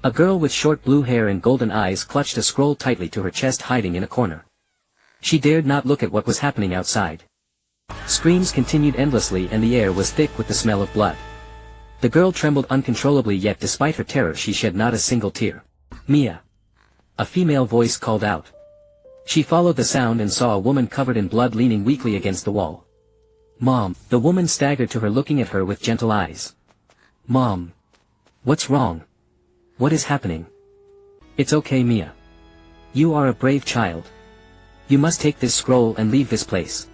A girl with short blue hair and golden eyes clutched a scroll tightly to her chest, hiding in a corner. She dared not look at what was happening outside. Screams continued endlessly and the air was thick with the smell of blood. The girl trembled uncontrollably, yet despite her terror she shed not a single tear. "Mia!" A female voice called out. She followed the sound and saw a woman covered in blood leaning weakly against the wall. "Mom!" The woman staggered to her, looking at her with gentle eyes. "Mom! What's wrong? What is happening?" "It's okay, Mia. You are a brave child. You must take this scroll and leave this place.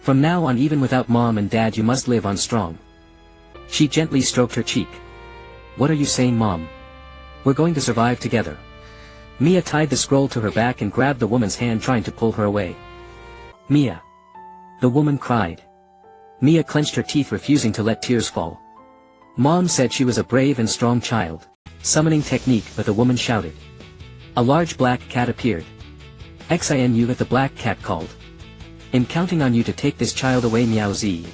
From now on, even without Mom and Dad, you must live on strong." She gently stroked her cheek. "What are you saying, Mom? We're going to survive together." Mia tied the scroll to her back and grabbed the woman's hand, trying to pull her away. "Mia!" the woman cried. Mia clenched her teeth, refusing to let tears fall. Mom said she was a brave and strong child. Summoning technique, but the woman shouted. A large black cat appeared. "Xinu," the black cat called. "I'm counting on you to take this child away, Miao Z.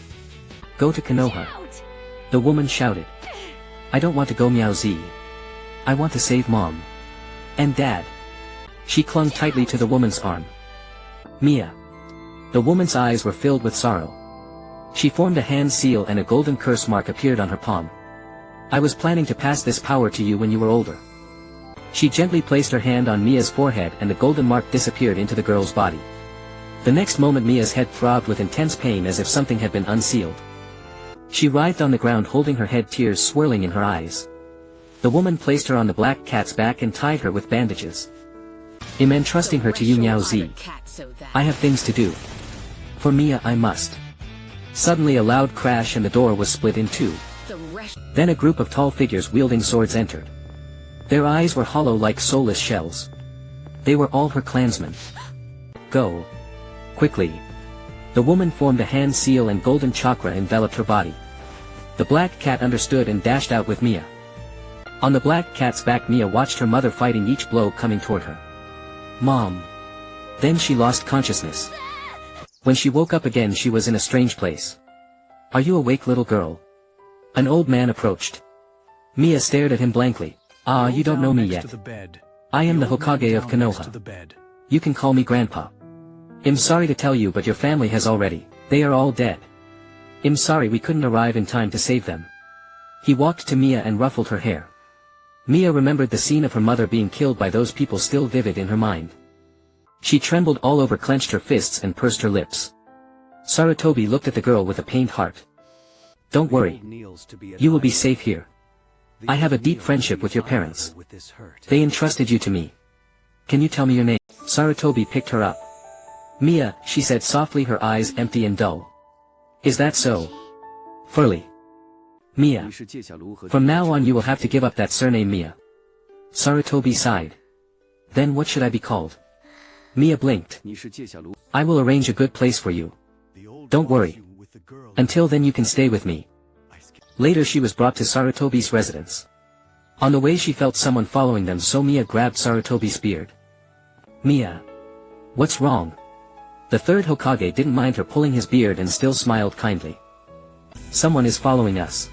Go to Konoha." The woman shouted. "I don't want to go, Miao Z. I want to save Mom. And Dad." She clung tightly to the woman's arm. "Mia." The woman's eyes were filled with sorrow. She formed a hand seal and a golden curse mark appeared on her palm. "I was planning to pass this power to you when you were older." She gently placed her hand on Mia's forehead and the golden mark disappeared into the girl's body. The next moment Mia's head throbbed with intense pain as if something had been unsealed. She writhed on the ground, holding her head, tears swirling in her eyes. The woman placed her on the black cat's back and tied her with bandages. "I'm entrusting her to you, Miao Z. I have things to do. For Mia I must." Suddenly a loud crash and the door was split in two. Then a group of tall figures wielding swords entered. Their eyes were hollow like soulless shells. They were all her clansmen. "Go. Quickly." The woman formed a hand seal and golden chakra enveloped her body. The black cat understood and dashed out with Mia. On the black cat's back Mia watched her mother fighting each blow coming toward her. "Mom." Then she lost consciousness. When she woke up again she was in a strange place. "Are you awake, little girl?" An old man approached. Mia stared at him blankly. "Ah, you don't know me yet. I am the Hokage of Konoha. You can call me Grandpa. I'm sorry to tell you, but your family has already. They are all dead. I'm sorry we couldn't arrive in time to save them." He walked to Mia and ruffled her hair. Mia remembered the scene of her mother being killed by those people still vivid in her mind. She trembled all over, clenched her fists and pursed her lips. Sarutobi looked at the girl with a pained heart. "Don't worry. You will be safe here. I have a deep friendship with your parents. They entrusted you to me. Can you tell me your name?" Sarutobi picked her up. "Mia," she said softly, her eyes empty and dull. "Is that so? Fuerli." "Mia. From now on you will have to give up that surname, Mia." Sarutobi sighed. "Then what should I be called?" Mia blinked. "I will arrange a good place for you. Don't worry. Until then you can stay with me." Later she was brought to Sarutobi's residence. On the way she felt someone following them, so Mia grabbed Sarutobi's beard. "Mia. What's wrong?" The third Hokage didn't mind her pulling his beard and still smiled kindly. "Someone is following us."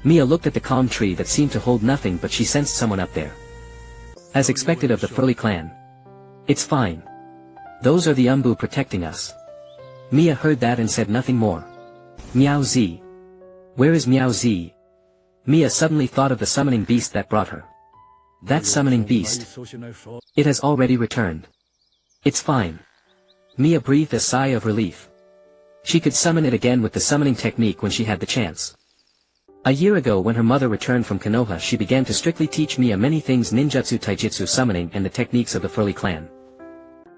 Mia looked at the calm tree that seemed to hold nothing, but she sensed someone up there. As expected of the Fuerli clan. "It's fine. Those are the Anbu protecting us." Mia heard that and said nothing more. "Miao Z. Where is Miao Z?" Mia suddenly thought of the summoning beast that brought her. That summoning beast. It has already returned. It's fine. Mia breathed a sigh of relief. She could summon it again with the summoning technique when she had the chance. A year ago, when her mother returned from Konoha, she began to strictly teach Mia many things: ninjutsu, taijutsu, summoning and the techniques of the Fuerli clan.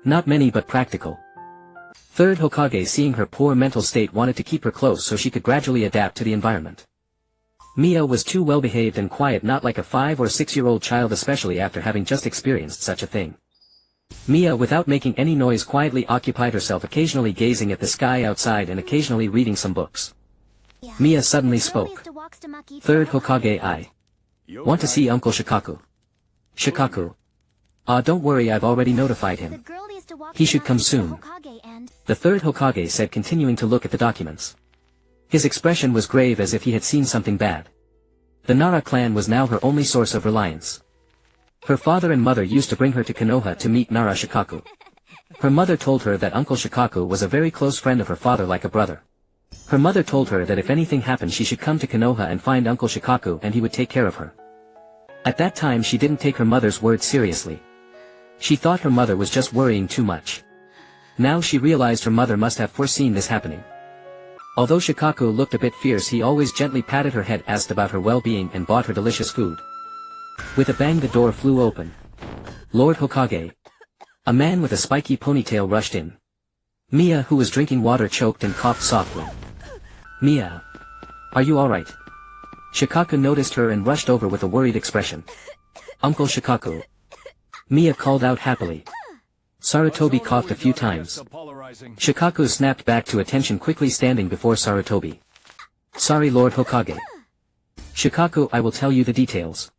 Not many but practical. Third Hokage, seeing her poor mental state, wanted to keep her close so she could gradually adapt to the environment. Mia was too well behaved and quiet, not like a 5 or 6-year-old child, especially after having just experienced such a thing. Mia, without making any noise, quietly occupied herself, occasionally gazing at the sky outside and occasionally reading some books. Mia suddenly spoke. "Third Hokage, I want to see Uncle Shikaku." "Shikaku? Don't worry, I've already notified him. He should come soon," the third Hokage said, continuing to look at the documents. His expression was grave, as if he had seen something bad. The Nara clan was now her only source of reliance. Her father and mother used to bring her to Konoha to meet Nara Shikaku. Her mother told her that Uncle Shikaku was a very close friend of her father like a brother. Her mother told her that if anything happened she should come to Konoha and find Uncle Shikaku and he would take care of her. At that time she didn't take her mother's words seriously. She thought her mother was just worrying too much. Now she realized her mother must have foreseen this happening. Although Shikaku looked a bit fierce, he always gently patted her head, asked about her well-being and bought her delicious food. With a bang the door flew open. Lord Hokage. A man with a spiky ponytail rushed in. Mia, who was drinking water, choked and coughed softly. Mia. Are you alright? Shikaku noticed her and rushed over with a worried expression. Uncle Shikaku. Mia called out happily. Sarutobi coughed a few times. Shikaku snapped back to attention, quickly standing before Sarutobi. Sorry, Lord Hokage. Shikaku, I will tell you the details.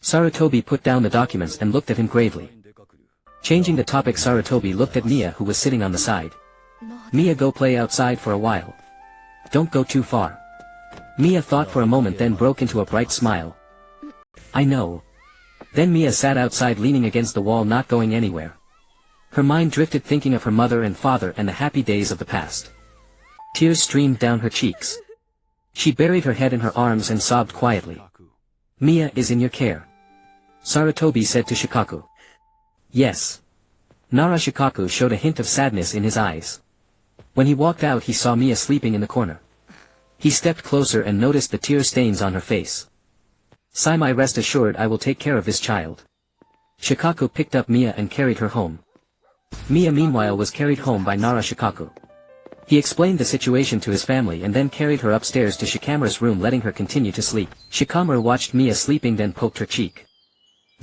Sarutobi put down the documents and looked at him gravely. Changing the topic, Sarutobi looked at Mia, who was sitting on the side. Mia, go play outside for a while. Don't go too far. Mia thought for a moment, then broke into a bright smile. I know. Then Mia sat outside leaning against the wall, not going anywhere. Her mind drifted, thinking of her mother and father and the happy days of the past. Tears streamed down her cheeks. She buried her head in her arms and sobbed quietly. Mia is in your care, Sarutobi said to Shikaku. Yes. Nara Shikaku showed a hint of sadness in his eyes. When he walked out he saw Mia sleeping in the corner. He stepped closer and noticed the tear stains on her face. Saimai, rest assured I will take care of this child. Shikaku picked up Mia and carried her home. Mia meanwhile was carried home by Nara Shikaku. He explained the situation to his family and then carried her upstairs to Shikamaru's room, letting her continue to sleep. Shikamaru watched Mia sleeping, then poked her cheek.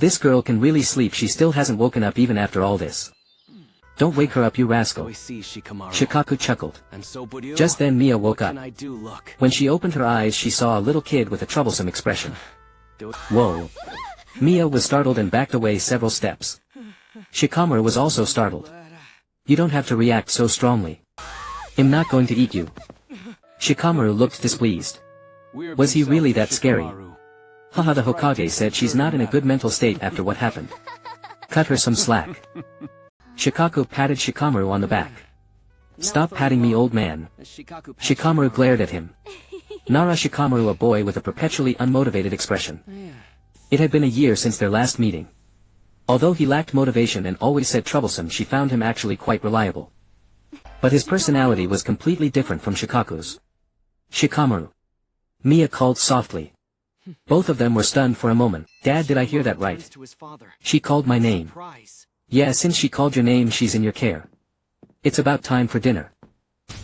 This girl can really sleep, she still hasn't woken up even after all this. Don't wake her up, you rascal. Shikaku chuckled. Just then Mia woke up. When she opened her eyes she saw a little kid with a troublesome expression. Whoa. Mia was startled and backed away several steps. Shikamaru was also startled. You don't have to react so strongly. I'm not going to eat you. Shikamaru looked displeased. Was he really that scary? Haha, the Hokage said she's not in a good mental state after what happened. Cut her some slack. Shikaku patted Shikamaru on the back. Stop patting me, old man. Shikamaru glared at him. Nara Shikamaru, a boy with a perpetually unmotivated expression. It had been a year since their last meeting. Although he lacked motivation and always said troublesome, she found him actually quite reliable. But his personality was completely different from Shikaku's. Shikamaru. Mia called softly. Both of them were stunned for a moment. Dad, did I hear that right? She called my name. Yeah, since she called your name she's in your care. It's about time for dinner.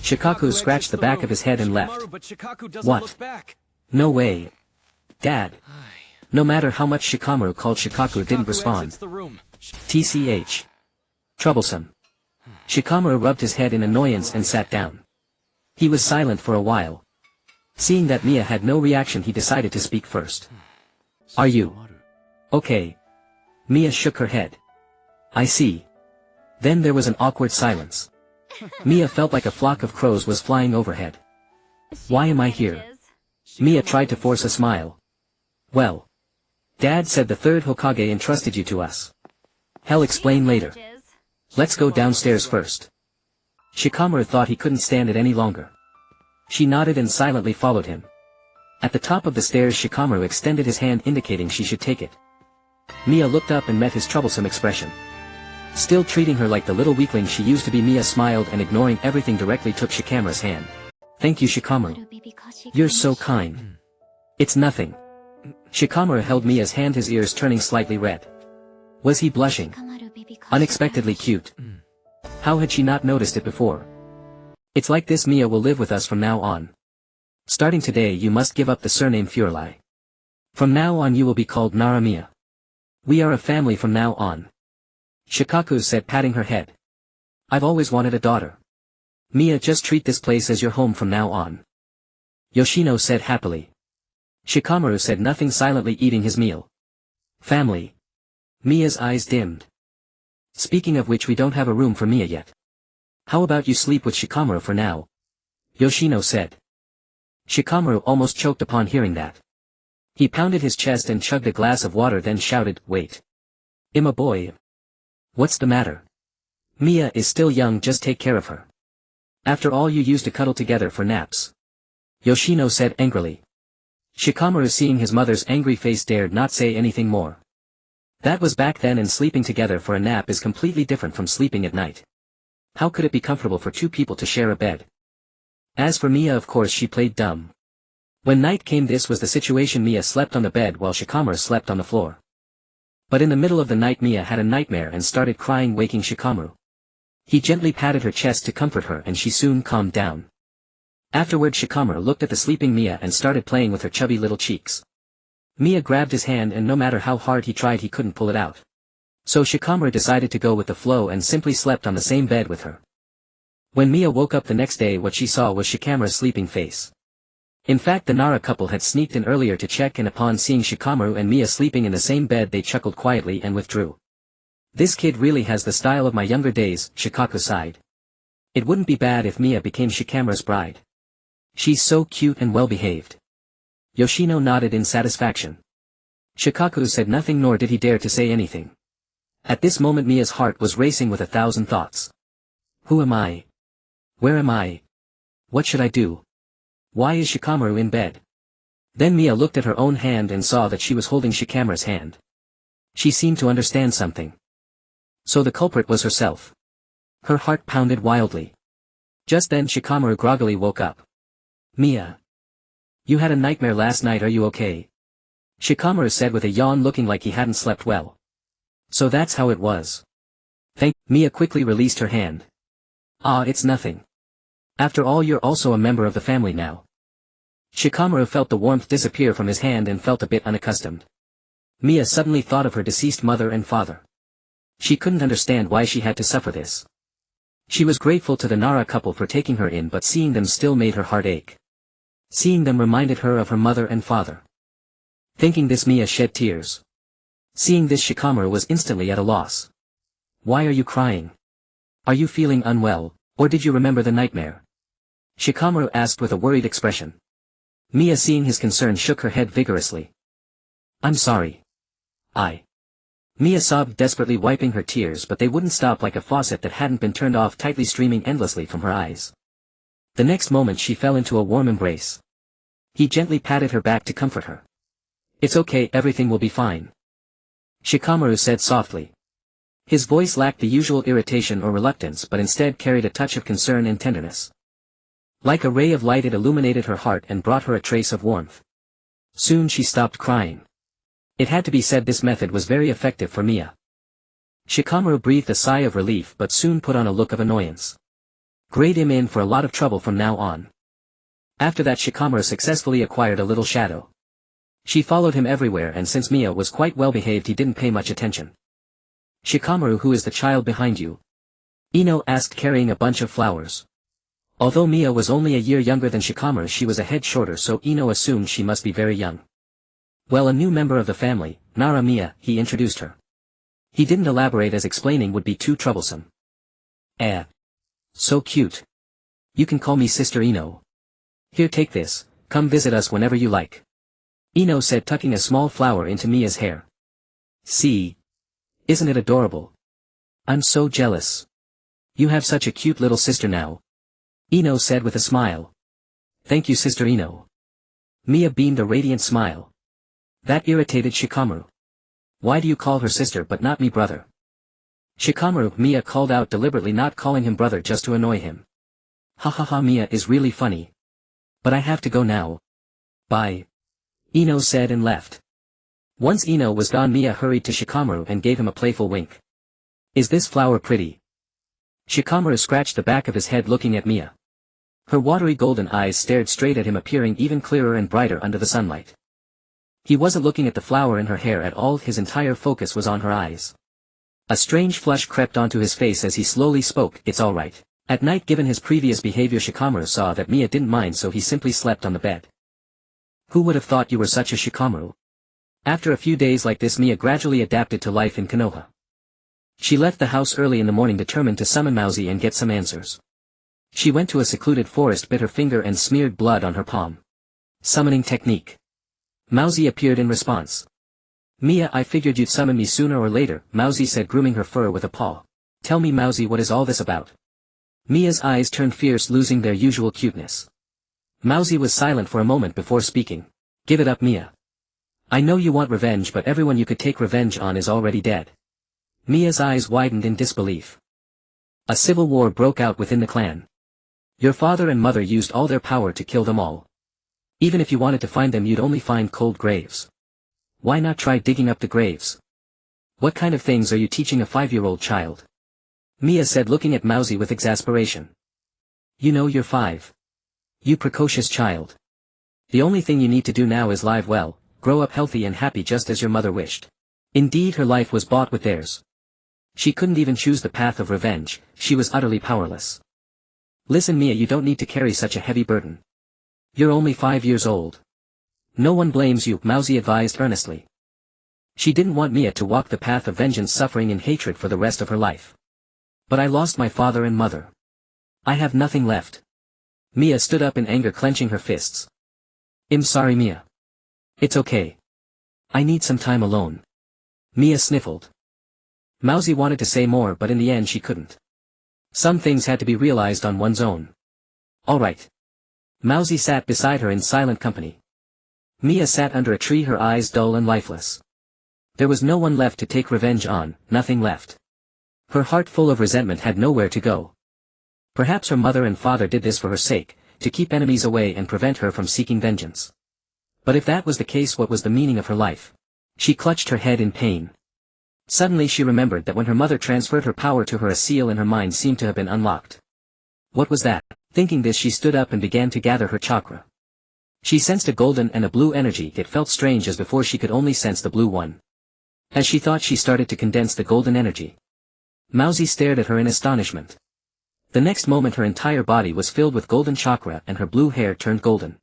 Shikaku scratched the back of his head and left. What? No way. Dad. No matter how much Shikamaru called, Shikaku didn't respond. TCH. Troublesome. Shikamaru rubbed his head in annoyance and sat down. He was silent for a while. Seeing that Mia had no reaction he decided to speak first. Are you okay? Mia shook her head. I see. Then there was an awkward silence. Mia felt like a flock of crows was flying overhead. Why am I here? Mia tried to force a smile. Well. Dad said the third Hokage entrusted you to us. He'll explain later. Let's go downstairs first. Shikamaru thought he couldn't stand it any longer. She nodded and silently followed him. At the top of the stairs Shikamaru extended his hand indicating she should take it. Mia looked up and met his troublesome expression. Still treating her like the little weakling she used to be, Mia smiled and ignoring everything directly took Shikamaru's hand. Thank you, Shikamaru. You're so kind. It's nothing. Shikamaru held Mia's hand, his ears turning slightly red. Was he blushing? Unexpectedly cute. How had she not noticed it before? It's like this, Mia will live with us from now on. Starting today you must give up the surname Fuerli. From now on you will be called Nara Mia. We are a family from now on. Shikaku said, patting her head. I've always wanted a daughter. Mia, just treat this place as your home from now on. Yoshino said happily. Shikamaru said nothing, silently eating his meal. Family. Mia's eyes dimmed. Speaking of which, we don't have a room for Mia yet. How about you sleep with Shikamaru for now? Yoshino said. Shikamaru almost choked upon hearing that. He pounded his chest and chugged a glass of water, then shouted, wait. I'm a boy. What's the matter? Mia is still young, just take care of her. After all, you used to cuddle together for naps. Yoshino said angrily. Shikamaru, seeing his mother's angry face, dared not say anything more. That was back then, and sleeping together for a nap is completely different from sleeping at night. How could it be comfortable for two people to share a bed? As for Mia, of course she played dumb. When night came, this was the situation: Mia slept on the bed while Shikamaru slept on the floor. But in the middle of the night Mia had a nightmare and started crying, waking Shikamaru. He gently patted her chest to comfort her and she soon calmed down. Afterward Shikamaru looked at the sleeping Mia and started playing with her chubby little cheeks. Mia grabbed his hand and no matter how hard he tried he couldn't pull it out. So Shikamaru decided to go with the flow and simply slept on the same bed with her. When Mia woke up the next day, what she saw was Shikamaru's sleeping face. In fact, the Nara couple had sneaked in earlier to check, and upon seeing Shikamaru and Mia sleeping in the same bed they chuckled quietly and withdrew. This kid really has the style of my younger days, Shikaku sighed. It wouldn't be bad if Mia became Shikamaru's bride. She's so cute and well behaved. Yoshino nodded in satisfaction. Shikaku said nothing, nor did he dare to say anything. At this moment Mia's heart was racing with 1,000 thoughts. Who am I? Where am I? What should I do? Why is Shikamaru in bed? Then Mia looked at her own hand and saw that she was holding Shikamaru's hand. She seemed to understand something. So the culprit was herself. Her heart pounded wildly. Just then Shikamaru groggily woke up. Mia. You had a nightmare last night, are you okay? Shikamaru said with a yawn, looking like he hadn't slept well. So that's how it was. Mia quickly released her hand. Ah, it's nothing. After all, you're also a member of the family now. Shikamaru felt the warmth disappear from his hand and felt a bit unaccustomed. Mia suddenly thought of her deceased mother and father. She couldn't understand why she had to suffer this. She was grateful to the Nara couple for taking her in, but seeing them still made her heart ache. Seeing them reminded her of her mother and father. Thinking this, Mia shed tears. Seeing this, Shikamaru was instantly at a loss. Why are you crying? Are you feeling unwell, or did you remember the nightmare? Shikamaru asked with a worried expression. Mia, seeing his concern, shook her head vigorously. I'm sorry. Mia sobbed desperately, wiping her tears, but they wouldn't stop like a faucet that hadn't been turned off, tightly streaming endlessly from her eyes. The next moment she fell into a warm embrace. He gently patted her back to comfort her. It's okay, everything will be fine. Shikamaru said softly. His voice lacked the usual irritation or reluctance, but instead carried a touch of concern and tenderness. Like a ray of light it illuminated her heart and brought her a trace of warmth. Soon she stopped crying. It had to be said, this method was very effective for Mia. Shikamaru breathed a sigh of relief but soon put on a look of annoyance. Great, I'm in for a lot of trouble from now on. After that Shikamaru successfully acquired a little shadow. She followed him everywhere, and since Mia was quite well behaved he didn't pay much attention. Shikamaru, who is the child behind you? Ino asked, carrying a bunch of flowers. Although Mia was only a year younger than Shikamaru, she was a head shorter, so Ino assumed she must be very young. Well, a new member of the family, Nara Mia, he introduced her. He didn't elaborate as explaining would be too troublesome. So cute. You can call me Sister Ino. Here, take this, come visit us whenever you like. Ino said, tucking a small flower into Mia's hair. See? Isn't it adorable? I'm so jealous. You have such a cute little sister now. Ino said with a smile. Thank you, Sister Ino. Mia beamed a radiant smile. That irritated Shikamaru. Why do you call her sister but not me brother? Shikamaru, Mia called out, deliberately not calling him brother just to annoy him. Ha ha ha, Mia is really funny. But I have to go now. Bye. Ino said and left. Once Ino was gone, Mia hurried to Shikamaru and gave him a playful wink. Is this flower pretty? Shikamaru scratched the back of his head, looking at Mia. Her watery golden eyes stared straight at him, appearing even clearer and brighter under the sunlight. He wasn't looking at the flower in her hair at all, his entire focus was on her eyes. A strange flush crept onto his face as he slowly spoke, it's alright. At night, given his previous behavior, Shikamaru saw that Mia didn't mind, so he simply slept on the bed. Who would have thought you were such a Shikamaru? After a few days like this, Mia gradually adapted to life in Konoha. She left the house early in the morning, determined to summon Mauzi and get some answers. She went to a secluded forest, bit her finger and smeared blood on her palm. Summoning technique. Mauzi appeared in response. Mia, I figured you'd summon me sooner or later, Mousie said, grooming her fur with a paw. Tell me, Mousie, what is all this about? Mia's eyes turned fierce, losing their usual cuteness. Mousie was silent for a moment before speaking. Give it up, Mia. I know you want revenge, but everyone you could take revenge on is already dead. Mia's eyes widened in disbelief. A civil war broke out within the clan. Your father and mother used all their power to kill them all. Even if you wanted to find them, you'd only find cold graves. Why not try digging up the graves? What kind of things are you teaching a 5-year-old child? Mia said, looking at Mousie with exasperation. You know you're 5. You precocious child. The only thing you need to do now is live well, grow up healthy and happy just as your mother wished. Indeed, her life was bought with theirs. She couldn't even choose the path of revenge, she was utterly powerless. Listen, Mia, you don't need to carry such a heavy burden. You're only 5 years old. No one blames you, Mousie advised earnestly. She didn't want Mia to walk the path of vengeance, suffering and hatred for the rest of her life. But I lost my father and mother. I have nothing left. Mia stood up in anger, clenching her fists. I'm sorry, Mia. It's okay. I need some time alone. Mia sniffled. Mousie wanted to say more, but in the end she couldn't. Some things had to be realized on one's own. All right. Mousie sat beside her in silent company. Mia sat under a tree, her eyes dull and lifeless. There was no one left to take revenge on, nothing left. Her heart full of resentment had nowhere to go. Perhaps her mother and father did this for her sake, to keep enemies away and prevent her from seeking vengeance. But if that was the case, what was the meaning of her life? She clutched her head in pain. Suddenly she remembered that when her mother transferred her power to her, a seal in her mind seemed to have been unlocked. What was that? Thinking this, she stood up and began to gather her chakra. She sensed a golden and a blue energy. It felt strange, as before she could only sense the blue one. As she thought, she started to condense the golden energy. Mousie stared at her in astonishment. The next moment her entire body was filled with golden chakra and her blue hair turned golden.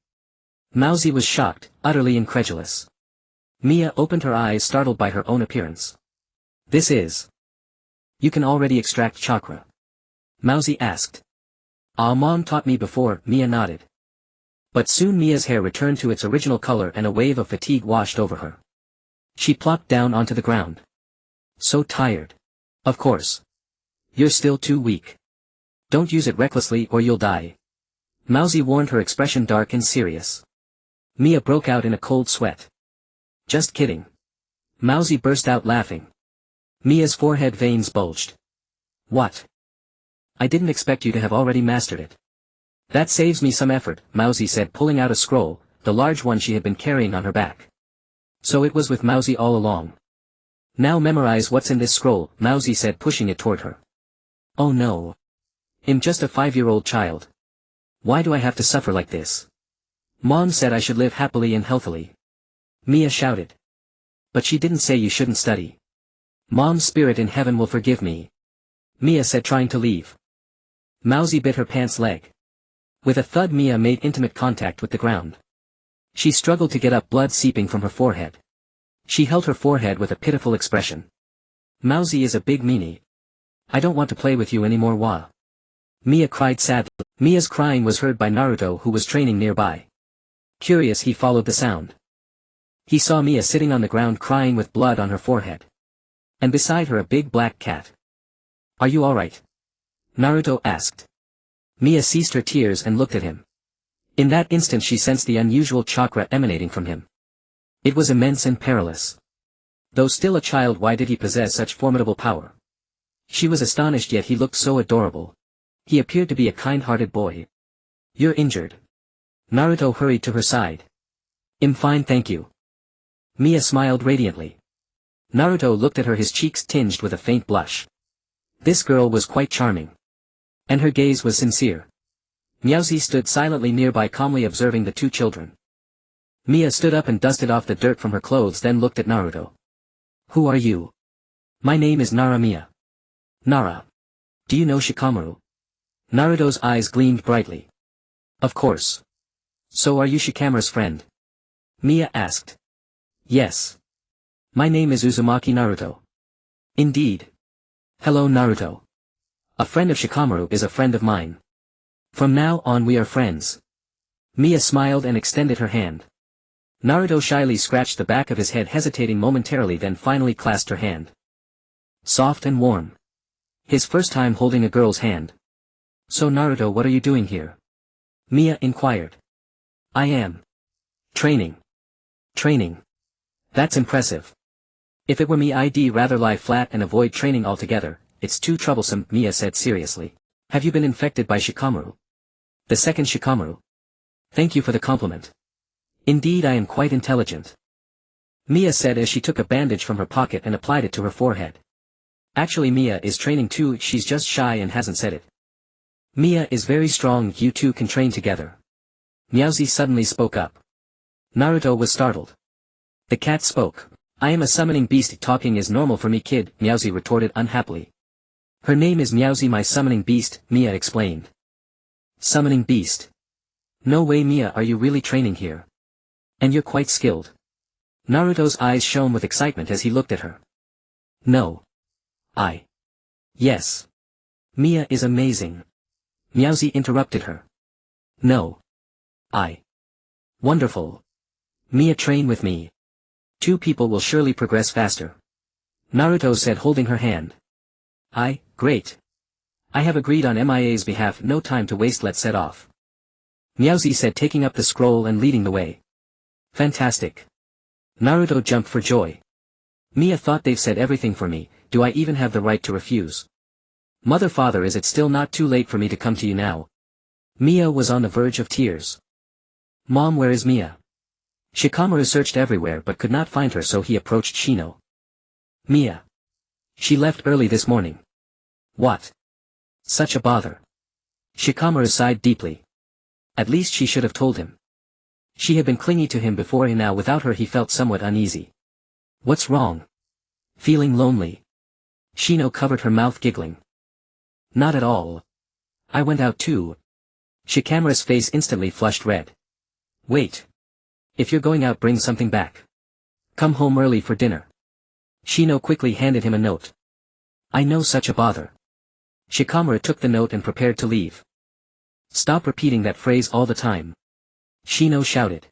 Mousie was shocked, utterly incredulous. Mia opened her eyes, startled by her own appearance. This is... You can already extract chakra? Mousie asked. Mom taught me before, Mia nodded. But soon Mia's hair returned to its original color and a wave of fatigue washed over her. She plopped down onto the ground. So tired. Of course. You're still too weak. Don't use it recklessly or you'll die. Mousie warned, her expression dark and serious. Mia broke out in a cold sweat. Just kidding. Mousie burst out laughing. Mia's forehead veins bulged. What? I didn't expect you to have already mastered it. That saves me some effort, Mousie said, pulling out a scroll, the large one she had been carrying on her back. So it was with Mousie all along. Now memorize what's in this scroll, Mousie said, pushing it toward her. Oh no. I'm just a 5-year-old child. Why do I have to suffer like this? Mom said I should live happily and healthily. Mia shouted. But she didn't say you shouldn't study. Mom's spirit in heaven will forgive me. Mia said, trying to leave. Mousie bit her pants leg. With a thud, Mia made intimate contact with the ground. She struggled to get up, blood seeping from her forehead. She held her forehead with a pitiful expression. Mousie is a big meanie. I don't want to play with you anymore, wah. Mia cried sadly. Mia's crying was heard by Naruto, who was training nearby. Curious, he followed the sound. He saw Mia sitting on the ground crying with blood on her forehead. And beside her a big black cat. Are you alright? Naruto asked. Mia ceased her tears and looked at him. In that instant she sensed the unusual chakra emanating from him. It was immense and perilous. Though still a child, why did he possess such formidable power? She was astonished, yet he looked so adorable. He appeared to be a kind-hearted boy. You're injured. Naruto hurried to her side. I'm fine, thank you. Mia smiled radiantly. Naruto looked at her, his cheeks tinged with a faint blush. This girl was quite charming. And her gaze was sincere. Mousie stood silently nearby, calmly observing the two children. Mia stood up and dusted off the dirt from her clothes, then looked at Naruto. Who are you? My name is Nara, Mia. Nara. Do you know Shikamaru? Naruto's eyes gleamed brightly. Of course. So are you Shikamaru's friend? Mia asked. Yes. My name is Uzumaki Naruto. Indeed. Hello, Naruto. A friend of Shikamaru is a friend of mine. From now on we are friends. Mia smiled and extended her hand. Naruto shyly scratched the back of his head, hesitating momentarily, then finally clasped her hand. Soft and warm. His first time holding a girl's hand. So Naruto, what are you doing here? Mia inquired. I am. Training. Training. That's impressive. If it were me, I'd rather lie flat and avoid training altogether. It's too troublesome, Mia said seriously. Have you been infected by Shikamaru? The second Shikamaru. Thank you for the compliment. Indeed, I am quite intelligent. Mia said as she took a bandage from her pocket and applied it to her forehead. Actually, Mia is training too, she's just shy and hasn't said it. Mia is very strong, you two can train together. Meowsy suddenly spoke up. Naruto was startled. The cat spoke. I am a summoning beast. Talking is normal for me, kid, Meowsy retorted unhappily. Her name is Meowsy, my summoning beast, Mia explained. Summoning beast. No way, Mia, are you really training here? And you're quite skilled. Naruto's eyes shone with excitement as he looked at her. No. Yes. Mia is amazing. Meowsy interrupted her. No. Wonderful. Mia, train with me. Two people will surely progress faster. Naruto said, holding her hand. Great. I have agreed on MIA's behalf, no time to waste, let's set off. Meowsy said, taking up the scroll and leading the way. Fantastic. Naruto jumped for joy. Mia thought they've said everything for me, do I even have the right to refuse? Mother, father, is it still not too late for me to come to you now? Mia was on the verge of tears. Mom, where is Mia? Shikamaru searched everywhere but could not find her, so he approached Shino. Mia. She left early this morning. What? Such a bother. Shikamaru sighed deeply. At least she should have told him. She had been clingy to him before, and now without her he felt somewhat uneasy. What's wrong? Feeling lonely? Shino covered her mouth, giggling. Not at all. I went out too. Shikamaru's face instantly flushed red. Wait. If you're going out, bring something back. Come home early for dinner. Shino quickly handed him a note. I know, such a bother. Shikamaru took the note and prepared to leave. Stop repeating that phrase all the time. Shino shouted.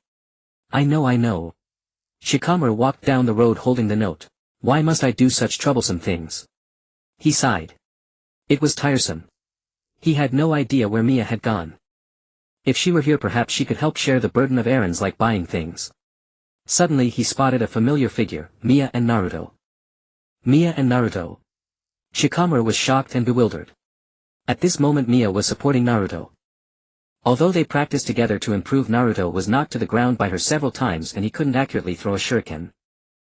I know. Shikamaru walked down the road holding the note. Why must I do such troublesome things? He sighed. It was tiresome. He had no idea where Mia had gone. If she were here, perhaps she could help share the burden of errands like buying things. Suddenly he spotted a familiar figure, Mia and Naruto. Mia and Naruto. Shikamaru was shocked and bewildered. At this moment Mia was supporting Naruto. Although they practiced together to improve, Naruto was knocked to the ground by her several times and he couldn't accurately throw a shuriken.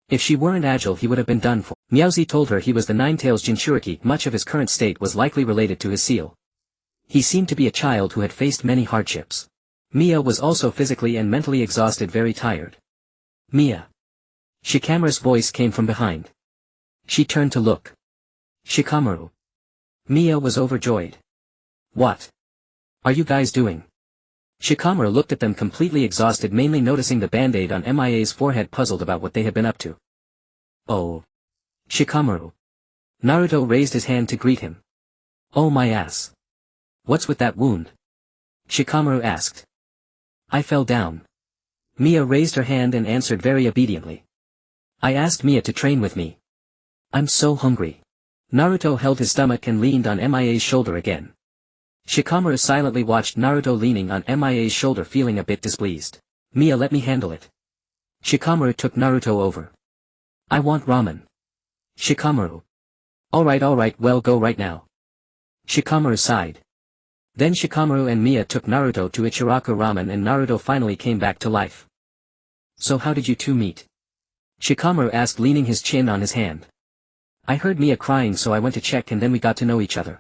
If she weren't agile, he would have been done for. Meowsy told her he was the Nine-Tails Jinchuriki. Much of his current state was likely related to his seal. He seemed to be a child who had faced many hardships. Mia was also physically and mentally exhausted, very tired. Mia. Shikamaru's voice came from behind. She turned to look. Shikamaru. Mia was overjoyed. What are you guys doing? Shikamaru looked at them, completely exhausted, mainly noticing the band-aid on Mia's forehead, puzzled about what they had been up to. Oh. Shikamaru. Naruto raised his hand to greet him. Oh my ass. What's with that wound? Shikamaru asked. I fell down. Mia raised her hand and answered very obediently. I asked Mia to train with me. I'm so hungry. Naruto held his stomach and leaned on Mia's shoulder again. Shikamaru silently watched Naruto leaning on Mia's shoulder, feeling a bit displeased. Mia, let me handle it. Shikamaru took Naruto over. I want ramen. Shikamaru. Alright, well, go right now. Shikamaru sighed. Then Shikamaru and Mia took Naruto to Ichiraku Ramen and Naruto finally came back to life. So how did you two meet? Shikamaru asked, leaning his chin on his hand. I heard Mia crying, so I went to check and then we got to know each other.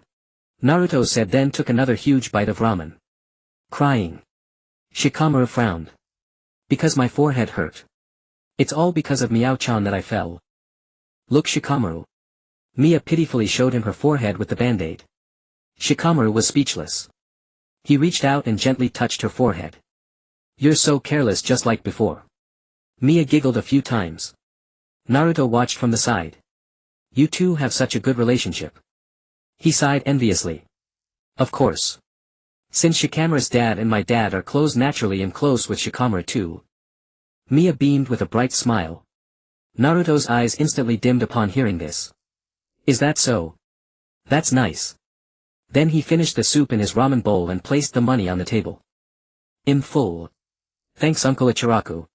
Naruto said, then took another huge bite of ramen. Crying. Shikamaru frowned. Because my forehead hurt. It's all because of Miao-chan that I fell. Look, Shikamaru. Mia pitifully showed him her forehead with the band-aid. Shikamaru was speechless. He reached out and gently touched her forehead. You're so careless, just like before. Mia giggled a few times. Naruto watched from the side. You two have such a good relationship. He sighed enviously. Of course. Since Shikamaru's dad and my dad are close, naturally I'm close with Shikamaru too. Mia beamed with a bright smile. Naruto's eyes instantly dimmed upon hearing this. Is that so? That's nice. Then he finished the soup in his ramen bowl and placed the money on the table. In full. Thanks Uncle Ichiraku.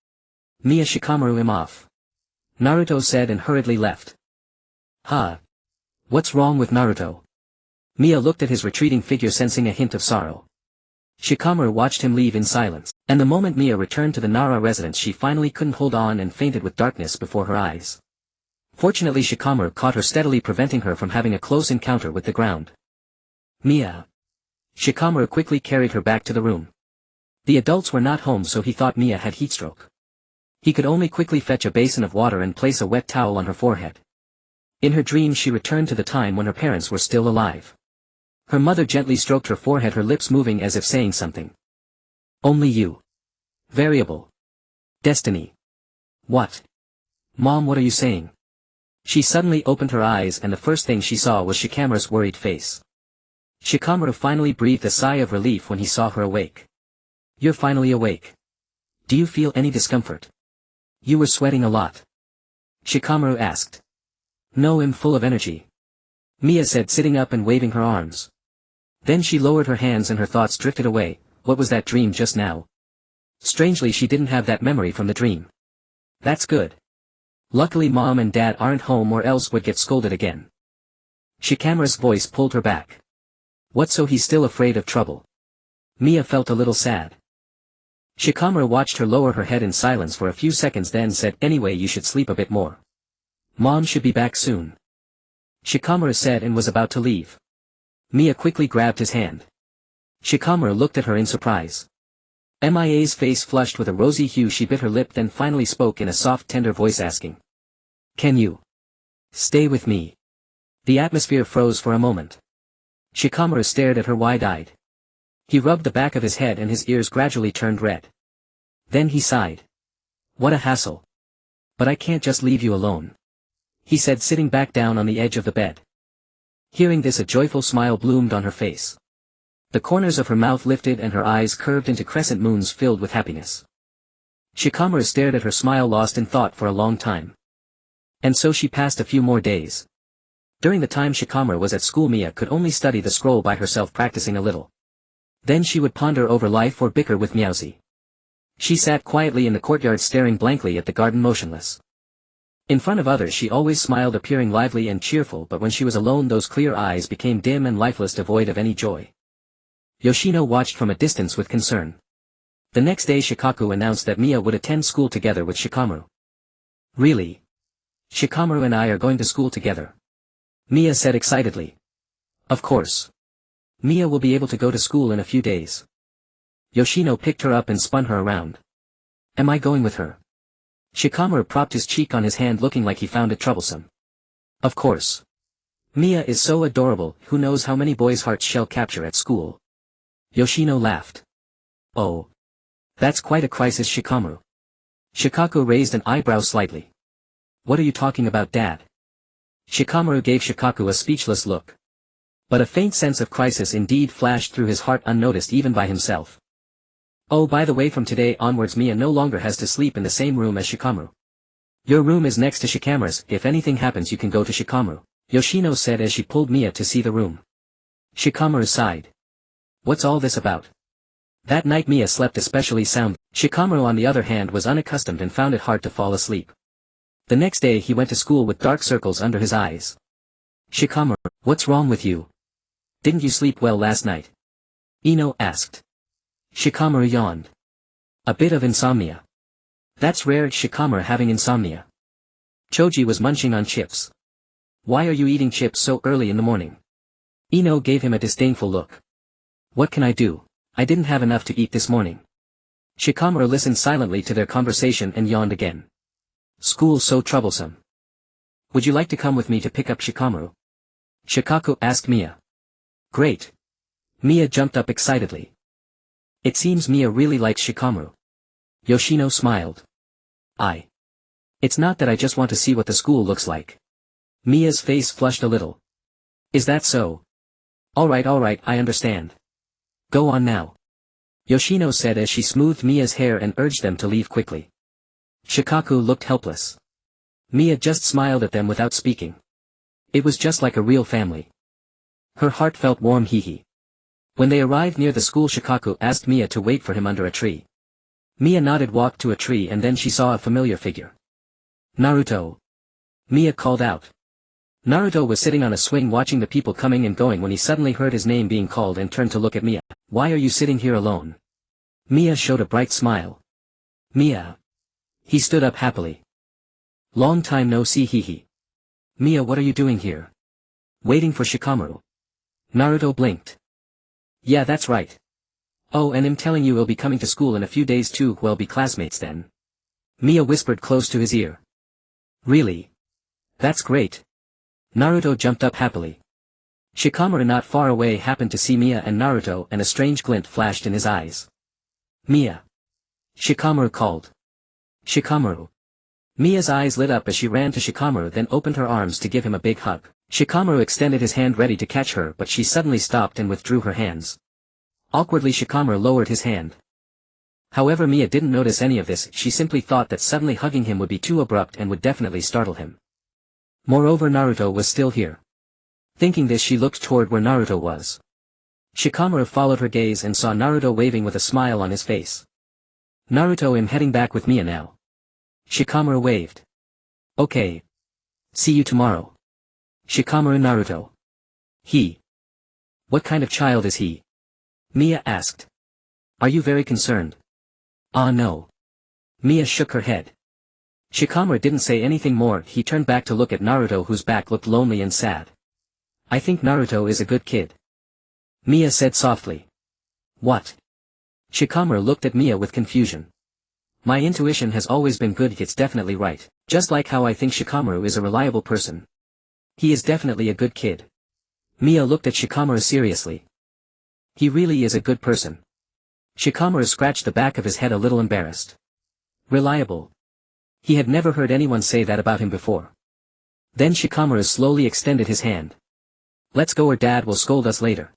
Mia Shikamaru am off. Naruto said and hurriedly left. Huh? What's wrong with Naruto? Mia looked at his retreating figure sensing a hint of sorrow. Shikamaru watched him leave in silence, and the moment Mia returned to the Nara residence she finally couldn't hold on and fainted with darkness before her eyes. Fortunately Shikamaru caught her steadily preventing her from having a close encounter with the ground. Mia. Shikamaru quickly carried her back to the room. The adults were not home so he thought Mia had heatstroke. He could only quickly fetch a basin of water and place a wet towel on her forehead. In her dream she returned to the time when her parents were still alive. Her mother gently stroked her forehead, her lips moving as if saying something. Only you. Variable. Destiny. What? Mom, what are you saying? She suddenly opened her eyes and the first thing she saw was Shikamaru's worried face. Shikamaru finally breathed a sigh of relief when he saw her awake. You're finally awake. Do you feel any discomfort? You were sweating a lot. Shikamaru asked. No, I'm full of energy. Mia said, sitting up and waving her arms. Then she lowered her hands and her thoughts drifted away. What was that dream just now? Strangely she didn't have that memory from the dream. That's good. Luckily Mom and Dad aren't home or else would get scolded again. Shikamaru's voice pulled her back. What, so he's still afraid of trouble? Mia felt a little sad. Shikamaru watched her lower her head in silence for a few seconds then said, anyway you should sleep a bit more. Mom should be back soon. Shikamaru said and was about to leave. Mia quickly grabbed his hand. Shikamaru looked at her in surprise. Mia's face flushed with a rosy hue. She bit her lip then finally spoke in a soft tender voice asking. Can you stay with me? The atmosphere froze for a moment. Shikamaru stared at her wide-eyed. He rubbed the back of his head and his ears gradually turned red. Then he sighed. What a hassle. But I can't just leave you alone. He said, sitting back down on the edge of the bed. Hearing this, a joyful smile bloomed on her face. The corners of her mouth lifted and her eyes curved into crescent moons filled with happiness. Shikamaru stared at her smile, lost in thought for a long time. And so she passed a few more days. During the time Shikamaru was at school, Mia could only study the scroll by herself, practicing a little. Then she would ponder over life or bicker with Meowsy. She sat quietly in the courtyard staring blankly at the garden, motionless. In front of others she always smiled, appearing lively and cheerful, but when she was alone those clear eyes became dim and lifeless, devoid of any joy. Yoshino watched from a distance with concern. The next day Shikaku announced that Mia would attend school together with Shikamaru. Really? Shikamaru and I are going to school together? Mia said excitedly. Of course. Mia will be able to go to school in a few days. Yoshino picked her up and spun her around. Am I going with her? Shikamaru propped his cheek on his hand, looking like he found it troublesome. Of course. Mia is so adorable, who knows how many boys' hearts she'll capture at school. Yoshino laughed. Oh. That's quite a crisis, Shikamaru. Shikaku raised an eyebrow slightly. What are you talking about, Dad? Shikamaru gave Shikaku a speechless look. But a faint sense of crisis indeed flashed through his heart, unnoticed even by himself. Oh, by the way, from today onwards Mia no longer has to sleep in the same room as Shikamaru. Your room is next to Shikamaru's. If anything happens you can go to Shikamaru, Yoshino said as she pulled Mia to see the room. Shikamaru sighed. What's all this about? That night Mia slept especially sound. Shikamaru on the other hand was unaccustomed and found it hard to fall asleep. The next day he went to school with dark circles under his eyes. Shikamaru, what's wrong with you? Didn't you sleep well last night? Ino asked. Shikamaru yawned. A bit of insomnia. That's rare, Shikamaru having insomnia. Choji was munching on chips. Why are you eating chips so early in the morning? Ino gave him a disdainful look. What can I do? I didn't have enough to eat this morning. Shikamaru listened silently to their conversation and yawned again. School's so troublesome. Would you like to come with me to pick up Shikamaru? Shikaku asked Mia. Great. Mia jumped up excitedly. It seems Mia really likes Shikamaru. Yoshino smiled. It's not that, I just want to see what the school looks like. Mia's face flushed a little. Is that so? Alright, I understand. Go on now. Yoshino said as she smoothed Mia's hair and urged them to leave quickly. Shikaku looked helpless. Mia just smiled at them without speaking. It was just like a real family. Her heart felt warm. Hee. When they arrived near the school, Shikaku asked Mia to wait for him under a tree. Mia nodded, walked to a tree, and then she saw a familiar figure. Naruto. Mia called out. Naruto was sitting on a swing watching the people coming and going when he suddenly heard his name being called and turned to look at Mia. Why are you sitting here alone? Mia showed a bright smile. Mia. He stood up happily. Long time no see. Hee. Mia, what are you doing here? Waiting for Shikamaru. Naruto blinked. Yeah, that's right. Oh, and I'm telling you, we'll be coming to school in a few days too. We'll be classmates then. Mia whispered close to his ear. Really? That's great. Naruto jumped up happily. Shikamaru not far away happened to see Mia and Naruto, and a strange glint flashed in his eyes. Mia. Shikamaru called. Shikamaru. Mia's eyes lit up as she ran to Shikamaru, then opened her arms to give him a big hug. Shikamaru extended his hand ready to catch her, but she suddenly stopped and withdrew her hands. Awkwardly, Shikamaru lowered his hand. However, Mia didn't notice any of this. She simply thought that suddenly hugging him would be too abrupt and would definitely startle him. Moreover, Naruto was still here. Thinking this, she looked toward where Naruto was. Shikamaru followed her gaze and saw Naruto waving with a smile on his face. Naruto, I'm heading back with Mia now. Shikamaru waved. Okay. See you tomorrow. Shikamaru. Naruto. He. What kind of child is he? Mia asked. Are you very concerned? No. Mia shook her head. Shikamaru didn't say anything more. He turned back to look at Naruto, whose back looked lonely and sad. I think Naruto is a good kid. Mia said softly. What? Shikamaru looked at Mia with confusion. My intuition has always been good. It's definitely right. Just like how I think Shikamaru is a reliable person. He is definitely a good kid. Mia looked at Shikamaru seriously. He really is a good person. Shikamaru scratched the back of his head, a little embarrassed. Reliable. He had never heard anyone say that about him before. Then Shikamaru slowly extended his hand. Let's go or Dad will scold us later.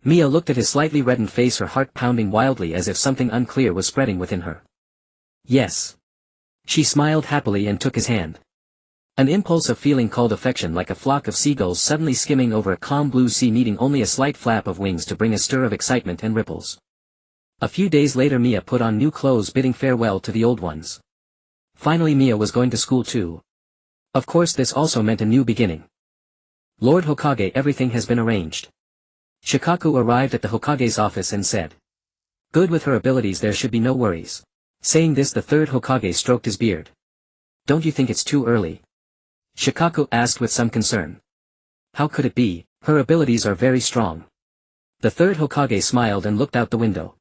Mia looked at his slightly reddened face, her heart pounding wildly as if something unclear was spreading within her. Yes. She smiled happily and took his hand. An impulse of feeling called affection, like a flock of seagulls suddenly skimming over a calm blue sea, needing only a slight flap of wings to bring a stir of excitement and ripples. A few days later, Mia put on new clothes, bidding farewell to the old ones. Finally, Mia was going to school too. Of course, this also meant a new beginning. Lord Hokage, everything has been arranged. Shikaku arrived at the Hokage's office and said. Good, with her abilities there should be no worries. Saying this, the third Hokage stroked his beard. Don't you think it's too early? Shikaku asked with some concern. How could it be? Her abilities are very strong. The third Hokage smiled and looked out the window.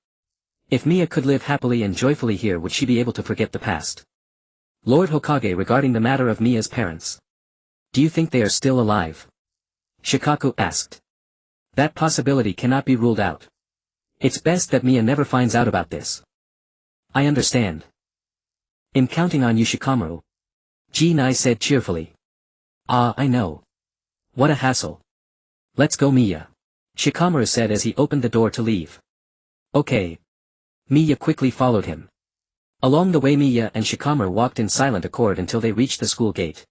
If Mia could live happily and joyfully here, would she be able to forget the past? Lord Hokage, regarding the matter of Mia's parents. Do you think they are still alive? Shikaku asked. That possibility cannot be ruled out. It's best that Mia never finds out about this. I understand. I'm counting on you, Shikamaru. Jinai said cheerfully. I know. What a hassle. Let's go, Mia. Shikamaru said as he opened the door to leave. Okay. Mia quickly followed him. Along the way, Mia and Shikamaru walked in silent accord until they reached the school gate.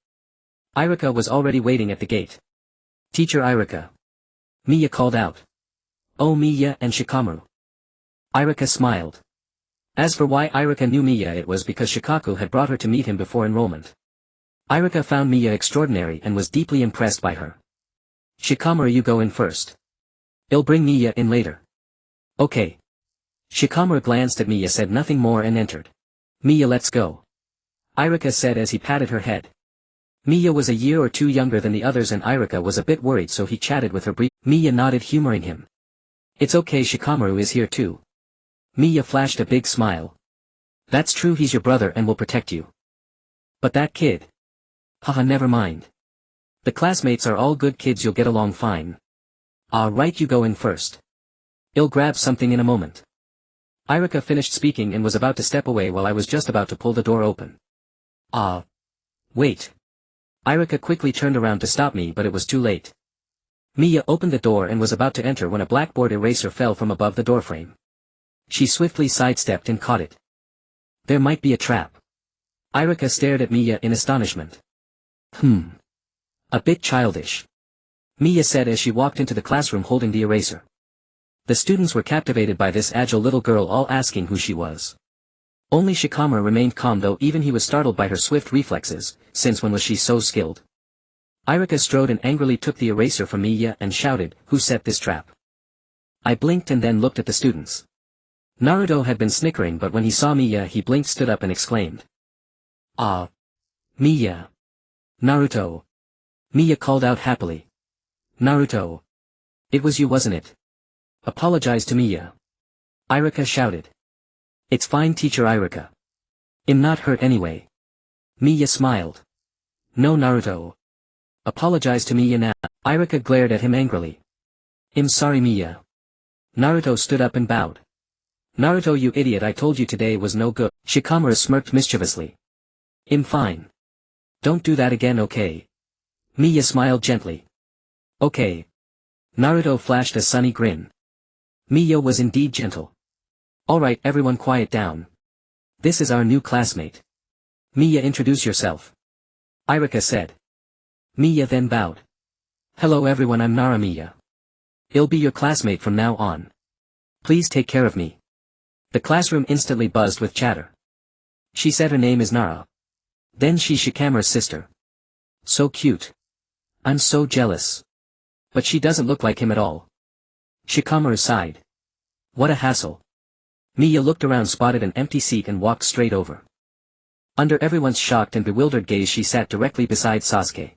Irika was already waiting at the gate. Teacher Irika. Mia called out. Oh, Mia and Shikamaru. Irika smiled. As for why Irika knew Mia, it was because Shikaku had brought her to meet him before enrollment. Irika found Mia extraordinary and was deeply impressed by her. Shikamaru, you go in first. I'll bring Mia in later. Okay. Shikamaru glanced at Mia, said nothing more and entered. Mia, let's go. Irika said as he patted her head. Mia was a year or two younger than the others and Irika was a bit worried, so he chatted with her briefly. Mia nodded, humoring him. It's okay, Shikamaru is here too. Mia flashed a big smile. That's true, he's your brother and will protect you. But that kid. Haha, never mind. The classmates are all good kids, you'll get along fine. Right, you go in first. I'll grab something in a moment. Irika finished speaking and was about to step away while I was just about to pull the door open. Wait. Irika quickly turned around to stop me, but it was too late. Mia opened the door and was about to enter when a blackboard eraser fell from above the doorframe. She swiftly sidestepped and caught it. There might be a trap. Irika stared at Miya in astonishment. A bit childish. Miya said as she walked into the classroom holding the eraser. The students were captivated by this agile little girl, all asking who she was. Only Shikamaru remained calm, though even he was startled by her swift reflexes, since when was she so skilled? Irika strode and angrily took the eraser from Miya and shouted, "Who set this trap?" I blinked and then looked at the students. Naruto had been snickering, but when he saw Miya he blinked, stood up and exclaimed. "Ah! Miya! Naruto!" Miya called out happily. "Naruto! It was you, wasn't it? Apologize to Miya." Irika shouted. "It's fine, teacher Irika. I'm not hurt anyway." Miya smiled. "No, Naruto. Apologize to Miya now." Irika glared at him angrily. "I'm sorry, Miya." Naruto stood up and bowed. "Naruto, you idiot, I told you today was no good." Shikamaru smirked mischievously. "I'm fine. Don't do that again, okay?" Miya smiled gently. "Okay." Naruto flashed a sunny grin. Miya was indeed gentle. "Alright, everyone, quiet down. This is our new classmate. Miya, introduce yourself." Irika said. Miya then bowed. "Hello everyone, I'm Nara Miya. I'll be your classmate from now on. Please take care of me." The classroom instantly buzzed with chatter. She said her name is Nara. Then she's Shikamaru's sister. So cute. I'm so jealous. But she doesn't look like him at all. Shikamaru sighed. What a hassle. Miya looked around, spotted an empty seat and walked straight over. Under everyone's shocked and bewildered gaze she sat directly beside Sasuke.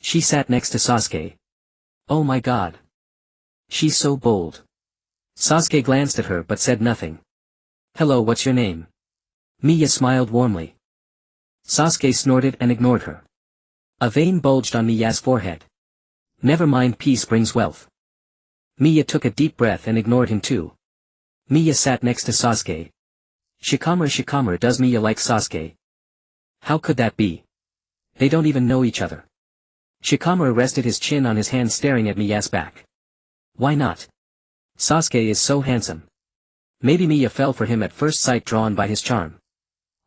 She sat next to Sasuke. Oh my god. She's so bold. Sasuke glanced at her but said nothing. Hello, what's your name? Miya smiled warmly. Sasuke snorted and ignored her. A vein bulged on Miya's forehead. Never mind, peace brings wealth. Miya took a deep breath and ignored him too. Miya sat next to Sasuke. Shikamaru, does Miya like Sasuke? How could that be? They don't even know each other. Shikamaru rested his chin on his hand, staring at Miya's back. Why not? Sasuke is so handsome. Maybe Miya fell for him at first sight, drawn by his charm.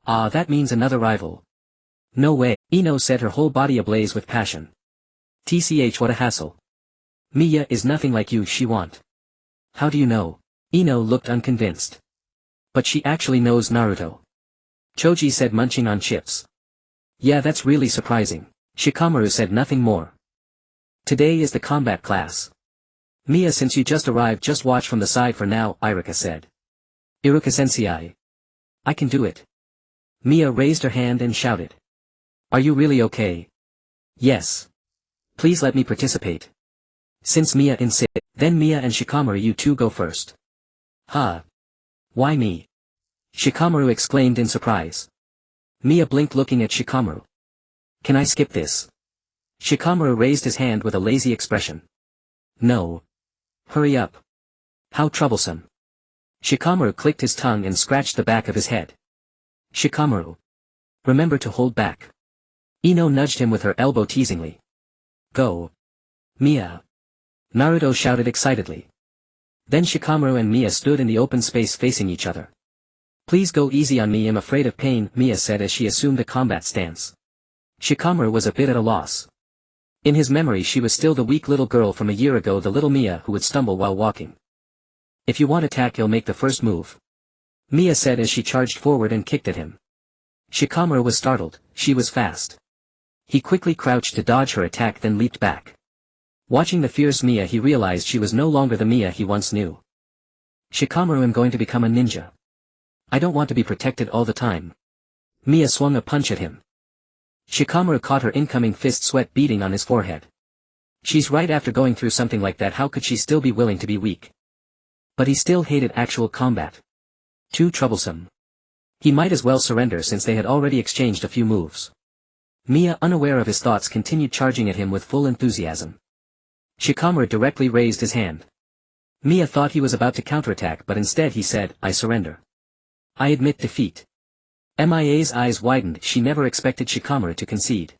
Ah, that means another rival. No way, Ino said, her whole body ablaze with passion. TCH, what a hassle. Miya is nothing like you, she want. How do you know? Ino looked unconvinced. But she actually knows Naruto. Choji said, munching on chips. Yeah, that's really surprising. Shikamaru said nothing more. Today is the combat class. Miya, since you just arrived, just watch from the side for now, Irika said. Iruka sensei. I can do it. Miya raised her hand and shouted. Are you really okay? Yes. Please let me participate. Since Miya insists, then Miya and Shikamaru, you two go first. Huh? Why me? Shikamaru exclaimed in surprise. Miya blinked, looking at Shikamaru. Can I skip this? Shikamaru raised his hand with a lazy expression. No. Hurry up. How troublesome. Shikamaru clicked his tongue and scratched the back of his head. Shikamaru. Remember to hold back. Ino nudged him with her elbow teasingly. Go. Miya. Naruto shouted excitedly. Then Shikamaru and Miya stood in the open space facing each other. Please go easy on me, I'm afraid of pain, Miya said as she assumed a combat stance. Shikamaru was a bit at a loss. In his memory she was still the weak little girl from a year ago, the little Miya who would stumble while walking. If you want attack, you'll make the first move. Miya said as she charged forward and kicked at him. Shikamaru was startled, she was fast. He quickly crouched to dodge her attack, then leaped back. Watching the fierce Miya he realized she was no longer the Miya he once knew. Shikamaru, I'm going to become a ninja. I don't want to be protected all the time. Miya swung a punch at him. Shikamaru caught her incoming fist, sweat beading on his forehead. She's right, after going through something like that how could she still be willing to be weak? But he still hated actual combat. Too troublesome. He might as well surrender since they had already exchanged a few moves. Miya, unaware of his thoughts, continued charging at him with full enthusiasm. Shikamaru directly raised his hand. Miya thought he was about to counterattack, but instead he said, I surrender. I admit defeat. Mia's eyes widened, she never expected Shikamaru to concede.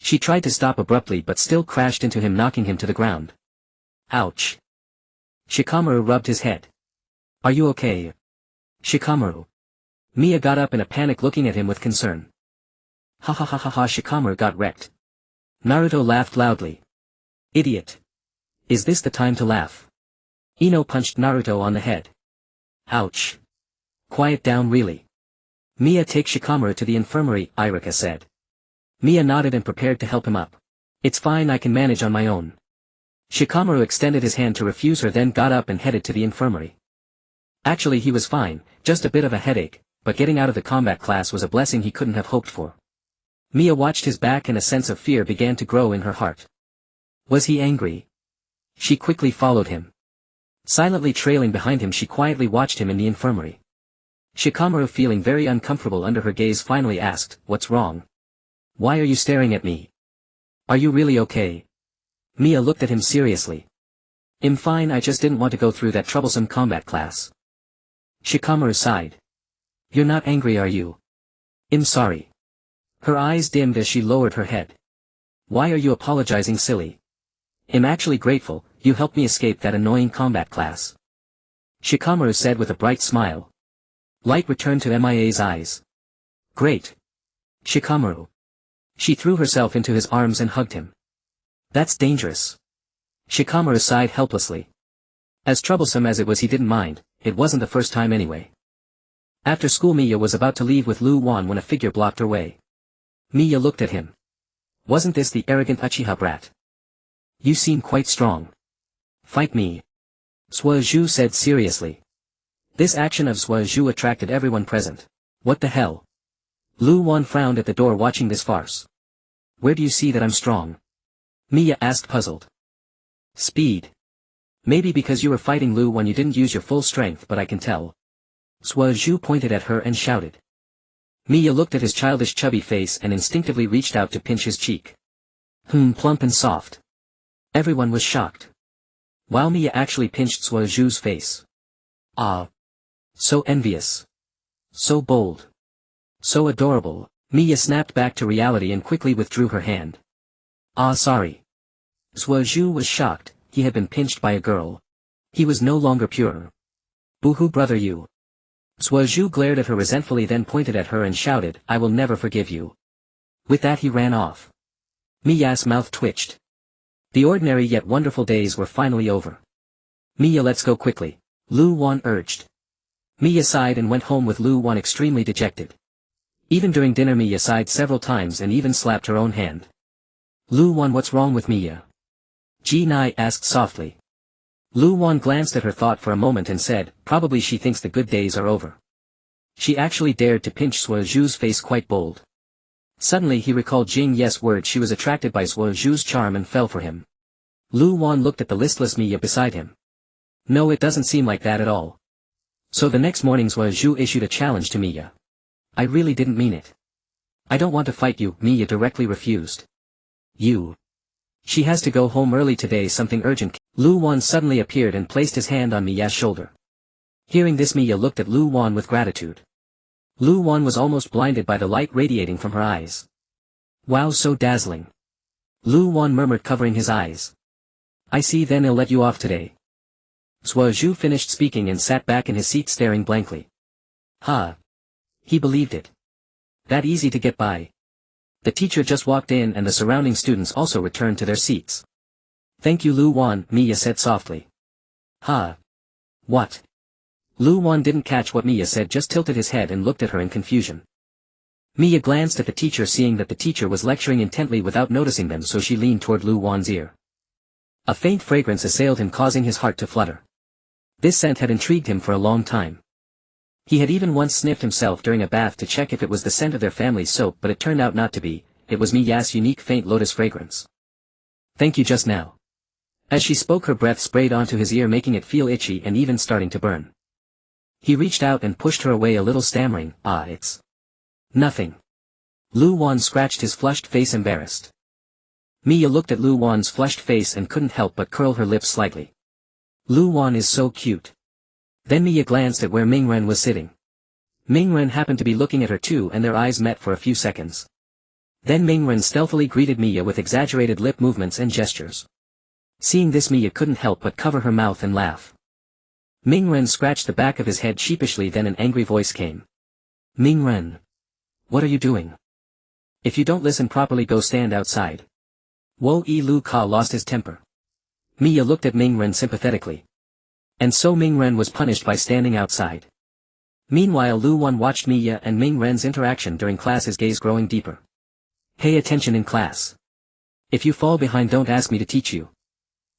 She tried to stop abruptly but still crashed into him, knocking him to the ground. Ouch. Shikamaru rubbed his head. Are you okay? Shikamaru. Miya got up in a panic, looking at him with concern. Ha ha ha ha ha, Shikamaru got wrecked. Naruto laughed loudly. Idiot. Is this the time to laugh? Ino punched Naruto on the head. Ouch. Quiet down really. Mia, take Shikamaru to the infirmary, Irika said. Mia nodded and prepared to help him up. It's fine, I can manage on my own. Shikamaru extended his hand to refuse her, then got up and headed to the infirmary. Actually he was fine, just a bit of a headache, but getting out of the combat class was a blessing he couldn't have hoped for. Mia watched his back and a sense of fear began to grow in her heart. Was he angry? She quickly followed him. Silently trailing behind him, she quietly watched him in the infirmary. Shikamaru, feeling very uncomfortable under her gaze, finally asked, "What's wrong? Why are you staring at me? Are you really okay?" Mia looked at him seriously. "I'm fine, I just didn't want to go through that troublesome combat class." Shikamaru sighed. "You're not angry, are you?" "I'm sorry." Her eyes dimmed as she lowered her head. "Why are you apologizing, silly?" "I'm actually grateful, you helped me escape that annoying combat class," Shikamaru said with a bright smile. Light returned to Mia's eyes. "Great. Shikamaru." She threw herself into his arms and hugged him. "That's dangerous." Shikamaru sighed helplessly. As troublesome as it was, he didn't mind, it wasn't the first time anyway. After school, Mia was about to leave with Lu Wan when a figure blocked her way. Mia looked at him. Wasn't this the arrogant Uchiha brat? "You seem quite strong. Fight me," Suozhu said seriously. This action of Suozhu attracted everyone present. "What the hell?" Lu Wan frowned at the door watching this farce. "Where do you see that I'm strong?" Mia asked, puzzled. "Speed. Maybe because you were fighting Lu when you didn't use your full strength, but I can tell." Suozhu pointed at her and shouted. Mia looked at his childish chubby face and instinctively reached out to pinch his cheek. Plump and soft. Everyone was shocked. While Mia actually pinched Suozhu's face. "Ah. So envious. So bold. So adorable." Mia snapped back to reality and quickly withdrew her hand. "Ah, sorry." Suozhu was shocked, he had been pinched by a girl. He was no longer pure. "Boo-hoo, brother, you." Suozhu glared at her resentfully, then pointed at her and shouted, "I will never forgive you." With that he ran off. Mia's mouth twitched. The ordinary yet wonderful days were finally over. "Mia, let's go quickly," Lu Wan urged. Mia sighed and went home with Lu Wan extremely dejected. Even during dinner Mia sighed several times and even slapped her own hand. "Lu Wan, what's wrong with Mia?" Ji Nai asked softly. Lu Wan glanced at her thought for a moment and said, "Probably she thinks the good days are over." She actually dared to pinch Suozhu's face quite bold. Suddenly he recalled Jing Ye's words. She was attracted by Suozhu's charm and fell for him. Lu Wan looked at the listless Mia beside him. "No, it doesn't seem like that at all." So the next morning Suozhu issued a challenge to Mia. "I really didn't mean it. I don't want to fight you," Mia directly refused. "You. She has to go home early today, something urgent." Lu Wan suddenly appeared and placed his hand on Mia's shoulder. Hearing this, Mia looked at Lu Wan with gratitude. Lu Wan was almost blinded by the light radiating from her eyes. "Wow, so dazzling." Lu Wan murmured, covering his eyes. "I see, then I'll let you off today." Suozhu finished speaking and sat back in his seat staring blankly. He believed it. That easy to get by. The teacher just walked in and the surrounding students also returned to their seats. "Thank you, Lu Wan," Mia said softly. What? Lu Wan didn't catch what Mia said, just tilted his head and looked at her in confusion. Mia glanced at the teacher, seeing that the teacher was lecturing intently without noticing them, so she leaned toward Lu Wan's ear. A faint fragrance assailed him, causing his heart to flutter. This scent had intrigued him for a long time. He had even once sniffed himself during a bath to check if it was the scent of their family's soap, but it turned out not to be. It was Mia's unique faint lotus fragrance. "Thank you just now." As she spoke, her breath sprayed onto his ear, making it feel itchy and even starting to burn. He reached out and pushed her away a little, stammering, It's nothing." Lu Wan scratched his flushed face, embarrassed. Mia looked at Lu Wan's flushed face and couldn't help but curl her lips slightly. Lu Wan is so cute. Then Mia glanced at where Mingren was sitting. Mingren happened to be looking at her too, and their eyes met for a few seconds. Then Mingren stealthily greeted Mia with exaggerated lip movements and gestures. Seeing this, Mia couldn't help but cover her mouth and laugh. Mingren scratched the back of his head sheepishly, then an angry voice came. "Mingren. What are you doing?" If you don't listen properly, go stand outside. Wo-E Lu Ka lost his temper. Mia looked at Ming-Ren sympathetically. And so Ming-Ren was punished by standing outside. Meanwhile Lu Wan watched Mia and Ming-Ren's interaction during class, his gaze growing deeper. Pay attention in class. If you fall behind, don't ask me to teach you.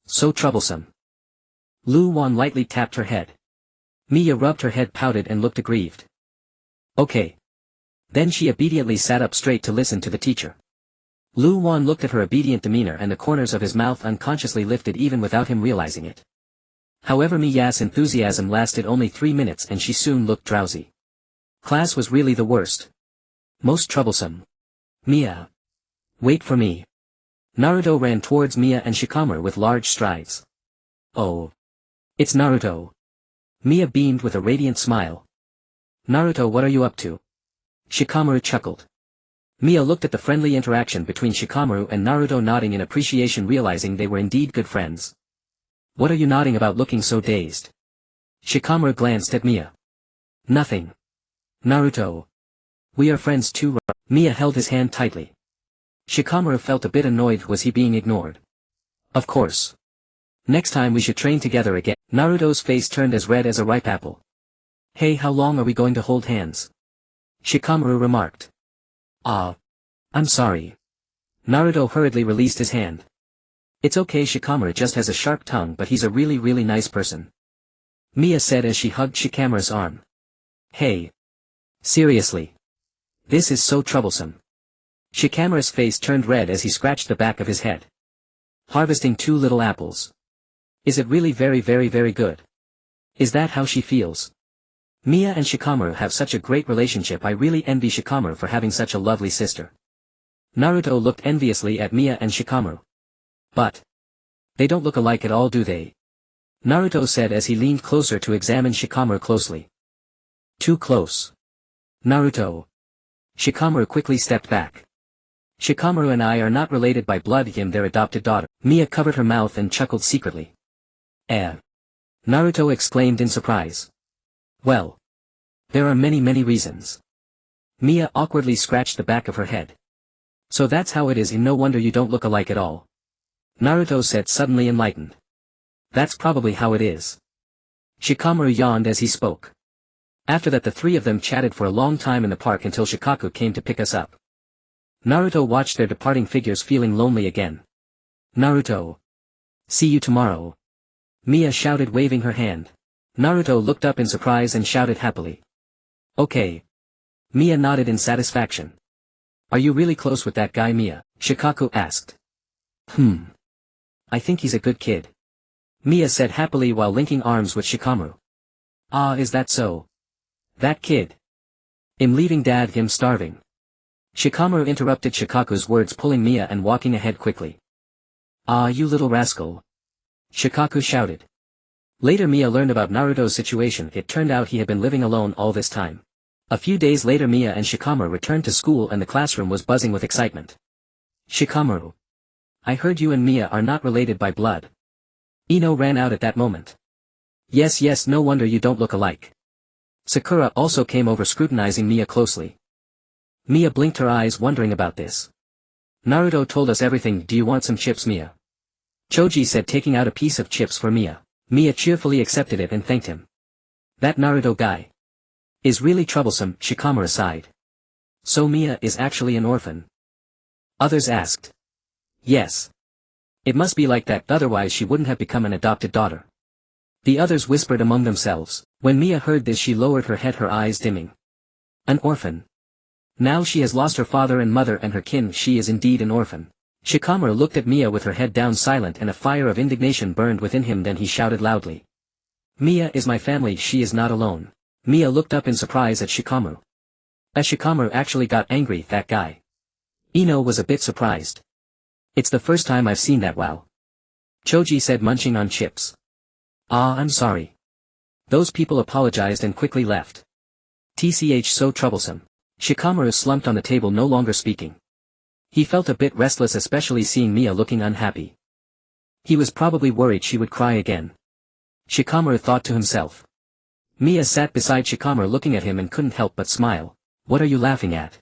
So troublesome. Lu Wan lightly tapped her head. Mia rubbed her head, pouted and looked aggrieved. Okay. Then she obediently sat up straight to listen to the teacher. Lu Wan looked at her obedient demeanor and the corners of his mouth unconsciously lifted even without him realizing it. However, Mia's enthusiasm lasted only 3 minutes and she soon looked drowsy. Class was really the worst. Most troublesome. Mia. Wait for me. Naruto ran towards Mia and Shikamaru with large strides. Oh. It's Naruto. Mia beamed with a radiant smile. Naruto, what are you up to? Shikamaru chuckled. Mia looked at the friendly interaction between Shikamaru and Naruto, nodding in appreciation, realizing they were indeed good friends. What are you nodding about, looking so dazed? Shikamaru glanced at Mia. Nothing. Naruto. We are friends too. Mia held his hand tightly. Shikamaru felt a bit annoyed. Was he being ignored? Of course. Next time we should train together again. Naruto's face turned as red as a ripe apple. Hey, how long are we going to hold hands? Shikamaru remarked. I'm sorry. Naruto hurriedly released his hand. It's okay, Shikamaru just has a sharp tongue, but he's a really nice person. Mia said as she hugged Shikamaru's arm. Hey. Seriously. This is so troublesome. Shikamaru's face turned red as he scratched the back of his head. Harvesting 2 little apples. Is it really very good? Is that how she feels? Mia and Shikamaru have such a great relationship. I really envy Shikamaru for having such a lovely sister. Naruto looked enviously at Mia and Shikamaru. But they don't look alike at all, do they? Naruto said as he leaned closer to examine Shikamaru closely. Too close. Naruto. Shikamaru quickly stepped back. Shikamaru and I are not related by blood. Him their adopted daughter. Mia covered her mouth and chuckled secretly. Naruto exclaimed in surprise. Well. There are many reasons. Mia awkwardly scratched the back of her head. So that's how it is. No wonder you don't look alike at all. Naruto said, suddenly enlightened. That's probably how it is. Shikamaru yawned as he spoke. After that the 3 of them chatted for a long time in the park until Shikaku came to pick us up. Naruto watched their departing figures, feeling lonely again. Naruto. See you tomorrow. Mia shouted, waving her hand. Naruto looked up in surprise and shouted happily. Okay. Mia nodded in satisfaction. Are you really close with that guy, Mia? Shikaku asked. I think he's a good kid. Mia said happily while linking arms with Shikamaru. Ah, is that so? That kid. I'm leaving dad, him starving. Shikamaru interrupted Shikaku's words, pulling Mia and walking ahead quickly. Ah, you little rascal. Shikaku shouted. Later Mia learned about Naruto's situation. It turned out he had been living alone all this time. A few days later Mia and Shikamaru returned to school and the classroom was buzzing with excitement. Shikamaru. I heard you and Mia are not related by blood. Ino ran out at that moment. Yes, no wonder you don't look alike. Sakura also came over, scrutinizing Mia closely. Mia blinked her eyes, wondering about this. Naruto told us everything. Do you want some chips, Mia? Choji said, taking out a piece of chips for Mia. Mia cheerfully accepted it and thanked him. That Naruto guy is really troublesome, Shikamaru sighed. So Mia is actually an orphan? Others asked. Yes. It must be like that, otherwise she wouldn't have become an adopted daughter. The others whispered among themselves. When Mia heard this she lowered her head, her eyes dimming. An orphan. Now she has lost her father and mother and her kin. She is indeed an orphan. Shikamaru looked at Mia with her head down, silent, and a fire of indignation burned within him. Then he shouted loudly. Mia is my family, she is not alone. Mia looked up in surprise at Shikamaru. Shikamaru actually got angry, that guy. Ino was a bit surprised. It's the first time I've seen that. Wow. Choji said, munching on chips. Ah, I'm sorry. Those people apologized and quickly left. Tch, so troublesome. Shikamaru slumped on the table, no longer speaking. He felt a bit restless, especially seeing Mia looking unhappy. He was probably worried she would cry again. Shikamaru thought to himself. Mia sat beside Shikamaru looking at him and couldn't help but smile. What are you laughing at?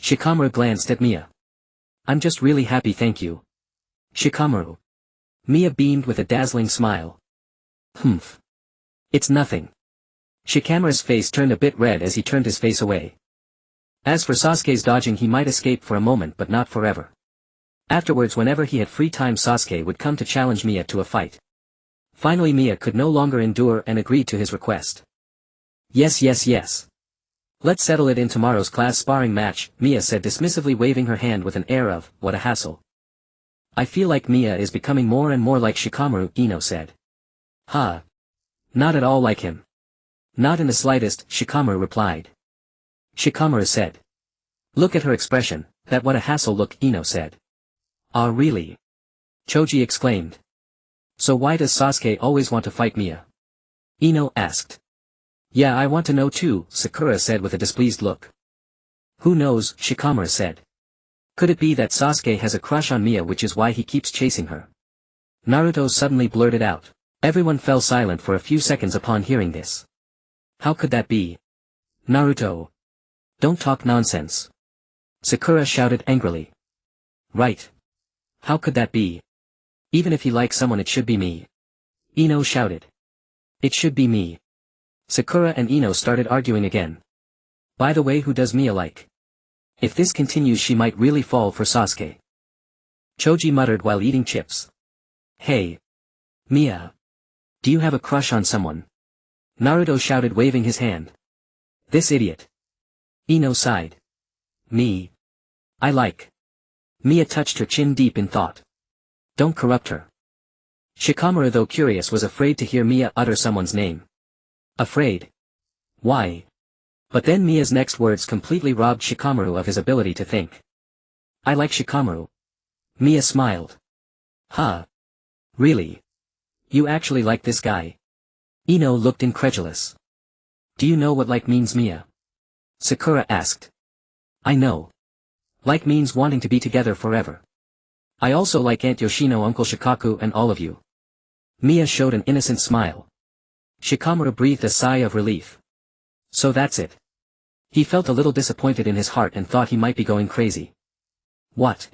Shikamaru glanced at Mia. I'm just really happy, thank you. Shikamaru. Mia beamed with a dazzling smile. Humph. It's nothing. Shikamaru's face turned a bit red as he turned his face away. As for Sasuke's dodging, he might escape for a moment but not forever. Afterwards, whenever he had free time, Sasuke would come to challenge Mia to a fight. Finally Mia could no longer endure and agreed to his request. Yes. Let's settle it in tomorrow's class sparring match, Mia said, dismissively waving her hand with an air of, what a hassle. I feel like Mia is becoming more and more like Shikamaru, Ino said. Huh. Not at all like him. Not in the slightest, Shikamaru replied. Shikamaru said. Look at her expression, that what a hassle look, Ino said. Ah really? Choji exclaimed. So why does Sasuke always want to fight Mia? Ino asked. Yeah, I want to know too, Sakura said with a displeased look. Who knows, Shikamaru said. Could it be that Sasuke has a crush on Mia, which is why he keeps chasing her? Naruto suddenly blurted out. Everyone fell silent for a few seconds upon hearing this. How could that be? Naruto. Don't talk nonsense. Sakura shouted angrily. Right. How could that be? Even if he likes someone, it should be me. Ino shouted. It should be me. Sakura and Ino started arguing again. By the way, who does Mia like? If this continues, she might really fall for Sasuke. Choji muttered while eating chips. Hey. Mia. Do you have a crush on someone? Naruto shouted, waving his hand. This idiot. Ino sighed. Me. I like. Mia touched her chin deep in thought. Don't corrupt her. Shikamaru, though curious, was afraid to hear Mia utter someone's name. Afraid? Why? But then Mia's next words completely robbed Shikamaru of his ability to think. I like Shikamaru. Mia smiled. Huh? Really? You actually like this guy? Ino looked incredulous. Do you know what like means, Mia? Sakura asked. I know. Like means wanting to be together forever. I also like Aunt Yoshino, Uncle Shikaku, and all of you. Mia showed an innocent smile. Shikamaru breathed a sigh of relief. So that's it. He felt a little disappointed in his heart and thought he might be going crazy. What?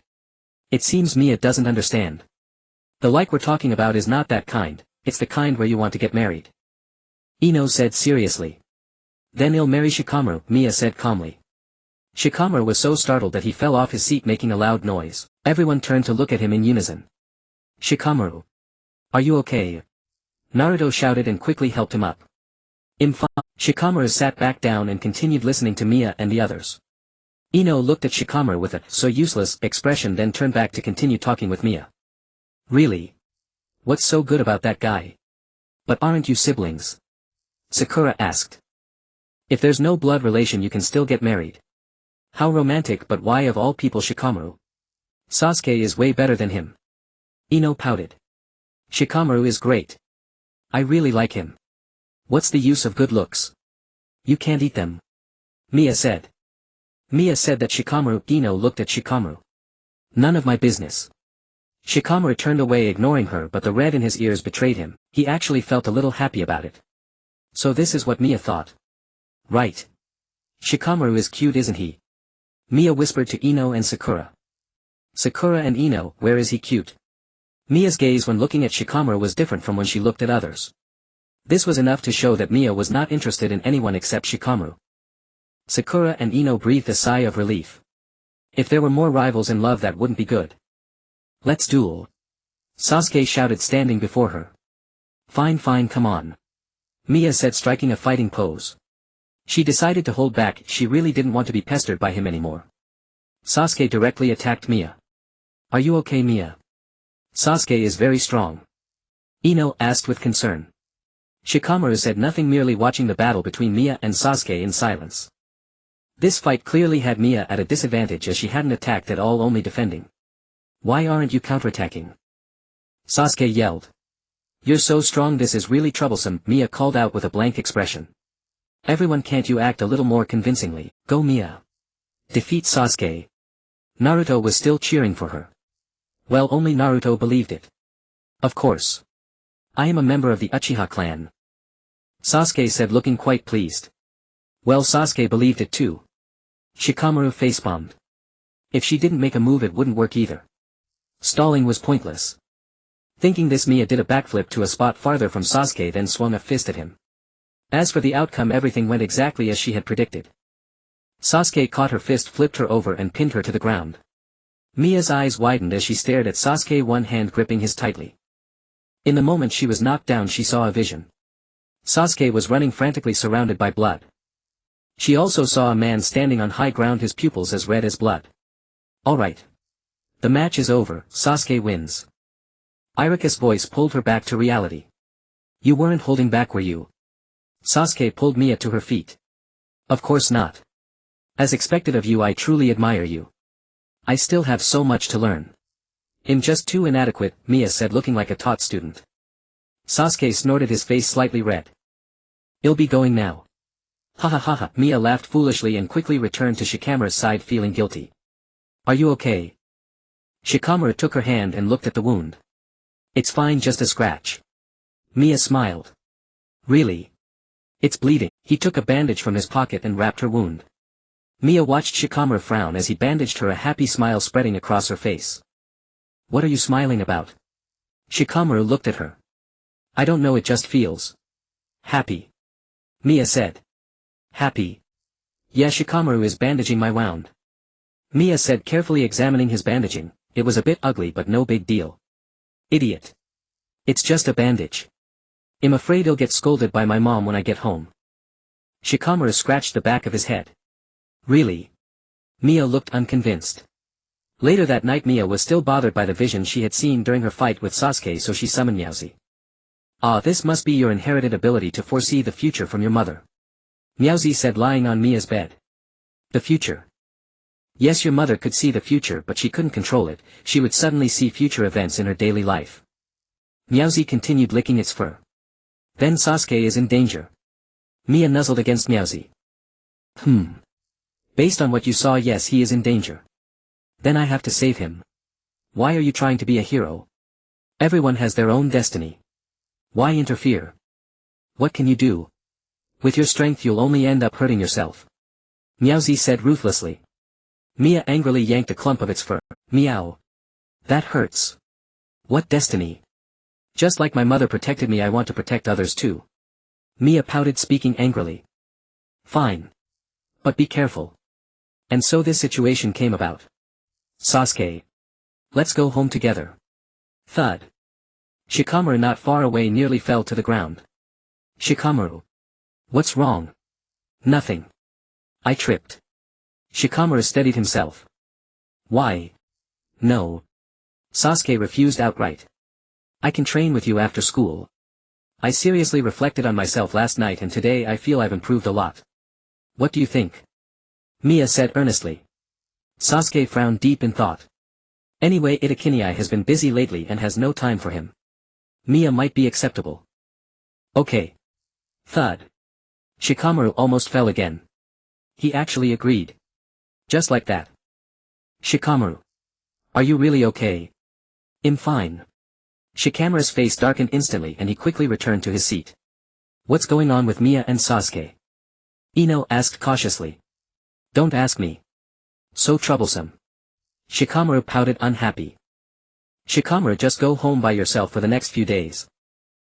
It seems Mia doesn't understand. The like we're talking about is not that kind, it's the kind where you want to get married. Ino said seriously. Then he'll marry Shikamaru, Mia said calmly. Shikamaru was so startled that he fell off his seat, making a loud noise. Everyone turned to look at him in unison. Shikamaru. Are you okay? Naruto shouted and quickly helped him up. Shikamaru sat back down and continued listening to Mia and the others. Ino looked at Shikamaru with a so useless expression, then turned back to continue talking with Mia. Really? What's so good about that guy? But aren't you siblings? Sakura asked. If there's no blood relation, you can still get married. How romantic, but why of all people Shikamaru? Sasuke is way better than him. Ino pouted. Shikamaru is great. I really like him. What's the use of good looks? You can't eat them. Mia said. Mia said that Shikamaru. Ino looked at Shikamaru. None of my business. Shikamaru turned away, ignoring her, but the red in his ears betrayed him. He actually felt a little happy about it. So this is what Mia thought. Right. Shikamaru is cute, isn't he? Mia whispered to Ino and Sakura. Sakura and Ino, where is he cute? Mia's gaze when looking at Shikamaru was different from when she looked at others. This was enough to show that Mia was not interested in anyone except Shikamaru. Sakura and Ino breathed a sigh of relief. If there were more rivals in love, that wouldn't be good. Let's duel. Sasuke shouted, standing before her. Fine, come on. Mia said, striking a fighting pose. She decided to hold back, she really didn't want to be pestered by him anymore. Sasuke directly attacked Mia. Are you okay, Mia? Sasuke is very strong. Ino asked with concern. Shikamaru said nothing, merely watching the battle between Mia and Sasuke in silence. This fight clearly had Mia at a disadvantage, as she hadn't attacked at all, only defending. Why aren't you counterattacking? Sasuke yelled. You're so strong, this is really troublesome, Mia called out with a blank expression. Everyone, can't you act a little more convincingly? Go, Mia. Defeat Sasuke. Naruto was still cheering for her. Well, only Naruto believed it. Of course. I am a member of the Uchiha clan. Sasuke said, looking quite pleased. Well, Sasuke believed it too. Shikamaru facepalmed. If she didn't make a move it wouldn't work either. Stalling was pointless. Thinking this, Mia did a backflip to a spot farther from Sasuke, then swung a fist at him. As for the outcome, everything went exactly as she had predicted. Sasuke caught her fist, flipped her over and pinned her to the ground. Mia's eyes widened as she stared at Sasuke, one hand gripping his tightly. In the moment she was knocked down, she saw a vision. Sasuke was running frantically, surrounded by blood. She also saw a man standing on high ground, his pupils as red as blood. Alright. The match is over, Sasuke wins. Irika's voice pulled her back to reality. You weren't holding back, were you? Sasuke pulled Mia to her feet. Of course not. As expected of you, I truly admire you. I still have so much to learn. I'm just too inadequate, Mia said, looking like a taught student. Sasuke snorted, his face slightly red. I'll be going now. Ha ha ha ha. Mia laughed foolishly and quickly returned to Shikamaru's side, feeling guilty. Are you okay? Shikamaru took her hand and looked at the wound. It's fine, just a scratch. Mia smiled. Really? It's bleeding. He took a bandage from his pocket and wrapped her wound. Mia watched Shikamaru frown as he bandaged her, a happy smile spreading across her face. What are you smiling about? Shikamaru looked at her. I don't know, it just feels happy. Mia said. Happy? Yeah, Shikamaru is bandaging my wound. Mia said, carefully examining his bandaging. It was a bit ugly, but no big deal. Idiot. It's just a bandage. I'm afraid I'll get scolded by my mom when I get home. Shikamaru scratched the back of his head. Really? Mia looked unconvinced. Later that night, Mia was still bothered by the vision she had seen during her fight with Sasuke, so she summoned Meowsy. Ah, this must be your inherited ability to foresee the future from your mother. Meowsy said, lying on Mia's bed. The future? Yes, your mother could see the future, but she couldn't control it. She would suddenly see future events in her daily life. Meowsy continued, licking its fur. Then Sasuke is in danger. Mia nuzzled against Meowsy. Based on what you saw, yes, he is in danger. Then I have to save him. Why are you trying to be a hero? Everyone has their own destiny. Why interfere? What can you do? With your strength you'll only end up hurting yourself. Meowsy said ruthlessly. Mia angrily yanked a clump of its fur. Meow. That hurts. What destiny? Just like my mother protected me, I want to protect others too. Mia pouted, speaking angrily. Fine. But be careful. And so this situation came about. Sasuke. Let's go home together. Thud. Shikamaru, not far away, nearly fell to the ground. Shikamaru. What's wrong? Nothing. I tripped. Shikamaru steadied himself. Why? No. Sasuke refused outright. I can train with you after school. I seriously reflected on myself last night and today I feel I've improved a lot. What do you think? Mia said earnestly. Sasuke frowned deep in thought. Anyway, Itakinai has been busy lately and has no time for him. Mia might be acceptable. Okay. Thud. Shikamaru almost fell again. He actually agreed. Just like that. Shikamaru. Are you really okay? I'm fine. Shikamaru's face darkened instantly and he quickly returned to his seat. What's going on with Mia and Sasuke? Ino asked cautiously. Don't ask me. So troublesome. Shikamaru pouted, unhappy. Shikamaru, just go home by yourself for the next few days.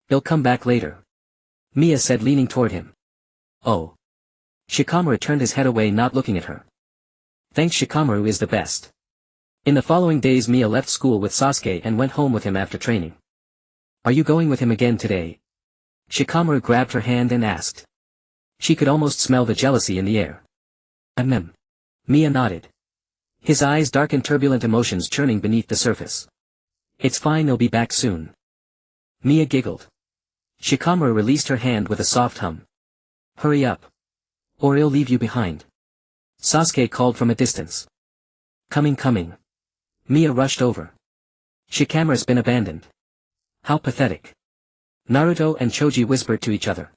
He'll come back later. Mia said, leaning toward him. Oh. Shikamaru turned his head away, not looking at her. Thanks, Shikamaru is the best. In the following days, Mia left school with Sasuke and went home with him after training. Are you going with him again today? Shikamaru grabbed her hand and asked. She could almost smell the jealousy in the air. Mia nodded. His eyes darkened, turbulent emotions churning beneath the surface. It's fine, he'll be back soon. Mia giggled. Shikamaru released her hand with a soft hum. Hurry up. Or he'll leave you behind. Sasuke called from a distance. Coming. Mia rushed over. Shikamaru's been abandoned. How pathetic. Naruto and Choji whispered to each other.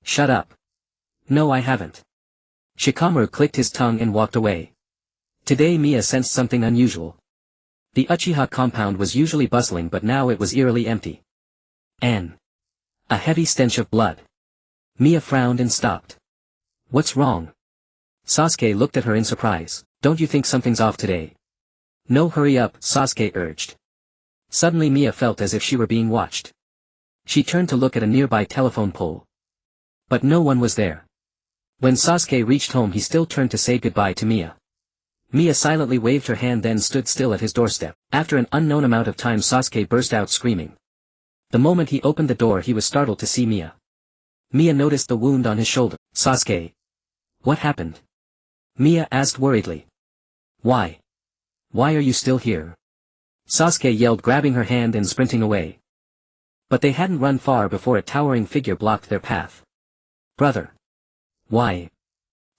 Shut up. No, I haven't. Shikamaru clicked his tongue and walked away. Today Mia sensed something unusual. The Uchiha compound was usually bustling, but now it was eerily empty. A heavy stench of blood. Mia frowned and stopped. What's wrong? Sasuke looked at her in surprise. Don't you think something's off today? No, hurry up, Sasuke urged. Suddenly Mia felt as if she were being watched. She turned to look at a nearby telephone pole. But no one was there. When Sasuke reached home he still turned to say goodbye to Mia. Mia silently waved her hand then stood still at his doorstep. After an unknown amount of time Sasuke burst out screaming. The moment he opened the door he was startled to see Mia. Mia noticed the wound on his shoulder. Sasuke. What happened? Mia asked worriedly. Why? Why are you still here? Sasuke yelled, grabbing her hand and sprinting away. But they hadn't run far before a towering figure blocked their path. Brother. Why?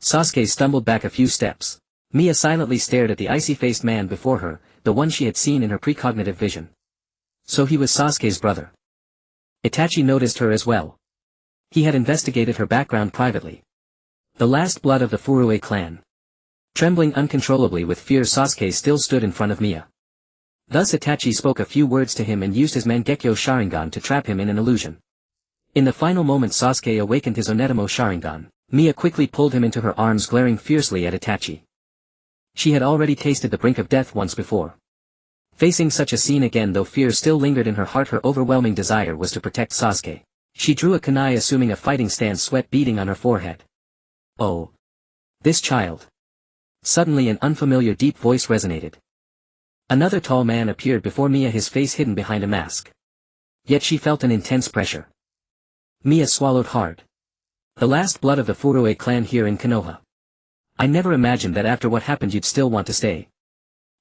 Sasuke stumbled back a few steps. Mia silently stared at the icy-faced man before her, the one she had seen in her precognitive vision. So he was Sasuke's brother. Itachi noticed her as well. He had investigated her background privately. The last blood of the Fuerli clan. Trembling uncontrollably with fear Sasuke still stood in front of Mia. Thus Itachi spoke a few words to him and used his Mangekyo Sharingan to trap him in an illusion. In the final moment Sasuke awakened his Onetamo Sharingan. Mia quickly pulled him into her arms, glaring fiercely at Itachi. She had already tasted the brink of death once before. Facing such a scene again, though fear still lingered in her heart, her overwhelming desire was to protect Sasuke. She drew a kunai assuming a fighting stance, sweat beading on her forehead. Oh. This child. Suddenly an unfamiliar deep voice resonated. Another tall man appeared before Mia, his face hidden behind a mask. Yet she felt an intense pressure. Mia swallowed hard. The last blood of the Fuerli clan here in Konoha. I never imagined that after what happened you'd still want to stay.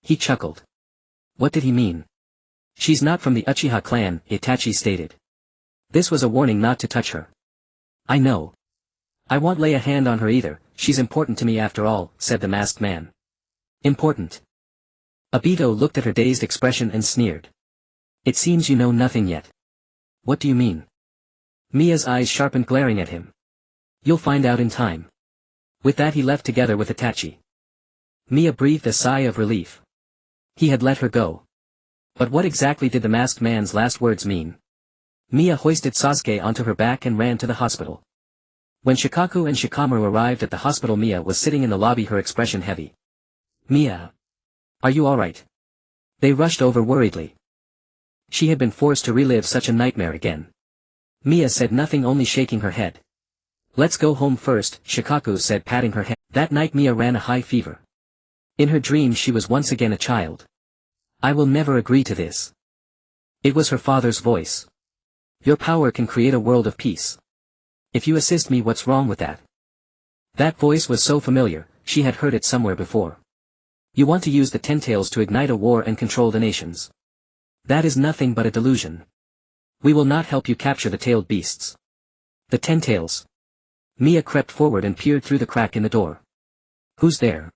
He chuckled. What did he mean? She's not from the Uchiha clan, Itachi stated. This was a warning not to touch her. I know. I won't lay a hand on her either, she's important to me after all, said the masked man. Important? Obito looked at her dazed expression and sneered. It seems you know nothing yet. What do you mean? Mia's eyes sharpened, glaring at him. You'll find out in time. With that he left together with Itachi. Mia breathed a sigh of relief. He had let her go. But what exactly did the masked man's last words mean? Mia hoisted Sasuke onto her back and ran to the hospital. When Shikaku and Shikamaru arrived at the hospital, Mia was sitting in the lobby, her expression heavy. Mia. Are you alright? They rushed over worriedly. She had been forced to relive such a nightmare again. Mia said nothing, only shaking her head. Let's go home first, Shikaku said, patting her head. That night Mia ran a high fever. In her dreams she was once again a child. I will never agree to this. It was her father's voice. Your power can create a world of peace. If you assist me, what's wrong with that? That voice was so familiar, she had heard it somewhere before. You want to use the Ten-Tails to ignite a war and control the nations. That is nothing but a delusion. We will not help you capture the tailed beasts. The Ten-Tails. Mia crept forward and peered through the crack in the door. Who's there?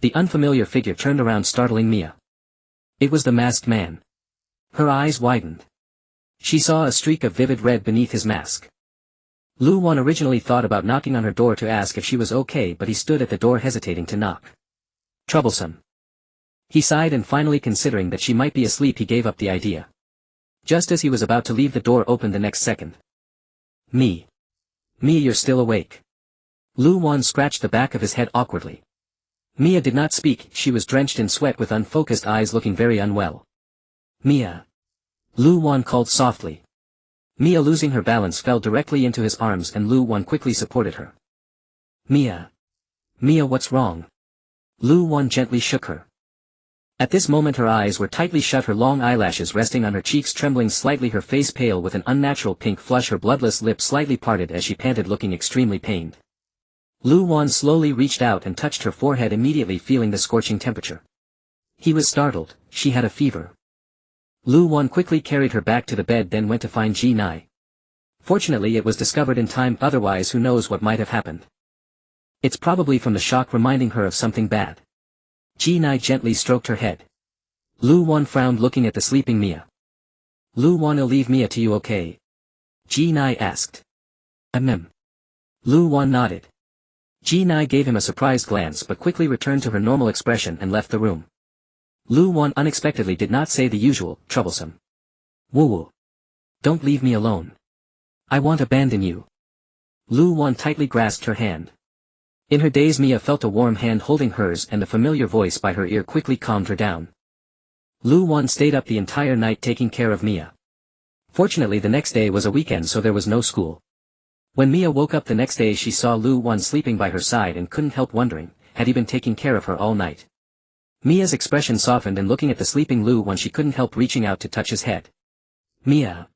The unfamiliar figure turned around, startling Mia. It was the masked man. Her eyes widened. She saw a streak of vivid red beneath his mask. Lu Wan originally thought about knocking on her door to ask if she was okay, but he stood at the door hesitating to knock. Troublesome. He sighed, and finally considering that she might be asleep he gave up the idea. Just as he was about to leave, the door opened the next second. Mia, you're still awake. Lu Wan scratched the back of his head awkwardly. Mia did not speak, she was drenched in sweat with unfocused eyes, looking very unwell. Mia. Lu Wan called softly. Mia, losing her balance, fell directly into his arms and Lu Wan quickly supported her. Mia, what's wrong? Lu Wan gently shook her. At this moment her eyes were tightly shut, her long eyelashes resting on her cheeks trembling slightly, her face pale with an unnatural pink flush, her bloodless lips slightly parted as she panted, looking extremely pained. Lu Wan slowly reached out and touched her forehead, immediately feeling the scorching temperature. He was startled, she had a fever. Lu Wan quickly carried her back to the bed, then went to find Ji Nai. Fortunately it was discovered in time, otherwise who knows what might have happened. It's probably from the shock reminding her of something bad. Ji Nai gently stroked her head. Lu Wan frowned, looking at the sleeping Mia. Lu Wan'll leave Mia to you, okay? Ji Nai asked. Lu Wan nodded. Ji Nai gave him a surprised glance but quickly returned to her normal expression and left the room. Lu Wan unexpectedly did not say the usual, troublesome. Woo-woo. Don't leave me alone. I won't abandon you. Lu Wan tightly grasped her hand. In her daze Mia felt a warm hand holding hers and the familiar voice by her ear quickly calmed her down. Lu Wan stayed up the entire night taking care of Mia. Fortunately the next day was a weekend so there was no school. When Mia woke up the next day she saw Lu Wan sleeping by her side and couldn't help wondering, had he been taking care of her all night? Mia's expression softened and looking at the sleeping Lu Wan she couldn't help reaching out to touch his head. Mia.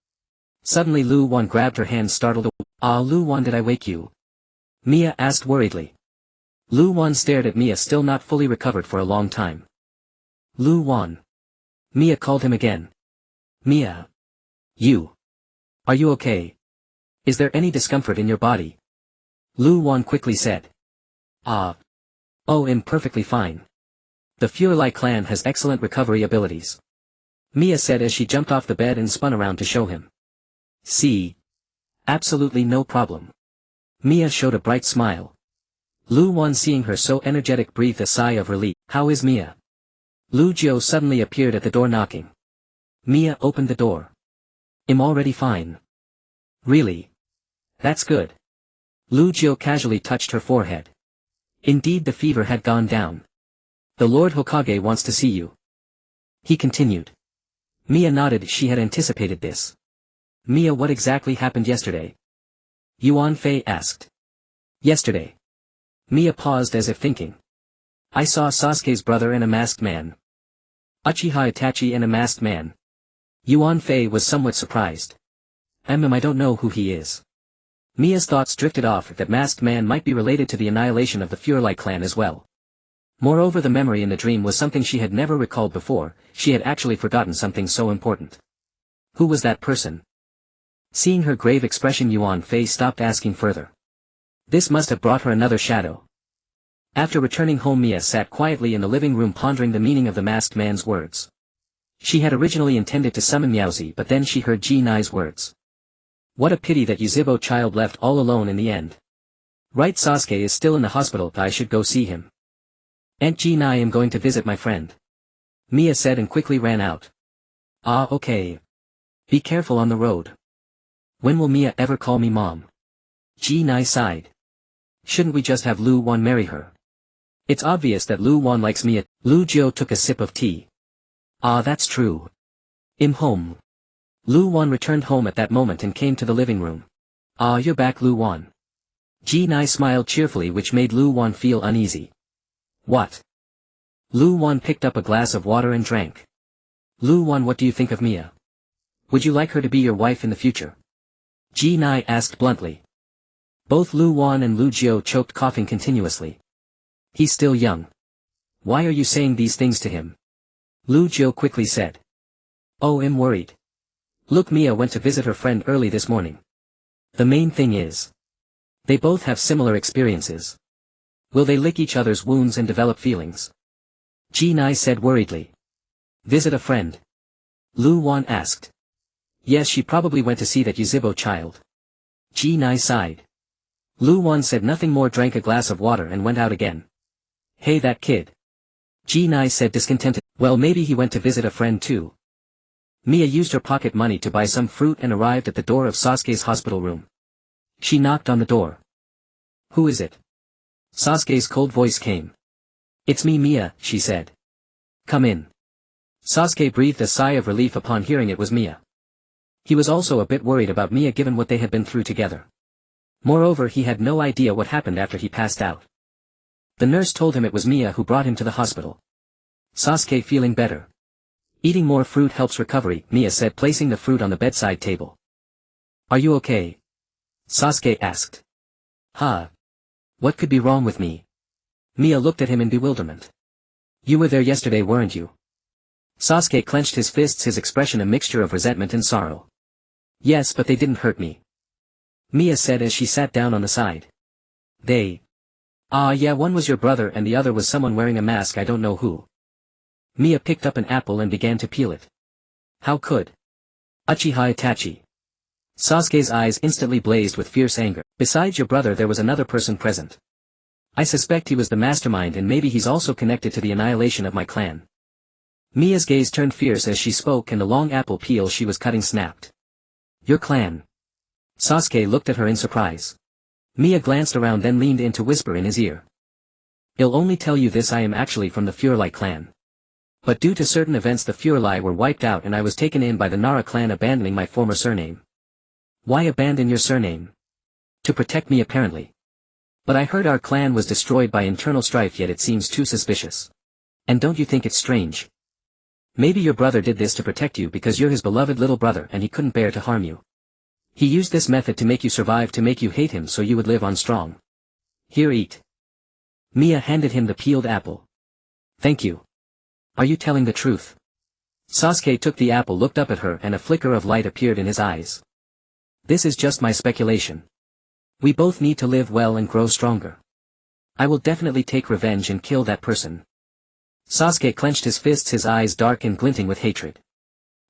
Suddenly Lu Wan grabbed her hand startled away. Ah Lu Wan, did I wake you? Mia asked worriedly. Lu Wan stared at Mia, still not fully recovered for a long time. Lu Wan. Mia called him again. Mia. You. Are you okay? Is there any discomfort in your body? Lu Wan quickly said. Ah. Oh, I'm perfectly fine. The Fuerli clan has excellent recovery abilities. Mia said as she jumped off the bed and spun around to show him. See? Absolutely no problem. Mia showed a bright smile. Lu Wan, seeing her so energetic, breathed a sigh of relief. How is Mia? Lu Jiu suddenly appeared at the door knocking. Mia opened the door. I'm already fine. Really? That's good. Lu Jiu casually touched her forehead. Indeed the fever had gone down. The Lord Hokage wants to see you. He continued. Mia nodded, she had anticipated this. Mia, what exactly happened yesterday? Yuan Fei asked. Yesterday. Mia paused as if thinking. I saw Sasuke's brother and a masked man. Uchiha Itachi and a masked man. Yuan Fei was somewhat surprised. I don't know who he is. Mia's thoughts drifted off that masked man might be related to the annihilation of the Fuerli clan as well. Moreover, the memory in the dream was something she had never recalled before, she had actually forgotten something so important. Who was that person? Seeing her grave expression, Yuan Fei stopped asking further. This must have brought her another shadow. After returning home, Mia sat quietly in the living room pondering the meaning of the masked man's words. She had originally intended to summon Miaozi, but then she heard Ji Nai's words. What a pity that Yuzhibo child left all alone in the end. Right, Sasuke is still in the hospital, I should go see him. Aunt Ji Nai, I'm going to visit my friend. Mia said and quickly ran out. Ah, okay. Be careful on the road. When will Mia ever call me mom? Ji Nai sighed. Shouldn't we just have Lu Wan marry her? It's obvious that Lu Wan likes Mia. Lu Jiu took a sip of tea. Ah, that's true. I'm home. Lu Wan returned home at that moment and came to the living room. Ah, you're back, Lu Wan. Ji Nai smiled cheerfully, which made Lu Wan feel uneasy. What? Lu Wan picked up a glass of water and drank. Lu Wan, what do you think of Mia? Would you like her to be your wife in the future? Ji Nai asked bluntly. Both Lu Wan and Lu Jiu choked, coughing continuously. He's still young. Why are you saying these things to him? Lu Jiu quickly said. Oh, I'm worried. Look, Mia went to visit her friend early this morning. The main thing is, they both have similar experiences. Will they lick each other's wounds and develop feelings? Ji Nai said worriedly. Visit a friend? Lu Wan asked. Yes, she probably went to see that Yuzhibo child. Ji Nai sighed. Lu Wan said nothing more, drank a glass of water and went out again. Hey, that kid. Ji Nai said discontented. Well, maybe he went to visit a friend too. Mia used her pocket money to buy some fruit and arrived at the door of Sasuke's hospital room. She knocked on the door. Who is it? Sasuke's cold voice came. It's me, Mia, she said. Come in. Sasuke breathed a sigh of relief upon hearing it was Mia. He was also a bit worried about Mia given what they had been through together. Moreover, he had no idea what happened after he passed out. The nurse told him it was Mia who brought him to the hospital. Sasuke feeling better. Eating more fruit helps recovery, Mia said, placing the fruit on the bedside table. Are you okay? Sasuke asked. Huh? What could be wrong with me? Mia looked at him in bewilderment. You were there yesterday, weren't you? Sasuke clenched his fists, his expression a mixture of resentment and sorrow. Yes, but they didn't hurt me. Mia said as she sat down on the side. They? Ah, yeah, one was your brother and the other was someone wearing a mask, I don't know who. Mia picked up an apple and began to peel it. How could? Uchiha Itachi. Sasuke's eyes instantly blazed with fierce anger. Besides your brother, there was another person present. I suspect he was the mastermind, and maybe he's also connected to the annihilation of my clan. Mia's gaze turned fierce as she spoke and the long apple peel she was cutting snapped. Your clan? Sasuke looked at her in surprise. Mia glanced around then leaned in to whisper in his ear. I'll only tell you this, I am actually from the Fuerli clan. But due to certain events the Fuerli were wiped out and I was taken in by the Nara clan, abandoning my former surname. Why abandon your surname? To protect me apparently. But I heard our clan was destroyed by internal strife, yet it seems too suspicious. And don't you think it's strange? Maybe your brother did this to protect you because you're his beloved little brother and he couldn't bear to harm you. He used this method to make you survive, to make you hate him so you would live on strong. Here, eat. Mia handed him the peeled apple. Thank you. Are you telling the truth? Sasuke took the apple, looked up at her, and a flicker of light appeared in his eyes. This is just my speculation. We both need to live well and grow stronger. I will definitely take revenge and kill that person. Sasuke clenched his fists, his eyes dark and glinting with hatred.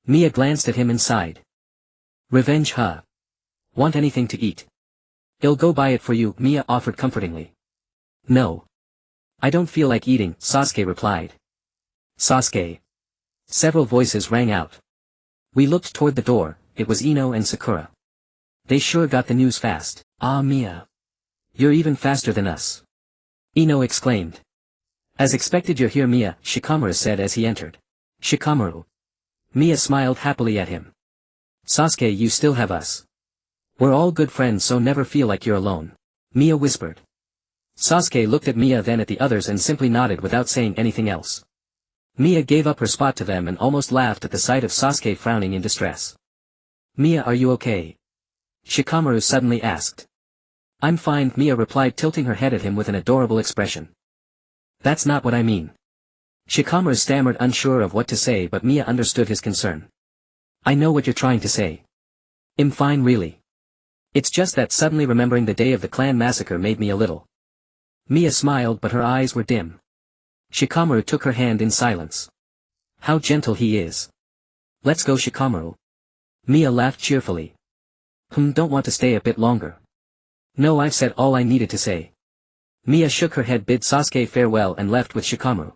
Mia glanced at him and sighed. Revenge, huh? Want anything to eat? I'll go buy it for you, Mia offered comfortingly. No. I don't feel like eating, Sasuke replied. Sasuke. Several voices rang out. We looked toward the door, it was Ino and Sakura. They sure got the news fast. Ah, Mia. You're even faster than us. Ino exclaimed. As expected, you're here, Mia, Shikamaru said as he entered. Shikamaru. Mia smiled happily at him. Sasuke, you still have us. We're all good friends, so never feel like you're alone. Mia whispered. Sasuke looked at Mia, then at the others, and simply nodded without saying anything else. Mia gave up her spot to them and almost laughed at the sight of Sasuke frowning in distress. Mia, are you okay? Shikamaru suddenly asked. I'm fine, Mia replied, tilting her head at him with an adorable expression. That's not what I mean. Shikamaru stammered, unsure of what to say, but Mia understood his concern. I know what you're trying to say. I'm fine, really. It's just that suddenly remembering the day of the clan massacre made me a little. Mia smiled, but her eyes were dim. Shikamaru took her hand in silence. How gentle he is. Let's go, Shikamaru. Mia laughed cheerfully. Don't want to stay a bit longer. No, I've said all I needed to say. Mia shook her head, bid Sasuke farewell and left with Shikamaru.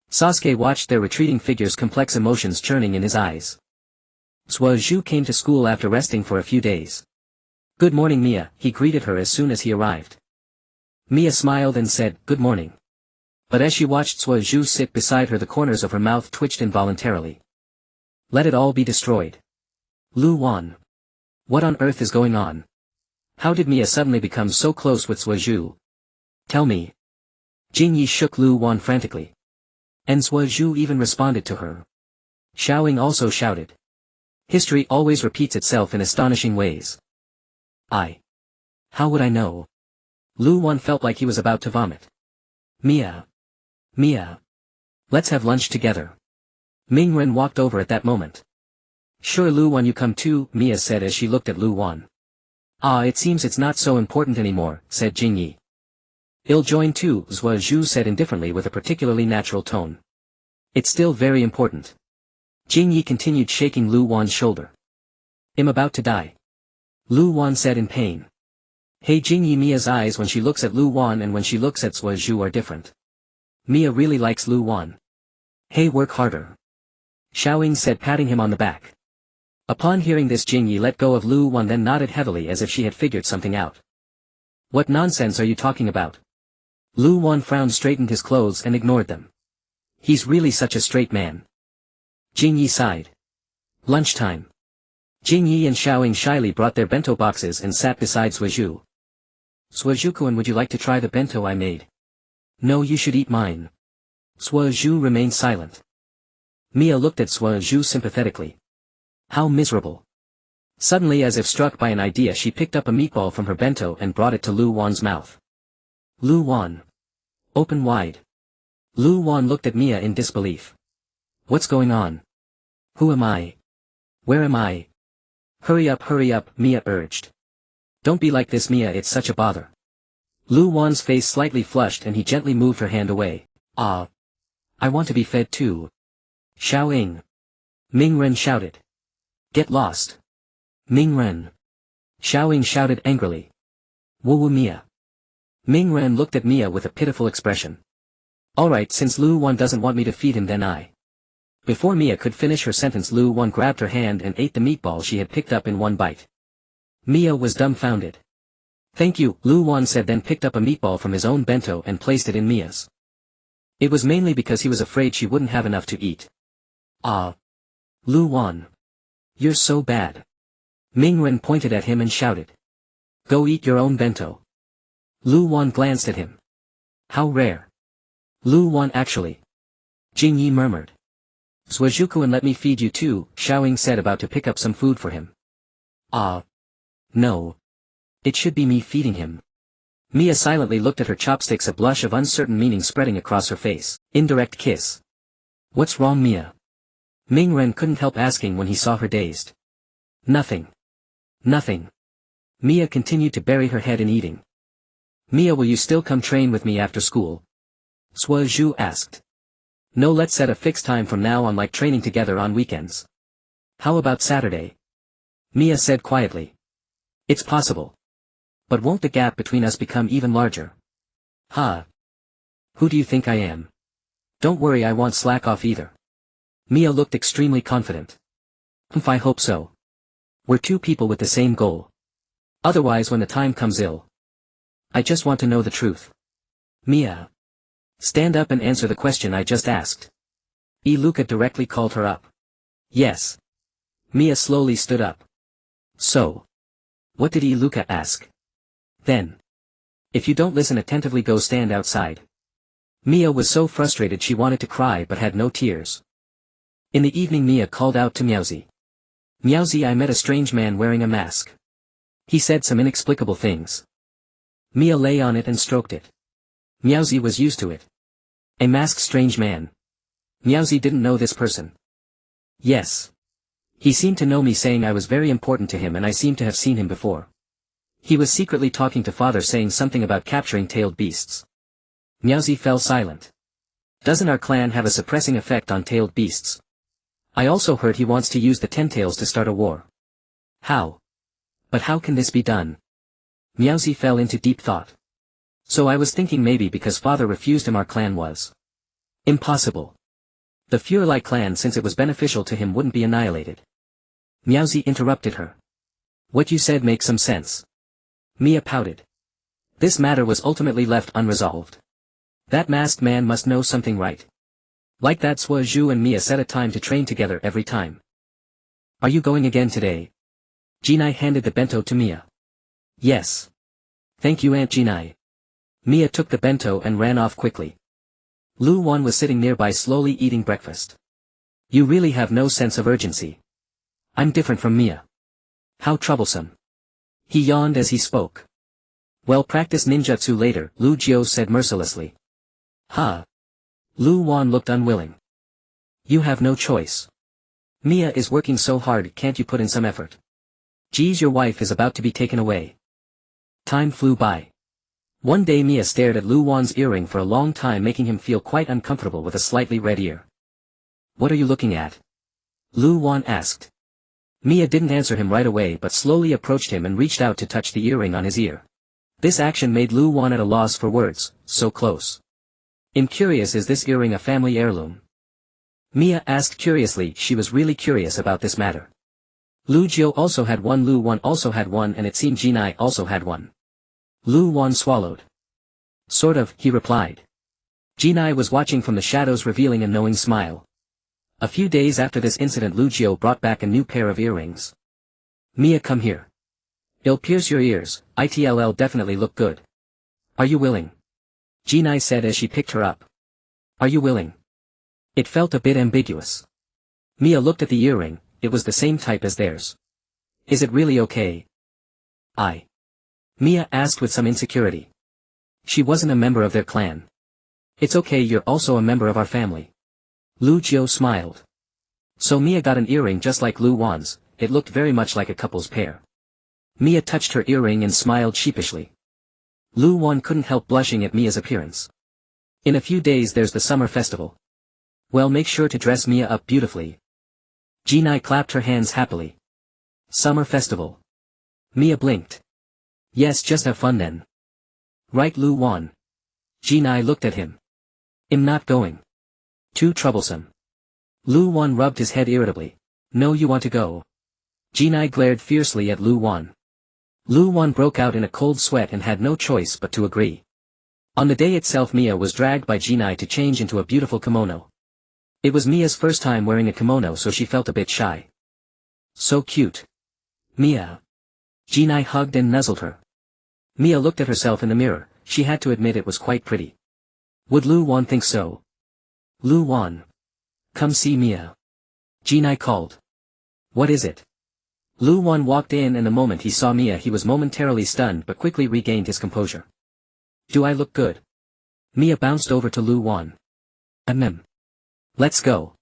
Sasuke watched their retreating figures, complex emotions churning in his eyes. Suozhu came to school after resting for a few days. Good morning, Mia, he greeted her as soon as he arrived. Mia smiled and said, good morning. But as she watched Suozhu sit beside her, the corners of her mouth twitched involuntarily. Let it all be destroyed. Lu Wan. What on earth is going on? How did Mia suddenly become so close with Suozhu? Tell me. Jingyi shook Lu Wan frantically. And Suozhu even responded to her. Xiaoying also shouted. History always repeats itself in astonishing ways. How would I know? Lu Wan felt like he was about to vomit. Mia. Let's have lunch together. Mingren walked over at that moment. Sure, Lu Wan, you come too, Mia said as she looked at Lu Wan. It seems it's not so important anymore, said Jingyi. I'll join too, Suozhu said indifferently with a particularly natural tone. It's still very important. Jingyi continued, shaking Lu Wan's shoulder. I'm about to die. Lu Wan said in pain. Hey Jingyi, Mia's eyes when she looks at Lu Wan and when she looks at Suozhu are different. Mia really likes Lu Wan. Hey, work harder. Xiaoying said, patting him on the back. Upon hearing this, Jingyi let go of Lu Wan, then nodded heavily as if she had figured something out. What nonsense are you talking about? Lu Wan frowned, straightened his clothes and ignored them. He's really such a straight man. Jingyi sighed. Lunchtime. Jingyi and Xiaoying shyly brought their bento boxes and sat beside Suozhu. Suozhu-kun, would you like to try the bento I made? No, you should eat mine. Suozhu remained silent. Mia looked at Suozhu sympathetically. How miserable. Suddenly, as if struck by an idea, she picked up a meatball from her bento and brought it to Lu Wan's mouth. Lu Wan. Open wide. Lu Wan looked at Mia in disbelief. What's going on? Who am I? Where am I? Hurry up, Mia urged. Don't be like this, Mia, it's such a bother. Lu Wan's face slightly flushed and he gently moved her hand away. I want to be fed too. Xiaoying. Mingren shouted. Get lost. Mingren. Xiaoying shouted angrily. Woo Mia. Mingren looked at Mia with a pitiful expression. Alright, since Lu Wan doesn't want me to feed him, then I. Before Mia could finish her sentence, Lu Wan grabbed her hand and ate the meatball she had picked up in one bite. Mia was dumbfounded. Thank you, Lu Wan said, then picked up a meatball from his own bento and placed it in Mia's. It was mainly because he was afraid she wouldn't have enough to eat. Ah. Lu Wan. You're so bad. Mingren pointed at him and shouted. Go eat your own bento. Lu Wan glanced at him. How rare. Lu Wan actually. Jing Yi murmured. Swajuku and let me feed you too, Xiaoying said, about to pick up some food for him. Ah. No. It should be me feeding him. Mia silently looked at her chopsticks, a blush of uncertain meaning spreading across her face. Indirect kiss. What's wrong, Mia? Mingren couldn't help asking when he saw her dazed. Nothing. Nothing. Mia continued to bury her head in eating. Mia, will you still come train with me after school? Suozhu asked. No, let's set a fixed time from now on, like training together on weekends. How about Saturday? Mia said quietly. It's possible. But won't the gap between us become even larger? Huh? Who do you think I am? Don't worry, I won't slack off either. Mia looked extremely confident. I hope so. We're two people with the same goal. Otherwise, when the time comes, I just want to know the truth. Mia. Stand up and answer the question I just asked. Iluka directly called her up. Yes. Mia slowly stood up. So. What did Iluka ask? Then. If you don't listen attentively, go stand outside. Mia was so frustrated she wanted to cry but had no tears. In the evening, Mia called out to Miaozi. Miaozi, I met a strange man wearing a mask. He said some inexplicable things. Mia lay on it and stroked it. Miaozi was used to it. A masked strange man. Miaozi didn't know this person. Yes. He seemed to know me, saying I was very important to him and I seemed to have seen him before. He was secretly talking to father, saying something about capturing tailed beasts. Miaozi fell silent. Doesn't our clan have a suppressing effect on tailed beasts? I also heard he wants to use the Ten-Tails to start a war. How? But how can this be done? Miaozi fell into deep thought. So I was thinking maybe because father refused him, our clan was impossible. The Fuerli clan, since it was beneficial to him, wouldn't be annihilated. Miaozi interrupted her. What you said makes some sense. Mia pouted. This matter was ultimately left unresolved. That masked man must know something, right? Like that, Suozhu and Mia set a time to train together every time. Are you going again today? Jinai handed the bento to Mia. Yes. Thank you, Aunt Jinai. Mia took the bento and ran off quickly. Lu Wan was sitting nearby slowly eating breakfast. You really have no sense of urgency. I'm different from Mia. How troublesome. He yawned as he spoke. Well, practice ninjutsu later, Lu Jiao said mercilessly. Huh? Lu Wan looked unwilling. You have no choice. Mia is working so hard, can't you put in some effort? Geez, your wife is about to be taken away. Time flew by. One day Mia stared at Lu Wan's earring for a long time, making him feel quite uncomfortable with a slightly red ear. What are you looking at? Lu Wan asked. Mia didn't answer him right away but slowly approached him and reached out to touch the earring on his ear. This action made Lu Wan at a loss for words, so close. I'm curious, is this earring a family heirloom? Mia asked curiously. She was really curious about this matter. Lu Jiao also had one, Lu Wan also had one, and it seemed Jinai also had one. Lu Wan swallowed. Sort of, he replied. Jinai was watching from the shadows, revealing a knowing smile. A few days after this incident, Lu Jiao brought back a new pair of earrings. Mia, come here. It'll pierce your ears, it'll definitely look good. Are you willing? Jinai said as she picked her up. Are you willing? It felt a bit ambiguous. Mia looked at the earring, it was the same type as theirs. Is it really okay? Mia asked with some insecurity. She wasn't a member of their clan. It's okay, you're also a member of our family. Lu Jiao smiled. So Mia got an earring just like Lu Wan's, it looked very much like a couple's pair. Mia touched her earring and smiled sheepishly. Lu Wan couldn't help blushing at Mia's appearance. In a few days there's the summer festival. Well, make sure to dress Mia up beautifully. Jinai clapped her hands happily. Summer festival. Mia blinked. Yes, just have fun then. Right, Lu Wan. Jinai looked at him. I'm not going. Too troublesome. Lu Wan rubbed his head irritably. No, you want to go. Jinai glared fiercely at Lu Wan. Lu Wan broke out in a cold sweat and had no choice but to agree. On the day itself Mia was dragged by Jinai to change into a beautiful kimono. It was Mia's first time wearing a kimono so she felt a bit shy. So cute. Mia. Jinai hugged and nuzzled her. Mia looked at herself in the mirror, she had to admit it was quite pretty. Would Lu Wan think so? Lu Wan. Come see Mia. Jinai called. What is it? Lu Wan walked in and the moment he saw Mia he was momentarily stunned but quickly regained his composure. Do I look good? Mia bounced over to Lu Wan. Let's go.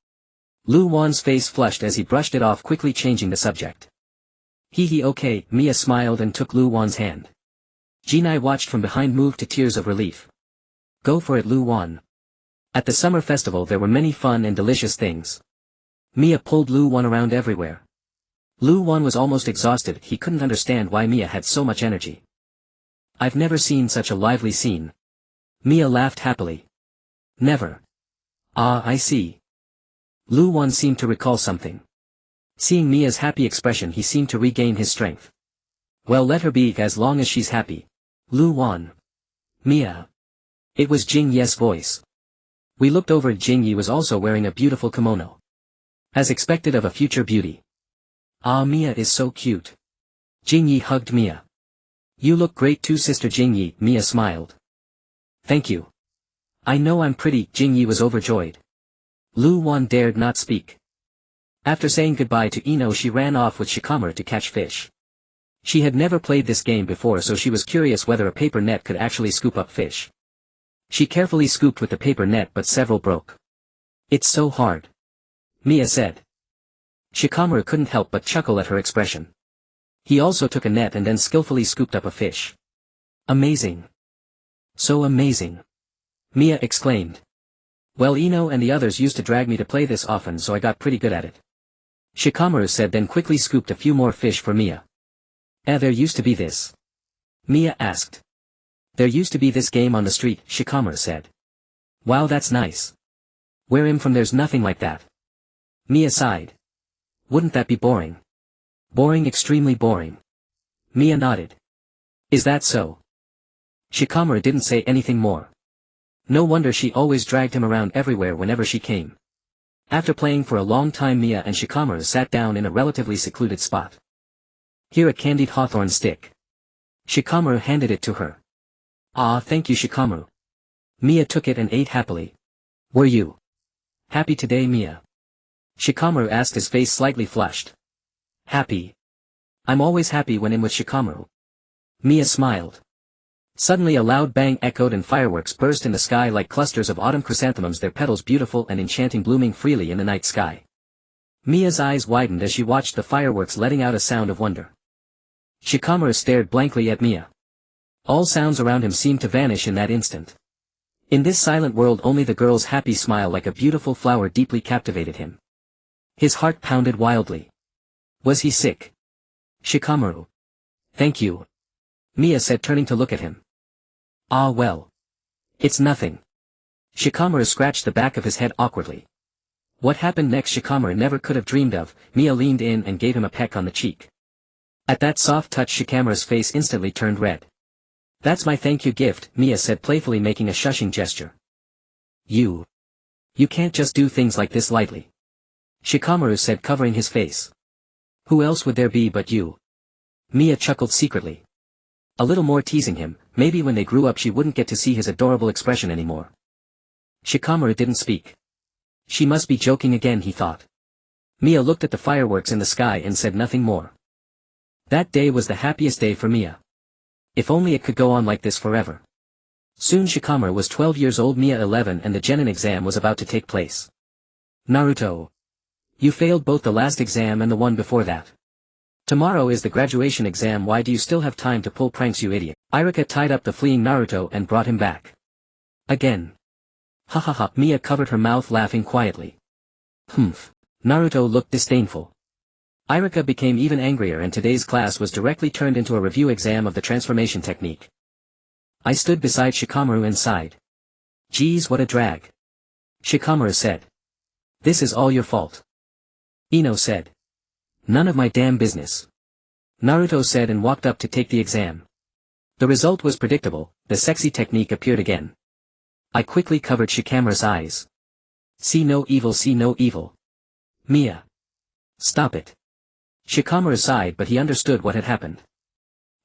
Lu Wan's face flushed as he brushed it off, quickly changing the subject. Hee okay, Mia smiled and took Lu Wan's hand. Jinai watched from behind, moved to tears of relief. Go for it, Lu Wan. At the summer festival there were many fun and delicious things. Mia pulled Lu Wan around everywhere. Lu Wan was almost exhausted, he couldn't understand why Mia had so much energy. I've never seen such a lively scene. Mia laughed happily. Never. Ah, I see. Lu Wan seemed to recall something. Seeing Mia's happy expression he seemed to regain his strength. Well, let her be as long as she's happy. Lu Wan. Mia. It was Jing Ye's voice. We looked over. Jing Ye was also wearing a beautiful kimono. As expected of a future beauty. Ah, Mia is so cute. Jing Ye hugged Mia. You look great too, sister Jing Ye, Mia smiled. Thank you. I know I'm pretty. Jing Ye was overjoyed. Lu Wan dared not speak. After saying goodbye to Ino she ran off with Shikamaru to catch fish. She had never played this game before so she was curious whether a paper net could actually scoop up fish. She carefully scooped with the paper net but several broke. It's so hard. Mia said. Shikamaru couldn't help but chuckle at her expression. He also took a net and then skillfully scooped up a fish. Amazing. So amazing. Mia exclaimed. Well, Ino and the others used to drag me to play this often so I got pretty good at it. Shikamaru said, then quickly scooped a few more fish for Mia. There used to be this. Mia asked. There used to be this game on the street, Shikamaru said. Wow, that's nice. Where I'm from there's nothing like that. Mia sighed. Wouldn't that be boring? Boring, extremely boring. Mia nodded. Is that so? Shikamaru didn't say anything more. No wonder she always dragged him around everywhere whenever she came. After playing for a long time Mia and Shikamaru sat down in a relatively secluded spot. Here, a candied hawthorn stick. Shikamaru handed it to her. Ah, thank you, Shikamaru. Mia took it and ate happily. Were you happy today, Mia? Shikamaru asked, his face slightly flushed. Happy? I'm always happy when I'm with Shikamaru. Mia smiled. Suddenly a loud bang echoed and fireworks burst in the sky like clusters of autumn chrysanthemums, their petals beautiful and enchanting, blooming freely in the night sky. Mia's eyes widened as she watched the fireworks, letting out a sound of wonder. Shikamaru stared blankly at Mia. All sounds around him seemed to vanish in that instant. In this silent world only the girl's happy smile like a beautiful flower deeply captivated him. His heart pounded wildly. Was he sick? Shikamaru. Thank you. Mia said, turning to look at him. Ah well. It's nothing. Shikamaru scratched the back of his head awkwardly. What happened next Shikamaru never could have dreamed of. Mia leaned in and gave him a peck on the cheek. At that soft touch Shikamaru's face instantly turned red. That's my thank you gift, Mia said playfully, making a shushing gesture. You can't just do things like this lightly. Shikamaru said, covering his face. Who else would there be but you? Mia chuckled secretly. A little more teasing him, maybe when they grew up she wouldn't get to see his adorable expression anymore. Shikamaru didn't speak. She must be joking again, he thought. Mia looked at the fireworks in the sky and said nothing more. That day was the happiest day for Mia. If only it could go on like this forever. Soon Shikamaru was 12 years old, Mia 11, and the Genin exam was about to take place. Naruto. You failed both the last exam and the one before that. Tomorrow is the graduation exam. Why do you still have time to pull pranks, you idiot? Irika tied up the fleeing Naruto and brought him back. Again. Ha ha ha. Mia covered her mouth, laughing quietly. Humph. Naruto looked disdainful. Irika became even angrier, and today's class was directly turned into a review exam of the transformation technique. I stood beside Shikamaru and sighed. Geez, what a drag. Shikamaru said. This is all your fault. Ino said. None of my damn business. Naruto said and walked up to take the exam. The result was predictable, the sexy technique appeared again. I quickly covered Shikamaru's eyes. See no evil, see no evil. Mia. Stop it. Shikamaru sighed, but he understood what had happened.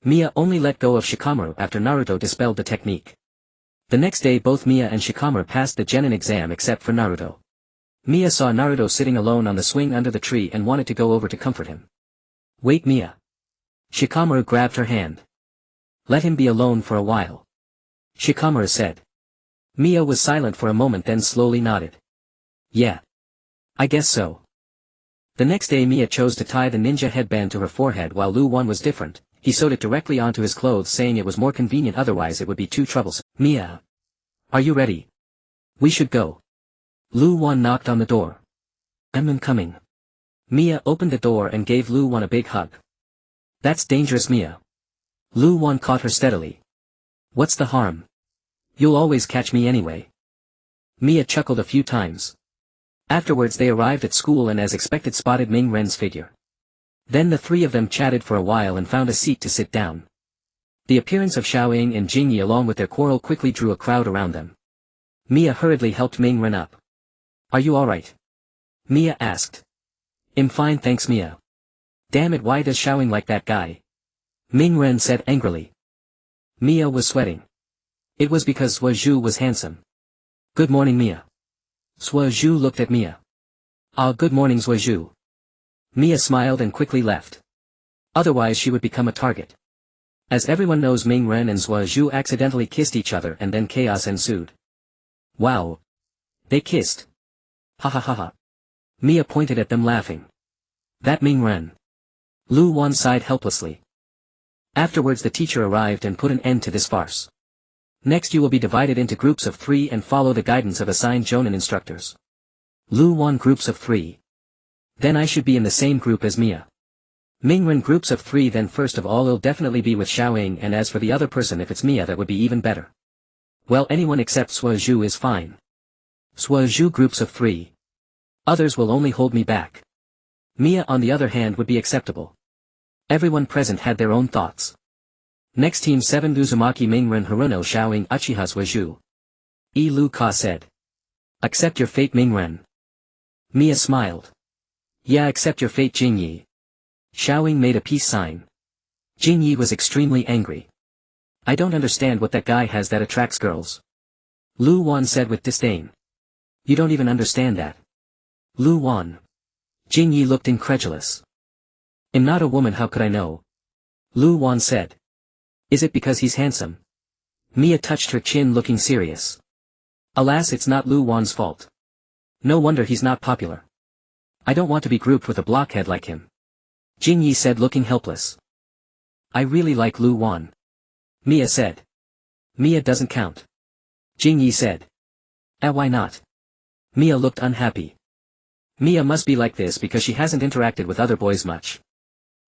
Mia only let go of Shikamaru after Naruto dispelled the technique. The next day both Mia and Shikamaru passed the genin exam except for Naruto. Mia saw Naruto sitting alone on the swing under the tree and wanted to go over to comfort him. Wait, Mia. Shikamaru grabbed her hand. Let him be alone for a while. Shikamaru said. Mia was silent for a moment, then slowly nodded. Yeah. I guess so. The next day Mia chose to tie the ninja headband to her forehead, while Lu Wan was different. He sewed it directly onto his clothes, saying it was more convenient, otherwise it would be too troublesome. Mia. Are you ready? We should go. Lu Wan knocked on the door. I'm coming. Mia opened the door and gave Lu Wan a big hug. That's dangerous, Mia. Lu Wan caught her steadily. What's the harm? You'll always catch me anyway. Mia chuckled a few times. Afterwards they arrived at school and as expected spotted Ming Ren's figure. Then the three of them chatted for a while and found a seat to sit down. The appearance of Xiaoying and Jingyi along with their quarrel quickly drew a crowd around them. Mia hurriedly helped Ming Ren up. Are you alright? Mia asked. I'm fine, thanks, Mia. Damn it, why does Xiaoying like that guy? Ming Ren said angrily. Mia was sweating. It was because Suozhu was handsome. Good morning, Mia. Suozhu looked at Mia. Ah, good morning, Suozhu. Mia smiled and quickly left. Otherwise she would become a target. As everyone knows, Ming Ren and Suozhu accidentally kissed each other and then chaos ensued. Wow. They kissed. Ha ha ha ha. Mia pointed at them laughing. That Ming Ren. Lu Wan sighed helplessly. Afterwards the teacher arrived and put an end to this farce. Next you will be divided into groups of 3 and follow the guidance of assigned Jonin instructors. Lu Wan, groups of 3. Then I should be in the same group as Mia. Ming Ren, groups of 3. Then first of all it'll definitely be with Xiaoying, and as for the other person, if it's Mia, that would be even better. Well, anyone except Suozhu is fine. Suozhu, groups of 3. Others will only hold me back. Mia on the other hand would be acceptable. Everyone present had their own thoughts. Next, team 7: Uzumaki, Ming Ren, Haruno, Xiaoying, Uchiha, Suozhu. Lu Ka said. Accept your fate, Ming Ren. Mia smiled. Yeah, accept your fate, Jingyi. Xiaoying made a peace sign. Jingyi was extremely angry. I don't understand what that guy has that attracts girls. Lu Wan said with disdain. You don't even understand that. Lu Wan. Jingyi looked incredulous. I'm not a woman, how could I know? Lu Wan said. Is it because he's handsome? Mia touched her chin, looking serious. Alas, it's not Lu Wan's fault. No wonder he's not popular. I don't want to be grouped with a blockhead like him. Jingyi said, looking helpless. I really like Lu Wan. Mia said. Mia doesn't count. Jingyi said. Why not? Mia looked unhappy. Mia must be like this because she hasn't interacted with other boys much.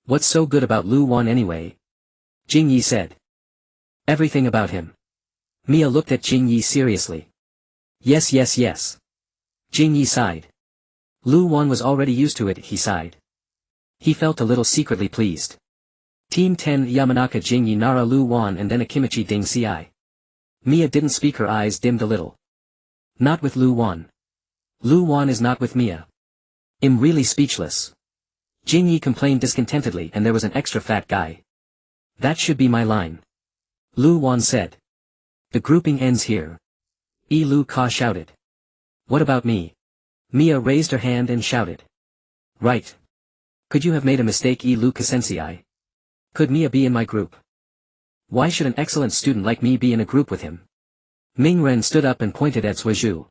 What's so good about Lu Wan anyway? Jingyi said. Everything about him. Mia looked at Jingyi seriously. Yes, yes, yes. Jingyi sighed. Lu Wan was already used to it, he sighed. He felt a little secretly pleased. Team 10: Yamanaka, Jingyi, Nara, Lu Wan, and then Akimichi, Ding Ci. Mia didn't speak, her eyes dimmed a little. Not with Lu Wan. Lu Wan is not with Mia. I'm really speechless. Jingyi complained discontentedly, and there was an extra fat guy. That should be my line. Lu Wan said. The grouping ends here. Lu Ka shouted. What about me? Mia raised her hand and shouted. Right. Could you have made a mistake, Lu Ka sensei? Could Mia be in my group? Why should an excellent student like me be in a group with him? Ming Ren stood up and pointed at Suozhu.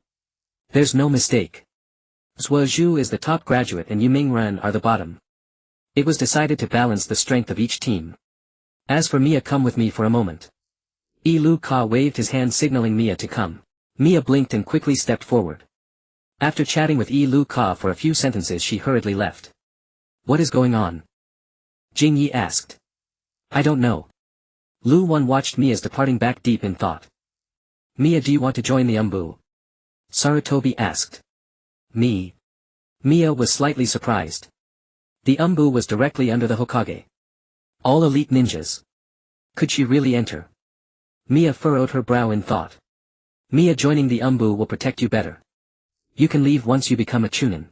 There's no mistake. Suozhu is the top graduate and you, Ming Ren, are the bottom. It was decided to balance the strength of each team. As for Mia, come with me for a moment. Lu Ka waved his hand signaling Mia to come. Mia blinked and quickly stepped forward. After chatting with Lu Ka for a few sentences, she hurriedly left. What is going on? Jingyi asked. I don't know. Lu Wan watched Mia's departing back deep in thought. Mia, do you want to join the Anbu? Sarutobi asked. Me? Mia was slightly surprised. The Anbu was directly under the Hokage. All elite ninjas. Could she really enter? Mia furrowed her brow in thought. Mia, joining the Anbu will protect you better. You can leave once you become a chunin.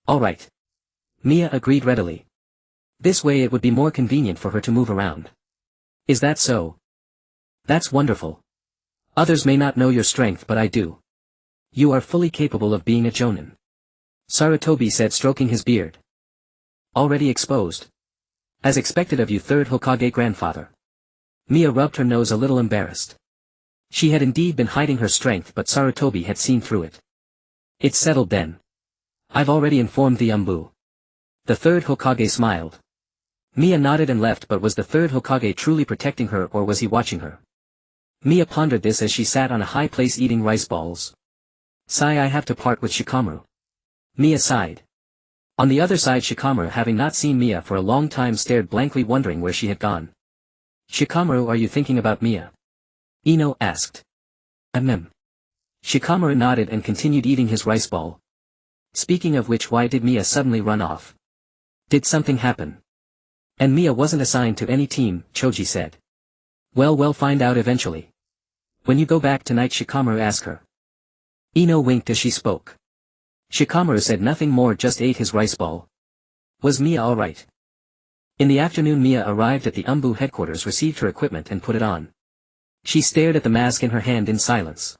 Alright. Mia agreed readily. This way it would be more convenient for her to move around. Is that so? That's wonderful. Others may not know your strength, but I do. You are fully capable of being a jonin. Sarutobi said, stroking his beard. Already exposed. As expected of you, third Hokage grandfather. Mia rubbed her nose, a little embarrassed. She had indeed been hiding her strength, but Sarutobi had seen through it. It's settled then. I've already informed the Anbu. The third Hokage smiled. Mia nodded and left, but was the third Hokage truly protecting her, or was he watching her? Mia pondered this as she sat on a high place eating rice balls. Sigh, I have to part with Shikamaru. Mia sighed. On the other side, Shikamaru, having not seen Mia for a long time, stared blankly, wondering where she had gone. Shikamaru, are you thinking about Mia? Ino asked. Shikamaru nodded and continued eating his rice ball. Speaking of which, why did Mia suddenly run off? Did something happen? And Mia wasn't assigned to any team, Choji said. Well, we'll find out eventually. When you go back tonight, Shikamaru asked her. Ino winked as she spoke. Shikamaru said nothing more, just ate his rice ball. Was Mia alright? In the afternoon, Mia arrived at the Anbu headquarters, received her equipment and put it on. She stared at the mask in her hand in silence.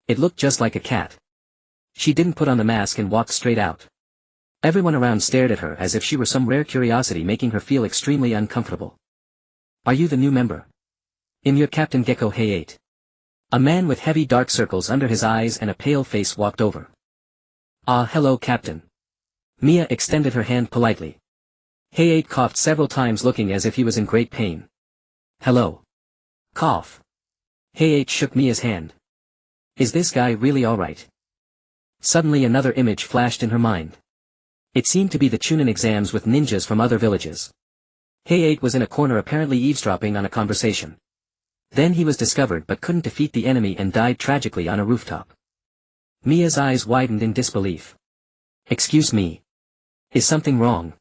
It looked just like a cat. She didn't put on the mask and walked straight out. Everyone around stared at her as if she were some rare curiosity, making her feel extremely uncomfortable. Are you the new member? I'm your Captain Gecko Hay-8. A man with heavy dark circles under his eyes and a pale face walked over. Ah, hello, Captain. Mia extended her hand politely. Hay-8 coughed several times, looking as if he was in great pain. Hello. Cough. Hay-8 shook Mia's hand. Is this guy really alright? Suddenly another image flashed in her mind. It seemed to be the Chunin exams with ninjas from other villages. Hay-8 was in a corner, apparently eavesdropping on a conversation. Then he was discovered but couldn't defeat the enemy and died tragically on a rooftop. Mia's eyes widened in disbelief. Excuse me. Is something wrong?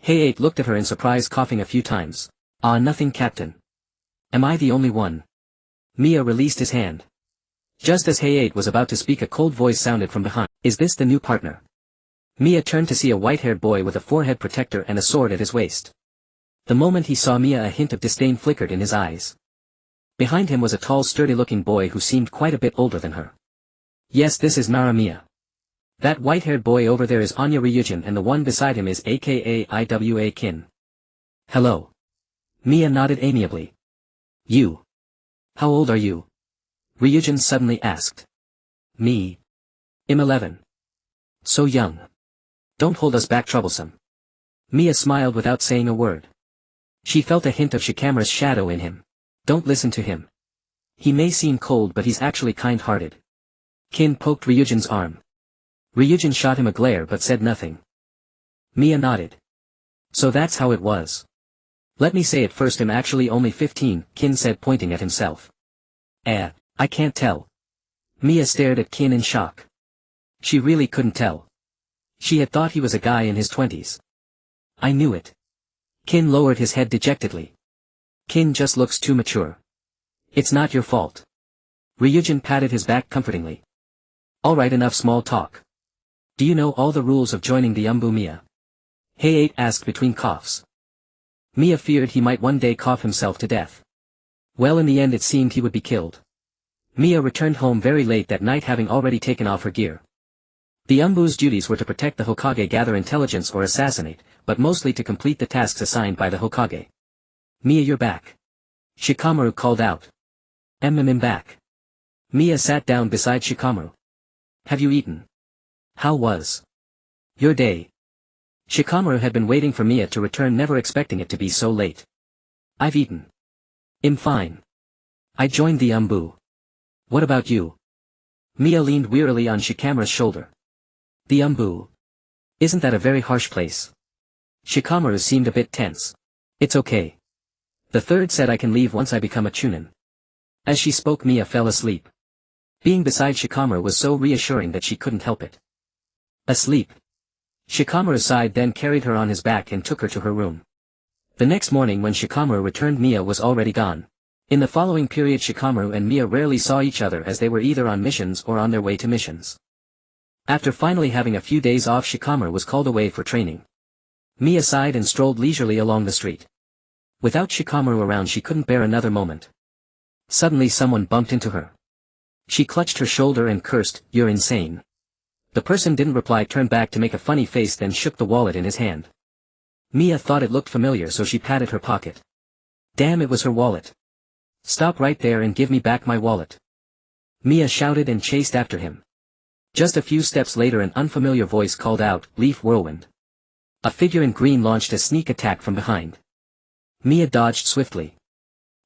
Hay-8 looked at her in surprise, coughing a few times. Ah, nothing, Captain. Am I the only one? Mia released his hand. Just as Hay-8 was about to speak, a cold voice sounded from behind. Is this the new partner? Mia turned to see a white-haired boy with a forehead protector and a sword at his waist. The moment he saw Mia, a hint of disdain flickered in his eyes. Behind him was a tall, sturdy-looking boy who seemed quite a bit older than her. Yes, this is Nara. Mia. That white-haired boy over there is Anya Ryujin, and the one beside him is aka Iwa Kin. Hello. Mia nodded amiably. You. How old are you? Ryujin suddenly asked. Me. I'm 11. So young. Don't hold us back, troublesome. Mia smiled without saying a word. She felt a hint of Shikamaru's shadow in him. Don't listen to him. He may seem cold, but he's actually kind-hearted. Kin poked Ryujin's arm. Ryujin shot him a glare but said nothing. Mia nodded. So that's how it was. Let me say it first, I'm actually only 15, Kin said, pointing at himself. I can't tell. Mia stared at Kin in shock. She really couldn't tell. She had thought he was a guy in his 20s. I knew it. Kin lowered his head dejectedly. Kin just looks too mature. It's not your fault. Ryujin patted his back comfortingly. Alright, enough small talk. Do you know all the rules of joining the Anbu, Mia? Hay-8 asked between coughs. Mia feared he might one day cough himself to death. Well, in the end it seemed he would be killed. Mia returned home very late that night, having already taken off her gear. The Anbu's duties were to protect the Hokage, gather intelligence or assassinate, but mostly to complete the tasks assigned by the Hokage. Mia, you're back. Shikamaru called out. I'm back. Mia sat down beside Shikamaru. Have you eaten? How was your day? Shikamaru had been waiting for Mia to return, never expecting it to be so late. I've eaten. I'm fine. I joined the Anbu. What about you? Mia leaned wearily on Shikamaru's shoulder. The Anbu. Isn't that a very harsh place? Shikamaru seemed a bit tense. It's okay. The third said I can leave once I become a chunin. As she spoke, Mia fell asleep. Being beside Shikamaru was so reassuring that she couldn't help it. Asleep. Shikamaru sighed, then carried her on his back and took her to her room. The next morning when Shikamaru returned, Mia was already gone. In the following period, Shikamaru and Mia rarely saw each other as they were either on missions or on their way to missions. After finally having a few days off, Shikamaru was called away for training. Mia sighed and strolled leisurely along the street. Without Shikamaru around, she couldn't bear another moment. Suddenly someone bumped into her. She clutched her shoulder and cursed, "You're insane." The person didn't reply, turned back to make a funny face, then shook the wallet in his hand. Mia thought it looked familiar, so she patted her pocket. Damn, it was her wallet. "Stop right there and give me back my wallet." Mia shouted and chased after him. Just a few steps later, an unfamiliar voice called out, "Leaf Whirlwind." A figure in green launched a sneak attack from behind. Mia dodged swiftly.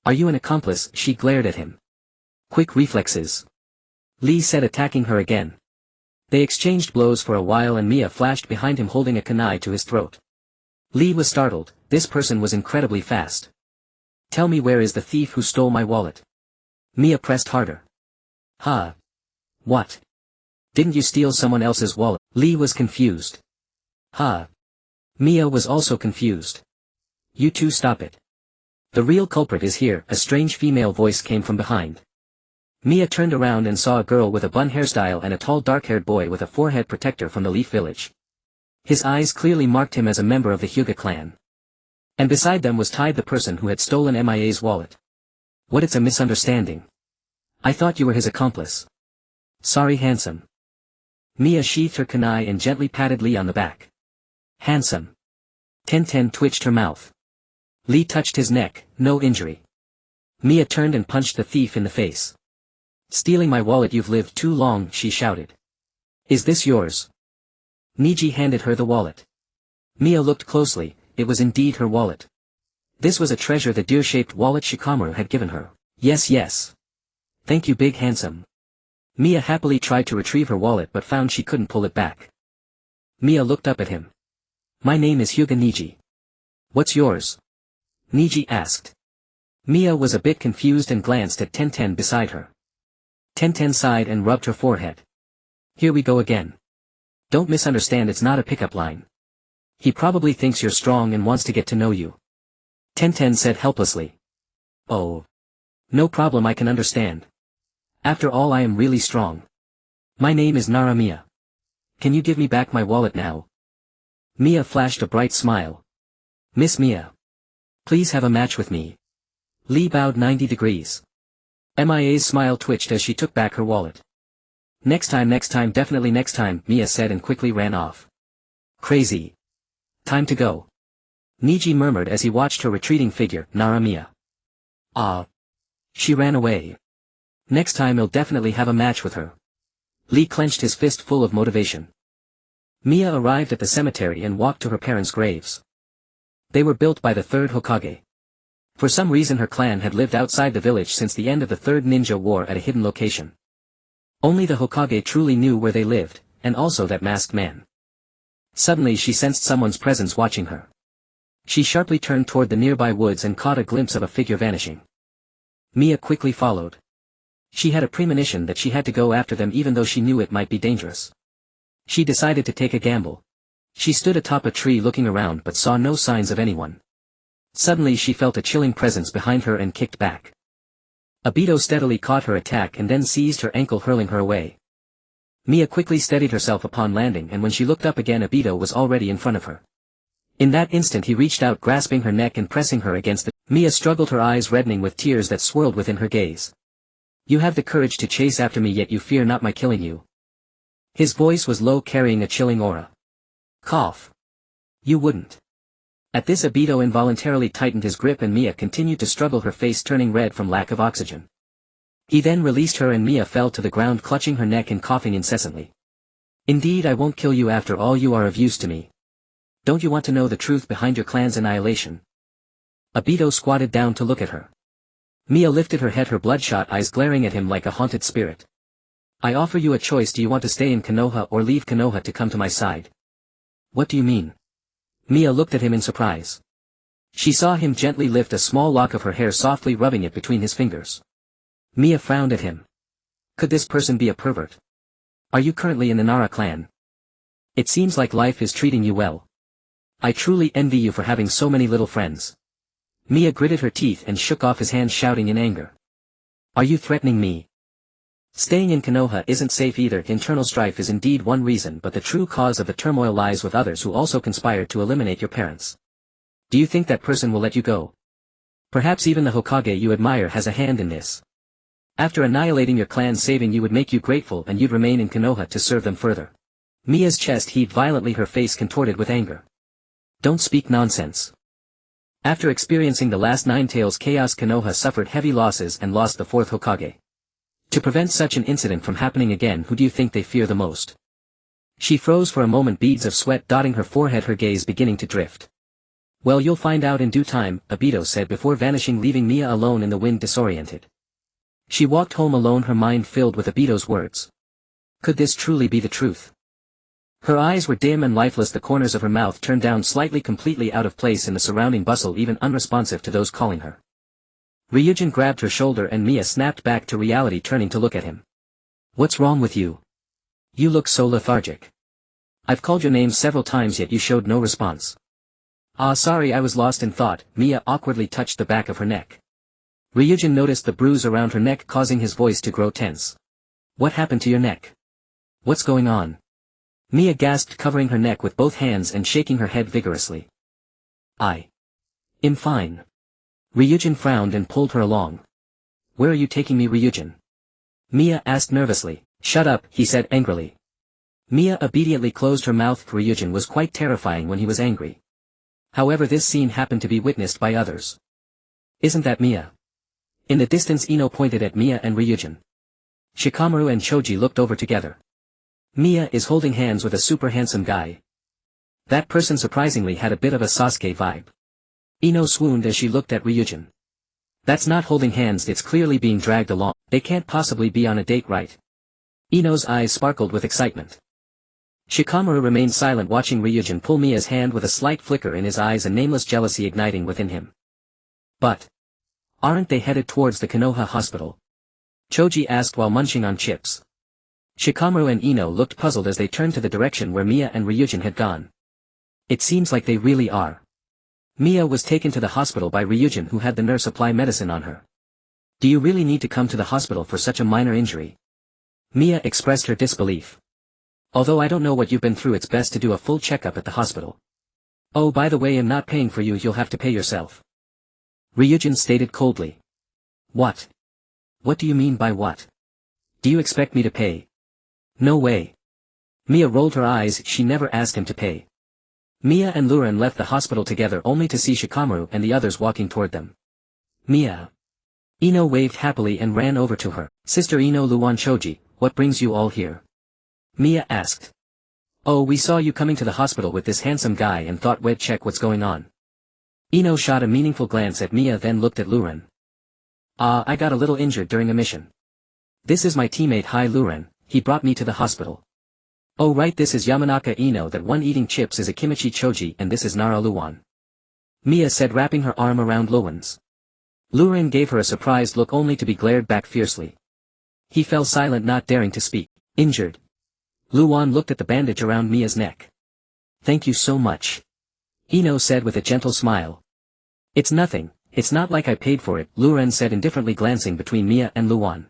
"Are you an accomplice?" she glared at him. "Quick reflexes," Lee said, attacking her again. They exchanged blows for a while and Mia flashed behind him holding a kunai to his throat. Lee was startled. This person was incredibly fast. "Tell me, where is the thief who stole my wallet?" Mia pressed harder. "Huh? What? Didn't you steal someone else's wallet?" Lee was confused. "Huh?" Mia was also confused. "You two stop it. The real culprit is here," a strange female voice came from behind. Mia turned around and saw a girl with a bun hairstyle and a tall dark-haired boy with a forehead protector from the Leaf Village. His eyes clearly marked him as a member of the Hyuga clan. And beside them was tied the person who had stolen Mia's wallet. "What? It's a misunderstanding. I thought you were his accomplice." "Sorry, handsome." Mia sheathed her kunai and gently patted Lee on the back. "Handsome." Tenten twitched her mouth. Lee touched his neck, no injury. Mia turned and punched the thief in the face. "Stealing my wallet, you've lived too long," she shouted. "Is this yours?" Niji handed her the wallet. Mia looked closely. It was indeed her wallet. This was a treasure, the deer-shaped wallet Shikamaru had given her. "Yes, yes. Thank you, big handsome." Mia happily tried to retrieve her wallet but found she couldn't pull it back. Mia looked up at him. "My name is Hyuga Niji." "What's yours?" Niji asked. Mia was a bit confused and glanced at Tenten beside her. Tenten sighed and rubbed her forehead. "Here we go again. Don't misunderstand, it's not a pickup line. He probably thinks you're strong and wants to get to know you." Tenten said helplessly. "Oh. No problem, I can understand. After all, I am really strong. My name is Nara Mia. Can you give me back my wallet now?" Mia flashed a bright smile. "Miss Mia. Please have a match with me." Lee bowed 90 degrees. Mia's smile twitched as she took back her wallet. Next time, definitely next time," Mia said and quickly ran off. "Crazy. Time to go," Niji murmured as he watched her retreating figure, Nara Mia. "Ah." She ran away. Next time he'll definitely have a match with her. Lee clenched his fist, full of motivation. Mia arrived at the cemetery and walked to her parents' graves. They were built by the third Hokage. For some reason her clan had lived outside the village since the end of the Third Ninja War at a hidden location. Only the Hokage truly knew where they lived, and also that masked man. Suddenly she sensed someone's presence watching her. She sharply turned toward the nearby woods and caught a glimpse of a figure vanishing. Mia quickly followed. She had a premonition that she had to go after them even though she knew it might be dangerous. She decided to take a gamble. She stood atop a tree looking around but saw no signs of anyone. Suddenly she felt a chilling presence behind her and kicked back. Obito steadily caught her attack and then seized her ankle, hurling her away. Mia quickly steadied herself upon landing, and when she looked up again, Obito was already in front of her. In that instant he reached out, grasping her neck and pressing her against the... Mia struggled, her eyes reddening with tears that swirled within her gaze. "You have the courage to chase after me, yet you fear not my killing you." His voice was low, carrying a chilling aura. "Cough. You wouldn't." At this, Obito involuntarily tightened his grip and Mia continued to struggle, her face turning red from lack of oxygen. He then released her and Mia fell to the ground, clutching her neck and coughing incessantly. "Indeed, I won't kill you after all. You are of use to me. Don't you want to know the truth behind your clan's annihilation?" Obito squatted down to look at her. Mia lifted her head, her bloodshot eyes glaring at him like a haunted spirit. "I offer you a choice. Do you want to stay in Konoha or leave Konoha to come to my side?" "What do you mean?" Mia looked at him in surprise. She saw him gently lift a small lock of her hair, softly rubbing it between his fingers. Mia frowned at him. Could this person be a pervert? "Are you currently in the Nara clan? It seems like life is treating you well." I truly envy you for having so many little friends. Mia gritted her teeth and shook off his hand, shouting in anger. Are you threatening me? Staying in Konoha isn't safe either. Internal strife is indeed one reason, but the true cause of the turmoil lies with others who also conspired to eliminate your parents. Do you think that person will let you go? Perhaps even the Hokage you admire has a hand in this. After annihilating your clan's saving you would make you grateful and you'd remain in Konoha to serve them further. Mia's chest heaved violently, her face contorted with anger. Don't speak nonsense. After experiencing the last 9 Tails chaos, Konoha suffered heavy losses and lost the 4th Hokage. To prevent such an incident from happening again, who do you think they fear the most? She froze for a moment, beads of sweat dotting her forehead, her gaze beginning to drift. Well, you'll find out in due time, Obito said before vanishing, leaving Mia alone in the wind, disoriented. She walked home alone, her mind filled with Obito's words. Could this truly be the truth? Her eyes were dim and lifeless, the corners of her mouth turned down slightly, completely out of place in the surrounding bustle, even unresponsive to those calling her. Ryujin grabbed her shoulder and Mia snapped back to reality, turning to look at him. What's wrong with you? You look so lethargic. I've called your name several times yet you showed no response. Ah, sorry, I was lost in thought. Mia awkwardly touched the back of her neck. Ryujin noticed the bruise around her neck, causing his voice to grow tense. What happened to your neck? What's going on? Mia gasped, covering her neck with both hands and shaking her head vigorously. I'm fine. Ryujin frowned and pulled her along. Where are you taking me, Ryujin? Mia asked nervously. Shut up, he said angrily. Mia obediently closed her mouth. Ryujin was quite terrifying when he was angry. However, this scene happened to be witnessed by others. Isn't that Mia? In the distance, Ino pointed at Mia and Ryujin. Shikamaru and Choji looked over together. Mia is holding hands with a super handsome guy. That person surprisingly had a bit of a Sasuke vibe. Ino swooned as she looked at Ryujin. That's not holding hands, it's clearly being dragged along. They can't possibly be on a date, right? Ino's eyes sparkled with excitement. Shikamaru remained silent, watching Ryujin pull Mia's hand with a slight flicker in his eyes, a nameless jealousy igniting within him. But aren't they headed towards the Konoha hospital? Choji asked while munching on chips. Shikamaru and Ino looked puzzled as they turned to the direction where Mia and Ryujin had gone. It seems like they really are. Mia was taken to the hospital by Ryujin, who had the nurse apply medicine on her. Do you really need to come to the hospital for such a minor injury? Mia expressed her disbelief. Although I don't know what you've been through, it's best to do a full checkup at the hospital. Oh, by the way, I'm not paying for you, you'll have to pay yourself. Ryujin stated coldly. What? What do you mean by what? Do you expect me to pay? No way. Mia rolled her eyes, she never asked him to pay. Mia and Luren left the hospital together only to see Shikamaru and the others walking toward them. Mia. Ino waved happily and ran over to her. Sister Ino, Luan, Choji, what brings you all here? Mia asked. Oh, we saw you coming to the hospital with this handsome guy and thought we'd check what's going on. Ino shot a meaningful glance at Mia, then looked at Luren. I got a little injured during a mission. This is my teammate Hai Luren, he brought me to the hospital. Oh right, this is Yamanaka Ino, that one eating chips is Akimichi Choji, and this is Nara Luan. Mia said, wrapping her arm around Luren's. Luren gave her a surprised look only to be glared back fiercely. He fell silent, not daring to speak. Injured? Luan looked at the bandage around Mia's neck. Thank you so much. Ino said with a gentle smile. It's nothing, it's not like I paid for it, Luren said indifferently, glancing between Mia and Luan.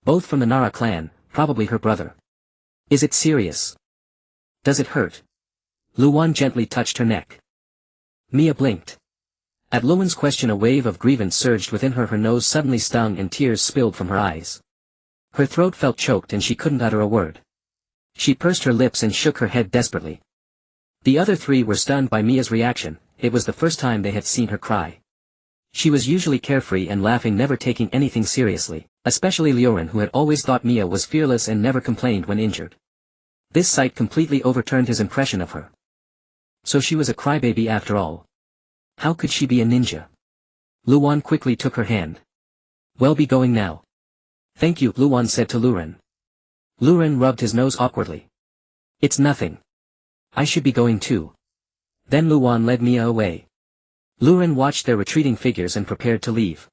Both from the Nara clan, probably her brother. Is it serious? Does it hurt? Luan gently touched her neck. Mia blinked. At Luan's question a wave of grievance surged within her, her nose suddenly stung and tears spilled from her eyes. Her throat felt choked and she couldn't utter a word. She pursed her lips and shook her head desperately. The other three were stunned by Mia's reaction, it was the first time they had seen her cry. She was usually carefree and laughing, never taking anything seriously, especially Lioren, who had always thought Mia was fearless and never complained when injured. This sight completely overturned his impression of her. So she was a crybaby after all. How could she be a ninja? Luan quickly took her hand. Well, be going now. Thank you, Luan said to Luren. Luren rubbed his nose awkwardly. It's nothing. I should be going too. Then Luan led Mia away. Luren watched their retreating figures and prepared to leave.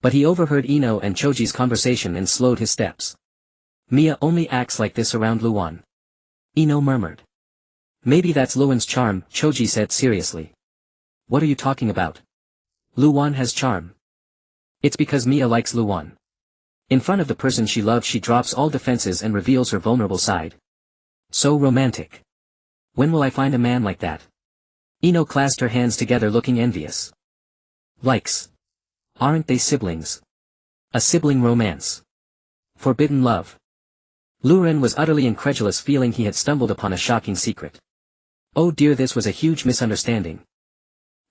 But he overheard Ino and Choji's conversation and slowed his steps. Mia only acts like this around Luan. Ino murmured. Maybe that's Luan's charm, Choji said seriously. What are you talking about? Luan has charm. It's because Mia likes Luan. In front of the person she loves she drops all defenses and reveals her vulnerable side. So romantic. When will I find a man like that? Ino clasped her hands together looking envious. Likes. Aren't they siblings? A sibling romance. Forbidden love. Luren was utterly incredulous, feeling he had stumbled upon a shocking secret. Oh dear, this was a huge misunderstanding.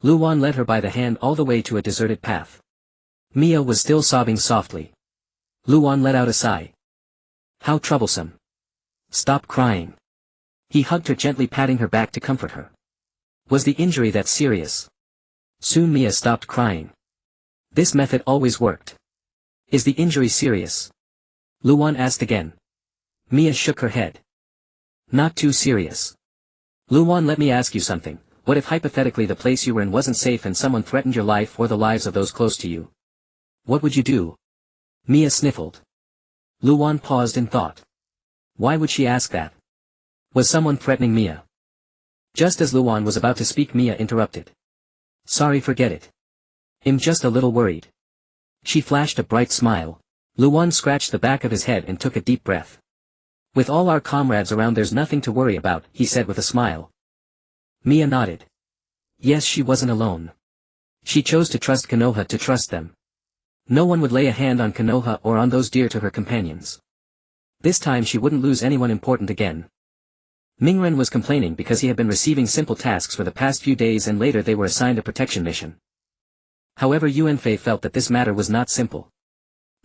Luan led her by the hand all the way to a deserted path. Mia was still sobbing softly. Luan let out a sigh. How troublesome. Stop crying. He hugged her, gently patting her back to comfort her. Was the injury that serious? Soon Mia stopped crying. This method always worked. Is the injury serious? Luan asked again. Mia shook her head. Not too serious. Luan, let me ask you something. What if hypothetically the place you were in wasn't safe and someone threatened your life or the lives of those close to you? What would you do? Mia sniffled. Luan paused in thought. Why would she ask that? Was someone threatening Mia? Just as Luan was about to speak, Mia interrupted. Sorry, forget it. I'm just a little worried. She flashed a bright smile. Luan scratched the back of his head and took a deep breath. With all our comrades around, there's nothing to worry about, he said with a smile. Mia nodded. Yes, she wasn't alone. She chose to trust Konoha, to trust them. No one would lay a hand on Konoha or on those dear to her companions. This time she wouldn't lose anyone important again. Mingren was complaining because he had been receiving simple tasks for the past few days and later they were assigned a protection mission. However, Yuanfei felt that this matter was not simple.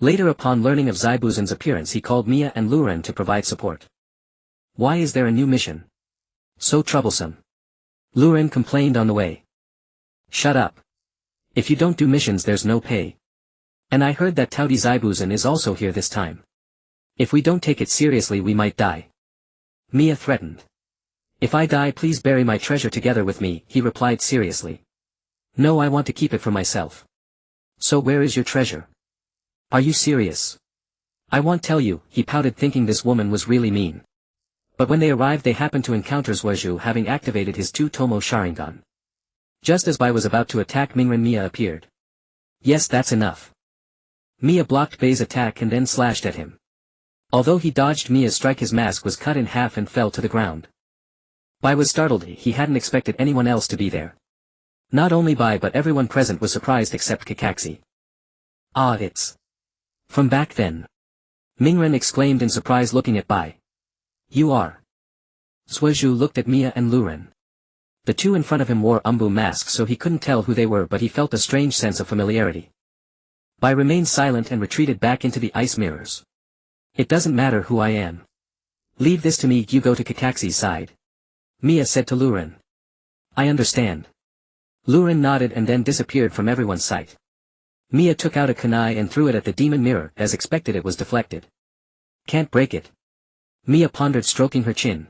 Later, upon learning of Zaibuzen's appearance, he called Mia and Luren to provide support. Why is there a new mission? So troublesome. Luren complained on the way. Shut up. If you don't do missions there's no pay. And I heard that Touty Zaibuzen is also here this time. If we don't take it seriously we might die. Mia threatened. If I die please bury my treasure together with me, he replied seriously. No, I want to keep it for myself. So where is your treasure? Are you serious? I won't tell you, he pouted, thinking this woman was really mean. But when they arrived they happened to encounter Zhuozhu having activated his 2-Tomo Sharingan. Just as Bai was about to attack Mingren, Mia appeared. Yes, that's enough. Mia blocked Bai's attack and then slashed at him. Although he dodged Mia's strike, his mask was cut in half and fell to the ground. Bai was startled, he hadn't expected anyone else to be there. Not only Bai but everyone present was surprised except Kakashi. Ah, it's from back then. Mingren exclaimed in surprise, looking at Bai. You are. Zhuozhu looked at Mia and Luren. The two in front of him wore Anbu masks so he couldn't tell who they were, but he felt a strange sense of familiarity. Bai remained silent and retreated back into the ice mirrors. It doesn't matter who I am. Leave this to me, you go to Kakashi's side. Mia said to Luren. I understand. Luren nodded and then disappeared from everyone's sight. Mia took out a kunai and threw it at the demon mirror. As expected, it was deflected. Can't break it. Mia pondered, stroking her chin.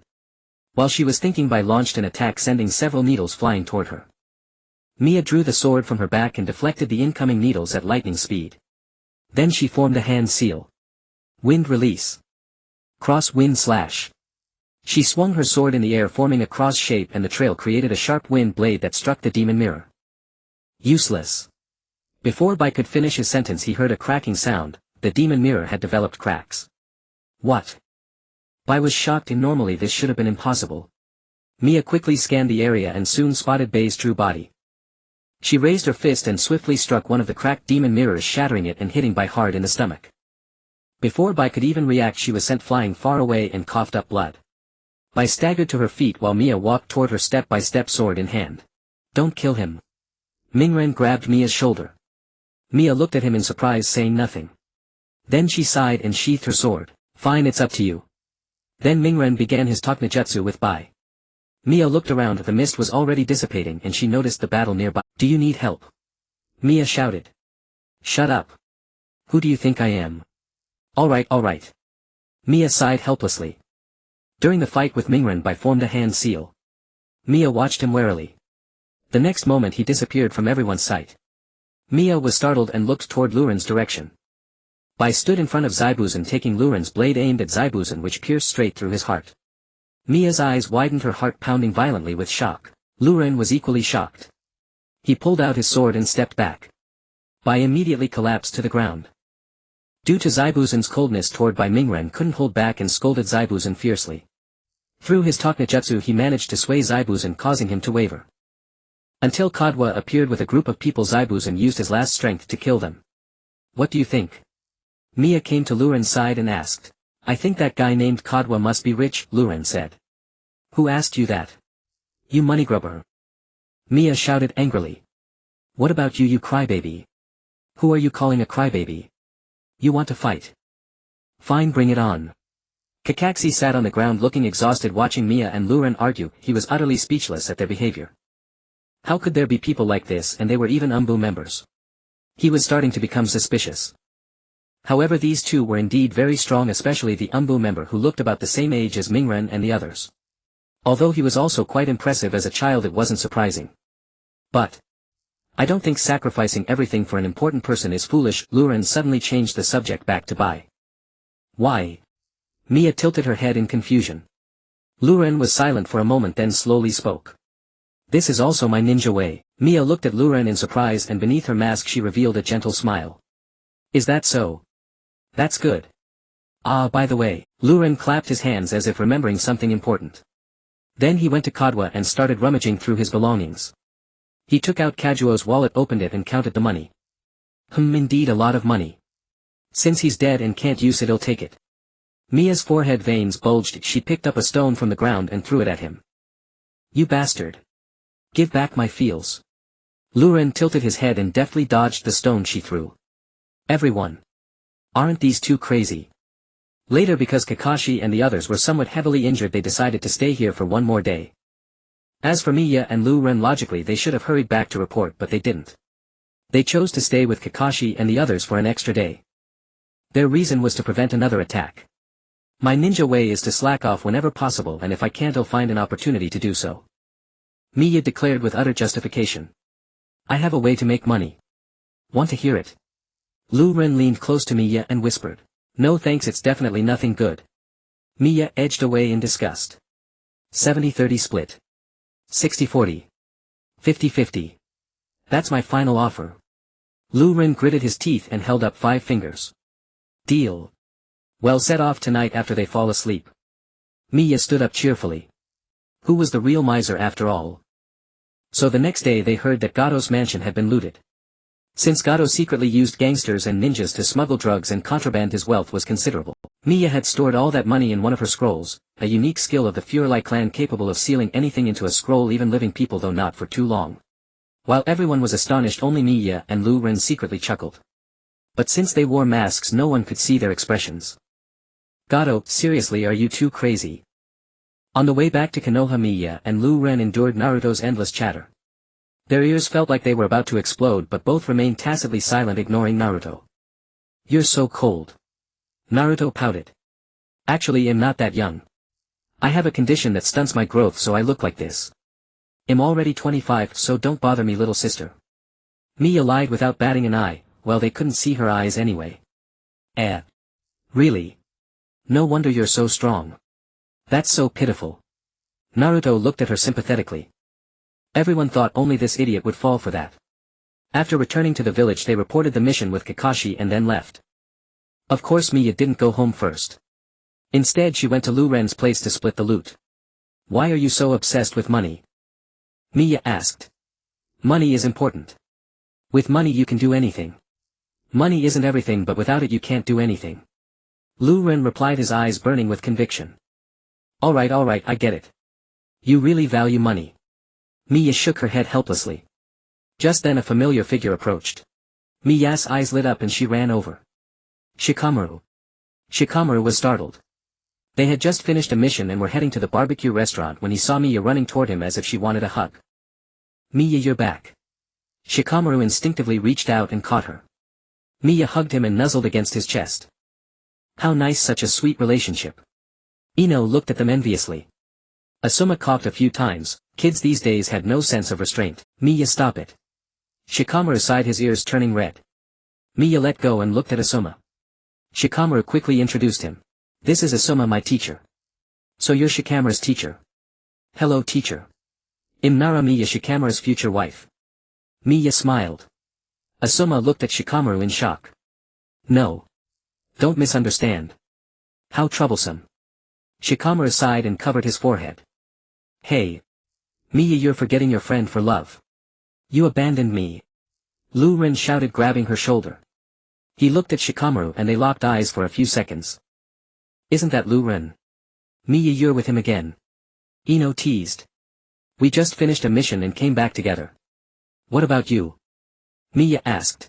While she was thinking, Bai launched an attack, sending several needles flying toward her. Mia drew the sword from her back and deflected the incoming needles at lightning speed. Then she formed a hand seal. Wind release. Cross wind slash. She swung her sword in the air, forming a cross shape, and the trail created a sharp wind blade that struck the demon mirror. Useless. Before Bai could finish his sentence he heard a cracking sound. The demon mirror had developed cracks. What? Bai was shocked, and normally this should have been impossible. Mia quickly scanned the area and soon spotted Bai's true body. She raised her fist and swiftly struck one of the cracked demon mirrors, shattering it and hitting Bai hard in the stomach. Before Bai could even react she was sent flying far away and coughed up blood. Bai staggered to her feet while Mia walked toward her, step by step, sword in hand. Don't kill him. Mingren grabbed Mia's shoulder. Mia looked at him in surprise, saying nothing. Then she sighed and sheathed her sword. Fine, it's up to you. Then Mingren began his Toknijutsu with Bai. Mia looked around, the mist was already dissipating and she noticed the battle nearby. Do you need help? Mia shouted. Shut up. Who do you think I am? Alright. Mia sighed helplessly. During the fight with Mingren, Bai formed a hand seal. Mia watched him warily. The next moment he disappeared from everyone's sight. Mia was startled and looked toward Luren's direction. Bai stood in front of Zaibuzen, taking Luren's blade aimed at Zaibuzen, which pierced straight through his heart. Mia's eyes widened, her heart pounding violently with shock. Luren was equally shocked. He pulled out his sword and stepped back. Bai immediately collapsed to the ground. Due to Zaibuzen's coldness toward Bai, Mingren couldn't hold back and scolded Zaibuzen fiercely. Through his Toknijutsu he managed to sway Zaibuzen, causing him to waver. Until Kadwa appeared with a group of people. Zaibuzen used his last strength to kill them. What do you think? Mia came to Luren's side and asked. I think that guy named Kadwa must be rich, Luren said. Who asked you that? You money grubber. Mia shouted angrily. What about you, you crybaby? Who are you calling a crybaby? You want to fight? Fine, bring it on. Kakashi sat on the ground looking exhausted, watching Mia and Luren argue. He was utterly speechless at their behavior. How could there be people like this, and they were even Anbu members? He was starting to become suspicious. However, these two were indeed very strong, especially the Anbu member who looked about the same age as Mingren and the others. Although he was also quite impressive as a child, it wasn't surprising. But I don't think sacrificing everything for an important person is foolish. Luren suddenly changed the subject back to Bai. Why? Mia tilted her head in confusion. Luren was silent for a moment, then slowly spoke. This is also my ninja way. Mia looked at Luren in surprise, and beneath her mask she revealed a gentle smile. Is that so? That's good. Ah, by the way. Luren clapped his hands as if remembering something important. Then he went to Kadwa and started rummaging through his belongings. He took out Kajuo's wallet, opened it and counted the money. Indeed a lot of money. Since he's dead and can't use it, he'll take it. Mia's forehead veins bulged. She picked up a stone from the ground and threw it at him. You bastard. Give back my feels. Luren tilted his head and deftly dodged the stone she threw. Everyone. Aren't these two crazy? Later, because Kakashi and the others were somewhat heavily injured, they decided to stay here for one more day. As for Mia and Luren, logically they should have hurried back to report, but they didn't. They chose to stay with Kakashi and the others for an extra day. Their reason was to prevent another attack. My ninja way is to slack off whenever possible, and if I can't, I'll find an opportunity to do so. Mia declared with utter justification. I have a way to make money. Want to hear it? Luren leaned close to Mia and whispered. No thanks, it's definitely nothing good. Mia edged away in disgust. 70-30 split. 60-40. 50-50. That's my final offer. Luren gritted his teeth and held up 5 fingers. Deal. Well, set off tonight after they fall asleep. Mia stood up cheerfully. Who was the real miser after all? So the next day they heard that Gato's mansion had been looted. Since Gato secretly used gangsters and ninjas to smuggle drugs and contraband, his wealth was considerable. Mia had stored all that money in one of her scrolls, a unique skill of the Fuerli clan capable of sealing anything into a scroll, even living people, though not for too long. While everyone was astonished, only Mia and Luren secretly chuckled. But since they wore masks, no one could see their expressions. Gato, seriously, are you too crazy? On the way back to Konoha, Mia and Luren endured Naruto's endless chatter. Their ears felt like they were about to explode, but both remained tacitly silent, ignoring Naruto. You're so cold. Naruto pouted. Actually, I'm not that young. I have a condition that stunts my growth, so I look like this. I'm already 25, so don't bother me, little sister. Mia lied without batting an eye. Well, they couldn't see her eyes anyway. Really? No wonder you're so strong. That's so pitiful. Naruto looked at her sympathetically. Everyone thought only this idiot would fall for that. After returning to the village, they reported the mission with Kakashi and then left. Of course, Mia didn't go home first. Instead, she went to Luren's place to split the loot. Why are you so obsessed with money? Mia asked. Money is important. With money you can do anything. Money isn't everything, but without it you can't do anything. Luren replied, his eyes burning with conviction. Alright, I get it. You really value money. Mia shook her head helplessly. Just then a familiar figure approached. Mia's eyes lit up and she ran over. Shikamaru. Shikamaru was startled. They had just finished a mission and were heading to the barbecue restaurant when he saw Mia running toward him as if she wanted a hug. Mia, you're back. Shikamaru instinctively reached out and caught her. Mia hugged him and nuzzled against his chest. How nice, such a sweet relationship. Ino looked at them enviously. Asuma coughed a few times. Kids these days had no sense of restraint. Mia, stop it. Shikamaru sighed, his ears turning red. Mia let go and looked at Asuma. Shikamaru quickly introduced him. This is Asuma, my teacher. So you're Shikamaru's teacher. Hello teacher. I'm Nara, Miya, Shikamaru's future wife. Miya smiled. Asuma looked at Shikamaru in shock. No. Don't misunderstand. How troublesome. Shikamaru sighed and covered his forehead. Hey. Miya, you're forgetting your friend for love. You abandoned me. Lu Ren shouted, grabbing her shoulder. He looked at Shikamaru and they locked eyes for a few seconds. Isn't that Lu Ren? Miya, you're with him again. Ino teased. We just finished a mission and came back together. What about you? Miya asked.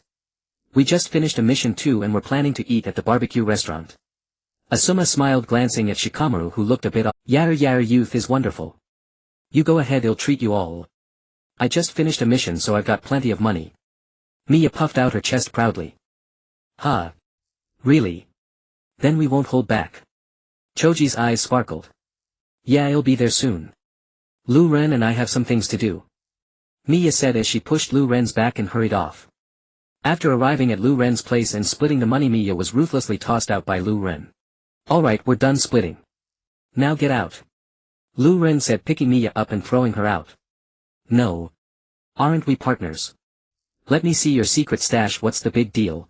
We just finished a mission too and we're planning to eat at the barbecue restaurant. Asuma smiled, glancing at Shikamaru, who looked a bit off. Yar, youth is wonderful. You go ahead, he'll treat you all. I just finished a mission so I've got plenty of money. Miya puffed out her chest proudly. Huh? Really? Then we won't hold back. Choji's eyes sparkled. Yeah, I'll be there soon. Lu Ren and I have some things to do. Miya said as she pushed Lu Ren's back and hurried off. After arriving at Lu Ren's place and splitting the money, Miya was ruthlessly tossed out by Lu Ren. Alright, we're done splitting. Now get out. Lu Ren said, picking Miya up and throwing her out. No. Aren't we partners? Let me see your secret stash, what's the big deal?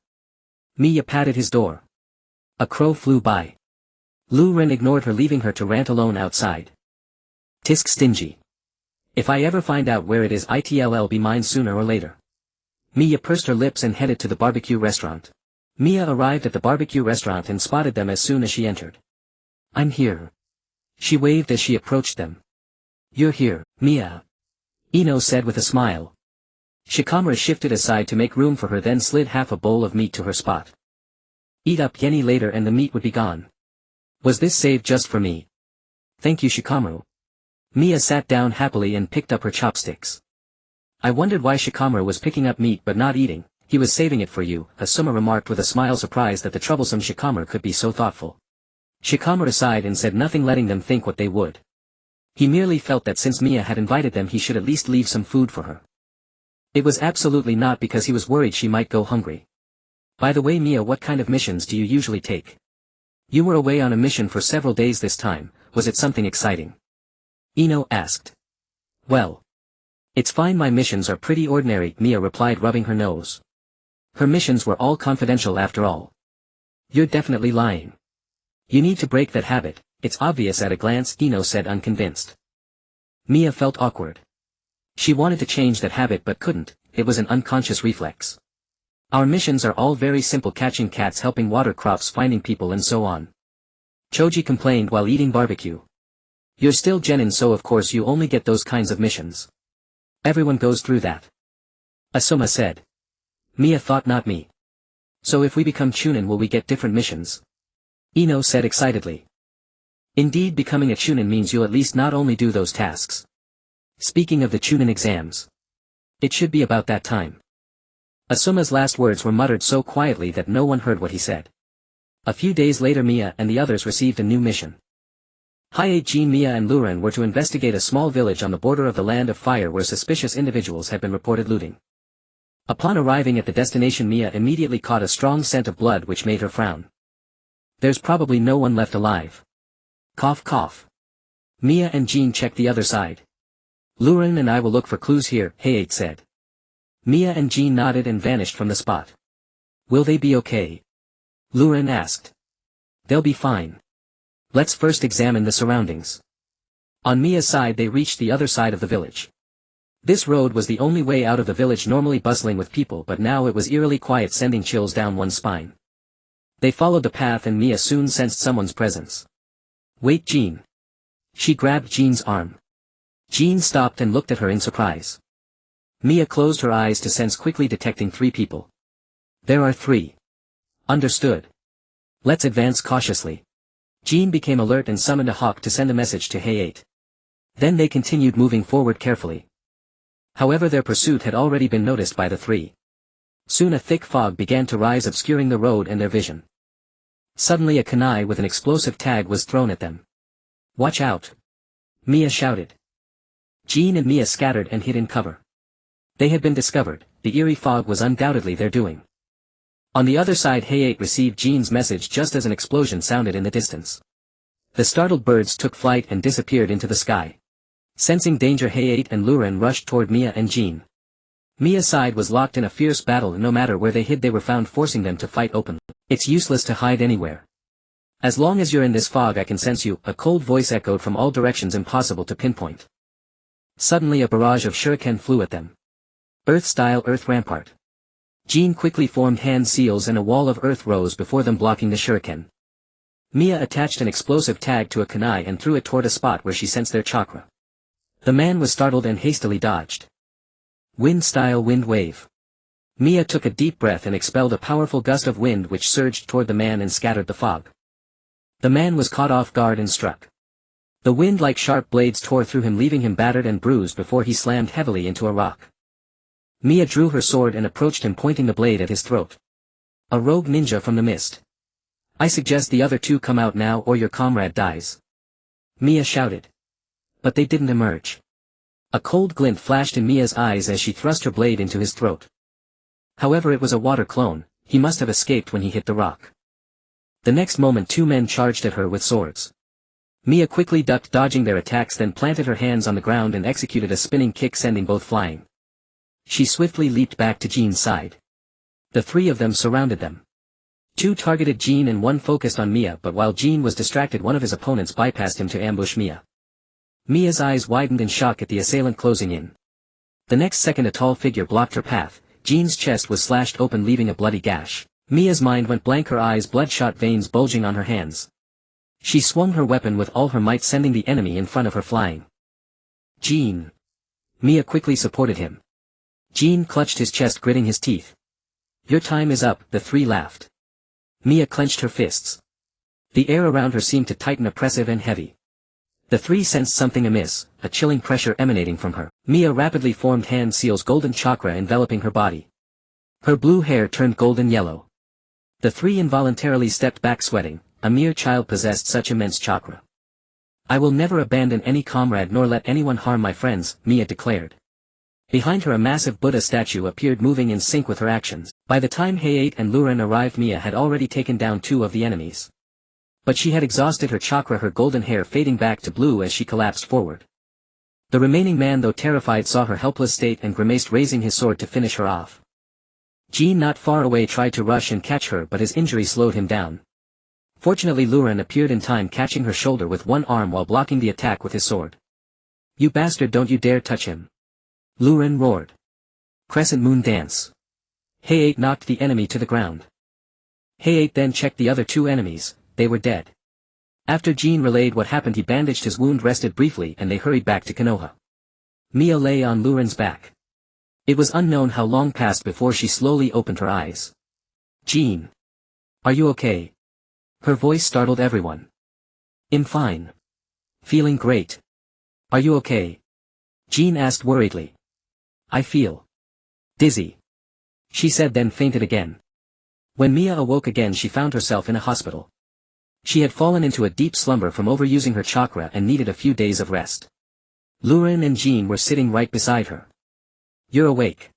Miya patted his door. A crow flew by. Lu Ren ignored her, leaving her to rant alone outside. Tisk stingy. If I ever find out where it is, it'll be mine sooner or later. Miya pursed her lips and headed to the barbecue restaurant. Miya arrived at the barbecue restaurant and spotted them as soon as she entered. I'm here. She waved as she approached them. You're here, Miya. Ino said with a smile. Shikamaru shifted aside to make room for her, then slid half a bowl of meat to her spot. Eat up Yenny, later and the meat would be gone. Was this saved just for me? Thank you, Shikamaru. Miya sat down happily and picked up her chopsticks. I wondered why Shikamaru was picking up meat but not eating. He was saving it for you, Asuma remarked with a smile, surprised that the troublesome Shikamaru could be so thoughtful. Shikamaru sighed and said nothing, letting them think what they would. He merely felt that since Miya had invited them, he should at least leave some food for her. It was absolutely not because he was worried she might go hungry. By the way, Miya, what kind of missions do you usually take? You were away on a mission for several days this time, was it something exciting? Ino asked. Well. It's fine, my missions are pretty ordinary, Miya replied, rubbing her nose. Her missions were all confidential after all. You're definitely lying. You need to break that habit, it's obvious at a glance, Ino said, unconvinced. Miya felt awkward. She wanted to change that habit but couldn't, it was an unconscious reflex. Our missions are all very simple, catching cats, helping water crops, finding people and so on. Choji complained while eating barbecue. You're still genin, so of course you only get those kinds of missions. Everyone goes through that. Asuma said. Miya thought, not me. So if we become Chunin, will we get different missions? Ino said excitedly. Indeed, becoming a Chunin means you'll at least not only do those tasks. Speaking of the Chunin exams. It should be about that time. Asuma's last words were muttered so quietly that no one heard what he said. A few days later, Miya and the others received a new mission. Hiei Jin, Miya and Lu Ren were to investigate a small village on the border of the Land of Fire where suspicious individuals had been reported looting. Upon arriving at the destination, Miya immediately caught a strong scent of blood which made her frown. There's probably no one left alive. Cough cough. Miya and Jin checked the other side. Lu Ren and I will look for clues here, Heiei said. Miya and Jin nodded and vanished from the spot. Will they be okay? Lu Ren asked. They'll be fine. Let's first examine the surroundings. On Miya's side, they reached the other side of the village. This road was the only way out of the village, normally bustling with people, but now it was eerily quiet, sending chills down one's spine. They followed the path and Miya soon sensed someone's presence. Wait, Jin. She grabbed Jin's arm. Jin stopped and looked at her in surprise. Miya closed her eyes to sense, quickly detecting 3 people. There are 3. Understood. Let's advance cautiously. Jin became alert and summoned a hawk to send a message to Heiei. Then they continued moving forward carefully. However, their pursuit had already been noticed by the 3. Soon a thick fog began to rise, obscuring the road and their vision. Suddenly a kunai with an explosive tag was thrown at them. Watch out! Miya shouted. Jin and Miya scattered and hid in cover. They had been discovered, the eerie fog was undoubtedly their doing. On the other side, Heiei received Jin's message just as an explosion sounded in the distance. The startled birds took flight and disappeared into the sky. Sensing danger, Hayate and Luren rushed toward Mia and Jean. Mia's side was locked in a fierce battle, and no matter where they hid they were found, forcing them to fight openly. It's useless to hide anywhere. As long as you're in this fog I can sense you, a cold voice echoed from all directions, impossible to pinpoint. Suddenly a barrage of shuriken flew at them. Earth-style earth rampart. Jean quickly formed hand seals and a wall of earth rose before them, blocking the shuriken. Mia attached an explosive tag to a kunai and threw it toward a spot where she sensed their chakra. The man was startled and hastily dodged. Wind-style wind wave. Mia took a deep breath and expelled a powerful gust of wind which surged toward the man and scattered the fog. The man was caught off guard and struck. The wind like sharp blades tore through him, leaving him battered and bruised before he slammed heavily into a rock. Mia drew her sword and approached him, pointing the blade at his throat. A rogue ninja from the mist. I suggest the other two come out now or your comrade dies. Mia shouted. But they didn't emerge. A cold glint flashed in Mia's eyes as she thrust her blade into his throat. However, it was a water clone, he must have escaped when he hit the rock. The next moment two men charged at her with swords. Mia quickly ducked, dodging their attacks, then planted her hands on the ground and executed a spinning kick, sending both flying. She swiftly leaped back to Jean's side. The three of them surrounded them. Two targeted Jean and one focused on Mia, but while Jean was distracted one of his opponents bypassed him to ambush Mia. Mia's eyes widened in shock at the assailant closing in. The next second a tall figure blocked her path. Jean's chest was slashed open, leaving a bloody gash. Mia's mind went blank, her eyes bloodshot, veins bulging on her hands. She swung her weapon with all her might, sending the enemy in front of her flying. Jean. Mia quickly supported him. Jean clutched his chest, gritting his teeth. Your time is up, the three laughed. Mia clenched her fists. The air around her seemed to tighten, oppressive and heavy. The three sensed something amiss, a chilling pressure emanating from her. Mia rapidly formed hand seals, golden chakra enveloping her body. Her blue hair turned golden yellow. The three involuntarily stepped back, sweating. A mere child possessed such immense chakra. I will never abandon any comrade nor let anyone harm my friends, Mia declared. Behind her a massive Buddha statue appeared, moving in sync with her actions. By the time Hayate and Luren arrived, Mia had already taken down two of the enemies. But she had exhausted her chakra, her golden hair fading back to blue as she collapsed forward. The remaining man, though terrified, saw her helpless state and grimaced, raising his sword to finish her off. Jean, not far away, tried to rush and catch her, but his injury slowed him down. Fortunately Luren appeared in time, catching her shoulder with one arm while blocking the attack with his sword. You bastard, don't you dare touch him! Luren roared. Crescent moon dance. Hayate knocked the enemy to the ground. Hayate then checked the other two enemies. They were dead. After Jean relayed what happened, he bandaged his wound, rested briefly, and they hurried back to Konoha. Mia lay on Luren's back. It was unknown how long passed before she slowly opened her eyes. Jean. Are you okay? Her voice startled everyone. I'm fine. Feeling great. Are you okay? Jean asked worriedly. I feel dizzy, she said, then fainted again. When Mia awoke again, she found herself in a hospital. She had fallen into a deep slumber from overusing her chakra and needed a few days of rest. Luren and Jean were sitting right beside her. You're awake.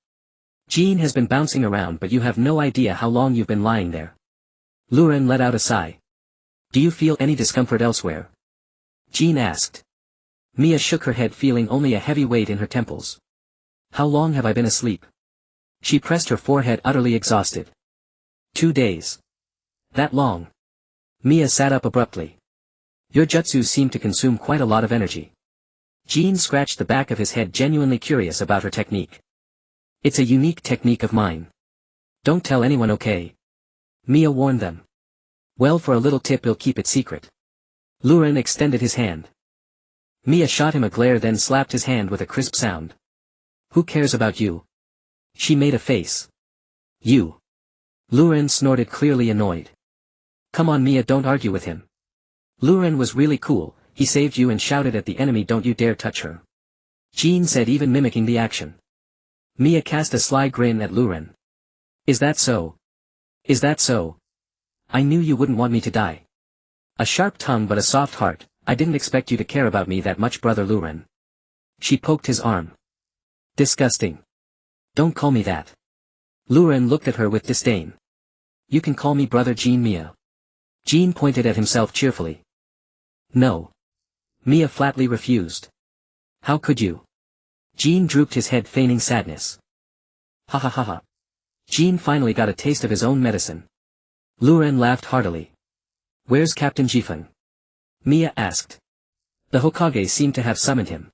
Jean has been bouncing around, but you have no idea how long you've been lying there. Luren let out a sigh. Do you feel any discomfort elsewhere? Jean asked. Mia shook her head, feeling only a heavy weight in her temples. How long have I been asleep? She pressed her forehead, utterly exhausted. 2 days. That long? Mia sat up abruptly. Your jutsu seemed to consume quite a lot of energy. Jean scratched the back of his head, genuinely curious about her technique. It's a unique technique of mine. Don't tell anyone, okay? Mia warned them. Well, for a little tip, we'll keep it secret. Luren extended his hand. Mia shot him a glare, then slapped his hand with a crisp sound. Who cares about you? She made a face. You. Luren snorted, clearly annoyed. Come on, Mia, don't argue with him. Luren was really cool. He saved you and shouted at the enemy, don't you dare touch her. Jean said, even mimicking the action. Mia cast a sly grin at Luren. Is that so? Is that so? I knew you wouldn't want me to die. A sharp tongue but a soft heart. I didn't expect you to care about me that much, brother Luren. She poked his arm. Disgusting. Don't call me that. Luren looked at her with disdain. You can call me brother Jean. Mia. Jean pointed at himself cheerfully. No. Mia flatly refused. How could you? Jean drooped his head feigning sadness. Ha ha ha ha. Jean finally got a taste of his own medicine. Luren laughed heartily. Where's Captain Jifeng? Mia asked. The Hokage seemed to have summoned him.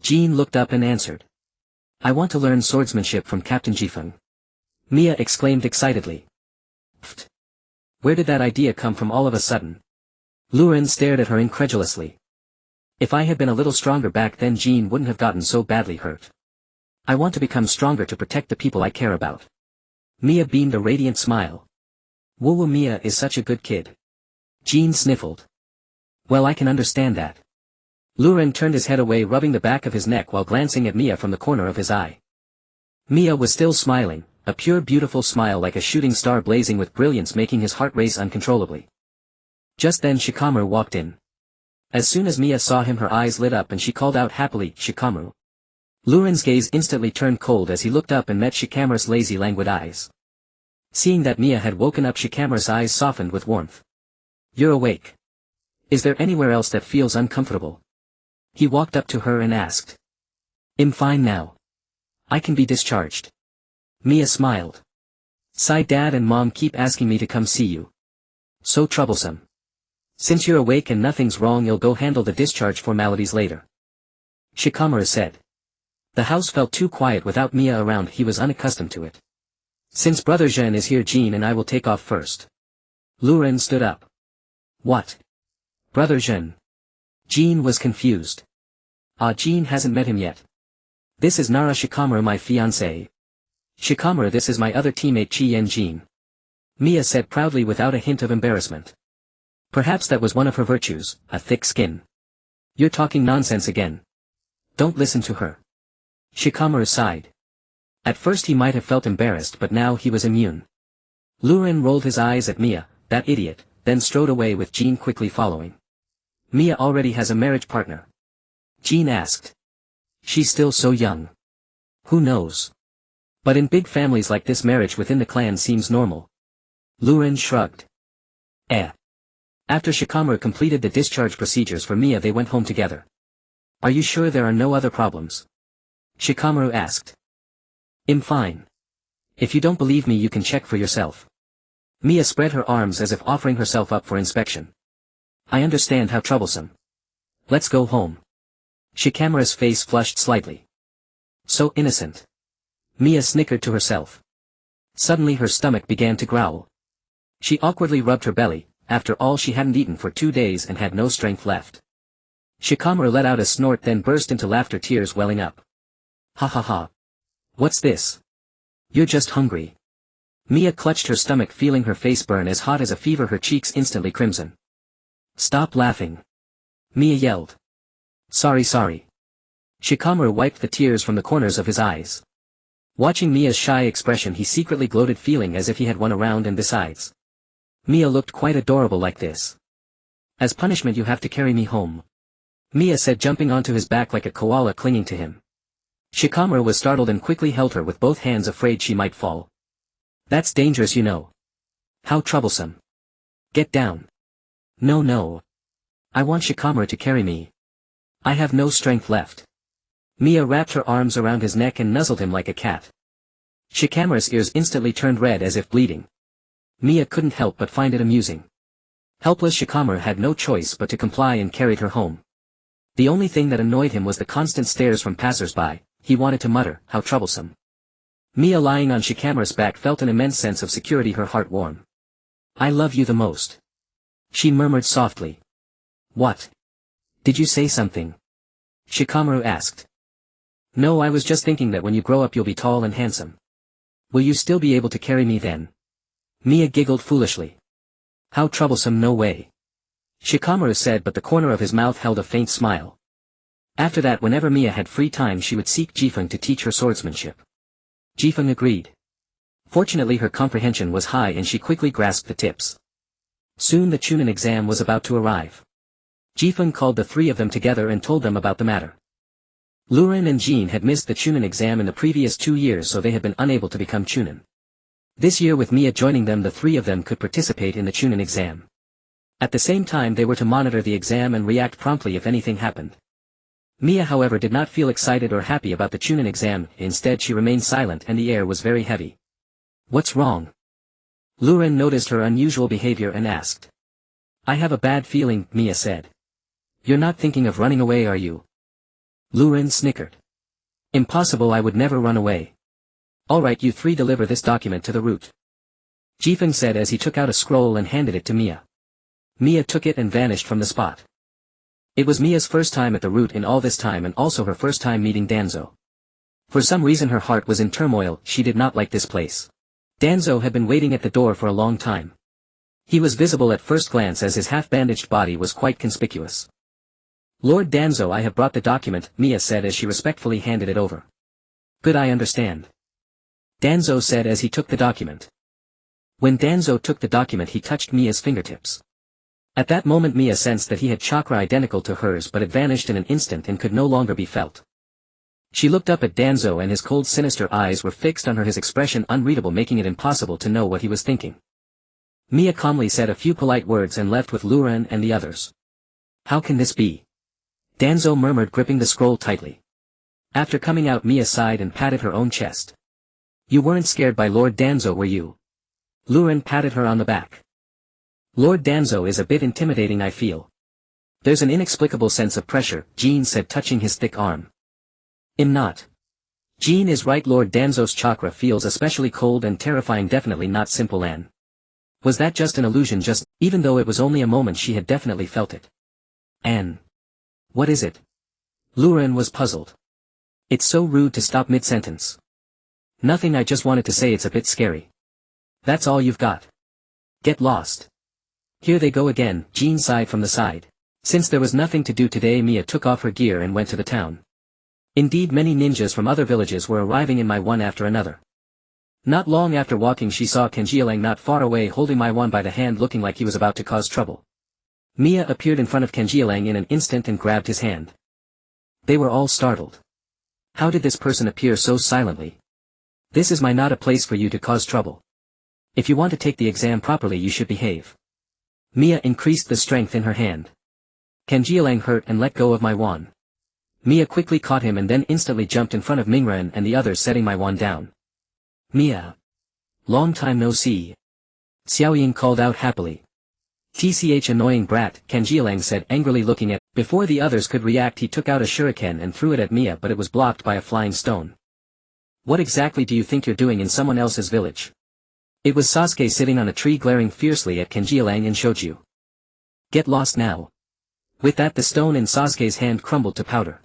Jean looked up and answered. I want to learn swordsmanship from Captain Jifeng. Mia exclaimed excitedly. Pfft. Where did that idea come from all of a sudden? Luren stared at her incredulously. If I had been a little stronger back then, Jean wouldn't have gotten so badly hurt. I want to become stronger to protect the people I care about. Mia beamed a radiant smile. Woo Mia is such a good kid. Jean sniffled. Well, I can understand that. Luren turned his head away, rubbing the back of his neck while glancing at Mia from the corner of his eye. Mia was still smiling, a pure beautiful smile like a shooting star blazing with brilliance, making his heart race uncontrollably. Just then Shikamaru walked in. As soon as Mia saw him, her eyes lit up and she called out happily, Shikamaru. Luren's gaze instantly turned cold as he looked up and met Shikamaru's lazy, languid eyes. Seeing that Mia had woken up, Shikamaru's eyes softened with warmth. You're awake. Is there anywhere else that feels uncomfortable? He walked up to her and asked. I'm fine now. I can be discharged. Mia smiled. Sigh, Dad and Mom keep asking me to come see you. So troublesome. Since you're awake and nothing's wrong, you'll go handle the discharge formalities later. Shikamaru said. The house felt too quiet without Mia around. He was unaccustomed to it. Since Brother Zhen is here, Jean and I will take off first. Luren stood up. What? Brother Zhen? Jean was confused. Jean hasn't met him yet. This is Nara Shikamaru, my fiancé. Shikamaru, this is my other teammate Chien Jean. Mia said proudly without a hint of embarrassment. Perhaps that was one of her virtues, a thick skin. You're talking nonsense again. Don't listen to her. Shikamaru sighed. At first he might have felt embarrassed, but now he was immune. Luren rolled his eyes at Mia, that idiot, then strode away with Jean quickly following. Mia already has a marriage partner. Jean asked. She's still so young. Who knows? But in big families like this, marriage within the clan seems normal. Luren shrugged. After Shikamaru completed the discharge procedures for Mia, they went home together. Are you sure there are no other problems? Shikamaru asked. I'm fine. If you don't believe me, you can check for yourself. Mia spread her arms as if offering herself up for inspection. I understand how troublesome. Let's go home. Shikamaru's face flushed slightly. So innocent. Mia snickered to herself. Suddenly her stomach began to growl. She awkwardly rubbed her belly. After all, she hadn't eaten for 2 days and had no strength left. Shikamaru let out a snort, then burst into laughter, tears welling up. Ha ha ha. What's this? You're just hungry. Mia clutched her stomach, feeling her face burn as hot as a fever, her cheeks instantly crimson. Stop laughing. Mia yelled. Sorry. Shikamaru wiped the tears from the corners of his eyes. Watching Mia's shy expression, he secretly gloated, feeling as if he had won a round, and besides, Mia looked quite adorable like this. As punishment, you have to carry me home. Mia said, jumping onto his back like a koala, clinging to him. Shikamaru was startled and quickly held her with both hands, afraid she might fall. That's dangerous, you know. How troublesome. Get down. No. I want Shikamaru to carry me. I have no strength left. Mia wrapped her arms around his neck and nuzzled him like a cat. Shikamaru's ears instantly turned red as if bleeding. Mia couldn't help but find it amusing. Helpless Shikamaru had no choice but to comply and carried her home. The only thing that annoyed him was the constant stares from passers-by. He wanted to mutter, how troublesome. Mia, lying on Shikamaru's back, felt an immense sense of security, her heart warm. I love you the most. She murmured softly. What? Did you say something? Shikamaru asked. No, I was just thinking that when you grow up you'll be tall and handsome. Will you still be able to carry me then? Mia giggled foolishly. How troublesome, no way. Shikamaru said, but the corner of his mouth held a faint smile. After that, whenever Mia had free time, she would seek Jifeng to teach her swordsmanship. Jifeng agreed. Fortunately, her comprehension was high and she quickly grasped the tips. Soon the Chunin exam was about to arrive. Jifeng called the 3 of them together and told them about the matter. Luren and Jean had missed the Chunin exam in the previous 2 years, so they had been unable to become Chunin. This year, with Mia joining them, the 3 of them could participate in the Chunin exam. At the same time they were to monitor the exam and react promptly if anything happened. Mia however did not feel excited or happy about the Chunin exam, instead she remained silent and the air was very heavy. What's wrong? Luren noticed her unusual behavior and asked. I have a bad feeling, Mia said. You're not thinking of running away, are you? Luren snickered. Impossible, I would never run away. Alright, you three deliver this document to the root. Jifeng said as he took out a scroll and handed it to Mia. Mia took it and vanished from the spot. It was Mia's first time at the root in all this time and also her first time meeting Danzo. For some reason her heart was in turmoil, she did not like this place. Danzo had been waiting at the door for a long time. He was visible at first glance as his half-bandaged body was quite conspicuous. Lord Danzo, I have brought the document, Mia said as she respectfully handed it over. Good, I understand. Danzo said as he took the document. When Danzo took the document he touched Mia's fingertips. At that moment Mia sensed that he had chakra identical to hers, but it vanished in an instant and could no longer be felt. She looked up at Danzo and his cold sinister eyes were fixed on her, his expression unreadable, making it impossible to know what he was thinking. Mia calmly said a few polite words and left with Luren and the others. How can this be? Danzo murmured, gripping the scroll tightly. After coming out Mia sighed and patted her own chest. You weren't scared by Lord Danzo, were you? Luren patted her on the back. Lord Danzo is a bit intimidating, I feel. There's an inexplicable sense of pressure, Jean said, touching his thick arm. I'm not. Jean is right, Lord Danzo's chakra feels especially cold and terrifying, definitely not simple. Anne. Was that just an illusion? Even though it was only a moment, she had definitely felt it. Anne. What is it? Luren was puzzled. It's so rude to stop mid-sentence. Nothing, I just wanted to say it's a bit scary. That's all you've got? Get lost. Here they go again, Jean sighed from the side. Since there was nothing to do today, Mia took off her gear and went to the town. Indeed, many ninjas from other villages were arriving in Mai one after another. Not long after walking she saw Kenjialang not far away holding Mai one by the hand, looking like he was about to cause trouble. Mia appeared in front of Kenjialang in an instant and grabbed his hand. They were all startled. How did this person appear so silently? This is not a place for you to cause trouble. If you want to take the exam properly you should behave. Mia increased the strength in her hand. Kenjialang hurt and let go of Mai one. Mia quickly caught him and then instantly jumped in front of Mingren and the others, setting Mai one down. Mia. Long time no see. Xiaoying called out happily. Tch, annoying brat, Kenjialang said angrily, looking at. Before the others could react he took out a shuriken and threw it at Mia, but it was blocked by a flying stone. What exactly do you think you're doing in someone else's village? It was Sasuke sitting on a tree glaring fiercely at Kenjialang and Shoju. Get lost now. With that the stone in Sasuke's hand crumbled to powder.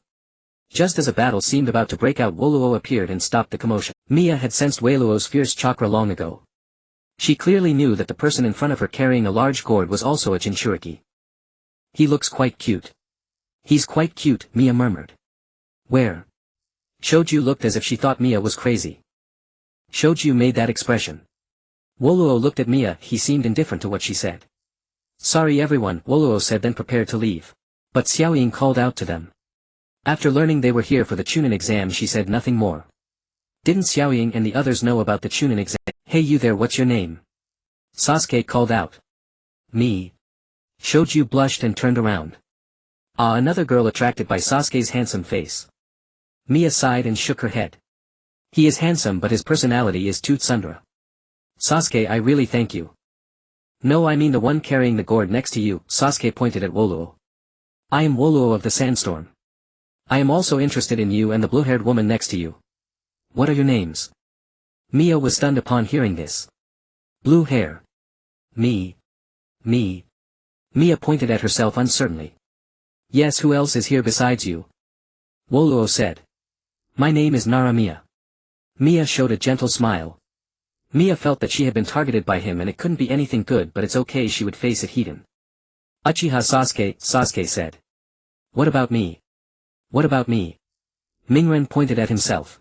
Just as a battle seemed about to break out, Woluo appeared and stopped the commotion. Mia had sensed Woluo's fierce chakra long ago. She clearly knew that the person in front of her carrying a large gourd was also a Jinchuriki. He looks quite cute. He's quite cute, Mia murmured. Where? Shoju looked as if she thought Mia was crazy. Shoju made that expression. Woluo looked at Mia, he seemed indifferent to what she said. Sorry everyone, Woluo said, then prepared to leave. But Xiaoying called out to them. After learning they were here for the Chunin exam she said nothing more. Didn't Xiaoying and the others know about the Chunin exam? Hey you there, what's your name? Sasuke called out. Me. Shoju blushed and turned around. Ah, another girl attracted by Sasuke's handsome face. Mia sighed and shook her head. He is handsome but his personality is too tsundere. Sasuke, I really thank you. No, I mean the one carrying the gourd next to you, Sasuke pointed at Woluo. I am Woluo of the Sandstorm. I am also interested in you and the blue-haired woman next to you. What are your names? Mia was stunned upon hearing this. Blue hair. Me. Mia pointed at herself uncertainly. Yes, who else is here besides you? Woluo said. My name is Nara Mia. Mia showed a gentle smile. Mia felt that she had been targeted by him and it couldn't be anything good, but it's okay, she would face it heat-in. Uchiha Sasuke, Sasuke said. What about me? What about me? Mingren pointed at himself.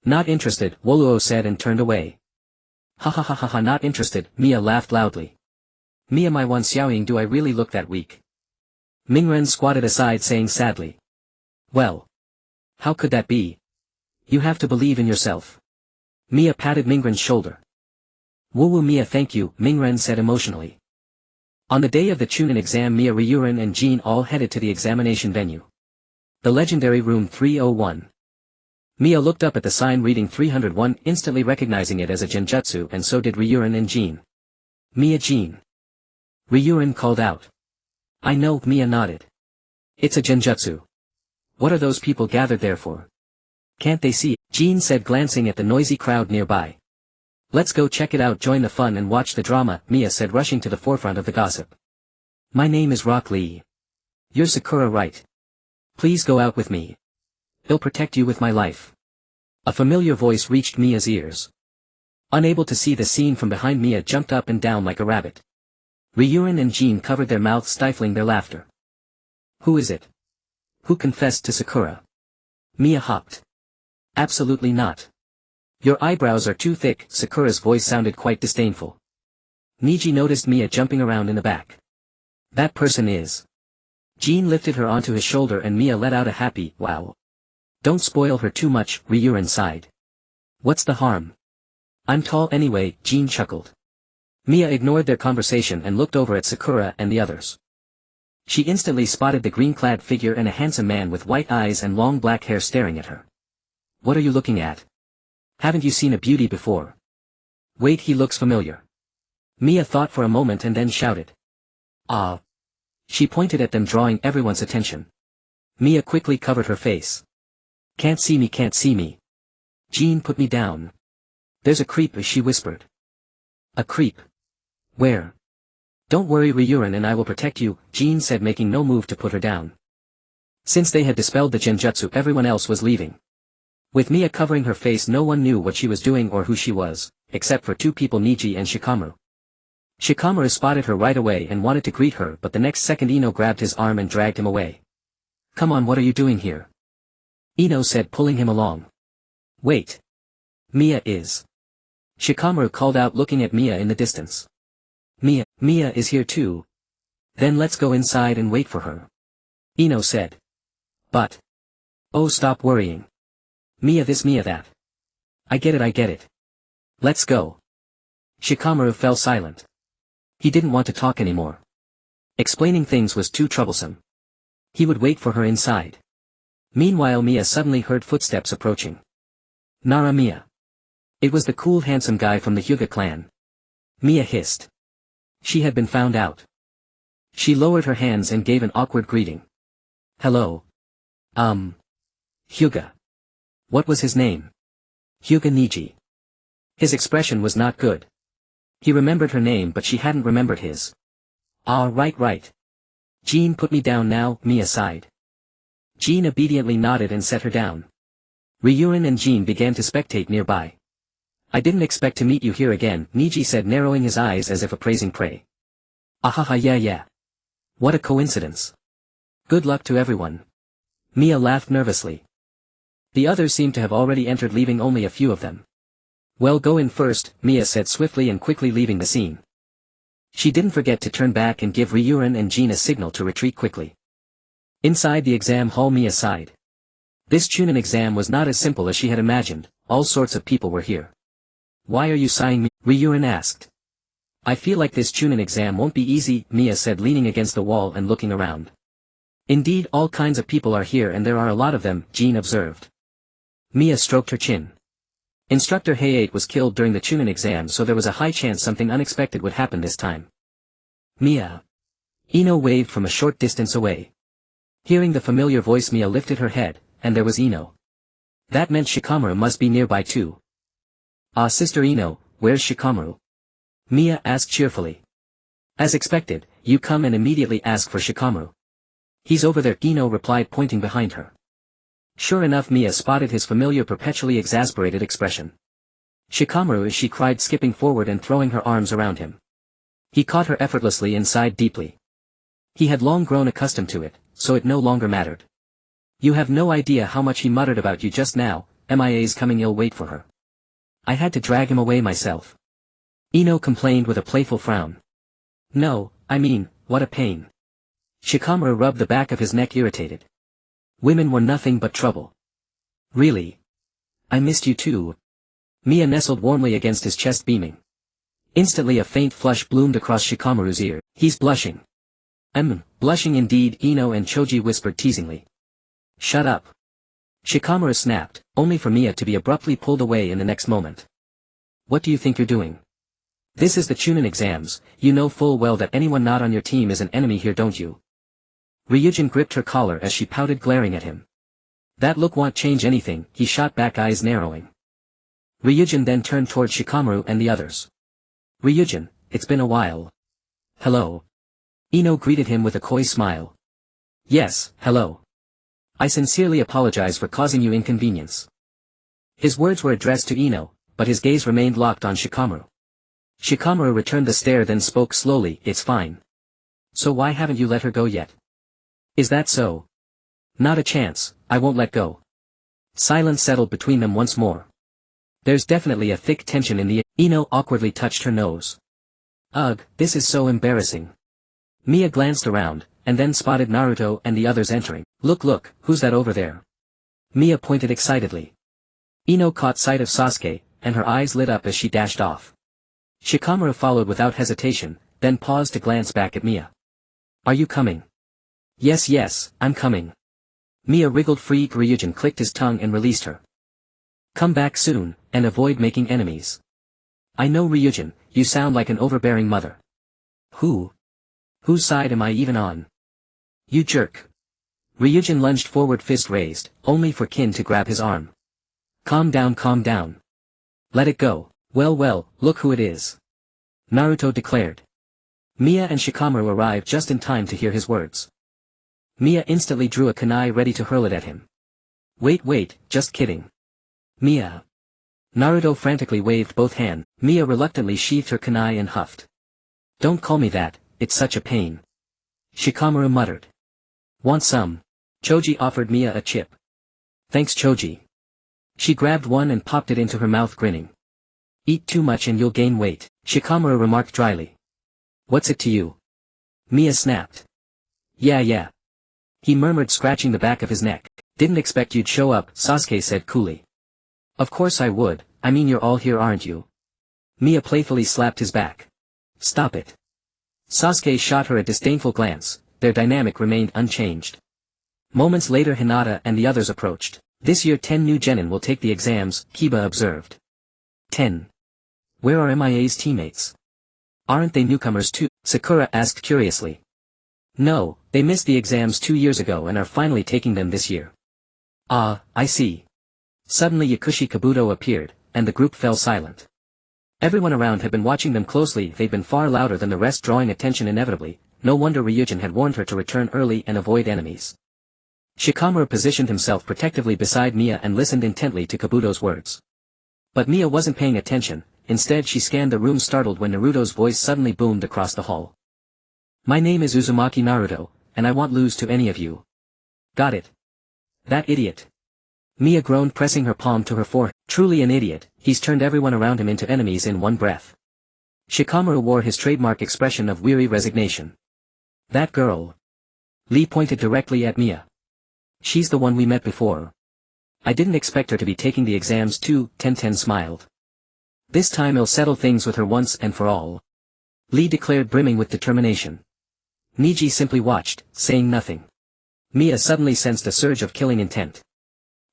Not interested, Woluo said and turned away. Ha ha ha ha ha, not interested, Mia laughed loudly. Mia, my one Xiaoying, do I really look that weak? Mingren squatted aside saying sadly. Well. How could that be? You have to believe in yourself. Mia patted Mingren's shoulder. Woo Mia, thank you, Mingren said emotionally. On the day of the Chunin exam, Mia, Ryurin and Jin all headed to the examination venue. The legendary room 301. Mia looked up at the sign reading 301, instantly recognizing it as a genjutsu, and so did Ryurin and Jin. Mia, Jin. Ryurin called out. I know, Mia nodded. It's a genjutsu. What are those people gathered there for? Can't they see? Jin said, glancing at the noisy crowd nearby. Let's go check it out, join the fun and watch the drama, Mia said, rushing to the forefront of the gossip. My name is Rock Lee. You're Sakura, right? Please go out with me. I'll protect you with my life. A familiar voice reached Mia's ears. Unable to see the scene from behind, Mia jumped up and down like a rabbit. Ryurin and Jin covered their mouths, stifling their laughter. Who is it? Who confessed to Sakura? Mia hopped. Absolutely not. Your eyebrows are too thick, Sakura's voice sounded quite disdainful. Niji noticed Mia jumping around in the back. That person is. Jin lifted her onto his shoulder and Mia let out a happy, wow. Don't spoil her too much, Ryurin sighed. What's the harm? I'm tall anyway, Jin chuckled. Mia ignored their conversation and looked over at Sakura and the others. She instantly spotted the green-clad figure and a handsome man with white eyes and long black hair staring at her. What are you looking at? Haven't you seen a beauty before? Wait, he looks familiar. Mia thought for a moment and then shouted. Ah. She pointed at them, drawing everyone's attention. Mia quickly covered her face. Can't see me, can't see me. Jin put me down. There's a creep, she whispered. A creep? Where? Don't worry, Ryurin and I will protect you, Jin said, making no move to put her down. Since they had dispelled the genjutsu, everyone else was leaving. With Mia covering her face, no one knew what she was doing or who she was, except for two people, Niji and Shikamaru. Shikamaru spotted her right away and wanted to greet her, but the next second Ino grabbed his arm and dragged him away. Come on, what are you doing here? Ino said, pulling him along. Wait. Mia is. Shikamaru called out, looking at Mia in the distance. Mia is here too. Then let's go inside and wait for her. Ino said. But. Oh, stop worrying. Mia this, Mia that. I get it. Let's go. Shikamaru fell silent. He didn't want to talk anymore. Explaining things was too troublesome. He would wait for her inside. Meanwhile, Mia suddenly heard footsteps approaching. Nara, Mia. It was the cool handsome guy from the Hyuga clan. Mia hissed. She had been found out. She lowered her hands and gave an awkward greeting. Hello. Hyuga. What was his name? Hyuga Niji. His expression was not good. He remembered her name, but she hadn't remembered his. Ah, right. Jin put me down now, Mia sighed. Jin obediently nodded and set her down. Ryurin and Jin began to spectate nearby. I didn't expect to meet you here again, Niji said, narrowing his eyes as if appraising prey. Ahaha, yeah. What a coincidence. Good luck to everyone. Mia laughed nervously. The others seemed to have already entered, leaving only a few of them. Well, go in first, Mia said swiftly and quickly leaving the scene. She didn't forget to turn back and give Ryurin and Jin a signal to retreat quickly. Inside the exam hall, Mia sighed. This Chunin exam was not as simple as she had imagined. All sorts of people were here. Why are you sighing, Ryurin asked. I feel like this Chunin exam won't be easy, Mia said, leaning against the wall and looking around. Indeed, all kinds of people are here and there are a lot of them, Jin observed. Mia stroked her chin. Instructor Hayate was killed during the Chunin exam, so there was a high chance something unexpected would happen this time. Mia. Ino waved from a short distance away. Hearing the familiar voice, Mia lifted her head, and there was Ino. That meant Shikamaru must be nearby too. Ah, Sister Ino, where's Shikamaru? Mia asked cheerfully. As expected, you come and immediately ask for Shikamaru. He's over there, Ino replied, pointing behind her. Sure enough, Mia spotted his familiar perpetually exasperated expression. Shikamaru, she cried, skipping forward and throwing her arms around him. He caught her effortlessly and sighed deeply. He had long grown accustomed to it, so it no longer mattered. You have no idea how much he muttered about you just now. MIA's coming, ill wait for her. I had to drag him away myself. Ino complained with a playful frown. No, I mean, what a pain. Shikamaru rubbed the back of his neck, irritated. Women were nothing but trouble. Really? I missed you too. Mia nestled warmly against his chest, beaming. Instantly a faint flush bloomed across Shikamaru's ear. He's blushing. Blushing indeed, Ino and Choji whispered teasingly. Shut up. Shikamaru snapped, only for Mia to be abruptly pulled away in the next moment. What do you think you're doing? This is the Chunin exams, you know full well that anyone not on your team is an enemy here, don't you? Ryujin gripped her collar as she pouted, glaring at him. That look won't change anything, he shot back, eyes narrowing. Ryujin then turned toward Shikamaru and the others. Ryujin, it's been a while. Hello. Ino greeted him with a coy smile. Yes, hello. I sincerely apologize for causing you inconvenience. His words were addressed to Ino, but his gaze remained locked on Shikamaru. Shikamaru returned the stare, then spoke slowly, it's fine. So why haven't you let her go yet? Is that so? Not a chance, I won't let go. Silence settled between them once more. There's definitely a thick tension in the air. Ino awkwardly touched her nose. Ugh, this is so embarrassing. Mia glanced around, and then spotted Naruto and the others entering. Look, who's that over there? Mia pointed excitedly. Ino caught sight of Sasuke, and her eyes lit up as she dashed off. Shikamaru followed without hesitation, then paused to glance back at Mia. Are you coming? Yes, I'm coming. Mia wriggled free. Ryujin clicked his tongue and released her. Come back soon, and avoid making enemies. I know, Ryujin, you sound like an overbearing mother. Whose side am I even on? You jerk. Ryujin lunged forward, fist raised, only for Kin to grab his arm. Calm down. Let it go. Well, look who it is. Naruto declared. Mia and Shikamaru arrived just in time to hear his words. Mia instantly drew a kunai ready to hurl it at him. Wait, just kidding. Mia. Naruto frantically waved both hands. Mia reluctantly sheathed her kunai and huffed. Don't call me that, it's such a pain. Shikamaru muttered. Want some? Choji offered Mia a chip. Thanks, Choji. She grabbed one and popped it into her mouth, grinning. Eat too much and you'll gain weight, Shikamaru remarked dryly. What's it to you? Mia snapped. Yeah. He murmured, scratching the back of his neck. Didn't expect you'd show up, Sasuke said coolly. Of course I would, I mean you're all here, aren't you? Mia playfully slapped his back. Stop it. Sasuke shot her a disdainful glance, their dynamic remained unchanged. Moments later Hinata and the others approached. This year 10 new genin will take the exams, Kiba observed. 10. Where are MIA's teammates? Aren't they newcomers too? Sakura asked curiously. No, they missed the exams 2 years ago and are finally taking them this year. Ah, I see. Suddenly Yakushi Kabuto appeared, and the group fell silent. Everyone around had been watching them closely. They'd been far louder than the rest, drawing attention inevitably. No wonder Ryujin had warned her to return early and avoid enemies. Shikamaru positioned himself protectively beside Mia and listened intently to Kabuto's words. But Mia wasn't paying attention. Instead she scanned the room, startled when Naruto's voice suddenly boomed across the hall. My name is Uzumaki Naruto, and I won't lose to any of you. Got it? That idiot. Mia groaned, pressing her palm to her forehead. Truly an idiot, he's turned everyone around him into enemies in one breath. Shikamaru wore his trademark expression of weary resignation. That girl. Lee pointed directly at Mia. She's the one we met before. I didn't expect her to be taking the exams too, Tenten smiled. This time I'll settle things with her once and for all. Lee declared, brimming with determination. Niji simply watched, saying nothing. Mia suddenly sensed a surge of killing intent.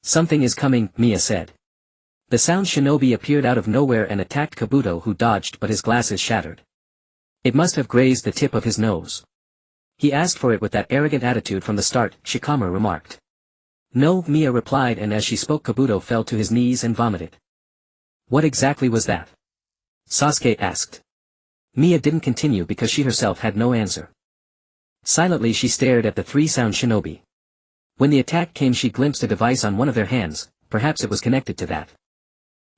Something is coming, Mia said. The sound shinobi appeared out of nowhere and attacked Kabuto, who dodged, but his glasses shattered. It must have grazed the tip of his nose. He asked for it with that arrogant attitude from the start, Shikamaru remarked. No, Mia replied, and as she spoke Kabuto fell to his knees and vomited. What exactly was that? Sasuke asked. Mia didn't continue because she herself had no answer. Silently she stared at the three sound shinobi. When the attack came she glimpsed a device on one of their hands, perhaps it was connected to that.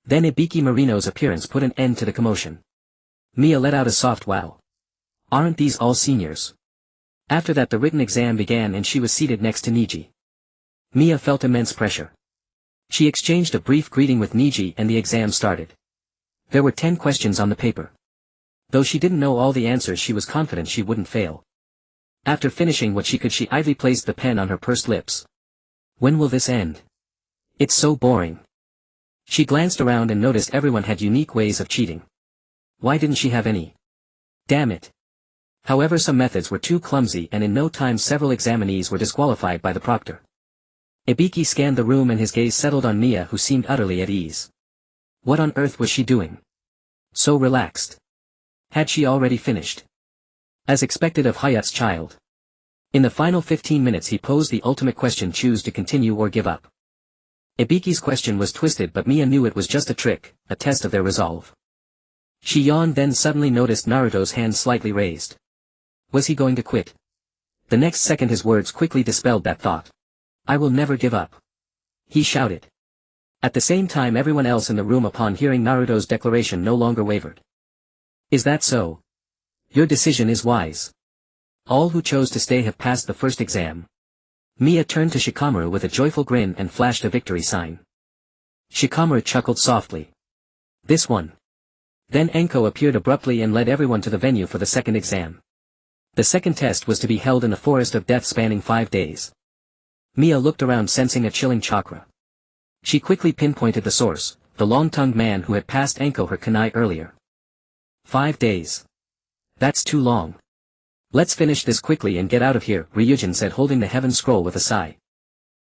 Then Ibiki Marino's appearance put an end to the commotion. Mia let out a soft wow. Aren't these all seniors? After that the written exam began and she was seated next to Niji. Mia felt immense pressure. She exchanged a brief greeting with Niji and the exam started. There were 10 questions on the paper. Though she didn't know all the answers, she was confident she wouldn't fail. After finishing what she could, she idly placed the pen on her pursed lips. When will this end? It's so boring. She glanced around and noticed everyone had unique ways of cheating. Why didn't she have any? Damn it. However, some methods were too clumsy and in no time several examinees were disqualified by the proctor. Ibiki scanned the room and his gaze settled on Mia, who seemed utterly at ease. What on earth was she doing? So relaxed. Had she already finished? As expected of Hayat's child. In the final 15 minutes he posed the ultimate question: choose to continue or give up. Ibiki's question was twisted, but Mia knew it was just a trick, a test of their resolve. She yawned, then suddenly noticed Naruto's hand slightly raised. Was he going to quit? The next second his words quickly dispelled that thought. I will never give up, he shouted. At the same time everyone else in the room, upon hearing Naruto's declaration, no longer wavered. Is that so? Your decision is wise. All who chose to stay have passed the first exam. Mia turned to Shikamaru with a joyful grin and flashed a victory sign. Shikamaru chuckled softly. This one. Then Enko appeared abruptly and led everyone to the venue for the second exam. The second test was to be held in the Forest of Death, spanning 5 days. Mia looked around, sensing a chilling chakra. She quickly pinpointed the source, the long-tongued man who had passed Enko her kunai earlier. 5 days. That's too long. Let's finish this quickly and get out of here, Ryujin said, holding the heaven scroll with a sigh.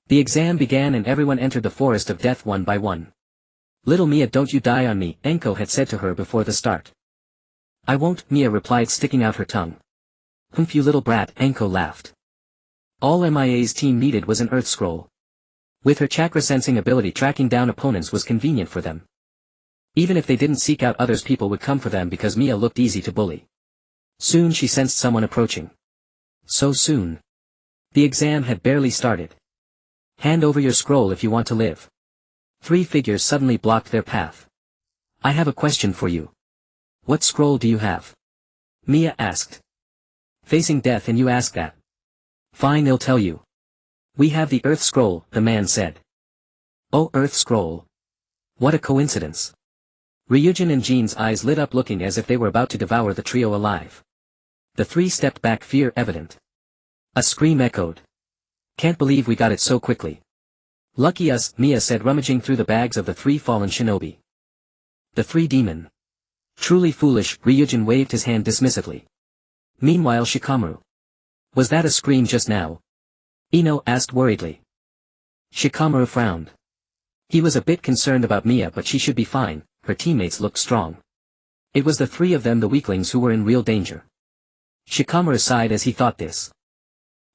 The exam began and everyone entered the Forest of Death one by one. Little Mia, don't you die on me, Enko had said to her before the start. I won't, Mia replied, sticking out her tongue. Humph, you little brat, Enko laughed. All MIA's team needed was an earth scroll. With her chakra sensing ability, tracking down opponents was convenient for them. Even if they didn't seek out others, people would come for them because Mia looked easy to bully. Soon she sensed someone approaching. So soon. The exam had barely started. Hand over your scroll if you want to live. 3 figures suddenly blocked their path. I have a question for you. What scroll do you have? Mia asked. Facing death and you ask that? Fine, they'll tell you. We have the Earth Scroll, the man said. Oh, Earth Scroll. What a coincidence. Ryujin and Jin's eyes lit up, looking as if they were about to devour the trio alive. The 3 stepped back, fear evident. A scream echoed. Can't believe we got it so quickly. Lucky us, Mia said, rummaging through the bags of the 3 fallen shinobi. The 3 demon. Truly foolish, Ryujin waved his hand dismissively. Meanwhile, Shikamaru. Was that a scream just now? Ino asked worriedly. Shikamaru frowned. He was a bit concerned about Mia, but she should be fine, her teammates looked strong. It was the 3 of them, the weaklings, who were in real danger. Shikamaru sighed as he thought this.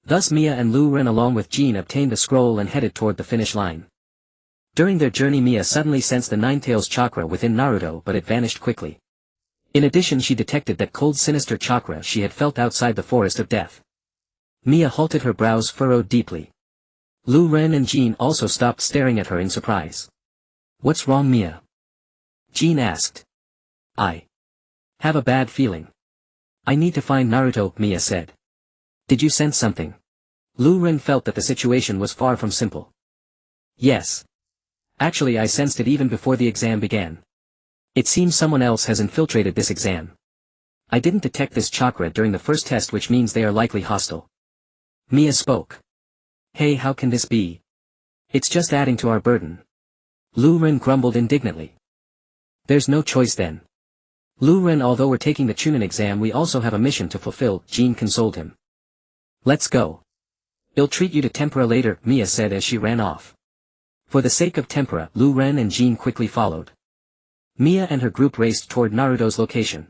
Thus Mia and Lu Ren along with Jin obtained a scroll and headed toward the finish line. During their journey, Mia suddenly sensed the Nine-Tails chakra within Naruto, but it vanished quickly. In addition, she detected that cold, sinister chakra she had felt outside the Forest of Death. Mia halted, her brows furrowed deeply. Lu Ren and Jin also stopped staring at her in surprise. What's wrong, Mia? Jin asked. I have a bad feeling. I need to find Naruto, Mia said. Did you sense something? Lu Ren felt that the situation was far from simple. Yes. Actually, I sensed it even before the exam began. It seems someone else has infiltrated this exam. I didn't detect this chakra during the first test, which means they are likely hostile. Mia spoke. Hey, how can this be? It's just adding to our burden. Lu Ren grumbled indignantly. There's no choice then. Lu Ren, although we're taking the Chunin exam, we also have a mission to fulfill, Jin consoled him. Let's go. I'll treat you to tempura later, Mia said as she ran off. For the sake of tempura, Lu Ren and Jin quickly followed. Mia and her group raced toward Naruto's location.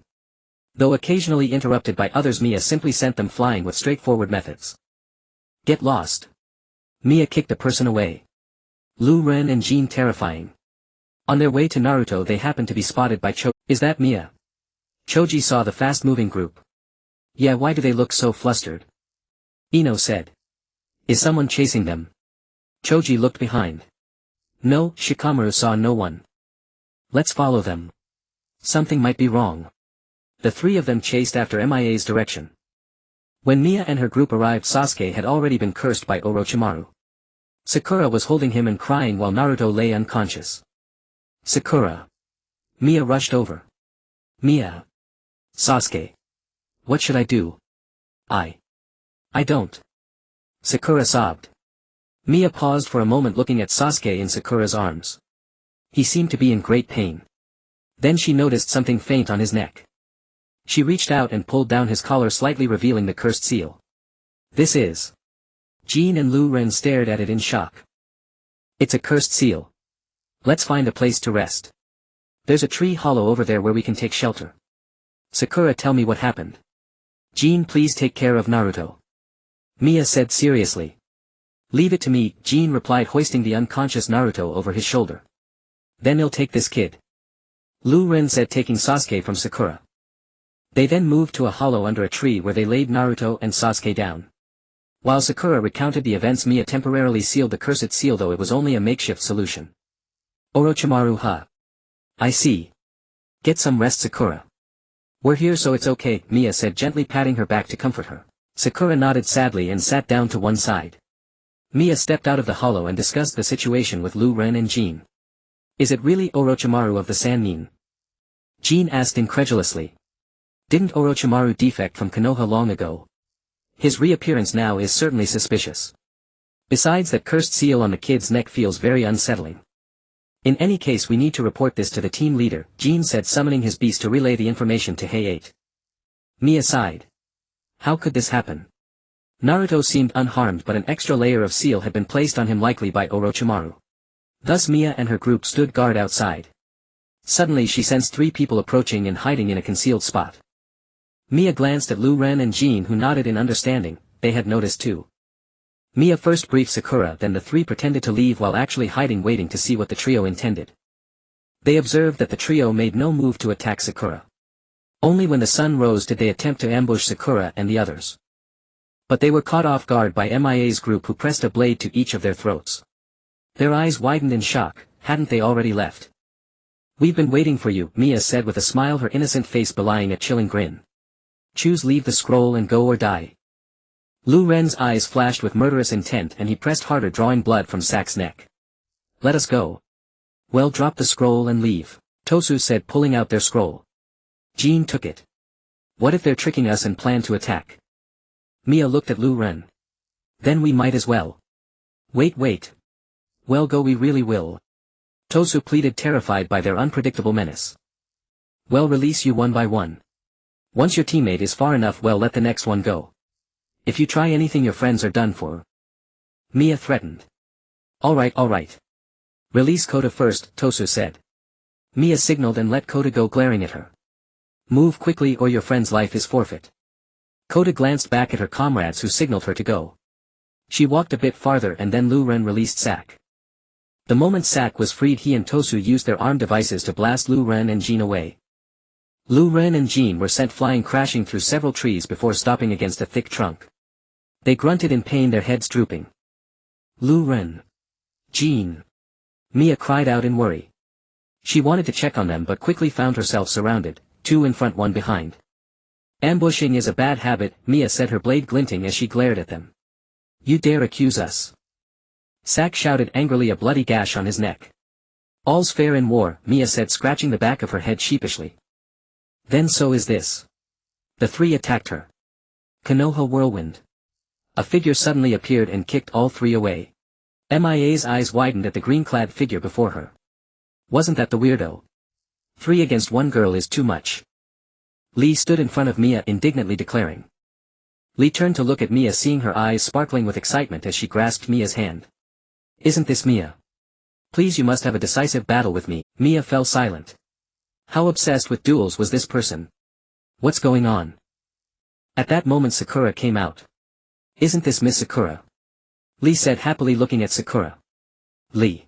Though occasionally interrupted by others, Mia simply sent them flying with straightforward methods. Get lost. Mia kicked a person away. Lu Ren and Jin terrifying. On their way to Naruto, they happened to be spotted by Choji. Is that Mia? Choji saw the fast-moving group. Yeah, why do they look so flustered? Ino said. Is someone chasing them? Choji looked behind. No, Shikamaru saw no one. Let's follow them. Something might be wrong. The 3 of them chased after Mia's direction. When Mia and her group arrived, Sasuke had already been cursed by Orochimaru. Sakura was holding him and crying while Naruto lay unconscious. Sakura. Mia rushed over. Mia. Sasuke. What should I do? I don't. Sakura sobbed. Mia paused for a moment, looking at Sasuke in Sakura's arms. He seemed to be in great pain. Then she noticed something faint on his neck. She reached out and pulled down his collar, slightly revealing the cursed seal. This is... Jin and Lu Ren stared at it in shock. It's a cursed seal. Let's find a place to rest. There's a tree hollow over there where we can take shelter. Sakura, tell me what happened. Jin, please take care of Naruto. Mia said seriously. Leave it to me, Jin replied, hoisting the unconscious Naruto over his shoulder. Then he'll take this kid. Lu Ren said, taking Sasuke from Sakura. They then moved to a hollow under a tree where they laid Naruto and Sasuke down. While Sakura recounted the events, Mia temporarily sealed the cursed seal, though it was only a makeshift solution. Orochimaru, huh? I see. Get some rest, Sakura. We're here so it's okay, Mia said, gently patting her back to comfort her. Sakura nodded sadly and sat down to one side. Mia stepped out of the hollow and discussed the situation with Lu Ren and Jin. Is it really Orochimaru of the Sannin? Jin asked incredulously. Didn't Orochimaru defect from Konoha long ago? His reappearance now is certainly suspicious. Besides, that cursed seal on the kid's neck feels very unsettling. In any case, we need to report this to the team leader, Jin said, summoning his beast to relay the information to Hayate. Mia sighed. How could this happen? Naruto seemed unharmed, but an extra layer of seal had been placed on him, likely by Orochimaru. Thus Mia and her group stood guard outside. Suddenly she sensed 3 people approaching and hiding in a concealed spot. Mia glanced at Lu Ren and Jin, who nodded in understanding. They had noticed too. Mia first briefed Sakura, then the 3 pretended to leave while actually hiding, waiting to see what the trio intended. They observed that the trio made no move to attack Sakura. Only when the sun rose did they attempt to ambush Sakura and the others. But they were caught off guard by Mia's group, who pressed a blade to each of their throats. Their eyes widened in shock. Hadn't they already left? We've been waiting for you, Mia said with a smile, her innocent face belying a chilling grin. Choose, leave the scroll and go or die. Lu Ren's eyes flashed with murderous intent, and he pressed harder, drawing blood from Sak's neck. Let us go. Well, drop the scroll and leave, Tosu said, pulling out their scroll. Jin took it. What if they're tricking us and plan to attack? Mia looked at Lu Ren. Then we might as well. Wait. Well, go, we really will. Tosu pleaded, terrified by their unpredictable menace. Well, release you one by one. Once your teammate is far enough, well, let the next one go. If you try anything, your friends are done for. Mia threatened. Alright. Release Kota first, Tosu said. Mia signaled and let Kota go, glaring at her. Move quickly or your friend's life is forfeit. Kota glanced back at her comrades, who signaled her to go. She walked a bit farther, and then Lu Ren released Sak. The moment Sak was freed, he and Tosu used their armed devices to blast Lu Ren and Jin away. Lu Ren and Jin were sent flying, crashing through several trees before stopping against a thick trunk. They grunted in pain, their heads drooping. Lu Ren. Jin. Mia cried out in worry. She wanted to check on them, but quickly found herself surrounded, 2 in front, 1 behind. Ambushing is a bad habit, Mia said, her blade glinting as she glared at them. You dare accuse us? Sak shouted angrily, a bloody gash on his neck. All's fair in war, Mia said, scratching the back of her head sheepishly. Then so is this. The 3 attacked her. Konoha whirlwind. A figure suddenly appeared and kicked all 3 away. Mia's eyes widened at the green-clad figure before her. Wasn't that the weirdo? 3 against 1 girl is too much. Lee stood in front of Mia, indignantly declaring. Lee turned to look at Mia, seeing her eyes sparkling with excitement as she grasped Mia's hand. Isn't this Mia? Please, you must have a decisive battle with me. Mia fell silent. How obsessed with duels was this person? What's going on? At that moment Sakura came out. Isn't this Miss Sakura? Lee said, happily looking at Sakura. Lee.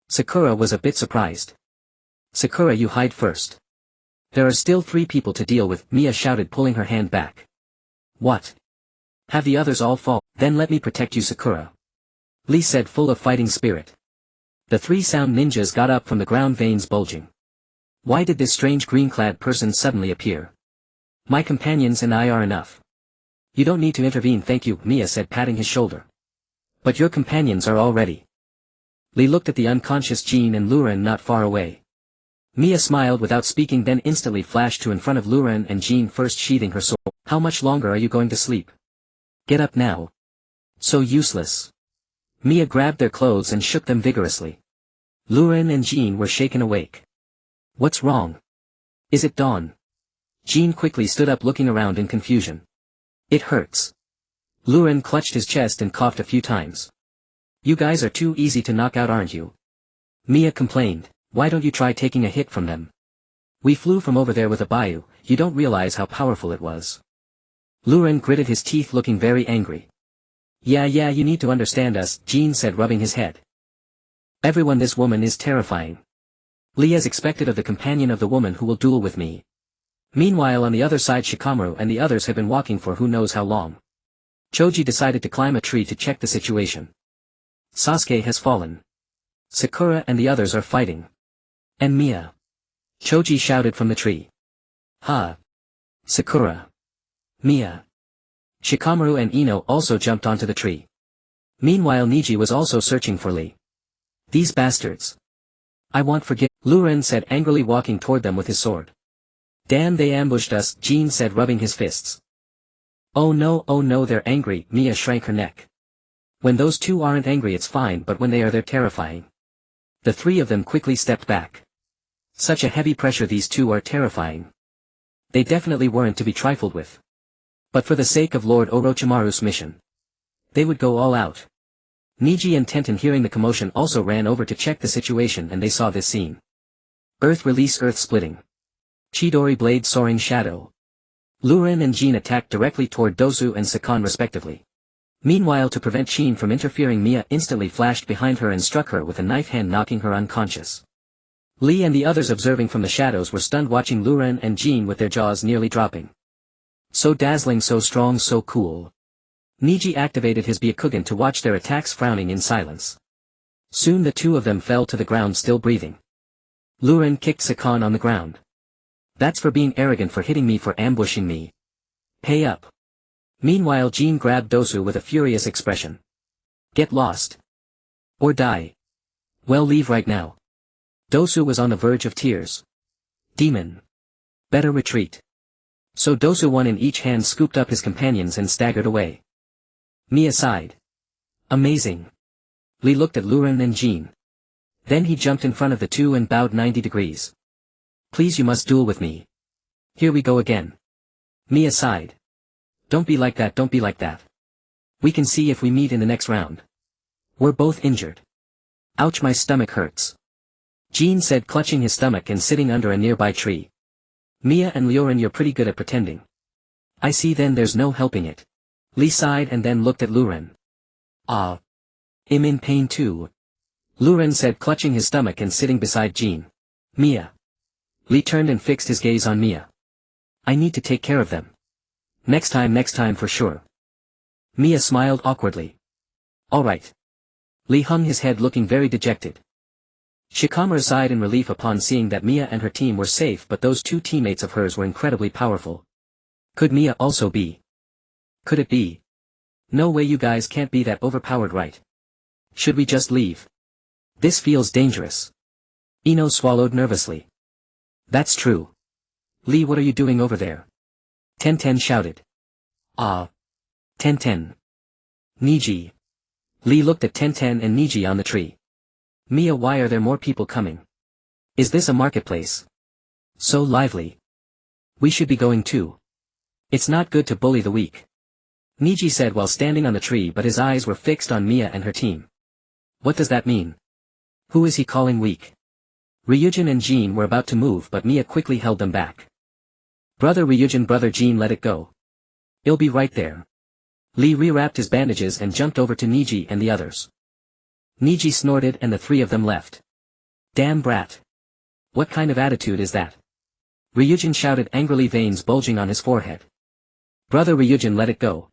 Sakura was a bit surprised. Sakura, you hide first. There are still 3 people to deal with, Mia shouted, pulling her hand back. What? Have the others all fall? Then let me protect you, Sakura. Lee said, full of fighting spirit. The 3 sound ninjas got up from the ground, veins bulging. Why did this strange green-clad person suddenly appear? My companions and I are enough. You don't need to intervene, thank you, Mia said, patting his shoulder. But your companions are all ready. Lee looked at the unconscious Jin and Lu Ren not far away. Mia smiled without speaking, then instantly flashed to in front of Lu Ren and Jin, first sheathing her sword. How much longer are you going to sleep? Get up now. So useless. Mia grabbed their clothes and shook them vigorously. Lu Ren and Jin were shaken awake. What's wrong? Is it dawn? Jean quickly stood up looking around in confusion. It hurts. Luren clutched his chest and coughed a few times. You guys are too easy to knock out, aren't you? Mia complained, why don't you try taking a hit from them? We flew from over there with a bayou, you don't realize how powerful it was. Luren gritted his teeth looking very angry. Yeah, you need to understand us, Jean said rubbing his head. Everyone, this woman is terrifying. Lee as expected of the companion of the woman who will duel with me. Meanwhile on the other side Shikamaru and the others have been walking for who knows how long. Choji decided to climb a tree to check the situation. Sasuke has fallen. Sakura and the others are fighting. And Mia. Choji shouted from the tree. Ha! Sakura. Mia. Shikamaru and Ino also jumped onto the tree. Meanwhile Niji was also searching for Lee. These bastards. I want forgive. Luren said angrily walking toward them with his sword. Damn, they ambushed us, Jean said rubbing his fists. Oh no, they're angry, Mia shrank her neck. When those two aren't angry it's fine, but when they're terrifying. The three of them quickly stepped back. Such a heavy pressure, these two are terrifying. They definitely weren't to be trifled with. But for the sake of Lord Orochimaru's mission, they would go all out. Niji and Tenten hearing the commotion also ran over to check the situation and they saw this scene. Earth release, earth splitting. Chidori blade soaring shadow. Luren and Jean attacked directly toward Dosu and Sakan respectively. Meanwhile to prevent Jean from interfering, Mia instantly flashed behind her and struck her with a knife hand, knocking her unconscious. Lee and the others observing from the shadows were stunned, watching Luren and Jean with their jaws nearly dropping. So dazzling, so strong, so cool. Niji activated his Byakugan to watch their attacks, frowning in silence. Soon the two of them fell to the ground still breathing. Luren kicked Sakan on the ground. That's for being arrogant, for hitting me, for ambushing me. Pay up. Meanwhile Jean grabbed Dosu with a furious expression. Get lost. Or die. Well, leave right now. Dosu was on the verge of tears. Demon. Better retreat. So Dosu, one in each hand, scooped up his companions and staggered away. Mia sighed. Amazing. Lee looked at Luren and Jean. Then he jumped in front of the two and bowed 90 degrees. Please, you must duel with me. Here we go again. Mia sighed. Don't be like that, don't be like that. We can see if we meet in the next round. We're both injured. Ouch, my stomach hurts. Jean said, clutching his stomach and sitting under a nearby tree. Mia and Luren, you're pretty good at pretending. I see, then there's no helping it. Lee sighed and then looked at Luren. Ah. I'm in pain too. Luren said, clutching his stomach and sitting beside Jean. Mia. Lee turned and fixed his gaze on Mia. I need to take care of them. Next time for sure. Mia smiled awkwardly. Alright. Lee hung his head looking very dejected. Shikamaru sighed in relief upon seeing that Mia and her team were safe, but those two teammates of hers were incredibly powerful. Could Mia also be? Could it be? No way, you guys can't be that overpowered, right? Should we just leave? This feels dangerous. Ino swallowed nervously. That's true. Lee, what are you doing over there? Tenten shouted. Ah. Tenten. Niji. Lee looked at Tenten and Niji on the tree. Mia, why are there more people coming? Is this a marketplace? So lively. We should be going too. It's not good to bully the weak. Niji said while standing on the tree, but his eyes were fixed on Mia and her team. What does that mean? Who is he calling weak? Ryujin and Jean were about to move, but Mia quickly held them back. Brother Ryujin, brother Jean, let it go. It'll be right there. Lee rewrapped his bandages and jumped over to Niji and the others. Niji snorted and the three of them left. Damn brat. What kind of attitude is that? Ryujin shouted angrily, veins bulging on his forehead. Brother Ryujin, let it go.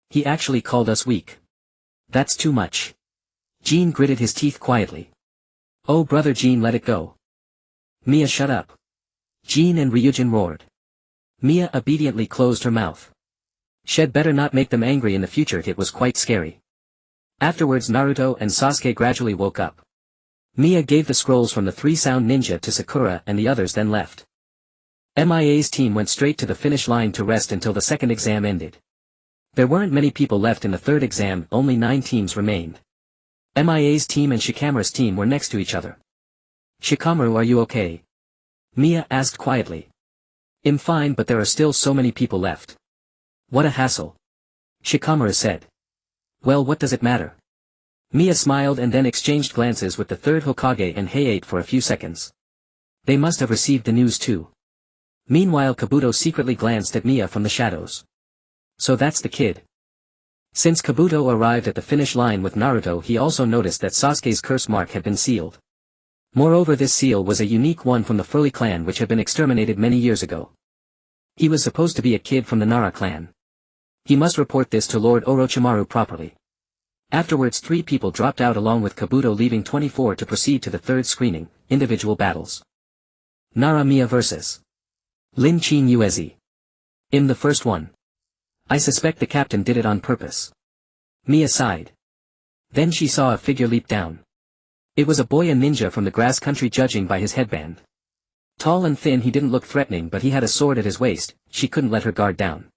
He actually called us weak. That's too much. Jean gritted his teeth quietly. Oh, brother Jean, let it go. Mia, shut up. Jean and Ryujin roared. Mia obediently closed her mouth. She'd better not make them angry in the future. It was quite scary. Afterwards Naruto and Sasuke gradually woke up. Mia gave the scrolls from the three-sound ninja to Sakura and the others then left. MIA's team went straight to the finish line to rest until the second exam ended. There weren't many people left in the third exam, only 9 teams remained. MIA's team and Shikamaru's team were next to each other. Shikamaru, are you okay? Mia asked quietly. I'm fine, but there are still so many people left. What a hassle. Shikamaru said. Well, what does it matter? Mia smiled and then exchanged glances with the third Hokage and Heiate for a few seconds. They must have received the news too. Meanwhile, Kabuto secretly glanced at Mia from the shadows. So that's the kid. Since Kabuto arrived at the finish line with Naruto, he also noticed that Sasuke's curse mark had been sealed. Moreover, this seal was a unique one from the Fuerli clan, which had been exterminated many years ago. He was supposed to be a kid from the Nara clan. He must report this to Lord Orochimaru properly. Afterwards, 3 people dropped out along with Kabuto, leaving 24 to proceed to the third screening, individual battles. Nara Mia vs. Lin Chin Uezi. I'm the first one. I suspect the captain did it on purpose. Mia sighed. Then she saw a figure leap down. It was a boy, a ninja from the grass country, judging by his headband. Tall and thin, he didn't look threatening, but he had a sword at his waist. She couldn't let her guard down.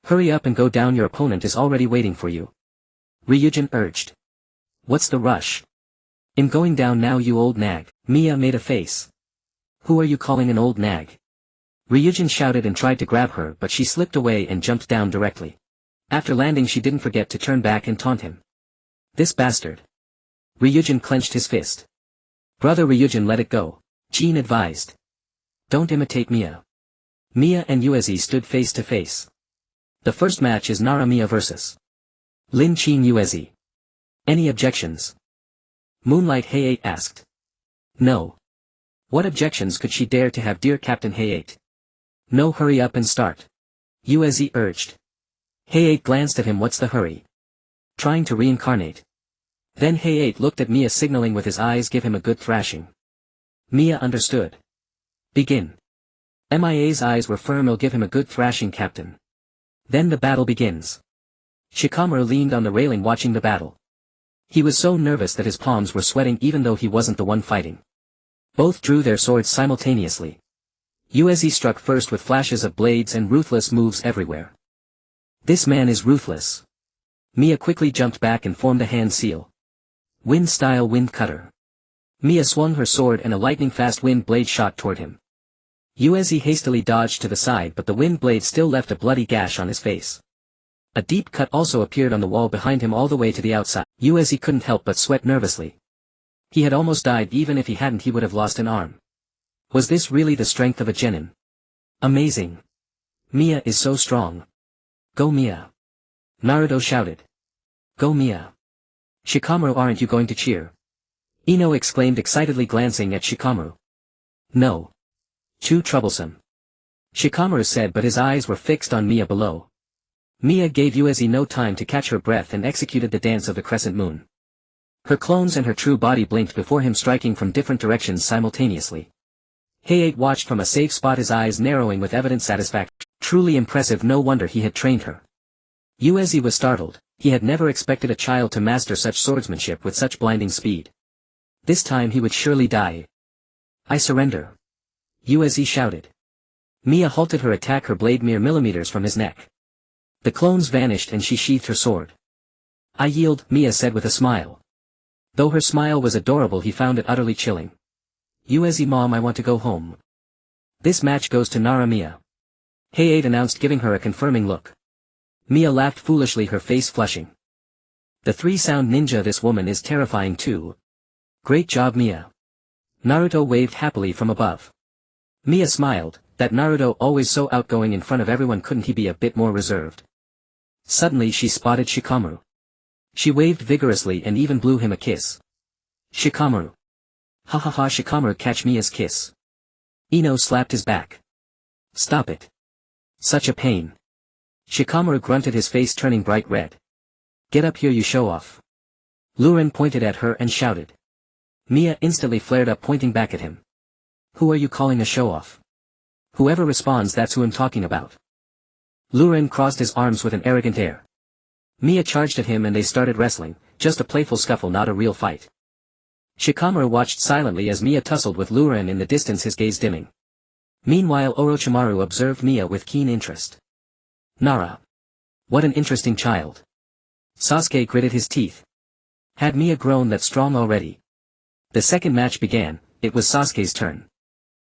Hurry up and go down, your opponent is already waiting for you. Ryujin urged. What's the rush? I'm going down now, you old nag. Mia made a face. Who are you calling an old nag? Ryujin shouted and tried to grab her, but she slipped away and jumped down directly. After landing, she didn't forget to turn back and taunt him. This bastard. Ryujin clenched his fist. Brother Ryujin, let it go. Jin advised. Don't imitate Mia. Mia and Uezi stood face to face. The first match is Nara Mia vs. Lin Chin Uezi. Any objections? Moonlight Heiate asked. No. What objections could she dare to have, dear Captain Heiate? No, hurry up and start. Uezi urged. Heiate glanced at him. What's the hurry? Trying to reincarnate. Then Heiate looked at Mia, signaling with his eyes, give him a good thrashing. Mia understood. Begin. Mia's eyes were firm. I'll give him a good thrashing, Captain. Then the battle begins. Shikamaru leaned on the railing watching the battle. He was so nervous that his palms were sweating even though he wasn't the one fighting. Both drew their swords simultaneously. Uezi struck first with flashes of blades and ruthless moves everywhere. This man is ruthless. Mia quickly jumped back and formed a hand seal. Wind style wind cutter. Mia swung her sword and a lightning-fast wind blade shot toward him. Uezi hastily dodged to the side, but the wind blade still left a bloody gash on his face. A deep cut also appeared on the wall behind him all the way to the outside. Uezi couldn't help but sweat nervously. He had almost died. Even if he hadn't, he would have lost an arm. Was this really the strength of a genin? Amazing. Mia is so strong. Go Mia. Naruto shouted. Go Mia. Shikamaru, aren't you going to cheer? Ino exclaimed excitedly, glancing at Shikamaru. No. Too troublesome. Shikamaru said, but his eyes were fixed on Mia below. Mia gave Uezi no time to catch her breath and executed the dance of the crescent moon. Her clones and her true body blinked before him, striking from different directions simultaneously. Heiate watched from a safe spot, his eyes narrowing with evident satisfaction. Truly impressive, no wonder he had trained her. Uezi was startled. He had never expected a child to master such swordsmanship with such blinding speed. This time he would surely die. I surrender. Uezi shouted. Mia halted her attack, her blade mere millimeters from his neck. The clones vanished and she sheathed her sword. I yield, Mia said with a smile. Though her smile was adorable, he found it utterly chilling. Uezi, Mom, I want to go home. This match goes to Nara Mia. Heiate announced, giving her a confirming look. Mia laughed foolishly, her face flushing. The 3-sound ninja, this woman is terrifying too. Great job, Mia. Naruto waved happily from above. Mia smiled. That Naruto, always so outgoing in front of everyone, couldn't he be a bit more reserved? Suddenly she spotted Shikamaru. She waved vigorously and even blew him a kiss. Shikamaru. Ha ha ha, Shikamaru, catch Mia's kiss. Ino slapped his back. Stop it. Such a pain. Shikamaru grunted, his face turning bright red. Get up here, you show off. Luren pointed at her and shouted. Mia instantly flared up, pointing back at him. Who are you calling a show-off? Whoever responds, that's who I'm talking about. Luren crossed his arms with an arrogant air. Mia charged at him and they started wrestling, just a playful scuffle, not a real fight. Shikamaru watched silently as Mia tussled with Luren in the distance, his gaze dimming. Meanwhile Orochimaru observed Mia with keen interest. Nara. What an interesting child. Sasuke gritted his teeth. Had Mia grown that strong already? The second match began. It was Sasuke's turn.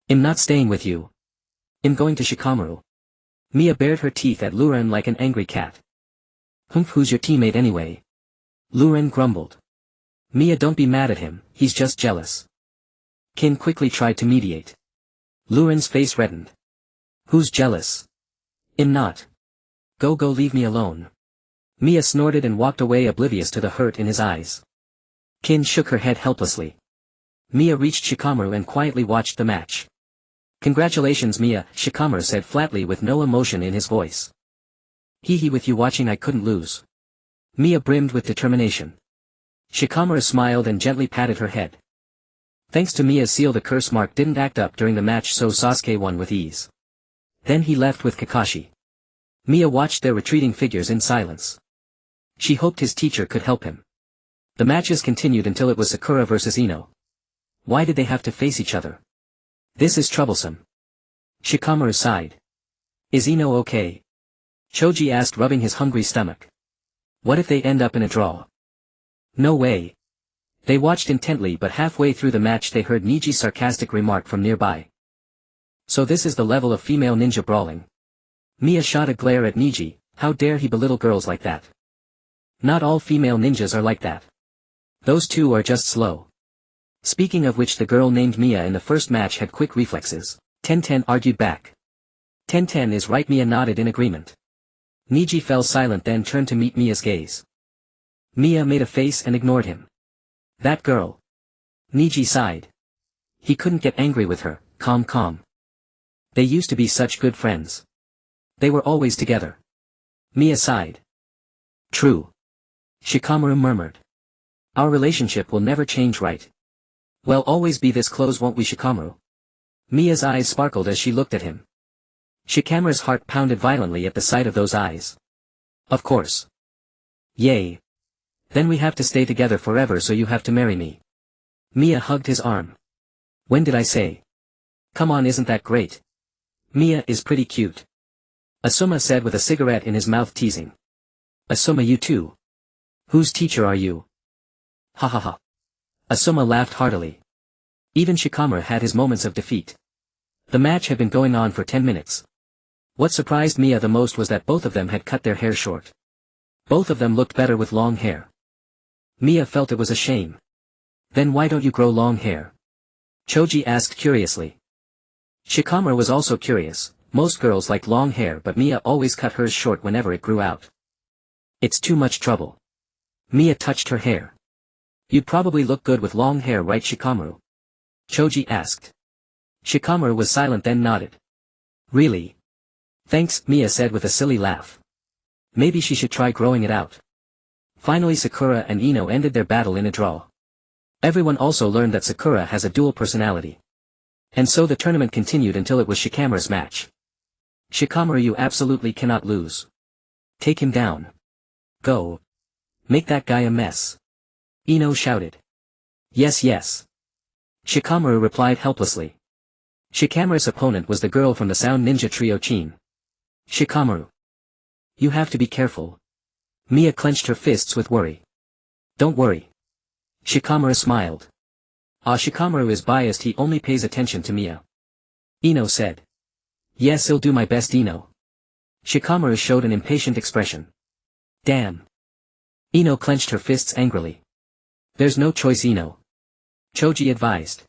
I'm not staying with you. I'm going to Shikamaru. Mia bared her teeth at Luren like an angry cat. Humph, who's your teammate anyway? Luren grumbled. Mia, don't be mad at him, he's just jealous. Kin quickly tried to mediate. Luren's face reddened. Who's jealous? I'm not. Go leave me alone. Mia snorted and walked away, oblivious to the hurt in his eyes. Kin shook her head helplessly. Mia reached Shikamaru and quietly watched the match. Congratulations Mia, Shikamaru said flatly with no emotion in his voice. Hee with you watching I couldn't lose. Mia brimmed with determination. Shikamaru smiled and gently patted her head. Thanks to Mia's seal, the curse mark didn't act up during the match, so Sasuke won with ease. Then he left with Kakashi. Mia watched their retreating figures in silence. She hoped his teacher could help him. The matches continued until it was Sakura versus Ino. Why did they have to face each other? This is troublesome. Shikamaru sighed. Is Ino okay? Choji asked, rubbing his hungry stomach. What if they end up in a draw? No way. They watched intently, but halfway through the match they heard Niji's sarcastic remark from nearby. So this is the level of female ninja brawling. Mia shot a glare at Niji. How dare he belittle girls like that? Not all female ninjas are like that. Those two are just slow. Speaking of which, the girl named Mia in the first match had quick reflexes. Ten argued back. Ten is right. Mia nodded in agreement. Niji fell silent, then turned to meet Mia's gaze. Mia made a face and ignored him. That girl. Niji sighed. He couldn't get angry with her. Calm. They used to be such good friends. They were always together. Mia sighed. True. Shikamaru murmured. Our relationship will never change, right? We'll always be this close, won't we, Shikamaru? Mia's eyes sparkled as she looked at him. Shikamaru's heart pounded violently at the sight of those eyes. Of course. Yay. Then we have to stay together forever, so you have to marry me. Mia hugged his arm. When did I say? Come on, isn't that great? Mia is pretty cute. Asuma said with a cigarette in his mouth, teasing. Asuma, you too. Whose teacher are you? Ha ha ha. Asuma laughed heartily. Even Shikamaru had his moments of defeat. The match had been going on for 10 minutes. What surprised Mia the most was that both of them had cut their hair short. Both of them looked better with long hair. Mia felt it was a shame. Then why don't you grow long hair? Choji asked curiously. Shikamaru was also curious. Most girls like long hair, but Mia always cut hers short whenever it grew out. It's too much trouble. Mia touched her hair. You'd probably look good with long hair, right, Shikamaru? Choji asked. Shikamaru was silent, then nodded. Really? Thanks, Mia said with a silly laugh. Maybe she should try growing it out. Finally, Sakura and Ino ended their battle in a draw. Everyone also learned that Sakura has a dual personality. And so the tournament continued until it was Shikamaru's match. Shikamaru, you absolutely cannot lose. Take him down. Go. Make that guy a mess. Ino shouted. Yes. Shikamaru replied helplessly. Shikamaru's opponent was the girl from the Sound Ninja Trio, Chin. Shikamaru. You have to be careful. Mia clenched her fists with worry. Don't worry. Shikamaru smiled. Shikamaru is biased, he only pays attention to Mia. Ino said. Yes, I'll do my best, Ino. Shikamaru showed an impatient expression. Damn. Ino clenched her fists angrily. There's no choice, Ino. Choji advised.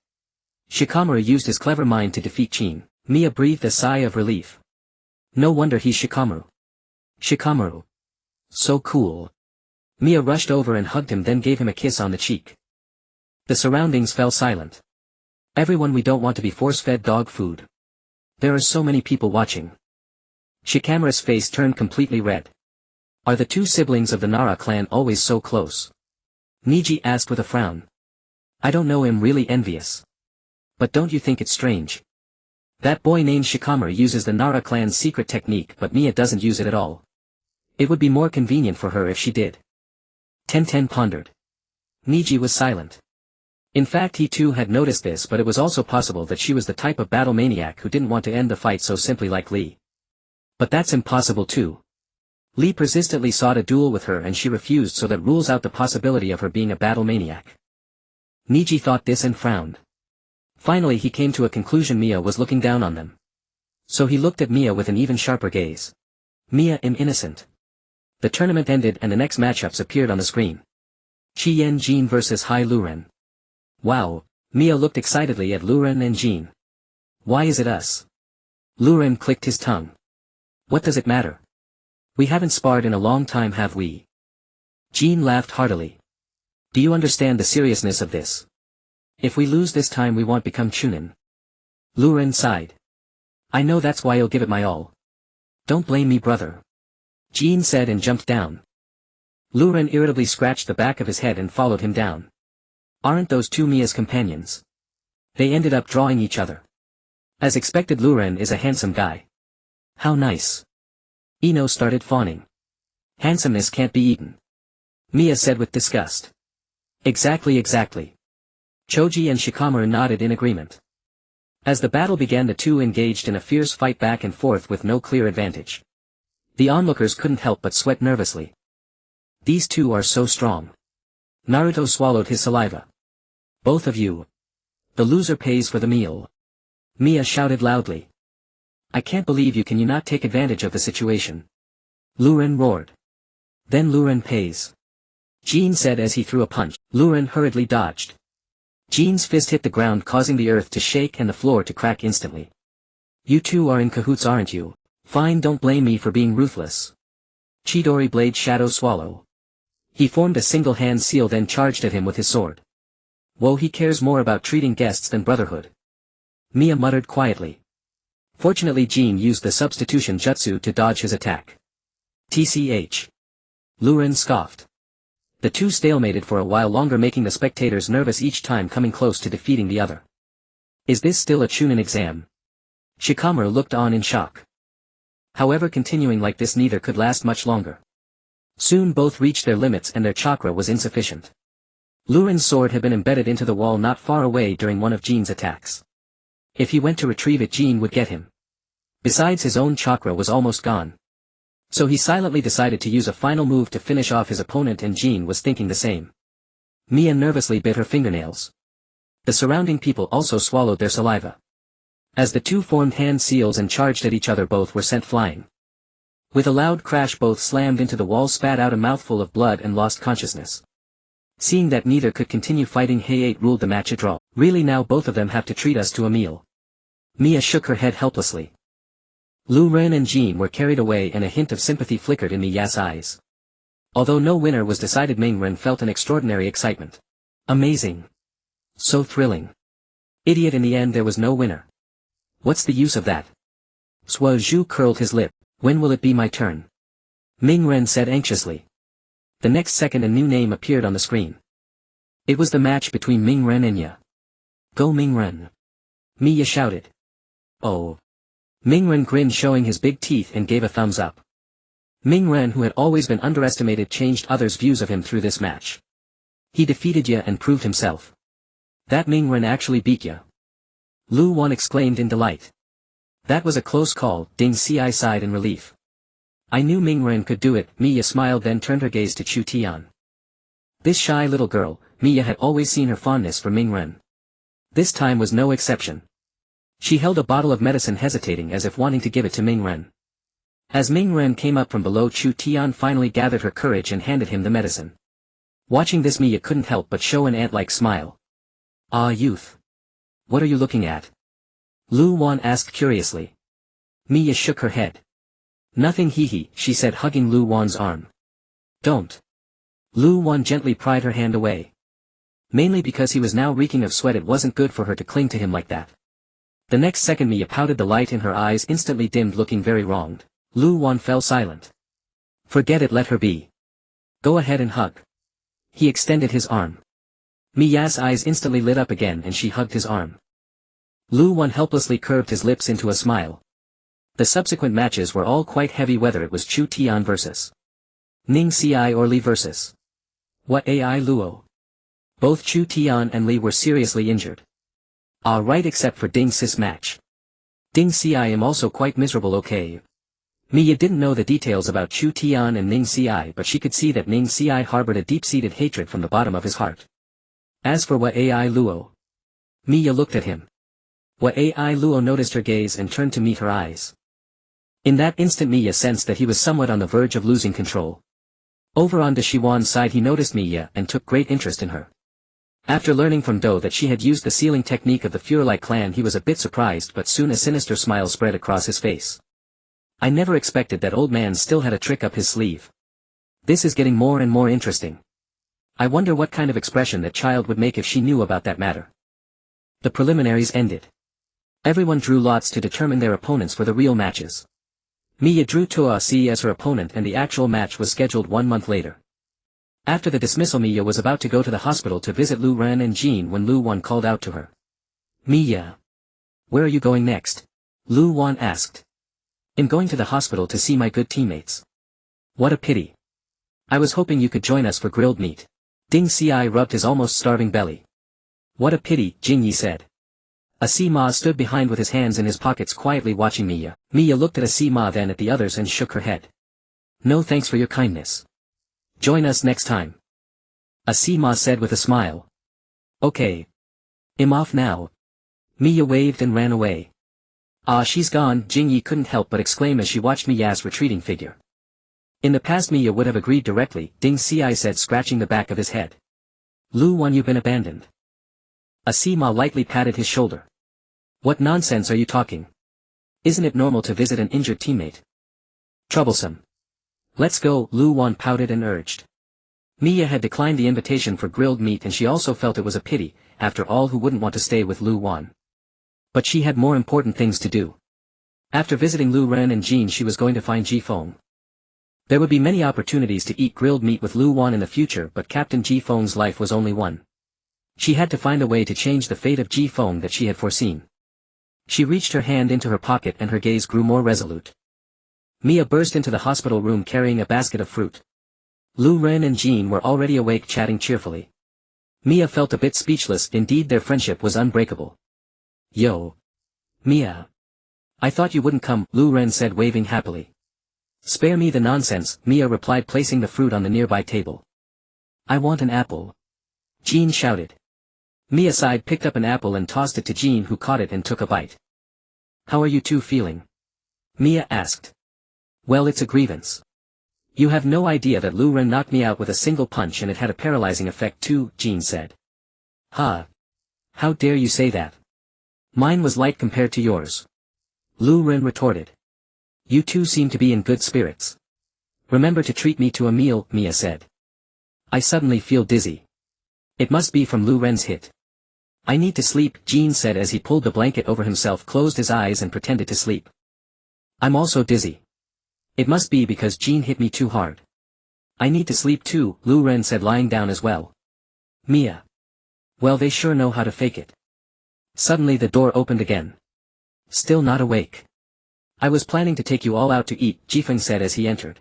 Shikamaru used his clever mind to defeat Chin. Mia breathed a sigh of relief. No wonder he's Shikamaru. Shikamaru. So cool. Mia rushed over and hugged him, then gave him a kiss on the cheek. The surroundings fell silent. Everyone, we don't want to be force-fed dog food. There are so many people watching. Shikamaru's face turned completely red. Are the two siblings of the Nara clan always so close? Niji asked with a frown. I don't know, I'm really envious. But don't you think it's strange? That boy named Shikamaru uses the Nara clan's secret technique, but Mia doesn't use it at all. It would be more convenient for her if she did. Ten pondered. Niji was silent. In fact, he too had noticed this, but it was also possible that she was the type of battle maniac who didn't want to end the fight so simply like Lee. But that's impossible too. Lee persistently sought a duel with her and she refused, so that rules out the possibility of her being a battle maniac. Niji thought this and frowned. Finally he came to a conclusion: Mia was looking down on them. So he looked at Mia with an even sharper gaze. Mia am innocent. The tournament ended and the next matchups appeared on the screen. Chi Yen Jin vs Hai Luren. Wow, Mia looked excitedly at Luren and Jin. Why is it us? Luren clicked his tongue. What does it matter? We haven't sparred in a long time, have we? Jin laughed heartily. Do you understand the seriousness of this? If we lose this time we won't become Chunin. Luren sighed. I know, that's why I'll give it my all. Don't blame me, brother. Jin said and jumped down. Luren irritably scratched the back of his head and followed him down. Aren't those two Mia's companions? They ended up drawing each other. As expected, Luren is a handsome guy. How nice. Ino started fawning. Handsomeness can't be eaten. Mia said with disgust. Exactly. Choji and Shikamaru nodded in agreement. As the battle began, the two engaged in a fierce fight back and forth with no clear advantage. The onlookers couldn't help but sweat nervously. These two are so strong. Naruto swallowed his saliva. Both of you. The loser pays for the meal. Mia shouted loudly. I can't believe you not take advantage of the situation. Luren roared. Then Luren pays. Jin said as he threw a punch. Luren hurriedly dodged. Jin's fist hit the ground, causing the earth to shake and the floor to crack instantly. You two are in cahoots, aren't you? Fine, don't blame me for being ruthless. Chidori Blade Shadow Swallow. He formed a single hand seal, then charged at him with his sword. Whoa, he cares more about treating guests than brotherhood. Mia muttered quietly. Fortunately, Jin used the substitution jutsu to dodge his attack. TCH. Luren scoffed. The two stalemated for a while longer, making the spectators nervous each time coming close to defeating the other. Is this still a Chunin exam? Shikamaru looked on in shock. However, continuing like this neither could last much longer. Soon both reached their limits and their chakra was insufficient. Luren's sword had been embedded into the wall not far away during one of Jin's attacks. If he went to retrieve it, Jin would get him. Besides, his own chakra was almost gone. So he silently decided to use a final move to finish off his opponent, and Jin was thinking the same. Mia nervously bit her fingernails. The surrounding people also swallowed their saliva. As the two formed hand seals and charged at each other, both were sent flying. With a loud crash, both slammed into the wall, spat out a mouthful of blood and lost consciousness. Seeing that neither could continue fighting, Hay-8 ruled the match a draw. Really, now both of them have to treat us to a meal. Mia shook her head helplessly. Luren and Jin were carried away and a hint of sympathy flickered in Mia's eyes. Although no winner was decided, Mingren felt an extraordinary excitement. Amazing. So thrilling. Idiot, in the end there was no winner. What's the use of that? Suozhu curled his lip. When will it be my turn? Mingren said anxiously. The next second a new name appeared on the screen. It was the match between Mingren and Ya. Go Mingren. Mia shouted. Oh. Mingren grinned, showing his big teeth, and gave a thumbs up. Mingren, who had always been underestimated, changed others' views of him through this match. He defeated Ya and proved himself. That Mingren actually beat Ya. Lu Wan exclaimed in delight. That was a close call, Ding Ci sighed in relief. I knew Mingren could do it. Mia smiled, then turned her gaze to Chu Tian. This shy little girl, Mia had always seen her fondness for Mingren. This time was no exception. She held a bottle of medicine, hesitating as if wanting to give it to Mingren. As Mingren came up from below, Chu Tian finally gathered her courage and handed him the medicine. Watching this, Mia couldn't help but show an ant-like smile. Ah, youth. What are you looking at? Lu Wan asked curiously. Mia shook her head. Nothing, hee, she said, hugging Lu Wan's arm. Don't. Lu Wan gently pried her hand away. Mainly because he was now reeking of sweat, it wasn't good for her to cling to him like that. The next second Mia pouted, the light in her eyes instantly dimmed, looking very wronged. Lu Wan fell silent. Forget it, let her be. Go ahead and hug. He extended his arm. Mia's eyes instantly lit up again and she hugged his arm. Lu Wan helplessly curved his lips into a smile. The subsequent matches were all quite heavy, whether it was Chu Tian versus Ning Ci or Li versus What Ai Luo. Both Chu Tian and Li were seriously injured. Right, except for Ding Ci's match. Ding Ci am also quite miserable, okay. Mia didn't know the details about Chu Tian and Ning Ci, but she could see that Ning Ci harbored a deep-seated hatred from the bottom of his heart. As for What Ai Luo, Mia looked at him. Wai Luo noticed her gaze and turned to meet her eyes. In that instant Miya sensed that he was somewhat on the verge of losing control. Over on Dashiwan's side he noticed Miya and took great interest in her. After learning from Do that she had used the sealing technique of the Fuerli clan he was a bit surprised, but soon a sinister smile spread across his face. I never expected that old man still had a trick up his sleeve. This is getting more and more interesting. I wonder what kind of expression that child would make if she knew about that matter. The preliminaries ended. Everyone drew lots to determine their opponents for the real matches. Miya drew Toa Si as her opponent and the actual match was scheduled 1 month later. After the dismissal Miya was about to go to the hospital to visit Lu Ren and Jean when Lu Wan called out to her. Miya. Where are you going next? Lu Wan asked. I'm going to the hospital to see my good teammates. What a pity. I was hoping you could join us for grilled meat. Ding Si rubbed his almost starving belly. What a pity, Jing Yi said. Asima stood behind with his hands in his pockets quietly watching Miya. Miya looked at Asima then at the others and shook her head. No thanks for your kindness. Join us next time. Asima said with a smile. Okay. I'm off now. Miya waved and ran away. Ah, she's gone, Jing Yi couldn't help but exclaim as she watched Miya's retreating figure. In the past Miya would have agreed directly, Ding Si said scratching the back of his head. Lu Wan, you've been abandoned. Asima lightly patted his shoulder. What nonsense are you talking? Isn't it normal to visit an injured teammate? Troublesome. Let's go, Lu Wan pouted and urged. Miya had declined the invitation for grilled meat and she also felt it was a pity, after all who wouldn't want to stay with Lu Wan. But she had more important things to do. After visiting Lu Ren and Jean she was going to find Ji Feng. There would be many opportunities to eat grilled meat with Lu Wan in the future but Captain Ji Feng's life was only one. She had to find a way to change the fate of Ji Feng that she had foreseen. She reached her hand into her pocket and her gaze grew more resolute. Miya burst into the hospital room carrying a basket of fruit. Lu Ren and Jean were already awake chatting cheerfully. Miya felt a bit speechless, indeed their friendship was unbreakable. Yo. Miya. I thought you wouldn't come, Lu Ren said waving happily. Spare me the nonsense, Miya replied placing the fruit on the nearby table. I want an apple. Jean shouted. Miya sighed, picked up an apple and tossed it to Jean who caught it and took a bite. How are you two feeling? Miya asked. Well, it's a grievance. You have no idea that Lu Ren knocked me out with a single punch and it had a paralyzing effect too, Jean said. Huh. How dare you say that? Mine was light compared to yours. Lu Ren retorted. You two seem to be in good spirits. Remember to treat me to a meal, Miya said. I suddenly feel dizzy. It must be from Lu Ren's hit. I need to sleep, Jean said as he pulled the blanket over himself, closed his eyes and pretended to sleep. I'm also dizzy. It must be because Jean hit me too hard. I need to sleep too, Lu Ren said lying down as well. Miya. Well, they sure know how to fake it. Suddenly the door opened again. Still not awake. I was planning to take you all out to eat, Jifeng said as he entered.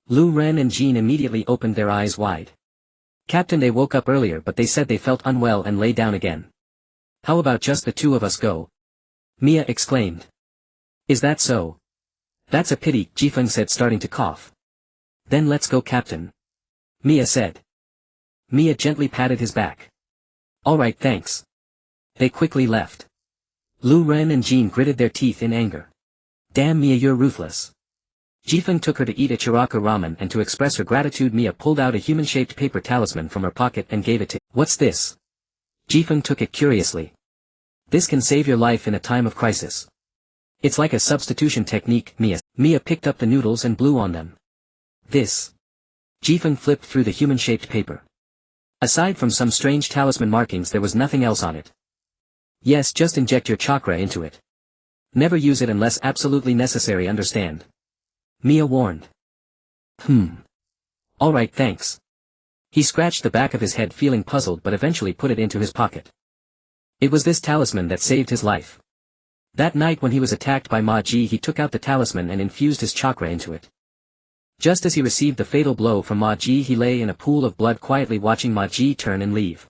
Lu Ren and Jean immediately opened their eyes wide. Captain, they woke up earlier but they said they felt unwell and lay down again. How about just the two of us go? Miya exclaimed. Is that so? That's a pity, Jifeng said starting to cough. Then let's go, Captain. Miya said. Miya gently patted his back. Alright, thanks. They quickly left. Lu Ren and Jean gritted their teeth in anger. Damn Miya, you're ruthless. Jifeng took her to eat Ichiraka ramen and to express her gratitude Miya pulled out a human-shaped paper talisman from her pocket and gave it to. What's this? Jifeng took it curiously. This can save your life in a time of crisis. It's like a substitution technique, Miya. Miya picked up the noodles and blew on them. This. Jifeng flipped through the human-shaped paper. Aside from some strange talisman markings there was nothing else on it. Yes, just inject your chakra into it. Never use it unless absolutely necessary, understand? Miya warned. Alright, thanks. He scratched the back of his head feeling puzzled but eventually put it into his pocket. It was this talisman that saved his life. That night when he was attacked by Ma Ji he took out the talisman and infused his chakra into it. Just as he received the fatal blow from Ma Ji he lay in a pool of blood quietly watching Ma Ji turn and leave.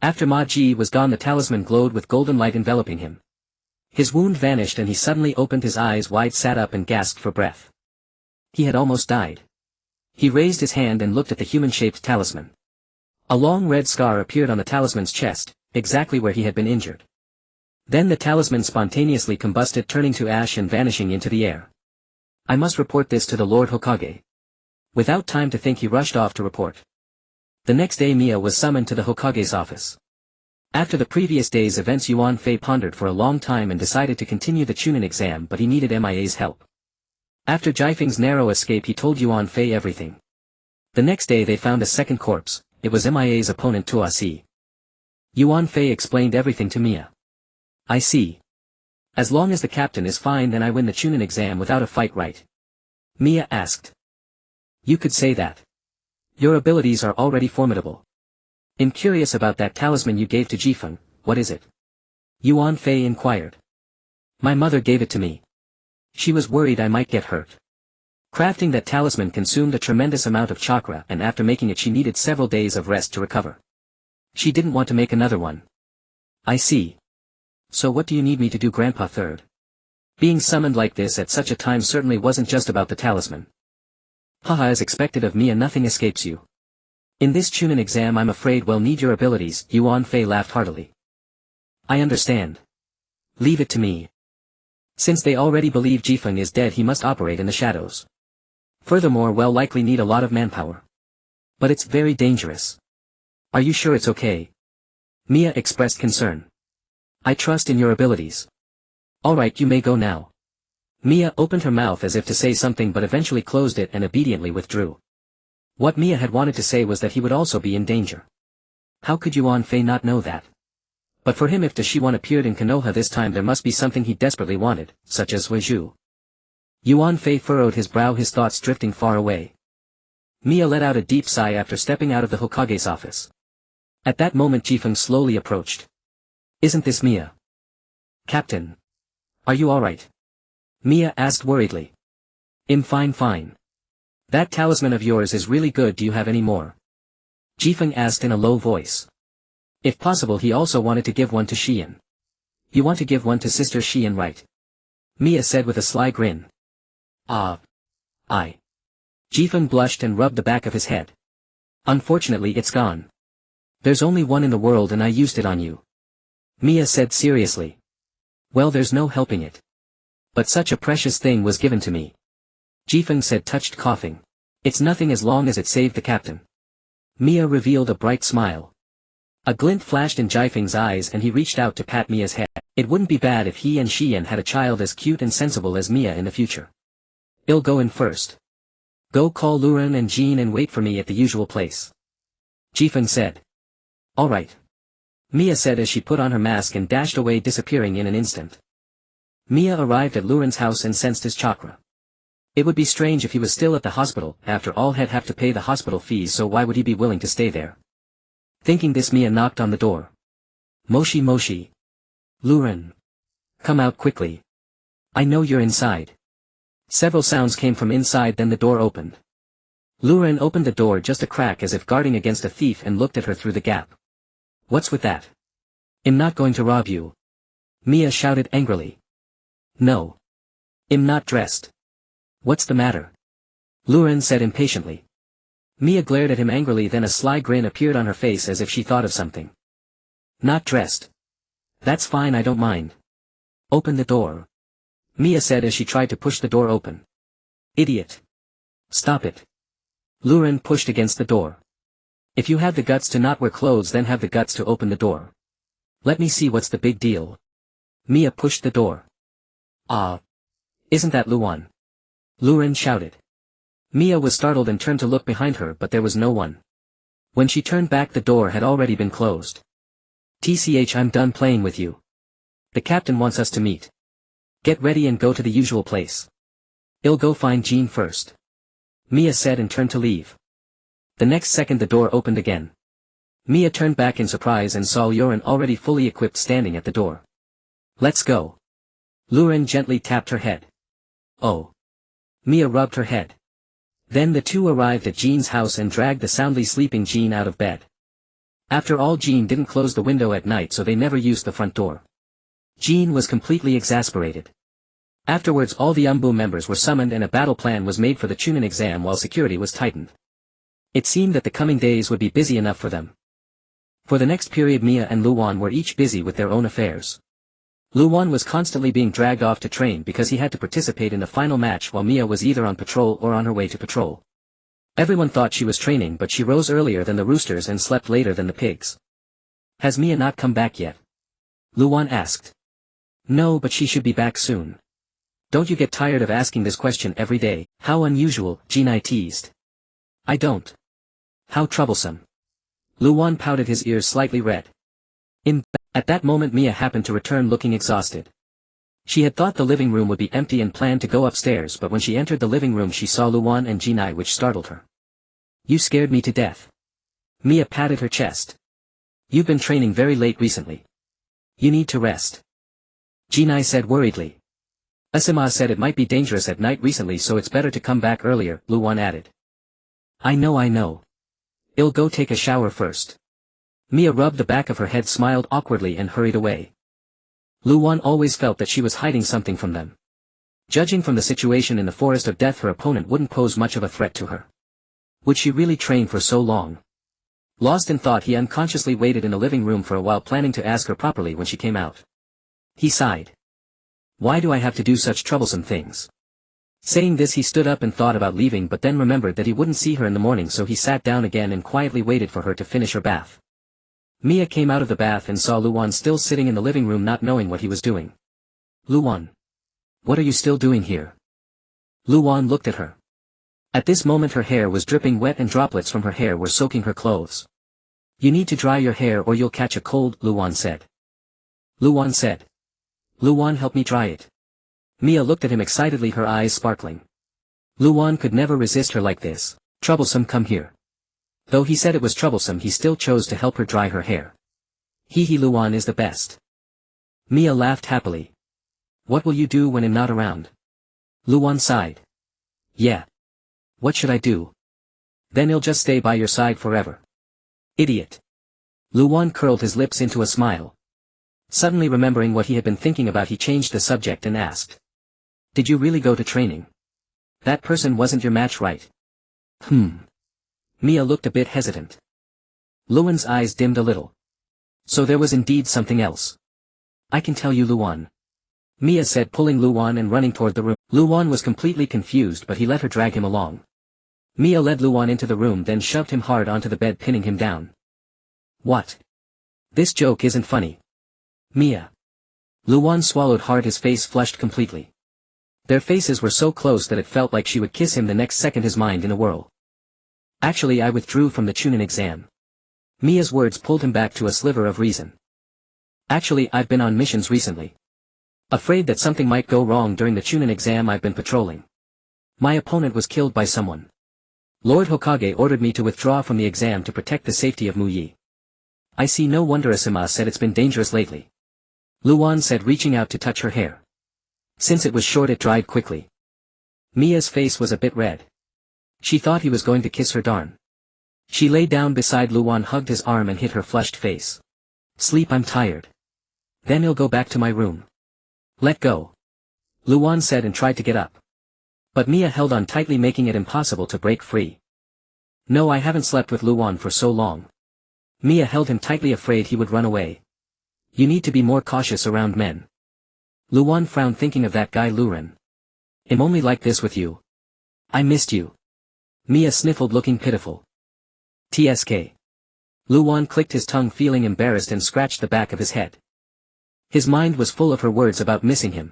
After Ma Ji was gone the talisman glowed with golden light enveloping him. His wound vanished and he suddenly opened his eyes wide, sat up and gasped for breath. He had almost died. He raised his hand and looked at the human-shaped talisman. A long red scar appeared on the talisman's chest, exactly where he had been injured. Then the talisman spontaneously combusted, turning to ash and vanishing into the air. I must report this to the Lord Hokage. Without time to think, he rushed off to report. The next day Mia was summoned to the Hokage's office. After the previous day's events, Yuan Fei pondered for a long time and decided to continue the Chunin exam, but he needed MIA's help. After Jifeng's narrow escape, he told Yuan Fei everything. The next day they found a second corpse. It was MIA's opponent Tuasi. Yuan Fei explained everything to Mia. I see. As long as the captain is fine, then I win the Chunin exam without a fight, right? Mia asked. You could say that. Your abilities are already formidable. I'm curious about that talisman you gave to Jifeng. What is it? Yuan Fei inquired. My mother gave it to me. She was worried I might get hurt. Crafting that talisman consumed a tremendous amount of chakra, and after making it she needed several days of rest to recover. She didn't want to make another one. I see. So what do you need me to do, Grandpa Third? Being summoned like this at such a time certainly wasn't just about the talisman. Haha, as expected of Mia, nothing escapes you. In this Chunin exam I'm afraid we'll need your abilities. Yuan Fei laughed heartily. I understand. Leave it to me. Since they already believe Jifeng is dead, he must operate in the shadows. Furthermore, we'll likely need a lot of manpower. But it's very dangerous. Are you sure it's okay? Mia expressed concern. I trust in your abilities. Alright, you may go now. Mia opened her mouth as if to say something, but eventually closed it and obediently withdrew. What Mia had wanted to say was that he would also be in danger. How could Yuan Fei not know that? But for him, if Tashiwan appeared in Konoha this time, there must be something he desperately wanted, such as Weizhu. Yuan Fei furrowed his brow, his thoughts drifting far away. Mia let out a deep sigh after stepping out of the Hokage's office. At that moment Jifeng slowly approached. Isn't this Mia? Captain. Are you alright? Mia asked worriedly. I'm fine. That talisman of yours is really good. Do you have any more? Jifeng asked in a low voice. If possible, he also wanted to give one to Xian. You want to give one to Sister Xian, right? Mia said with a sly grin. I. Jifeng blushed and rubbed the back of his head. Unfortunately, it's gone. There's only one in the world and I used it on you. Mia said seriously. Well, there's no helping it. But such a precious thing was given to me. Jifeng said, touched, coughing. It's nothing as long as it saved the captain. Mia revealed a bright smile. A glint flashed in Jifeng's eyes and he reached out to pat Mia's head. It wouldn't be bad if he and Xian had a child as cute and sensible as Mia in the future. I'll go in first. Go call Luren and Jean and wait for me at the usual place. Jifeng said. Alright. Mia said as she put on her mask and dashed away, disappearing in an instant. Mia arrived at Luren's house and sensed his chakra. It would be strange if he was still at the hospital. After all, he'd have to pay the hospital fees, so why would he be willing to stay there? Thinking this, Mia knocked on the door. Moshi. Luren. Come out quickly. I know you're inside. Several sounds came from inside, then the door opened. Luren opened the door just a crack as if guarding against a thief and looked at her through the gap. What's with that? I'm not going to rob you. Mia shouted angrily. No. I'm not dressed. What's the matter? Luren said impatiently. Mia glared at him angrily, then a sly grin appeared on her face as if she thought of something. Not dressed. That's fine, I don't mind. Open the door. Mia said as she tried to push the door open. Idiot. Stop it. Luren pushed against the door. If you have the guts to not wear clothes, then have the guts to open the door. Let me see what's the big deal. Mia pushed the door. Isn't that Luan? Luren shouted. Mia was startled and turned to look behind her, but there was no one. When she turned back, the door had already been closed. TCH, I'm done playing with you. The captain wants us to meet. Get ready and go to the usual place. I'll go find Jean first. Mia said and turned to leave. The next second the door opened again. Mia turned back in surprise and saw Luren already fully equipped standing at the door. Let's go. Luren gently tapped her head. Oh. Mia rubbed her head. Then the two arrived at Jean's house and dragged the soundly sleeping Jean out of bed. After all, Jean didn't close the window at night, so they never used the front door. Jean was completely exasperated. Afterwards, all the Anbu members were summoned and a battle plan was made for the Chunin exam while security was tightened. It seemed that the coming days would be busy enough for them. For the next period, Mia and Luan were each busy with their own affairs. Luan was constantly being dragged off to train because he had to participate in the final match while Mia was either on patrol or on her way to patrol. Everyone thought she was training, but she rose earlier than the roosters and slept later than the pigs. Has Mia not come back yet? Luan asked. No, but she should be back soon. Don't you get tired of asking this question every day? How unusual, Jinai teased. I don't. How troublesome. Luan pouted, his ears slightly red. At that moment Mia happened to return looking exhausted. She had thought the living room would be empty and planned to go upstairs, but when she entered the living room she saw Luan and Jinai, which startled her. You scared me to death. Mia patted her chest. You've been training very late recently. You need to rest. Jinai said worriedly. Asima said it might be dangerous at night recently, so it's better to come back earlier, Luan added. I know. I'll go take a shower first. Mia rubbed the back of her head, smiled awkwardly and hurried away. Luan always felt that she was hiding something from them. Judging from the situation in the forest of death, her opponent wouldn't pose much of a threat to her. Would she really train for so long? Lost in thought, he unconsciously waited in the living room for a while, planning to ask her properly when she came out. He sighed. Why do I have to do such troublesome things? Saying this, he stood up and thought about leaving, but then remembered that he wouldn't see her in the morning, so he sat down again and quietly waited for her to finish her bath. Mia came out of the bath and saw Luan still sitting in the living room, not knowing what he was doing. Luan. What are you still doing here? Luan looked at her. At this moment her hair was dripping wet and droplets from her hair were soaking her clothes. You need to dry your hair or you'll catch a cold, Luan said. Luan, help me dry it. Mia looked at him excitedly, her eyes sparkling. Luan could never resist her like this. Troublesome, come here. Though he said it was troublesome, he still chose to help her dry her hair. Luan is the best. Mia laughed happily. What will you do when I'm not around? Luan sighed. Yeah. What should I do? Then I'll just stay by your side forever. Idiot. Luan curled his lips into a smile. Suddenly remembering what he had been thinking about, he changed the subject and asked. Did you really go to training? That person wasn't your match, right? Mia looked a bit hesitant. Luan's eyes dimmed a little. So there was indeed something else. I can tell you, Luan. Mia said, pulling Luan and running toward the room. Luan was completely confused, but he let her drag him along. Mia led Luan into the room, then shoved him hard onto the bed, pinning him down. What? This joke isn't funny. Mia. Luan swallowed hard, his face flushed completely. Their faces were so close that it felt like she would kiss him the next second, his mind in a whirl. Actually, I withdrew from the Chunin exam. Mia's words pulled him back to a sliver of reason. Actually, I've been on missions recently. Afraid that something might go wrong during the Chunin exam I've been patrolling. My opponent was killed by someone. Lord Hokage ordered me to withdraw from the exam to protect the safety of Muyi. I see, no wonder Asima said it's been dangerous lately. Luan said, reaching out to touch her hair. Since it was short it dried quickly. Mia's face was a bit red. She thought he was going to kiss her. Darn. She lay down beside Luan, hugged his arm and hit her flushed face. Sleep, I'm tired. Then I'll go back to my room. Let go. Luan said and tried to get up. But Mia held on tightly, making it impossible to break free. No, I haven't slept with Luan for so long. Mia held him tightly, afraid he would run away. You need to be more cautious around men. Luan frowned, thinking of that guy Luren. I'm only like this with you. I missed you. Mia sniffled, looking pitiful. TSK. Luan clicked his tongue, feeling embarrassed, and scratched the back of his head. His mind was full of her words about missing him.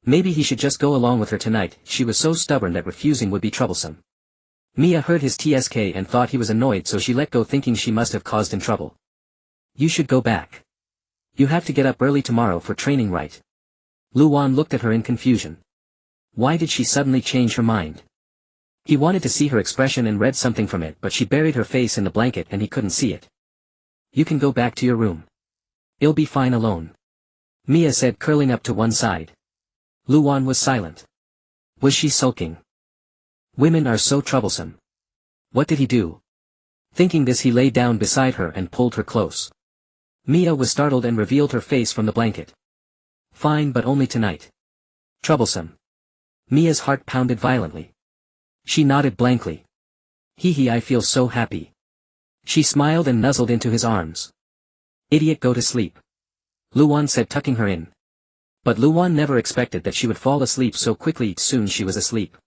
Maybe he should just go along with her tonight. She was so stubborn that refusing would be troublesome. Mia heard his TSK and thought he was annoyed, so she let go, thinking she must have caused him trouble. You should go back. You have to get up early tomorrow for training, right? Luan looked at her in confusion. Why did she suddenly change her mind? He wanted to see her expression and read something from it, but she buried her face in the blanket and he couldn't see it. You can go back to your room. I'll be fine alone. Mia said, curling up to one side. Luan was silent. Was she sulking? Women are so troublesome. What did he do? Thinking this, he lay down beside her and pulled her close. Mia was startled and revealed her face from the blanket. Fine, but only tonight. Troublesome. Mia's heart pounded violently. She nodded blankly. I feel so happy. She smiled and nuzzled into his arms. Idiot, go to sleep. Luan said, tucking her in. But Luan never expected that she would fall asleep so quickly. Soon she was asleep.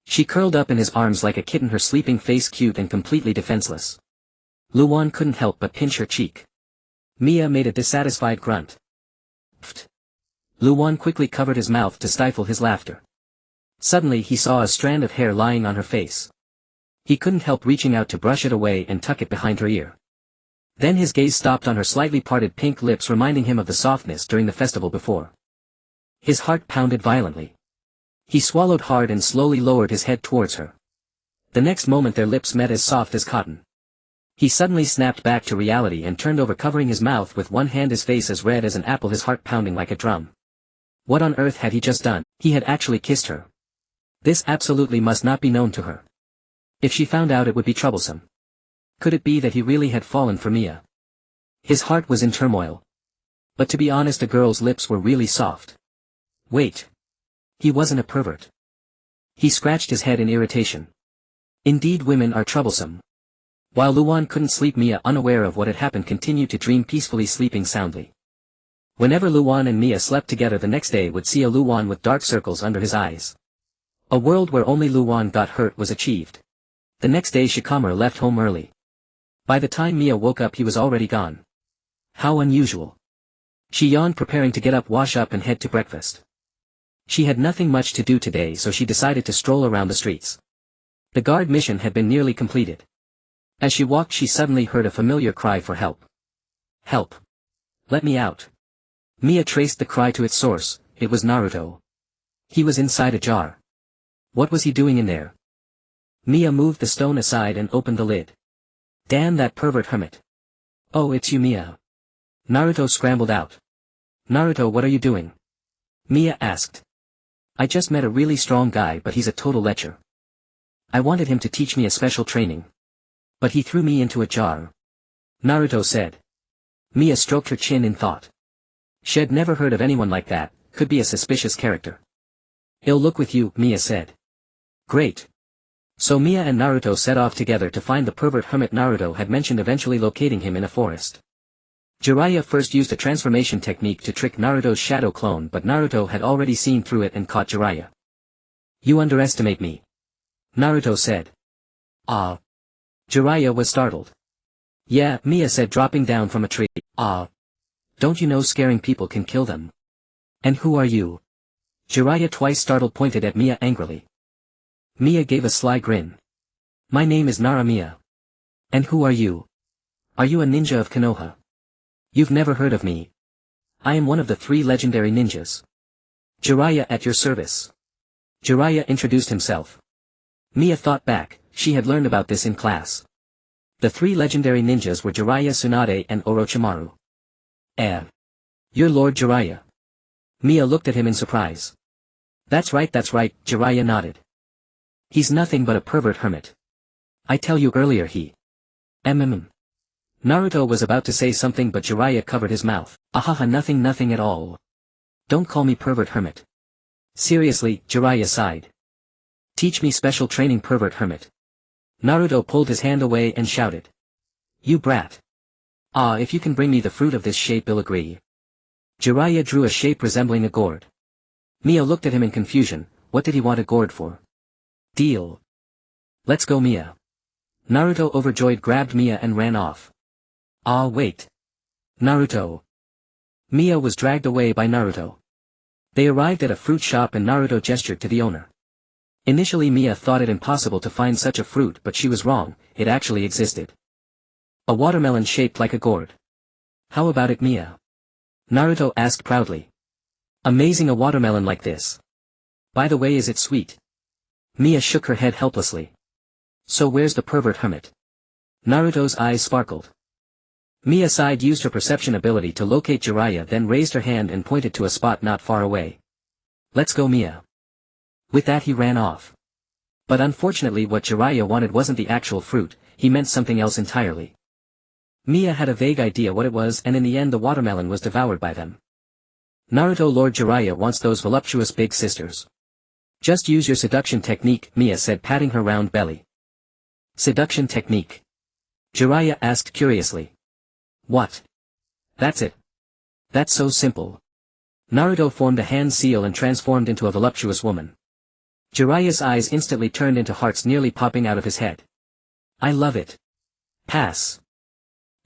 She curled up in his arms like a kitten, her sleeping face cute and completely defenseless. Luan couldn't help but pinch her cheek. Mia made a dissatisfied grunt. Pfft. Luan quickly covered his mouth to stifle his laughter. Suddenly he saw a strand of hair lying on her face. He couldn't help reaching out to brush it away and tuck it behind her ear. Then his gaze stopped on her slightly parted pink lips, reminding him of the softness during the festival before. His heart pounded violently. He swallowed hard and slowly lowered his head towards her. The next moment their lips met, as soft as cotton. He suddenly snapped back to reality and turned over, covering his mouth with one hand, his face as red as an apple, his heart pounding like a drum. What on earth had he just done? He had actually kissed her. This absolutely must not be known to her. If she found out, it would be troublesome. Could it be that he really had fallen for Mia? His heart was in turmoil. But to be honest, the girl's lips were really soft. Wait. He wasn't a pervert. He scratched his head in irritation. Indeed, women are troublesome. While Luan couldn't sleep, Mia, unaware of what had happened, continued to dream peacefully, sleeping soundly. Whenever Luan and Mia slept together, the next day would see a Luan with dark circles under his eyes. A world where only Luan got hurt was achieved. The next day Shikamaru left home early. By the time Mia woke up, he was already gone. How unusual. She yawned, preparing to get up, wash up and head to breakfast. She had nothing much to do today, so she decided to stroll around the streets. The guard mission had been nearly completed. As she walked, she suddenly heard a familiar cry for help. Help! Let me out! Mia traced the cry to its source. It was Naruto. He was inside a jar. What was he doing in there? Mia moved the stone aside and opened the lid. Damn that pervert hermit. Oh, it's you, Mia. Naruto scrambled out. Naruto, what are you doing? Mia asked. I just met a really strong guy, but he's a total lecher. I wanted him to teach me a special training. But he threw me into a jar. Naruto said. Mia stroked her chin in thought. She had never heard of anyone like that, could be a suspicious character. He'll look with you, Mia said. Great. So Mia and Naruto set off together to find the pervert hermit Naruto had mentioned, eventually locating him in a forest. Jiraiya first used a transformation technique to trick Naruto's shadow clone, but Naruto had already seen through it and caught Jiraiya. You underestimate me. Naruto said. Ah. Jiraiya was startled. Yeah, Mia said, dropping down from a tree. Ah. Don't you know scaring people can kill them? And who are you? Jiraiya, twice startled, pointed at Mia angrily. Mia gave a sly grin. My name is Nara, Mia. And who are you? Are you a ninja of Konoha? You've never heard of me. I am one of the 3 legendary ninjas. Jiraiya, at your service. Jiraiya introduced himself. Mia thought back, she had learned about this in class. The 3 legendary ninjas were Jiraiya, Tsunade and Orochimaru. You're Lord Jiraiya. Mia looked at him in surprise. That's right, Jiraiya nodded. He's nothing but a pervert hermit. I tell you earlier he... Naruto was about to say something, but Jiraiya covered his mouth. Ahaha, nothing at all. Don't call me pervert hermit. Seriously, Jiraiya sighed. Teach me special training, pervert hermit. Naruto pulled his hand away and shouted. You brat. Ah, if you can bring me the fruit of this shape, I'll agree. Jiraiya drew a shape resembling a gourd. Mia looked at him in confusion. What did he want a gourd for? Deal. Let's go, Mia. Naruto, overjoyed, grabbed Mia and ran off. Ah, wait. Naruto. Mia was dragged away by Naruto. They arrived at a fruit shop and Naruto gestured to the owner. Initially Mia thought it impossible to find such a fruit, but she was wrong, it actually existed. A watermelon shaped like a gourd. How about it, Mia? Naruto asked proudly. Amazing, a watermelon like this. By the way, is it sweet? Mia shook her head helplessly. So where's the pervert hermit? Naruto's eyes sparkled. Mia sighed, used her perception ability to locate Jiraiya, then raised her hand and pointed to a spot not far away. Let's go, Mia. With that he ran off. But unfortunately what Jiraiya wanted wasn't the actual fruit, he meant something else entirely. Mia had a vague idea what it was, and in the end the watermelon was devoured by them. Naruto, Lord Jiraiya wants those voluptuous big sisters. Just use your seduction technique, Mia said, patting her round belly. Seduction technique? Jiraiya asked curiously. What? That's it. That's so simple. Naruto formed a hand seal and transformed into a voluptuous woman. Jiraiya's eyes instantly turned into hearts nearly popping out of his head. I love it. Pass.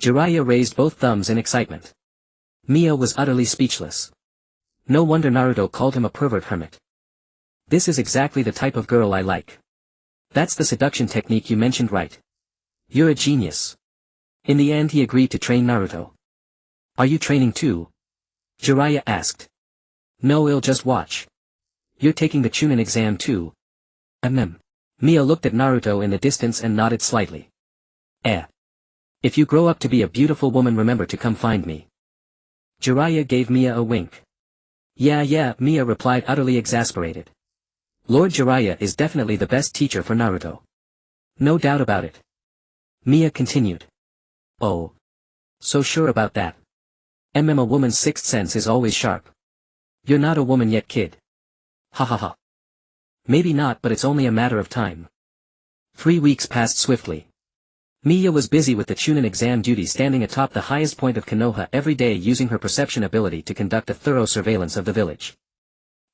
Jiraiya raised both thumbs in excitement. Mia was utterly speechless. No wonder Naruto called him a pervert hermit. This is exactly the type of girl I like. That's the seduction technique you mentioned, right? You're a genius. In the end he agreed to train Naruto. Are you training too? Jiraiya asked. No, I'll just watch. You're taking the Chunin exam too? Mia looked at Naruto in the distance and nodded slightly. If you grow up to be a beautiful woman, remember to come find me. Jiraiya gave Mia a wink. Yeah, Mia replied, utterly exasperated. Lord Jiraiya is definitely the best teacher for Naruto. No doubt about it. Mia continued. Oh. So sure about that? A woman's sixth sense is always sharp. You're not a woman yet, kid. Ha ha ha. Maybe not, but it's only a matter of time. 3 weeks passed swiftly. Mia was busy with the Chunin exam duty, standing atop the highest point of Konoha every day, using her perception ability to conduct a thorough surveillance of the village.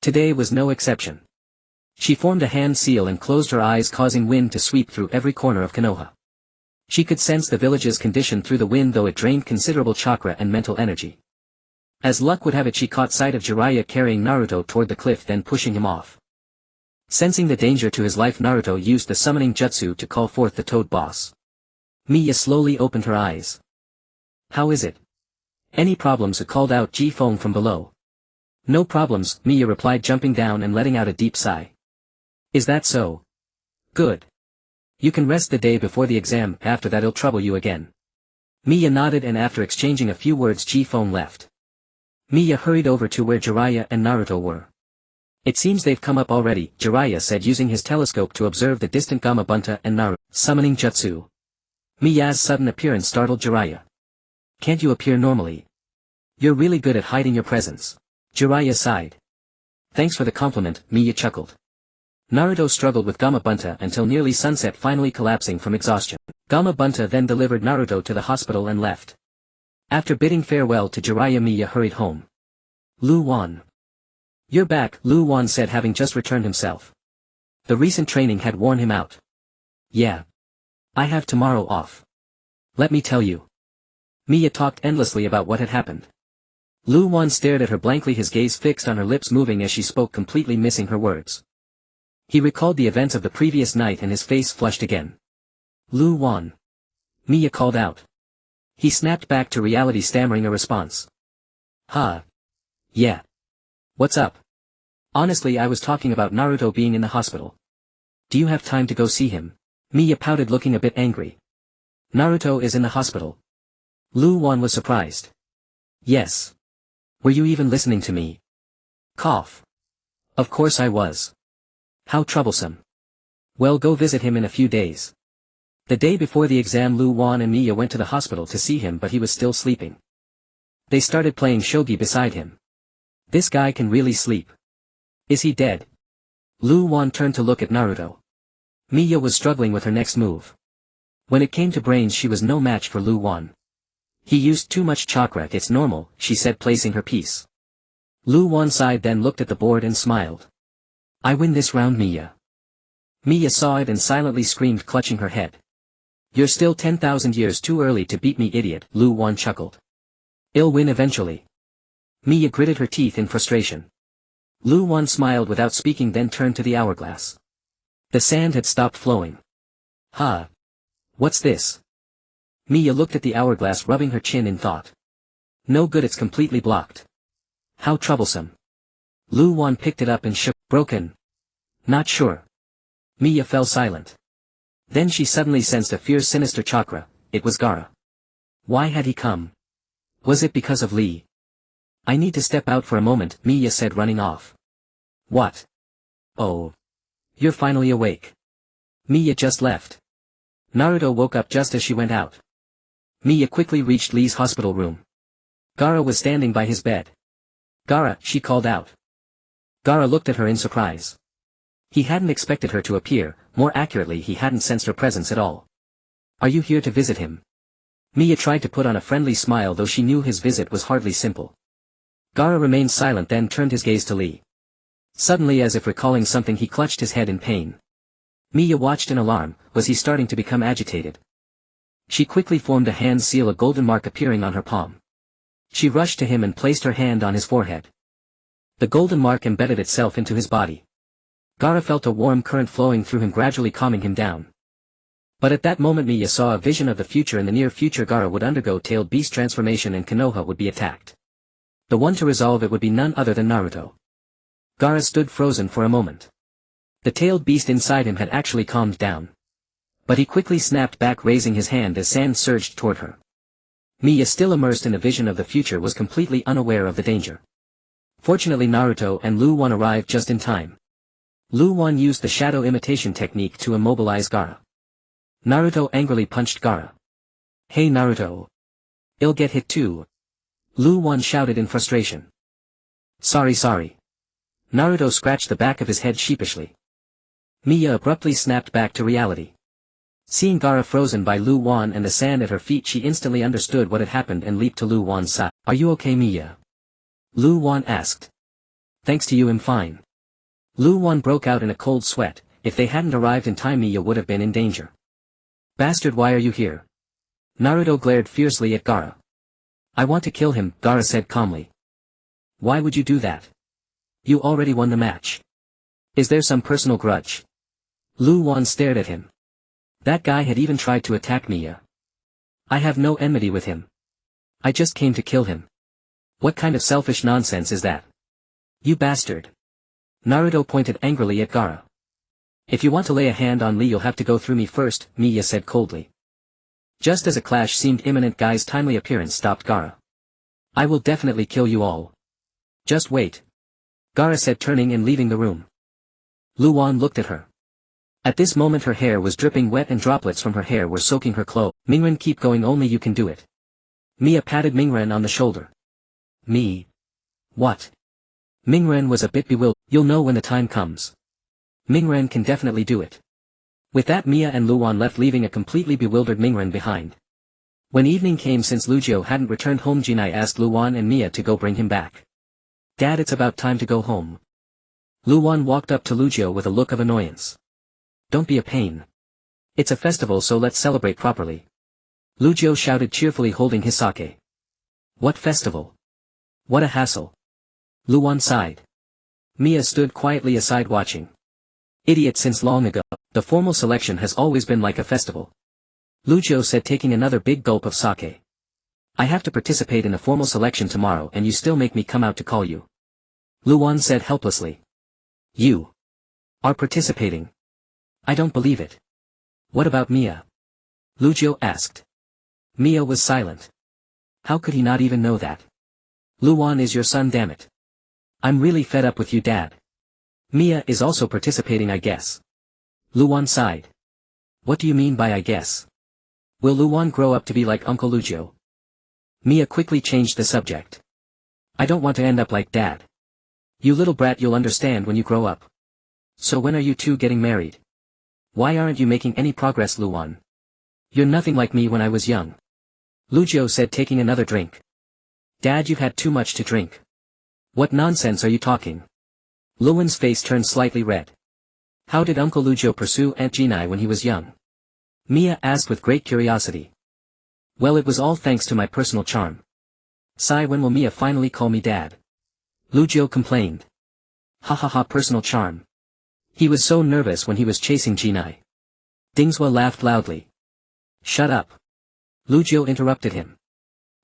Today was no exception. She formed a hand seal and closed her eyes, causing wind to sweep through every corner of Konoha. She could sense the village's condition through the wind, though it drained considerable chakra and mental energy. As luck would have it, she caught sight of Jiraiya carrying Naruto toward the cliff, then pushing him off. Sensing the danger to his life, Naruto used the summoning jutsu to call forth the Toad Boss. Mia slowly opened her eyes. How is it? Any problems? Called out Ji Feng from below. No problems, Mia replied, jumping down and letting out a deep sigh. Is that so? Good. You can rest the day before the exam, after that I'll trouble you again. Mia nodded, and after exchanging a few words, Ji Feng left. Mia hurried over to where Jiraiya and Naruto were. It seems they've come up already, Jiraiya said, using his telescope to observe the distant Gamabunta and Naruto. Summoning jutsu. Mia's sudden appearance startled Jiraiya. Can't you appear normally? You're really good at hiding your presence. Jiraiya sighed. Thanks for the compliment, Mia chuckled. Naruto struggled with Gamabunta until nearly sunset, finally collapsing from exhaustion. Gamabunta then delivered Naruto to the hospital and left. After bidding farewell to Jiraiya, Mia hurried home. Lu Wan. You're back, Lu Wan said, having just returned himself. The recent training had worn him out. Yeah. I have tomorrow off. Let me tell you. Mia talked endlessly about what had happened. Lu Wan stared at her blankly, his gaze fixed on her lips moving as she spoke, completely missing her words. He recalled the events of the previous night and his face flushed again. Lu Wan. Mia called out. He snapped back to reality, stammering a response. Yeah. What's up? Honestly, I was talking about Naruto being in the hospital. Do you have time to go see him? Mia pouted, looking a bit angry. Naruto is in the hospital. Lu Wan was surprised. Yes. Were you even listening to me? Cough. Of course I was. How troublesome. Well, go visit him in a few days. The day before the exam, Lu Wan and Mia went to the hospital to see him, but he was still sleeping. They started playing shogi beside him. This guy can really sleep. Is he dead? Lu Wan turned to look at Naruto. Mia was struggling with her next move. When it came to brains, she was no match for Lu Wan. He used too much chakra. It's normal, she said, placing her piece. Lu Wan sighed, then looked at the board and smiled. I win this round, Mia. Mia saw it and silently screamed, clutching her head. You're still 10,000 years too early to beat me, idiot, Lu Wan chuckled. I'll win eventually. Mia gritted her teeth in frustration. Lu Wan smiled without speaking, then turned to the hourglass. The sand had stopped flowing. What's this? Mia looked at the hourglass, rubbing her chin in thought. No good, it's completely blocked. How troublesome. Lu Wan picked it up and shook. Broken. Not sure. Mia fell silent. Then she suddenly sensed a fierce, sinister chakra. It was Gaara. Why had he come? Was it because of Lee? I need to step out for a moment, Mia said, running off. What? Oh. You're finally awake. Mia just left. Naruto woke up just as she went out. Mia quickly reached Lee's hospital room. Gaara was standing by his bed. Gaara, she called out. Gaara looked at her in surprise. He hadn't expected her to appear, more accurately he hadn't sensed her presence at all. Are you here to visit him? Mia tried to put on a friendly smile, though she knew his visit was hardly simple. Gaara remained silent, then turned his gaze to Lee. Suddenly, as if recalling something, he clutched his head in pain. Miya watched in alarm. Was he starting to become agitated? She quickly formed a hand seal, a golden mark appearing on her palm. She rushed to him and placed her hand on his forehead. The golden mark embedded itself into his body. Gaara felt a warm current flowing through him, gradually calming him down. But at that moment Miya saw a vision of the future. In the near future, Gaara would undergo tailed beast transformation and Konoha would be attacked. The one to resolve it would be none other than Naruto. Gaara stood frozen for a moment. The tailed beast inside him had actually calmed down. But he quickly snapped back, raising his hand as sand surged toward her. Miya, still immersed in a vision of the future, was completely unaware of the danger. Fortunately, Naruto and Lu Wan arrived just in time. Lu Wan used the shadow imitation technique to immobilize Gaara. Naruto angrily punched Gaara. "Hey Naruto! I'll get hit too!" Lu Wan shouted in frustration. Sorry. Naruto scratched the back of his head sheepishly. Miya abruptly snapped back to reality. Seeing Gaara frozen by Lu Wan and the sand at her feet, she instantly understood what had happened and leaped to Lu Wan's side. "Are you okay, Miya?" Lu Wan asked. "Thanks to you, I'm fine." Lu Wan broke out in a cold sweat. If they hadn't arrived in time, Miya would have been in danger. "Bastard, why are you here?" Naruto glared fiercely at Gaara. "I want to kill him," Gaara said calmly. "Why would you do that? You already won the match. Is there some personal grudge?" Lu Wan stared at him. "That guy had even tried to attack Miya. I have no enmity with him. I just came to kill him. What kind of selfish nonsense is that? You bastard." Naruto pointed angrily at Gaara. "If you want to lay a hand on Lee, you'll have to go through me first," Miya said coldly. Just as a clash seemed imminent, Guy's timely appearance stopped Gaara. "I will definitely kill you all. Just wait," Gaara said, turning and leaving the room. Lu Wan looked at her. At this moment her hair was dripping wet and droplets from her hair were soaking her clothes. "Mingren, keep going, only you can do it." Miya patted Mingren on the shoulder. "Me? What?" Mingren was a bit bewildered. "You'll know when the time comes. Mingren can definitely do it." With that, Miya and Lu Wan left, leaving a completely bewildered Mingren behind. When evening came, since Lujio hadn't returned home, Jinai asked Lu Wan and Miya to go bring him back. "Dad, it's about time to go home." Lu Wan walked up to Lujio with a look of annoyance. "Don't be a pain. It's a festival, so let's celebrate properly." Lujio shouted cheerfully, holding his sake. "What festival? What a hassle." Lu Wan sighed. Miya stood quietly aside watching. "Idiot, since long ago, the formal selection has always been like a festival." Lujio said, taking another big gulp of sake. "I have to participate in a formal selection tomorrow and you still make me come out to call you." Lu Wan said helplessly. "You are participating? I don't believe it." "What about Miya?" Lujio asked. Miya was silent. How could he not even know that? "Lu Wan is your son, damn it. I'm really fed up with you, Dad." "Miya is also participating, I guess." Lu Wan sighed. "What do you mean by I guess? Will Lu Wan grow up to be like Uncle Lujio?" Miya quickly changed the subject. "I don't want to end up like Dad." "You little brat, you'll understand when you grow up. So when are you two getting married? Why aren't you making any progress, Lu Wan? You're nothing like me when I was young." Lujio said, taking another drink. "Dad, you've had too much to drink." "What nonsense are you talking?" Lu Wan's face turned slightly red. "How did Uncle Lujio pursue Aunt Jinai when he was young?" Miya asked with great curiosity. "Well, it was all thanks to my personal charm." "Sigh, when will Miya finally call me Dad?" Lujio complained. "Ha ha ha, personal charm. He was so nervous when he was chasing Jinai." Dingswa laughed loudly. "Shut up." Lujio interrupted him.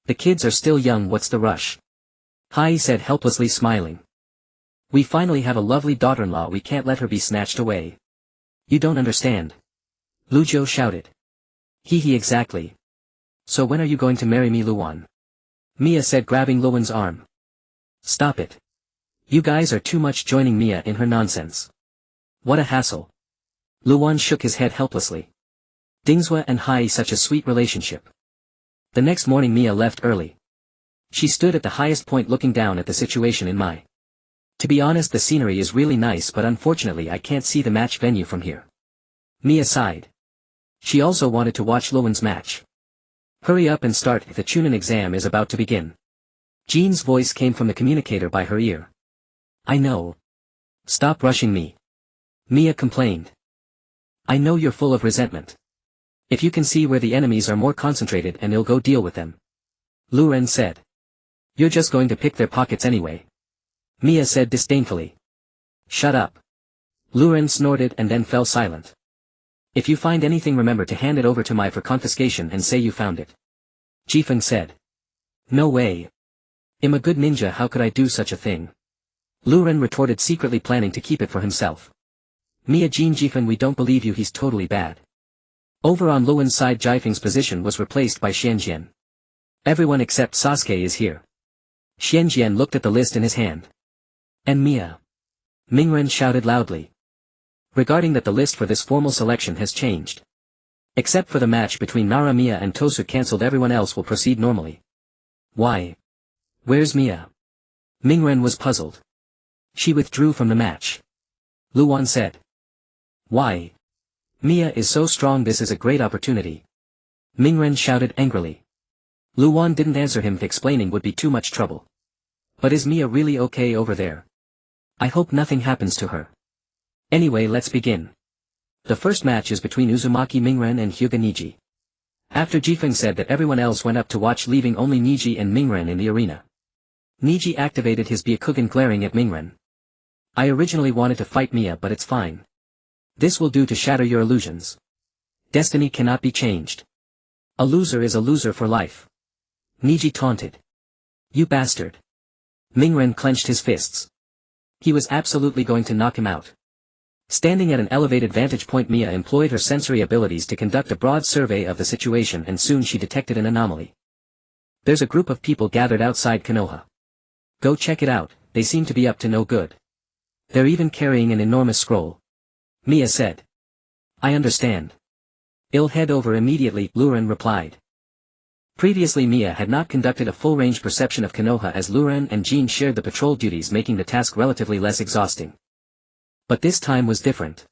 "The kids are still young, what's the rush?" Hai said helplessly, smiling. "We finally have a lovely daughter-in-law, we can't let her be snatched away." "You don't understand." Lujio shouted. He exactly. "So when are you going to marry me, Lu Wan?" Miya said, grabbing Lu Wan's arm. "Stop it. You guys are too much joining Miya in her nonsense. What a hassle." Lu Wan shook his head helplessly. Dingswa and Hai, such a sweet relationship. The next morning Miya left early. She stood at the highest point looking down at the situation in Mai. "To be honest, the scenery is really nice, but unfortunately I can't see the match venue from here." Miya sighed. She also wanted to watch Lu Wan's match. "Hurry up and start, the Chunin exam is about to begin." Jean's voice came from the communicator by her ear. I know. Stop rushing me. Mia complained. I know you're full of resentment. If you can see where the enemies are more concentrated and you'll go deal with them. Lu Ren said. You're just going to pick their pockets anyway. Mia said disdainfully. Shut up. Lu Ren snorted and then fell silent. If you find anything, remember to hand it over to Mai for confiscation and say you found it. Jifeng said. No way. I'm a good ninja, how could I do such a thing? Lu Ren retorted, secretly planning to keep it for himself. Mia Jin Jifeng, we don't believe you, he's totally bad. Over on Luwen's side, Jifeng's position was replaced by Xianjian. Everyone except Sasuke is here. Xianjian looked at the list in his hand. And Mia. Mingren shouted loudly. Regarding that, the list for this formal selection has changed. Except for the match between Nara, Mia and Tosu cancelled, everyone else will proceed normally. Why? Where's Mia? Mingren was puzzled. She withdrew from the match. Luwan said. Why? Mia is so strong, this is a great opportunity. Mingren shouted angrily. Luwan didn't answer him, explaining would be too much trouble. But is Mia really okay over there? I hope nothing happens to her. Anyway, let's begin. The first match is between Uzumaki Mingren and Hyuga Niji. After Jifeng said that, everyone else went up to watch, leaving only Niji and Mingren in the arena. Niji activated his Byakugan, glaring at Mingren. I originally wanted to fight Mia, but it's fine. This will do to shatter your illusions. Destiny cannot be changed. A loser is a loser for life. Niji taunted. You bastard. Mingren clenched his fists. He was absolutely going to knock him out. Standing at an elevated vantage point, Mia employed her sensory abilities to conduct a broad survey of the situation, and soon she detected an anomaly. There's a group of people gathered outside Konoha. Go check it out, they seem to be up to no good. They're even carrying an enormous scroll. Mia said. I understand. I'll head over immediately, Luren replied. Previously, Mia had not conducted a full-range perception of Konoha, as Luren and Jean shared the patrol duties, making the task relatively less exhausting. But this time was different.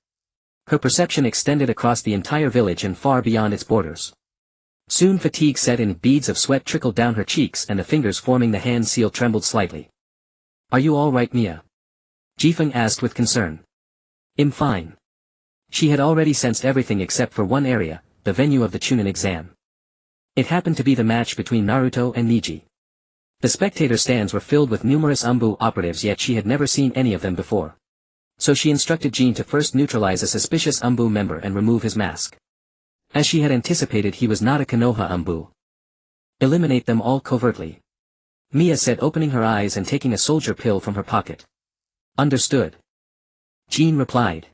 Her perception extended across the entire village and far beyond its borders. Soon fatigue set in, beads of sweat trickled down her cheeks, and the fingers forming the hand seal trembled slightly. Are you all right, Mia? Jifeng asked with concern. I'm fine. She had already sensed everything except for one area, the venue of the Chunin exam. It happened to be the match between Naruto and Niji. The spectator stands were filled with numerous Anbu operatives, yet she had never seen any of them before. So she instructed Jean to first neutralize a suspicious Anbu member and remove his mask. As she had anticipated, he was not a Konoha Anbu. Eliminate them all covertly. Mia said, opening her eyes and taking a soldier pill from her pocket. Understood. Jean replied.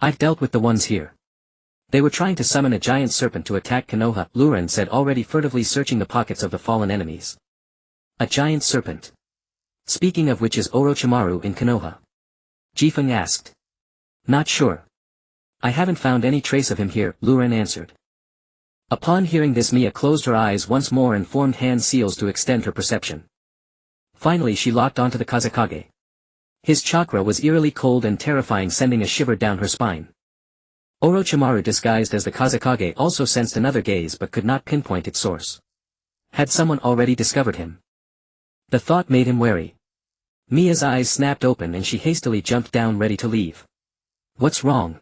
I've dealt with the ones here. They were trying to summon a giant serpent to attack Konoha, Luren said, already furtively searching the pockets of the fallen enemies. A giant serpent. Speaking of which, is Orochimaru in Konoha? Jifeng asked. Not sure. I haven't found any trace of him here, Luren answered. Upon hearing this, Mia closed her eyes once more and formed hand seals to extend her perception. Finally she locked onto the Kazekage. His chakra was eerily cold and terrifying, sending a shiver down her spine. Orochimaru, disguised as the Kazekage, also sensed another gaze but could not pinpoint its source. Had someone already discovered him? The thought made him wary. Mia's eyes snapped open and she hastily jumped down, ready to leave. What's wrong?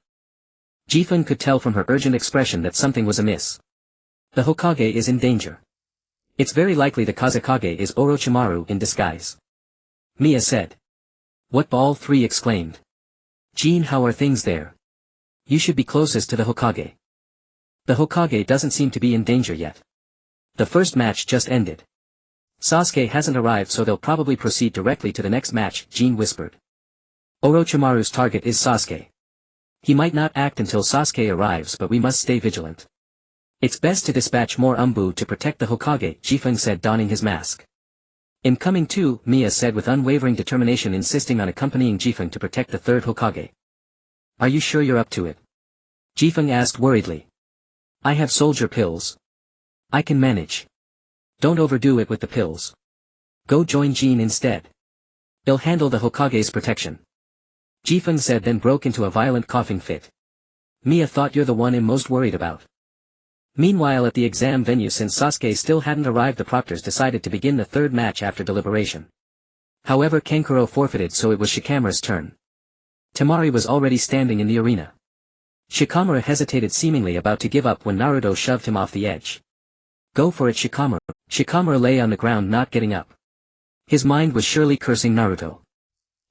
Jifeng could tell from her urgent expression that something was amiss. The Hokage is in danger. It's very likely the Kazekage is Orochimaru in disguise. Mia said. What? All three exclaimed. Jean, how are things there? You should be closest to the Hokage. The Hokage doesn't seem to be in danger yet. The first match just ended. Sasuke hasn't arrived, so they'll probably proceed directly to the next match, Jean whispered. Orochimaru's target is Sasuke. He might not act until Sasuke arrives, but we must stay vigilant. It's best to dispatch more Anbu to protect the Hokage, Jifeng said, donning his mask. I'm coming too, Mia said with unwavering determination, insisting on accompanying Jifeng to protect the third Hokage. Are you sure you're up to it? Jifeng asked worriedly. I have soldier pills. I can manage. Don't overdo it with the pills. Go join Jean instead. I'll handle the Hokage's protection. Jifeng said, then broke into a violent coughing fit. Mia thought, you're the one I'm most worried about. Meanwhile at the exam venue, since Sasuke still hadn't arrived, the proctors decided to begin the third match after deliberation. However, Kankuro forfeited, so it was Shikamaru's turn. Temari was already standing in the arena. Shikamaru hesitated, seemingly about to give up, when Naruto shoved him off the edge. "Go for it, Shikamaru." Shikamaru lay on the ground, not getting up. His mind was surely cursing Naruto.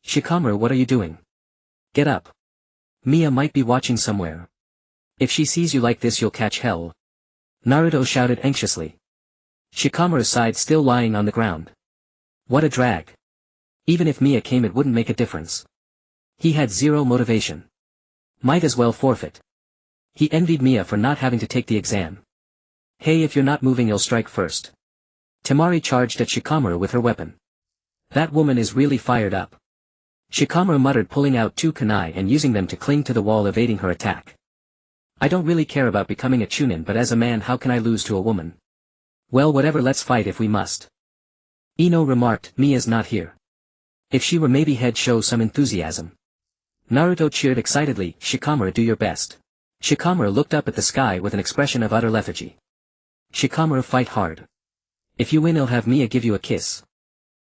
"Shikamaru, what are you doing? Get up. Mia might be watching somewhere. If she sees you like this, you'll catch hell." Naruto shouted anxiously. Shikamaru sighed, still lying on the ground. What a drag. Even if Mia came, it wouldn't make a difference. He had zero motivation. Might as well forfeit. He envied Mia for not having to take the exam. "Hey, if you're not moving, you'll strike first." Temari charged at Shikamaru with her weapon. "That woman is really fired up." Shikamaru muttered, pulling out 2 kunai and using them to cling to the wall, evading her attack. "I don't really care about becoming a chunin, but as a man, how can I lose to a woman?" "Well, whatever, let's fight if we must." Ino remarked, "Mia's not here. If she were, maybe he'd show some enthusiasm." Naruto cheered excitedly, "Shikamaru, do your best." Shikamaru looked up at the sky with an expression of utter lethargy. "Shikamaru, fight hard. If you win, I'll have Mia give you a kiss."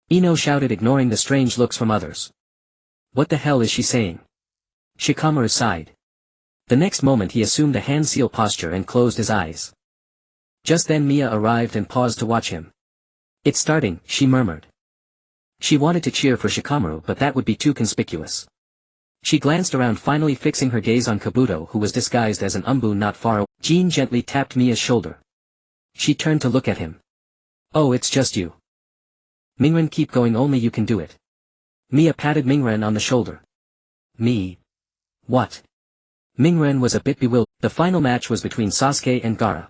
Ino shouted, ignoring the strange looks from others. "What the hell is she saying?" Shikamaru sighed. The next moment he assumed a hand seal posture and closed his eyes. Just then Mia arrived and paused to watch him. "It's starting," she murmured. She wanted to cheer for Shikamaru, but that would be too conspicuous. She glanced around, finally fixing her gaze on Kabuto, who was disguised as an Anbu not far away. Jean gently tapped Mia's shoulder. She turned to look at him. "Oh, it's just you. Mingren, keep going, only you can do it." Mia patted Mingren on the shoulder. "Me? What?" Mingren was a bit bewildered. The final match was between Sasuke and Gaara.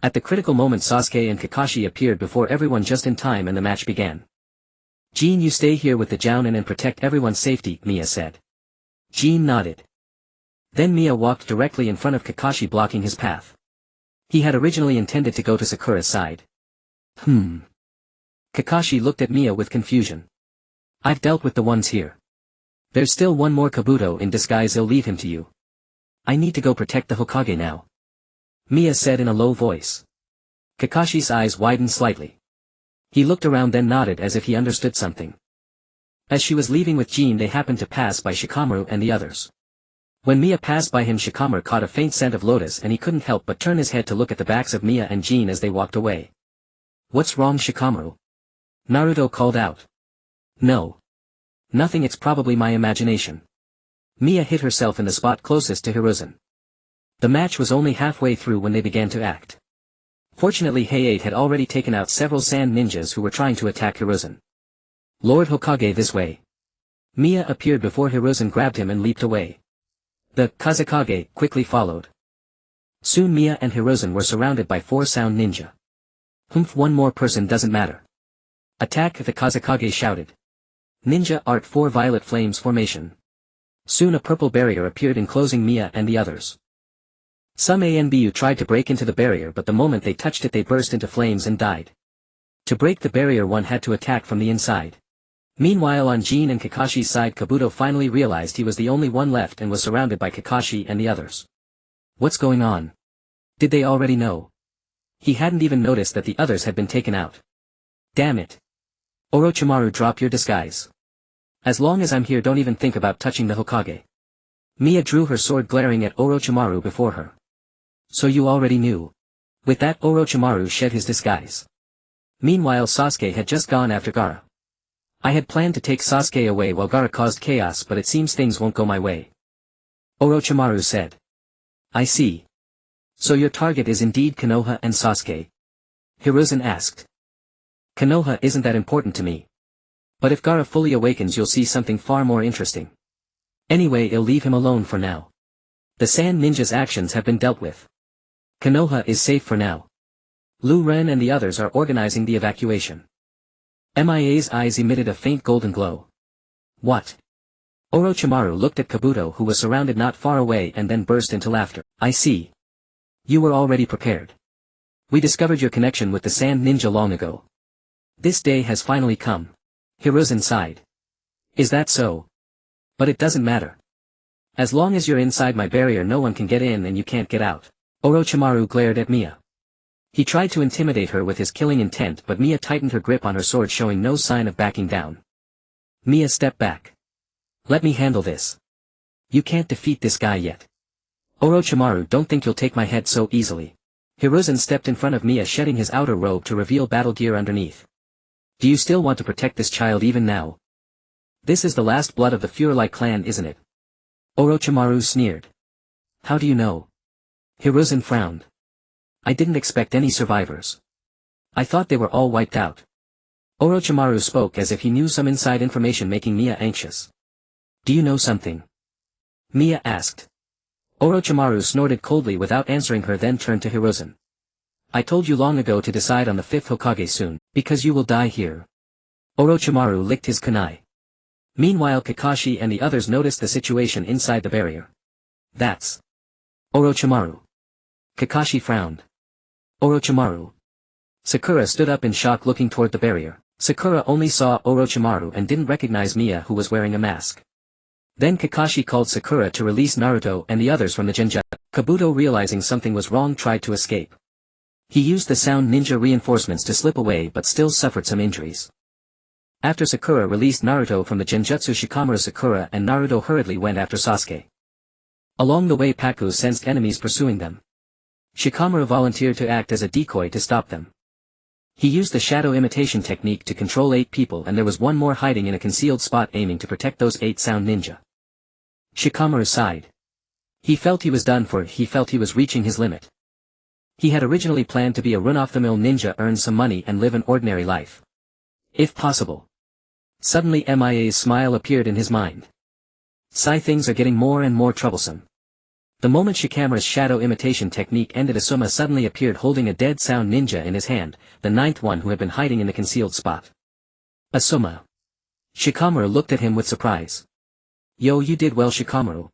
At the critical moment, Sasuke and Kakashi appeared before everyone just in time, and the match began. "Jean, you stay here with the Jounin and protect everyone's safety," Mia said. Jean nodded. Then Mia walked directly in front of Kakashi, blocking his path. He had originally intended to go to Sakura's side. Kakashi looked at Mia with confusion. "I've dealt with the ones here. There's still one more Kabuto in disguise, I'll leave him to you. I need to go protect the Hokage now," Mia said in a low voice. Kakashi's eyes widened slightly. He looked around, then nodded as if he understood something. As she was leaving with Jean, they happened to pass by Shikamaru and the others. When Mia passed by him, Shikamaru caught a faint scent of lotus, and he couldn't help but turn his head to look at the backs of Mia and Jean as they walked away. "What's wrong, Shikamaru?" Naruto called out. "No. Nothing, it's probably my imagination." Mia hit herself in the spot closest to Hiruzen. The match was only halfway through when they began to act. Fortunately, Heiate had already taken out several sand ninjas who were trying to attack Hiruzen. "Lord Hokage, this way." Mia appeared before Hiruzen grabbed him and leaped away. The Kazekage quickly followed. Soon Mia and Hiruzen were surrounded by 4 sound ninja. One more person doesn't matter. "Attack!" the Kazekage shouted. Ninja Art 4 Violet Flames Formation. Soon a purple barrier appeared, enclosing Mia and the others. Some Anbu tried to break into the barrier, but the moment they touched it, they burst into flames and died. To break the barrier, one had to attack from the inside. Meanwhile, on Jean and Kakashi's side, Kabuto finally realized he was the only one left and was surrounded by Kakashi and the others. What's going on? Did they already know? He hadn't even noticed that the others had been taken out. Damn it. Orochimaru, drop your disguise. As long as I'm here, don't even think about touching the Hokage. Mia drew her sword, glaring at Orochimaru before her. So you already knew. With that, Orochimaru shed his disguise. Meanwhile, Sasuke had just gone after Gaara. I had planned to take Sasuke away while Gaara caused chaos, but it seems things won't go my way. Orochimaru said. I see. So your target is indeed Konoha and Sasuke? Hiruzen asked. Konoha isn't that important to me. But if Gaara fully awakens, you'll see something far more interesting. Anyway, I'll leave him alone for now. The Sand Ninja's actions have been dealt with. Konoha is safe for now. Lu Ren and the others are organizing the evacuation. MIA's eyes emitted a faint golden glow. What? Orochimaru looked at Kabuto, who was surrounded not far away, and then burst into laughter. I see. You were already prepared. We discovered your connection with the Sand Ninja long ago. This day has finally come. Hiruzen sighed. Is that so? But it doesn't matter. As long as you're inside my barrier, no one can get in and you can't get out. Orochimaru glared at Mia. He tried to intimidate her with his killing intent, but Mia tightened her grip on her sword, showing no sign of backing down. Mia stepped back. Let me handle this. You can't defeat this guy yet. Orochimaru, don't think you'll take my head so easily. Hiruzen stepped in front of Mia, shedding his outer robe to reveal battle gear underneath. Do you still want to protect this child even now? This is the last blood of the Fuerli clan, isn't it? Orochimaru sneered. How do you know? Hiruzen frowned. I didn't expect any survivors. I thought they were all wiped out. Orochimaru spoke as if he knew some inside information, making Mia anxious. Do you know something? Mia asked. Orochimaru snorted coldly without answering her, then turned to Hiruzen. I told you long ago to decide on the 5th Hokage soon, because you will die here. Orochimaru licked his kunai. Meanwhile, Kakashi and the others noticed the situation inside the barrier. That's Orochimaru. Kakashi frowned. Orochimaru. Sakura stood up in shock, looking toward the barrier. Sakura only saw Orochimaru and didn't recognize Mia, who was wearing a mask. Then Kakashi called Sakura to release Naruto and the others from the Genjutsu. Kabuto, realizing something was wrong, tried to escape. He used the sound ninja reinforcements to slip away, but still suffered some injuries. After Sakura released Naruto from the Genjutsu, Sakura and Naruto hurriedly went after Sasuke. Along the way, Paku sensed enemies pursuing them. Shikamaru volunteered to act as a decoy to stop them. He used the shadow imitation technique to control 8 people, and there was one more hiding in a concealed spot, aiming to protect those 8 sound ninja. Shikamaru sighed. He felt he was done for. He felt he was reaching his limit. He had originally planned to be a run-off-the-mill ninja, earn some money and live an ordinary life. If possible. Suddenly Mia's smile appeared in his mind. Sigh, things are getting more and more troublesome. The moment Shikamaru's shadow imitation technique ended, Asuma suddenly appeared holding a dead sound ninja in his hand, the 9th one who had been hiding in the concealed spot. Asuma. Shikamaru looked at him with surprise. Yo, you did well, Shikamaru.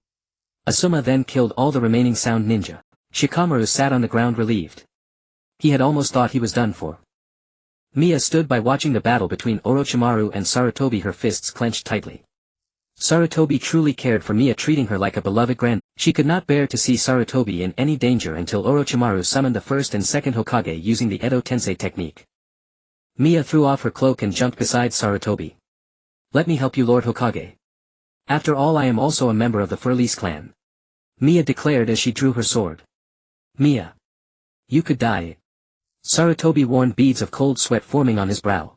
Asuma then killed all the remaining sound ninja. Shikamaru sat on the ground relieved. He had almost thought he was done for. Mia stood by watching the battle between Orochimaru and Sarutobi, her fists clenched tightly. Sarutobi truly cared for Mia, treating her like a beloved grand. She could not bear to see Sarutobi in any danger until Orochimaru summoned the 1st and 2nd Hokage using the Edo Tensei technique. Mia threw off her cloak and jumped beside Sarutobi. Let me help you, Lord Hokage. After all, I am also a member of the Fuerli clan. Mia declared as she drew her sword. Mia. You could die. Sarutobi warned, beads of cold sweat forming on his brow.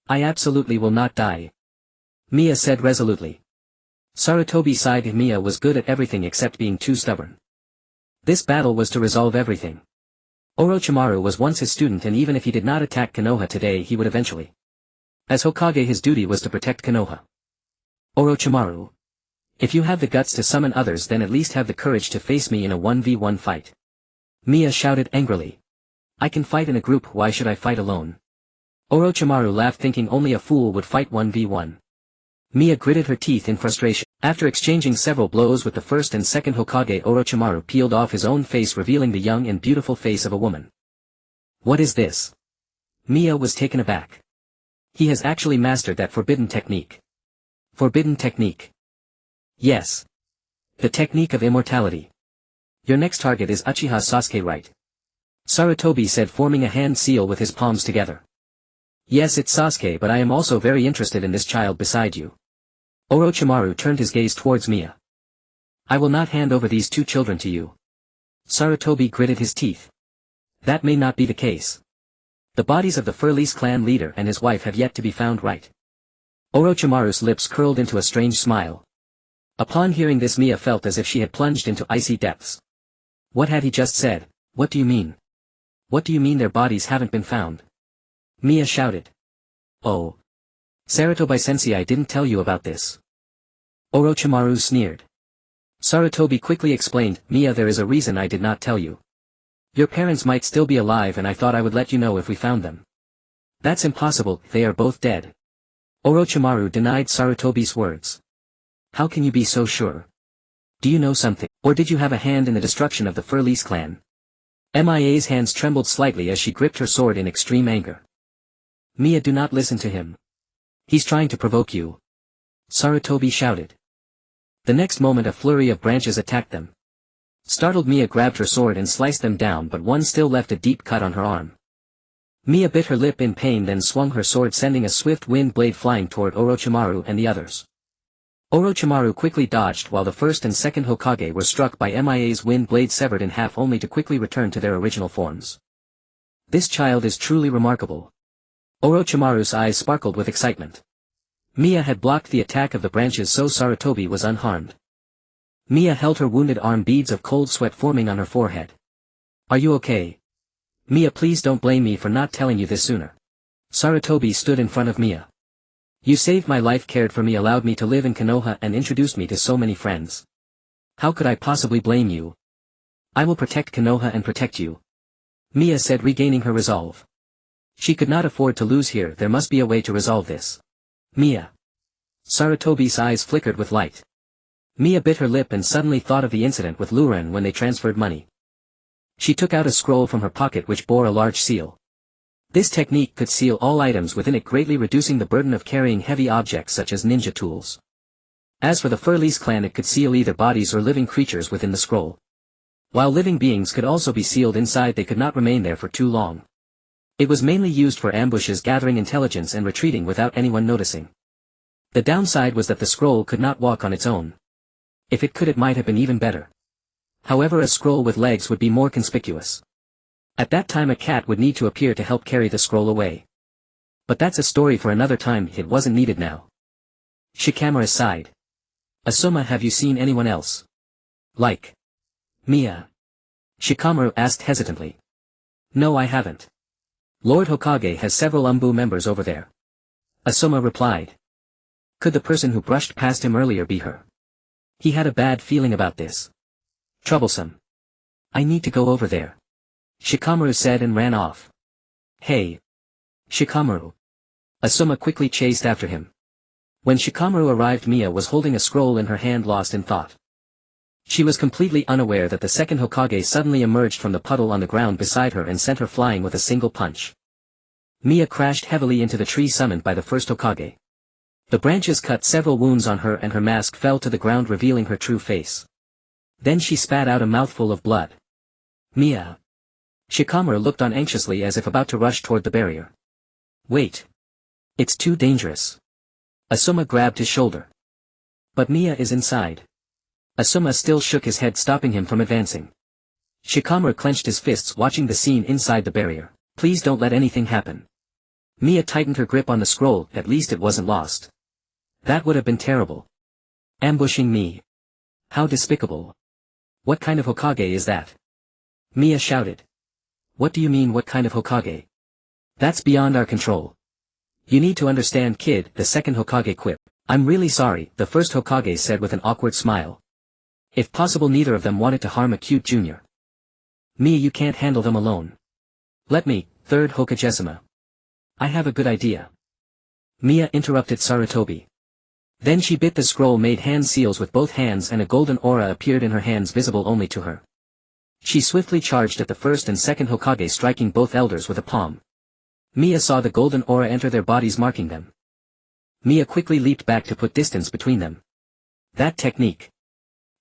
I absolutely will not die. Mia said resolutely. Sarutobi sighed. Mia was good at everything except being too stubborn. This battle was to resolve everything. Orochimaru was once his student, and even if he did not attack Konoha today, he would eventually. As Hokage, his duty was to protect Konoha. Orochimaru. If you have the guts to summon others, then at least have the courage to face me in a 1v1 fight. Mia shouted angrily. I can fight in a group, why should I fight alone? Orochimaru laughed, thinking only a fool would fight 1v1. Mia gritted her teeth in frustration. After exchanging several blows with the 1st and 2nd Hokage, Orochimaru peeled off his own face, revealing the young and beautiful face of a woman. What is this? Mia was taken aback. He has actually mastered that forbidden technique. Forbidden technique. Yes. The technique of immortality. Your next target is Uchiha Sasuke, right? Sarutobi said, forming a hand seal with his palms together. Yes, it's Sasuke, but I am also very interested in this child beside you. Orochimaru turned his gaze towards Mia. I will not hand over these 2 children to you. Sarutobi gritted his teeth. That may not be the case. The bodies of the Fuerli's clan leader and his wife have yet to be found, right? Orochimaru's lips curled into a strange smile. Upon hearing this, Mia felt as if she had plunged into icy depths. What had he just said? What do you mean? What do you mean their bodies haven't been found? Mia shouted. Oh. Sarutobi-sensei, I didn't tell you about this. Orochimaru sneered. Sarutobi quickly explained, Mia, there is a reason I did not tell you. Your parents might still be alive, and I thought I would let you know if we found them. That's impossible, they are both dead. Orochimaru denied Sarutobi's words. How can you be so sure? Do you know something, or did you have a hand in the destruction of the Fuerli's clan? Mia's hands trembled slightly as she gripped her sword in extreme anger. Mia, do not listen to him. He's trying to provoke you. Sarutobi shouted. The next moment a flurry of branches attacked them. Startled, Mia grabbed her sword and sliced them down, but one still left a deep cut on her arm. Mia bit her lip in pain, then swung her sword, sending a swift wind blade flying toward Orochimaru and the others. Orochimaru quickly dodged while the first and second Hokage were struck by Mia's wind blade, severed in half, only to quickly return to their original forms. This child is truly remarkable. Orochimaru's eyes sparkled with excitement. Mia had blocked the attack of the branches, so Sarutobi was unharmed. Mia held her wounded arm, beads of cold sweat forming on her forehead. Are you okay? Mia, please don't blame me for not telling you this sooner. Sarutobi stood in front of Mia. You saved my life, cared for me, allowed me to live in Konoha, and introduced me to so many friends. How could I possibly blame you? I will protect Konoha and protect you, Mia said, regaining her resolve. She could not afford to lose here, there must be a way to resolve this. Mia. Sarutobi's eyes flickered with light. Mia bit her lip and suddenly thought of the incident with Luren when they transferred money. She took out a scroll from her pocket which bore a large seal. This technique could seal all items within it, greatly reducing the burden of carrying heavy objects such as ninja tools. As for the Fuerli's clan, it could seal either bodies or living creatures within the scroll. While living beings could also be sealed inside, they could not remain there for too long. It was mainly used for ambushes, gathering intelligence and retreating without anyone noticing. The downside was that the scroll could not walk on its own. If it could, it might have been even better. However, a scroll with legs would be more conspicuous. At that time a cat would need to appear to help carry the scroll away. But that's a story for another time, it wasn't needed now. Shikamaru sighed. Asuma, have you seen anyone else? Like Mia? Shikamaru asked hesitantly. No, I haven't. Lord Hokage has several Anbu members over there. Asuma replied. Could the person who brushed past him earlier be her? He had a bad feeling about this. Troublesome. I need to go over there, Shikamaru said and ran off. Hey! Shikamaru! Asuma quickly chased after him. When Shikamaru arrived, Mia was holding a scroll in her hand, lost in thought. She was completely unaware that the second Hokage suddenly emerged from the puddle on the ground beside her and sent her flying with a single punch. Mia crashed heavily into the tree summoned by the first Hokage. The branches cut several wounds on her and her mask fell to the ground, revealing her true face. Then she spat out a mouthful of blood. Mia! Shikamaru looked on anxiously as if about to rush toward the barrier. Wait! It's too dangerous. Asuma grabbed his shoulder. But Mia is inside. Asuma still shook his head, stopping him from advancing. Shikamaru clenched his fists, watching the scene inside the barrier. Please don't let anything happen. Mia tightened her grip on the scroll, at least it wasn't lost. That would have been terrible. Ambushing me. How despicable. What kind of Hokage is that? Mia shouted. What do you mean, what kind of Hokage? That's beyond our control. You need to understand, kid, the second Hokage quipped. I'm really sorry, the first Hokage said with an awkward smile. If possible, neither of them wanted to harm a cute junior. Mia, you can't handle them alone. Let me, third Hokage-sama. I have a good idea. Mia interrupted Sarutobi. Then she bit the scroll, made hand seals with both hands, and a golden aura appeared in her hands, visible only to her. She swiftly charged at the first and second Hokage, striking both elders with a palm. Mia saw the golden aura enter their bodies, marking them. Mia quickly leaped back to put distance between them. That technique.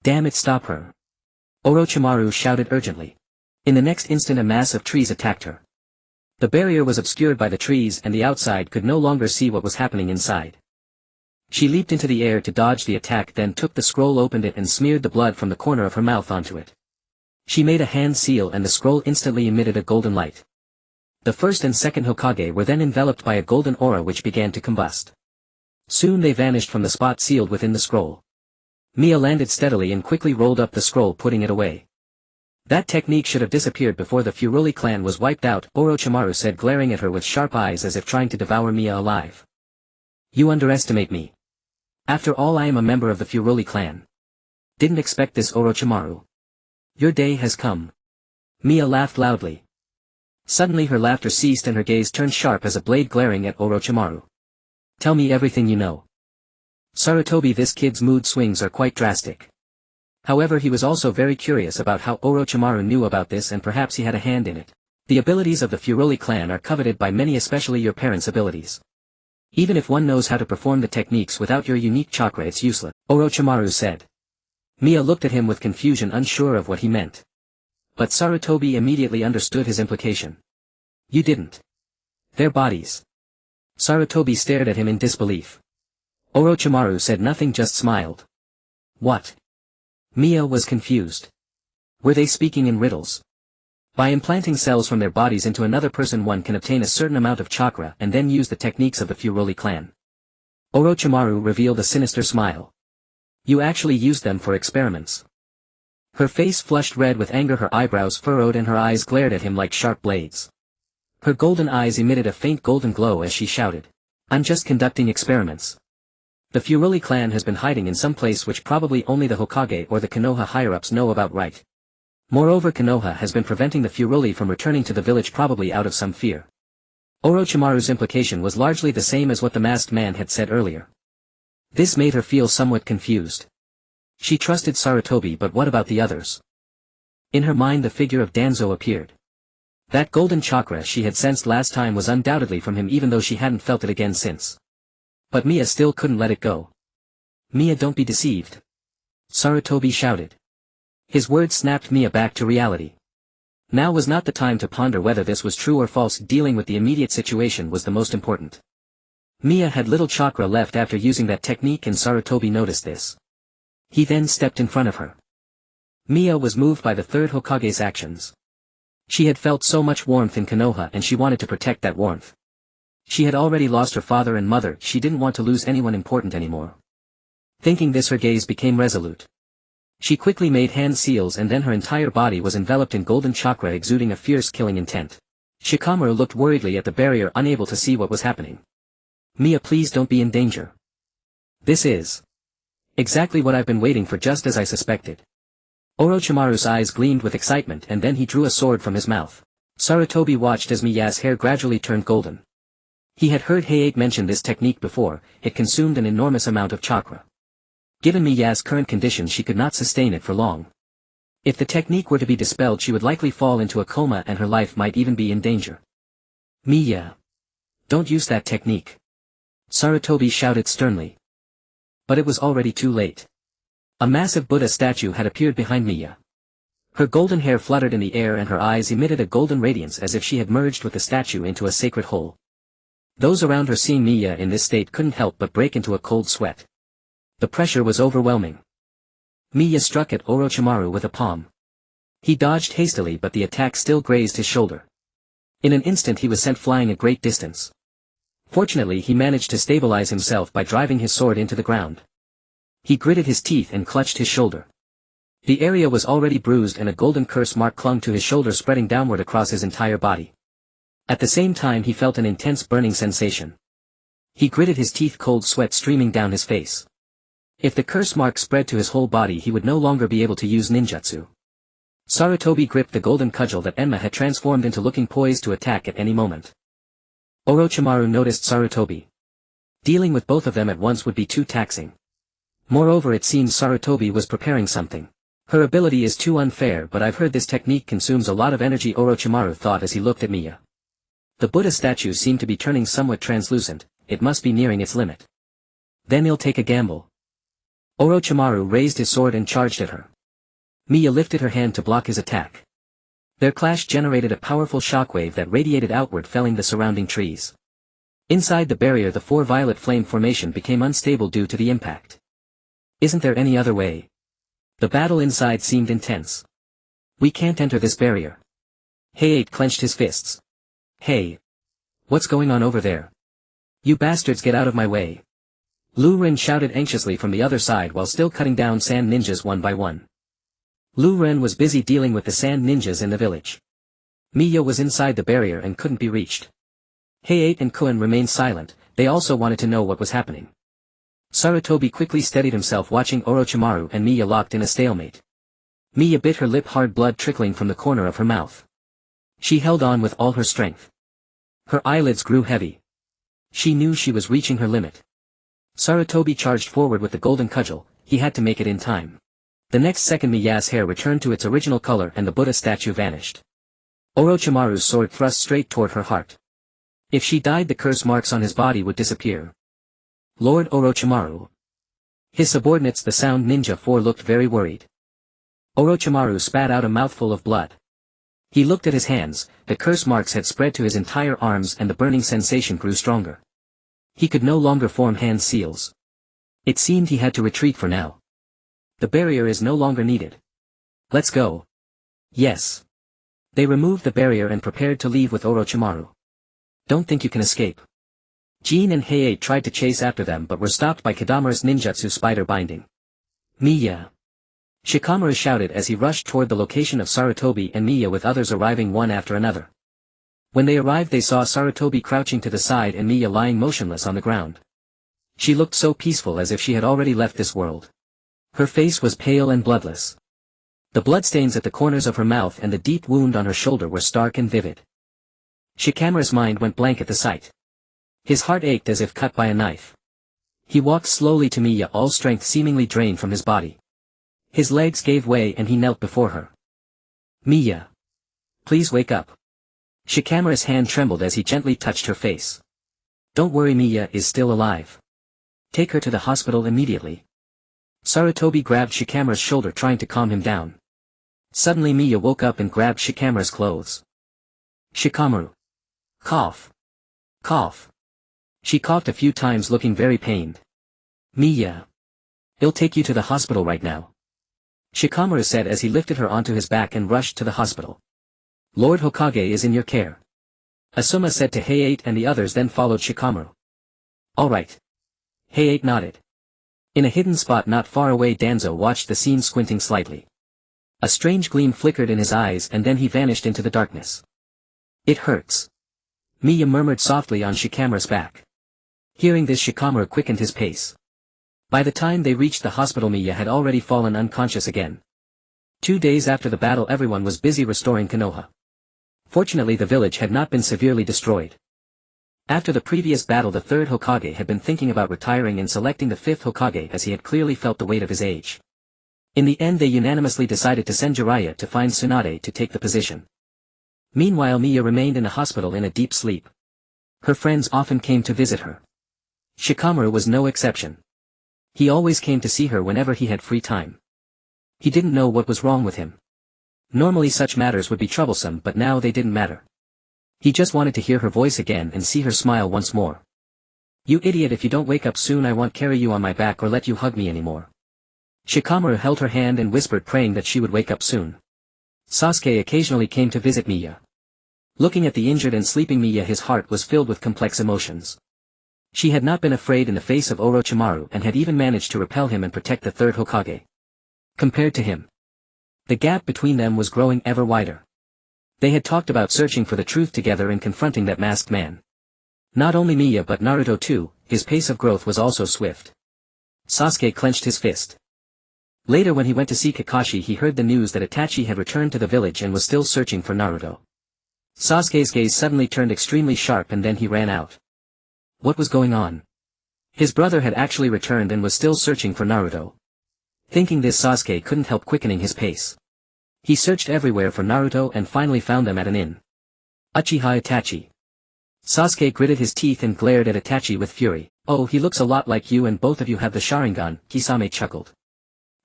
Damn it, stop her. Orochimaru shouted urgently. In the next instant a mass of trees attacked her. The barrier was obscured by the trees and the outside could no longer see what was happening inside. She leaped into the air to dodge the attack, then took the scroll, opened it and smeared the blood from the corner of her mouth onto it. She made a hand seal and the scroll instantly emitted a golden light. The first and second Hokage were then enveloped by a golden aura which began to combust. Soon they vanished from the spot sealed within the scroll. Mia landed steadily and quickly rolled up the scroll, putting it away. That technique should have disappeared before the Fuerli clan was wiped out, Orochimaru said, glaring at her with sharp eyes as if trying to devour Mia alive. You underestimate me. After all, I am a member of the Fuerli clan. Didn't expect this, Orochimaru. Your day has come. Mia laughed loudly. Suddenly her laughter ceased and her gaze turned sharp as a blade, glaring at Orochimaru. Tell me everything you know. Sarutobi, this kid's mood swings are quite drastic. However, he was also very curious about how Orochimaru knew about this, and perhaps he had a hand in it. The abilities of the Fuerli clan are coveted by many, especially your parents' abilities. Even if one knows how to perform the techniques without your unique chakra, it's useless, Orochimaru said. Mia looked at him with confusion, unsure of what he meant. But Sarutobi immediately understood his implication. You didn't. Their bodies. Sarutobi stared at him in disbelief. Orochimaru said nothing, just smiled. What? Mia was confused. Were they speaking in riddles? By implanting cells from their bodies into another person, one can obtain a certain amount of chakra and then use the techniques of the Fuerli clan. Orochimaru revealed a sinister smile. You actually used them for experiments. Her face flushed red with anger, her eyebrows furrowed, and her eyes glared at him like sharp blades. Her golden eyes emitted a faint golden glow as she shouted. I'm just conducting experiments. The Fuerli clan has been hiding in some place which probably only the Hokage or the Konoha higher-ups know about, right? Moreover, Konoha has been preventing the Fuerli from returning to the village, probably out of some fear. Orochimaru's implication was largely the same as what the masked man had said earlier. This made her feel somewhat confused. She trusted Sarutobi, but what about the others? In her mind the figure of Danzo appeared. That golden chakra she had sensed last time was undoubtedly from him, even though she hadn't felt it again since. But Mia still couldn't let it go. Mia, don't be deceived. Sarutobi shouted. His words snapped Mia back to reality. Now was not the time to ponder whether this was true or false. Dealing with the immediate situation was the most important. Mia had little chakra left after using that technique, and Sarutobi noticed this. He then stepped in front of her. Mia was moved by the third Hokage's actions. She had felt so much warmth in Konoha, and she wanted to protect that warmth. She had already lost her father and mother, she didn't want to lose anyone important anymore. Thinking this, her gaze became resolute. She quickly made hand seals, and then her entire body was enveloped in golden chakra, exuding a fierce killing intent. Shikamaru looked worriedly at the barrier, unable to see what was happening. Mia, please don't be in danger. This is exactly what I've been waiting for, just as I suspected. Orochimaru's eyes gleamed with excitement, and then he drew a sword from his mouth. Sarutobi watched as Miya's hair gradually turned golden. He had heard Hayate mention this technique before. It consumed an enormous amount of chakra. Given Miya's current condition, she could not sustain it for long. If the technique were to be dispelled, she would likely fall into a coma, and her life might even be in danger. Miya, don't use that technique. Sarutobi shouted sternly. But it was already too late. A massive Buddha statue had appeared behind Miya. Her golden hair fluttered in the air, and her eyes emitted a golden radiance as if she had merged with the statue into a sacred whole. Those around her, seeing Miya in this state, couldn't help but break into a cold sweat. The pressure was overwhelming. Miya struck at Orochimaru with a palm. He dodged hastily, but the attack still grazed his shoulder. In an instant he was sent flying a great distance. Fortunately, he managed to stabilize himself by driving his sword into the ground. He gritted his teeth and clutched his shoulder. The area was already bruised, and a golden curse mark clung to his shoulder, spreading downward across his entire body. At the same time he felt an intense burning sensation. He gritted his teeth, cold sweat streaming down his face. If the curse mark spread to his whole body, he would no longer be able to use ninjutsu. Sarutobi gripped the golden cudgel that Enma had transformed into, looking poised to attack at any moment. Orochimaru noticed Sarutobi. Dealing with both of them at once would be too taxing. Moreover, it seems Sarutobi was preparing something. Her ability is too unfair, but I've heard this technique consumes a lot of energy, Orochimaru thought as he looked at Miya. The Buddha statue seemed to be turning somewhat translucent. It must be nearing its limit. Then he'll take a gamble. Orochimaru raised his sword and charged at her. Miya lifted her hand to block his attack. Their clash generated a powerful shockwave that radiated outward, felling the surrounding trees. Inside the barrier, the four violet flame formation became unstable due to the impact. Isn't there any other way? The battle inside seemed intense. We can't enter this barrier. Hayate clenched his fists. Hey! What's going on over there? You bastards, get out of my way! Lu Ren shouted anxiously from the other side while still cutting down sand ninjas one by one. Lu Ren was busy dealing with the sand ninjas in the village. Miya was inside the barrier and couldn't be reached. Hayate and Koen remained silent. They also wanted to know what was happening. Sarutobi quickly steadied himself, watching Orochimaru and Miya locked in a stalemate. Miya bit her lip, hard blood trickling from the corner of her mouth. She held on with all her strength. Her eyelids grew heavy. She knew she was reaching her limit. Sarutobi charged forward with the golden cudgel. He had to make it in time. The next second Miya's hair returned to its original color and the Buddha statue vanished. Orochimaru's sword thrust straight toward her heart. If she died, the curse marks on his body would disappear. Lord Orochimaru. His subordinates the Sound Ninja 4 looked very worried. Orochimaru spat out a mouthful of blood. He looked at his hands, the curse marks had spread to his entire arms and the burning sensation grew stronger. He could no longer form hand seals. It seemed he had to retreat for now. The barrier is no longer needed. Let's go. Yes. They removed the barrier and prepared to leave with Orochimaru. Don't think you can escape. Jin and Heiei tried to chase after them but were stopped by Kadamura's ninjutsu spider binding. Miya. Shikamaru shouted as he rushed toward the location of Sarutobi and Miya with others arriving one after another. When they arrived they saw Sarutobi crouching to the side and Miya lying motionless on the ground. She looked so peaceful as if she had already left this world. Her face was pale and bloodless. The bloodstains at the corners of her mouth and the deep wound on her shoulder were stark and vivid. Shikamaru's mind went blank at the sight. His heart ached as if cut by a knife. He walked slowly to Miya, all strength seemingly drained from his body. His legs gave way and he knelt before her. Miya. Please wake up. Shikamaru's hand trembled as he gently touched her face. Don't worry, Miya is still alive. Take her to the hospital immediately. Sarutobi grabbed Shikamaru's shoulder trying to calm him down. Suddenly Miya woke up and grabbed Shikamaru's clothes. Shikamaru. Cough. Cough. She coughed a few times looking very pained. Miya. I'll take you to the hospital right now. Shikamaru said as he lifted her onto his back and rushed to the hospital. Lord Hokage is in your care. Asuma said to Heiei and the others, then followed Shikamaru. All right. Heiei nodded. In a hidden spot not far away Danzo watched the scene squinting slightly. A strange gleam flickered in his eyes and then he vanished into the darkness. It hurts. Miya murmured softly on Shikamaru's back. Hearing this, Shikamaru quickened his pace. By the time they reached the hospital, Miya had already fallen unconscious again. 2 days after the battle everyone was busy restoring Konoha. Fortunately the village had not been severely destroyed. After the previous battle the third Hokage had been thinking about retiring and selecting the fifth Hokage as he had clearly felt the weight of his age. In the end they unanimously decided to send Jiraiya to find Tsunade to take the position. Meanwhile Miya remained in a hospital in a deep sleep. Her friends often came to visit her. Shikamaru was no exception. He always came to see her whenever he had free time. He didn't know what was wrong with him. Normally such matters would be troublesome but now they didn't matter. He just wanted to hear her voice again and see her smile once more. You idiot, if you don't wake up soon I won't carry you on my back or let you hug me anymore. Shikamaru held her hand and whispered, praying that she would wake up soon. Sasuke occasionally came to visit Miya. Looking at the injured and sleeping Miya his heart was filled with complex emotions. She had not been afraid in the face of Orochimaru and had even managed to repel him and protect the third Hokage. Compared to him, the gap between them was growing ever wider. They had talked about searching for the truth together and confronting that masked man. Not only Miya but Naruto too, his pace of growth was also swift. Sasuke clenched his fist. Later when he went to see Kakashi he heard the news that Itachi had returned to the village and was still searching for Naruto. Sasuke's gaze suddenly turned extremely sharp and then he ran out. What was going on? His brother had actually returned and was still searching for Naruto. Thinking this, Sasuke couldn't help quickening his pace. He searched everywhere for Naruto and finally found them at an inn. Uchiha Itachi. Sasuke gritted his teeth and glared at Itachi with fury. Oh, he looks a lot like you and both of you have the Sharingan, Kisame chuckled.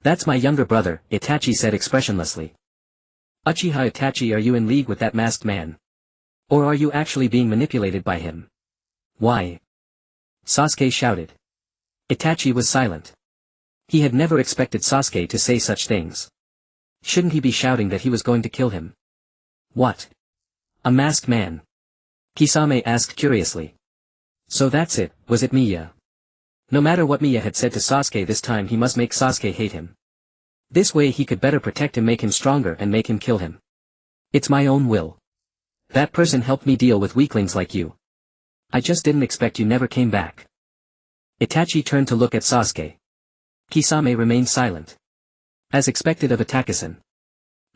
That's my younger brother, Itachi said expressionlessly. Uchiha Itachi, are you in league with that masked man? Or are you actually being manipulated by him? Why? Sasuke shouted. Itachi was silent. He had never expected Sasuke to say such things. Shouldn't he be shouting that he was going to kill him? What? A masked man? Kisame asked curiously. So that's it, was it Miya? No matter what Miya had said to Sasuke this time he must make Sasuke hate him. This way he could better protect him, make him stronger and make him kill him. It's my own will. That person helped me deal with weaklings like you. I just didn't expect you never came back. Itachi turned to look at Sasuke. Kisame remained silent. As expected of Itachi-san.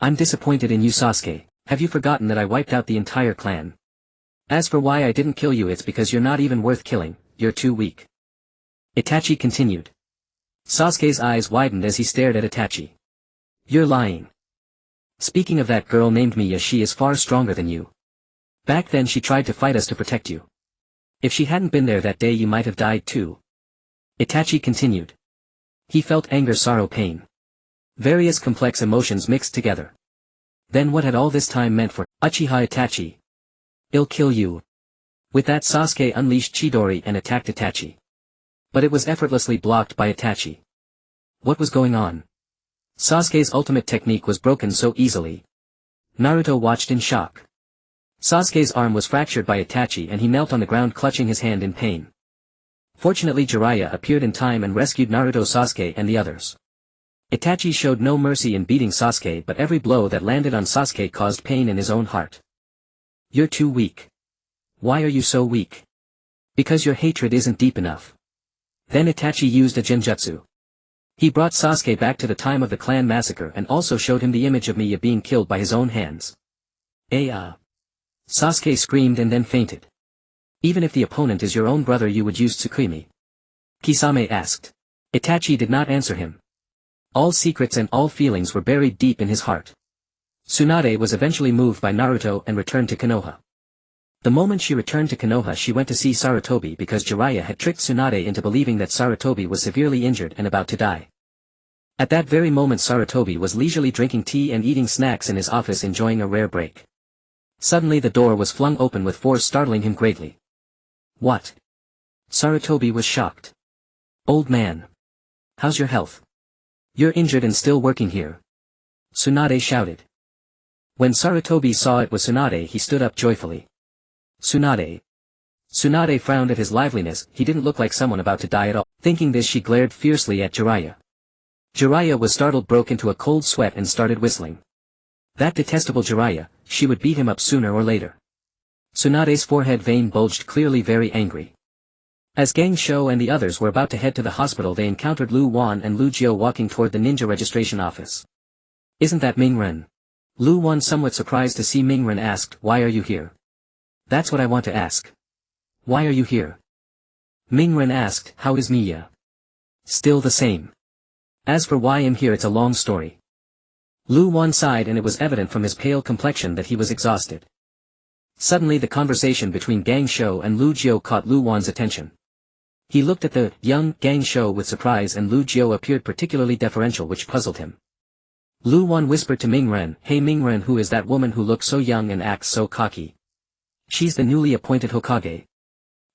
I'm disappointed in you, Sasuke. Have you forgotten that I wiped out the entire clan? As for why I didn't kill you, it's because you're not even worth killing, you're too weak. Itachi continued. Sasuke's eyes widened as he stared at Itachi. You're lying. Speaking of that girl named Miya, she is far stronger than you. Back then she tried to fight us to protect you. If she hadn't been there that day you might have died too. Itachi continued. He felt anger, sorrow, pain. Various complex emotions mixed together. Then what had all this time meant for Uchiha Itachi? "I'll kill you." With that, Sasuke unleashed Chidori and attacked Itachi. But it was effortlessly blocked by Itachi. What was going on? Sasuke's ultimate technique was broken so easily. Naruto watched in shock. Sasuke's arm was fractured by Itachi and he knelt on the ground clutching his hand in pain. Fortunately, Jiraiya appeared in time and rescued Naruto, Sasuke and the others. Itachi showed no mercy in beating Sasuke, but every blow that landed on Sasuke caused pain in his own heart. "You're too weak." "Why are you so weak?" "Because your hatred isn't deep enough." Then Itachi used a genjutsu. He brought Sasuke back to the time of the clan massacre and also showed him the image of Miya being killed by his own hands. Sasuke screamed and then fainted. "Even if the opponent is your own brother, you would use Tsukuyomi?" Kisame asked. Itachi did not answer him. All secrets and all feelings were buried deep in his heart. Tsunade was eventually moved by Naruto and returned to Konoha. The moment she returned to Konoha, she went to see Sarutobi because Jiraiya had tricked Tsunade into believing that Sarutobi was severely injured and about to die. At that very moment, Sarutobi was leisurely drinking tea and eating snacks in his office, enjoying a rare break. Suddenly the door was flung open with force, startling him greatly. "What?" Sarutobi was shocked. "Old man. How's your health? You're injured and still working here?" Tsunade shouted. When Sarutobi saw it was Tsunade, he stood up joyfully. "Tsunade." Tsunade frowned at his liveliness. He didn't look like someone about to die at all. Thinking this, she glared fiercely at Jiraiya. Jiraiya was startled, broke into a cold sweat and started whistling. That detestable Jiraiya, she would beat him up sooner or later. Tsunade's forehead vein bulged, clearly very angry. As Gang Shou and the others were about to head to the hospital, they encountered Lu Wan and Lu Jiu walking toward the ninja registration office. "Isn't that Ming Ren?" Lu Wan, somewhat surprised to see Ming Ren, asked. "Why are you here?" "That's what I want to ask. Why are you here?" Ming Ren asked. "How is Miya?" "Still the same. As for why I'm here, it's a long story." Lu Wan sighed, and it was evident from his pale complexion that he was exhausted. Suddenly the conversation between Gang Shou and Lu Jiu caught Lu Wan's attention. He looked at the young Gang Shou with surprise, and Lu Jiu appeared particularly deferential, which puzzled him. Lu Wan whispered to Ming Ren, "Hey Ming Ren, who is that woman who looks so young and acts so cocky?" "She's the newly appointed Hokage.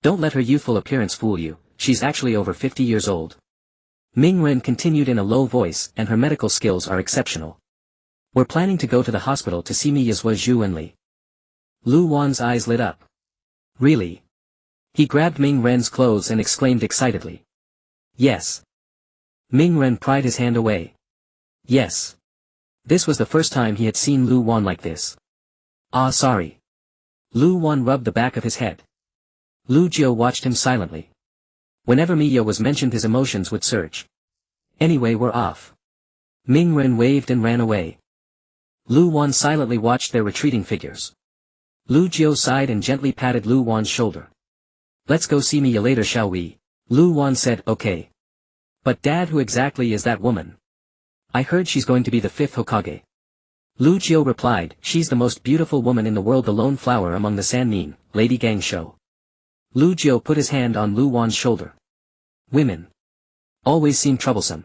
Don't let her youthful appearance fool you, she's actually over 50 years old." Ming Ren continued in a low voice, "And her medical skills are exceptional. We're planning to go to the hospital to see Miya's Zhu and Li." Lu Wan's eyes lit up. "Really?" He grabbed Ming Ren's clothes and exclaimed excitedly. "Yes." Ming Ren pried his hand away. "Yes." This was the first time he had seen Lu Wan like this. "Ah, sorry." Lu Wan rubbed the back of his head. Lu Jiu watched him silently. Whenever Miya was mentioned, his emotions would surge. "Anyway, we're off." Ming Ren waved and ran away. Lu Wan silently watched their retreating figures. Lu Jiu sighed and gently patted Lu Wan's shoulder. "Let's go see Miya later, shall we?" Lu Wan said. "Okay. But Dad, who exactly is that woman?" "I heard she's going to be the 5th Hokage." Lu Jiu replied, "She's the most beautiful woman in the world, the lone flower among the Sannin, Lady Gang Shou." Lu Jiu put his hand on Lu Wan's shoulder. "Women always seem troublesome."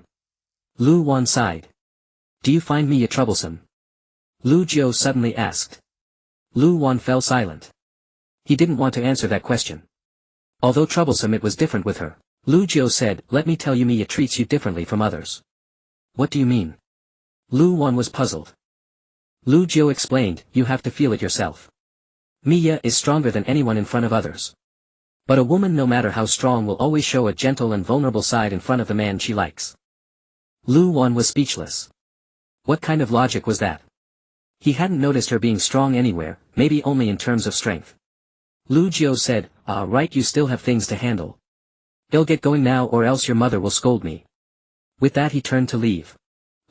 Lu Wan sighed. "Do you find Miya troublesome?" Lu Jiu suddenly asked. Lu Wan fell silent. He didn't want to answer that question. Although troublesome, it was different with her. Lu Jiu said, "Let me tell you, Miya treats you differently from others." "What do you mean?" Lu Wan was puzzled. Lu Jiu explained, "You have to feel it yourself. Miya is stronger than anyone in front of others. But a woman, no matter how strong, will always show a gentle and vulnerable side in front of the man she likes." Lu Wan was speechless. What kind of logic was that? He hadn't noticed her being strong anywhere, maybe only in terms of strength. Lu Jiu said, "Ah, right, you still have things to handle. I'll get going now, or else your mother will scold me." With that he turned to leave.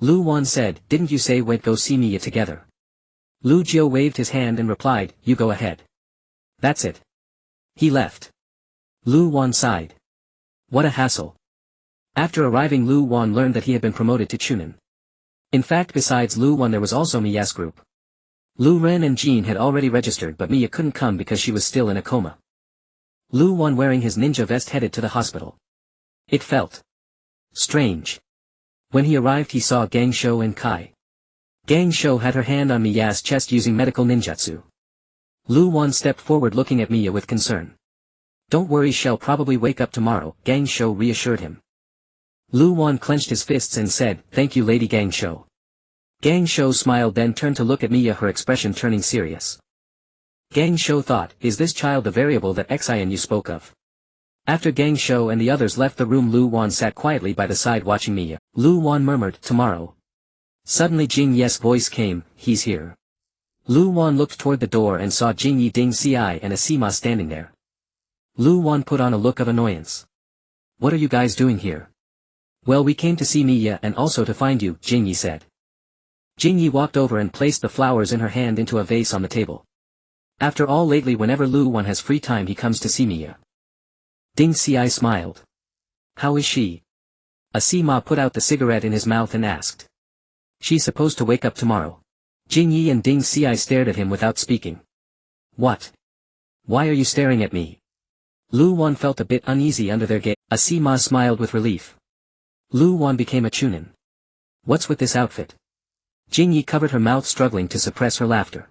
Lu Wan said, "Didn't you say we'd go see Miya together?" Lu Jiu waved his hand and replied, "You go ahead." That's it. He left. Lu Wan sighed. What a hassle. After arriving, Lu Wan learned that he had been promoted to Chunin. In fact, besides Lu Wan, there was also Miya's group. Lu Ren and Jean had already registered, but Miya couldn't come because she was still in a coma. Lu Wan, wearing his ninja vest, headed to the hospital. It felt strange. When he arrived he saw Gang Shou and Kai. Gang Shou had her hand on Miya's chest using medical ninjutsu. Lu Wan stepped forward looking at Miya with concern. Don't worry, she'll probably wake up tomorrow, Gang Shou reassured him. Lu Wan clenched his fists and said, thank you Lady Gang Shou. Gang Shou smiled then turned to look at Miya, her expression turning serious. Gang Shou thought, is this child the variable that Xian you spoke of? After Gang Shou and the others left the room, Lu Wan sat quietly by the side watching Miya. Lu Wan murmured, tomorrow. Suddenly Jing Ye's voice came, he's here. Lu Wan looked toward the door and saw Jing Yi, Ding Ci and Asima standing there. Lu Wan put on a look of annoyance. What are you guys doing here? Well, we came to see Miya and also to find you, Jing Yi said. Jing Yi walked over and placed the flowers in her hand into a vase on the table. After all, lately whenever Lu Wan has free time he comes to see Miya. Ding Ci smiled. How is she? Asima put out the cigarette in his mouth and asked. She's supposed to wake up tomorrow. Jing Yi and Ding Ci stared at him without speaking. What? Why are you staring at me? Lu Wan felt a bit uneasy under their gaze. Asima smiled with relief. Lu Wan became a chunin. What's with this outfit? Jing Yi covered her mouth, struggling to suppress her laughter.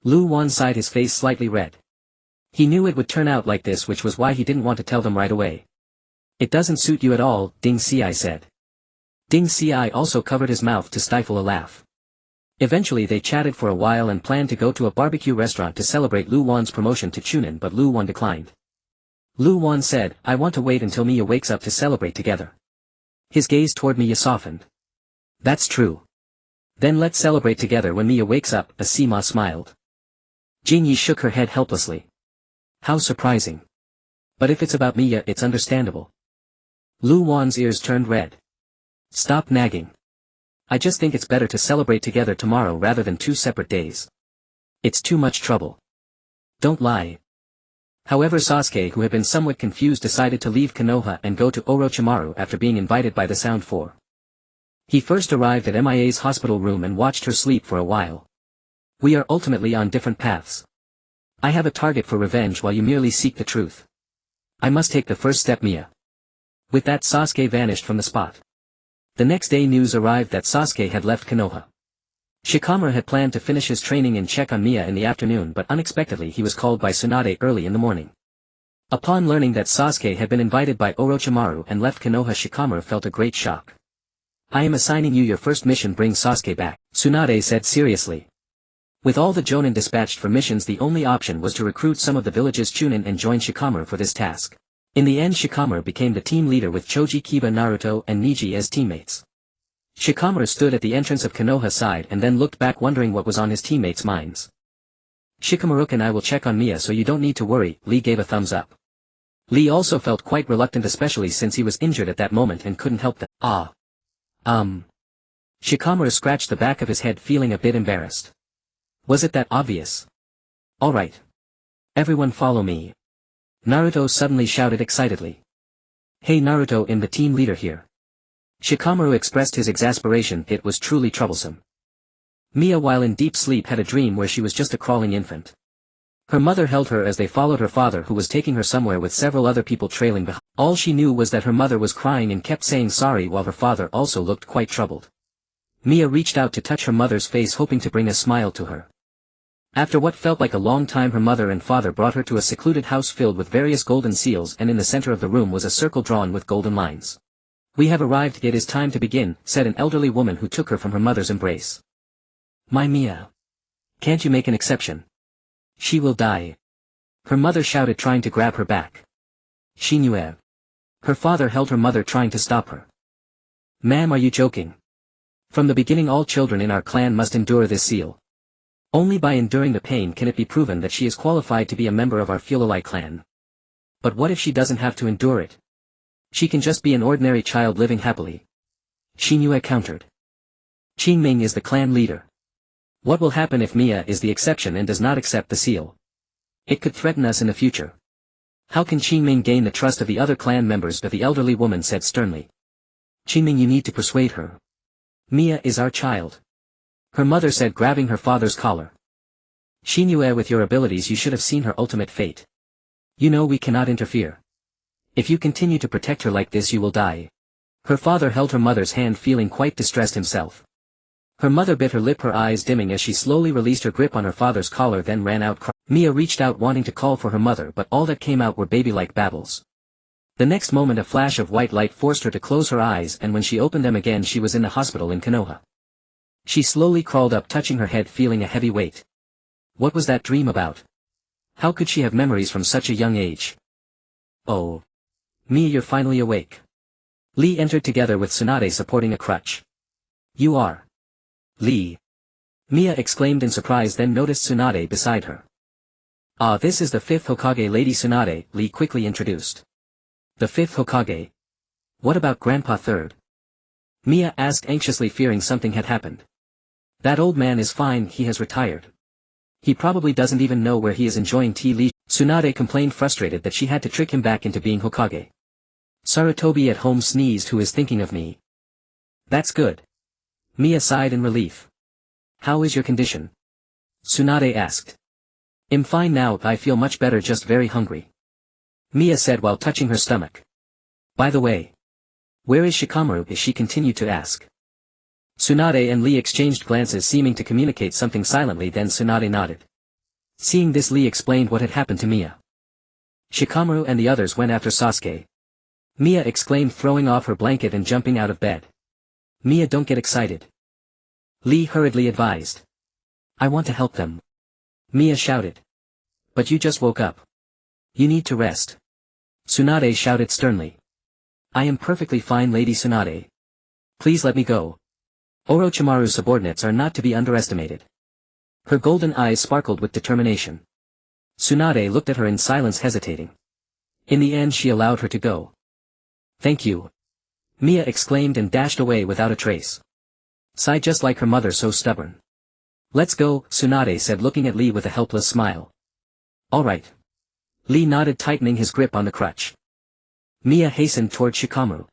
Lu Wan sighed, his face slightly red. He knew it would turn out like this, which was why he didn't want to tell them right away. It doesn't suit you at all, Ding Ci said. Ding Ci also covered his mouth to stifle a laugh. Eventually they chatted for a while and planned to go to a barbecue restaurant to celebrate Lu Wan's promotion to chunin, but Lu Wan declined. Lu Wan said, I want to wait until Miya wakes up to celebrate together. His gaze toward Miya softened. That's true. Then let's celebrate together when Miya wakes up, Asima smiled. Jing Yi shook her head helplessly. How surprising. But if it's about Miya, it's understandable. Lu Wan's ears turned red. Stop nagging. I just think it's better to celebrate together tomorrow rather than 2 separate days. It's too much trouble. Don't lie. However, Sasuke, who had been somewhat confused, decided to leave Konoha and go to Orochimaru after being invited by the Sound Four. He first arrived at Mia's hospital room and watched her sleep for a while. We are ultimately on different paths. I have a target for revenge while you merely seek the truth. I must take the first step, Miya. With that, Sasuke vanished from the spot. The next day news arrived that Sasuke had left Konoha. Shikamaru had planned to finish his training and check on Miya in the afternoon, but unexpectedly he was called by Tsunade early in the morning. Upon learning that Sasuke had been invited by Orochimaru and left Konoha, Shikamaru felt a great shock. I am assigning you your first mission, bring Sasuke back, Tsunade said seriously. With all the jonin dispatched for missions, the only option was to recruit some of the village's chunin and join Shikamaru for this task. In the end, Shikamaru became the team leader with Choji, Kiba, Naruto and Neji as teammates. Shikamaru stood at the entrance of Konoha's side and then looked back, wondering what was on his teammates' minds. Shikamaru and I will check on Miya, so you don't need to worry, Lee gave a thumbs up. Lee also felt quite reluctant, especially since he was injured at that moment and couldn't help that. Shikamaru scratched the back of his head, feeling a bit embarrassed. Was it that obvious? Alright. Everyone follow me. Naruto suddenly shouted excitedly. Hey Naruto, I'm the team leader here. Shikamaru expressed his exasperation. It was truly troublesome. Miya, while in deep sleep, had a dream where she was just a crawling infant. Her mother held her as they followed her father, who was taking her somewhere with several other people trailing behind. All she knew was that her mother was crying and kept saying sorry, while her father also looked quite troubled. Miya reached out to touch her mother's face, hoping to bring a smile to her. After what felt like a long time, her mother and father brought her to a secluded house filled with various golden seals, and in the center of the room was a circle drawn with golden lines. We have arrived, it is time to begin, said an elderly woman who took her from her mother's embrace. My Miya. Can't you make an exception? She will die. Her mother shouted, trying to grab her back. Shinue. Her father held her mother, trying to stop her. Ma'am, are you joking? From the beginning, all children in our clan must endure this seal. Only by enduring the pain can it be proven that she is qualified to be a member of our Fuerli clan. But what if she doesn't have to endure it? She can just be an ordinary child living happily. Shinue countered. Qingming is the clan leader. What will happen if Miya is the exception and does not accept the seal? It could threaten us in the future. How can Qingming gain the trust of the other clan members? But the elderly woman said sternly. Qingming, you need to persuade her. Miya is our child. Her mother said, grabbing her father's collar. Shinue, with your abilities you should have seen her ultimate fate. You know we cannot interfere. If you continue to protect her like this, you will die. Her father held her mother's hand, feeling quite distressed himself. Her mother bit her lip, her eyes dimming as she slowly released her grip on her father's collar, then ran out crying. Mia reached out wanting to call for her mother, but all that came out were baby-like babbles. The next moment a flash of white light forced her to close her eyes, and when she opened them again she was in the hospital in Konoha. She slowly crawled up, touching her head, feeling a heavy weight. What was that dream about? How could she have memories from such a young age? Oh. Mia, you're finally awake. Lee entered together with Tsunade supporting a crutch. You are. Lee. Mia exclaimed in surprise, then noticed Tsunade beside her. Ah, this is the 5th Hokage, Lady Tsunade, Lee quickly introduced. The 5th Hokage? What about Grandpa 3rd? Mia asked anxiously, fearing something had happened. That old man is fine, he has retired. He probably doesn't even know where he is enjoying tea. Lee. Tsunade complained, frustrated that she had to trick him back into being Hokage. Sarutobi at home sneezed, who is thinking of me. That's good. Mia sighed in relief. How is your condition? Tsunade asked. I'm fine now, I feel much better, just very hungry. Mia said while touching her stomach. By the way. Where is Shikamaru? She continued to ask. Tsunade and Lee exchanged glances, seeming to communicate something silently, then Tsunade nodded. Seeing this, Lee explained what had happened to Mia. Shikamaru and the others went after Sasuke. Mia exclaimed, throwing off her blanket and jumping out of bed. Mia, don't get excited. Lee hurriedly advised. I want to help them. Mia shouted. But you just woke up. You need to rest. Tsunade shouted sternly. I am perfectly fine, Lady Tsunade. Please let me go. Orochimaru's subordinates are not to be underestimated. Her golden eyes sparkled with determination. Tsunade looked at her in silence, hesitating. In the end she allowed her to go. Thank you. Mia exclaimed and dashed away without a trace. Sigh, just like her mother, so stubborn. Let's go, Tsunade said, looking at Lee with a helpless smile. All right. Lee nodded, tightening his grip on the crutch. Mia hastened toward Shikamaru.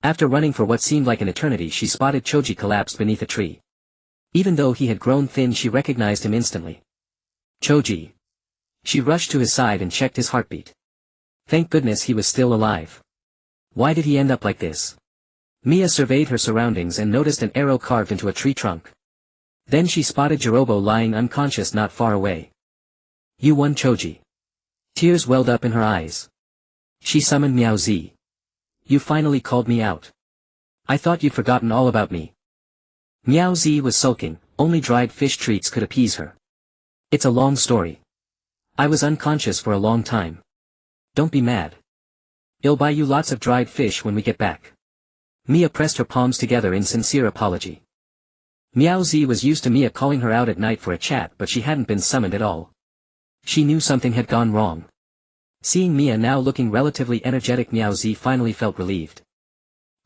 After running for what seemed like an eternity, she spotted Choji collapsed beneath a tree. Even though he had grown thin, she recognized him instantly. Choji. She rushed to his side and checked his heartbeat. Thank goodness he was still alive. Why did he end up like this? Mia surveyed her surroundings and noticed an arrow carved into a tree trunk. Then she spotted Jirobo lying unconscious not far away. You won, Choji. Tears welled up in her eyes. She summoned Miao Z. You finally called me out. I thought you'd forgotten all about me. Miao Z was sulking, only dried fish treats could appease her. It's a long story. I was unconscious for a long time. Don't be mad. I'll buy you lots of dried fish when we get back. Mia pressed her palms together in sincere apology. Miao Z was used to Mia calling her out at night for a chat, but she hadn't been summoned at all. She knew something had gone wrong. Seeing Mia now looking relatively energetic, Miao Z finally felt relieved.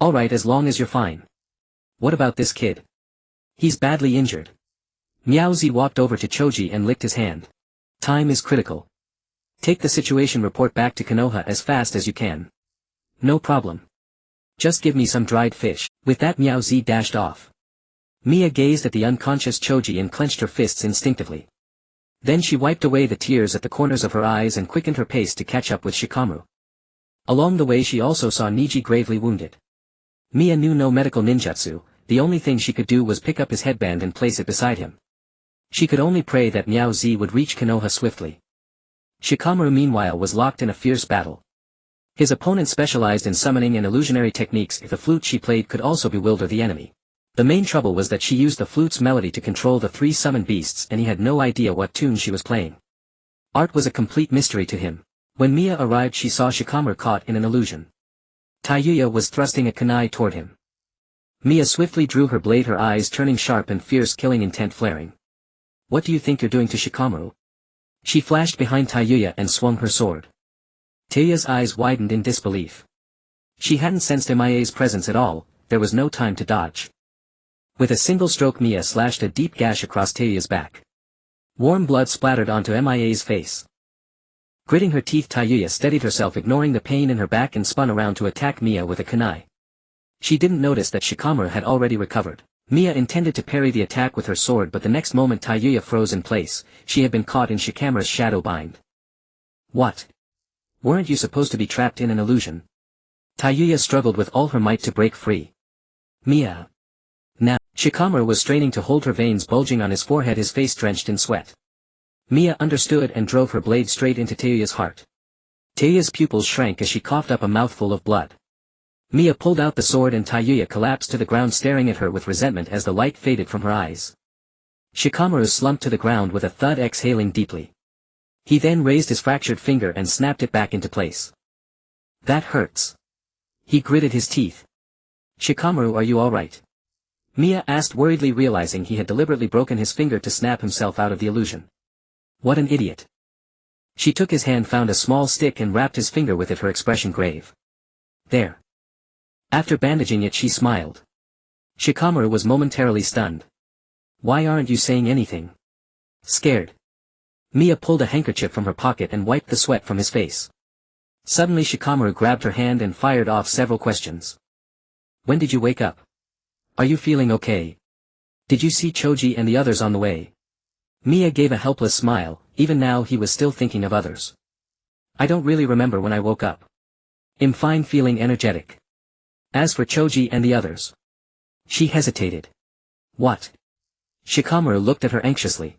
Alright, as long as you're fine. What about this kid? He's badly injured. Miao Z walked over to Choji and licked his hand. Time is critical. Take the situation report back to Konoha as fast as you can. No problem. Just give me some dried fish. With that, Miao Z dashed off. Mia gazed at the unconscious Choji and clenched her fists instinctively. Then she wiped away the tears at the corners of her eyes and quickened her pace to catch up with Shikamaru. Along the way she also saw Niji gravely wounded. Mia knew no medical ninjutsu, the only thing she could do was pick up his headband and place it beside him. She could only pray that Miao Z would reach Konoha swiftly. Shikamaru meanwhile was locked in a fierce battle. His opponent specialized in summoning and illusionary techniques. The flute she played could also bewilder the enemy. The main trouble was that she used the flute's melody to control the 3 summoned beasts, and he had no idea what tune she was playing. Art was a complete mystery to him. When Mia arrived, she saw Shikamaru caught in an illusion. Taiyuya was thrusting a kunai toward him. Mia swiftly drew her blade, her eyes turning sharp and fierce, killing intent flaring. What do you think you're doing to Shikamaru? She flashed behind Taiyuya and swung her sword. Taiyuya's eyes widened in disbelief. She hadn't sensed Mia's presence at all, there was no time to dodge. With a single stroke, Mia slashed a deep gash across Taiyuya's back. Warm blood splattered onto Mia's face. Gritting her teeth, Taiyuya steadied herself, ignoring the pain in her back, and spun around to attack Mia with a kunai. She didn't notice that Shikamaru had already recovered. Mia intended to parry the attack with her sword, but the next moment Taiyuya froze in place. She had been caught in Shikamaru's shadow bind. What? Weren't you supposed to be trapped in an illusion? Tayuya struggled with all her might to break free. Mia. Now, Shikamaru was straining to hold her veins bulging on his forehead, his face drenched in sweat. Mia understood and drove her blade straight into Tayuya's heart. Tayuya's pupils shrank as she coughed up a mouthful of blood. Mia pulled out the sword and Tayuya collapsed to the ground staring at her with resentment as the light faded from her eyes. Shikamaru slumped to the ground with a thud, exhaling deeply. He then raised his fractured finger and snapped it back into place. That hurts. He gritted his teeth. Shikamaru, are you alright? Mia asked worriedly, realizing he had deliberately broken his finger to snap himself out of the illusion. What an idiot. She took his hand, found a small stick and wrapped his finger with it, her expression grave. There. After bandaging it she smiled. Shikamaru was momentarily stunned. Why aren't you saying anything? Scared. Mia pulled a handkerchief from her pocket and wiped the sweat from his face. Suddenly Shikamaru grabbed her hand and fired off several questions. When did you wake up? Are you feeling okay? Did you see Choji and the others on the way? Mia gave a helpless smile, even now he was still thinking of others. I don't really remember when I woke up. I'm fine, feeling energetic. As for Choji and the others. She hesitated. What? Shikamaru looked at her anxiously.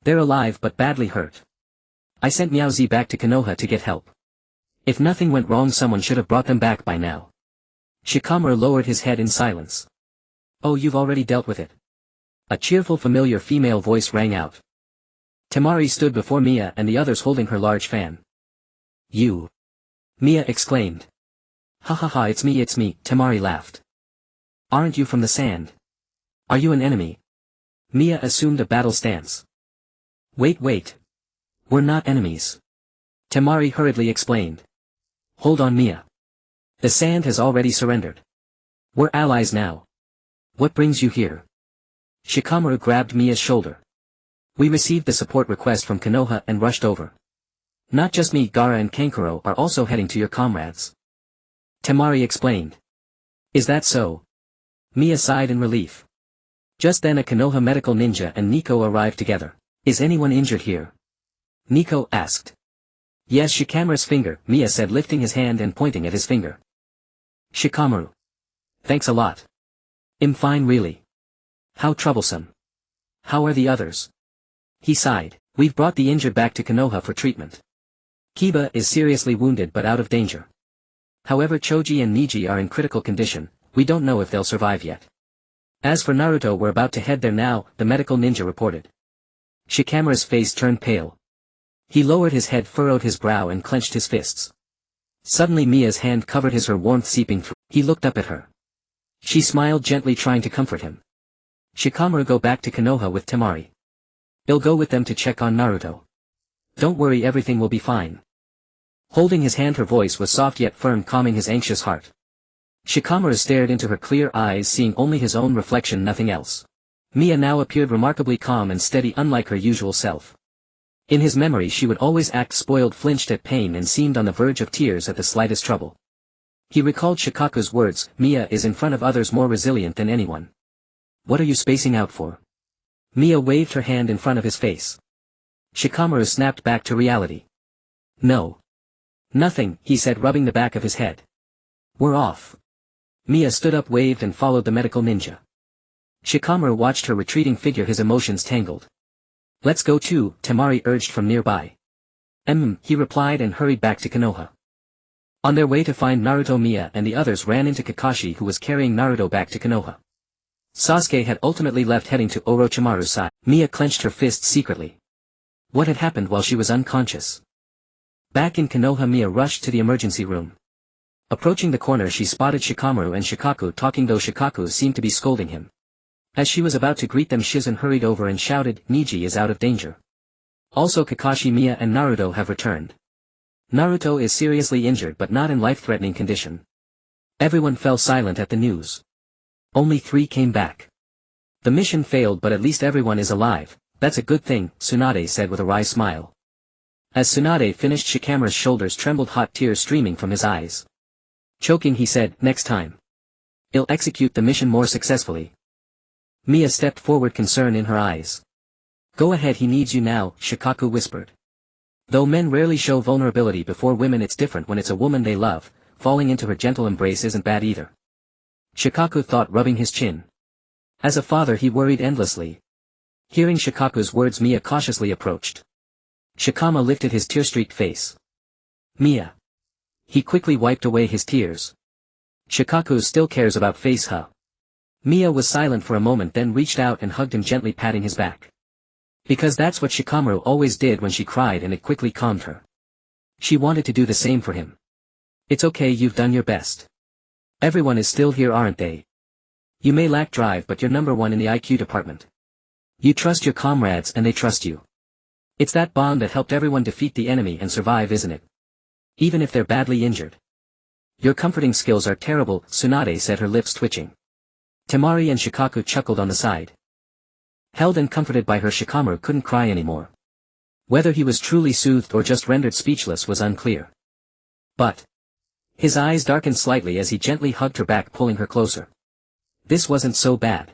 They're alive but badly hurt. I sent Miaozi back to Konoha to get help. If nothing went wrong, someone should have brought them back by now. Shikamaru lowered his head in silence. Oh, you've already dealt with it. A cheerful familiar female voice rang out. Temari stood before Mia and the others holding her large fan. You. Mia exclaimed. Ha ha ha, it's me, Temari laughed. Aren't you from the sand? Are you an enemy? Mia assumed a battle stance. Wait. We're not enemies. Temari hurriedly explained. Hold on, Mia. The sand has already surrendered. We're allies now. What brings you here? Shikamaru grabbed Mia's shoulder. We received the support request from Konoha and rushed over. Not just me, Gaara and Kankuro are also heading to your comrades. Temari explained. Is that so? Mia sighed in relief. Just then a Konoha medical ninja and Nico arrived together. Is anyone injured here? Nico asked. Yes, Shikamaru's finger, Mia said, lifting his hand and pointing at his finger. Shikamaru. Thanks a lot. I'm fine, really. How troublesome. How are the others? He sighed. We've brought the injured back to Konoha for treatment. Kiba is seriously wounded but out of danger. However, Choji and Niji are in critical condition. We don't know if they'll survive yet. As for Naruto, we're about to head there now, the medical ninja reported. Shikamaru's face turned pale. He lowered his head, furrowed his brow and clenched his fists. Suddenly Mia's hand covered his, her warmth seeping through. He looked up at her. She smiled gently, trying to comfort him. Shikamaru, go back to Konoha with Temari. I'll go with them to check on Naruto. Don't worry, everything will be fine. Holding his hand, her voice was soft yet firm, calming his anxious heart. Shikamaru stared into her clear eyes, seeing only his own reflection, nothing else. Mia now appeared remarkably calm and steady, unlike her usual self. In his memory she would always act spoiled, flinched at pain and seemed on the verge of tears at the slightest trouble. He recalled Shikaku's words, Mia is in front of others more resilient than anyone. What are you spacing out for? Mia waved her hand in front of his face. Shikamaru snapped back to reality. No. Nothing, he said, rubbing the back of his head. We're off. Mia stood up, waved and followed the medical ninja. Shikamaru watched her retreating figure, his emotions tangled. Let's go too, Temari urged from nearby. He replied and hurried back to Konoha. On their way to find Naruto, Mia and the others ran into Kakashi, who was carrying Naruto back to Konoha. Sasuke had ultimately left, heading to Orochimaru's side. Mia clenched her fists secretly. What had happened while she was unconscious? Back in Konoha, Mia rushed to the emergency room. Approaching the corner she spotted Shikamaru and Shikaku talking, though Shikaku seemed to be scolding him. As she was about to greet them, Shizen hurried over and shouted, Niji is out of danger. Also Kakashi, Mia and Naruto have returned. Naruto is seriously injured but not in life-threatening condition. Everyone fell silent at the news. Only 3 came back. The mission failed, but at least everyone is alive. That's a good thing, Tsunade said with a wry smile. As Tsunade finished, Shikamaru's shoulders trembled, hot tears streaming from his eyes. Choking, he said, next time. I'll execute the mission more successfully. Mia stepped forward, concern in her eyes. Go ahead, he needs you now, Shikaku whispered. Though men rarely show vulnerability before women, it's different when it's a woman they love. falling into her gentle embrace isn't bad either. Shikaku thought, rubbing his chin. As a father he worried endlessly. Hearing Shikaku's words, Mia cautiously approached. Shikama lifted his tear-streaked face. Mia. He quickly wiped away his tears. Shikaku still cares about face, huh? Mia was silent for a moment, then reached out and hugged him, gently patting his back. Because that's what Shikamaru always did when she cried, and it quickly calmed her. She wanted to do the same for him. It's okay, you've done your best. Everyone is still here, aren't they? You may lack drive, but you're number one in the IQ department. You trust your comrades and they trust you. It's that bond that helped everyone defeat the enemy and survive, isn't it? Even if they're badly injured. Your comforting skills are terrible, Tsunade said, her lips twitching. Temari and Shikaku chuckled on the side. Held and comforted by her, Shikamaru couldn't cry anymore. Whether he was truly soothed or just rendered speechless was unclear. But his eyes darkened slightly as he gently hugged her back, pulling her closer. This wasn't so bad.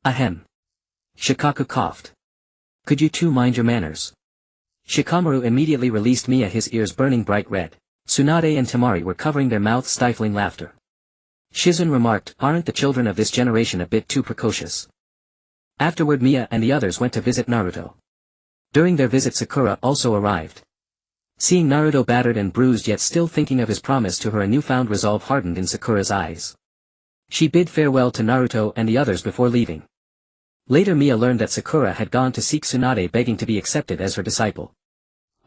Ahem. Shikaku coughed. Could you two mind your manners? Shikamaru immediately released Mia, his ears burning bright red. Tsunade and Temari were covering their mouths, stifling laughter. Shizun remarked, aren't the children of this generation a bit too precocious? Afterward Mia and the others went to visit Naruto. During their visit Sakura also arrived. Seeing Naruto battered and bruised yet still thinking of his promise to her, a newfound resolve hardened in Sakura's eyes. She bid farewell to Naruto and the others before leaving. Later Mia learned that Sakura had gone to seek Tsunade, begging to be accepted as her disciple.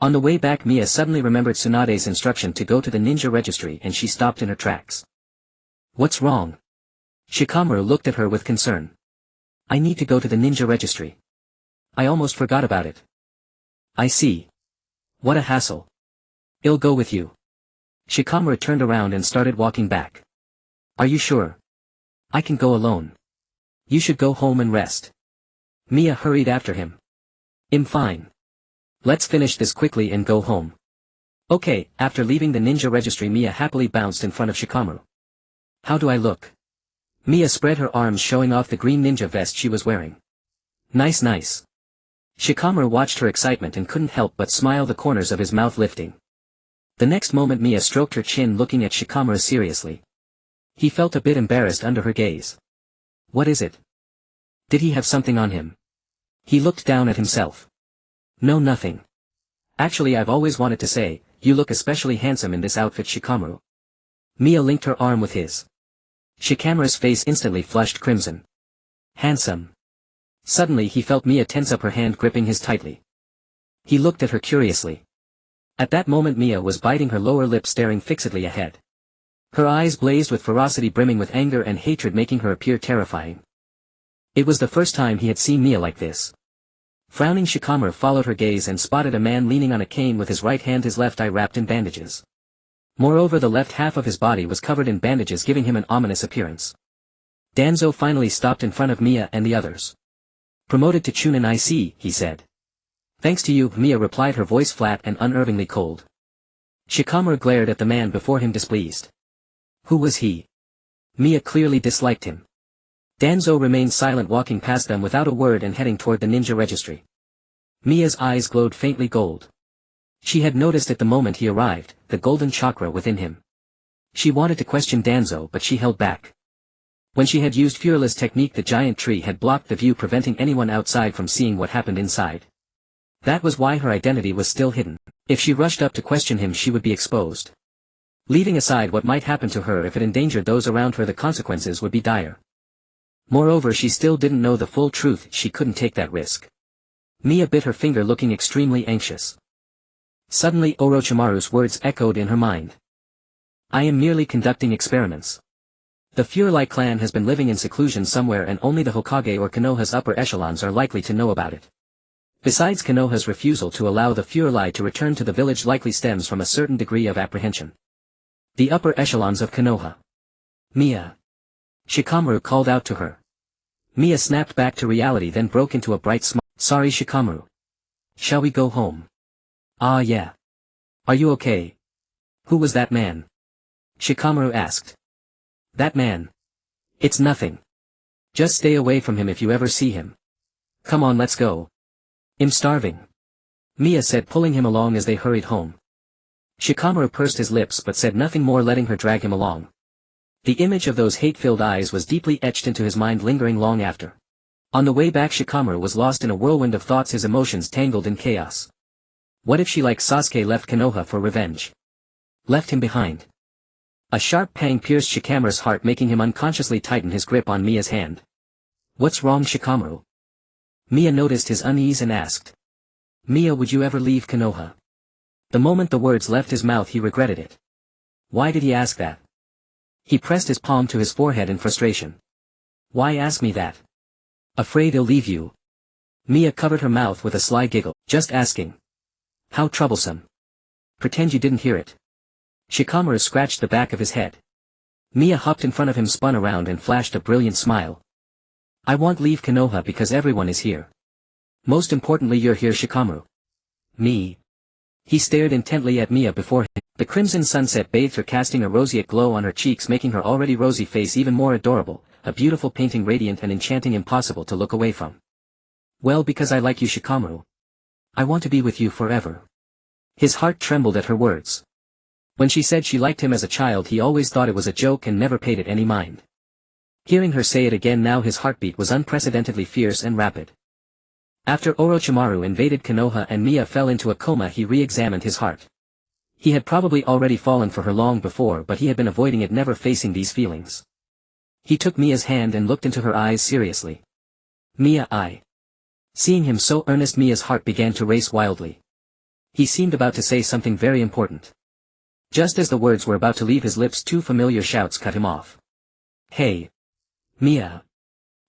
On the way back Mia suddenly remembered Tsunade's instruction to go to the ninja registry, and she stopped in her tracks. What's wrong? Shikamaru looked at her with concern. I need to go to the ninja registry. I almost forgot about it. I see. What a hassle. I'll go with you. Shikamaru turned around and started walking back. Are you sure? I can go alone. You should go home and rest. Mia hurried after him. I'm fine. Let's finish this quickly and go home. Okay. After leaving the ninja registry, Mia happily bounced in front of Shikamaru. How do I look? Mia spread her arms, showing off the green ninja vest she was wearing. Nice, nice. Shikamaru watched her excitement and couldn't help but smile, the corners of his mouth lifting. The next moment Mia stroked her chin, looking at Shikamaru seriously. He felt a bit embarrassed under her gaze. What is it? Did he have something on him? He looked down at himself. No, nothing. Actually, I've always wanted to say, you look especially handsome in this outfit, Shikamaru. Mia linked her arm with his. Shikamaru's face instantly flushed crimson. Handsome. Suddenly he felt Mia tense up, her hand gripping his tightly. He looked at her curiously. At that moment Mia was biting her lower lip, staring fixedly ahead. Her eyes blazed with ferocity, brimming with anger and hatred, making her appear terrifying. It was the first time he had seen Mia like this. Frowning, Shikamaru followed her gaze and spotted a man leaning on a cane with his right hand, his left eye wrapped in bandages. Moreover, the left half of his body was covered in bandages, giving him an ominous appearance. Danzo finally stopped in front of Mia and the others. Promoted to Chunin, I see, he said. Thanks to you, Mia replied, her voice flat and unnervingly cold. Shikamaru glared at the man before him, displeased. Who was he? Mia clearly disliked him. Danzo remained silent, walking past them without a word and heading toward the ninja registry. Mia's eyes glowed faintly gold. She had noticed at the moment he arrived, the golden chakra within him. She wanted to question Danzo, but she held back. When she had used Fuerli's technique, the giant tree had blocked the view, preventing anyone outside from seeing what happened inside. That was why her identity was still hidden. If she rushed up to question him, she would be exposed. Leaving aside what might happen to her if it endangered those around her, the consequences would be dire. Moreover, she still didn't know the full truth. She couldn't take that risk. Mia bit her finger, looking extremely anxious. Suddenly Orochimaru's words echoed in her mind. I am merely conducting experiments. The Fuerli clan has been living in seclusion somewhere, and only the Hokage or Konoha's upper echelons are likely to know about it. Besides, Konoha's refusal to allow the Fuerli to return to the village likely stems from a certain degree of apprehension. The upper echelons of Konoha. Mia. Shikamaru called out to her. Mia snapped back to reality, then broke into a bright smile. Sorry, Shikamaru. Shall we go home? Ah, yeah. Are you okay? Who was that man? Shikamaru asked. That man. It's nothing. Just stay away from him if you ever see him. Come on, let's go. I'm starving. Mia said, pulling him along as they hurried home. Shikamaru pursed his lips but said nothing more, letting her drag him along. The image of those hate-filled eyes was deeply etched into his mind, lingering long after. On the way back, Shikamaru was lost in a whirlwind of thoughts, his emotions tangled in chaos. What if she, like Sasuke, left Konoha for revenge? Left him behind? A sharp pang pierced Shikamaru's heart, making him unconsciously tighten his grip on Mia's hand. What's wrong, Shikamaru? Mia noticed his unease and asked. Mia, would you ever leave Konoha? The moment the words left his mouth he regretted it. Why did he ask that? He pressed his palm to his forehead in frustration. Why ask me that? Afraid he'll leave you? Mia covered her mouth with a sly giggle. Just asking. How troublesome. Pretend you didn't hear it. Shikamaru scratched the back of his head. Mia hopped in front of him, spun around and flashed a brilliant smile. I won't leave Konoha because everyone is here. Most importantly, you're here, Shikamaru. Me? He stared intently at Mia before him. The crimson sunset bathed her, casting a roseate glow on her cheeks, making her already rosy face even more adorable, a beautiful painting, radiant and enchanting, impossible to look away from. Well, because I like you, Shikamaru. I want to be with you forever. His heart trembled at her words. When she said she liked him as a child, he always thought it was a joke and never paid it any mind. Hearing her say it again now, his heartbeat was unprecedentedly fierce and rapid. After Orochimaru invaded Konoha and Mia fell into a coma, he re-examined his heart. He had probably already fallen for her long before, but he had been avoiding it, never facing these feelings. He took Mia's hand and looked into her eyes seriously. Mia, I. Seeing him so earnest, Mia's heart began to race wildly. He seemed about to say something very important. Just as the words were about to leave his lips, two familiar shouts cut him off. Hey! Mia!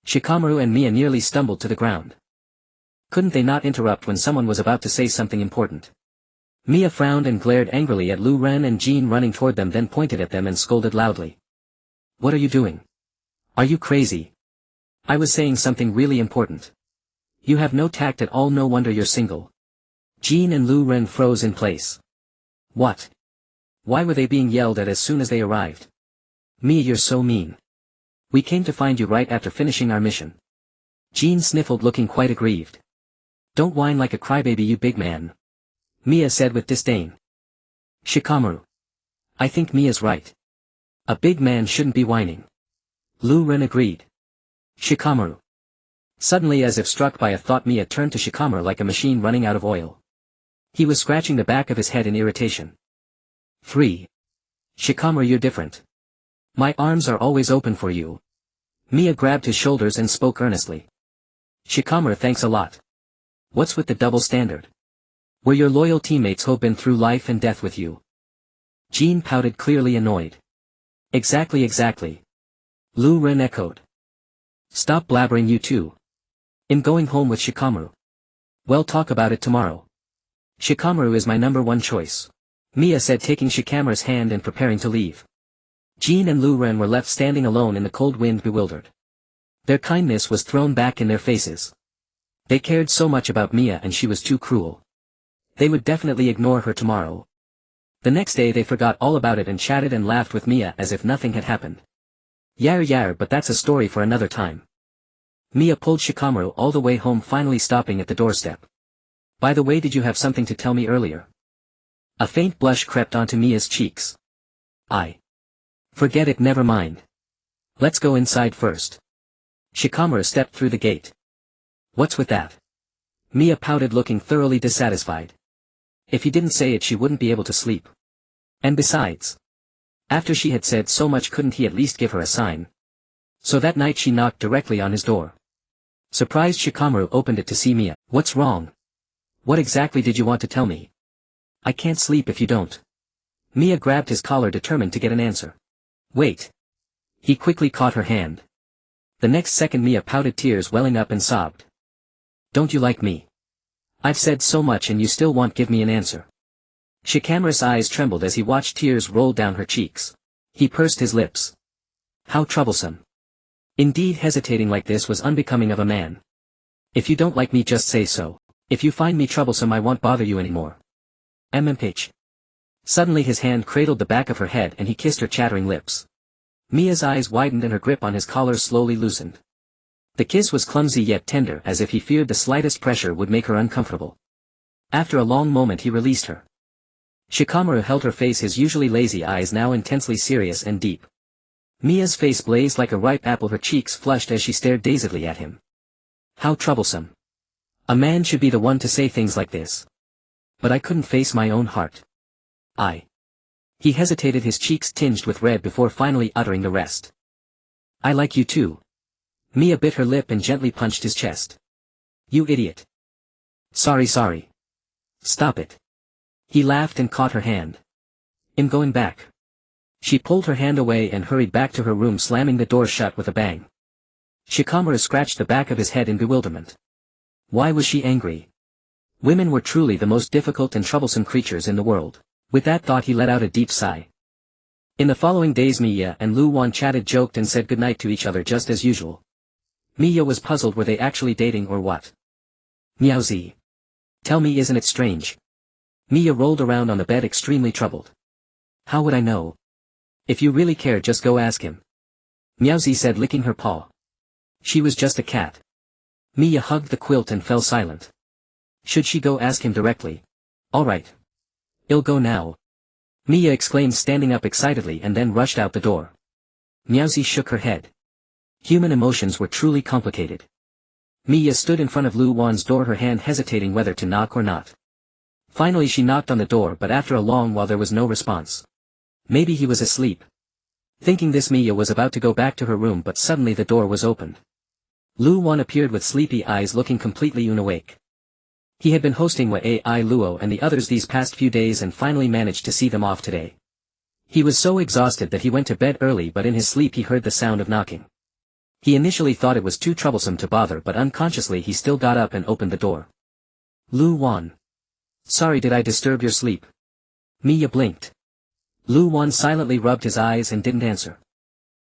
Shikamaru and Mia nearly stumbled to the ground. Couldn't they not interrupt when someone was about to say something important? Mia frowned and glared angrily at Lu Ren and Jean running toward them, then pointed at them and scolded loudly. What are you doing? Are you crazy? I was saying something really important. You have no tact at all, no wonder you're single. Jean and Lu Ren froze in place. What? Why were they being yelled at as soon as they arrived? Mia, you're so mean. We came to find you right after finishing our mission. Jean sniffled, looking quite aggrieved. Don't whine like a crybaby, you big man. Mia said with disdain. Shikamaru. I think Mia's right. A big man shouldn't be whining. Lu Ren agreed. Shikamaru. Suddenly, as if struck by a thought, Mia turned to Shikamaru like a machine running out of oil. He was scratching the back of his head in irritation. Free. Shikamaru, you're different. My arms are always open for you. Mia grabbed his shoulders and spoke earnestly. Shikamaru, thanks a lot. What's with the double standard? We're your loyal teammates who've been through life and death with you. Jean pouted, clearly annoyed. Exactly. Lu Ren echoed. Stop blabbering, you two. I'm going home with Shikamaru. Well, talk about it tomorrow. Shikamaru is my #1 choice. Mia said, taking Shikamaru's hand and preparing to leave. Jean and Lu Ren were left standing alone in the cold wind, bewildered. Their kindness was thrown back in their faces. They cared so much about Mia and she was too cruel. They would definitely ignore her tomorrow. The next day they forgot all about it and chatted and laughed with Mia as if nothing had happened. Yar, but that's a story for another time. Mia pulled Shikamaru all the way home, finally stopping at the doorstep. By the way, did you have something to tell me earlier? A faint blush crept onto Mia's cheeks. Forget it, never mind. Let's go inside first. Shikamaru stepped through the gate. What's with that? Mia pouted, looking thoroughly dissatisfied. If he didn't say it, she wouldn't be able to sleep. And besides, after she had said so much, couldn't he at least give her a sign? So that night she knocked directly on his door. Surprised, Shikamaru opened it to see Mia. What's wrong? What exactly did you want to tell me? I can't sleep if you don't. Mia grabbed his collar, determined to get an answer. Wait. He quickly caught her hand. The next second Mia pouted, tears welling up, and sobbed. Don't you like me? I've said so much and you still won't give me an answer. Shikamaru's eyes trembled as he watched tears roll down her cheeks. He pursed his lips. How troublesome. Indeed, hesitating like this was unbecoming of a man. If you don't like me, just say so. If you find me troublesome, I won't bother you anymore. MMH. Suddenly his hand cradled the back of her head and he kissed her chattering lips. Mia's eyes widened and her grip on his collar slowly loosened. The kiss was clumsy yet tender, as if he feared the slightest pressure would make her uncomfortable. After a long moment he released her. Shikamaru held her face, his usually lazy eyes now intensely serious and deep. Mia's face blazed like a ripe apple, her cheeks flushed as she stared dazedly at him. How troublesome. A man should be the one to say things like this. But I couldn't face my own heart. He hesitated, his cheeks tinged with red before finally uttering the rest. I like you too. Mia bit her lip and gently punched his chest. You idiot. Sorry. Stop it. He laughed and caught her hand. I'm going back. She pulled her hand away and hurried back to her room, slamming the door shut with a bang. Shikamaru scratched the back of his head in bewilderment. Why was she angry? Women were truly the most difficult and troublesome creatures in the world. With that thought he let out a deep sigh. In the following days Mia and Lu Wan chatted, joked and said goodnight to each other just as usual. Mia was puzzled, were they actually dating or what? Meowsy. Tell me, isn't it strange? Mia rolled around on the bed extremely troubled. How would I know? If you really care, just go ask him. Meowsy said, licking her paw. She was just a cat. Mia hugged the quilt and fell silent. Should she go ask him directly? All right. I'll go now. Mia exclaimed, standing up excitedly, and then rushed out the door. Meowsy shook her head. Human emotions were truly complicated. Mia stood in front of Lu Wan's door, her hand hesitating whether to knock or not. Finally she knocked on the door, but after a long while there was no response. Maybe he was asleep. Thinking this, Mia was about to go back to her room, but suddenly the door was opened. Lu Wan appeared with sleepy eyes, looking completely unawake. He had been hosting Wei Luo and the others these past few days and finally managed to see them off today. He was so exhausted that he went to bed early, but in his sleep he heard the sound of knocking. He initially thought it was too troublesome to bother, but unconsciously he still got up and opened the door. Lu Wan. Sorry, did I disturb your sleep? Mia blinked. Lu Wan silently rubbed his eyes and didn't answer.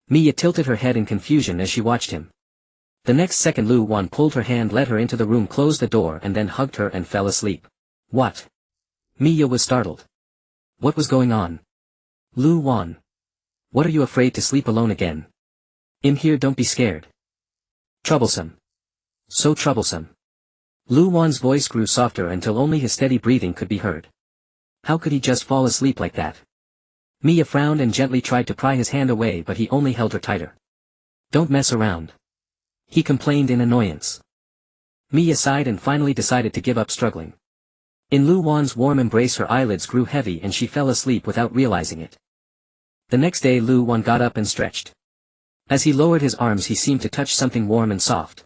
Mia tilted her head in confusion as she watched him. The next second Lu Wan pulled her hand, led her into the room, closed the door and then hugged her and fell asleep. What? Mia was startled. What was going on? Lu Wan. What, are you afraid to sleep alone again? I'm here, don't be scared. Troublesome. So troublesome. Lu Wan's voice grew softer until only his steady breathing could be heard. How could he just fall asleep like that? Mia frowned and gently tried to pry his hand away, but he only held her tighter. Don't mess around. He complained in annoyance. Mia sighed and finally decided to give up struggling. In Lu Wan's warm embrace her eyelids grew heavy and she fell asleep without realizing it. The next day Lu Wan got up and stretched. As he lowered his arms he seemed to touch something warm and soft.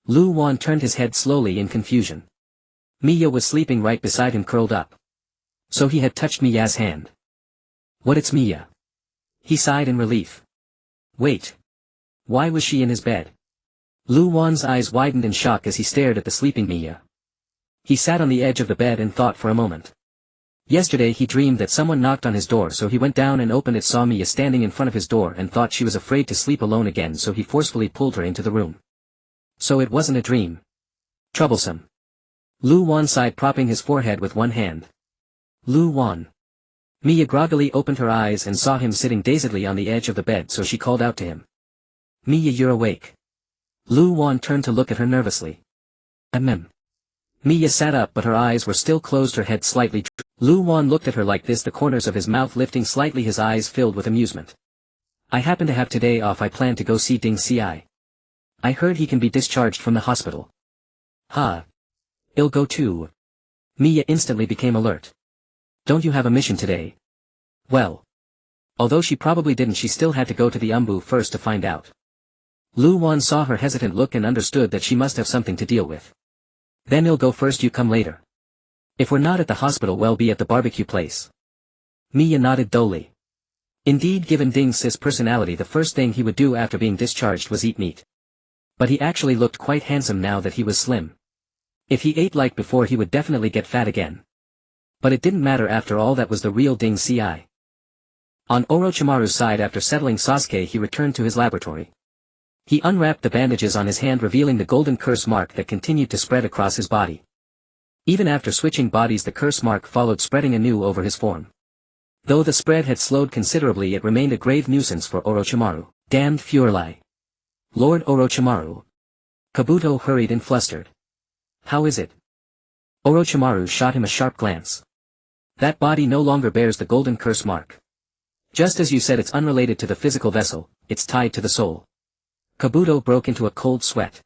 Lu Wan turned his head slowly in confusion. Mia was sleeping right beside him, curled up. So he had touched Mia's hand. What, it's Mia? He sighed in relief. Wait. Why was she in his bed? Lu Wan's eyes widened in shock as he stared at the sleeping Mia. He sat on the edge of the bed and thought for a moment. Yesterday he dreamed that someone knocked on his door, so he went down and opened it, saw Mia standing in front of his door and thought she was afraid to sleep alone again, so he forcefully pulled her into the room. So it wasn't a dream. Troublesome. Lu Wan sighed, propping his forehead with one hand. Lu Wan. Mia groggily opened her eyes and saw him sitting dazedly on the edge of the bed, so she called out to him. Mia, you're awake. Lu Wan turned to look at her nervously. Mia sat up, but her eyes were still closed, her head slightly drooped. Lu Wan looked at her like this, the corners of his mouth lifting slightly, his eyes filled with amusement. I happen to have today off. I plan to go see Ding Ci. I heard he can be discharged from the hospital. Huh. I'll go too. Mia instantly became alert. Don't you have a mission today? Well. Although she probably didn't, she still had to go to the Anbu first to find out. Lu Wan saw her hesitant look and understood that she must have something to deal with. Then I'll go first, you come later. If we're not at the hospital, we'll be at the barbecue place. Mia nodded dully. Indeed, given Ding Ci's personality, the first thing he would do after being discharged was eat meat. But he actually looked quite handsome now that he was slim. If he ate like before he would definitely get fat again. But it didn't matter, after all that was the real Ding Ci. On Orochimaru's side, after settling Sasuke, he returned to his laboratory. He unwrapped the bandages on his hand, revealing the golden curse mark that continued to spread across his body. Even after switching bodies, the curse mark followed, spreading anew over his form. Though the spread had slowed considerably, it remained a grave nuisance for Orochimaru. Damned Fuerli. Lord Orochimaru. Kabuto hurried and flustered. How is it? Orochimaru shot him a sharp glance. That body no longer bears the golden curse mark. Just as you said, it's unrelated to the physical vessel, it's tied to the soul. Kabuto broke into a cold sweat.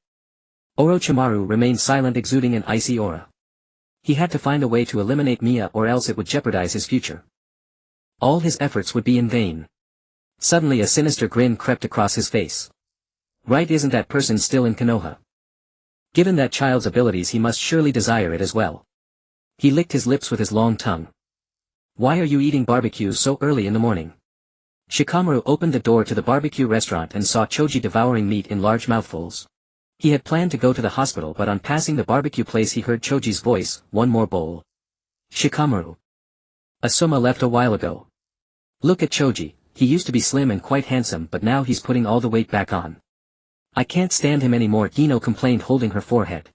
Orochimaru remained silent, exuding an icy aura. He had to find a way to eliminate Mia, or else it would jeopardize his future. All his efforts would be in vain. Suddenly a sinister grin crept across his face. Right, isn't that person still in Konoha? Given that child's abilities, he must surely desire it as well. He licked his lips with his long tongue. Why are you eating barbecues so early in the morning? Shikamaru opened the door to the barbecue restaurant and saw Choji devouring meat in large mouthfuls. He had planned to go to the hospital, but on passing the barbecue place he heard Choji's voice, "One more bowl." Shikamaru. Asuma left a while ago. Look at Choji, he used to be slim and quite handsome, but now he's putting all the weight back on. I can't stand him anymore, Hino complained, holding her forehead.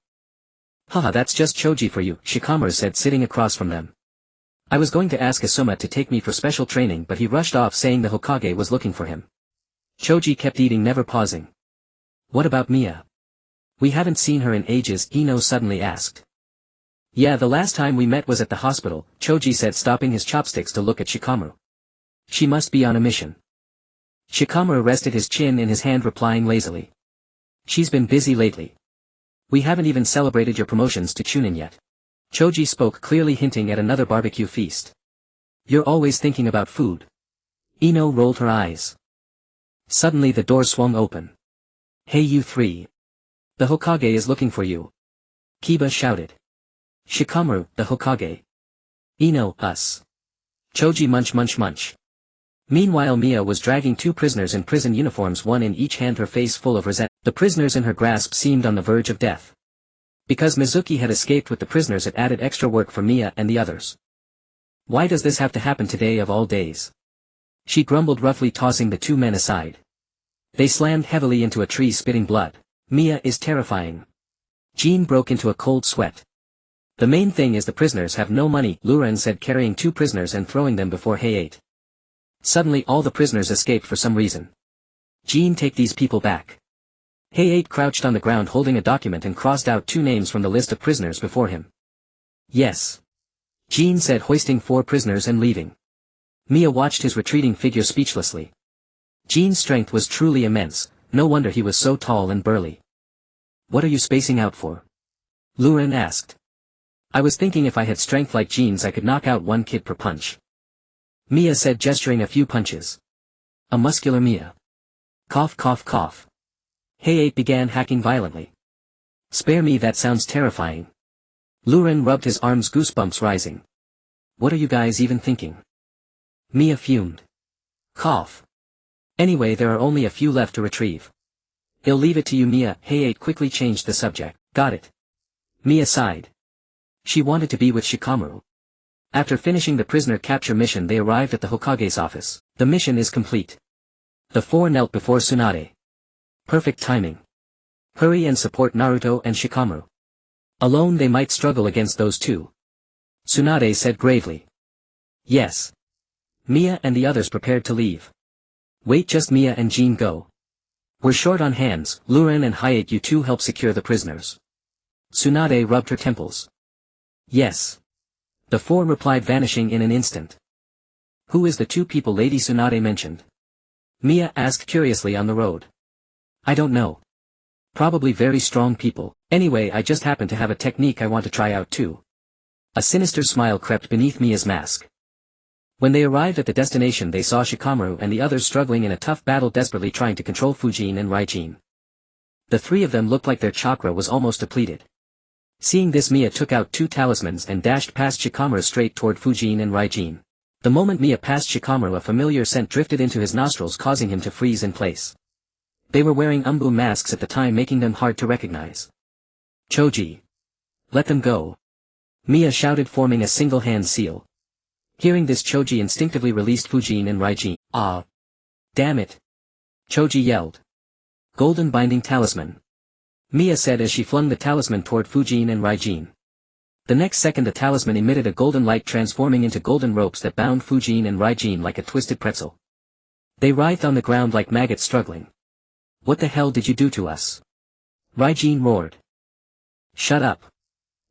Haha, that's just Choji for you, Shikamaru said, sitting across from them. I was going to ask Asuma to take me for special training, but he rushed off saying the Hokage was looking for him. Choji kept eating, never pausing. What about Mia? We haven't seen her in ages, Ino suddenly asked. Yeah, the last time we met was at the hospital, Choji said, stopping his chopsticks to look at Shikamaru. She must be on a mission. Shikamaru rested his chin in his hand, replying lazily. She's been busy lately. We haven't even celebrated your promotions to Chunin yet. Choji spoke clearly, hinting at another barbecue feast. You're always thinking about food. Ino rolled her eyes. Suddenly the door swung open. Hey you three. The Hokage is looking for you. Kiba shouted. Shikamaru, the Hokage. Ino, us. Choji, munch munch munch. Meanwhile Mia was dragging two prisoners in prison uniforms, one in each hand, her face full of resentment. The prisoners in her grasp seemed on the verge of death. Because Mizuki had escaped with the prisoners, it added extra work for Mia and the others. Why does this have to happen today of all days? She grumbled, roughly tossing the two men aside. They slammed heavily into a tree, spitting blood. Mia is terrifying. Jean broke into a cold sweat. The main thing is the prisoners have no money, Luren said, carrying two prisoners and throwing them before Hayate. Suddenly all the prisoners escaped for some reason. Jean, take these people back. Hayate crouched on the ground holding a document and crossed out two names from the list of prisoners before him. Yes. Jean said, hoisting four prisoners and leaving. Mia watched his retreating figure speechlessly. Jean's strength was truly immense, no wonder he was so tall and burly. What are you spacing out for? Luren asked. I was thinking if I had strength like Jean's I could knock out one kid per punch. Mia said, gesturing a few punches. A muscular Mia. Cough cough cough. Hayate began hacking violently. Spare me, that sounds terrifying. Luren rubbed his arms, goosebumps rising. What are you guys even thinking? Mia fumed. Cough. Anyway, there are only a few left to retrieve. I'll leave it to you, Mia. Hayate quickly changed the subject. Got it. Mia sighed. She wanted to be with Shikamaru. After finishing the prisoner capture mission, they arrived at the Hokage's office. The mission is complete. The four knelt before Tsunade. Perfect timing. Hurry and support Naruto and Shikamaru. Alone they might struggle against those two. Tsunade said gravely. Yes. Mia and the others prepared to leave. Wait, just Mia and Jean go. We're short on hands, Luren and Hayate, you two help secure the prisoners. Tsunade rubbed her temples. Yes. The four replied, vanishing in an instant. Who is the two people Lady Tsunade mentioned? Mia asked curiously on the road. I don't know. Probably very strong people. Anyway, I just happen to have a technique I want to try out too. A sinister smile crept beneath Mia's mask. When they arrived at the destination, they saw Shikamaru and the others struggling in a tough battle, desperately trying to control Fujin and Raijin. The three of them looked like their chakra was almost depleted. Seeing this, Mia took out two talismans and dashed past Shikamaru straight toward Fujin and Raijin. The moment Mia passed Shikamaru, a familiar scent drifted into his nostrils, causing him to freeze in place. They were wearing Anbu masks at the time, making them hard to recognize. Choji. Let them go. Mia shouted, forming a single hand seal. Hearing this, Choji instinctively released Fujin and Raijin. Ah. Damn it. Choji yelled. Golden binding talisman. Mia said as she flung the talisman toward Fujin and Raijin. The next second the talisman emitted a golden light, transforming into golden ropes that bound Fujin and Raijin like a twisted pretzel. They writhed on the ground like maggots, struggling. What the hell did you do to us? Raijin roared. Shut up.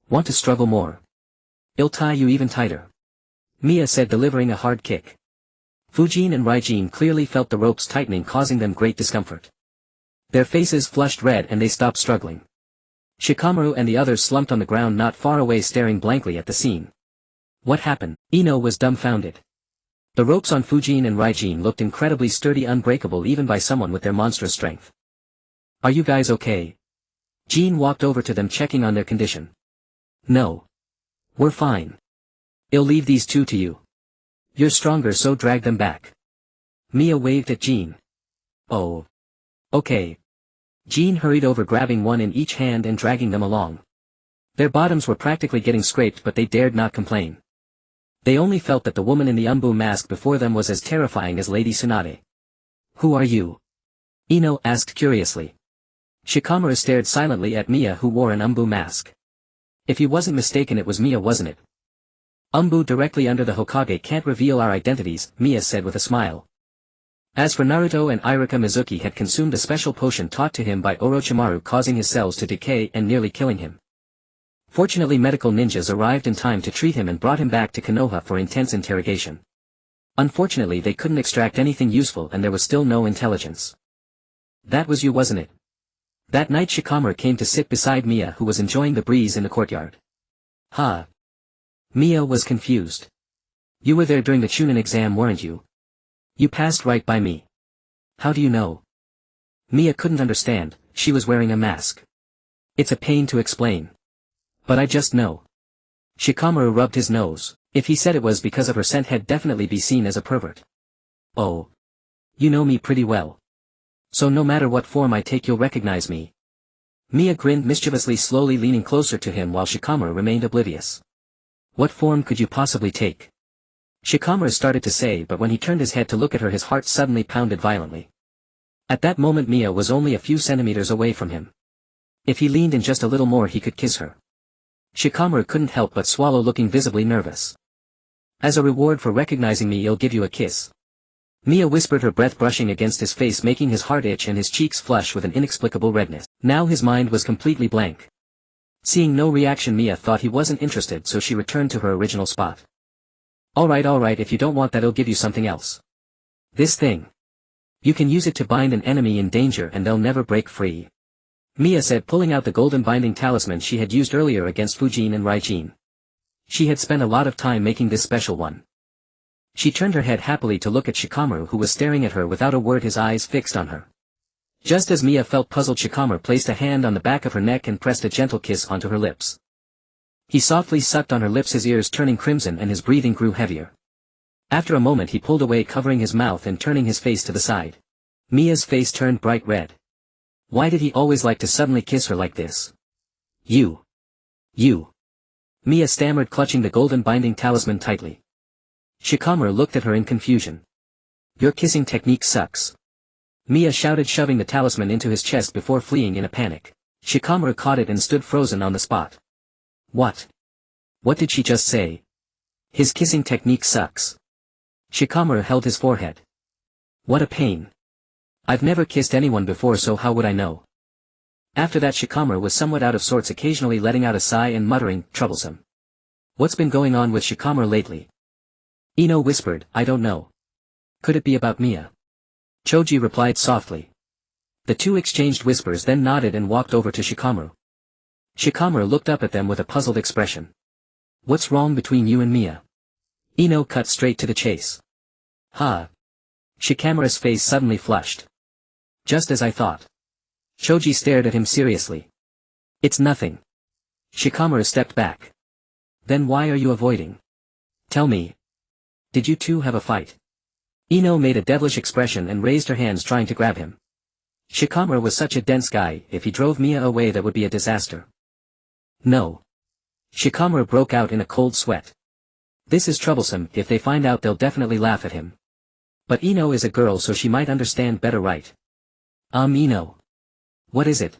Want to struggle more? I'll tie you even tighter. Mia said, delivering a hard kick. Fujin and Raijin clearly felt the ropes tightening, causing them great discomfort. Their faces flushed red and they stopped struggling. Shikamaru and the others slumped on the ground not far away, staring blankly at the scene. What happened? Ino was dumbfounded. The ropes on Fujin and Raijin looked incredibly sturdy, unbreakable even by someone with their monstrous strength. Are you guys okay? Jin walked over to them, checking on their condition. No. We're fine. I'll leave these two to you. You're stronger, so drag them back. Mia waved at Jin. Oh. Okay. Jin hurried over, grabbing one in each hand and dragging them along. Their bottoms were practically getting scraped, but they dared not complain. They only felt that the woman in the Anbu mask before them was as terrifying as Lady Tsunade. Who are you? Ino asked curiously. Shikamaru stared silently at Mia, who wore an Anbu mask. If he wasn't mistaken, it was Mia, wasn't it? Anbu directly under the Hokage can't reveal our identities, Mia said with a smile. As for Naruto and Irika, Mizuki had consumed a special potion taught to him by Orochimaru, causing his cells to decay and nearly killing him. Fortunately, medical ninjas arrived in time to treat him and brought him back to Konoha for intense interrogation. Unfortunately, they couldn't extract anything useful and there was still no intelligence. That was you, wasn't it? That night Shikamaru came to sit beside Mia, who was enjoying the breeze in the courtyard. Huh? Mia was confused. You were there during the Chunin exam, weren't you? You passed right by me. How do you know? Mia couldn't understand, she was wearing a mask. It's a pain to explain. But I just know. Shikamaru rubbed his nose. If he said it was because of her scent, he'd definitely be seen as a pervert. Oh. You know me pretty well. So no matter what form I take, you'll recognize me. Mia grinned mischievously, slowly leaning closer to him while Shikamaru remained oblivious. What form could you possibly take? Shikamaru started to say, but when he turned his head to look at her, his heart suddenly pounded violently. At that moment Mia was only a few centimeters away from him. If he leaned in just a little more, he could kiss her. Shikamaru couldn't help but swallow, looking visibly nervous. As a reward for recognizing me, I'll give you a kiss. Mia whispered, her breath brushing against his face, making his heart itch and his cheeks flush with an inexplicable redness. Now his mind was completely blank. Seeing no reaction, Mia thought he wasn't interested, so she returned to her original spot. Alright, if you don't want that, I'll give you something else. This thing. You can use it to bind an enemy in danger and they'll never break free. Mia said, pulling out the golden binding talisman she had used earlier against Fujin and Raijin. She had spent a lot of time making this special one. She turned her head happily to look at Shikamaru, who was staring at her without a word, his eyes fixed on her. Just as Mia felt puzzled, Shikamaru placed a hand on the back of her neck and pressed a gentle kiss onto her lips. He softly sucked on her lips, his ears turning crimson and his breathing grew heavier. After a moment he pulled away, covering his mouth and turning his face to the side. Mia's face turned bright red. Why did he always like to suddenly kiss her like this? You. Mia stammered, clutching the golden binding talisman tightly. Shikamaru looked at her in confusion. Your kissing technique sucks. Mia shouted, shoving the talisman into his chest before fleeing in a panic. Shikamaru caught it and stood frozen on the spot. What? What did she just say? His kissing technique sucks. Shikamaru held his forehead. What a pain. I've never kissed anyone before, so how would I know? After that Shikamaru was somewhat out of sorts, occasionally letting out a sigh and muttering, troublesome. What's been going on with Shikamaru lately? Ino whispered, I don't know. Could it be about Mia? Choji replied softly. The two exchanged whispers, then nodded and walked over to Shikamaru. Shikamaru looked up at them with a puzzled expression. What's wrong between you and Mia? Ino cut straight to the chase. Huh? Shikamaru's face suddenly flushed. Just as I thought. Choji stared at him seriously. It's nothing. Shikamaru stepped back. Then why are you avoiding? Tell me. Did you two have a fight? Ino made a devilish expression and raised her hands, trying to grab him. Shikamaru was such a dense guy, if he drove Mia away that would be a disaster. No. Shikamaru broke out in a cold sweat. This is troublesome, if they find out they'll definitely laugh at him. But Ino is a girl, so she might understand better, right? Ino. What is it?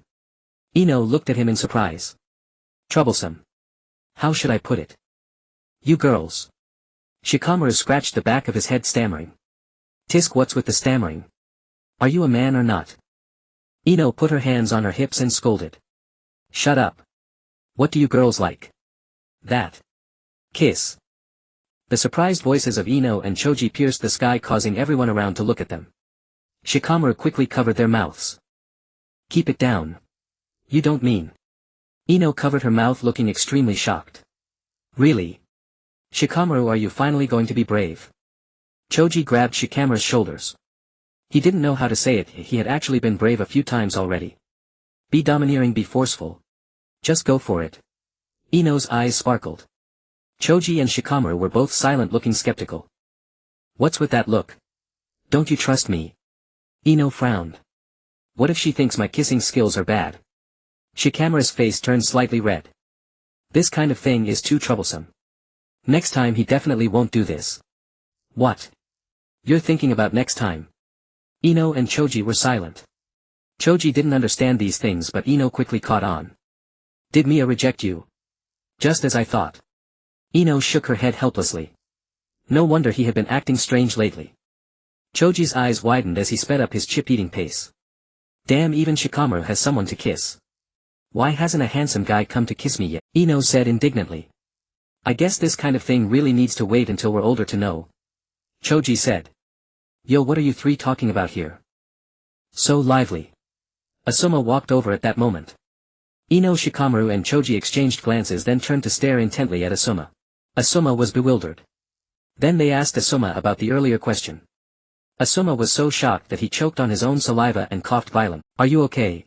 Ino looked at him in surprise. Troublesome. How should I put it? You girls. Shikamaru scratched the back of his head, stammering. Tisk, what's with the stammering? Are you a man or not? Ino put her hands on her hips and scolded. Shut up. What do you girls like? That. Kiss. The surprised voices of Ino and Choji pierced the sky, causing everyone around to look at them. Shikamaru quickly covered their mouths. Keep it down. You don't mean. Ino covered her mouth, looking extremely shocked. Really? Shikamaru, are you finally going to be brave? Choji grabbed Shikamaru's shoulders. He didn't know how to say it, he had actually been brave a few times already. Be domineering, be forceful. Just go for it. Ino's eyes sparkled. Choji and Shikamaru were both silent, looking skeptical. What's with that look? Don't you trust me? Ino frowned. What if she thinks my kissing skills are bad? Shikamaru's face turned slightly red. This kind of thing is too troublesome. Next time he definitely won't do this. What? You're thinking about next time? Ino and Choji were silent. Choji didn't understand these things, but Ino quickly caught on. Did Mia reject you? Just as I thought. Ino shook her head helplessly. No wonder he had been acting strange lately. Choji's eyes widened as he sped up his chip-eating pace. Damn, even Shikamaru has someone to kiss. Why hasn't a handsome guy come to kiss me yet? Ino said indignantly. I guess this kind of thing really needs to wait until we're older to know. Choji said. Yo, what are you three talking about here? So lively. Asuma walked over at that moment. Ino, Shikamaru and Choji exchanged glances, then turned to stare intently at Asuma. Asuma was bewildered. Then they asked Asuma about the earlier question. Asuma was so shocked that he choked on his own saliva and coughed violently. Are you okay?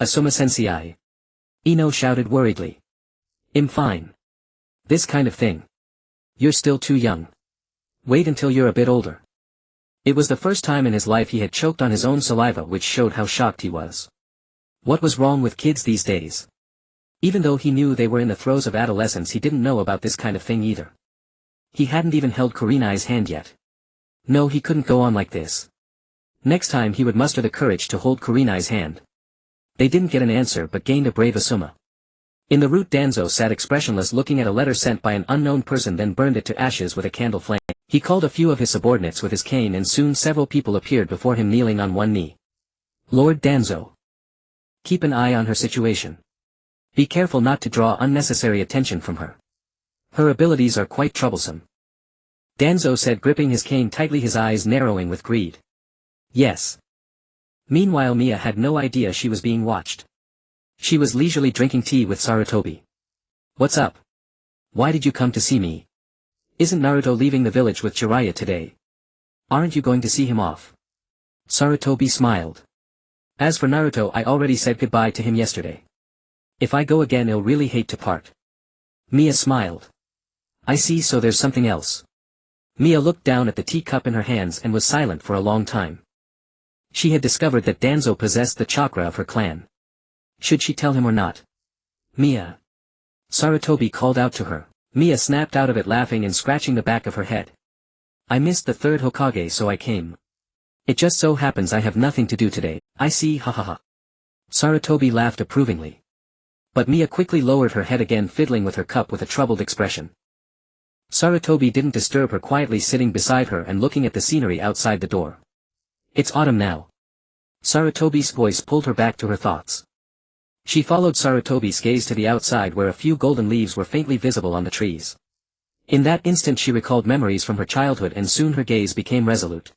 Asuma-sensei. Ino shouted worriedly. I'm fine. This kind of thing. You're still too young. Wait until you're a bit older. It was the first time in his life he had choked on his own saliva, which showed how shocked he was. What was wrong with kids these days? Even though he knew they were in the throes of adolescence, he didn't know about this kind of thing either. He hadn't even held Kurenai's hand yet. No, he couldn't go on like this. Next time he would muster the courage to hold Kurenai's hand. They didn't get an answer but gained a brave Asuma. In the root, Danzo sat expressionless, looking at a letter sent by an unknown person, then burned it to ashes with a candle flame. He called a few of his subordinates with his cane, and soon several people appeared before him, kneeling on one knee. Lord Danzo. Keep an eye on her situation. Be careful not to draw unnecessary attention from her. Her abilities are quite troublesome. Danzo said, gripping his cane tightly, his eyes narrowing with greed. Yes. Meanwhile, Mia had no idea she was being watched. She was leisurely drinking tea with Sarutobi. What's up? Why did you come to see me? Isn't Naruto leaving the village with Jiraiya today? Aren't you going to see him off? Sarutobi smiled. As for Naruto, I already said goodbye to him yesterday. If I go again, he'll really hate to part. Mia smiled. I see, so there's something else. Mia looked down at the teacup in her hands and was silent for a long time. She had discovered that Danzo possessed the chakra of her clan. Should she tell him or not? Mia. Sarutobi called out to her. Mia snapped out of it, laughing and scratching the back of her head. I missed the third Hokage, so I came. It just so happens I have nothing to do today. I see, hahaha. Sarutobi laughed approvingly. But Mia quickly lowered her head again, fiddling with her cup with a troubled expression. Sarutobi didn't disturb her, quietly sitting beside her and looking at the scenery outside the door. It's autumn now. Sarutobi's voice pulled her back to her thoughts. She followed Sarutobi's gaze to the outside, where a few golden leaves were faintly visible on the trees. In that instant she recalled memories from her childhood, and soon her gaze became resolute.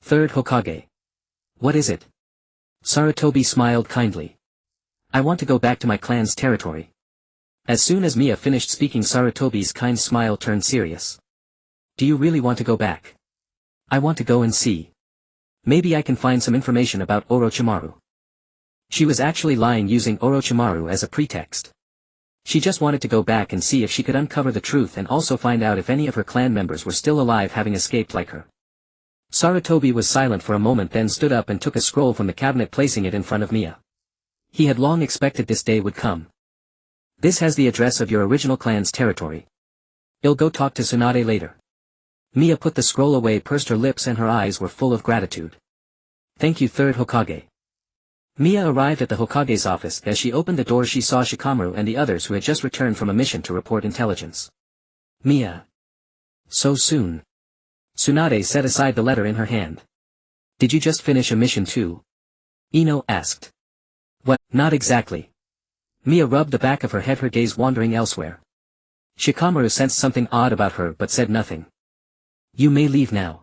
Third Hokage. What is it? Sarutobi smiled kindly. I want to go back to my clan's territory. As soon as Mia finished speaking, Sarutobi's kind smile turned serious. Do you really want to go back? I want to go and see. Maybe I can find some information about Orochimaru. She was actually lying, using Orochimaru as a pretext. She just wanted to go back and see if she could uncover the truth, and also find out if any of her clan members were still alive, having escaped like her. Sarutobi was silent for a moment, then stood up and took a scroll from the cabinet, placing it in front of Mia. He had long expected this day would come. This has the address of your original clan's territory. I'll go talk to Tsunade later. Mia put the scroll away, pursed her lips, and her eyes were full of gratitude. Thank you, third Hokage. Mia arrived at the Hokage's office. As she opened the door, she saw Shikamaru and the others, who had just returned from a mission to report intelligence. Mia. So soon? Tsunade set aside the letter in her hand. Did you just finish a mission too? Ino asked. What, not exactly. Mia rubbed the back of her head, her gaze wandering elsewhere. Shikamaru sensed something odd about her but said nothing. You may leave now.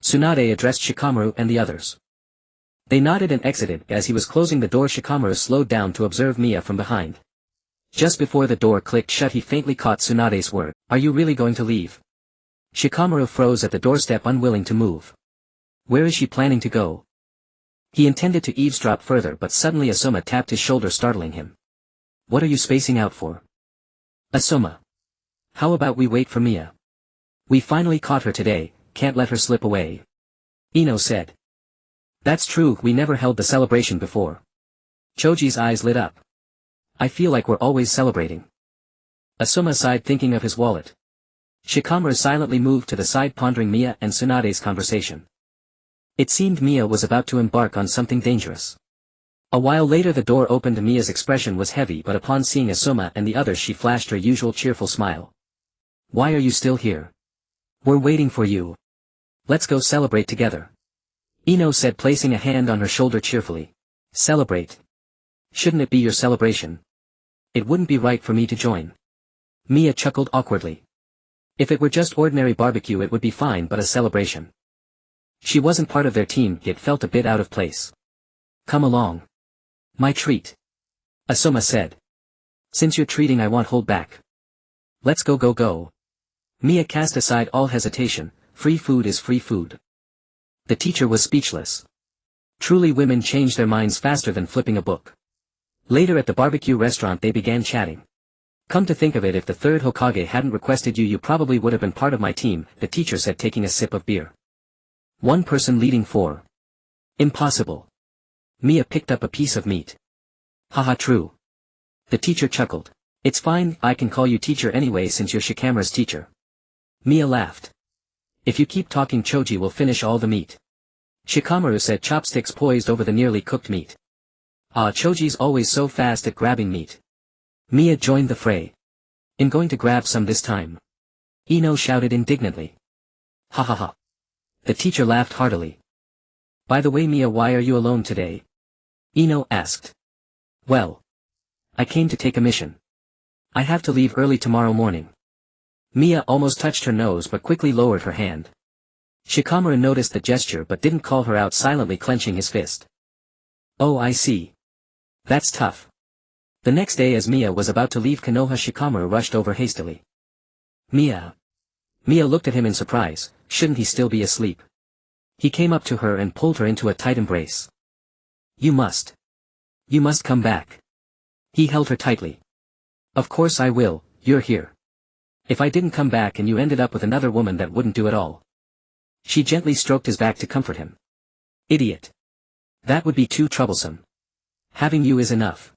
Tsunade addressed Shikamaru and the others. They nodded and exited. As he was closing the door, Shikamaru slowed down to observe Mia from behind. Just before the door clicked shut, he faintly caught Tsunade's word. Are you really going to leave? Shikamaru froze at the doorstep, unwilling to move. Where is she planning to go? He intended to eavesdrop further, but suddenly Asuma tapped his shoulder, startling him. What are you spacing out for? Asuma. How about we wait for Mia? We finally caught her today, can't let her slip away. Ino said. That's true, we never held the celebration before. Choji's eyes lit up. I feel like we're always celebrating. Asuma sighed, thinking of his wallet. Shikamaru silently moved to the side, pondering Mia and Tsunade's conversation. It seemed Mia was about to embark on something dangerous. A while later the door opened. Mia's expression was heavy, but upon seeing Asuma and the others she flashed her usual cheerful smile. Why are you still here? We're waiting for you. Let's go celebrate together. Ino said, placing a hand on her shoulder cheerfully. Celebrate? Shouldn't it be your celebration? It wouldn't be right for me to join. Mia chuckled awkwardly. If it were just ordinary barbecue it would be fine, but a celebration. She wasn't part of their team, yet felt a bit out of place. Come along. My treat. Asuma said. Since you're treating I won't hold back. Let's go. Mia cast aside all hesitation. Free food is free food. The teacher was speechless. Truly, women change their minds faster than flipping a book. Later at the barbecue restaurant they began chatting. Come to think of it, if the third Hokage hadn't requested you, you probably would have been part of my team, the teacher said, taking a sip of beer. One person leading four. Impossible. Mia picked up a piece of meat. Haha, true. The teacher chuckled. It's fine, I can call you teacher anyway since you're Shikamaru's teacher. Mia laughed. If you keep talking Choji will finish all the meat. Shikamaru said, chopsticks poised over the nearly cooked meat. Ah, Choji's always so fast at grabbing meat. Mia joined the fray. I'm going to grab some this time. Ino shouted indignantly. Ha ha ha. The teacher laughed heartily. By the way Mia, why are you alone today? Ino asked. Well. I came to take a mission. I have to leave early tomorrow morning. Mia almost touched her nose but quickly lowered her hand. Shikamaru noticed the gesture but didn't call her out, silently clenching his fist. Oh, I see. That's tough. The next day, as Mia was about to leave Konoha, Shikamaru rushed over hastily. Mia. Mia looked at him in surprise. Shouldn't he still be asleep? He came up to her and pulled her into a tight embrace. You must come back. He held her tightly. Of course I will, you're here. If I didn't come back and you ended up with another woman, that wouldn't do at all. She gently stroked his back to comfort him. Idiot. That would be too troublesome. Having you is enough.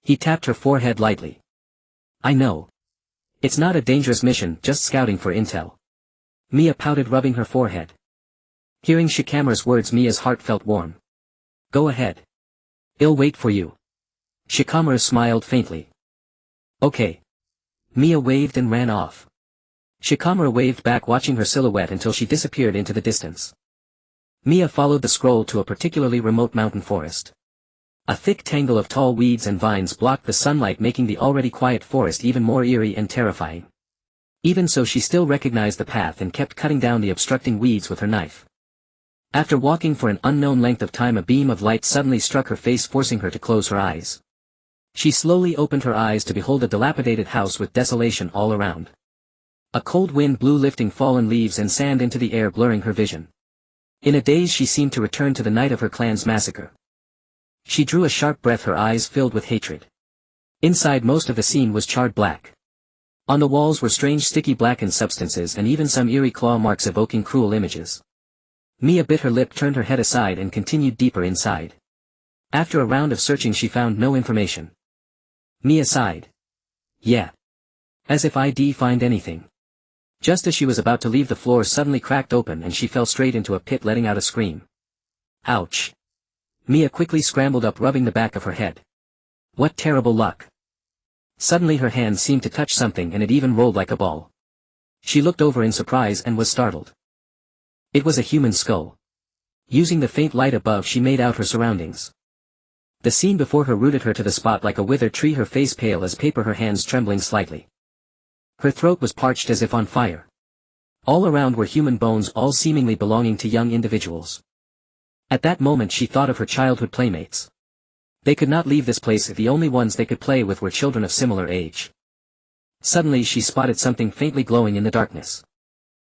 He tapped her forehead lightly. I know. It's not a dangerous mission, just scouting for intel. Mia pouted, rubbing her forehead. Hearing Shikamaru's words, Mia's heart felt warm. Go ahead. I'll wait for you. Shikamaru smiled faintly. Okay. Mia waved and ran off. Shikamaru waved back, watching her silhouette until she disappeared into the distance. Mia followed the scroll to a particularly remote mountain forest. A thick tangle of tall weeds and vines blocked the sunlight, making the already quiet forest even more eerie and terrifying. Even so, she still recognized the path and kept cutting down the obstructing weeds with her knife. After walking for an unknown length of time, a beam of light suddenly struck her face, forcing her to close her eyes. She slowly opened her eyes to behold a dilapidated house with desolation all around. A cold wind blew, lifting fallen leaves and sand into the air, blurring her vision. In a daze, she seemed to return to the night of her clan's massacre. She drew a sharp breath, her eyes filled with hatred. Inside, most of the scene was charred black. On the walls were strange sticky blackened substances and even some eerie claw marks evoking cruel images. Mia bit her lip, turned her head aside and continued deeper inside. After a round of searching she found no information. Mia sighed. Yeah. As if I'd find anything. Just as she was about to leave, the floor suddenly cracked open and she fell straight into a pit, letting out a scream. Ouch. Mia quickly scrambled up, rubbing the back of her head. What terrible luck. Suddenly her hand seemed to touch something and it even rolled like a ball. She looked over in surprise and was startled. It was a human skull. Using the faint light above, she made out her surroundings. The scene before her rooted her to the spot like a withered tree, her face pale as paper, her hands trembling slightly. Her throat was parched as if on fire. All around were human bones, all seemingly belonging to young individuals. At that moment she thought of her childhood playmates. They could not leave this place if the only ones they could play with were children of similar age. Suddenly she spotted something faintly glowing in the darkness.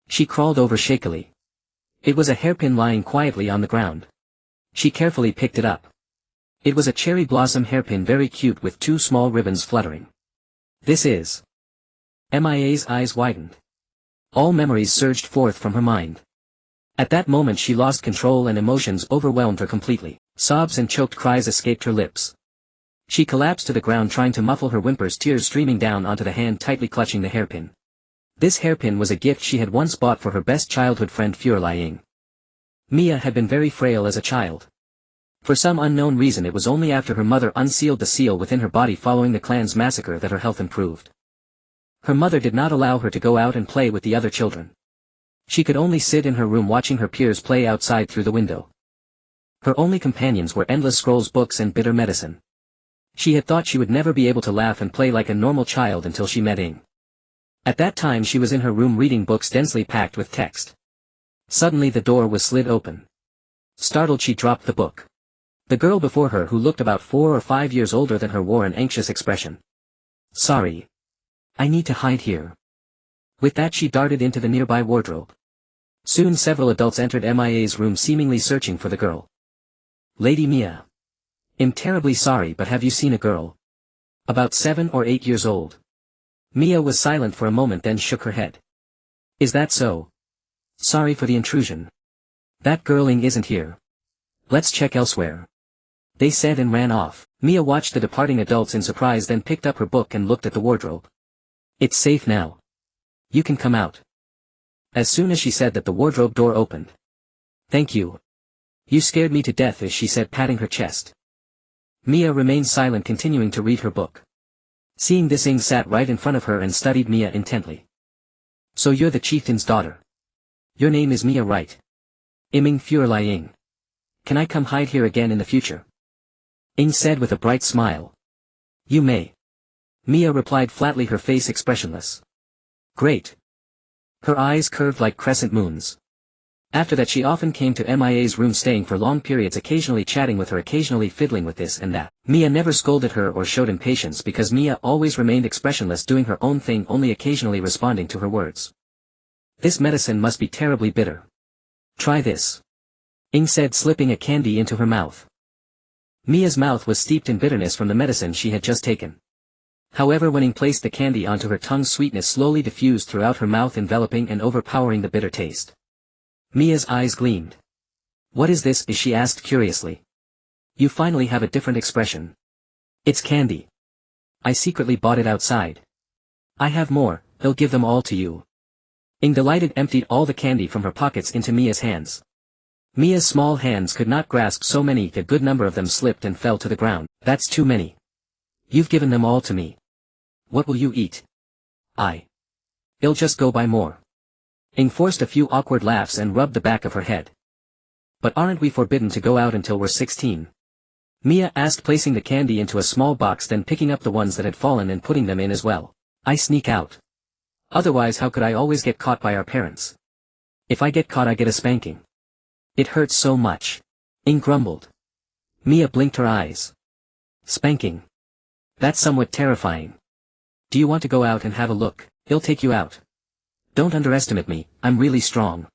She crawled over shakily. It was a hairpin lying quietly on the ground. She carefully picked it up. It was a cherry blossom hairpin, very cute, with 2 small ribbons fluttering. This is... Mia's eyes widened. All memories surged forth from her mind. At that moment she lost control and emotions overwhelmed her completely. Sobs and choked cries escaped her lips. She collapsed to the ground, trying to muffle her whimpers, tears streaming down onto the hand tightly clutching the hairpin. This hairpin was a gift she had once bought for her best childhood friend Fuerli. Mia had been very frail as a child. For some unknown reason it was only after her mother unsealed the seal within her body following the clan's massacre that her health improved. Her mother did not allow her to go out and play with the other children. She could only sit in her room watching her peers play outside through the window. Her only companions were endless scrolls, books and bitter medicine. She had thought she would never be able to laugh and play like a normal child until she met Ing. At that time she was in her room reading books densely packed with text. Suddenly the door was slid open. Startled she dropped the book. The girl before her, who looked about 4 or 5 years older than her, wore an anxious expression. "Sorry. I need to hide here." With that she darted into the nearby wardrobe. Soon several adults entered Mia's room seemingly searching for the girl. "Lady Mia. I'm terribly sorry, but have you seen a girl? About 7 or 8 years old?" Mia was silent for a moment, then shook her head. "Is that so? Sorry for the intrusion. That girling isn't here. Let's check elsewhere," they said and ran off. Mia watched the departing adults in surprise, then picked up her book and looked at the wardrobe. "It's safe now. You can come out." As soon as she said that, the wardrobe door opened. "Thank you. You scared me to death," as she said, patting her chest. Mia remained silent, continuing to read her book. Seeing this, Ing sat right in front of her and studied Mia intently. "So you're the chieftain's daughter. Your name is Mia, right?" "Ing Fuerli. Can I come hide here again in the future?" Ing said with a bright smile. "You may." Mia replied flatly, her face expressionless. "Great." Her eyes curved like crescent moons. After that she often came to Mia's room, staying for long periods, occasionally chatting with her, occasionally fiddling with this and that. Mia never scolded her or showed impatience, because Mia always remained expressionless, doing her own thing, only occasionally responding to her words. "This medicine must be terribly bitter. Try this," Ing said, slipping a candy into her mouth. Mia's mouth was steeped in bitterness from the medicine she had just taken. However, when Ing placed the candy onto her tongue, sweetness slowly diffused throughout her mouth, enveloping and overpowering the bitter taste. Mia's eyes gleamed. "What is this?" she asked curiously. "You finally have a different expression." "It's candy. I secretly bought it outside. I have more, I'll give them all to you." Ing, delighted, emptied all the candy from her pockets into Mia's hands. Mia's small hands could not grasp so many, a good number of them slipped and fell to the ground. "That's too many. You've given them all to me. What will you eat?" "I'll just go buy more." Ing forced a few awkward laughs and rubbed the back of her head. "But aren't we forbidden to go out until we're 16? Mia asked, placing the candy into a small box, then picking up the ones that had fallen and putting them in as well. "I sneak out. Otherwise how could I always get caught by our parents? If I get caught I get a spanking. It hurts so much." Ing grumbled. Mia blinked her eyes. "Spanking? That's somewhat terrifying. Do you want to go out and have a look? I'll take you out. Don't underestimate me, I'm really strong,"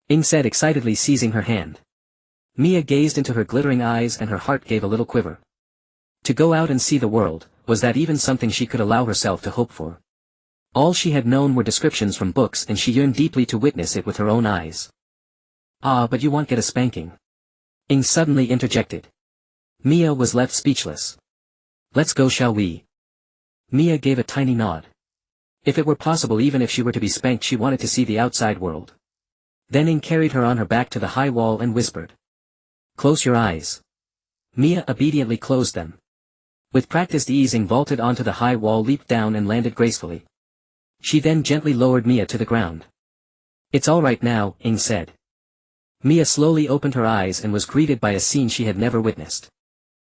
Ing said excitedly, seizing her hand. Mia gazed into her glittering eyes and her heart gave a little quiver. To go out and see the world, was that even something she could allow herself to hope for? All she had known were descriptions from books, and she yearned deeply to witness it with her own eyes. "Ah, but you won't get a spanking," Ing suddenly interjected. Mia was left speechless. "Let's go, shall we?" Mia gave a tiny nod. If it were possible, even if she were to be spanked, she wanted to see the outside world. Then Ing carried her on her back to the high wall and whispered, "Close your eyes." Mia obediently closed them. With practiced ease, Ing vaulted onto the high wall, leaped down and landed gracefully. She then gently lowered Mia to the ground. "It's all right now," Ing said. Mia slowly opened her eyes and was greeted by a scene she had never witnessed.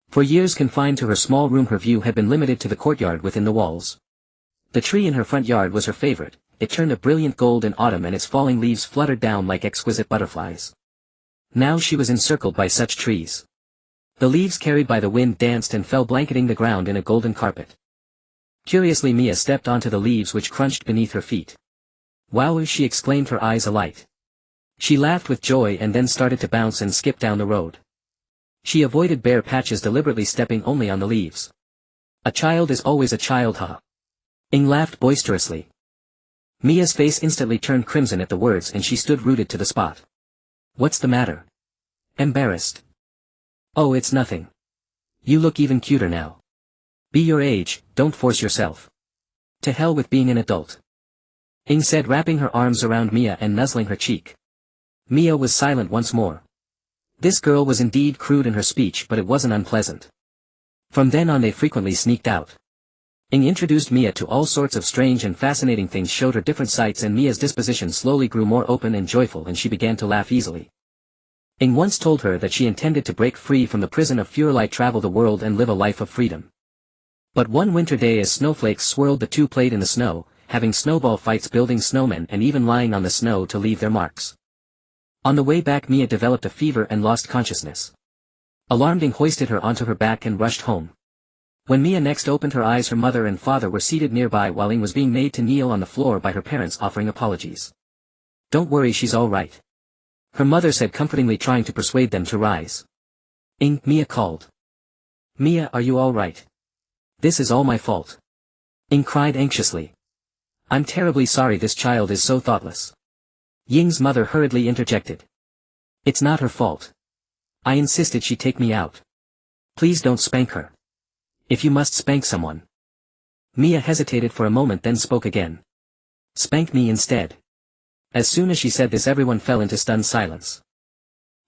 For years confined to her small room, her view had been limited to the courtyard within the walls. The tree in her front yard was her favorite. It turned a brilliant gold in autumn and its falling leaves fluttered down like exquisite butterflies. Now she was encircled by such trees. The leaves carried by the wind danced and fell blanketing the ground in a golden carpet. Curiously Mia stepped onto the leaves which crunched beneath her feet. "Wow!" she exclaimed, her eyes alight. She laughed with joy and then started to bounce and skip down the road. She avoided bare patches, deliberately stepping only on the leaves. "A child is always a child, huh?" Ing laughed boisterously. Mia's face instantly turned crimson at the words and she stood rooted to the spot. "What's the matter?" "Embarrassed." "Oh, it's nothing. You look even cuter now. Be your age, don't force yourself. To hell with being an adult," Ing said, wrapping her arms around Mia and nuzzling her cheek. Mia was silent once more. This girl was indeed crude in her speech, but it wasn't unpleasant. From then on they frequently sneaked out. Ing introduced Mia to all sorts of strange and fascinating things, showed her different sights, and Mia's disposition slowly grew more open and joyful and she began to laugh easily. Ing once told her that she intended to break free from the prison of Fuerli, travel the world and live a life of freedom. But one winter day, as snowflakes swirled, the two played in the snow, having snowball fights, building snowmen, and even lying on the snow to leave their marks. On the way back Mia developed a fever and lost consciousness. Alarmed, Ing hoisted her onto her back and rushed home. When Mia next opened her eyes, her mother and father were seated nearby while Ing was being made to kneel on the floor by her parents, offering apologies. "Don't worry, she's all right," her mother said comfortingly, trying to persuade them to rise. "Ing," Mia called. "Mia, are you all right?" "This is all my fault," Ing cried anxiously. "I'm terribly sorry, this child is so thoughtless." Ying's mother hurriedly interjected. "It's not her fault. I insisted she take me out. Please don't spank her. If you must spank someone." Mia hesitated for a moment, then spoke again. "Spank me instead." As soon as she said this, everyone fell into stunned silence.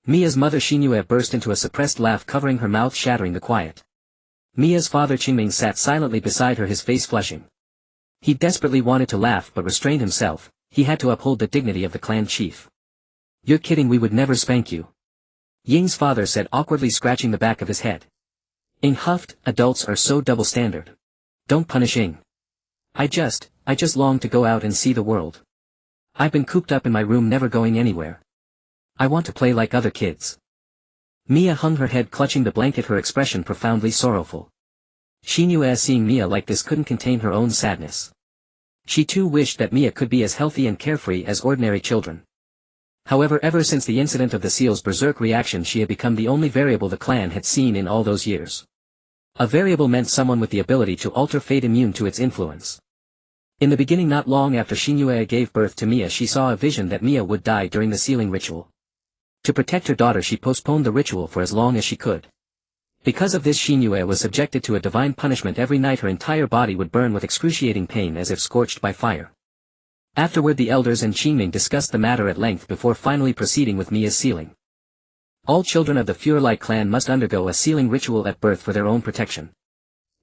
Mia's mother Shinue burst into a suppressed laugh, covering her mouth, shattering the quiet. Mia's father Qingming sat silently beside her, his face flushing. He desperately wanted to laugh but restrained himself. He had to uphold the dignity of the clan chief. "You're kidding, we would never spank you," Ying's father said, awkwardly scratching the back of his head. Ing huffed, "Adults are so double-standard. Don't punish Ing. I just long to go out and see the world. I've been cooped up in my room, never going anywhere. I want to play like other kids." Mia hung her head, clutching the blanket, her expression profoundly sorrowful. Shinue, seeing Mia like this, couldn't contain her own sadness. She too wished that Mia could be as healthy and carefree as ordinary children. However, ever since the incident of the seal's berserk reaction, she had become the only variable the clan had seen in all those years. A variable meant someone with the ability to alter fate, immune to its influence. In the beginning, not long after Shinue gave birth to Mia, she saw a vision that Mia would die during the sealing ritual. To protect her daughter, she postponed the ritual for as long as she could. Because of this, Shinue was subjected to a divine punishment. Every night her entire body would burn with excruciating pain, as if scorched by fire. Afterward, the elders and Qingming discussed the matter at length before finally proceeding with Mia's sealing. All children of the Fuerli clan must undergo a sealing ritual at birth for their own protection.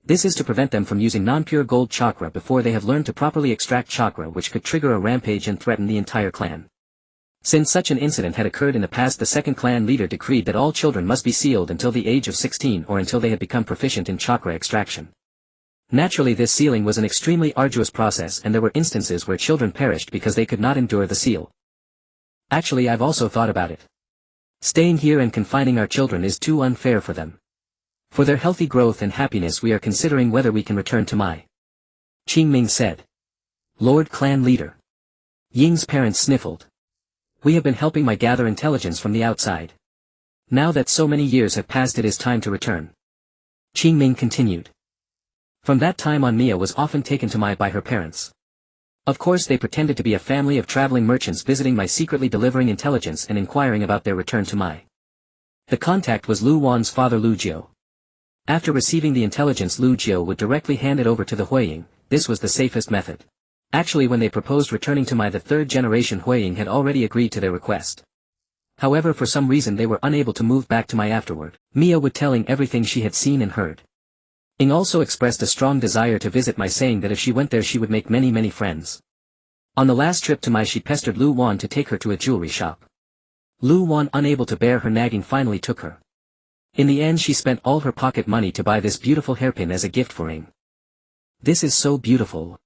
This is to prevent them from using non-pure gold chakra before they have learned to properly extract chakra, which could trigger a rampage and threaten the entire clan. Since such an incident had occurred in the past, the second clan leader decreed that all children must be sealed until the age of 16 or until they had become proficient in chakra extraction. Naturally, this sealing was an extremely arduous process, and there were instances where children perished because they could not endure the seal. "Actually, I've also thought about it. Staying here and confining our children is too unfair for them. For their healthy growth and happiness, we are considering whether we can return to Mai," Qingming said. "Lord Clan Leader." Ying's parents sniffled. "We have been helping Mai gather intelligence from the outside. Now that so many years have passed, it is time to return," Qingming continued. From that time on, Mia was often taken to Mai by her parents. Of course, they pretended to be a family of traveling merchants visiting Mai, secretly delivering intelligence and inquiring about their return to Mai. The contact was Lu Wan's father, Lu Jiu. After receiving the intelligence, Lu Jiu would directly hand it over to the Huiying. This was the safest method. Actually, when they proposed returning to Mai, the third generation Huiying had already agreed to their request. However, for some reason they were unable to move back to Mai afterward. Mia would telling everything she had seen and heard. Ing also expressed a strong desire to visit Mai, saying that if she went there she would make many friends. On the last trip to Mai, she pestered Lu Wan to take her to a jewelry shop. Lu Wan, unable to bear her nagging, finally took her. In the end, she spent all her pocket money to buy this beautiful hairpin as a gift for Ing. "This is so beautiful.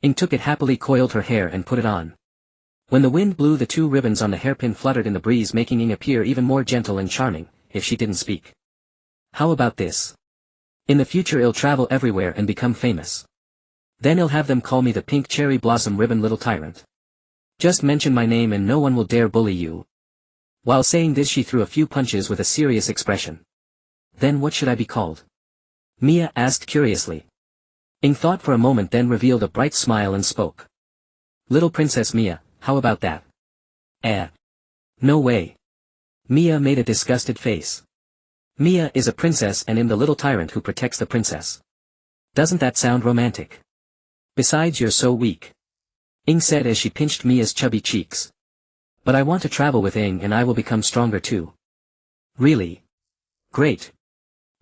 Ing took it happily, coiled her hair and put it on. When the wind blew, the 2 ribbons on the hairpin fluttered in the breeze, making Ing appear even more gentle and charming, if she didn't speak. How about this? In the future I'll travel everywhere and become famous. Then I'll have them call me the pink cherry blossom ribbon little tyrant. Just mention my name and no one will dare bully you. While saying this she threw a few punches with a serious expression. Then what should I be called? Mia asked curiously. Ing thought for a moment, then revealed a bright smile and spoke. Little Princess Mia, how about that? No way. Mia made a disgusted face. Mia is a princess and I'm the little tyrant who protects the princess. Doesn't that sound romantic? Besides, you're so weak. Ing said as she pinched Mia's chubby cheeks. But I want to travel with Ing and I will become stronger too. Really? Great.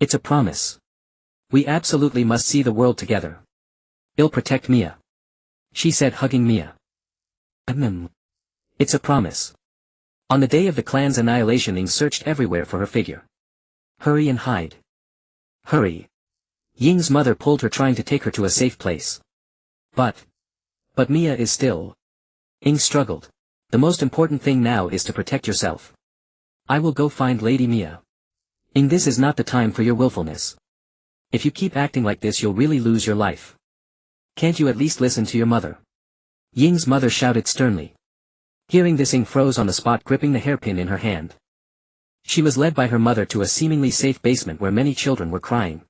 It's a promise. We absolutely must see the world together. I'll protect Mia. She said, hugging Mia. It's a promise. On the day of the clan's annihilation, Ing searched everywhere for her figure. Hurry and hide. Hurry. Ying's mother pulled her, trying to take her to a safe place. But Mia is still. Ing struggled. The most important thing now is to protect yourself. I will go find Lady Mia. Ing, this is not the time for your willfulness. If you keep acting like this you'll really lose your life. Can't you at least listen to your mother? Ying's mother shouted sternly. Hearing this, Ing froze on the spot, gripping the hairpin in her hand. She was led by her mother to a seemingly safe basement where many children were crying.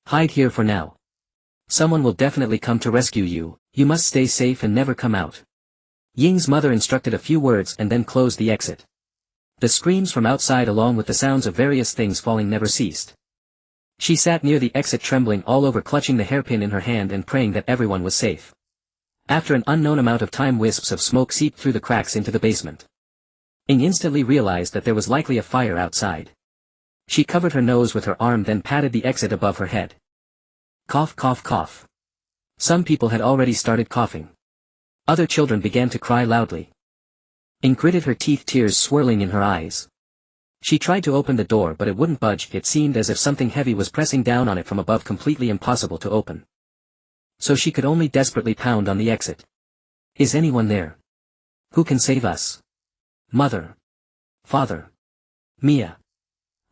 Hide here for now. Someone will definitely come to rescue you, you must stay safe and never come out. Ying's mother instructed a few words and then closed the exit. The screams from outside along with the sounds of various things falling never ceased. She sat near the exit, trembling all over, clutching the hairpin in her hand and praying that everyone was safe. After an unknown amount of time, wisps of smoke seeped through the cracks into the basement. Ing instantly realized that there was likely a fire outside. She covered her nose with her arm, then patted the exit above her head. Cough, cough, cough. Some people had already started coughing. Other children began to cry loudly. Ing gritted her teeth, tears swirling in her eyes. She tried to open the door but it wouldn't budge. It seemed as if something heavy was pressing down on it from above, completely impossible to open. So she could only desperately pound on the exit. Is anyone there? Who can save us? Mother. Father. Mia.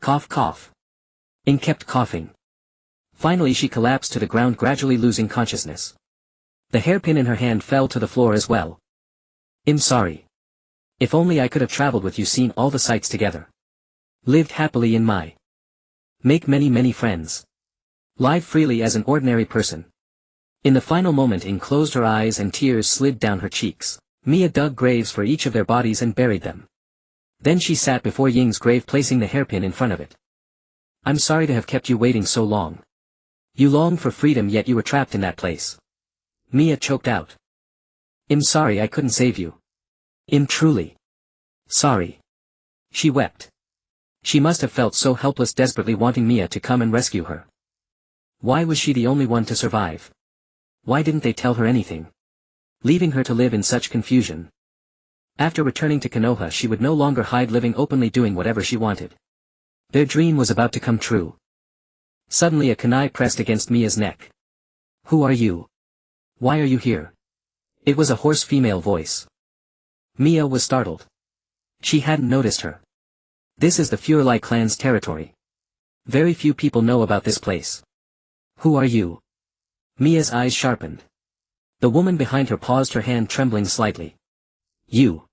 Cough, cough. Ing kept coughing. Finally she collapsed to the ground, gradually losing consciousness. The hairpin in her hand fell to the floor as well. I'm sorry. If only I could have traveled with you, seen all the sights together. Lived happily in my. Make many many friends. Live freely as an ordinary person. In the final moment Ing closed her eyes and tears slid down her cheeks. Mia dug graves for each of their bodies and buried them. Then she sat before Ying's grave, placing the hairpin in front of it. I'm sorry to have kept you waiting so long. You longed for freedom yet you were trapped in that place. Mia choked out. I'm sorry I couldn't save you. I'm truly sorry. She wept. She must have felt so helpless, desperately wanting Mia to come and rescue her. Why was she the only one to survive? Why didn't they tell her anything? Leaving her to live in such confusion. After returning to Konoha she would no longer hide, living openly, doing whatever she wanted. Their dream was about to come true. Suddenly a kunai pressed against Mia's neck. Who are you? Why are you here? It was a hoarse female voice. Mia was startled. She hadn't noticed her. This is the Fuerli clan's territory. Very few people know about this place. Who are you? Mia's eyes sharpened. The woman behind her paused, her hand trembling slightly. You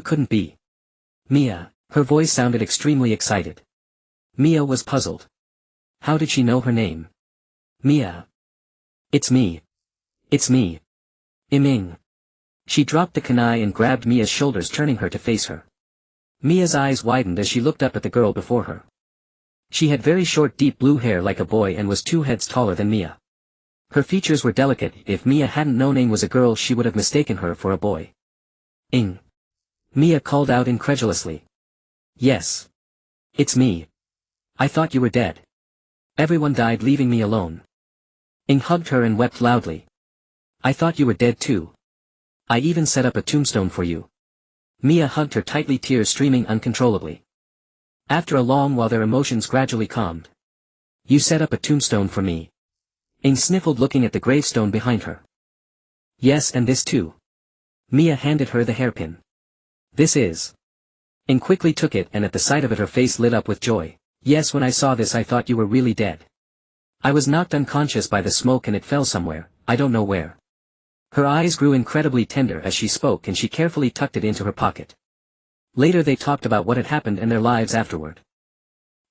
couldn't be. Mia, her voice sounded extremely excited. Mia was puzzled. How did she know her name? Mia. It's me. It's me. Ing. She dropped the kunai and grabbed Mia's shoulders, turning her to face her. Mia's eyes widened as she looked up at the girl before her. She had very short deep blue hair like a boy and was 2 heads taller than Mia. Her features were delicate. If Mia hadn't known Ing was a girl she would have mistaken her for a boy. Ing. Mia called out incredulously. Yes. It's me. I thought you were dead. Everyone died leaving me alone. Ing hugged her and wept loudly. I thought you were dead too. I even set up a tombstone for you. Mia hugged her tightly, tears streaming uncontrollably. After a long while their emotions gradually calmed. You set up a tombstone for me. Ing sniffled, looking at the gravestone behind her. Yes, and this too. Mia handed her the hairpin. This is. Ing quickly took it, and at the sight of it her face lit up with joy. Yes, when I saw this I thought you were really dead. I was knocked unconscious by the smoke and it fell somewhere, I don't know where. Her eyes grew incredibly tender as she spoke and she carefully tucked it into her pocket. Later they talked about what had happened and their lives afterward.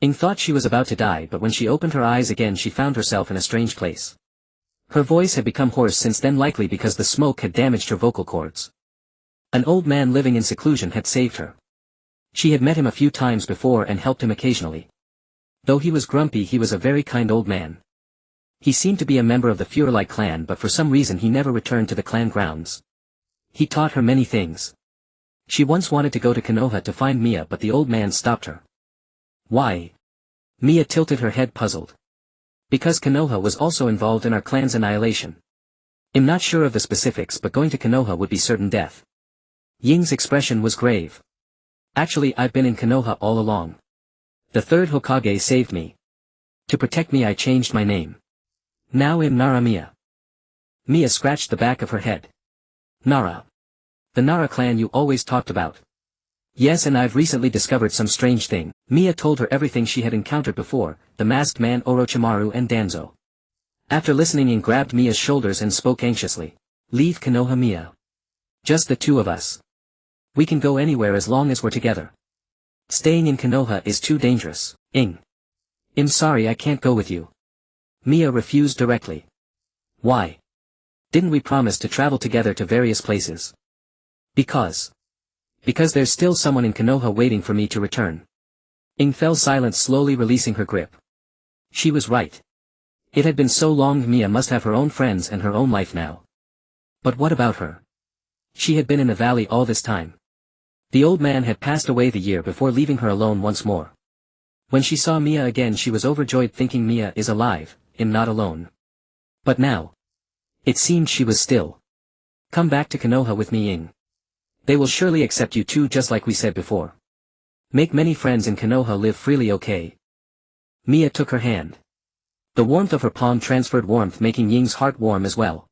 Ing thought she was about to die, but when she opened her eyes again she found herself in a strange place. Her voice had become hoarse since then, likely because the smoke had damaged her vocal cords. An old man living in seclusion had saved her. She had met him a few times before and helped him occasionally. Though he was grumpy, he was a very kind old man. He seemed to be a member of the Fuerli clan, but for some reason he never returned to the clan grounds. He taught her many things. She once wanted to go to Konoha to find Mia, but the old man stopped her. Why? Mia tilted her head, puzzled. Because Konoha was also involved in our clan's annihilation. I'm not sure of the specifics, but going to Konoha would be certain death. Ying's expression was grave. Actually, I've been in Konoha all along. The third Hokage saved me. To protect me I changed my name. Now I'm Nara Mia. Mia scratched the back of her head. Nara. The Nara clan you always talked about. Yes, and I've recently discovered some strange thing. Mia told her everything she had encountered before, the masked man Orochimaru and Danzo. After listening, Ing grabbed Mia's shoulders and spoke anxiously. Leave Konoha, Mia. Just the two of us. We can go anywhere as long as we're together. Staying in Konoha is too dangerous, Ing. I'm sorry I can't go with you. Mia refused directly. Why? Didn't we promise to travel together to various places? Because there's still someone in Konoha waiting for me to return. Ing fell silent, slowly releasing her grip. She was right. It had been so long. Mia must have her own friends and her own life now. But what about her? She had been in the valley all this time. The old man had passed away the year before, leaving her alone once more. When she saw Mia again she was overjoyed, thinking Mia is alive, I'm not alone. But now. It seemed she was still. Come back to Konoha with me, Ing. They will surely accept you too, just like we said before. Make many friends in Konoha, live freely, okay? Mia took her hand. The warmth of her palm transferred warmth, making Ying's heart warm as well.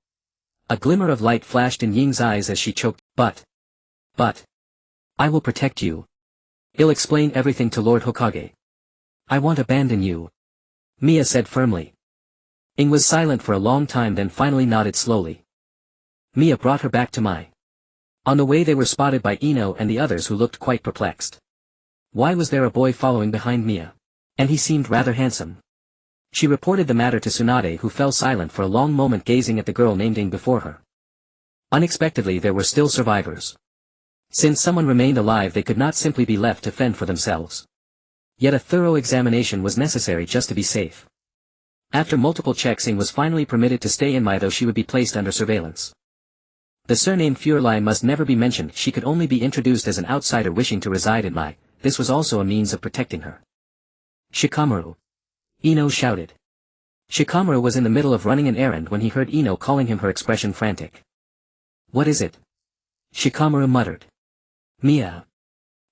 A glimmer of light flashed in Ying's eyes as she choked. But. I will protect you. I'll explain everything to Lord Hokage. I won't abandon you. Mia said firmly. Ing was silent for a long time, then finally nodded slowly. Mia brought her back to Mai. On the way they were spotted by Ino and the others, who looked quite perplexed. Why was there a boy following behind Mia? And he seemed rather handsome. She reported the matter to Tsunade, who fell silent for a long moment, gazing at the girl named Ing before her. Unexpectedly there were still survivors. Since someone remained alive they could not simply be left to fend for themselves. Yet a thorough examination was necessary just to be safe. After multiple checks Ing was finally permitted to stay in Mai, though she would be placed under surveillance. The surname Fuerli must never be mentioned. She could only be introduced as an outsider wishing to reside in Mai. This was also a means of protecting her. Shikamaru. Ino shouted. Shikamaru was in the middle of running an errand when he heard Ino calling him, her expression frantic. What is it? Shikamaru muttered. Mia.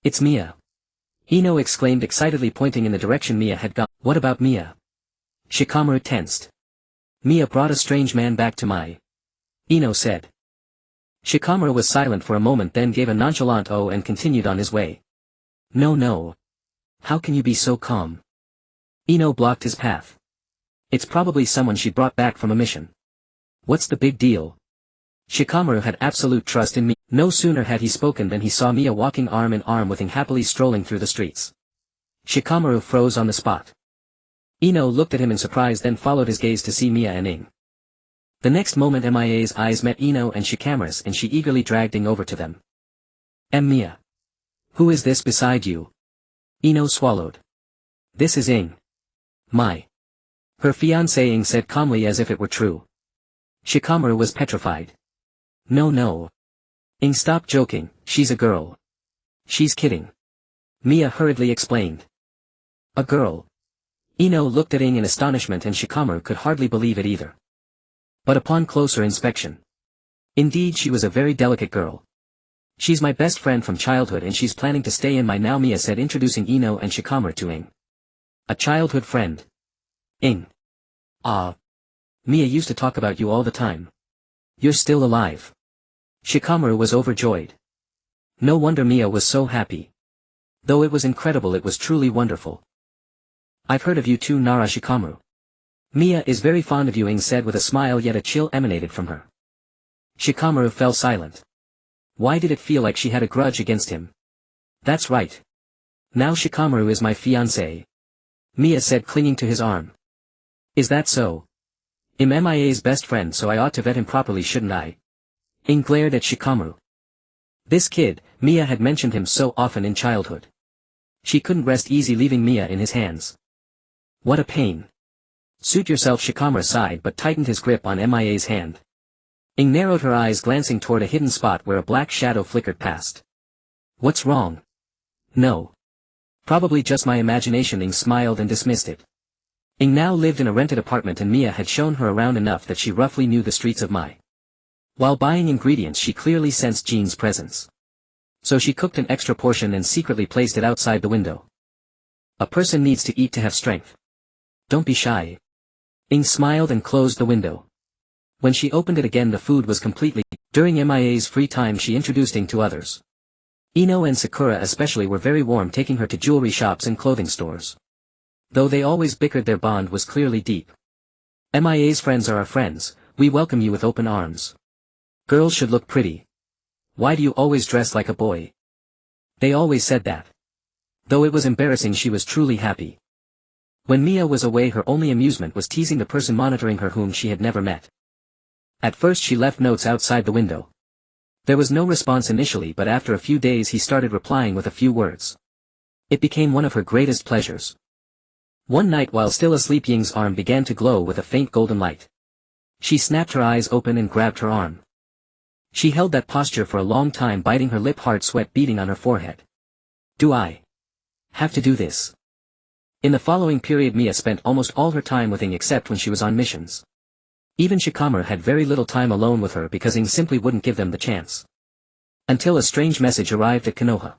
It's Mia. Ino exclaimed excitedly, pointing in the direction Mia had gone. What about Mia? Shikamaru tensed. Mia brought a strange man back to Mai. Ino said. Shikamaru was silent for a moment, then gave a nonchalant "oh" and continued on his way. No. How can you be so calm? Ino blocked his path. It's probably someone she brought back from a mission. What's the big deal? Shikamaru had absolute trust in Mia. No sooner had he spoken than he saw Mia walking arm in arm with Ing, happily strolling through the streets. Shikamaru froze on the spot. Ino looked at him in surprise, then followed his gaze to see Mia and Ing. The next moment Mia's eyes met Ino and Shikamaru's, and she eagerly dragged Ing over to them. Mia. Who is this beside you? Ino swallowed. This is Ing. Mai. Her fiancé, Ing said calmly, as if it were true. Shikamaru was petrified. No. Ing, stop joking, she's a girl. She's kidding. Mia hurriedly explained. A girl. Ino looked at Ing in astonishment, and Shikamaru could hardly believe it either. But upon closer inspection. Indeed, she was a very delicate girl. She's my best friend from childhood, and she's planning to stay in Mai now, Mia said, introducing Ino and Shikamaru to Ing. A childhood friend. Ing. Ah. Mia used to talk about you all the time. You're still alive. Shikamaru was overjoyed. No wonder Mia was so happy. Though it was incredible, it was truly wonderful. I've heard of you too, Nara Shikamaru. Mia is very fond of you, Ing said with a smile, yet a chill emanated from her. Shikamaru fell silent. Why did it feel like she had a grudge against him? That's right. Now Shikamaru is my fiancé. Mia said, clinging to his arm. Is that so? I'm Mia's best friend, so I ought to vet him properly, shouldn't I? Ing glared at Shikamaru. This kid, Mia had mentioned him so often in childhood. She couldn't rest easy leaving Mia in his hands. What a pain. Suit yourself, Shikamaru sighed but tightened his grip on Mia's hand. Ing narrowed her eyes, glancing toward a hidden spot where a black shadow flickered past. What's wrong? No. Probably just my imagination. Ing smiled and dismissed it. Ing now lived in a rented apartment and Mia had shown her around enough that she roughly knew the streets of Mai. While buying ingredients, she clearly sensed Jin's presence. So she cooked an extra portion and secretly placed it outside the window. A person needs to eat to have strength. Don't be shy. Ing smiled and closed the window. When she opened it again, the food was completely. During Mia's free time, she introduced Ing to others. Ino and Sakura especially were very warm, taking her to jewelry shops and clothing stores. Though they always bickered, their bond was clearly deep. Mia's friends are our friends, we welcome you with open arms. Girls should look pretty. Why do you always dress like a boy? They always said that. Though it was embarrassing, she was truly happy. When Mia was away, her only amusement was teasing the person monitoring her whom she had never met. At first she left notes outside the window. There was no response initially, but after a few days he started replying with a few words. It became one of her greatest pleasures. One night while still asleep, Ying's arm began to glow with a faint golden light. She snapped her eyes open and grabbed her arm. She held that posture for a long time, biting her lip, hard sweat beading on her forehead. Do I have to do this? In the following period, Mia spent almost all her time with Ing except when she was on missions. Even Shikamaru had very little time alone with her because Ing simply wouldn't give them the chance. Until a strange message arrived at Konoha.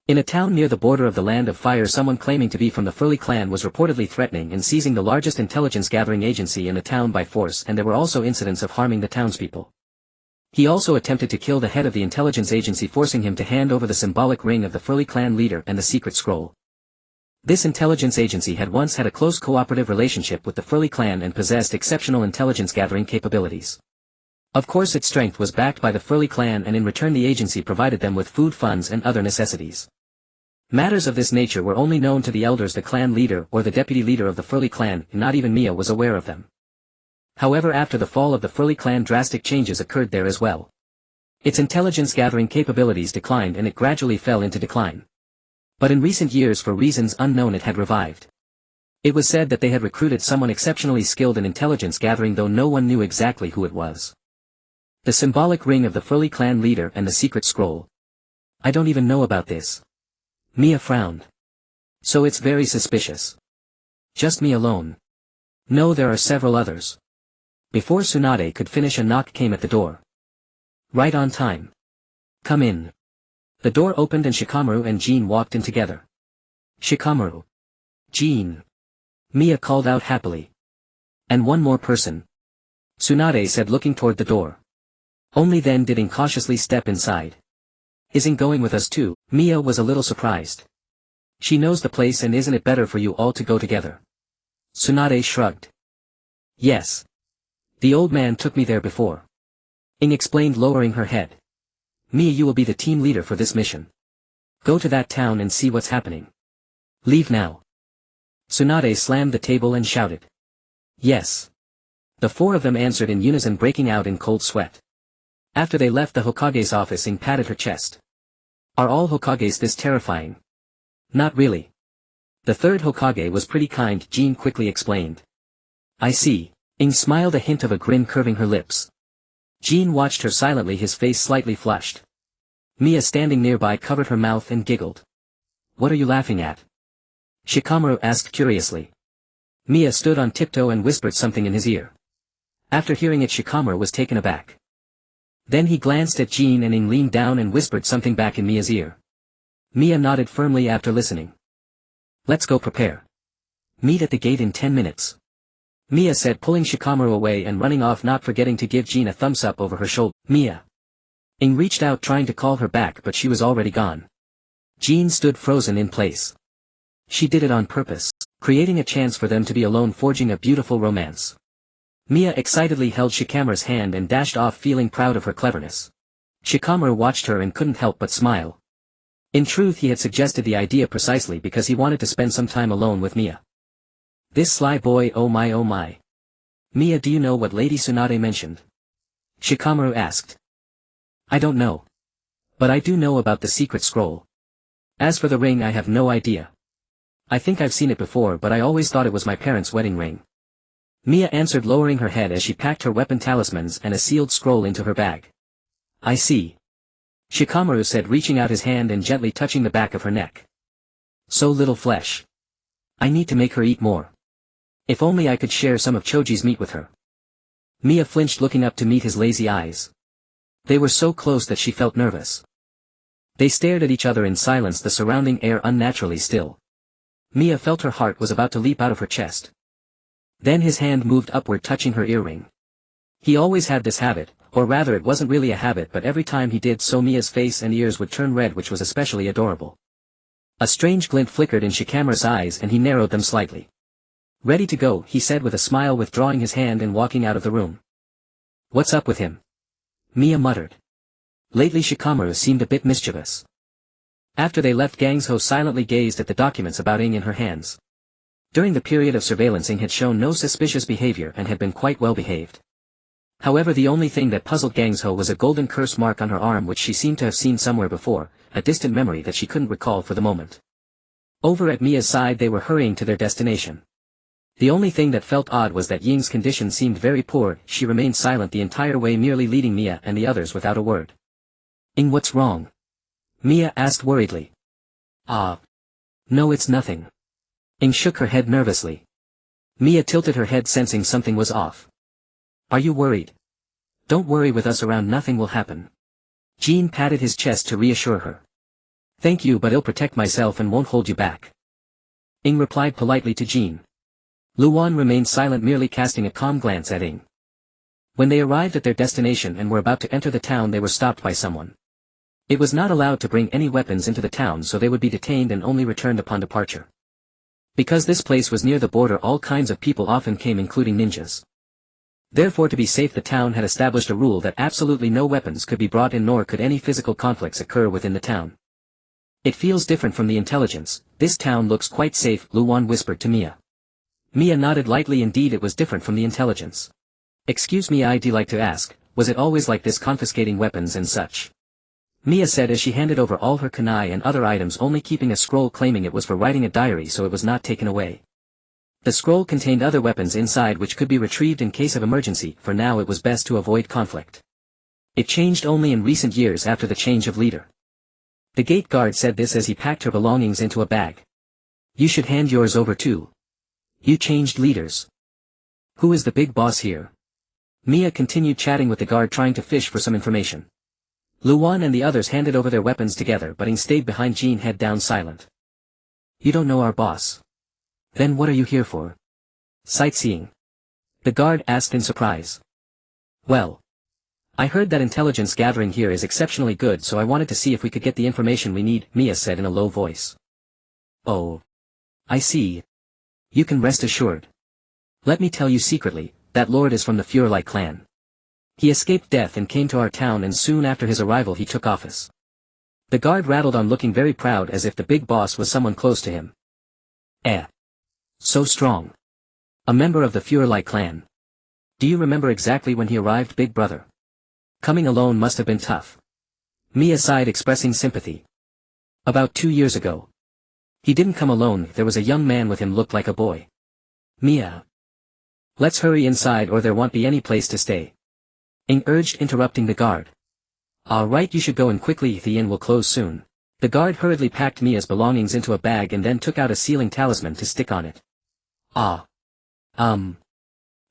In a town near the border of the Land of Fire, someone claiming to be from the Fuerli clan was reportedly threatening and seizing the largest intelligence gathering agency in the town by force, and there were also incidents of harming the townspeople. He also attempted to kill the head of the intelligence agency, forcing him to hand over the symbolic ring of the Fuerli clan leader and the secret scroll. This intelligence agency had once had a close cooperative relationship with the Fuerli clan and possessed exceptional intelligence gathering capabilities. Of course, its strength was backed by the Fuerli clan, and in return the agency provided them with food, funds and other necessities. Matters of this nature were only known to the elders, the clan leader or the deputy leader of the Fuerli clan, and not even Mia was aware of them. However, after the fall of the Fuerli clan, drastic changes occurred there as well. Its intelligence gathering capabilities declined and it gradually fell into decline. But in recent years, for reasons unknown, it had revived. It was said that they had recruited someone exceptionally skilled in intelligence gathering, though no one knew exactly who it was. The symbolic ring of the Fuerli clan leader and the secret scroll. I don't even know about this. Mia frowned. So it's very suspicious. Just me alone? No, there are several others. Before Tsunade could finish, a knock came at the door. Right on time. Come in. The door opened and Shikamaru and Jin walked in together. Shikamaru. Jin. Mia called out happily. And one more person. Tsunade said, looking toward the door. Only then did Ing cautiously step inside. Is Ing going with us too? Mia was a little surprised. She knows the place, and isn't it better for you all to go together? Tsunade shrugged. Yes. The old man took me there before. Ing explained, lowering her head. Mia, you will be the team leader for this mission. Go to that town and see what's happening. Leave now. Tsunade slammed the table and shouted. Yes. The four of them answered in unison, breaking out in cold sweat. After they left the Hokage's office, Ing patted her chest. Are all Hokages this terrifying? Not really. The third Hokage was pretty kind, Jin quickly explained. I see. Ing smiled, a hint of a grin curving her lips. Jin watched her silently, his face slightly flushed. Mia, standing nearby, covered her mouth and giggled. What are you laughing at? Shikamaru asked curiously. Mia stood on tiptoe and whispered something in his ear. After hearing it, Shikamaru was taken aback. Then he glanced at Jin, and Ing leaned down and whispered something back in Mia's ear. Mia nodded firmly after listening. Let's go prepare. Meet at the gate in 10 minutes. Mia said, pulling Shikamaru away and running off, not forgetting to give Jean a thumbs up over her shoulder. Mia. Ing reached out trying to call her back, but she was already gone. Jean stood frozen in place. She did it on purpose, creating a chance for them to be alone, forging a beautiful romance. Mia excitedly held Shikamaru's hand and dashed off, feeling proud of her cleverness. Shikamaru watched her and couldn't help but smile. In truth, he had suggested the idea precisely because he wanted to spend some time alone with Mia. This sly boy, oh my oh my. Mia, do you know what Lady Tsunade mentioned? Shikamaru asked. I don't know. But I do know about the secret scroll. As for the ring, I have no idea. I think I've seen it before, but I always thought it was my parents' wedding ring. Mia answered, lowering her head as she packed her weapon talismans and a sealed scroll into her bag. I see. Shikamaru said, reaching out his hand and gently touching the back of her neck. So little flesh. I need to make her eat more. If only I could share some of Choji's meat with her. Mia flinched, looking up to meet his lazy eyes. They were so close that she felt nervous. They stared at each other in silence, the surrounding air unnaturally still. Mia felt her heart was about to leap out of her chest. Then his hand moved upward, touching her earring. He always had this habit, or rather it wasn't really a habit, but every time he did so Mia's face and ears would turn red, which was especially adorable. A strange glint flickered in Shikamaru's eyes and he narrowed them slightly. Ready to go, he said with a smile, withdrawing his hand and walking out of the room. What's up with him? Mia muttered. Lately Shikamaru seemed a bit mischievous. After they left, Gangsho silently gazed at the documents about Ing in her hands. During the period of surveillance, Ing had shown no suspicious behavior and had been quite well behaved. However, the only thing that puzzled Gangsho was a golden curse mark on her arm, which she seemed to have seen somewhere before, a distant memory that she couldn't recall for the moment. Over at Mia's side, they were hurrying to their destination. The only thing that felt odd was that Ying's condition seemed very poor. She remained silent the entire way, merely leading Mia and the others without a word. Ing, what's wrong? Mia asked worriedly. No, it's nothing. Ing shook her head nervously. Mia tilted her head, sensing something was off. Are you worried? Don't worry, with us around nothing will happen. Jean patted his chest to reassure her. Thank you, but I'll protect myself and won't hold you back. Ing replied politely to Jean. Luan remained silent, merely casting a calm glance at Ing. When they arrived at their destination and were about to enter the town, they were stopped by someone. It was not allowed to bring any weapons into the town, so they would be detained and only returned upon departure. Because this place was near the border, all kinds of people often came, including ninjas. Therefore, to be safe, the town had established a rule that absolutely no weapons could be brought in, nor could any physical conflicts occur within the town. It feels different from the intelligence. This town looks quite safe, Luan whispered to Mia. Mia nodded lightly. Indeed, it was different from the intelligence. Excuse me, I'd like to ask, was it always like this, confiscating weapons and such? Mia said as she handed over all her kunai and other items, only keeping a scroll claiming it was for writing a diary, so it was not taken away. The scroll contained other weapons inside which could be retrieved in case of emergency. For now it was best to avoid conflict. It changed only in recent years after the change of leader. The gate guard said this as he packed her belongings into a bag. You should hand yours over too. You changed leaders. Who is the big boss here? Mia continued chatting with the guard, trying to fish for some information. Luan and the others handed over their weapons together, but Ing stayed behind, Jean head down, silent. You don't know our boss. Then what are you here for? Sightseeing? The guard asked in surprise. Well, I heard that intelligence gathering here is exceptionally good, so I wanted to see if we could get the information we need, Mia said in a low voice. Oh. I see. You can rest assured. Let me tell you secretly, that lord is from the Fuerli clan. He escaped death and came to our town, and soon after his arrival he took office. The guard rattled on, looking very proud, as if the big boss was someone close to him. So strong. A member of the Fuerli clan. Do you remember exactly when he arrived, big brother? Coming alone must have been tough. Mia sighed, expressing sympathy. About 2 years ago. He didn't come alone, there was a young man with him, looked like a boy. Mia. Let's hurry inside or there won't be any place to stay. Ing urged, interrupting the guard. All right, you should go in quickly, the inn will close soon. The guard hurriedly packed Mia's belongings into a bag and then took out a sealing talisman to stick on it.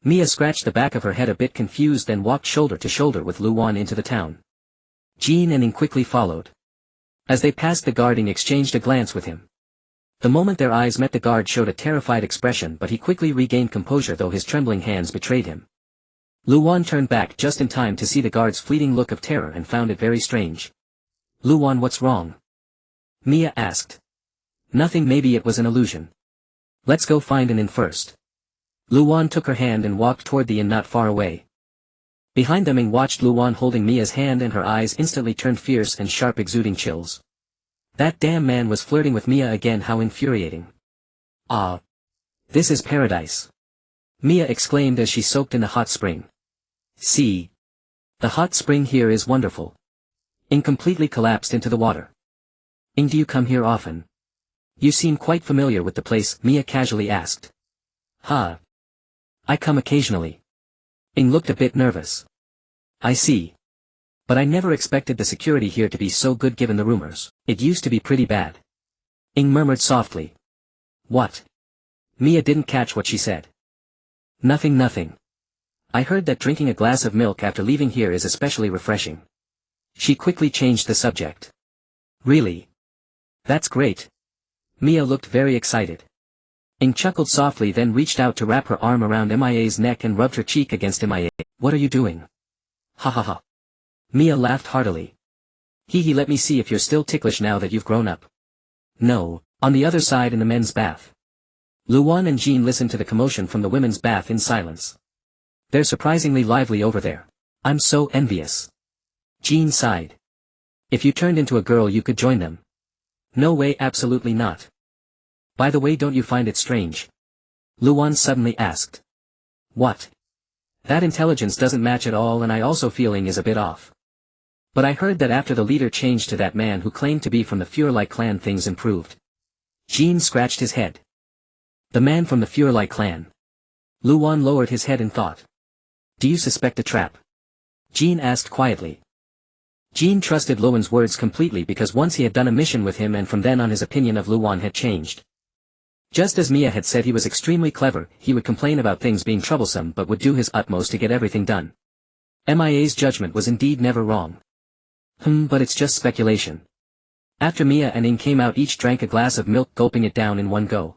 Mia scratched the back of her head, a bit confused, then walked shoulder to shoulder with Luan into the town. Jean and Ing quickly followed. As they passed the guard, Ing exchanged a glance with him. The moment their eyes met, the guard showed a terrified expression, but he quickly regained composure though his trembling hands betrayed him. Luan turned back just in time to see the guard's fleeting look of terror and found it very strange. "Luan, what's wrong?" Mia asked. "Nothing, maybe it was an illusion. Let's go find an inn first." Luan took her hand and walked toward the inn not far away. Behind them Ing watched Luan holding Mia's hand, and her eyes instantly turned fierce and sharp, exuding chills. That damn man was flirting with Mia again, how infuriating. "Ah. This is paradise," Mia exclaimed as she soaked in the hot spring. "See. The hot spring here is wonderful." Ing completely collapsed into the water. "Ing, do you come here often? You seem quite familiar with the place," Mia casually asked. "Huh. I come occasionally." Ing looked a bit nervous. "I see. But I never expected the security here to be so good given the rumors. It used to be pretty bad." Ing murmured softly. "What?" Mia didn't catch what she said. Nothing. I heard that drinking a glass of milk after leaving here is especially refreshing." She quickly changed the subject. "Really? That's great." Mia looked very excited. Ing chuckled softly, then reached out to wrap her arm around Mia's neck and rubbed her cheek against Mia. "What are you doing?" "Ha ha ha." Mia laughed heartily. "Hee, let me see if you're still ticklish now that you've grown up." "No, on the other side in the men's bath." Luan and Jean listened to the commotion from the women's bath in silence. "They're surprisingly lively over there. I'm so envious." Jean sighed. "If you turned into a girl you could join them." "No way, absolutely not." "By the way, don't you find it strange?" Luan suddenly asked. "What?" "That intelligence doesn't match at all, and I also feeling is a bit off. But I heard that after the leader changed to that man who claimed to be from the Fuerli clan, things improved." Jean scratched his head. "The man from the Fuerli clan?" Luan lowered his head in thought. "Do you suspect a trap?" Jean asked quietly. Jean trusted Luan's words completely because once he had done a mission with him, and from then on his opinion of Luan had changed. Just as Mia had said, he was extremely clever, he would complain about things being troublesome but would do his utmost to get everything done. Mia's judgment was indeed never wrong. But it's just speculation." After Mia and Ing came out, each drank a glass of milk, gulping it down in one go.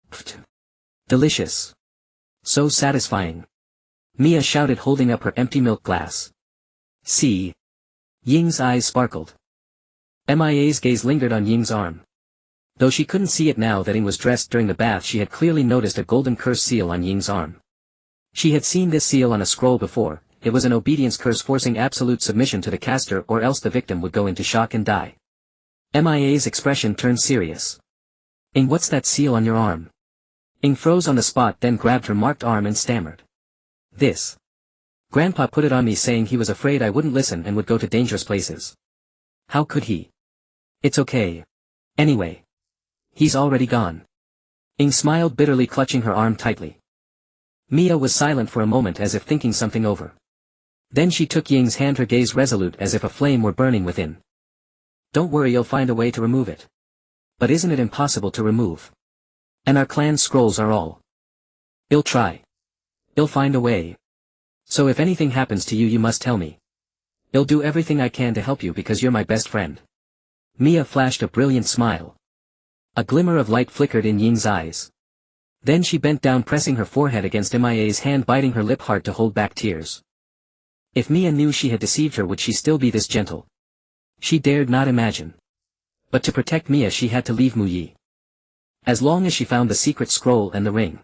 Pfft. Delicious. So satisfying. Mia shouted, holding up her empty milk glass. "See." Ying's eyes sparkled. Mia's gaze lingered on Ying's arm. Though she couldn't see it now that Ing was dressed during the bath, she had clearly noticed a golden curse seal on Ying's arm. She had seen this seal on a scroll before. It was an obedience curse forcing absolute submission to the caster, or else the victim would go into shock and die. Mia's expression turned serious. "Ing, what's that seal on your arm?" Ing froze on the spot, then grabbed her marked arm and stammered. "This. Grandpa put it on me, saying he was afraid I wouldn't listen and would go to dangerous places." "How could he?" "It's okay. Anyway. He's already gone." Ing smiled bitterly, clutching her arm tightly. Mia was silent for a moment as if thinking something over. Then she took Ying's hand, her gaze resolute as if a flame were burning within. "Don't worry, you'll find a way to remove it." "But isn't it impossible to remove? And our clan scrolls are all." "I'll try. I'll find a way. So if anything happens to you, you must tell me. I'll do everything I can to help you because you're my best friend." Mia flashed a brilliant smile. A glimmer of light flickered in Ying's eyes. Then she bent down, pressing her forehead against Mia's hand, biting her lip hard to hold back tears. If Mia knew she had deceived her, would she still be this gentle? She dared not imagine. But to protect Mia she had to leave Muyi. As long as she found the secret scroll and the ring,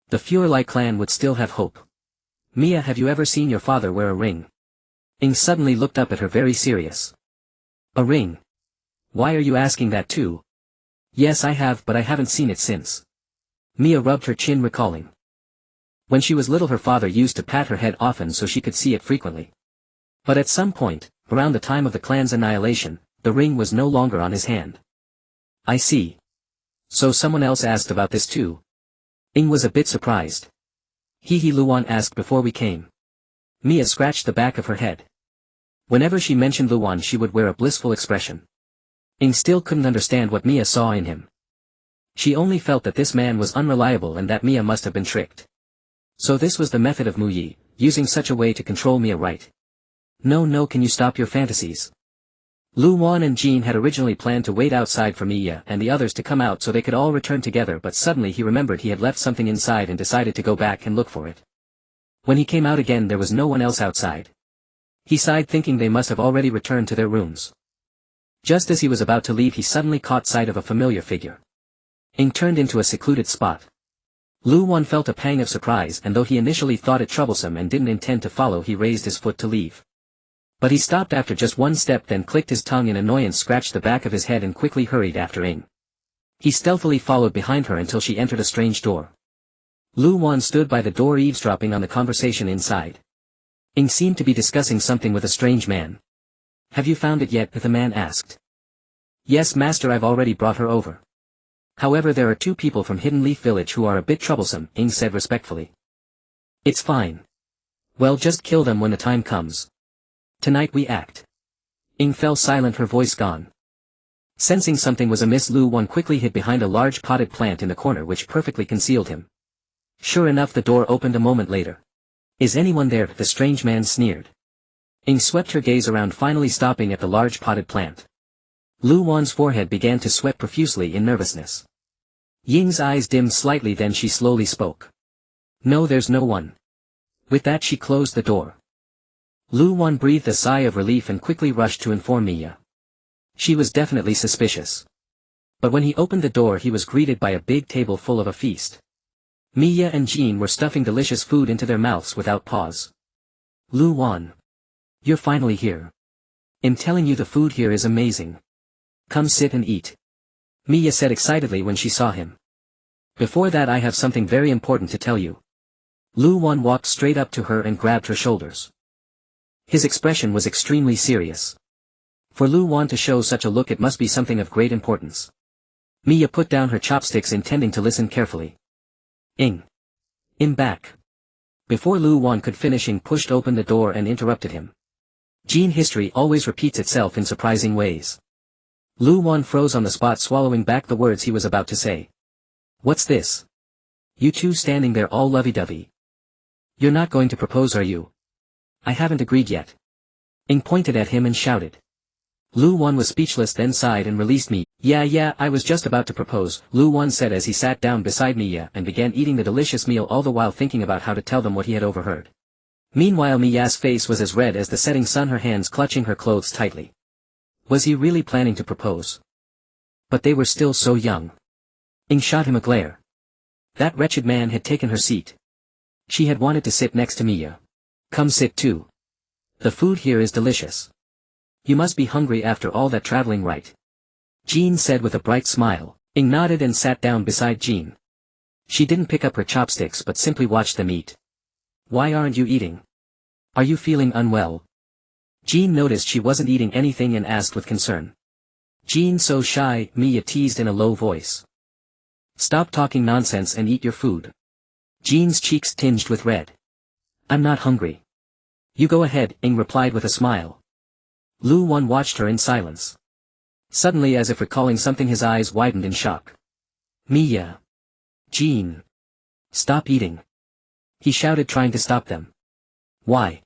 the Fuerli clan would still have hope. "Mia, have you ever seen your father wear a ring?" Ing suddenly looked up at her, very serious. "A ring? Why are you asking that too?" "Yes, I have, but I haven't seen it since." Mia rubbed her chin, recalling. When she was little, her father used to pat her head often so she could see it frequently. But at some point, around the time of the clan's annihilation, the ring was no longer on his hand. "I see. So someone else asked about this too?" Ing was a bit surprised. "Hee, Luan asked before we came." Mia scratched the back of her head. Whenever she mentioned Luan she would wear a blissful expression. Ing still couldn't understand what Mia saw in him. She only felt that this man was unreliable and that Mia must have been tricked. So this was the method of Muyi, using such a way to control Mia, right? No, can you stop your fantasies?" Lu Wan and Jean had originally planned to wait outside for Miya and the others to come out so they could all return together, but suddenly he remembered he had left something inside and decided to go back and look for it. When he came out again there was no one else outside. He sighed, thinking they must have already returned to their rooms. Just as he was about to leave he suddenly caught sight of a familiar figure. Ing turned into a secluded spot. Lu Wan felt a pang of surprise, and though he initially thought it troublesome and didn't intend to follow, he raised his foot to leave. But he stopped after just one step, then clicked his tongue in annoyance, scratched the back of his head and quickly hurried after Ing. He stealthily followed behind her until she entered a strange door. Lu Wan stood by the door eavesdropping on the conversation inside. Ing seemed to be discussing something with a strange man. "Have you found it yet?" the man asked. "Yes, master, I've already brought her over. However, there are 2 people from Hidden Leaf Village who are a bit troublesome," Ing said respectfully. "It's fine. Well, just kill them when the time comes. Tonight we act." Ing fell silent, her voice gone. Sensing something was amiss, Lu Wan quickly hid behind a large potted plant in the corner which perfectly concealed him. Sure enough, the door opened a moment later. "Is anyone there?" the strange man sneered. Ing swept her gaze around, finally stopping at the large potted plant. Lu Wan's forehead began to sweat profusely in nervousness. Ying's eyes dimmed slightly, then she slowly spoke. "No, there's no one." With that she closed the door. Lu Wan breathed a sigh of relief and quickly rushed to inform Miya. She was definitely suspicious. But when he opened the door he was greeted by a big table full of a feast. Miya and Jean were stuffing delicious food into their mouths without pause. "Lu Wan. You're finally here. I'm telling you, the food here is amazing. Come sit and eat," Miya said excitedly when she saw him. "Before that, I have something very important to tell you." Lu Wan walked straight up to her and grabbed her shoulders. His expression was extremely serious. For Lu Wan to show such a look, it must be something of great importance. Miya put down her chopsticks, intending to listen carefully. "Ing. I'm back." Before Lu Wan could finish, Ing pushed open the door and interrupted him. Jean history always repeats itself in surprising ways. Lu Wan froze on the spot, swallowing back the words he was about to say. "What's this? You 2 standing there all lovey-dovey. You're not going to propose, are you?" "I haven't agreed yet." Ing pointed at him and shouted. Lu Wan was speechless, then sighed and released me. Yeah, I was just about to propose," Lu Wan said as he sat down beside Miya and began eating the delicious meal, all the while thinking about how to tell them what he had overheard. Meanwhile, Miya's face was as red as the setting sun, her hands clutching her clothes tightly. Was he really planning to propose? But they were still so young. Ing shot him a glare. That wretched man had taken her seat. She had wanted to sit next to Miya. "Come sit too. The food here is delicious. You must be hungry after all that traveling, right?" Jean said with a bright smile. Ing nodded and sat down beside Jean. She didn't pick up her chopsticks but simply watched them eat. "Why aren't you eating? Are you feeling unwell?" Jean noticed she wasn't eating anything and asked with concern. "Jean, so shy," Miya teased in a low voice. "Stop talking nonsense and eat your food." Jean's cheeks tinged with red. "I'm not hungry." "You go ahead," Ing replied with a smile. Lu Wan watched her in silence. Suddenly, as if recalling something, his eyes widened in shock. "Miya. Jean. Stop eating," he shouted, trying to stop them. "Why?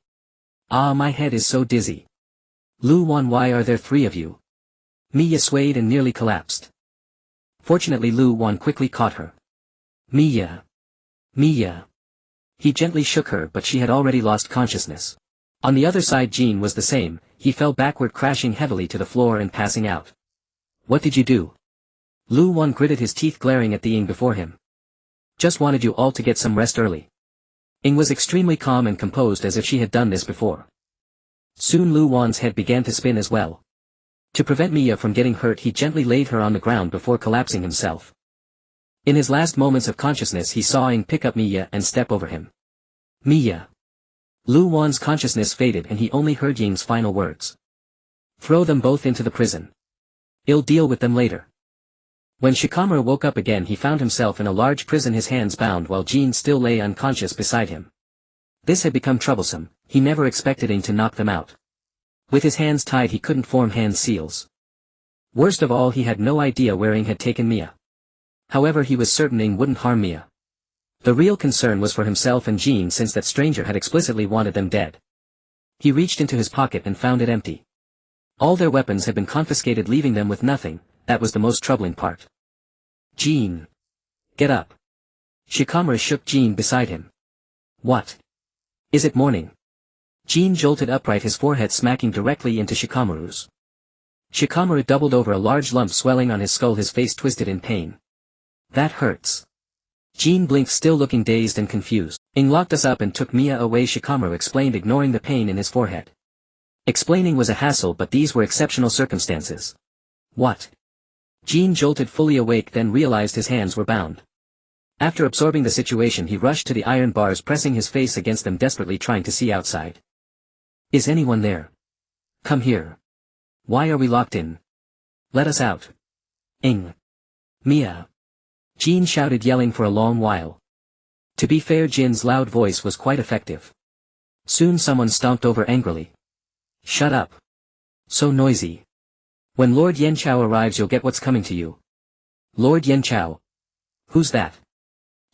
Ah, my head is so dizzy." "Lu Wan, why are there 3 of you?" Miya swayed and nearly collapsed. Fortunately, Lu Wan quickly caught her. "Miya. Miya." He gently shook her, but she had already lost consciousness. On the other side, Jean was the same. He fell backward, crashing heavily to the floor and passing out. "What did you do?" Lu Wan gritted his teeth, glaring at the Ing before him. "Just wanted you all to get some rest early." Ing was extremely calm and composed, as if she had done this before. Soon Lu Wan's head began to spin as well. To prevent Miya from getting hurt, he gently laid her on the ground before collapsing himself. In his last moments of consciousness, he saw Ing pick up Miya and step over him. "Miya." Lu Wan's consciousness faded and he only heard Ying's final words. "Throw them both into the prison. I'll deal with them later." When Shikamaru woke up again, he found himself in a large prison, his hands bound, while Jean still lay unconscious beside him. This had become troublesome. He never expected Ing to knock them out. With his hands tied, he couldn't form hand seals. Worst of all, he had no idea where Ing had taken Miya. However, he was certain Ing wouldn't harm Miya. The real concern was for himself and Jean, since that stranger had explicitly wanted them dead. He reached into his pocket and found it empty. All their weapons had been confiscated, leaving them with nothing. That was the most troubling part. Jin. Get up. Shikamaru shook Jin beside him. What? Is it morning? Jin jolted upright, his forehead smacking directly into Shikamaru's. Shikamaru doubled over, a large lump swelling on his skull, his face twisted in pain. That hurts. Jin blinked, still looking dazed and confused. Ing locked us up and took Mia away, Shikamaru explained, ignoring the pain in his forehead. Explaining was a hassle, but these were exceptional circumstances. What? Jin jolted, fully awake, then realized his hands were bound. After absorbing the situation, he rushed to the iron bars, pressing his face against them, desperately trying to see outside. Is anyone there? Come here. Why are we locked in? Let us out. Ing. Mia. Jin shouted, yelling for a long while. To be fair, Jin's loud voice was quite effective. Soon someone stomped over angrily. Shut up. So noisy. When Lord Yanchao arrives, you'll get what's coming to you. Lord Yanchao? Who's that?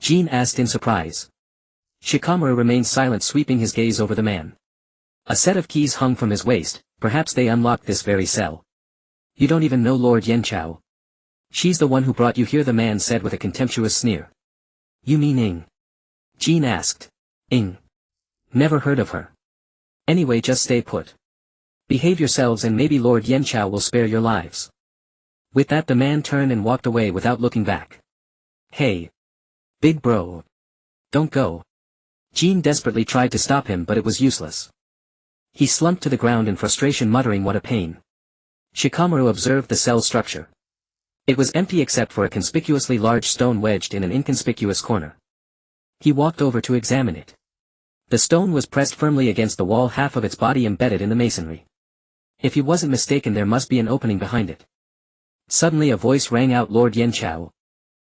Jin asked in surprise. Shikamaru remained silent, sweeping his gaze over the man. A set of keys hung from his waist, perhaps they unlocked this very cell. You don't even know Lord Yanchao. She's the one who brought you here, the man said with a contemptuous sneer. You mean Ing? Jin asked. Ing. Never heard of her. Anyway, just stay put. Behave yourselves and maybe Lord Yanchao will spare your lives. With that, the man turned and walked away without looking back. Hey. Big bro. Don't go. Jin desperately tried to stop him, but it was useless. He slumped to the ground in frustration, muttering what a pain. Shikamaru observed the cell structure. It was empty except for a conspicuously large stone wedged in an inconspicuous corner. He walked over to examine it. The stone was pressed firmly against the wall, half of its body embedded in the masonry. If he wasn't mistaken, there must be an opening behind it. Suddenly a voice rang out, Lord Yanchao.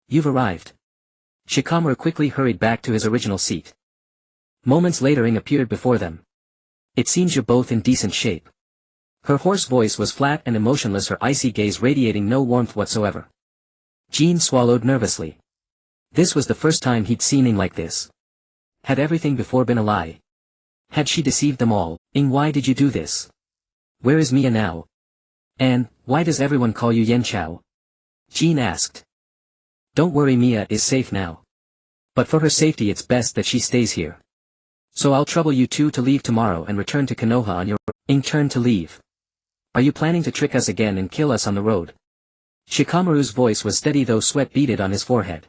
You've arrived. Shikamaru quickly hurried back to his original seat. Moments later, Ing appeared before them. It seems you're both in decent shape. Her hoarse voice was flat and emotionless, her icy gaze radiating no warmth whatsoever. Jin swallowed nervously. This was the first time he'd seen Ing like this. Had everything before been a lie? Had she deceived them all? Ing, why did you do this? Where is Mia now? And, why does everyone call you Yanchao? Jin asked. Don't worry, Mia is safe now. But for her safety it's best that she stays here. So I'll trouble you two to leave tomorrow and return to Konoha on your— Ing turned to leave. Are you planning to trick us again and kill us on the road? Shikamaru's voice was steady, though sweat beaded on his forehead.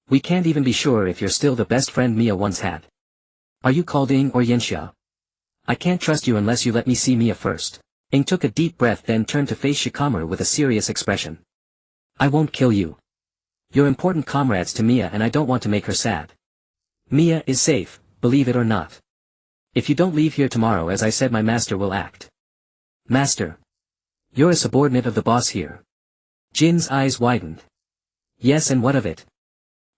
We can't even be sure if you're still the best friend Mia once had. Are you called Ing or Yanxia? I can't trust you unless you let me see Mia first. Ing took a deep breath, then turned to face Shikamaru with a serious expression. I won't kill you. You're important comrades to Mia and I don't want to make her sad. Mia is safe, believe it or not. If you don't leave here tomorrow, as I said, my master will act. Master? You're a subordinate of the boss here. Jin's eyes widened. Yes, and what of it?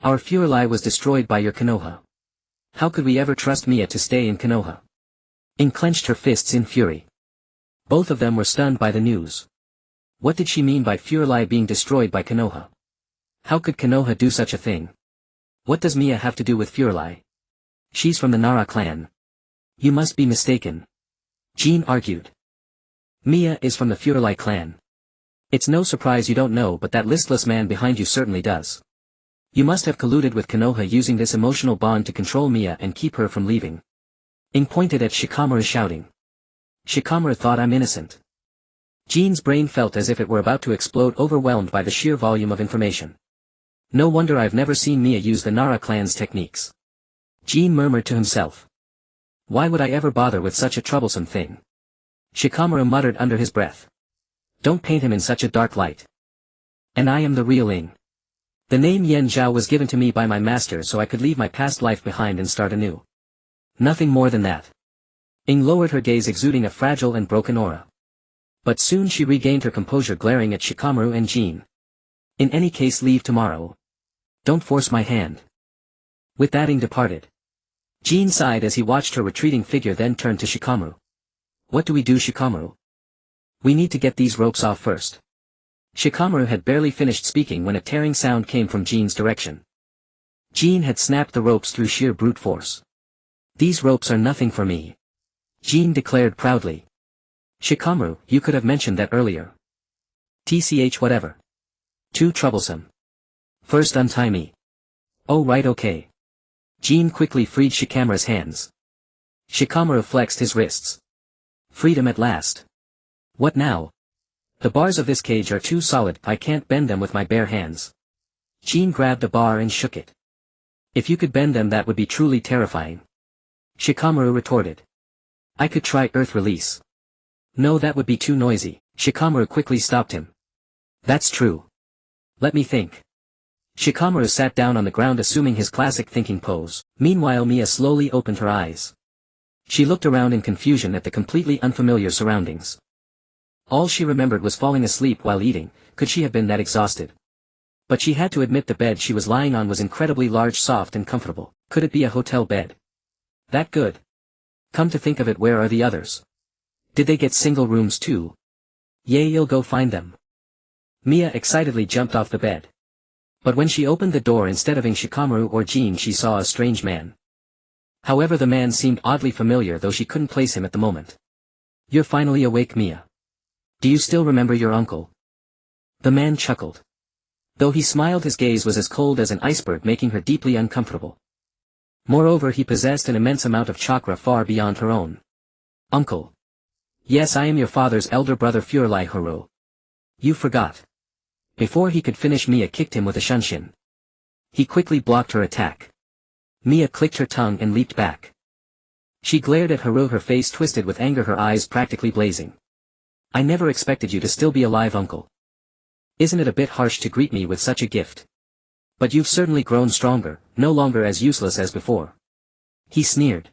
Our Fuerli was destroyed by your Konoha. How could we ever trust Mia to stay in Konoha? Ing clenched her fists in fury. Both of them were stunned by the news. What did she mean by Fuerli being destroyed by Konoha? How could Konoha do such a thing? What does Mia have to do with Fuerli? She's from the Nara clan. You must be mistaken. Jin argued. Mia is from the Fuerli clan. It's no surprise you don't know, but that listless man behind you certainly does. You must have colluded with Konoha, using this emotional bond to control Mia and keep her from leaving. Ing pointed at Shikamaru, shouting. Shikamaru thought I'm innocent. Jin's brain felt as if it were about to explode, overwhelmed by the sheer volume of information. No wonder I've never seen Mia use the Nara clan's techniques. Jin murmured to himself. Why would I ever bother with such a troublesome thing? Shikamaru muttered under his breath. Don't paint him in such a dark light. And I am the real Ing. The name Yan Zhao was given to me by my master so I could leave my past life behind and start anew. Nothing more than that. Ing lowered her gaze, exuding a fragile and broken aura. But soon she regained her composure, glaring at Shikamaru and Jin. In any case, leave tomorrow. Don't force my hand. With that, Ing departed. Jin sighed as he watched her retreating figure, then turned to Shikamaru. What do we do, Shikamaru? We need to get these ropes off first. Shikamaru had barely finished speaking when a tearing sound came from Jin's direction. Jin had snapped the ropes through sheer brute force. These ropes are nothing for me. Jin declared proudly. Shikamaru, you could have mentioned that earlier. TCH whatever. Too troublesome. First untie me. Oh right okay. Jean quickly freed Shikamaru's hands. Shikamaru flexed his wrists. Freedom at last. What now? The bars of this cage are too solid, I can't bend them with my bare hands. Jean grabbed a bar and shook it. If you could bend them that would be truly terrifying. Shikamaru retorted. I could try earth release. No, that would be too noisy. Shikamaru quickly stopped him. That's true. Let me think. Shikamaru sat down on the ground assuming his classic thinking pose. Meanwhile Mia slowly opened her eyes. She looked around in confusion at the completely unfamiliar surroundings. All she remembered was falling asleep while eating. Could she have been that exhausted? But she had to admit the bed she was lying on was incredibly large, soft and comfortable. Could it be a hotel bed? That good? Come to think of it, where are the others? Did they get single rooms too? Yay, you'll go find them. Mia excitedly jumped off the bed. But when she opened the door, instead of Shikamaru or Jean, she saw a strange man. However, the man seemed oddly familiar, though she couldn't place him at the moment. You're finally awake, Mia. Do you still remember your uncle? The man chuckled. Though he smiled, his gaze was as cold as an iceberg, making her deeply uncomfortable. Moreover, he possessed an immense amount of chakra far beyond her own. Uncle. Yes, I am your father's elder brother Fuerli Horo. You forgot. Before he could finish, Mia kicked him with a shunshin. He quickly blocked her attack. Mia clicked her tongue and leaped back. She glared at Horo, her face twisted with anger, her eyes practically blazing. I never expected you to still be alive, uncle. Isn't it a bit harsh to greet me with such a gift? But you've certainly grown stronger, no longer as useless as before. He sneered.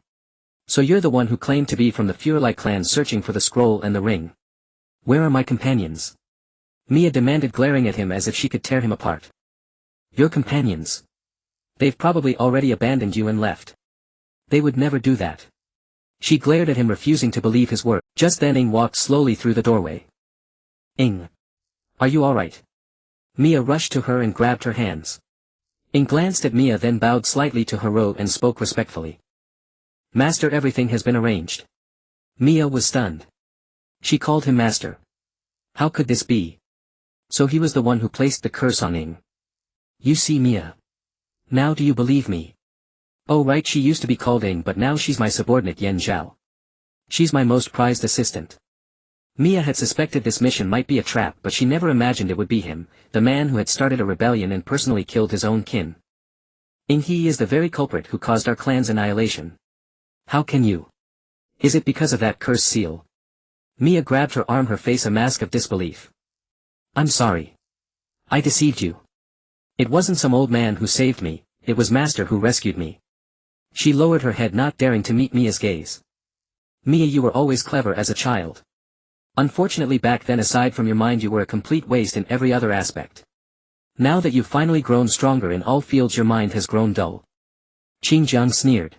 So you're the one who claimed to be from the Fuerli clan searching for the scroll and the ring. Where are my companions? Mia demanded, glaring at him as if she could tear him apart. Your companions? They've probably already abandoned you and left. They would never do that. She glared at him, refusing to believe his word. Just then Ing walked slowly through the doorway. Ing. Are you alright? Mia rushed to her and grabbed her hands. Ing glanced at Mia, then bowed slightly to Horo and spoke respectfully. Master, everything has been arranged. Mia was stunned. She called him master. How could this be? So he was the one who placed the curse on Ing. You see, Mia. Now do you believe me? Oh right, she used to be called Ing, but now she's my subordinate Yen Zhao. She's my most prized assistant. Mia had suspected this mission might be a trap, but she never imagined it would be him, the man who had started a rebellion and personally killed his own kin. Ing, he is the very culprit who caused our clan's annihilation. How can you? Is it because of that cursed seal? Mia grabbed her arm, her face a mask of disbelief. I'm sorry. I deceived you. It wasn't some old man who saved me, it was Master who rescued me. She lowered her head, not daring to meet Mia's gaze. Mia, you were always clever as a child. Unfortunately back then, aside from your mind, you were a complete waste in every other aspect. Now that you've finally grown stronger in all fields, your mind has grown dull. Qingjiang sneered.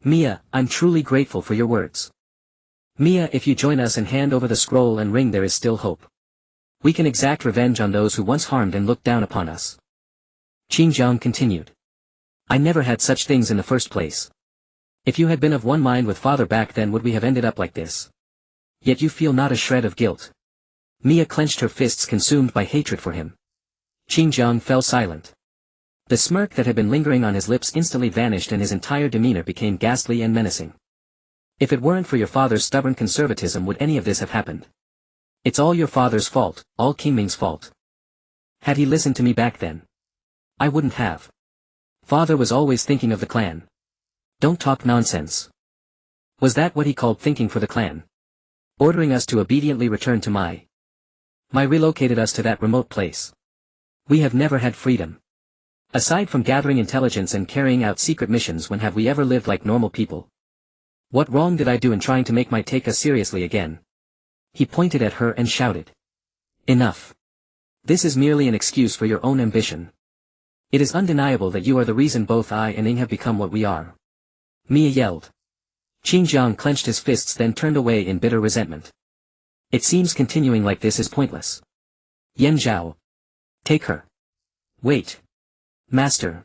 Mia, I'm truly grateful for your words. Mia, if you join us and hand over the scroll and ring, there is still hope. We can exact revenge on those who once harmed and looked down upon us. Qingjiang continued. I never had such things in the first place. If you had been of one mind with father back then, would we have ended up like this? Yet you feel not a shred of guilt. Mia clenched her fists, consumed by hatred for him. Qingjiang fell silent. The smirk that had been lingering on his lips instantly vanished and his entire demeanor became ghastly and menacing. If it weren't for your father's stubborn conservatism, would any of this have happened? It's all your father's fault, all Qingming's fault. Had he listened to me back then, I wouldn't have. Father was always thinking of the clan. Don't talk nonsense. Was that what he called thinking for the clan? Ordering us to obediently return to my relocated us to that remote place. We have never had freedom. Aside from gathering intelligence and carrying out secret missions, when have we ever lived like normal people? What wrong did I do in trying to make my take us seriously again? He pointed at her and shouted. Enough. This is merely an excuse for your own ambition. It is undeniable that you are the reason both I and Ing have become what we are. Mia yelled. Qingjiang clenched his fists, then turned away in bitter resentment. It seems continuing like this is pointless. Yen Zhao. Take her. Wait. Master.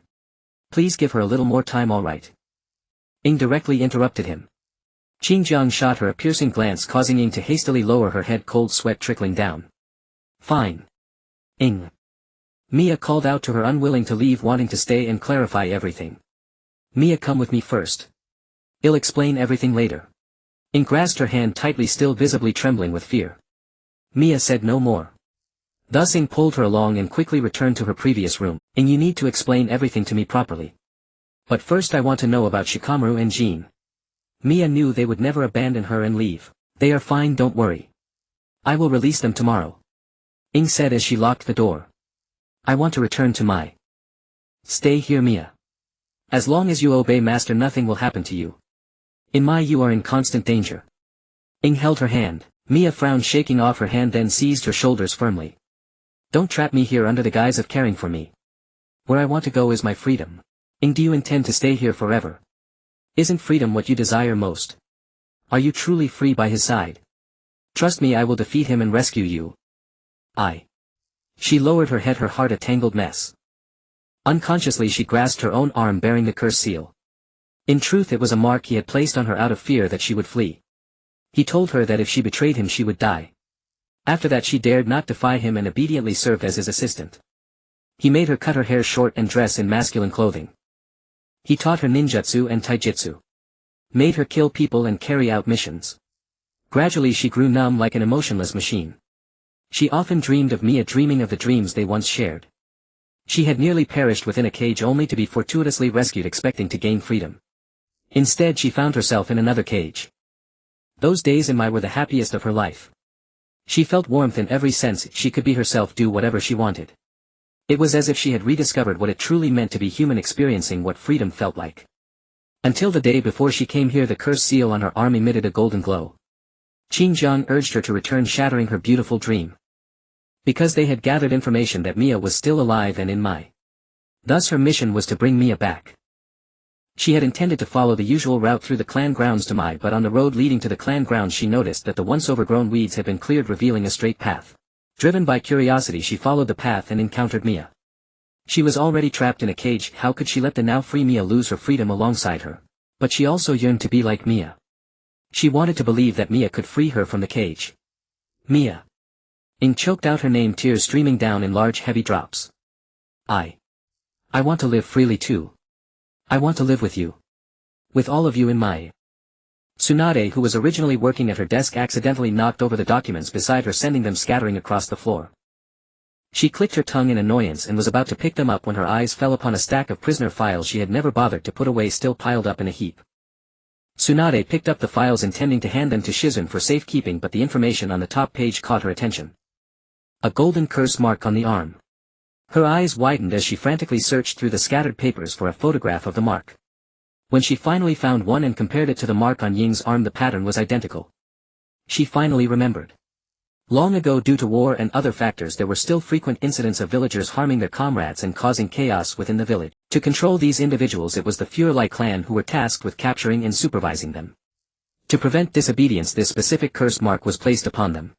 Please give her a little more time, all right. Ing directly interrupted him. Xinjiang shot her a piercing glance causing Ying to hastily lower her head, cold sweat trickling down. Fine. Ying. Mia called out to her, unwilling to leave, wanting to stay and clarify everything. Mia, come with me first. I'll explain everything later. Ying grasped her hand tightly, still visibly trembling with fear. Mia said no more. Thus Ying pulled her along and quickly returned to her previous room. Ying, you need to explain everything to me properly. But first I want to know about Shikamaru and Jean. Mia knew they would never abandon her and leave. They are fine, don't worry. I will release them tomorrow. Ying said as she locked the door. I want to return to my. Stay here, Mia. As long as you obey master, nothing will happen to you. In my, you are in constant danger. Ying held her hand. Mia frowned, shaking off her hand, then seized her shoulders firmly. Don't trap me here under the guise of caring for me. Where I want to go is my freedom. Ying, do you intend to stay here forever? Isn't freedom what you desire most? Are you truly free by his side? Trust me, I will defeat him and rescue you. She lowered her head, her heart a tangled mess. Unconsciously she grasped her own arm bearing the curse seal. In truth it was a mark he had placed on her out of fear that she would flee. He told her that if she betrayed him she would die. After that she dared not defy him and obediently served as his assistant. He made her cut her hair short and dress in masculine clothing. He taught her ninjutsu and taijutsu. Made her kill people and carry out missions. Gradually she grew numb like an emotionless machine. She often dreamed of Mia, dreaming of the dreams they once shared. She had nearly perished within a cage only to be fortuitously rescued, expecting to gain freedom. Instead she found herself in another cage. Those days in Mai were the happiest of her life. She felt warmth in every sense, she could be herself, do whatever she wanted. It was as if she had rediscovered what it truly meant to be human, experiencing what freedom felt like. Until the day before she came here, the cursed seal on her arm emitted a golden glow. Xinjiang urged her to return, shattering her beautiful dream. Because they had gathered information that Mia was still alive and in Mai. Thus her mission was to bring Mia back. She had intended to follow the usual route through the clan grounds to Mai, but on the road leading to the clan grounds she noticed that the once overgrown weeds had been cleared, revealing a straight path. Driven by curiosity she followed the path and encountered Mia. She was already trapped in a cage. How could she let the now free Mia lose her freedom alongside her? But she also yearned to be like Mia. She wanted to believe that Mia could free her from the cage. Mia. Ying choked out her name, tears streaming down in large heavy drops. I want to live freely too. I want to live with you. With all of you in my. Tsunade, who was originally working at her desk, accidentally knocked over the documents beside her, sending them scattering across the floor. She clicked her tongue in annoyance and was about to pick them up when her eyes fell upon a stack of prisoner files she had never bothered to put away, still piled up in a heap. Tsunade picked up the files, intending to hand them to Shizun for safekeeping, but the information on the top page caught her attention. A golden curse mark on the arm. Her eyes widened as she frantically searched through the scattered papers for a photograph of the mark. When she finally found one and compared it to the mark on Ying's arm, the pattern was identical. She finally remembered. Long ago, due to war and other factors, there were still frequent incidents of villagers harming their comrades and causing chaos within the village. To control these individuals, it was the Fuerli clan who were tasked with capturing and supervising them. To prevent disobedience, this specific curse mark was placed upon them.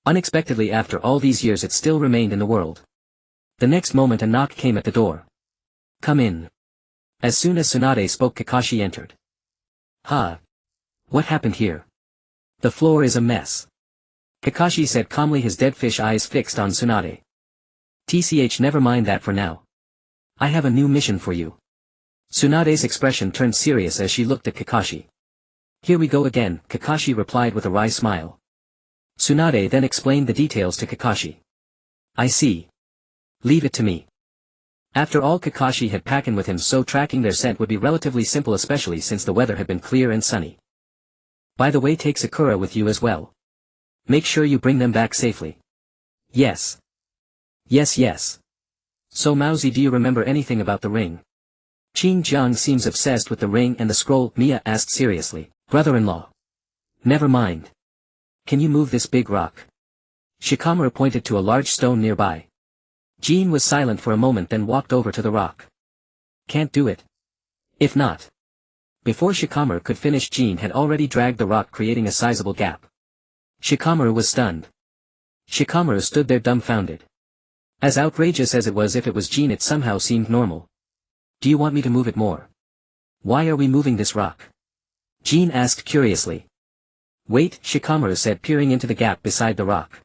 Unexpectedly, after all these years, it still remained in the world. The next moment a knock came at the door. Come in. As soon as Tsunade spoke, Kakashi entered. What happened here? The floor is a mess. Kakashi said calmly, his dead fish eyes fixed on Tsunade. Never mind that for now. I have a new mission for you. Tsunade's expression turned serious as she looked at Kakashi. Here we go again, Kakashi replied with a wry smile. Tsunade then explained the details to Kakashi. I see. Leave it to me. After all, Kakashi had Pakin with him, so tracking their scent would be relatively simple, especially since the weather had been clear and sunny. By the way, take Sakura with you as well. Make sure you bring them back safely. Yes. Yes. So Mauzi, do you remember anything about the ring? Xinjiang seems obsessed with the ring and the scroll, Mia asked seriously. Brother-in-law. Never mind. Can you move this big rock? Shikamaru pointed to a large stone nearby. Jean was silent for a moment, then walked over to the rock. Can't do it. If not. Before Shikamaru could finish, Jean had already dragged the rock, creating a sizable gap. Shikamaru was stunned. Shikamaru stood there dumbfounded. As outrageous as it was, if it was Jean, it somehow seemed normal. Do you want me to move it more? Why are we moving this rock? Jean asked curiously. Wait, Shikamaru said, peering into the gap beside the rock.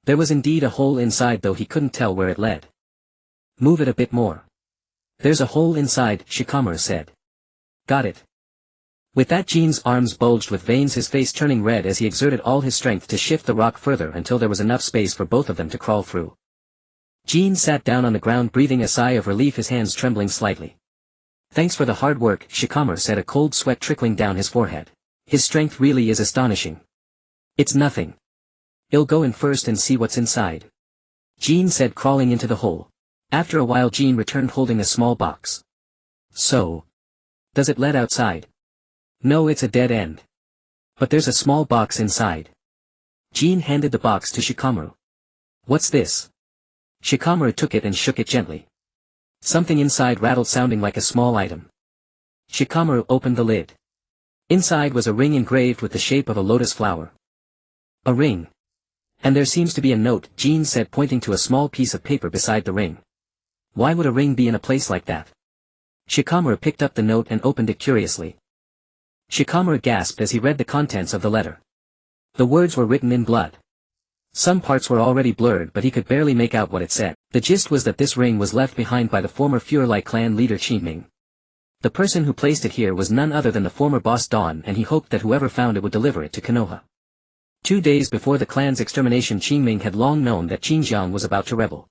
There was indeed a hole inside, though he couldn't tell where it led. Move it a bit more. There's a hole inside, Shikamaru said. Got it. With that, Jean's arms bulged with veins, his face turning red as he exerted all his strength to shift the rock further until there was enough space for both of them to crawl through. Jean sat down on the ground, breathing a sigh of relief, his hands trembling slightly. Thanks for the hard work, Shikamaru said, a cold sweat trickling down his forehead. His strength really is astonishing. It's nothing. I'll go in first and see what's inside. Jean said, crawling into the hole. After a while Jean returned holding a small box. So? Does it lead outside? No, it's a dead end. But there's a small box inside. Jean handed the box to Shikamaru. What's this? Shikamaru took it and shook it gently. Something inside rattled, sounding like a small item. Shikamaru opened the lid. Inside was a ring engraved with the shape of a lotus flower. A ring. And there seems to be a note, Jean said, pointing to a small piece of paper beside the ring. Why would a ring be in a place like that? Shikamaru picked up the note and opened it curiously. Shikamaru gasped as he read the contents of the letter. The words were written in blood. Some parts were already blurred, but he could barely make out what it said. The gist was that this ring was left behind by the former Fuerli clan leader Qingming. The person who placed it here was none other than the former boss Dawn, and he hoped that whoever found it would deliver it to Konoha. 2 days before the clan's extermination, Qingming had long known that Xinjiang was about to rebel.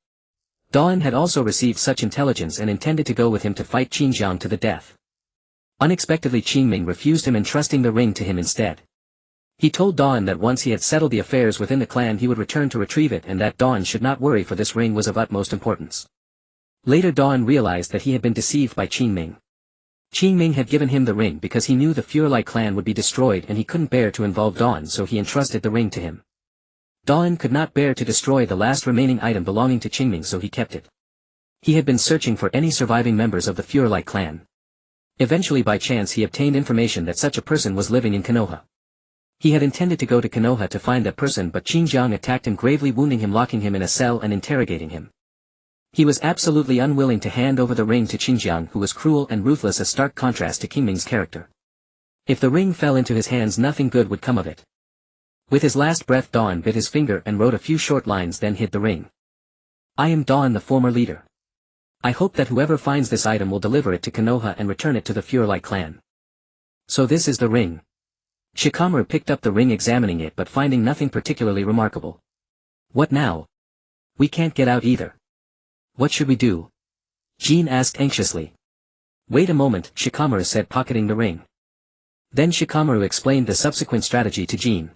Dawn had also received such intelligence and intended to go with him to fight Xinjiang to the death. Unexpectedly, Qingming refused him, entrusting the ring to him instead. He told Dawn that once he had settled the affairs within the clan he would return to retrieve it, and that Dawn should not worry, for this ring was of utmost importance. Later Dawn realized that he had been deceived by Qingming. Qingming had given him the ring because he knew the Fuerli clan would be destroyed and he couldn't bear to involve Dawn, so he entrusted the ring to him. Dawn could not bear to destroy the last remaining item belonging to Qingming, so he kept it. He had been searching for any surviving members of the Fuerli clan. Eventually, by chance, he obtained information that such a person was living in Konoha. He had intended to go to Konoha to find that person, but Xinjiang attacked him, gravely wounding him, locking him in a cell and interrogating him. He was absolutely unwilling to hand over the ring to Xinjiang, who was cruel and ruthless, a stark contrast to Qingming's character. If the ring fell into his hands, nothing good would come of it. With his last breath, Dawn bit his finger and wrote a few short lines, then hid the ring. I am Dawn, the former leader. I hope that whoever finds this item will deliver it to Konoha and return it to the Fuerli clan. So this is the ring. Shikamaru picked up the ring, examining it but finding nothing particularly remarkable. What now? We can't get out either. What should we do? Jean asked anxiously. Wait a moment, Shikamaru said, pocketing the ring. Then Shikamaru explained the subsequent strategy to Jean.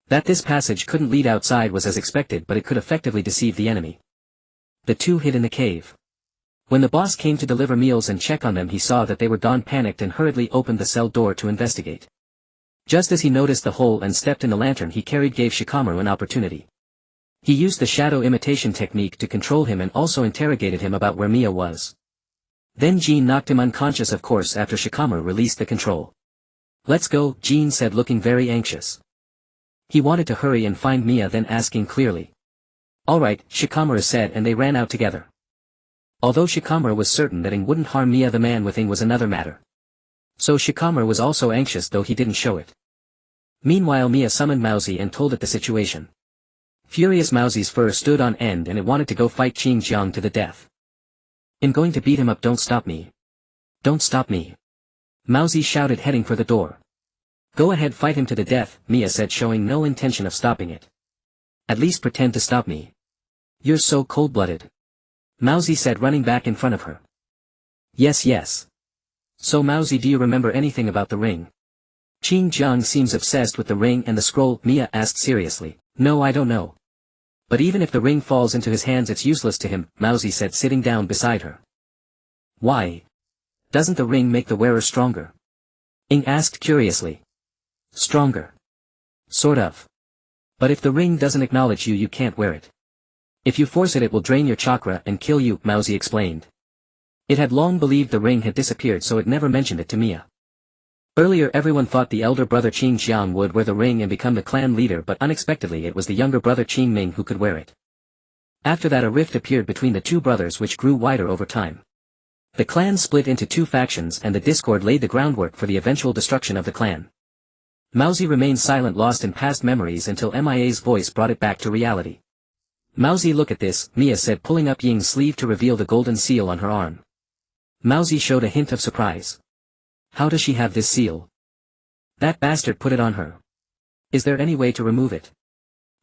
That this passage couldn't lead outside was as expected, but it could effectively deceive the enemy. The two hid in the cave. When the boss came to deliver meals and check on them, he saw that they were gone, panicked, and hurriedly opened the cell door to investigate. Just as he noticed the hole and stepped in the lantern he carried gave Shikamaru an opportunity. He used the shadow imitation technique to control him and also interrogated him about where Mia was. Then Jean knocked him unconscious, of course, after Shikamaru released the control. Let's go, Jean said, looking very anxious. He wanted to hurry and find Mia, then asking clearly. All right, Shikamaru said, and they ran out together. Although Shikamaru was certain that Ing wouldn't harm Mia, the man with Ing was another matter. So Shikamaru was also anxious, though he didn't show it. Meanwhile, Mia summoned Mauzi and told it the situation. Furious, Mauzi's fur stood on end and it wanted to go fight Xinjiang to the death. I'm going to beat him up, don't stop me. Don't stop me. Mauzi shouted, heading for the door. Go ahead, fight him to the death, Mia said, showing no intention of stopping it. At least pretend to stop me. You're so cold-blooded. Mauzi said, running back in front of her. Yes. So Mauzi, do you remember anything about the ring? Xinjiang seems obsessed with the ring and the scroll, Mia asked seriously. No, I don't know. But even if the ring falls into his hands, it's useless to him, Mauzi said, sitting down beside her. Why? Doesn't the ring make the wearer stronger? Ing asked curiously. Stronger. Sort of. But if the ring doesn't acknowledge you, you can't wear it. If you force it, it will drain your chakra and kill you, Mauzi explained. It had long believed the ring had disappeared, so it never mentioned it to Mia. Earlier everyone thought the elder brother Xinjiang would wear the ring and become the clan leader, but unexpectedly it was the younger brother Qingming who could wear it. After that, a rift appeared between the two brothers which grew wider over time. The clan split into two factions and the discord laid the groundwork for the eventual destruction of the clan. Mousie remained silent, lost in past memories until MIA's voice brought it back to reality. Mousie, look at this, Mia said, pulling up Ying's sleeve to reveal the golden seal on her arm. Mousie showed a hint of surprise. How does she have this seal? That bastard put it on her. Is there any way to remove it?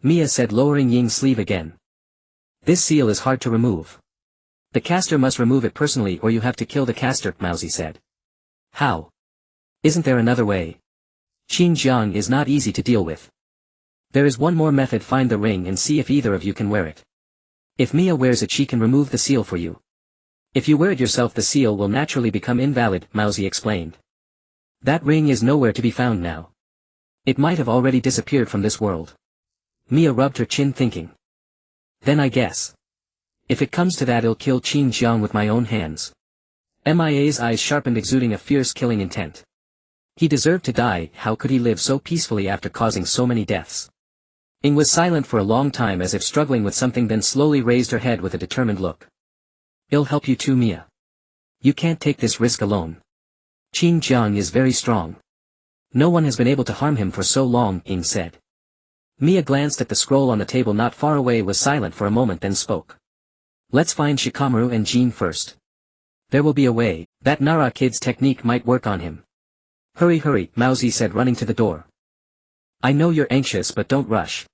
Mia said, lowering Ying's sleeve again. This seal is hard to remove. The caster must remove it personally or you have to kill the caster, Mousie said. How? Isn't there another way? Qin Jiang is not easy to deal with. There is one more method, find the ring and see if either of you can wear it. If Mia wears it she can remove the seal for you. If you wear it yourself the seal will naturally become invalid, Mousie explained. That ring is nowhere to be found now. It might have already disappeared from this world. Mia rubbed her chin thinking. Then I guess. If it comes to that I'll kill Qin Jiang with my own hands. MIA's eyes sharpened, exuding a fierce killing intent. He deserved to die, how could he live so peacefully after causing so many deaths? Ying was silent for a long time as if struggling with something, then slowly raised her head with a determined look. I'll help you too, Mia. You can't take this risk alone. Qin Jiang is very strong. No one has been able to harm him for so long, Ying said. Mia glanced at the scroll on the table not far away, was silent for a moment, then spoke. Let's find Shikamaru and Jin first. There will be a way, that Nara kid's technique might work on him. Hurry, hurry, Mousie said, running to the door. I know you're anxious but don't rush.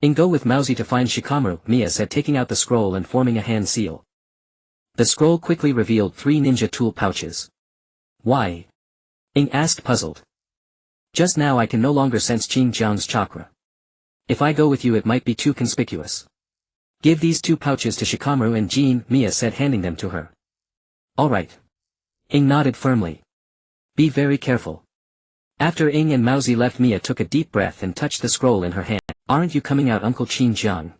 Ying, go with Mousie to find Shikamaru, Mia said, taking out the scroll and forming a hand seal. The scroll quickly revealed 3 ninja tool pouches. Why? Ying asked, puzzled. Just now I can no longer sense Qin Jiang's chakra. If I go with you it might be too conspicuous. Give these 2 pouches to Shikamaru and Jin, Mia said, handing them to her. All right. Ying nodded firmly. Be very careful. After Ying and Mousie left, Mia took a deep breath and touched the scroll in her hand. Aren't you coming out, Uncle Qin Jiang?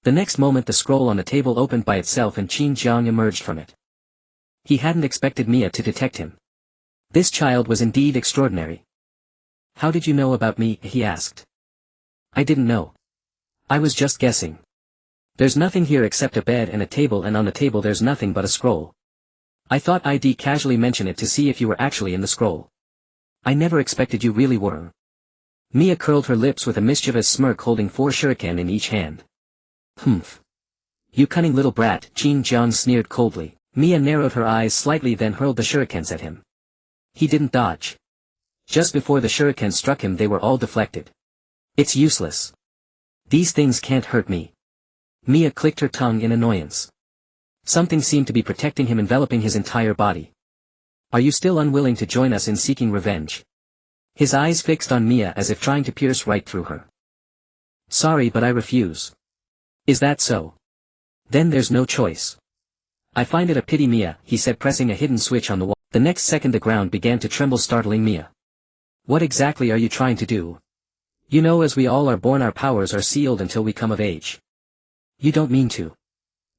The next moment the scroll on the table opened by itself and Qin Jiang emerged from it. He hadn't expected Mia to detect him. This child was indeed extraordinary. How did you know about me? He asked. I didn't know. I was just guessing. There's nothing here except a bed and a table, and on the table there's nothing but a scroll. I thought I'd casually mention it to see if you were actually in the scroll. I never expected you really were. Mia curled her lips with a mischievous smirk, holding 4 shuriken in each hand. Humph. You cunning little brat, Qin Jiang sneered coldly. Mia narrowed her eyes slightly, then hurled the shurikens at him. He didn't dodge. Just before the shurikens struck him they were all deflected. It's useless. These things can't hurt me. Mia clicked her tongue in annoyance. Something seemed to be protecting him, enveloping his entire body. Are you still unwilling to join us in seeking revenge? His eyes fixed on Mia as if trying to pierce right through her. Sorry, but I refuse. Is that so? Then there's no choice. I find it a pity, Mia, he said, pressing a hidden switch on the wall. The next second the ground began to tremble, startling Mia. What exactly are you trying to do? You know, as we all are born our powers are sealed until we come of age. You don't mean to.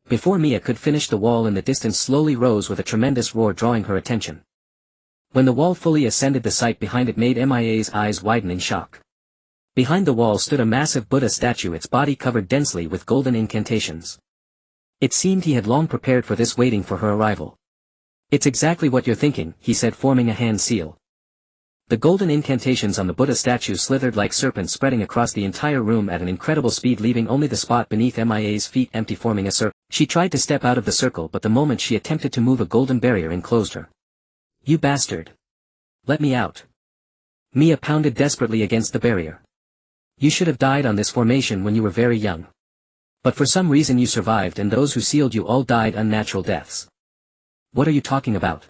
Before Mia could finish, the wall in the distance slowly rose with a tremendous roar, drawing her attention. When the wall fully ascended, the sight behind it made MIA's eyes widen in shock. Behind the wall stood a massive Buddha statue, its body covered densely with golden incantations. It seemed he had long prepared for this, waiting for her arrival. It's exactly what you're thinking, he said, forming a hand seal. The golden incantations on the Buddha statue slithered like serpents, spreading across the entire room at an incredible speed, leaving only the spot beneath MIA's feet empty, forming a circle. She tried to step out of the circle, but the moment she attempted to move, a golden barrier enclosed her. You bastard! Let me out! Mia pounded desperately against the barrier. You should have died on this formation when you were very young. But for some reason you survived, and those who sealed you all died unnatural deaths. What are you talking about?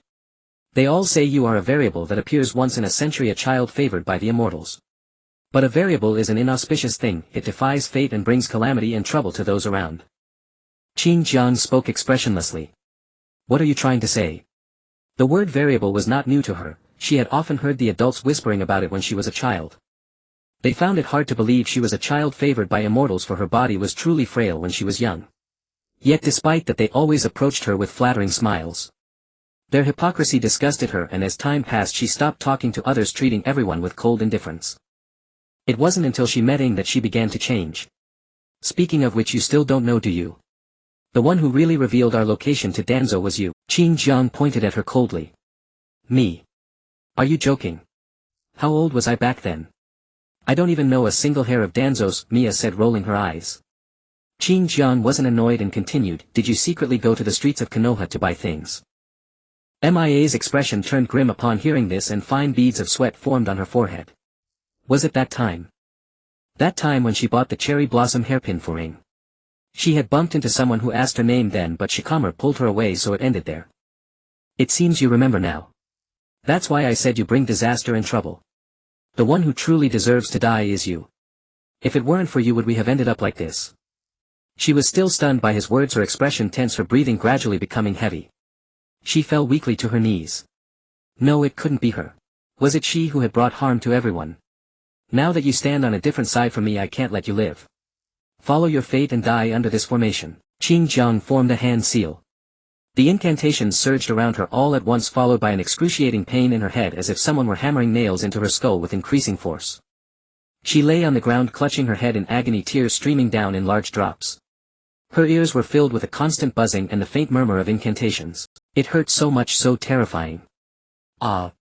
They all say you are a variable that appears once in a century, a child favored by the immortals. But a variable is an inauspicious thing, it defies fate and brings calamity and trouble to those around. Qin Jiang spoke expressionlessly. What are you trying to say? The word variable was not new to her, she had often heard the adults whispering about it when she was a child. They found it hard to believe she was a child favored by immortals, for her body was truly frail when she was young. Yet despite that they always approached her with flattering smiles. Their hypocrisy disgusted her, and as time passed she stopped talking to others, treating everyone with cold indifference. It wasn't until she met Ying that she began to change. Speaking of which, you still don't know, do you? The one who really revealed our location to Danzo was you. Qin Jiang pointed at her coldly. Me. Are you joking? How old was I back then? I don't even know a single hair of Danzo's, Mia said rolling her eyes. Qin Jiang wasn't annoyed and continued, did you secretly go to the streets of Konoha to buy things? Mia's expression turned grim upon hearing this and fine beads of sweat formed on her forehead. Was it that time? That time when she bought the cherry blossom hairpin for ring. She had bumped into someone who asked her name then but Shikamaru pulled her away so it ended there. It seems you remember now. That's why I said you bring disaster and trouble. The one who truly deserves to die is you. If it weren't for you would we have ended up like this? She was still stunned by his words, her expression tense, her breathing gradually becoming heavy. She fell weakly to her knees. No, it couldn't be her. Was it she who had brought harm to everyone? Now that you stand on a different side from me I can't let you live. Follow your fate and die under this formation. Qin Jiang formed a hand seal. The incantations surged around her all at once followed by an excruciating pain in her head as if someone were hammering nails into her skull with increasing force. She lay on the ground clutching her head in agony, tears streaming down in large drops. Her ears were filled with a constant buzzing and the faint murmur of incantations. It hurt so much, so terrifying. Ah!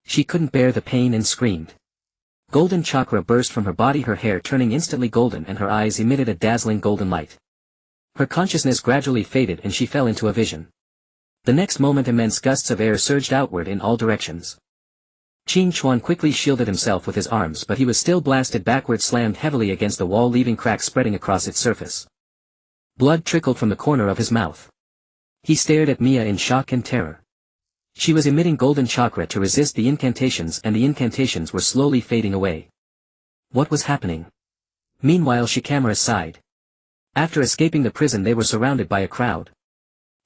She couldn't bear the pain and screamed. Golden chakra burst from her body, her hair turning instantly golden and her eyes emitted a dazzling golden light. Her consciousness gradually faded and she fell into a vision. The next moment immense gusts of air surged outward in all directions. Qin Chuan quickly shielded himself with his arms but he was still blasted backward, slammed heavily against the wall leaving cracks spreading across its surface. Blood trickled from the corner of his mouth. He stared at Mia in shock and terror. She was emitting golden chakra to resist the incantations and the incantations were slowly fading away. What was happening? Meanwhile Shikamaru sighed. After escaping the prison they were surrounded by a crowd.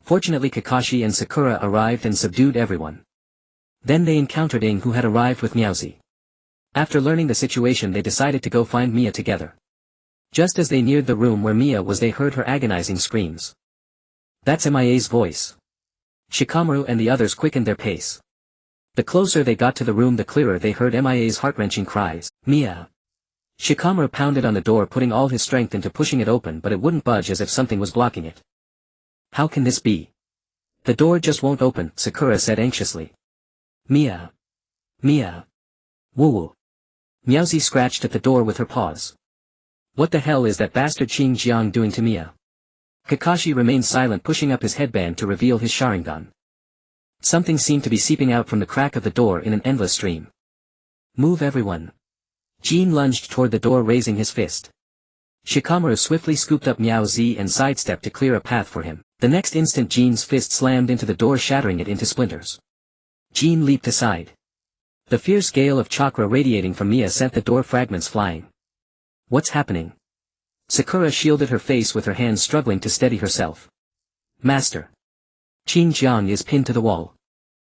Fortunately Kakashi and Sakura arrived and subdued everyone. Then they encountered Ing who had arrived with Miaozi. After learning the situation they decided to go find Mia together. Just as they neared the room where Mia was they heard her agonizing screams. That's Mia's voice. Shikamaru and the others quickened their pace. The closer they got to the room the clearer they heard Mia's heart-wrenching cries, Mia. Shikamaru pounded on the door putting all his strength into pushing it open but it wouldn't budge as if something was blocking it. How can this be? The door just won't open, Sakura said anxiously. Mia. Mia. Woo-woo. Miaozi scratched at the door with her paws. What the hell is that bastard Qin Jiang doing to Mia? Kakashi remained silent pushing up his headband to reveal his Sharingan. Something seemed to be seeping out from the crack of the door in an endless stream. Move everyone. Jin lunged toward the door raising his fist. Shikamaru swiftly scooped up Miaozi and sidestepped to clear a path for him. The next instant Jin's fist slammed into the door shattering it into splinters. Jin leaped aside. The fierce gale of chakra radiating from Mia sent the door fragments flying. What's happening? Sakura shielded her face with her hands struggling to steady herself. Master. Qin Jiang is pinned to the wall.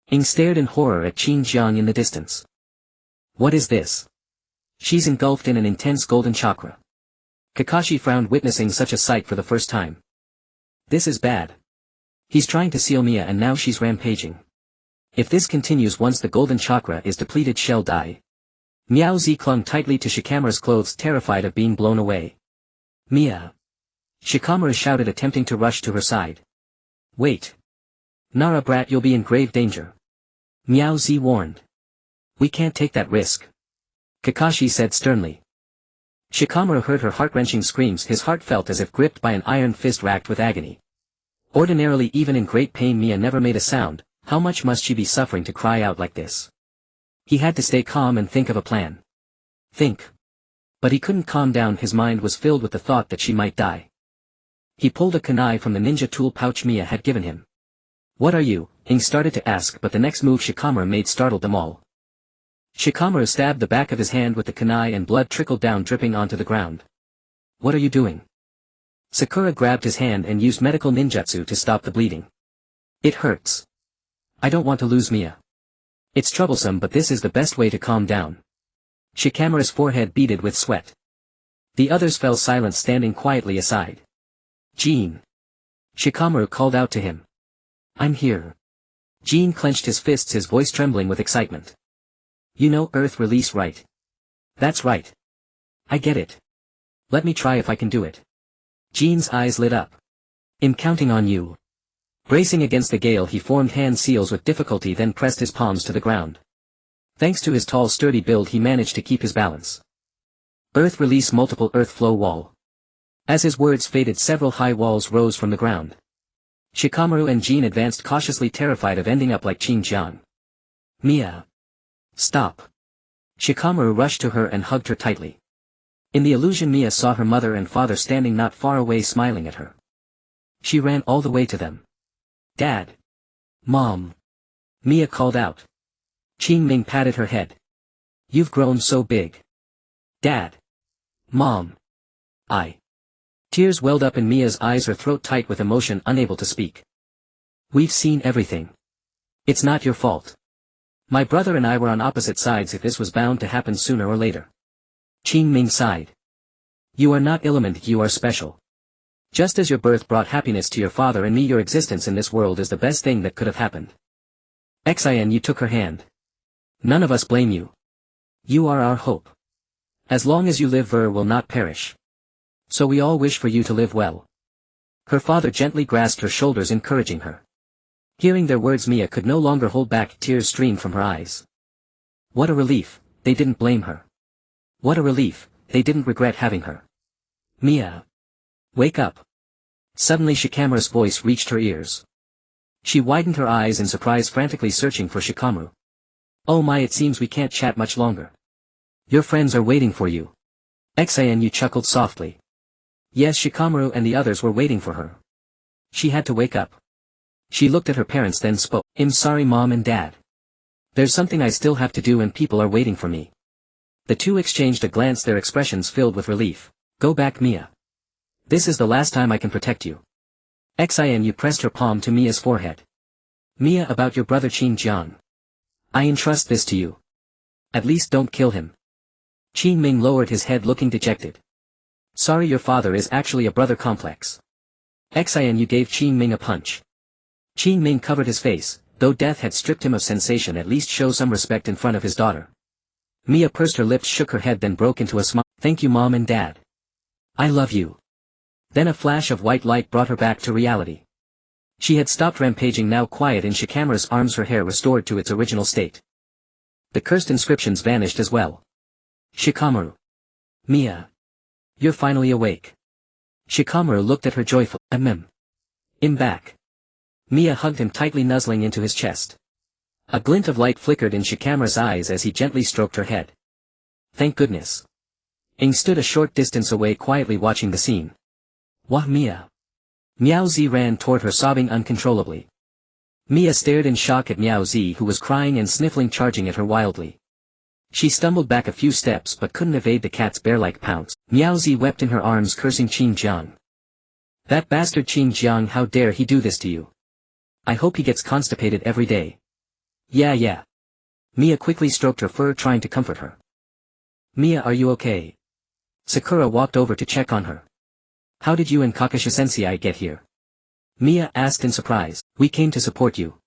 Ing stared in horror at Qin Jiang in the distance. What is this? She's engulfed in an intense golden chakra. Kakashi frowned witnessing such a sight for the first time. This is bad. He's trying to seal Mia and now she's rampaging. If this continues once the golden chakra is depleted she'll die. Miaozi clung tightly to Shikamaru's clothes terrified of being blown away. Mia. Shikamaru shouted attempting to rush to her side. Wait. Nara brat, you'll be in grave danger. Miaozi warned. We can't take that risk. Kakashi said sternly. Shikamaru heard her heart-wrenching screams, his heart felt as if gripped by an iron fist racked with agony. Ordinarily even in great pain Mia never made a sound, how much must she be suffering to cry out like this? He had to stay calm and think of a plan. Think. But he couldn't calm down, his mind was filled with the thought that she might die. He pulled a kunai from the ninja tool pouch Mia had given him. What are you? Ing started to ask but the next move Shikamaru made startled them all. Shikamaru stabbed the back of his hand with the kunai and blood trickled down dripping onto the ground. What are you doing? Sakura grabbed his hand and used medical ninjutsu to stop the bleeding. It hurts. I don't want to lose Mia. It's troublesome but this is the best way to calm down. Shikamaru's forehead beaded with sweat. The others fell silent standing quietly aside. Jin. Shikamaru called out to him. I'm here. Jin clenched his fists, his voice trembling with excitement. You know Earth release right? That's right. I get it. Let me try if I can do it. Jin's eyes lit up. I'm counting on you. Bracing against the gale, he formed hand seals with difficulty, then pressed his palms to the ground. Thanks to his tall sturdy build, he managed to keep his balance. Earth release multiple earth flow wall. As his words faded, several high walls rose from the ground. Shikamaru and Jin advanced cautiously, terrified of ending up like Qin-jiang. Mia. Stop. Shikamaru rushed to her and hugged her tightly. In the illusion, Mia saw her mother and father standing not far away, smiling at her. She ran all the way to them. Dad. Mom. Mia called out. Qin-ming patted her head. You've grown so big. Dad. Mom. Tears welled up in Mia's eyes, her throat tight with emotion, unable to speak. We've seen everything. It's not your fault. My brother and I were on opposite sides. If this was bound to happen sooner or later. Qin-ming sighed. You are not element, you are special. Just as your birth brought happiness to your father and me, your existence in this world is the best thing that could have happened. Xin, you took her hand. None of us blame you. You are our hope. As long as you live, Ver will not perish. So we all wish for you to live well. Her father gently grasped her shoulders, encouraging her. Hearing their words, Mia could no longer hold back, tears streamed from her eyes. What a relief, they didn't blame her. What a relief, they didn't regret having her. Mia. Wake up. Suddenly Shikamaru's voice reached her ears. She widened her eyes in surprise, frantically searching for Shikamaru. Oh my, it seems we can't chat much longer. Your friends are waiting for you. Xin chuckled softly. Yes, Shikamaru and the others were waiting for her. She had to wake up. She looked at her parents, then spoke. I'm sorry, Mom and Dad. There's something I still have to do and people are waiting for me. The two exchanged a glance, their expressions filled with relief. Go back, Mia. This is the last time I can protect you. Xin pressed her palm to Mia's forehead. Mia, about your brother Qin-jiang. I entrust this to you. At least don't kill him. Qin-ming lowered his head, looking dejected. Sorry, your father is actually a brother complex. Xin gave Qin-ming a punch. Qin-ming covered his face. Though death had stripped him of sensation, at least show some respect in front of his daughter. Mia pursed her lips, shook her head, then broke into a smile. Thank you, Mom and Dad. I love you. Then a flash of white light brought her back to reality. She had stopped rampaging, now quiet in Shikamaru's arms, her hair restored to its original state. The cursed inscriptions vanished as well. Shikamaru. Mia. You're finally awake. Shikamaru looked at her joyful. I'm back. Mia hugged him tightly, nuzzling into his chest. A glint of light flickered in Shikamaru's eyes as he gently stroked her head. Thank goodness. Ing stood a short distance away, quietly watching the scene. Wah, Mia. Miao Zi ran toward her, sobbing uncontrollably. Mia stared in shock at Miao Zi, who was crying and sniffling, charging at her wildly. She stumbled back a few steps but couldn't evade the cat's bear-like pounce. Miao Zi wept in her arms, cursing Qin-jiang. That bastard Qin-jiang, how dare he do this to you? I hope he gets constipated every day. Yeah. Mia quickly stroked her fur, trying to comfort her. Mia, are you okay? Sakura walked over to check on her. How did you and Kakashi-sensei get here? Mia asked in surprise. We came to support you.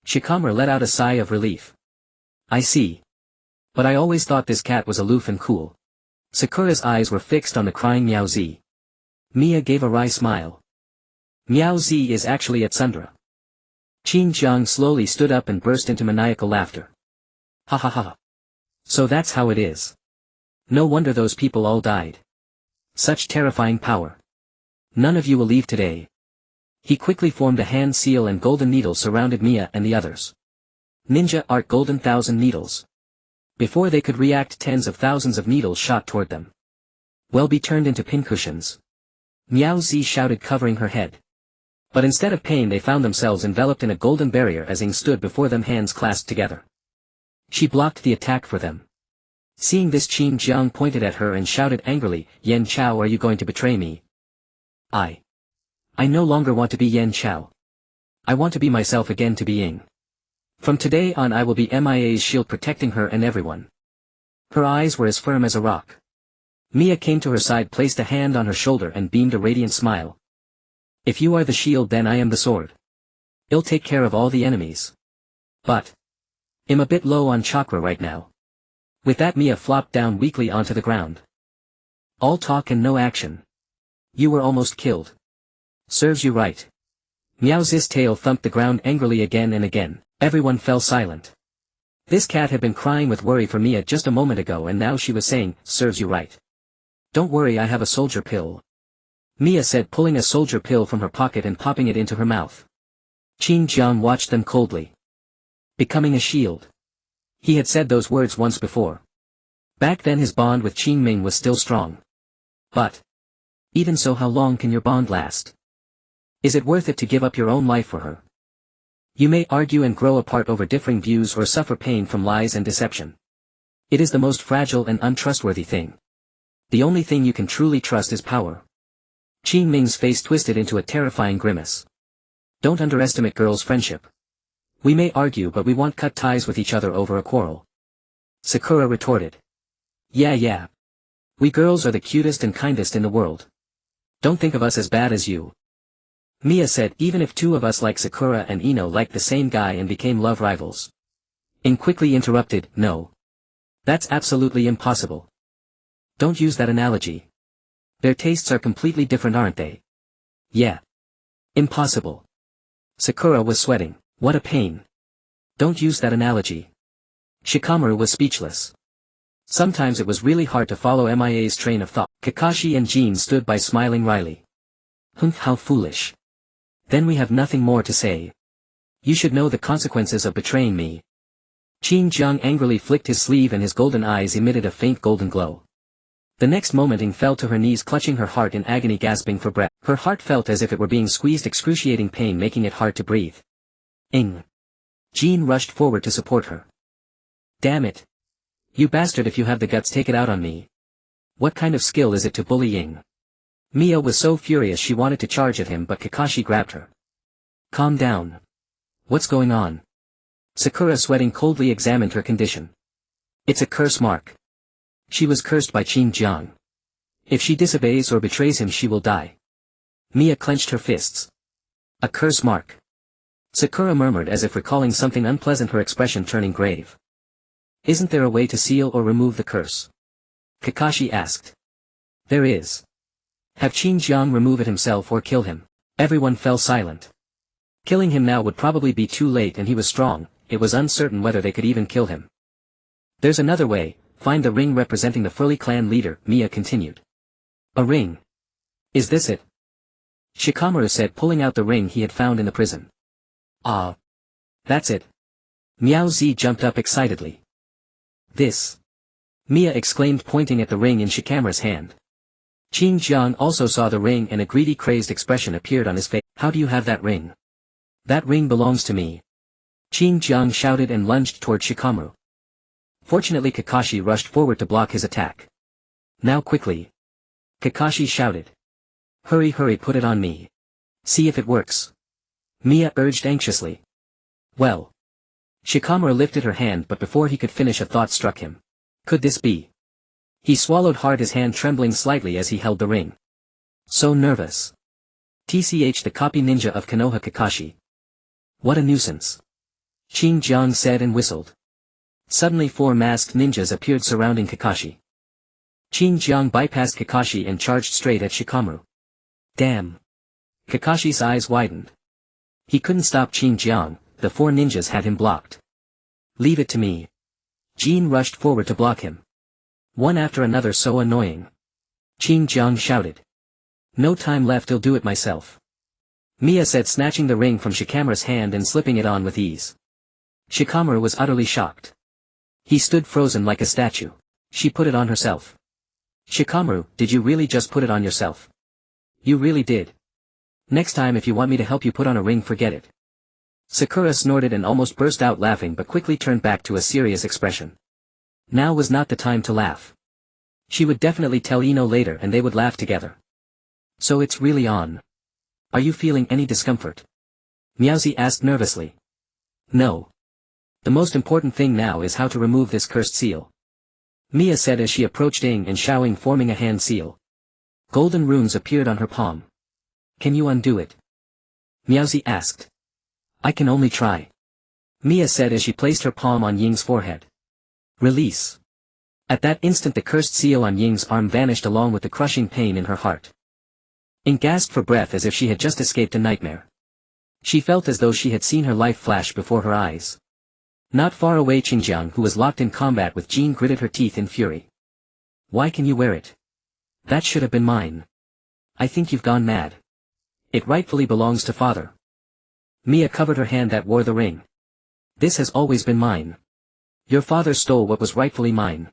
Shikamaru let out a sigh of relief. I see. But I always thought this cat was aloof and cool. Sakura's eyes were fixed on the crying Miao Zi. Mia gave a wry smile. Miao Zi is actually at Sundra. Qin-jiang slowly stood up and burst into maniacal laughter. Ha ha ha. So that's how it is. No wonder those people all died. Such terrifying power. None of you will leave today. He quickly formed a hand seal and golden needle surrounded Mia and the others. Ninja art golden 1,000 needles. Before they could react, tens of thousands of needles shot toward them. Well, be turned into pincushions. Miao Zi shouted, covering her head. But instead of pain, they found themselves enveloped in a golden barrier as Ing stood before them, hands clasped together. She blocked the attack for them. Seeing this, Qin-jiang pointed at her and shouted angrily, Yan Chao, are you going to betray me? I no longer want to be Yan Chao. I want to be myself again, to be Ing. From today on I will be Mia's shield, protecting her and everyone. Her eyes were as firm as a rock. Mia came to her side, placed a hand on her shoulder and beamed a radiant smile. If you are the shield, then I am the sword. I'll take care of all the enemies. But I'm a bit low on chakra right now. With that, Mia flopped down weakly onto the ground. All talk and no action. You were almost killed. Serves you right. Meow's tail thumped the ground angrily again and again. Everyone fell silent. This cat had been crying with worry for Mia just a moment ago and now she was saying, serves you right. Don't worry, I have a soldier pill. Mia said, pulling a soldier pill from her pocket and popping it into her mouth. Qin Jiang watched them coldly. Becoming a shield. He had said those words once before. Back then his bond with Qin Ming was still strong. But even so, how long can your bond last? Is it worth it to give up your own life for her? You may argue and grow apart over differing views or suffer pain from lies and deception. It is the most fragile and untrustworthy thing. The only thing you can truly trust is power. Qin Ming's face twisted into a terrifying grimace. Don't underestimate girls' friendship. We may argue but we won't cut ties with each other over a quarrel. Sakura retorted. Yeah. We girls are the cutest and kindest in the world. Don't think of us as bad as you. Mia said, even if two of us like Sakura and Ino liked the same guy and became love rivals. In quickly interrupted, no. That's absolutely impossible. Don't use that analogy. Their tastes are completely different, aren't they? Yeah. Impossible. Sakura was sweating. What a pain. Don't use that analogy. Shikamaru was speechless. Sometimes it was really hard to follow Mia's train of thought. Kakashi and Jin stood by smiling wryly. How foolish. Then we have nothing more to say. You should know the consequences of betraying me. Qin Jiang angrily flicked his sleeve and his golden eyes emitted a faint golden glow. The next moment Ing fell to her knees, clutching her heart in agony, gasping for breath. Her heart felt as if it were being squeezed, excruciating pain making it hard to breathe. Ing. Jin rushed forward to support her. Damn it. You bastard, if you have the guts, take it out on me. What kind of skill is it to bully Ing? Mia was so furious she wanted to charge at him, but Kakashi grabbed her. Calm down. What's going on? Sakura, sweating coldly, examined her condition. It's a curse mark. She was cursed by Qin Jiang. If she disobeys or betrays him she will die. Mia clenched her fists. A curse mark. Sakura murmured as if recalling something unpleasant, her expression turning grave. Isn't there a way to seal or remove the curse? Kakashi asked. There is. Have Qin Jiang remove it himself or kill him. Everyone fell silent. Killing him now would probably be too late and he was strong, it was uncertain whether they could even kill him. There's another way, find the ring representing the Fuerli clan leader, Mia continued. A ring? Is this it? Shikamaru said, pulling out the ring he had found in the prison. Ah. That's it. Miao Zi jumped up excitedly. This. Mia exclaimed, pointing at the ring in Shikamaru's hand. Qin Jiang also saw the ring and a greedy, crazed expression appeared on his face. How do you have that ring? That ring belongs to me. Qin Jiang shouted and lunged toward Shikamaru. Fortunately Kakashi rushed forward to block his attack. Now quickly. Kakashi shouted. Hurry, put it on me. See if it works. Mia urged anxiously. Well. Shikamaru lifted her hand, but before he could finish a thought struck him. Could this be? He swallowed hard, his hand trembling slightly as he held the ring. So nervous. TCH, the copy ninja of Konoha Kakashi. What a nuisance. Qin Jiang said and whistled. Suddenly 4 masked ninjas appeared surrounding Kakashi. Qin Jiang bypassed Kakashi and charged straight at Shikamaru. Damn. Kakashi's eyes widened. He couldn't stop Qin Jiang, the 4 ninjas had him blocked. Leave it to me. Jin rushed forward to block him. One after another, so annoying. Qin Jiang shouted. No time left, I'll do it myself. Mia said, snatching the ring from Shikamaru's hand and slipping it on with ease. Shikamaru was utterly shocked. He stood frozen like a statue. She put it on herself. Shikamaru, did you really just put it on yourself? You really did. Next time if you want me to help you put on a ring, forget it. Sakura snorted and almost burst out laughing, but quickly turned back to a serious expression. Now was not the time to laugh. She would definitely tell Ino later and they would laugh together. So it's really on. Are you feeling any discomfort? Miaozi asked nervously. No. The most important thing now is how to remove this cursed seal. Mia said as she approached Ing and Xiaoying, forming a hand seal. Golden runes appeared on her palm. Can you undo it? Miaozi asked. I can only try. Mia said as she placed her palm on Ying's forehead. Release. At that instant the cursed seal on Ying's arm vanished along with the crushing pain in her heart. Ink gasped for breath as if she had just escaped a nightmare. She felt as though she had seen her life flash before her eyes. Not far away, Xinjiang, who was locked in combat with Jean, gritted her teeth in fury. Why can you wear it? That should have been mine. I think you've gone mad. It rightfully belongs to father. Mia covered her hand that wore the ring. This has always been mine. Your father stole what was rightfully mine.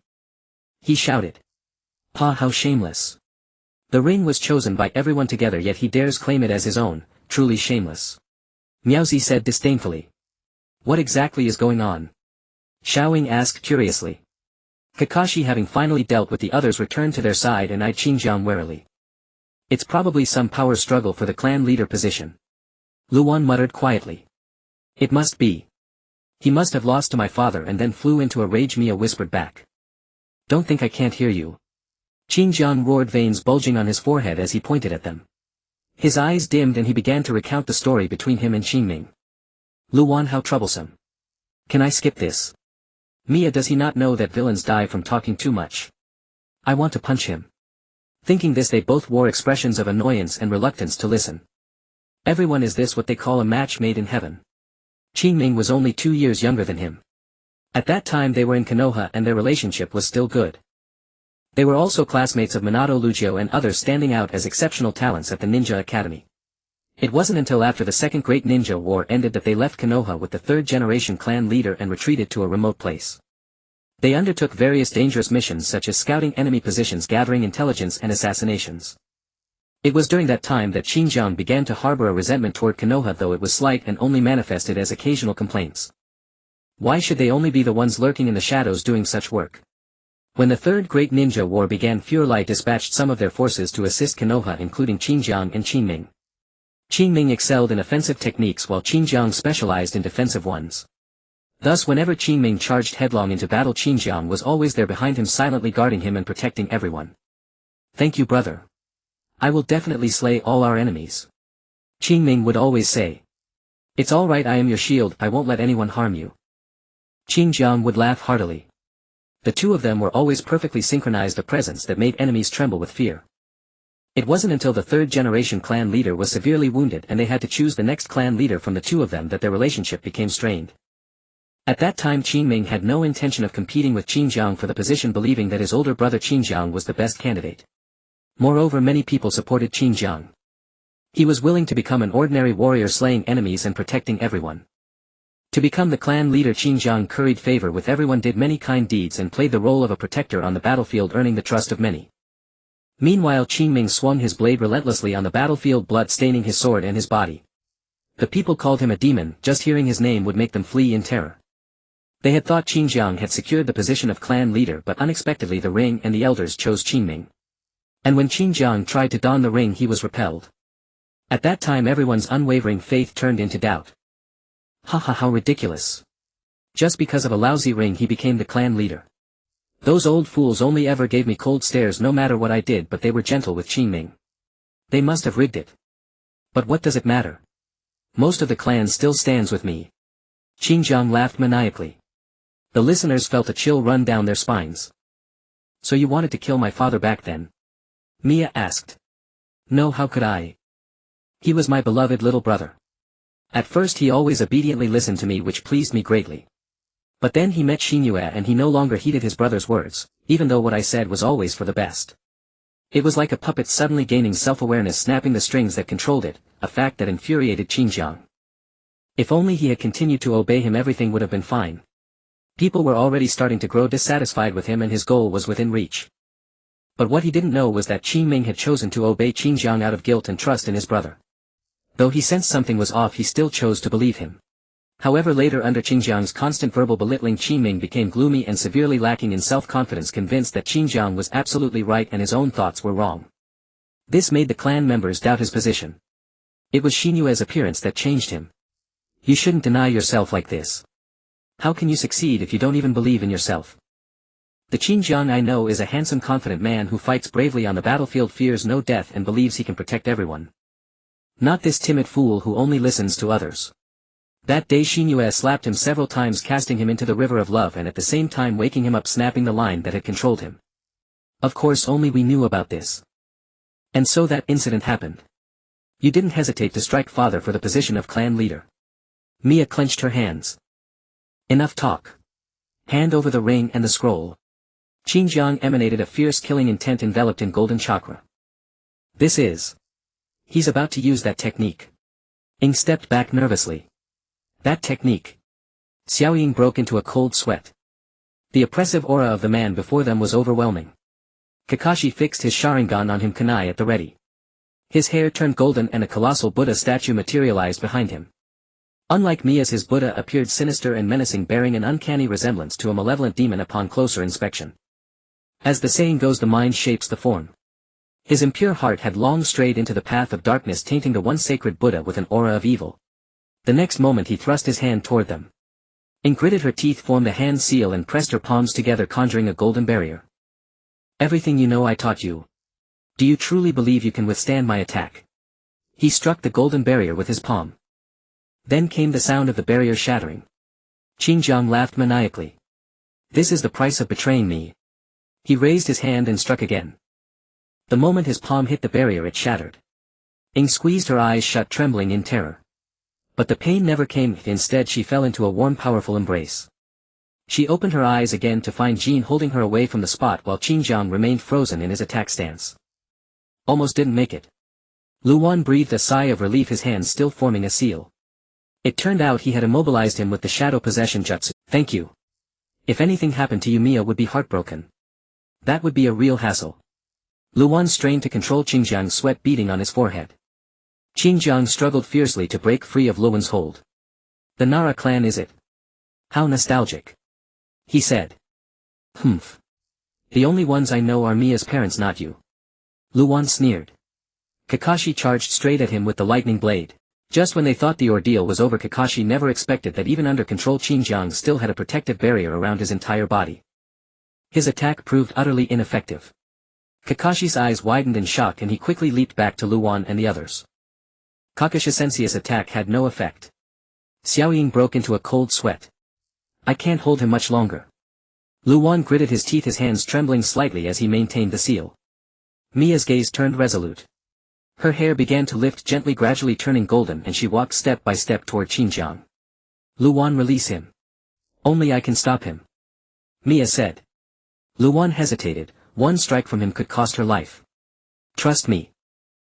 He shouted. Pa, how shameless. The ring was chosen by everyone together, yet he dares claim it as his own, truly shameless. Miaozi said disdainfully. What exactly is going on? Xiaoying asked curiously. Kakashi, having finally dealt with the others, returned to their side and eyed Xinjiang warily. It's probably some power struggle for the clan leader position. Luan muttered quietly. It must be. He must have lost to my father and then flew into a rage, Mia whispered back. Don't think I can't hear you. Xinjiang roared, veins bulging on his forehead as he pointed at them. His eyes dimmed and he began to recount the story between him and Qingming. Luan, how troublesome. Can I skip this? Mia, does he not know that villains die from talking too much? I want to punch him. Thinking this, they both wore expressions of annoyance and reluctance to listen. Everyone, is this what they call a match made in heaven? Qingming was only 2 years younger than him. At that time they were in Konoha and their relationship was still good. They were also classmates of Minato, Lugio and others, standing out as exceptional talents at the Ninja Academy. It wasn't until after the Second Great Ninja War ended that they left Konoha with the third-generation clan leader and retreated to a remote place. They undertook various dangerous missions such as scouting enemy positions, gathering intelligence and assassinations. It was during that time that Xinjiang began to harbor a resentment toward Konoha, though it was slight and only manifested as occasional complaints. Why should they only be the ones lurking in the shadows doing such work? When the Third Great Ninja War began, Fuerli dispatched some of their forces to assist Konoha, including Xinjiang and Qingming. Qingming excelled in offensive techniques while Xinjiang specialized in defensive ones. Thus whenever Qingming charged headlong into battle, Xinjiang was always there behind him, silently guarding him and protecting everyone. Thank you, brother. I will definitely slay all our enemies. Qingming would always say. It's all right, I am your shield, I won't let anyone harm you. Xinjiang would laugh heartily. The two of them were always perfectly synchronized, a presence that made enemies tremble with fear. It wasn't until the third-generation clan leader was severely wounded and they had to choose the next clan leader from the two of them that their relationship became strained. At that time Qingming had no intention of competing with Xinjiang for the position, believing that his older brother Xinjiang was the best candidate. Moreover, many people supported Xinjiang. He was willing to become an ordinary warrior, slaying enemies and protecting everyone. To become the clan leader, Xinjiang curried favor with everyone, did many kind deeds and played the role of a protector on the battlefield, earning the trust of many. Meanwhile Qingming swung his blade relentlessly on the battlefield, blood staining his sword and his body. The people called him a demon, just hearing his name would make them flee in terror. They had thought Xinjiang had secured the position of clan leader, but unexpectedly the ring and the elders chose Qingming. And when Xinjiang tried to don the ring, he was repelled. At that time everyone's unwavering faith turned into doubt. Haha, how ridiculous. Just because of a lousy ring he became the clan leader. Those old fools only ever gave me cold stares no matter what I did, but they were gentle with Qingming. They must have rigged it. But what does it matter? Most of the clan still stands with me. Xinjiang laughed maniacally. The listeners felt a chill run down their spines. So you wanted to kill my father back then? Mia asked. No, how could I? He was my beloved little brother. At first he always obediently listened to me, which pleased me greatly. But then he met Xinyue and he no longer heeded his brother's words, even though what I said was always for the best. It was like a puppet suddenly gaining self-awareness, snapping the strings that controlled it, a fact that infuriated Xinjiang. If only he had continued to obey him, everything would have been fine. People were already starting to grow dissatisfied with him and his goal was within reach. But what he didn't know was that Qingming had chosen to obey Xinjiang out of guilt and trust in his brother. Though he sensed something was off, he still chose to believe him. However, later, under Xinjiang's constant verbal belittling, Qingming became gloomy and severely lacking in self-confidence, convinced that Xinjiang was absolutely right and his own thoughts were wrong. This made the clan members doubt his position. It was Xinyue's appearance that changed him. You shouldn't deny yourself like this. How can you succeed if you don't even believe in yourself? The Xinjiang I know is a handsome, confident man who fights bravely on the battlefield, fears no death and believes he can protect everyone. Not this timid fool who only listens to others. That day Xinyue slapped him several times, casting him into the river of love and at the same time waking him up, snapping the line that had controlled him. Of course only we knew about this. And so that incident happened. You didn't hesitate to strike father for the position of clan leader. Mia clenched her hands. Enough talk. Hand over the ring and the scroll. Xinjiang emanated a fierce killing intent enveloped in golden chakra. This is. He's about to use that technique. Ying stepped back nervously. That technique. Xiao Ying broke into a cold sweat. The oppressive aura of the man before them was overwhelming. Kakashi fixed his Sharingan on him, kunai at the ready. His hair turned golden and a colossal Buddha statue materialized behind him. Unlike Mia's, his Buddha appeared sinister and menacing, bearing an uncanny resemblance to a malevolent demon upon closer inspection. As the saying goes, the mind shapes the form. His impure heart had long strayed into the path of darkness, tainting the once sacred Buddha with an aura of evil. The next moment he thrust his hand toward them. Ying gritted her teeth, formed a hand seal and pressed her palms together, conjuring a golden barrier. Everything you know I taught you. Do you truly believe you can withstand my attack? He struck the golden barrier with his palm. Then came the sound of the barrier shattering. Xinjiang laughed maniacally. This is the price of betraying me. He raised his hand and struck again. The moment his palm hit the barrier, it shattered. Ying squeezed her eyes shut, trembling in terror. But the pain never came. Instead she fell into a warm, powerful embrace. She opened her eyes again to find Jin holding her away from the spot, while Xinjiang remained frozen in his attack stance. Almost didn't make it. Luan breathed a sigh of relief, his hands still forming a seal. It turned out he had immobilized him with the shadow possession jutsu. Thank you. If anything happened to you, Mia would be heartbroken. That would be a real hassle. Luan strained to control Xinjiang's sweat beading on his forehead. Xinjiang struggled fiercely to break free of Luan's hold. The Nara clan, is it? How nostalgic. He said. Humph. The only ones I know are Mia's parents, not you. Luan sneered. Kakashi charged straight at him with the lightning blade. Just when they thought the ordeal was over, Kakashi never expected that even under control Xinjiang still had a protective barrier around his entire body. His attack proved utterly ineffective. Kakashi's eyes widened in shock and he quickly leaped back to Luan and the others. Kakashi-sensei's attack had no effect. Xiao Ying broke into a cold sweat. I can't hold him much longer. Luan gritted his teeth, his hands trembling slightly as he maintained the seal. Mia's gaze turned resolute. Her hair began to lift gently, gradually turning golden, and she walked step by step toward Xinjiang. Luan, release him. Only I can stop him. Mia said. Luan hesitated. One strike from him could cost her life. Trust me.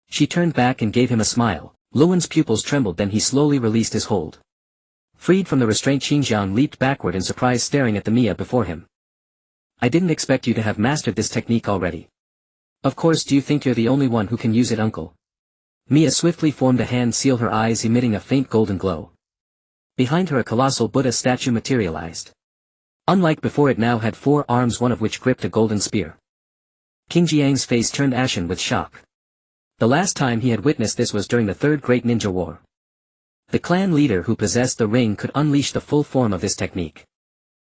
She turned back and gave him a smile. Luan's pupils trembled, then he slowly released his hold. Freed from the restraint, Xinjiang leaped backward in surprise, staring at the Mia before him. I didn't expect you to have mastered this technique already. Of course, do you think you're the only one who can use it, uncle? Mia swiftly formed a hand seal, her eyes emitting a faint golden glow. Behind her a colossal Buddha statue materialized. Unlike before, it now had 4 arms, one of which gripped a golden spear. King Jiang's face turned ashen with shock. The last time he had witnessed this was during the Third Great Ninja War. The clan leader who possessed the ring could unleash the full form of this technique.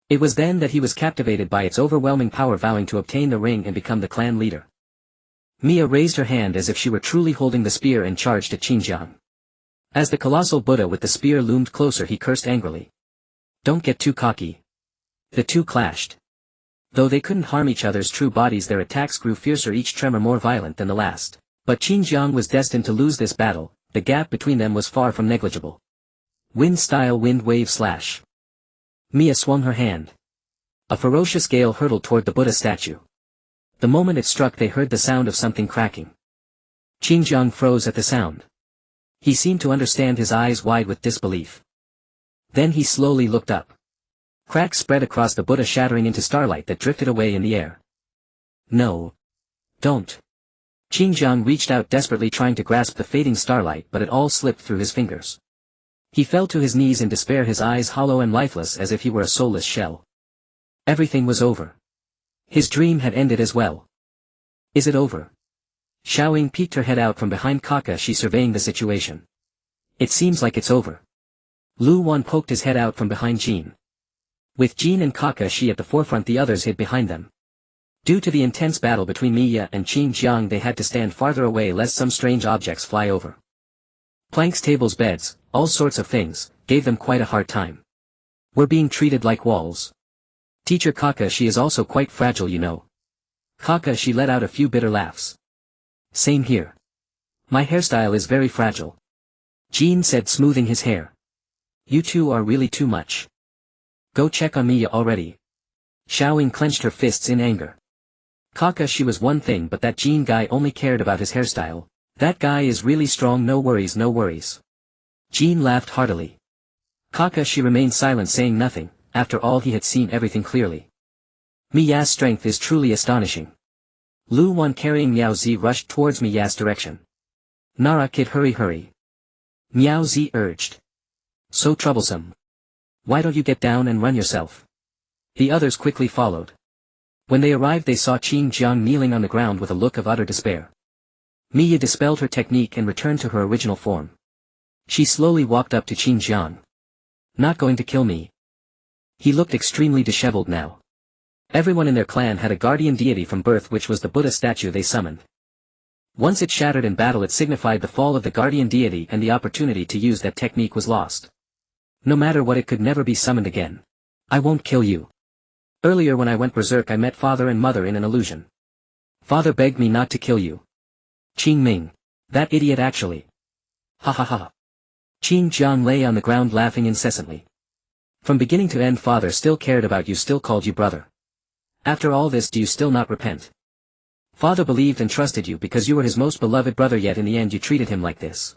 It was then that he was captivated by its overwhelming power, vowing to obtain the ring and become the clan leader. Mia raised her hand as if she were truly holding the spear and charged at Xinjiang. As the colossal Buddha with the spear loomed closer, he cursed angrily. Don't get too cocky. The two clashed. Though they couldn't harm each other's true bodies, their attacks grew fiercer, each tremor more violent than the last. But Xinjiang was destined to lose this battle. The gap between them was far from negligible. Wind-style wind wave slash. Mia swung her hand. A ferocious gale hurtled toward the Buddha statue. The moment it struck, they heard the sound of something cracking. Xinjiang froze at the sound. He seemed to understand, his eyes wide with disbelief. Then he slowly looked up. Cracks spread across the Buddha, shattering into starlight that drifted away in the air. No. Don't. Xinjiang reached out desperately, trying to grasp the fading starlight, but it all slipped through his fingers. He fell to his knees in despair, his eyes hollow and lifeless as if he were a soulless shell. Everything was over. His dream had ended as well. Is it over? Xiao Ying peeked her head out from behind Kakashi, surveying the situation. It seems like it's over. Lu Wan poked his head out from behind Jin. With Jin and Kakashi at the forefront, the others hid behind them. Due to the intense battle between Mia and Xinjiang, they had to stand farther away lest some strange objects fly over. Planks, tables, beds, all sorts of things, gave them quite a hard time. We're being treated like walls. Teacher Kakashi is also quite fragile, you know. Kakashi let out a few bitter laughs. Same here. My hairstyle is very fragile. Jean said, smoothing his hair. You two are really too much. Go check on Miya already. Xiaoying clenched her fists in anger. Kaka, she was one thing, but that Jean guy only cared about his hairstyle. That guy is really strong, no worries, no worries. Jean laughed heartily. Kaka, she remained silent, saying nothing. After all, he had seen everything clearly. Miya's strength is truly astonishing. Lu Wan carrying Miao Zi rushed towards Miya's direction. Nara, kid, hurry, hurry. Miao Zi urged. So troublesome. Why don't you get down and run yourself? The others quickly followed. When they arrived, they saw Qin Jiang kneeling on the ground with a look of utter despair. Miya dispelled her technique and returned to her original form. She slowly walked up to Qin Jiang. Not going to kill me? He looked extremely disheveled now. Everyone in their clan had a guardian deity from birth, which was the Buddha statue they summoned. Once it shattered in battle, it signified the fall of the guardian deity, and the opportunity to use that technique was lost. No matter what, it could never be summoned again. I won't kill you. Earlier when I went berserk, I met father and mother in an illusion. Father begged me not to kill you. Qing Ming. That idiot actually. Ha ha ha. Qin Jiang lay on the ground laughing incessantly. From beginning to end, father still cared about you, still called you brother. After all this, do you still not repent? Father believed and trusted you because you were his most beloved brother, yet in the end you treated him like this.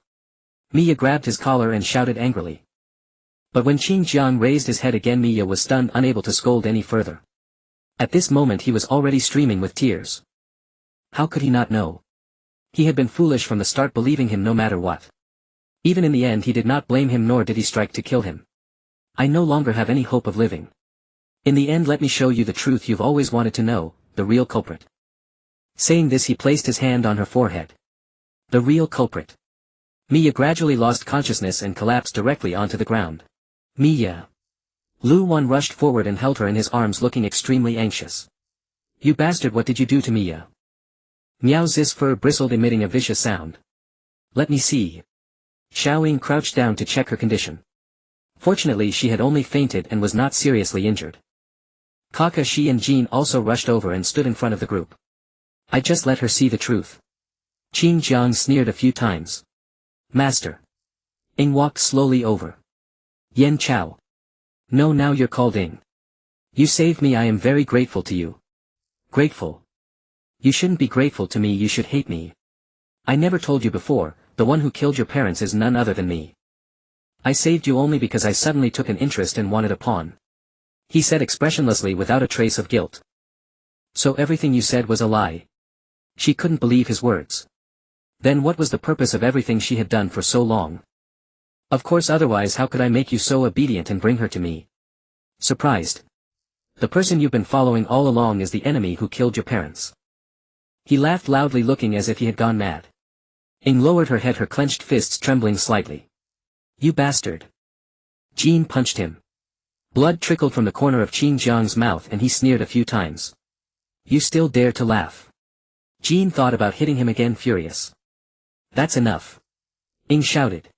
Miya grabbed his collar and shouted angrily. But when Qin Jiang raised his head again, Miya was stunned, unable to scold any further. At this moment he was already streaming with tears. How could he not know? He had been foolish from the start, believing him no matter what. Even in the end he did not blame him, nor did he strike to kill him. I no longer have any hope of living. In the end, let me show you the truth you've always wanted to know, the real culprit. Saying this, he placed his hand on her forehead. The real culprit. Miya gradually lost consciousness and collapsed directly onto the ground. Miya. Lu Wan rushed forward and held her in his arms, looking extremely anxious. You bastard, what did you do to Miya? Miao Zi's fur bristled, emitting a vicious sound. Let me see. Xiaoying crouched down to check her condition. Fortunately she had only fainted and was not seriously injured. Kaka, Shi and Jean also rushed over and stood in front of the group. I just let her see the truth. Qin Jiang sneered a few times. Master. Ing walked slowly over. Yen Chao. No, now you're called Ing. You saved me, I am very grateful to you. Grateful? You shouldn't be grateful to me, you should hate me. I never told you before, the one who killed your parents is none other than me. I saved you only because I suddenly took an interest and wanted a pawn. He said expressionlessly, without a trace of guilt. So everything you said was a lie? She couldn't believe his words. Then what was the purpose of everything she had done for so long? Of course, otherwise how could I make you so obedient and bring her to me? Surprised. The person you've been following all along is the enemy who killed your parents. He laughed loudly, looking as if he had gone mad. Ing lowered her head, her clenched fists trembling slightly. You bastard. Jean punched him. Blood trickled from the corner of Qin Jiang's mouth and he sneered a few times. You still dare to laugh? Jean thought about hitting him again, furious. That's enough. Ing shouted.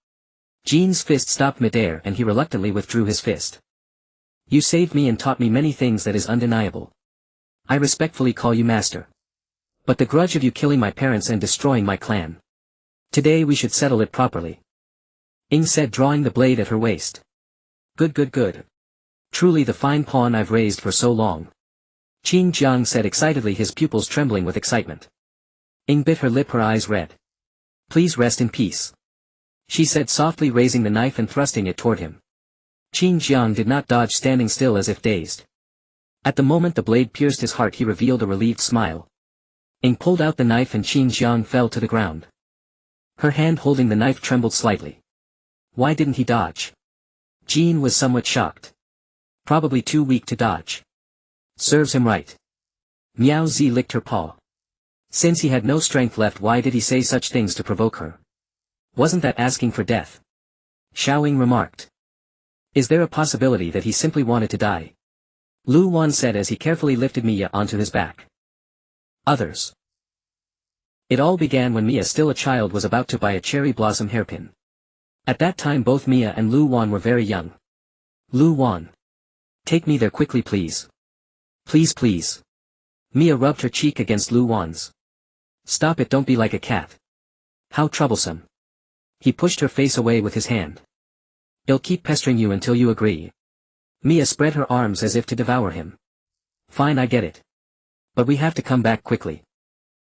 Jean's fist stopped midair and he reluctantly withdrew his fist. You saved me and taught me many things that is undeniable. I respectfully call you master. But the grudge of you killing my parents and destroying my clan. Today we should settle it properly. Ing said, drawing the blade at her waist. Good, good, good. Truly the fine pawn I've raised for so long. Qin Jiang said excitedly, his pupils trembling with excitement. Ing bit her lip, her eyes red. Please rest in peace. She said softly, raising the knife and thrusting it toward him. Qin Jiang did not dodge, standing still as if dazed. At the moment the blade pierced his heart, he revealed a relieved smile. Ing pulled out the knife and Qin Jiang fell to the ground. Her hand holding the knife trembled slightly. Why didn't he dodge? Jean was somewhat shocked. Probably too weak to dodge. Serves him right. Miao Zi licked her paw. Since he had no strength left, why did he say such things to provoke her? Wasn't that asking for death? Xiaoying remarked. Is there a possibility that he simply wanted to die? Lu Wan said as he carefully lifted Miya onto his back. Others. It all began when Miya, still a child, was about to buy a cherry blossom hairpin. At that time both Miya and Lu Wan were very young. Lu Wan. Take me there quickly, please. Please, please. Miya rubbed her cheek against Lu Wan's. Stop it, don't be like a cat. How troublesome. He pushed her face away with his hand. I'll keep pestering you until you agree. Mia spread her arms as if to devour him. Fine, I get it. But we have to come back quickly.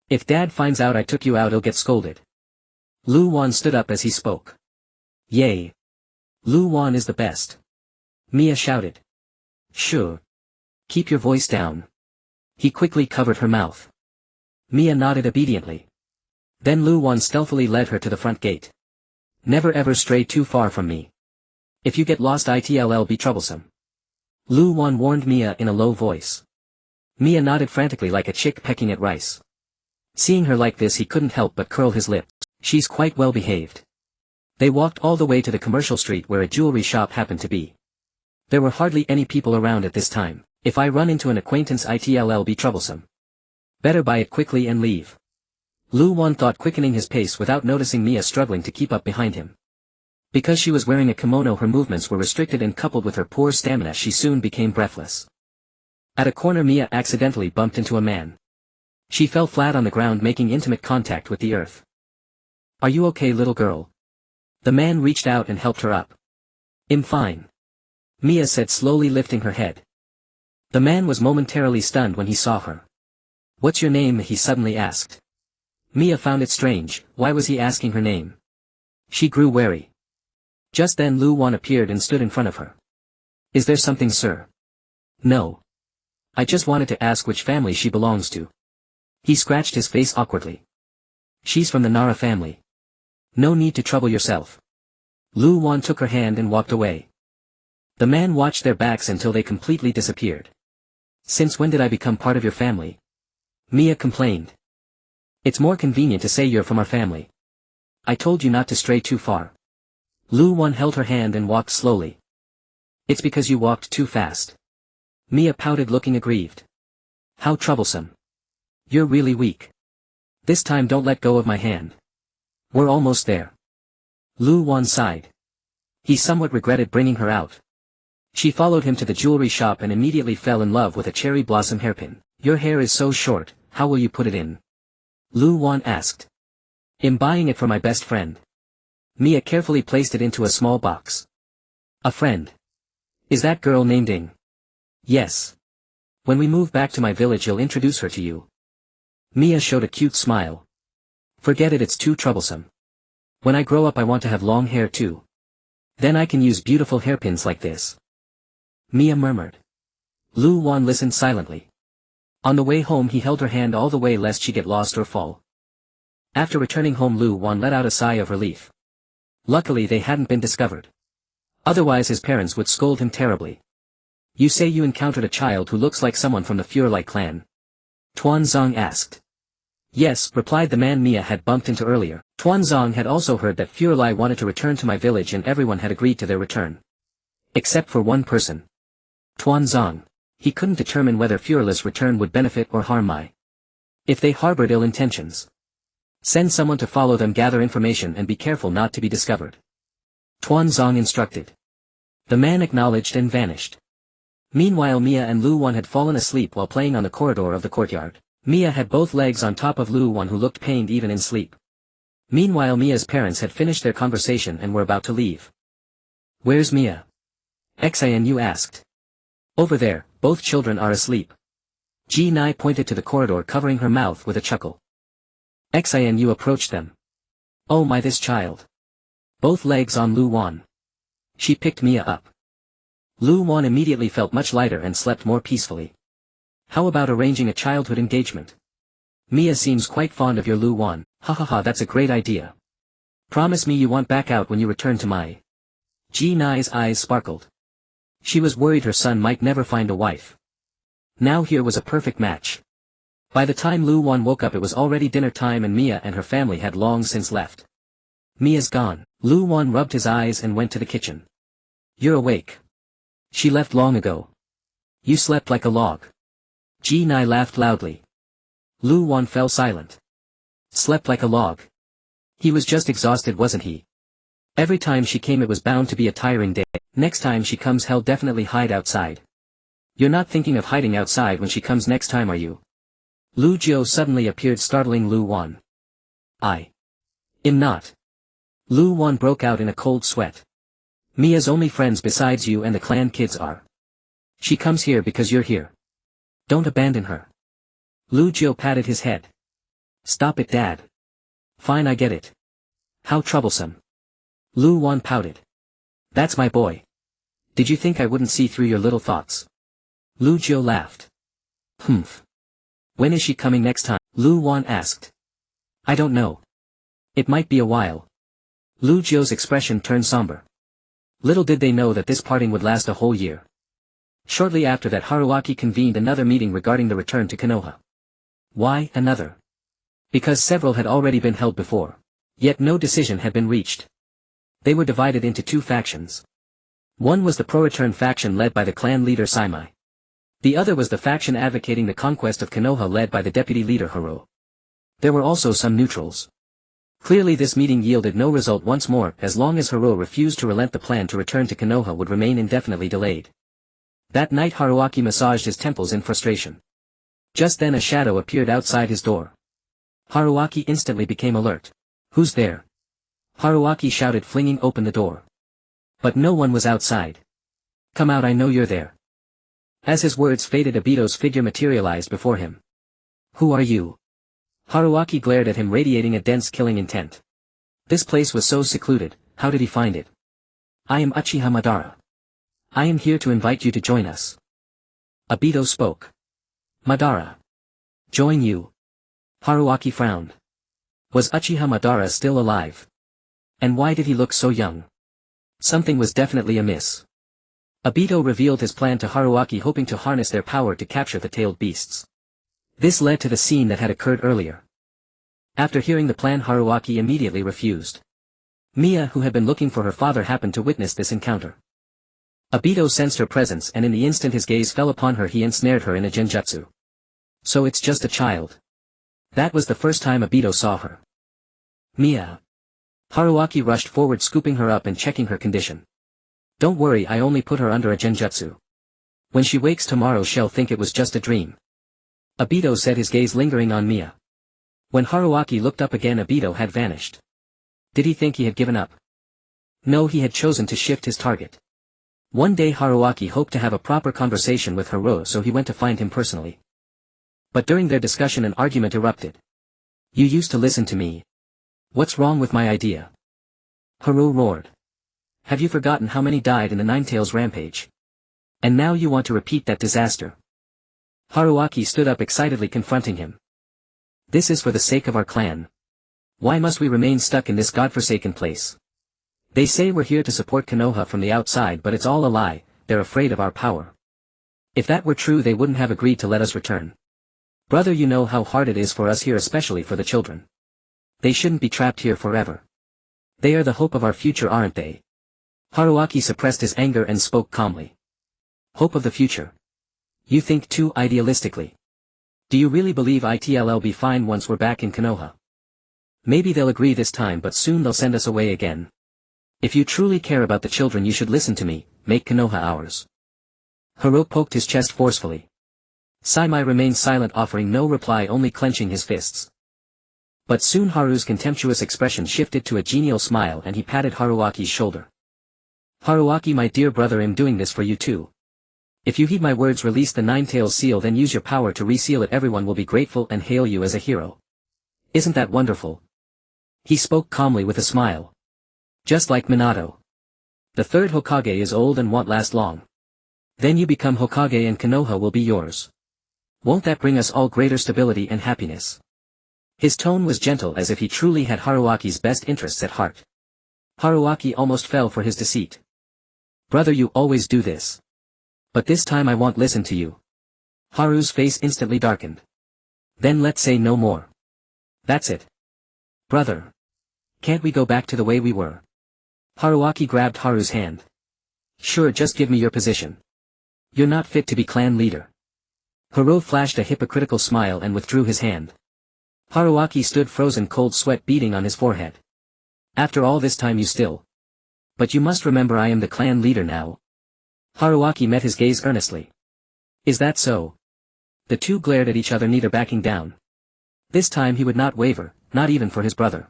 If Dad finds out I took you out, he'll get scolded. Lu Wan stood up as he spoke. Yay. Lu Wan is the best. Mia shouted. Sure. Keep your voice down. He quickly covered her mouth. Mia nodded obediently. Then Lu Wan stealthily led her to the front gate. Never ever stray too far from me. If you get lost, it'll be troublesome. Lu Wan warned Mia in a low voice. Mia nodded frantically like a chick pecking at rice. Seeing her like this, he couldn't help but curl his lip. She's quite well behaved. They walked all the way to the commercial street where a jewelry shop happened to be. There were hardly any people around at this time. If I run into an acquaintance, it'll be troublesome. Better buy it quickly and leave. Lu Wan thought, quickening his pace without noticing Mia struggling to keep up behind him. Because she was wearing a kimono, her movements were restricted, and coupled with her poor stamina, she soon became breathless. At a corner, Mia accidentally bumped into a man. She fell flat on the ground, making intimate contact with the earth. Are you okay, little girl? The man reached out and helped her up. I'm fine. Mia said, slowly lifting her head. The man was momentarily stunned when he saw her. What's your name? He suddenly asked. Mia found it strange. Why was he asking her name? She grew wary. Just then Lu Wan appeared and stood in front of her. Is there something, sir? No. I just wanted to ask which family she belongs to. He scratched his face awkwardly. She's from the Nara family. No need to trouble yourself. Lu Wan took her hand and walked away. The man watched their backs until they completely disappeared. Since when did I become part of your family? Mia complained. It's more convenient to say you're from our family. I told you not to stray too far. Lu Wan held her hand and walked slowly. It's because you walked too fast. Mia pouted, looking aggrieved. How troublesome. You're really weak. This time don't let go of my hand. We're almost there. Lu Wan sighed. He somewhat regretted bringing her out. She followed him to the jewelry shop and immediately fell in love with a cherry blossom hairpin. Your hair is so short, how will you put it in? Lu Wan asked. I'm buying it for my best friend. Mia carefully placed it into a small box. A friend? Is that girl named Ing? Yes. When we move back to my village, I'll introduce her to you. Mia showed a cute smile. Forget it, it's too troublesome. When I grow up, I want to have long hair too. Then I can use beautiful hairpins like this. Mia murmured. Lu Wan listened silently. On the way home, he held her hand all the way lest she get lost or fall. After returning home, Lu Wan let out a sigh of relief. Luckily they hadn't been discovered. Otherwise his parents would scold him terribly. You say you encountered a child who looks like someone from the Fuerli clan? Tuanzong asked. Yes, replied the man Mia had bumped into earlier. Tuanzong had also heard that Fuerli wanted to return to my village, and everyone had agreed to their return. Except for one person. Tuanzong. He couldn't determine whether Fuerli's return would benefit or harm Mai. If they harbored ill intentions, send someone to follow them, gather information, and be careful not to be discovered. Tuanzong instructed. The man acknowledged and vanished. Meanwhile, Mia and Lu Wan had fallen asleep while playing on the corridor of the courtyard. Mia had both legs on top of Lu Wan, who looked pained even in sleep. Meanwhile, Mia's parents had finished their conversation and were about to leave. Where's Mia? Xinu asked. Over there, both children are asleep. Ji Nai pointed to the corridor, covering her mouth with a chuckle. Xinu approached them. Oh my, this child. Both legs on Lu Wan. She picked Mia up. Lu Wan immediately felt much lighter and slept more peacefully. How about arranging a childhood engagement? Mia seems quite fond of your Lu Wan. Ha ha ha, that's a great idea. Promise me you won't back out when you return to Mai. Ji Nai's eyes sparkled. She was worried her son might never find a wife. Now here was a perfect match. By the time Lu Wan woke up, it was already dinner time, and Mia and her family had long since left. Mia's gone. Lu Wan rubbed his eyes and went to the kitchen. You're awake. She left long ago. You slept like a log. Ji Nai laughed loudly. Lu Wan fell silent. Slept like a log. He was just exhausted, wasn't he? Every time she came, it was bound to be a tiring day. Next time she comes, he'll definitely hide outside. You're not thinking of hiding outside when she comes next time, are you? Lu Jiu suddenly appeared, startling Lu Wan. I am not. Lu Wan broke out in a cold sweat. Mia's only friends besides you and the clan kids are. She comes here because you're here. Don't abandon her. Lu Jiu patted his head. Stop it, Dad. Fine, I get it. How troublesome. Lu Wan pouted. That's my boy. Did you think I wouldn't see through your little thoughts? Lu Jiu laughed. Humph. When is she coming next time? Lu Wan asked. I don't know. It might be a while. Lu Jiu's expression turned somber. Little did they know that this parting would last a whole year. Shortly after that, Haruaki convened another meeting regarding the return to Konoha. Why another? Because several had already been held before. Yet no decision had been reached. They were divided into two factions. One was the pro-return faction led by the clan leader Saimai. The other was the faction advocating the conquest of Konoha led by the deputy leader Haro. There were also some neutrals. Clearly this meeting yielded no result once more, as long as Haro refused to relent. The plan to return to Konoha would remain indefinitely delayed. That night Haruaki massaged his temples in frustration. Just then a shadow appeared outside his door. Haruaki instantly became alert. Who's there? Haruaki shouted, flinging open the door. But no one was outside. Come out, I know you're there. As his words faded, Obito's figure materialized before him. Who are you? Haruaki glared at him, radiating a dense killing intent. This place was so secluded, how did he find it? I am Uchiha Madara. I am here to invite you to join us. Obito spoke. Madara. Join you? Haruaki frowned. Was Uchiha Madara still alive? And why did he look so young? Something was definitely amiss. Obito revealed his plan to Haruaki, hoping to harness their power to capture the tailed beasts. This led to the scene that had occurred earlier. After hearing the plan, Haruaki immediately refused. Mia, who had been looking for her father, happened to witness this encounter. Obito sensed her presence, and in the instant his gaze fell upon her, he ensnared her in a genjutsu. So it's just a child. That was the first time Obito saw her. Mia. Haruaki rushed forward, scooping her up and checking her condition. Don't worry, I only put her under a genjutsu. When she wakes tomorrow, she'll think it was just a dream. Obito said, his gaze lingering on Mia. When Haruaki looked up again, Obito had vanished. Did he think he had given up? No, he had chosen to shift his target. One day Haruaki hoped to have a proper conversation with Haro, so he went to find him personally. But during their discussion an argument erupted. You used to listen to me. What's wrong with my idea? Haro roared. Have you forgotten how many died in the Ninetales rampage? And now you want to repeat that disaster? Haruaki stood up excitedly, confronting him. This is for the sake of our clan. Why must we remain stuck in this godforsaken place? They say we're here to support Konoha from the outside, but it's all a lie. They're afraid of our power. If that were true, they wouldn't have agreed to let us return. Brother, you know how hard it is for us here, especially for the children. They shouldn't be trapped here forever. They are the hope of our future, aren't they? Haruaki suppressed his anger and spoke calmly. Hope of the future. You think too idealistically. Do you really believe it'll be fine once we're back in Konoha? Maybe they'll agree this time, but soon they'll send us away again. If you truly care about the children, you should listen to me. Make Konoha ours. Haro poked his chest forcefully. Saimai remained silent, offering no reply, only clenching his fists. But soon Haru's contemptuous expression shifted to a genial smile, and he patted Haruaki's shoulder. Haruaki, my dear brother, I'm doing this for you too. If you heed my words, release the Nine-Tails seal, then use your power to reseal it. Everyone will be grateful and hail you as a hero. Isn't that wonderful? He spoke calmly with a smile. Just like Minato. The third Hokage is old and won't last long. Then you become Hokage and Konoha will be yours. Won't that bring us all greater stability and happiness? His tone was gentle, as if he truly had Haruaki's best interests at heart. Haruaki almost fell for his deceit. Brother, you always do this. But this time I won't listen to you. Haru's face instantly darkened. Then let's say no more. That's it. Brother. Can't we go back to the way we were? Haruaki grabbed Haru's hand. Sure, just give me your position. You're not fit to be clan leader. Haro flashed a hypocritical smile and withdrew his hand. Haruaki stood frozen, cold sweat beading on his forehead. After all this time you still. But you must remember I am the clan leader now. Haruaki met his gaze earnestly. Is that so? The two glared at each other, neither backing down. This time he would not waver, not even for his brother.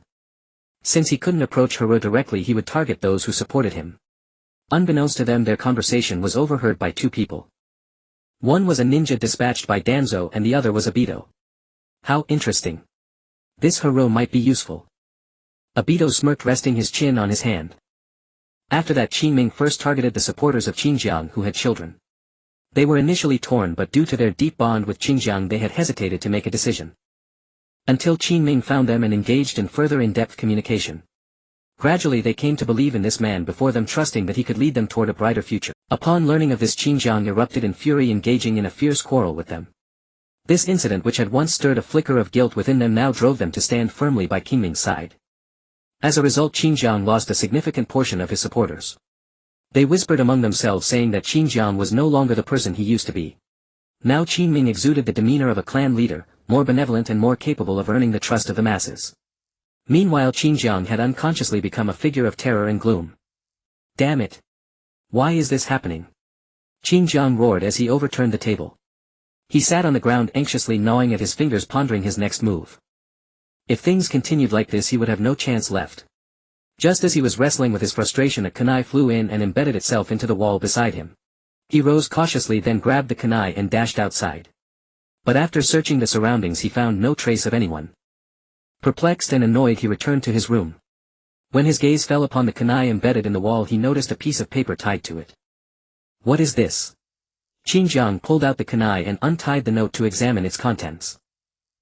Since he couldn't approach Hero directly, he would target those who supported him. Unbeknownst to them, their conversation was overheard by two people. One was a ninja dispatched by Danzo and the other was Obito. How interesting. This Hero might be useful. Obito smirked, resting his chin on his hand. After that, Qingming first targeted the supporters of Xinjiang who had children. They were initially torn, but due to their deep bond with Xinjiang they had hesitated to make a decision. Until Qingming found them and engaged in further in-depth communication. Gradually they came to believe in this man before them, trusting that he could lead them toward a brighter future. Upon learning of this, Xinjiang erupted in fury, engaging in a fierce quarrel with them. This incident, which had once stirred a flicker of guilt within them, now drove them to stand firmly by Qingming's side. As a result, Xinjiang lost a significant portion of his supporters. They whispered among themselves, saying that Xinjiang was no longer the person he used to be. Now Qingming exuded the demeanor of a clan leader, more benevolent and more capable of earning the trust of the masses. Meanwhile, Xinjiang had unconsciously become a figure of terror and gloom. Damn it! Why is this happening? Xinjiang roared as he overturned the table. He sat on the ground anxiously, gnawing at his fingers, pondering his next move. If things continued like this, he would have no chance left. Just as he was wrestling with his frustration, a kunai flew in and embedded itself into the wall beside him. He rose cautiously, then grabbed the kunai and dashed outside. But after searching the surroundings, he found no trace of anyone. Perplexed and annoyed, he returned to his room. When his gaze fell upon the kunai embedded in the wall, he noticed a piece of paper tied to it. What is this? Xinjiang pulled out the kunai and untied the note to examine its contents.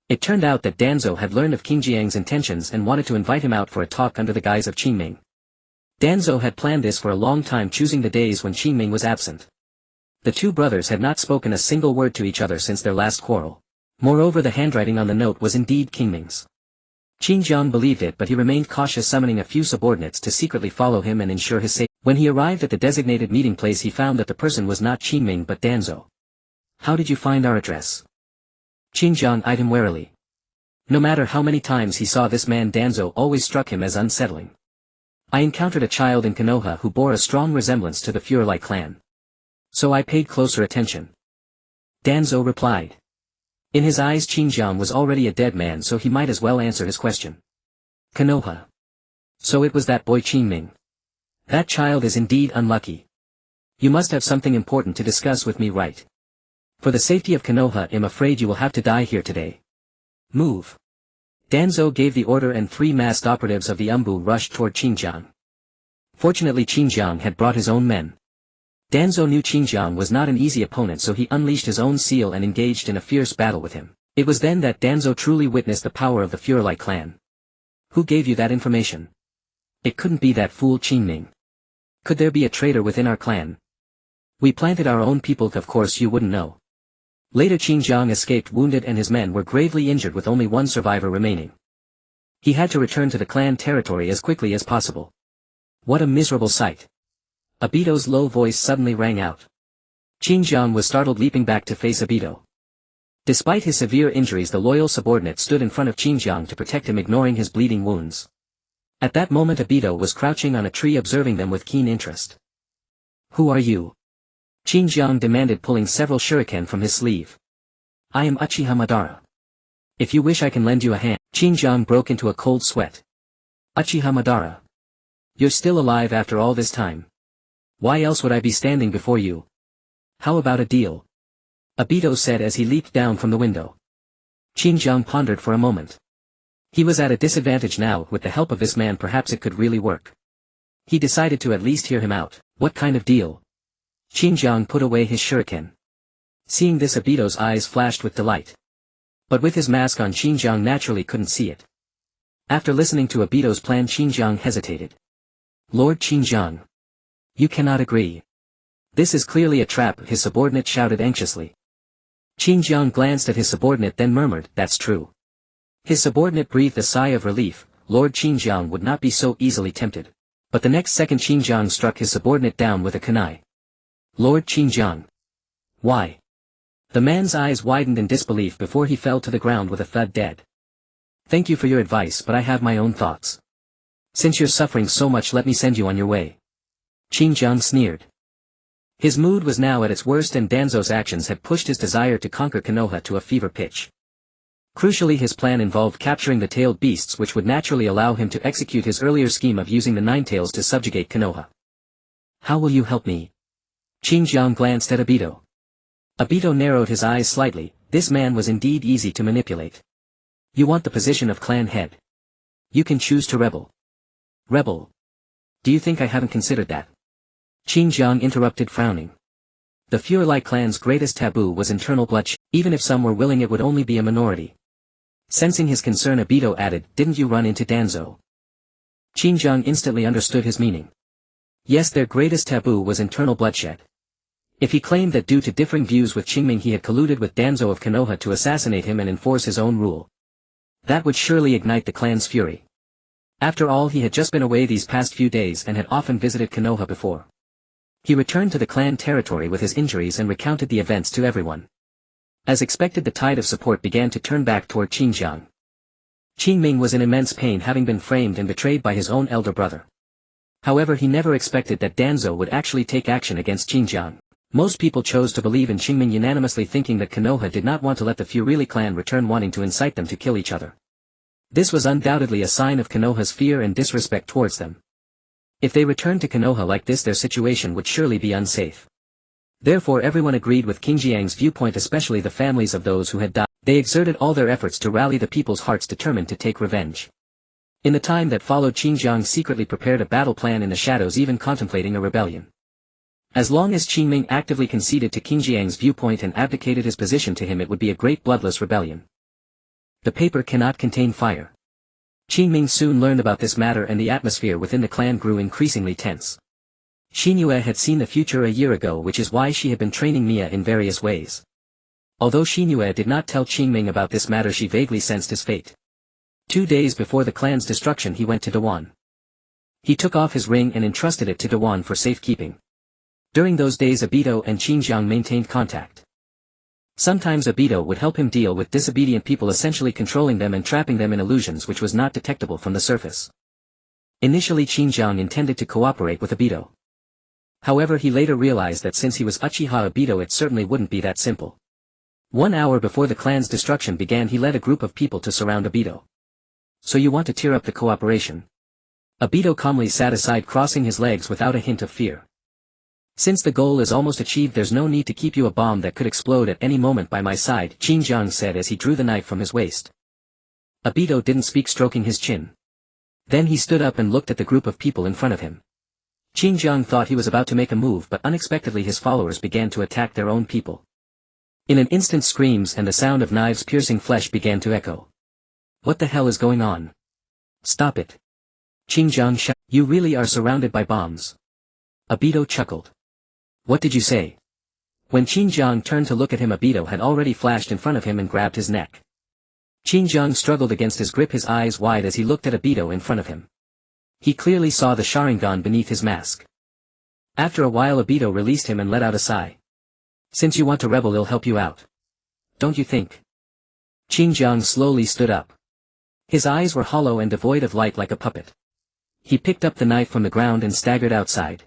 It turned out that Danzo had learned of Xinjiang's intentions and wanted to invite him out for a talk under the guise of Qingming. Danzo had planned this for a long time, choosing the days when Qingming was absent. The two brothers had not spoken a single word to each other since their last quarrel. Moreover, the handwriting on the note was indeed Qingming's. Xinjiang believed it, but he remained cautious, summoning a few subordinates to secretly follow him and ensure his safety. When he arrived at the designated meeting place, he found that the person was not Qingming but Danzo. How did you find our address? Xinjiang eyed him warily. No matter how many times he saw this man, Danzo always struck him as unsettling. I encountered a child in Konoha who bore a strong resemblance to the Fuerli clan. So I paid closer attention. Danzo replied. In his eyes, Xinjiang was already a dead man, so he might as well answer his question. Konoha. So it was that boy Qingming. That child is indeed unlucky. You must have something important to discuss with me, right? For the safety of Konoha, I'm afraid you will have to die here today. Move. Danzo gave the order and 3 masked operatives of the Anbu rushed toward Xinjiang. Fortunately, Xinjiang had brought his own men. Danzo knew Xinjiang was not an easy opponent, so he unleashed his own seal and engaged in a fierce battle with him. It was then that Danzo truly witnessed the power of the Fuerli clan. Who gave you that information? It couldn't be that fool Qingming. Could there be a traitor within our clan? We planted our own people, of course you wouldn't know. Later, Xinjiang escaped wounded and his men were gravely injured, with only one survivor remaining. He had to return to the clan territory as quickly as possible. What a miserable sight. Obito's low voice suddenly rang out. Xinjiang was startled, leaping back to face Obito. Despite his severe injuries, the loyal subordinate stood in front of Xinjiang to protect him, ignoring his bleeding wounds. At that moment, Obito was crouching on a tree, observing them with keen interest. Who are you? Xinjiang demanded, pulling several shuriken from his sleeve. I am Uchiha Madara. If you wish, I can lend you a hand. Xinjiang broke into a cold sweat. Uchiha Madara. You're still alive after all this time. Why else would I be standing before you? How about a deal? Obito said as he leaped down from the window. Xinjiang pondered for a moment. He was at a disadvantage now. With the help of this man, perhaps it could really work. He decided to at least hear him out. What kind of deal? Xinjiang put away his shuriken. Seeing this, Obito's eyes flashed with delight. But with his mask on, Xinjiang naturally couldn't see it. After listening to Obito's plan, Xinjiang hesitated. Lord Xinjiang. You cannot agree. This is clearly a trap, his subordinate shouted anxiously. Xinjiang glanced at his subordinate, then murmured, that's true. His subordinate breathed a sigh of relief. Lord Xinjiang would not be so easily tempted. But the next second, Xinjiang struck his subordinate down with a kunai. Lord Xinjiang. Why? The man's eyes widened in disbelief before he fell to the ground with a thud, dead. Thank you for your advice, but I have my own thoughts. Since you're suffering so much, let me send you on your way. Xinjiang sneered. His mood was now at its worst and Danzo's actions had pushed his desire to conquer Konoha to a fever pitch. Crucially, his plan involved capturing the tailed beasts, which would naturally allow him to execute his earlier scheme of using the Nine Tails to subjugate Konoha. "How will you help me?" Xinjiang glanced at Obito. Obito narrowed his eyes slightly. This man was indeed easy to manipulate. "You want the position of clan head. You can choose to rebel." "Rebel? Do you think I haven't considered that?" Xinjiang interrupted, frowning. The Fuerli clan's greatest taboo was internal bloodshed. Even if some were willing, it would only be a minority. Sensing his concern, Obito added, "Didn't you run into Danzo?" Xinjiang instantly understood his meaning. Yes, their greatest taboo was internal bloodshed. If he claimed that due to differing views with Qingming he had colluded with Danzo of Konoha to assassinate him and enforce his own rule, that would surely ignite the clan's fury. After all, he had just been away these past few days and had often visited Konoha before. He returned to the clan territory with his injuries and recounted the events to everyone. As expected, the tide of support began to turn back toward Xinjiang. Qingming was in immense pain, having been framed and betrayed by his own elder brother. However, he never expected that Danzo would actually take action against Xinjiang. Most people chose to believe in Qingming unanimously, thinking that Konoha did not want to let the Fuerli clan return, wanting to incite them to kill each other. This was undoubtedly a sign of Konoha's fear and disrespect towards them. If they returned to Konoha like this, their situation would surely be unsafe. Therefore everyone agreed with Xinjiang's viewpoint, especially the families of those who had died. They exerted all their efforts to rally the people's hearts, determined to take revenge. In the time that followed, Xinjiang secretly prepared a battle plan in the shadows, even contemplating a rebellion. As long as Qingming actively conceded to Xinjiang's viewpoint and abdicated his position to him, it would be a great bloodless rebellion. The paper cannot contain fire. Qingming soon learned about this matter, and the atmosphere within the clan grew increasingly tense. Xinyue had seen the future a year ago, which is why she had been training Mia in various ways. Although Xinyue did not tell Qingming about this matter, she vaguely sensed his fate. 2 days before the clan's destruction, he went to Dawan. He took off his ring and entrusted it to Dawan for safekeeping. During those days, Obito and Xinjiang maintained contact. Sometimes Obito would help him deal with disobedient people, essentially controlling them and trapping them in illusions which was not detectable from the surface. Initially, Xinjiang intended to cooperate with Obito. However, he later realized that since he was Uchiha Obito, it certainly wouldn't be that simple. 1 hour before the clan's destruction began, he led a group of people to surround Obito. "So you want to tear up the cooperation?" Obito calmly sat aside, crossing his legs without a hint of fear. "Since the goal is almost achieved, there's no need to keep you a bomb that could explode at any moment by my side," Xinjiang said as he drew the knife from his waist. Obito didn't speak, stroking his chin. Then he stood up and looked at the group of people in front of him. Xinjiang thought he was about to make a move, but unexpectedly his followers began to attack their own people. In an instant, screams and the sound of knives piercing flesh began to echo. "What the hell is going on? Stop it!" Xinjiang shouted. "You really are surrounded by bombs." Obito chuckled. "What did you say?" When Xinjiang turned to look at him, Obito had already flashed in front of him and grabbed his neck. Xinjiang struggled against his grip, his eyes wide as he looked at Obito in front of him. He clearly saw the Sharingan beneath his mask. After a while, Obito released him and let out a sigh. "Since you want to rebel, it'll help you out, don't you think?" Xinjiang slowly stood up. His eyes were hollow and devoid of light, like a puppet. He picked up the knife from the ground and staggered outside.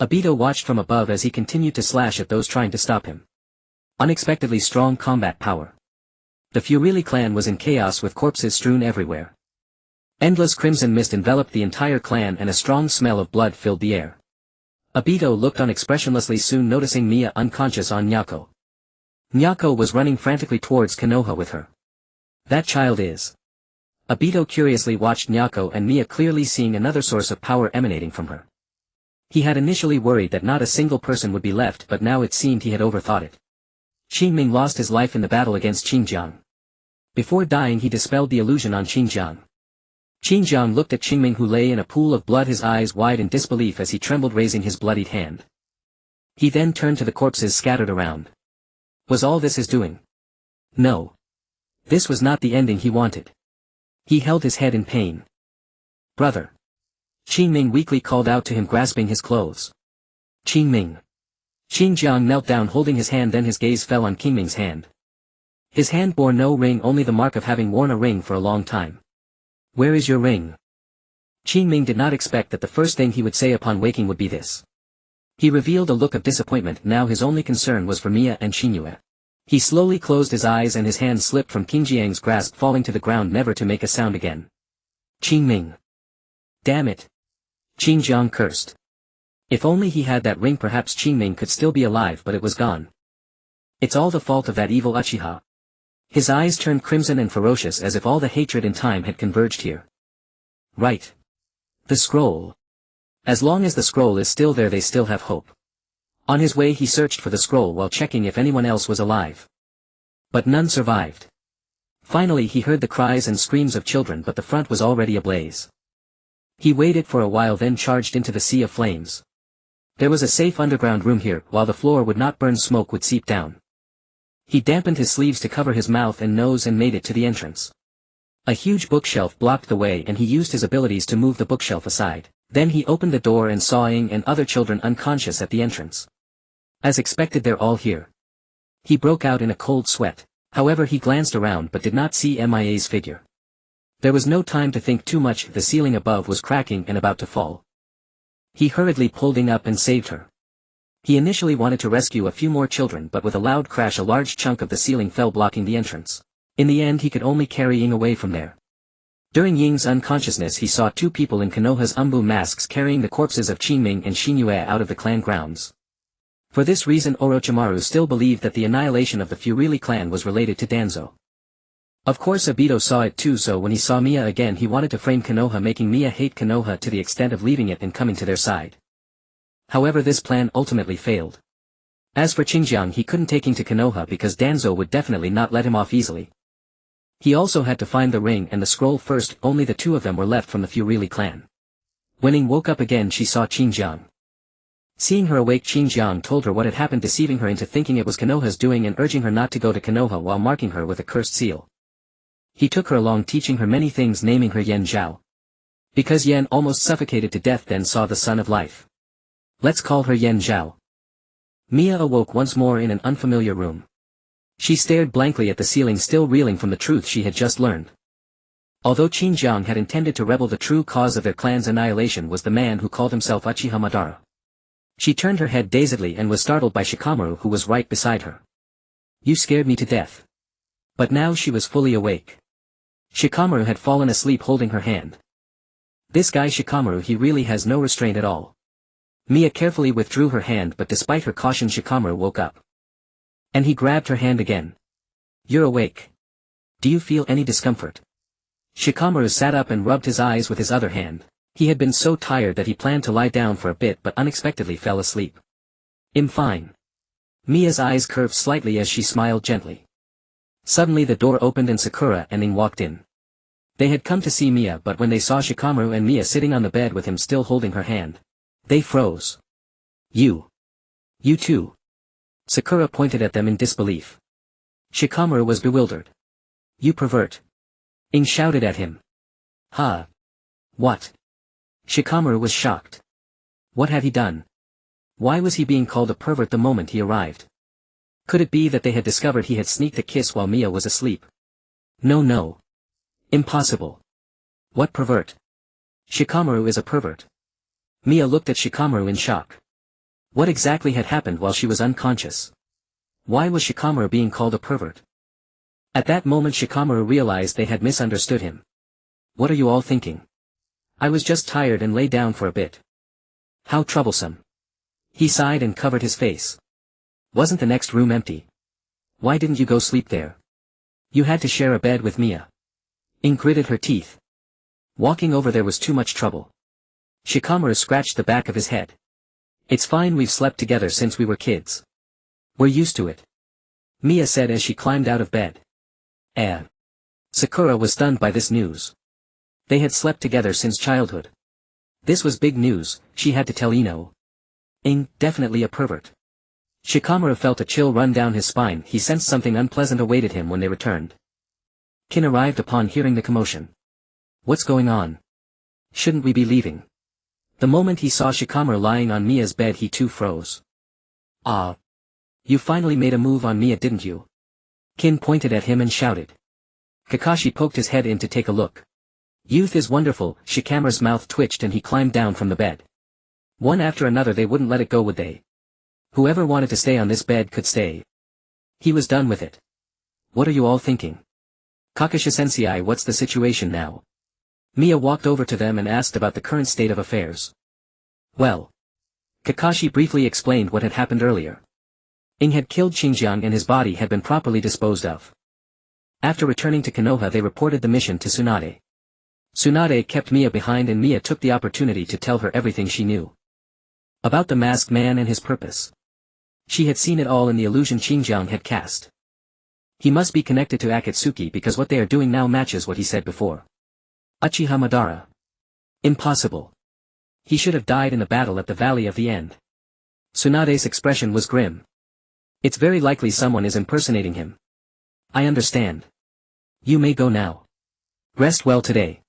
Obito watched from above as he continued to slash at those trying to stop him. Unexpectedly strong combat power. The Fuerli clan was in chaos, with corpses strewn everywhere. Endless crimson mist enveloped the entire clan and a strong smell of blood filled the air. Obito looked on expressionlessly, soon noticing Mia unconscious on Nyako. Nyako was running frantically towards Konoha with her. "That child is..." Obito curiously watched Nyako and Mia, clearly seeing another source of power emanating from her. He had initially worried that not a single person would be left, but now it seemed he had overthought it. Qingming lost his life in the battle against Xinjiang. Before dying, he dispelled the illusion on Xinjiang. Xinjiang looked at Qingming, who lay in a pool of blood, his eyes wide in disbelief as he trembled, raising his bloodied hand. He then turned to the corpses scattered around. Was all this his doing? No. This was not the ending he wanted. He held his head in pain. "Brother!" Qingming weakly called out to him, grasping his clothes. "Qingming!" Xinjiang knelt down, holding his hand, then his gaze fell on Qingming's hand. His hand bore no ring, only the mark of having worn a ring for a long time. "Where is your ring?" Qingming did not expect that the first thing he would say upon waking would be this. He revealed a look of disappointment. Now his only concern was for Mia and Shinue. He slowly closed his eyes and his hand slipped from King Jiang's grasp, falling to the ground never to make a sound again. Qingming. Damn it. Qing Jiang cursed. If only he had that ring, perhaps Qingming could still be alive, but it was gone. It's all the fault of that evil Uchiha. His eyes turned crimson and ferocious as if all the hatred in time had converged here. Right. The scroll. As long as the scroll is still there, they still have hope. On his way he searched for the scroll while checking if anyone else was alive. But none survived. Finally he heard the cries and screams of children, but the front was already ablaze. He waited for a while, then charged into the sea of flames. There was a safe underground room here, while the floor would not burn, smoke would seep down. He dampened his sleeves to cover his mouth and nose and made it to the entrance. A huge bookshelf blocked the way and he used his abilities to move the bookshelf aside. Then he opened the door and saw Ing and other children unconscious at the entrance. As expected, they're all here. He broke out in a cold sweat. However, he glanced around but did not see Mia's figure. There was no time to think too much. The ceiling above was cracking and about to fall. He hurriedly pulled Ing up and saved her. He initially wanted to rescue a few more children, but with a loud crash a large chunk of the ceiling fell, blocking the entrance. In the end he could only carry Ing away from there. During Ying's unconsciousness he saw two people in Konoha's Anbu masks carrying the corpses of Qingming and Shinue out of the clan grounds. For this reason Orochimaru still believed that the annihilation of the Fuerli clan was related to Danzo. Of course Obito saw it too, so when he saw Mia again he wanted to frame Konoha, making Mia hate Konoha to the extent of leaving it and coming to their side. However, this plan ultimately failed. As for Xinjiang, he couldn't take Ing to Konoha because Danzo would definitely not let him off easily. He also had to find the ring and the scroll first. Only the two of them were left from the Fuerli clan. When Ing woke up again she saw Xinjiang. Seeing her awake, Xinjiang told her what had happened, deceiving her into thinking it was Konoha's doing and urging her not to go to Konoha while marking her with a cursed seal. He took her along, teaching her many things, naming her Yen Zhao. Because Yen almost suffocated to death, then saw the sun of life. Let's call her Yen Zhao. Mia awoke once more in an unfamiliar room. She stared blankly at the ceiling, still reeling from the truth she had just learned. Although Xinjiang had intended to rebel, the true cause of their clan's annihilation was the man who called himself Uchiha Madara. She turned her head dazedly and was startled by Shikamaru, who was right beside her. You scared me to death. But now she was fully awake. Shikamaru had fallen asleep holding her hand. This guy Shikamaru, he really has no restraint at all. Mia carefully withdrew her hand, but despite her caution Shikamaru woke up. And he grabbed her hand again. You're awake. Do you feel any discomfort? Shikamaru sat up and rubbed his eyes with his other hand. He had been so tired that he planned to lie down for a bit but unexpectedly fell asleep. I'm fine. Mia's eyes curved slightly as she smiled gently. Suddenly the door opened and Sakura and Ing walked in. They had come to see Mia, but when they saw Shikamaru and Mia sitting on the bed with him still holding her hand, they froze. You too. Sakura pointed at them in disbelief. Shikamaru was bewildered. You pervert. Ing shouted at him. Huh? What? Shikamaru was shocked. What had he done? Why was he being called a pervert the moment he arrived? Could it be that they had discovered he had sneaked a kiss while Mia was asleep? No. Impossible. What pervert? Shikamaru is a pervert. Mia looked at Shikamaru in shock. What exactly had happened while she was unconscious? Why was Shikamaru being called a pervert? At that moment Shikamaru realized they had misunderstood him. What are you all thinking? I was just tired and lay down for a bit. How troublesome. He sighed and covered his face. Wasn't the next room empty? Why didn't you go sleep there? You had to share a bed with Mia. Ing gritted her teeth. Walking over there was too much trouble. Shikamaru scratched the back of his head. It's fine, we've slept together since we were kids. We're used to it. Mia said as she climbed out of bed. Sakura was stunned by this news. They had slept together since childhood. This was big news. She had to tell Ino. Ing, definitely a pervert. Shikamaru felt a chill run down his spine. He sensed something unpleasant awaited him when they returned. Kin arrived upon hearing the commotion. What's going on? Shouldn't we be leaving? The moment he saw Shikamaru lying on Mia's bed he too froze. Ah. You finally made a move on Mia, didn't you? Kin pointed at him and shouted. Kakashi poked his head in to take a look. Youth is wonderful. Shikamaru's mouth twitched and he climbed down from the bed. One after another they wouldn't let it go, would they? Whoever wanted to stay on this bed could stay. He was done with it. What are you all thinking? Kakashi-sensei, what's the situation now? Miya walked over to them and asked about the current state of affairs. Well. Kakashi briefly explained what had happened earlier. Ing had killed Xinjiang and his body had been properly disposed of. After returning to Konoha they reported the mission to Tsunade. Tsunade kept Miya behind and Miya took the opportunity to tell her everything she knew. About the masked man and his purpose. She had seen it all in the illusion Xinjiang had cast. He must be connected to Akatsuki because what they are doing now matches what he said before. Uchiha Madara. Impossible. He should have died in the battle at the Valley of the End. Tsunade's expression was grim. It's very likely someone is impersonating him. I understand. You may go now. Rest well today.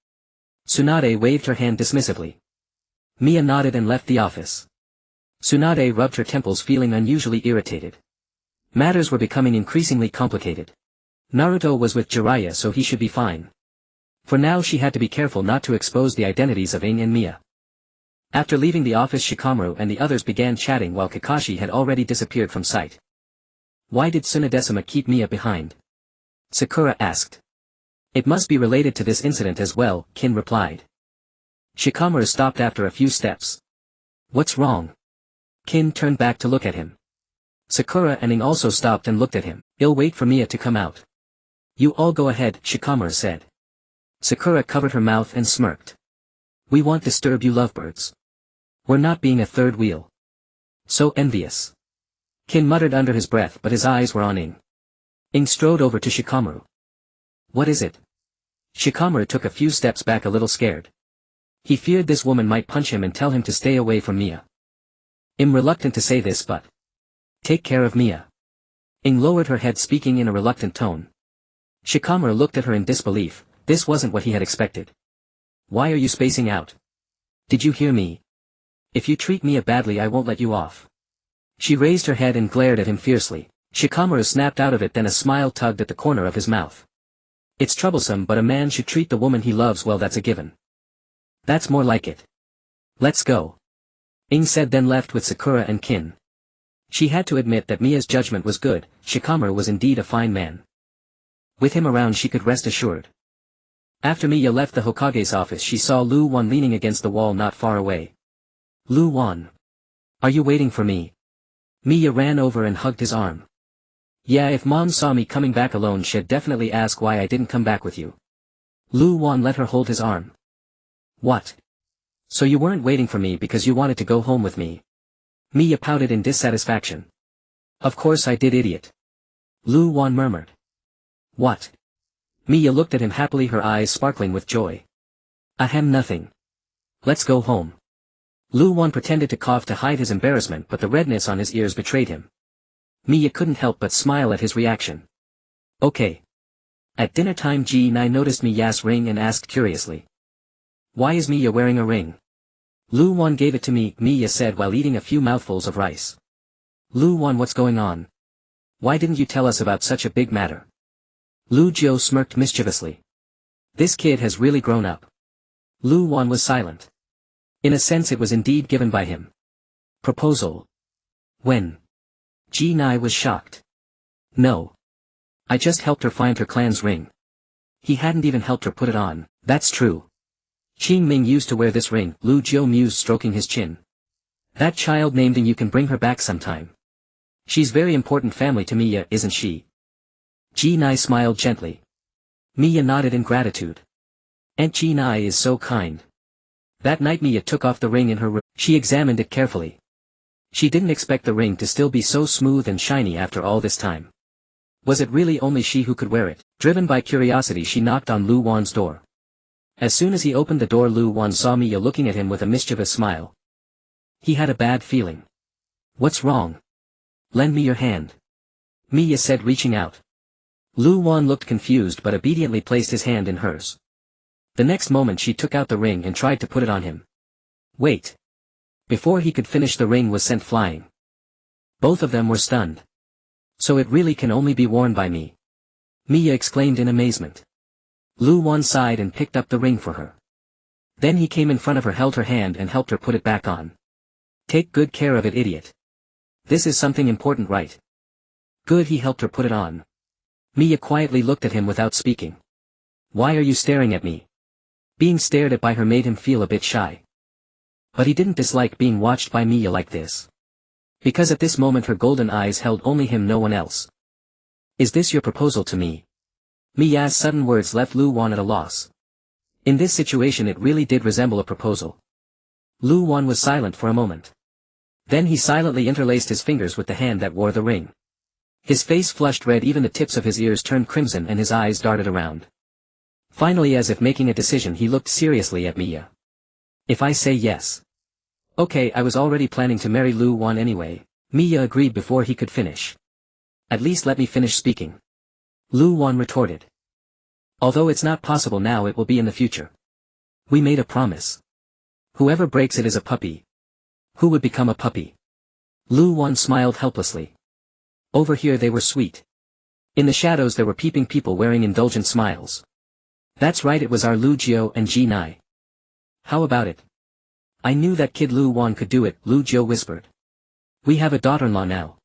Tsunade waved her hand dismissively. Miya nodded and left the office. Tsunade rubbed her temples, feeling unusually irritated. Matters were becoming increasingly complicated. Naruto was with Jiraiya, so he should be fine. For now she had to be careful not to expose the identities of Ing and Miya. After leaving the office, Shikamaru and the others began chatting while Kakashi had already disappeared from sight. Why did Tsunadesima keep Miya behind? Sakura asked. It must be related to this incident as well, Kin replied. Shikamaru stopped after a few steps. What's wrong? Kin turned back to look at him. Sakura and Ing also stopped and looked at him. I'll wait for Miya to come out. You all go ahead, Shikamaru said. Sakura covered her mouth and smirked. We won't disturb you lovebirds. We're not being a third wheel. So envious. Kin muttered under his breath, but his eyes were on Ing. Ing strode over to Shikamaru. What is it? Shikamaru took a few steps back, a little scared. He feared this woman might punch him and tell him to stay away from Miya. I'm reluctant to say this, but... Take care of Miya. Ing lowered her head, speaking in a reluctant tone. Shikamaru looked at her in disbelief. This wasn't what he had expected. Why are you spacing out? Did you hear me? If you treat Miya badly I won't let you off. She raised her head and glared at him fiercely. Shikamaru snapped out of it, then a smile tugged at the corner of his mouth. It's troublesome, but a man should treat the woman he loves well, that's a given. That's more like it. Let's go. Ing said, then left with Sakura and Kin. She had to admit that Miya's judgment was good. Shikamaru was indeed a fine man. With him around she could rest assured. After Miya left the Hokage's office she saw Lu Wan leaning against the wall not far away. Lu Wan. Are you waiting for me? Miya ran over and hugged his arm. Yeah, if Mom saw me coming back alone she'd definitely ask why I didn't come back with you. Lu Wan let her hold his arm. What? So you weren't waiting for me because you wanted to go home with me? Miya pouted in dissatisfaction. Of course I did, idiot. Lu Wan murmured. What? Miya looked at him happily, her eyes sparkling with joy. Ahem, nothing. Let's go home. Lu Wan pretended to cough to hide his embarrassment, but the redness on his ears betrayed him. Miya couldn't help but smile at his reaction. Okay. At dinner time Ji-Nai noticed Miya's ring and asked curiously. Why is Miya wearing a ring? Lu Wan gave it to me, Miya said while eating a few mouthfuls of rice. Lu Wan, what's going on? Why didn't you tell us about such a big matter? Lu Jiu smirked mischievously. This kid has really grown up. Lu Wan was silent. In a sense it was indeed given by him. Proposal. When? Ji-Nai was shocked. No. I just helped her find her clan's ring. He hadn't even helped her put it on. That's true. Qing Ming used to wear this ring, Lu Jiu mused, stroking his chin. That child named Ing, you can bring her back sometime. She's very important family to Miya, isn't she? Ji-Nai smiled gently. Miya nodded in gratitude. Aunt Ji-Nai is so kind. That night Miya took off the ring in her room. She examined it carefully. She didn't expect the ring to still be so smooth and shiny after all this time. Was it really only she who could wear it? Driven by curiosity she knocked on Lu Wan's door. As soon as he opened the door Lu Wan saw Miya looking at him with a mischievous smile. He had a bad feeling. What's wrong? Lend me your hand. Miya said, reaching out. Lu Wan looked confused but obediently placed his hand in hers. The next moment she took out the ring and tried to put it on him. Wait. Before he could finish the ring was sent flying. Both of them were stunned. So it really can only be worn by me. Miya exclaimed in amazement. Lu Wan sighed and picked up the ring for her. Then he came in front of her, held her hand and helped her put it back on. Take good care of it, idiot. This is something important, right? Good, he helped her put it on. Mia quietly looked at him without speaking. Why are you staring at me? Being stared at by her made him feel a bit shy. But he didn't dislike being watched by Mia like this. Because at this moment her golden eyes held only him, no one else. Is this your proposal to me? Mia's sudden words left Lu Wan at a loss. In this situation it really did resemble a proposal. Lu Wan was silent for a moment. Then he silently interlaced his fingers with the hand that wore the ring. His face flushed red, even the tips of his ears turned crimson and his eyes darted around. Finally, as if making a decision, he looked seriously at Mia. If I say yes. Okay, I was already planning to marry Lu Wan anyway. Mia agreed before he could finish. At least let me finish speaking. Lu Wan retorted. Although it's not possible now, it will be in the future. We made a promise. Whoever breaks it is a puppy. Who would become a puppy? Lu Wan smiled helplessly. Over here they were sweet. In the shadows there were peeping people wearing indulgent smiles. That's right, it was our Lu Jiao and Ji Nai. How about it? I knew that kid Lu Wan could do it, Lu Jiao whispered. We have a daughter-in-law now.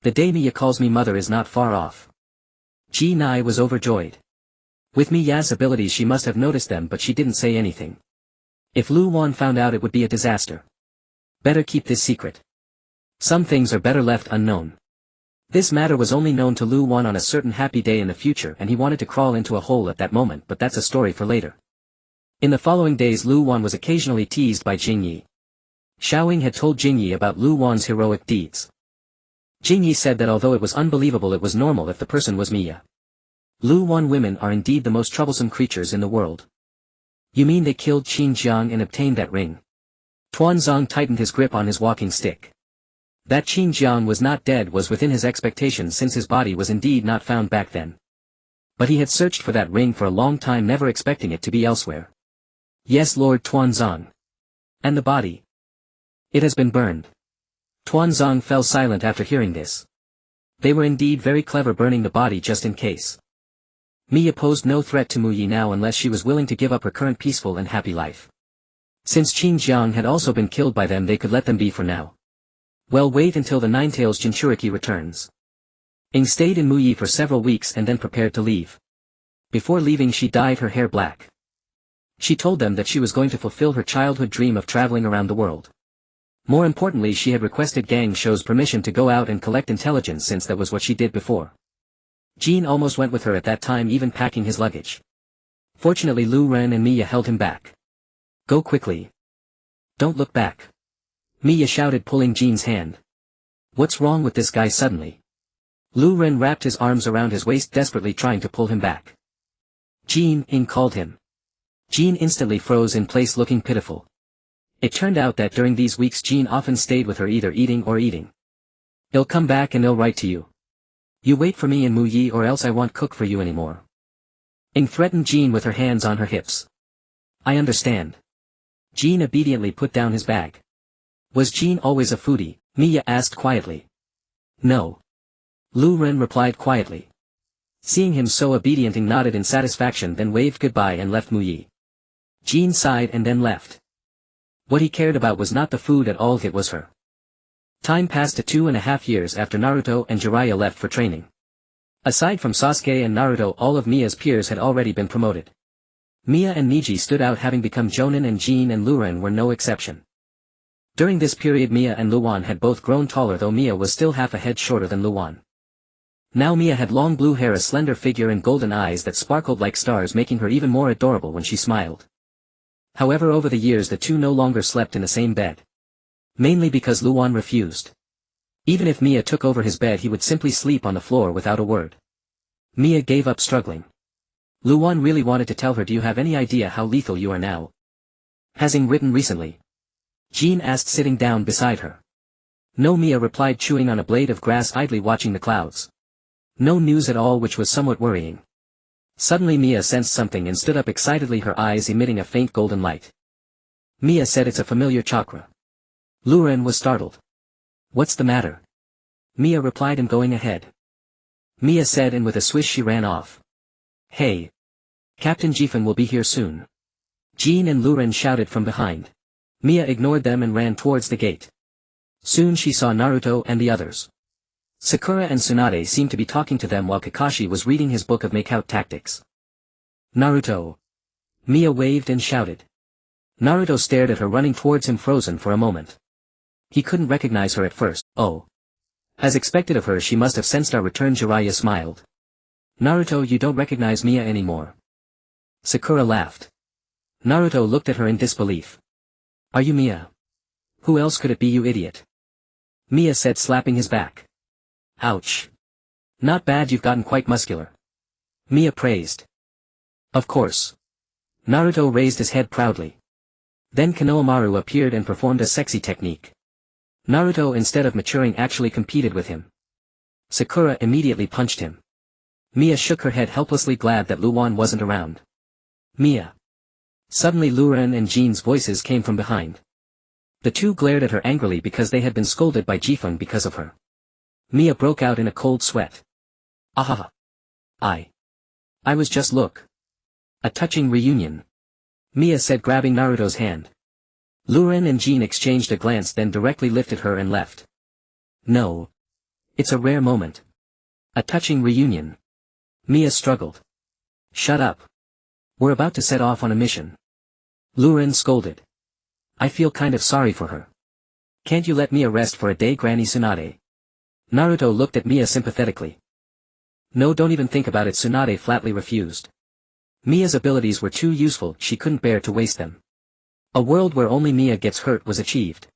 The day Mia calls me mother is not far off. Ji Nai was overjoyed. With Mia's abilities she must have noticed them, but she didn't say anything. If Lu Wan found out, it would be a disaster. Better keep this secret. Some things are better left unknown. This matter was only known to Lu Wan on a certain happy day in the future, and he wanted to crawl into a hole at that moment, but that's a story for later. In the following days Lu Wan was occasionally teased by Jingyi. Xiaoying had told Jingyi about Lu Wan's heroic deeds. Jingyi said that although it was unbelievable, it was normal if the person was Mia. Lu Wan women are indeed the most troublesome creatures in the world. You mean they killed Qin Jiang and obtained that ring? Tuanzong tightened his grip on his walking stick. That Qin Jiang was not dead was within his expectations, since his body was indeed not found back then. But he had searched for that ring for a long time, never expecting it to be elsewhere. Yes, Lord Tuanzong. And the body? It has been burned. Tuanzong fell silent after hearing this. They were indeed very clever, burning the body just in case. Mia posed no threat to Mu Yi now unless she was willing to give up her current peaceful and happy life. Since Qin Jiang had also been killed by them, they could let them be for now. Well, wait until the Ninetales Jinchuriki returns. Ing stayed in Mu Yi for several weeks and then prepared to leave. Before leaving she dyed her hair black. She told them that she was going to fulfill her childhood dream of traveling around the world. More importantly, she had requested Gang Shou's permission to go out and collect intelligence, since that was what she did before. Jean almost went with her at that time, even packing his luggage. Fortunately Lu Ren and Mia held him back. Go quickly. Don't look back. Mia shouted, pulling Jean's hand. What's wrong with this guy suddenly? Lu Ren wrapped his arms around his waist, desperately trying to pull him back. Jean, Ing called him. Jean instantly froze in place, looking pitiful. It turned out that during these weeks Jean often stayed with her, either eating or eating. He'll come back and he'll write to you. You wait for me in Mu Yi, or else I won't cook for you anymore. Ing threatened Jean with her hands on her hips. I understand. Jean obediently put down his bag. Was Jean always a foodie? Mia asked quietly. No. Lu Ren replied quietly. Seeing him so obedient, Ing nodded in satisfaction, then waved goodbye and left Mu Yi. Jean sighed and then left. What he cared about was not the food at all, it was her. Time passed to 2.5 years after Naruto and Jiraiya left for training. Aside from Sasuke and Naruto, all of Mia's peers had already been promoted. Mia and Niji stood out, having become Jonin, and Jean and Luren were no exception. During this period Mia and Luan had both grown taller, though Mia was still half a head shorter than Luan. Now Mia had long blue hair, a slender figure, and golden eyes that sparkled like stars, making her even more adorable when she smiled. However, over the years the two no longer slept in the same bed. Mainly because Luan refused. Even if Mia took over his bed, he would simply sleep on the floor without a word. Mia gave up struggling. Luan really wanted to tell her, do you have any idea how lethal you are now? Has Ing written recently? Jean asked, sitting down beside her. No, Mia replied, chewing on a blade of grass, idly watching the clouds. No news at all, which was somewhat worrying. Suddenly Mia sensed something and stood up excitedly, her eyes emitting a faint golden light. Mia said, it's a familiar chakra. Luren was startled. What's the matter? Mia replied, I'm going ahead. Mia said, and with a swish she ran off. Hey! Captain Jifan will be here soon. Jean and Luren shouted from behind. Mia ignored them and ran towards the gate. Soon she saw Naruto and the others. Sakura and Tsunade seemed to be talking to them while Kakashi was reading his book of make-out tactics. Naruto. Mia waved and shouted. Naruto stared at her running towards him frozen for a moment. He couldn't recognize her at first. Oh. As expected of her, she must have sensed our return. Jiraiya smiled. Naruto, you don't recognize Mia anymore. Sakura laughed. Naruto looked at her in disbelief. Are you Mia? Who else could it be, you idiot? Mia said, slapping his back. Ouch. Not bad, you've gotten quite muscular. Mia praised. Of course. Naruto raised his head proudly. Then Konohamaru appeared and performed a sexy technique. Naruto, instead of maturing, actually competed with him. Sakura immediately punched him. Mia shook her head helplessly, glad that Luan wasn't around. Mia. Suddenly Luren and Jin's voices came from behind. The two glared at her angrily because they had been scolded by Jifeng because of her. Mia broke out in a cold sweat. Ahaha. I was just look. A touching reunion. Mia said, grabbing Naruto's hand. Luren and Jin exchanged a glance, then directly lifted her and left. No. It's a rare moment. A touching reunion. Mia struggled. Shut up. We're about to set off on a mission. Luren scolded. I feel kind of sorry for her. Can't you let Mia rest for a day, Granny Tsunade? Naruto looked at Mia sympathetically. No, don't even think about it, Tsunade flatly refused. Mia's abilities were too useful, she couldn't bear to waste them. A world where only Mia gets hurt was achieved.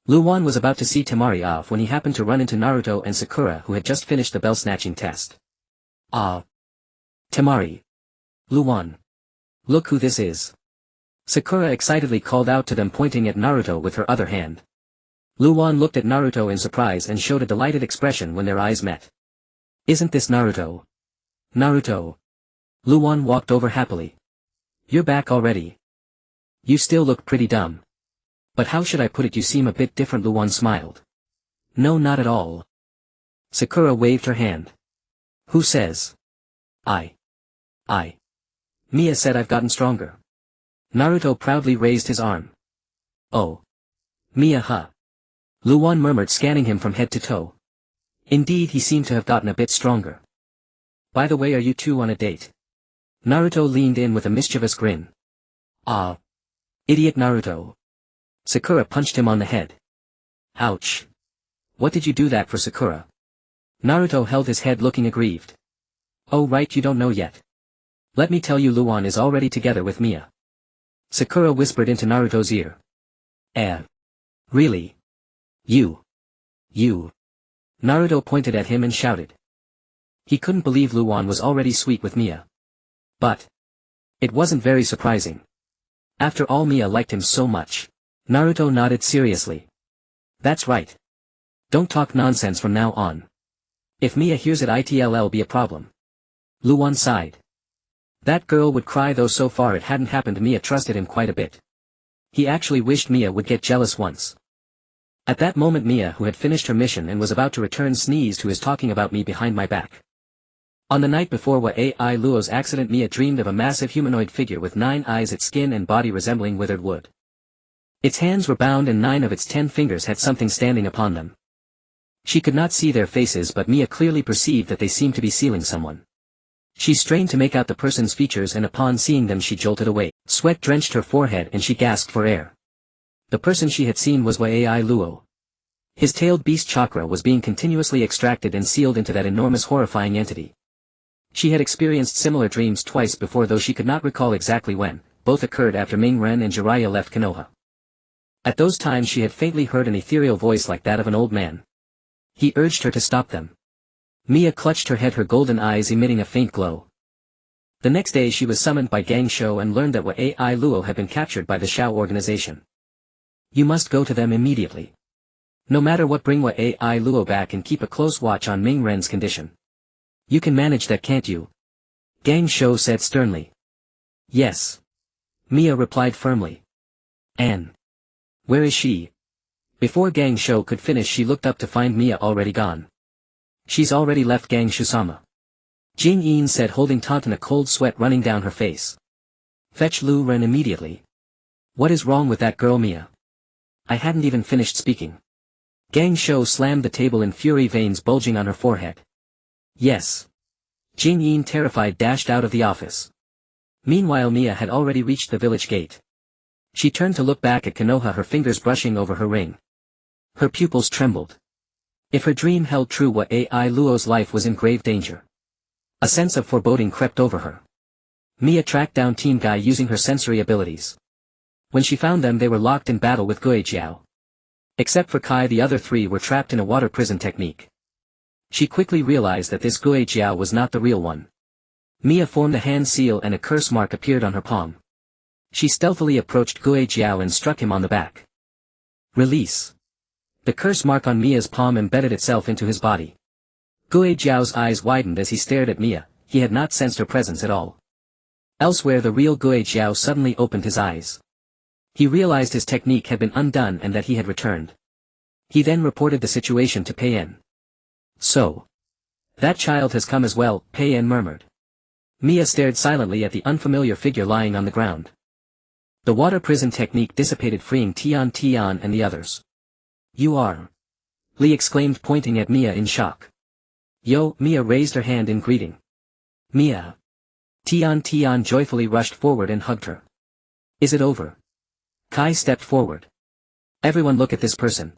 Luan was about to see Temari off when he happened to run into Naruto and Sakura, who had just finished the bell-snatching test. Ah. Temari. Luan. Look who this is. Sakura excitedly called out to them, pointing at Naruto with her other hand. Luan looked at Naruto in surprise and showed a delighted expression when their eyes met. Isn't this Naruto? Naruto. Luan walked over happily. You're back already. You still look pretty dumb. But how should I put it, you seem a bit different, Luan smiled. No, not at all. Sakura waved her hand. Who says? I. Mia said, I've gotten stronger. Naruto proudly raised his arm. Oh. Mia, huh? Luan murmured, scanning him from head to toe. Indeed, he seemed to have gotten a bit stronger. By the way, are you two on a date? Naruto leaned in with a mischievous grin. Ah. Idiot Naruto. Sakura punched him on the head. Ouch. What did you do that for, Sakura? Naruto held his head, looking aggrieved. Oh right, you don't know yet. Let me tell you, Luan is already together with Mia. Sakura whispered into Naruto's ear. Really? You. Naruto pointed at him and shouted. He couldn't believe Luan was already sweet with Mia. But it wasn't very surprising. After all, Mia liked him so much. Naruto nodded seriously. That's right. Don't talk nonsense from now on. If Mia hears it, it'll be a problem. Luan sighed. That girl would cry, though so far it hadn't happened. Mia trusted him quite a bit. He actually wished Mia would get jealous once. At that moment Mia, who had finished her mission and was about to return, sneezed. Who is talking about me behind my back? On the night before Wai Luo's accident, Mia dreamed of a massive humanoid figure with 9 eyes, its skin and body resembling withered wood. Its hands were bound and 9 of its 10 fingers had something standing upon them. She could not see their faces, but Mia clearly perceived that they seemed to be sealing someone. She strained to make out the person's features, and upon seeing them she jolted awake. Sweat drenched her forehead and she gasped for air. The person she had seen was Wai Luo. His tailed beast chakra was being continuously extracted and sealed into that enormous horrifying entity. She had experienced similar dreams twice before, though she could not recall exactly when. Both occurred after Ming Ren and Jiraiya left Konoha. At those times she had faintly heard an ethereal voice like that of an old man. He urged her to stop them. Mia clutched her head, her golden eyes emitting a faint glow. The next day she was summoned by Gang Shou and learned that Wai Luo had been captured by the Shao organization. You must go to them immediately. No matter what, bring Wai Luo back and keep a close watch on Ming Ren's condition. You can manage that, can't you? Gang Shou said sternly. Yes. Mia replied firmly. Anne. Where is she? Before Gang Shou could finish she looked up to find Mia already gone. She's already left, Gang Shu-sama. Jing Yin said, holding Taunton, a cold sweat running down her face. Fetch Lu Ren immediately. What is wrong with that girl, Mia? I hadn't even finished speaking. Gang Shou slammed the table in fury, veins bulging on her forehead. Yes. Jing Yin, terrified, dashed out of the office. Meanwhile, Mia had already reached the village gate. She turned to look back at Konoha, her fingers brushing over her ring. Her pupils trembled. If her dream held true, what Ai Luo's life was in grave danger. A sense of foreboding crept over her. Mia tracked down Team Guy using her sensory abilities. When she found them, they were locked in battle with Guijiao. Except for Kai, the other three were trapped in a water prison technique. She quickly realized that this Guijiao was not the real one. Mia formed a hand seal and a curse mark appeared on her palm. She stealthily approached Guijiao and struck him on the back. Release. The curse mark on Mia's palm embedded itself into his body. Guijiao's eyes widened as he stared at Mia. He had not sensed her presence at all. Elsewhere, the real Guijiao suddenly opened his eyes. He realized his technique had been undone and that he had returned. He then reported the situation to Pei En. So. That child has come as well, Pei En murmured. Mia stared silently at the unfamiliar figure lying on the ground. The water prison technique dissipated, freeing Tian Tian and the others. You are. Li exclaimed, pointing at Mia in shock. Yo, Mia raised her hand in greeting. Mia. Tian Tian joyfully rushed forward and hugged her. Is it over? Kai stepped forward. Everyone look at this person.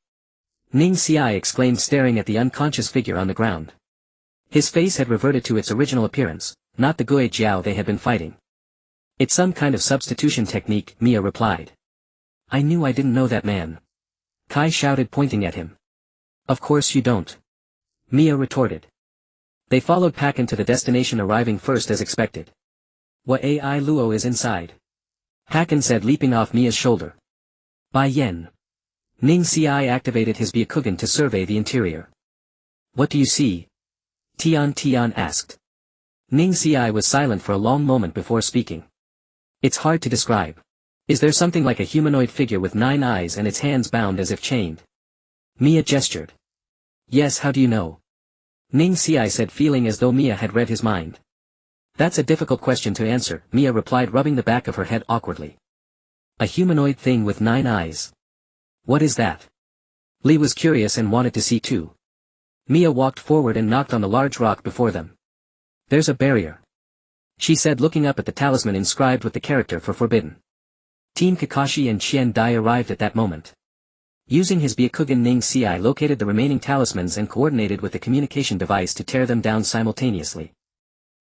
Ning Xiai exclaimed, staring at the unconscious figure on the ground. His face had reverted to its original appearance, not the Guijiao they had been fighting. It's some kind of substitution technique, Mia replied. I knew I didn't know that man. Kai shouted, pointing at him. Of course you don't. Mia retorted. They followed Pakin to the destination, arriving first as expected. What Ai Luo is inside? Pakin said, leaping off Mia's shoulder. Bai Yen. Ning Xiai activated his Byakugan to survey the interior. What do you see? Tian Tian asked. Ning Xiai was silent for a long moment before speaking. It's hard to describe. Is there something like a humanoid figure with 9 eyes and its hands bound as if chained? Mia gestured. Yes, how do you know? Ning Xiai said, feeling as though Mia had read his mind. That's a difficult question to answer, Mia replied, rubbing the back of her head awkwardly. A humanoid thing with 9 eyes. What is that? Li was curious and wanted to see too. Mia walked forward and knocked on the large rock before them. There's a barrier. She said, looking up at the talisman inscribed with the character for forbidden. Team Kakashi and Qian Dai arrived at that moment. Using his Byakugan, Ning Xiai located the remaining talismans and coordinated with the communication device to tear them down simultaneously.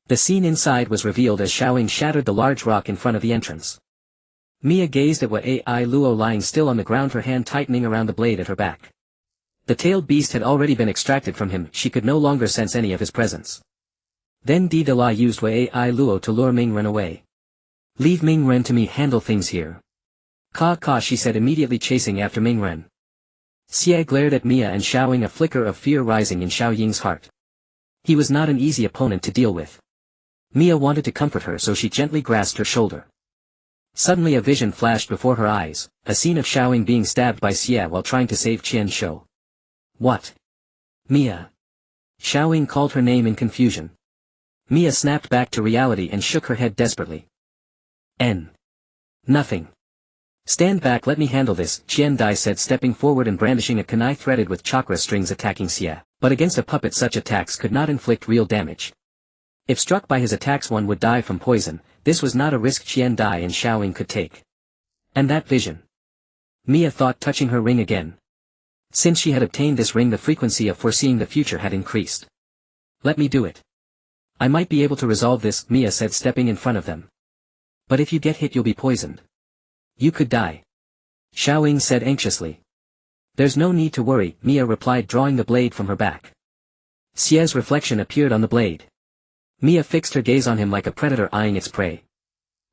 The scene inside was revealed as Xiaoying shattered the large rock in front of the entrance. Mia gazed at what Ai Luo lying still on the ground, her hand tightening around the blade at her back. The tailed beast had already been extracted from him, she could no longer sense any of his presence. Then Dila used Ai Luo to lure Ming Ren away. Leave Ming Ren to me, handle things here. Ka, she said, immediately chasing after Ming Ren. Xie glared at Mia and Xiaoying, a flicker of fear rising in Xiao Ying's heart. He was not an easy opponent to deal with. Mia wanted to comfort her, so she gently grasped her shoulder. Suddenly a vision flashed before her eyes, a scene of Xiaoying being stabbed by Xie while trying to save Qian Shou. What? Mia. Xiaoying called her name in confusion. Mia snapped back to reality and shook her head desperately. Nothing. Stand back, let me handle this, Qian Dai said, stepping forward and brandishing a kunai threaded with chakra strings, attacking Xie. But against a puppet such attacks could not inflict real damage. If struck by his attacks one would die from poison, this was not a risk Qian Dai and Xiaoying could take. And that vision? Mia thought, touching her ring again. Since she had obtained this ring, the frequency of foreseeing the future had increased. Let me do it. I might be able to resolve this, Mia said, stepping in front of them. But if you get hit you'll be poisoned. You could die. Xiaoying said anxiously. There's no need to worry, Mia replied, drawing the blade from her back. Xie's reflection appeared on the blade. Mia fixed her gaze on him like a predator eyeing its prey.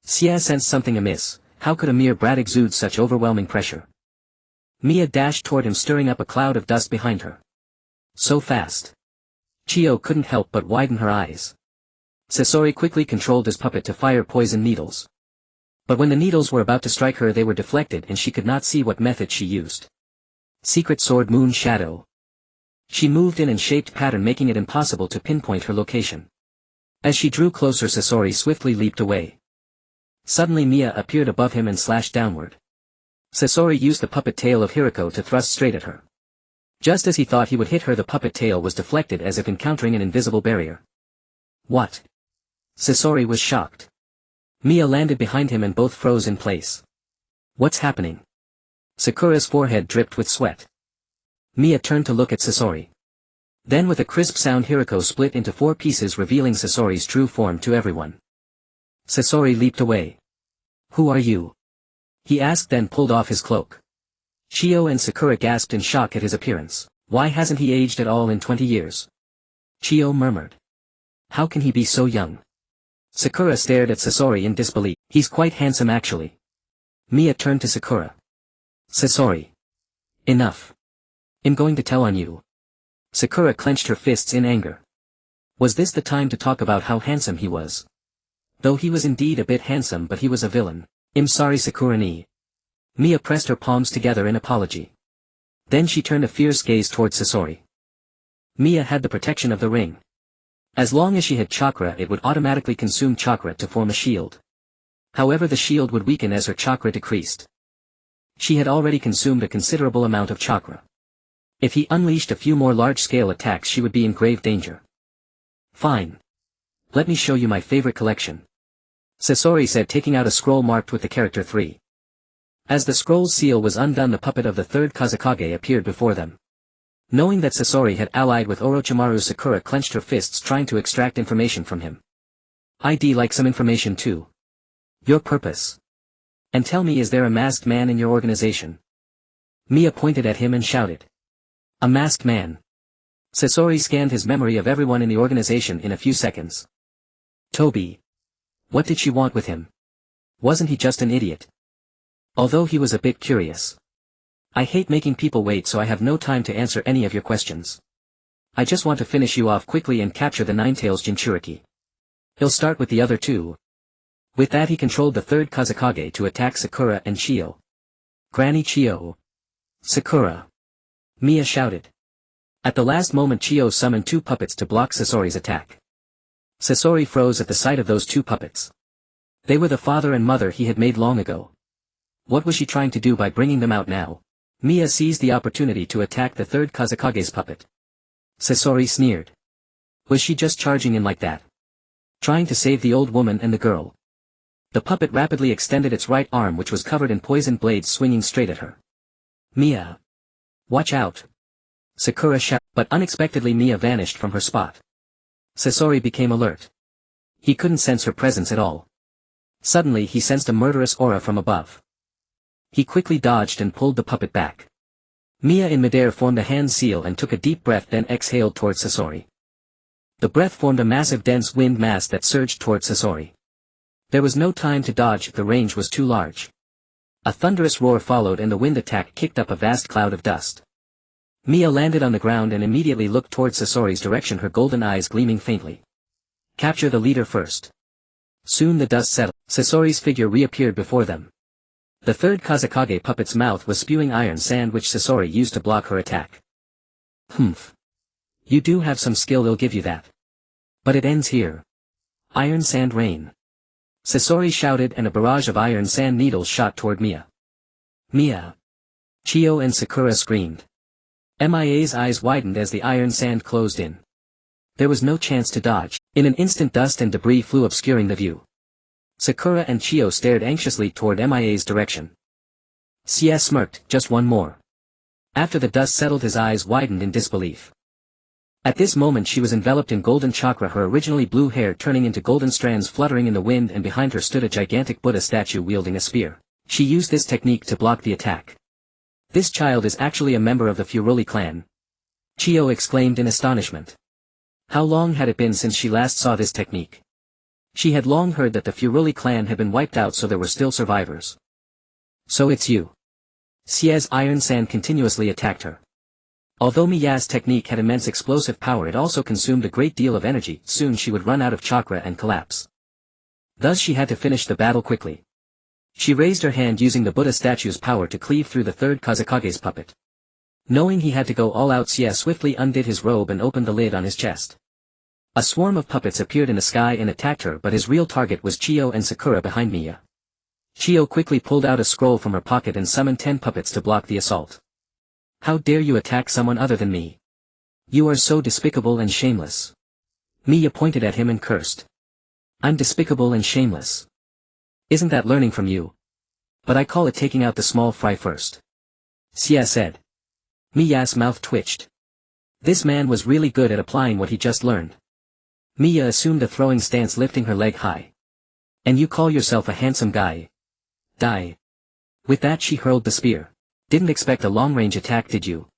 Xie sensed something amiss. How could a mere brat exude such overwhelming pressure? Mia dashed toward him, stirring up a cloud of dust behind her. So fast. Chio couldn't help but widen her eyes. Sasori quickly controlled his puppet to fire poison needles. But when the needles were about to strike her, they were deflected and she could not see what method she used. Secret sword, Moon Shadow. She moved in and shaped pattern, making it impossible to pinpoint her location. As she drew closer, Sasori swiftly leaped away. Suddenly Mia appeared above him and slashed downward. Sasori used the puppet tail of Hiriko to thrust straight at her. Just as he thought he would hit her, the puppet tail was deflected as if encountering an invisible barrier. What? Sasori was shocked. Mia landed behind him and both froze in place. What's happening? Sakura's forehead dripped with sweat. Mia turned to look at Sasori. Then with a crisp sound Hiriko split into 4 pieces, revealing Sasori's true form to everyone. Sasori leaped away. Who are you? He asked, then pulled off his cloak. Chiyo and Sakura gasped in shock at his appearance. Why hasn't he aged at all in 20 years? Chiyo murmured. How can he be so young? Sakura stared at Sasori in disbelief. He's quite handsome actually. Mia turned to Sakura. Sasori. Enough. I'm going to tell on you. Sakura clenched her fists in anger. Was this the time to talk about how handsome he was? Though he was indeed a bit handsome, but he was a villain. I'm sorry, Sakura-ni. Mia pressed her palms together in apology. Then she turned a fierce gaze towards Sasori. Mia had the protection of the ring. As long as she had chakra, it would automatically consume chakra to form a shield. However, the shield would weaken as her chakra decreased. She had already consumed a considerable amount of chakra. If he unleashed a few more large-scale attacks, she would be in grave danger. Fine. Let me show you my favorite collection. Sasori said, taking out a scroll marked with the character 3. As the scroll's seal was undone, the puppet of the third Kazekage appeared before them. Knowing that Sasori had allied with Orochimaru, Sakura clenched her fists, trying to extract information from him. I'd like some information too. Your purpose. And tell me, is there a masked man in your organization? Mia pointed at him and shouted. A masked man. Sasori scanned his memory of everyone in the organization in a few seconds. Toby. What did she want with him? Wasn't he just an idiot? Although he was a bit curious. I hate making people wait, so I have no time to answer any of your questions. I just want to finish you off quickly and capture the Ninetails Jinchuriki. He'll start with the other 2. With that, he controlled the third Kazekage to attack Sakura and Chiyo. Granny Chiyo. Sakura. Mia shouted. At the last moment, Chiyo summoned 2 puppets to block Sasori's attack. Sasori froze at the sight of those 2 puppets. They were the father and mother he had made long ago. What was she trying to do by bringing them out now? Mia seized the opportunity to attack the third Kazekage's puppet. Sasori sneered. Was she just charging in like that? Trying to save the old woman and the girl? The puppet rapidly extended its right arm, which was covered in poisoned blades, swinging straight at her. Mia. Watch out. Sakura shouted, but unexpectedly Mia vanished from her spot. Sasori became alert. He couldn't sense her presence at all. Suddenly he sensed a murderous aura from above. He quickly dodged and pulled the puppet back. Mia in midair formed a hand seal and took a deep breath, then exhaled towards Sasori. The breath formed a massive dense wind mass that surged towards Sasori. There was no time to dodge, the range was too large. A thunderous roar followed and the wind attack kicked up a vast cloud of dust. Mia landed on the ground and immediately looked towards Sasori's direction, her golden eyes gleaming faintly. Capture the leader first. Soon the dust settled. Sasori's figure reappeared before them. The third Kazekage puppet's mouth was spewing iron sand, which Sasori used to block her attack. Humph. You do have some skill, I'll give you that. But it ends here. Iron sand rain. Sasori shouted and a barrage of iron sand needles shot toward Mia. Mia. Chiyo and Sakura screamed. Mia's eyes widened as the iron sand closed in. There was no chance to dodge. In an instant, dust and debris flew, obscuring the view. Sakura and Chiyo stared anxiously toward Mia's direction. Sia smirked, just one more. After the dust settled, his eyes widened in disbelief. At this moment she was enveloped in golden chakra, her originally blue hair turning into golden strands fluttering in the wind, and behind her stood a gigantic Buddha statue wielding a spear. She used this technique to block the attack. This child is actually a member of the Fuerli clan. Chiyo exclaimed in astonishment. How long had it been since she last saw this technique? She had long heard that the Fuerli clan had been wiped out, so there were still survivors. So it's you. Sia's iron sand continuously attacked her. Although Mia's technique had immense explosive power, it also consumed a great deal of energy. Soon she would run out of chakra and collapse. Thus she had to finish the battle quickly. She raised her hand, using the Buddha statue's power to cleave through the third Kazekage's puppet. Knowing he had to go all out, Sia swiftly undid his robe and opened the lid on his chest. A swarm of puppets appeared in the sky and attacked her, but his real target was Chiyo and Sakura behind Mia. Chiyo quickly pulled out a scroll from her pocket and summoned 10 puppets to block the assault. How dare you attack someone other than me? You are so despicable and shameless. Miya pointed at him and cursed. I'm despicable and shameless. Isn't that learning from you? But I call it taking out the small fry first. Xia said. Miya's mouth twitched. This man was really good at applying what he just learned. Miya assumed a throwing stance, lifting her leg high. And you call yourself a handsome guy? Die. With that she hurled the spear. Didn't expect a long-range attack, did you?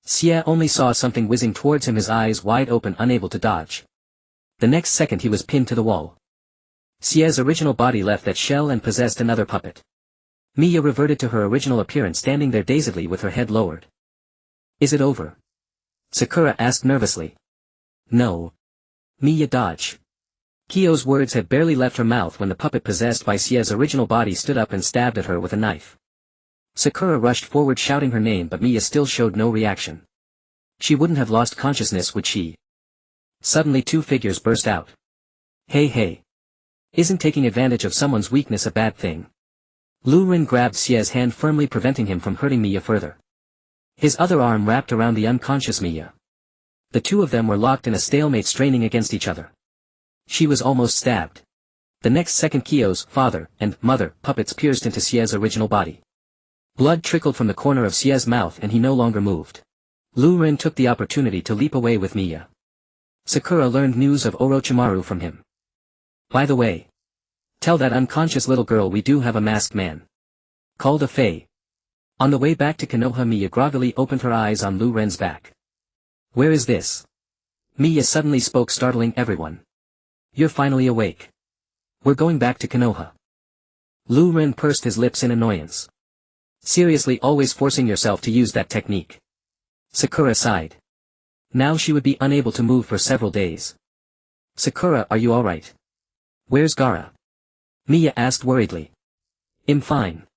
Xia only saw something whizzing towards him, his eyes wide open, unable to dodge. The next second he was pinned to the wall. Xia's original body left that shell and possessed another puppet. Miya reverted to her original appearance, standing there dazedly with her head lowered. Is it over? Sakura asked nervously. No. Miya dodge. Kyo's words had barely left her mouth when the puppet possessed by Xia's original body stood up and stabbed at her with a knife. Sakura rushed forward shouting her name, but Miya still showed no reaction. She wouldn't have lost consciousness, would she? Suddenly two figures burst out. Hey. Isn't taking advantage of someone's weakness a bad thing? Lu Ren grabbed Xia's hand firmly, preventing him from hurting Miya further. His other arm wrapped around the unconscious Miya. The two of them were locked in a stalemate, straining against each other. She was almost stabbed. The next second Kyo's father and mother puppets pierced into Xia's original body. Blood trickled from the corner of Xia's mouth and he no longer moved. Lu Ren took the opportunity to leap away with Miya. Sakura learned news of Orochimaru from him. By the way, tell that unconscious little girl we do have a masked man. Called a Fae. On the way back to Konoha, Miya groggily opened her eyes on Lu Ren's back. Where is this? Miya suddenly spoke, startling everyone. You're finally awake. We're going back to Konoha. Lu Ren pursed his lips in annoyance. Seriously, always forcing yourself to use that technique. Sakura sighed. Now she would be unable to move for several days. Sakura, are you alright? Where's Gaara? Miya asked worriedly. I'm fine.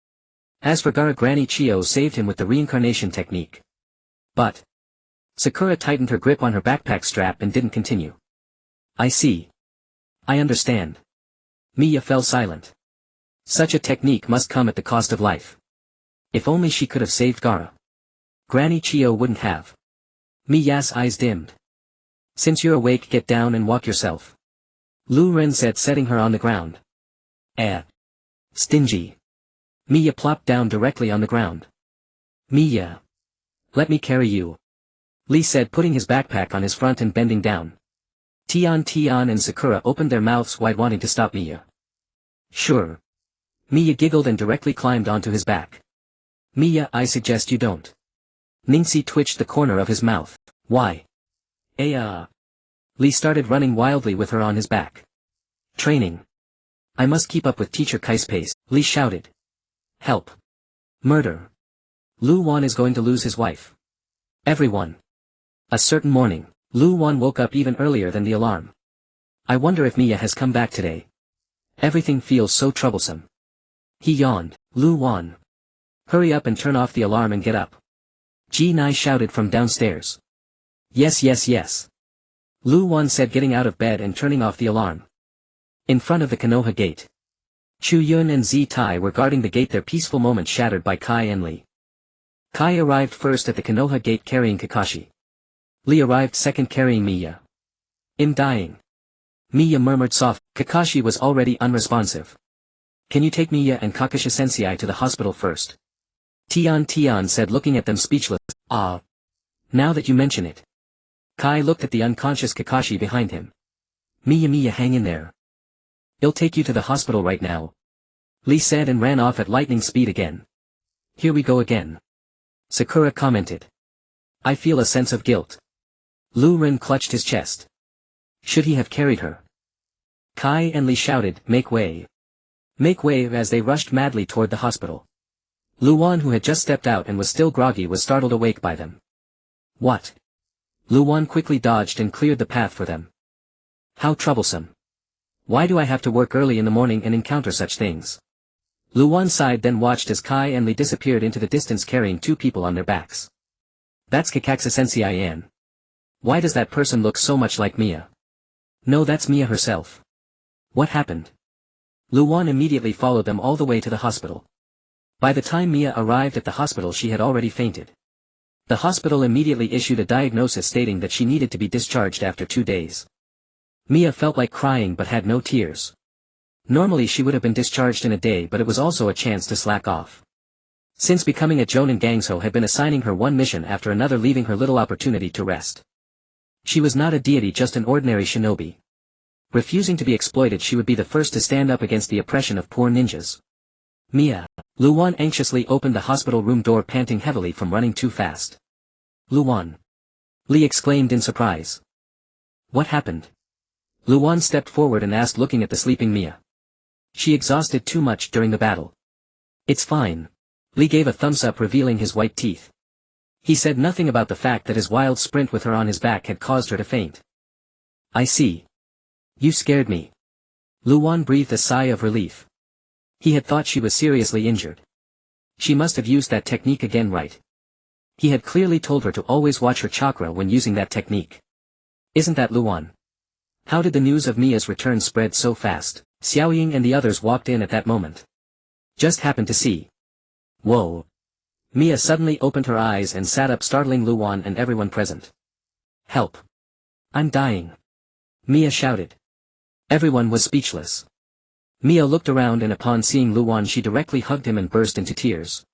As for Gaara, Granny Chio saved him with the reincarnation technique. But Sakura tightened her grip on her backpack strap and didn't continue. I see. I understand. Miya fell silent. Such a technique must come at the cost of life. If only she could have saved Gaara. Granny Chio wouldn't have. Miya's eyes dimmed. Since you're awake, get down and walk yourself. Lu Ren said, setting her on the ground. Stingy. Miya plopped down directly on the ground. Miya. Let me carry you. Lee said, putting his backpack on his front and bending down. Tian and Sakura opened their mouths wide, wanting to stop Miya. Sure. Miya giggled and directly climbed onto his back. Miya, I suggest you don't. Ningxi twitched the corner of his mouth. Why? Lee started running wildly with her on his back. Training. I must keep up with Teacher Kai's pace, Lee shouted. Help. Murder. Lu Wan is going to lose his wife. Everyone. A certain morning, Lu Wan woke up even earlier than the alarm. I wonder if Miya has come back today. Everything feels so troublesome. He yawned. Lu Wan. Hurry up and turn off the alarm and get up. Ji Nai shouted from downstairs. Yes. Lu Wan said, getting out of bed and turning off the alarm. In front of the Konoha gate. Chu Yun and Zi Tai were guarding the gate, their peaceful moment shattered by Kai and Lee. Kai arrived first at the Konoha gate carrying Kakashi. Lee arrived second carrying Miya. I'm dying. Miya murmured soft. Kakashi was already unresponsive. Can you take Miya and Kakashi sensei to the hospital first? Tian said, looking at them speechless. Now that you mention it. Kai looked at the unconscious Kakashi behind him. Miya, hang in there. I'll take you to the hospital right now. Lee said and ran off at lightning speed again. Here we go again. Sakura commented. I feel a sense of guilt. Lu Ren clutched his chest. Should he have carried her? Kai and Lee shouted, make way. Make way, as they rushed madly toward the hospital. Lu Wan, who had just stepped out and was still groggy, was startled awake by them. What? Lu Wan quickly dodged and cleared the path for them. How troublesome. Why do I have to work early in the morning and encounter such things? Lu Wan sighed, then watched as Kai and Lee disappeared into the distance carrying two people on their backs. That's Kakashi sensei. Why does that person look so much like Miya? No, that's Miya herself. What happened? Lu Wan immediately followed them all the way to the hospital. By the time Miya arrived at the hospital, she had already fainted. The hospital immediately issued a diagnosis stating that she needed to be discharged after 2 days. Mia felt like crying but had no tears. Normally she would have been discharged in a day, but it was also a chance to slack off. Since becoming a Jonin Gangso had been assigning her one mission after another, leaving her little opportunity to rest. She was not a deity, just an ordinary shinobi. Refusing to be exploited, she would be the first to stand up against the oppression of poor ninjas. Mia. Luan anxiously opened the hospital room door, panting heavily from running too fast. Luan. Lee exclaimed in surprise. What happened? Luan stepped forward and asked, looking at the sleeping Mia. She exhausted too much during the battle. It's fine. Lee gave a thumbs up, revealing his white teeth. He said nothing about the fact that his wild sprint with her on his back had caused her to faint. I see. You scared me. Luan breathed a sigh of relief. He had thought she was seriously injured. She must have used that technique again, right? He had clearly told her to always watch her chakra when using that technique. Isn't that Luan? How did the news of Mia's return spread so fast? Xiaoying and the others walked in at that moment. Just happened to see. Whoa. Mia suddenly opened her eyes and sat up, startling Luan and everyone present. Help. I'm dying. Mia shouted. Everyone was speechless. Mia looked around, and upon seeing Luan she directly hugged him and burst into tears.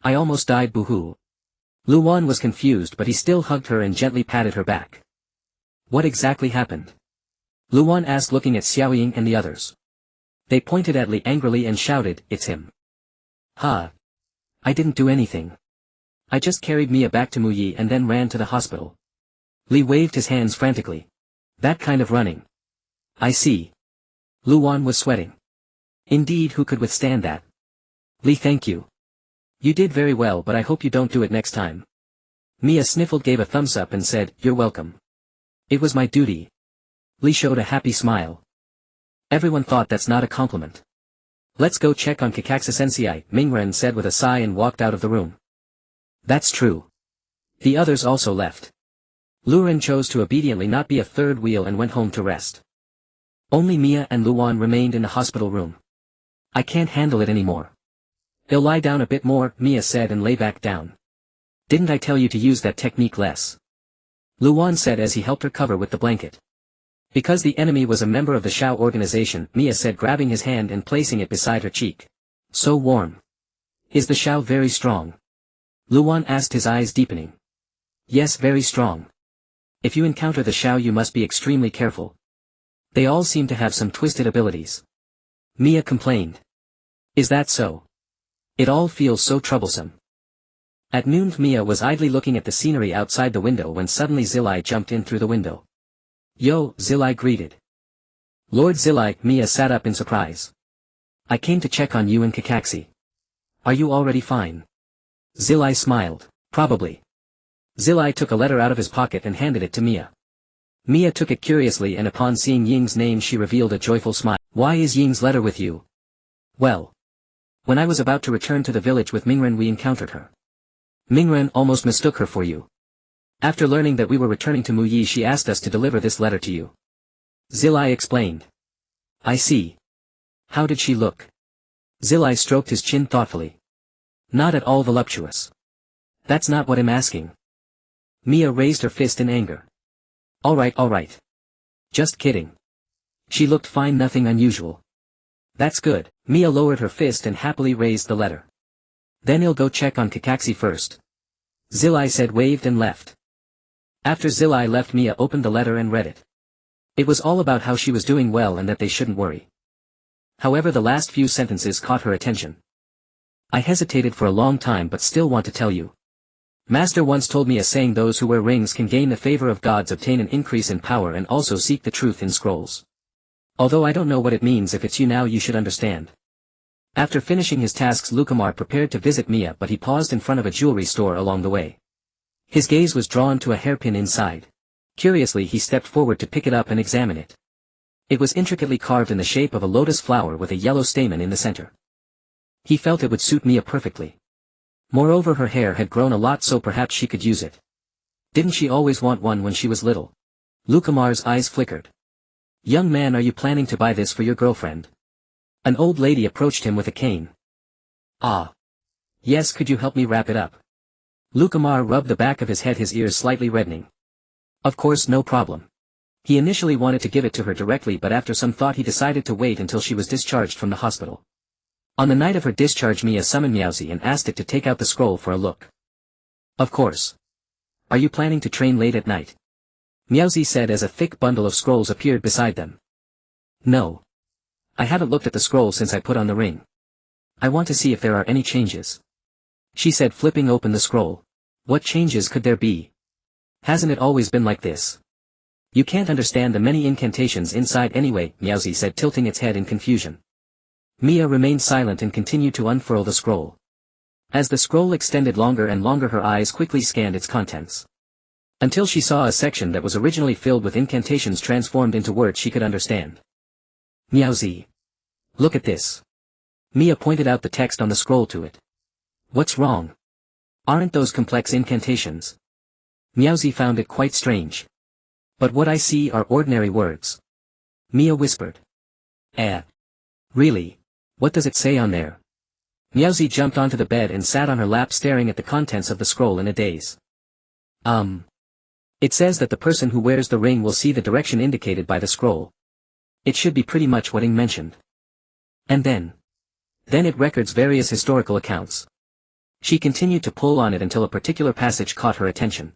I almost died, boo-hoo. Luan was confused, but he still hugged her and gently patted her back. What exactly happened? Luan asked, looking at Xiaoying and the others. They pointed at Li angrily and shouted, It's him. Ha. I didn't do anything. I just carried Mia back to Muyi and then ran to the hospital. Li waved his hands frantically. That kind of running. I see. Luan was sweating. Indeed, who could withstand that? Li, thank you. You did very well, but I hope you don't do it next time. Mia sniffled, gave a thumbs up and said, You're welcome. It was my duty. Li showed a happy smile. Everyone thought that's not a compliment. Let's go check on Kakashi-sensei, Mingren said with a sigh and walked out of the room. That's true. The others also left. Luren chose to obediently not be a third wheel and went home to rest. Only Mia and Luan remained in the hospital room. I can't handle it anymore. I'll lie down a bit more, Mia said and lay back down. Didn't I tell you to use that technique less? Luan said as he helped her cover with the blanket. Because the enemy was a member of the Shao organization, Mia said, grabbing his hand and placing it beside her cheek. So warm. Is the Shao very strong? Luan asked, his eyes deepening. Yes, very strong. If you encounter the Shao you must be extremely careful. They all seem to have some twisted abilities. Mia complained. Is that so? It all feels so troublesome. At noon Mia was idly looking at the scenery outside the window when suddenly Zilai jumped in through the window. Yo, Zilai greeted. Lord Zilai, Mia sat up in surprise. I came to check on you and Kakashi. Are you already fine? Zilai smiled. Probably. Zilai took a letter out of his pocket and handed it to Mia. Mia took it curiously, and upon seeing Ying's name she revealed a joyful smile. Why is Ying's letter with you? Well. When I was about to return to the village with Mingren we encountered her. Mingren almost mistook her for you. After learning that we were returning to Muyi she asked us to deliver this letter to you. Zilai explained. I see. How did she look? Zilai stroked his chin thoughtfully. Not at all voluptuous. That's not what I'm asking. Mia raised her fist in anger. Alright. Just kidding. She looked fine, nothing unusual. That's good. Mia lowered her fist and happily raised the letter. Then he'll go check on Kakashi first. Zilai said, waved and left. After Zilai left, Mia opened the letter and read it. It was all about how she was doing well and that they shouldn't worry. However, the last few sentences caught her attention. I hesitated for a long time but still want to tell you. Master once told me a saying, those who wear rings can gain the favor of gods, obtain an increase in power, and also seek the truth in scrolls. Although I don't know what it means, if it's you now you should understand. After finishing his tasks Shikamaru prepared to visit Mia, but he paused in front of a jewelry store along the way. His gaze was drawn to a hairpin inside. Curiously he stepped forward to pick it up and examine it. It was intricately carved in the shape of a lotus flower with a yellow stamen in the center. He felt it would suit Mia perfectly. Moreover, her hair had grown a lot, so perhaps she could use it. Didn't she always want one when she was little? Shikamaru's eyes flickered. Young man, are you planning to buy this for your girlfriend? An old lady approached him with a cane. Ah. Yes, could you help me wrap it up? Shikamaru rubbed the back of his head, his ears slightly reddening. Of course, no problem. He initially wanted to give it to her directly, but after some thought he decided to wait until she was discharged from the hospital. On the night of her discharge, Mia summoned Meowsy and asked it to take out the scroll for a look. Of course. Are you planning to train late at night? Meowsy said as a thick bundle of scrolls appeared beside them. No. I haven't looked at the scroll since I put on the ring. I want to see if there are any changes. She said, flipping open the scroll. What changes could there be? Hasn't it always been like this? You can't understand the many incantations inside anyway, Meowsy said, tilting its head in confusion. Mia remained silent and continued to unfurl the scroll. As the scroll extended longer and longer, her eyes quickly scanned its contents. Until she saw a section that was originally filled with incantations transformed into words she could understand. Meowsy. Look at this. Mia pointed out the text on the scroll to it. What's wrong? Aren't those complex incantations? Meowsy found it quite strange. But what I see are ordinary words. Mia whispered. Really? What does it say on there? Meowsy jumped onto the bed and sat on her lap, staring at the contents of the scroll in a daze. It says that the person who wears the ring will see the direction indicated by the scroll. It should be pretty much what Ing mentioned. And then it records various historical accounts. She continued to pull on it until a particular passage caught her attention.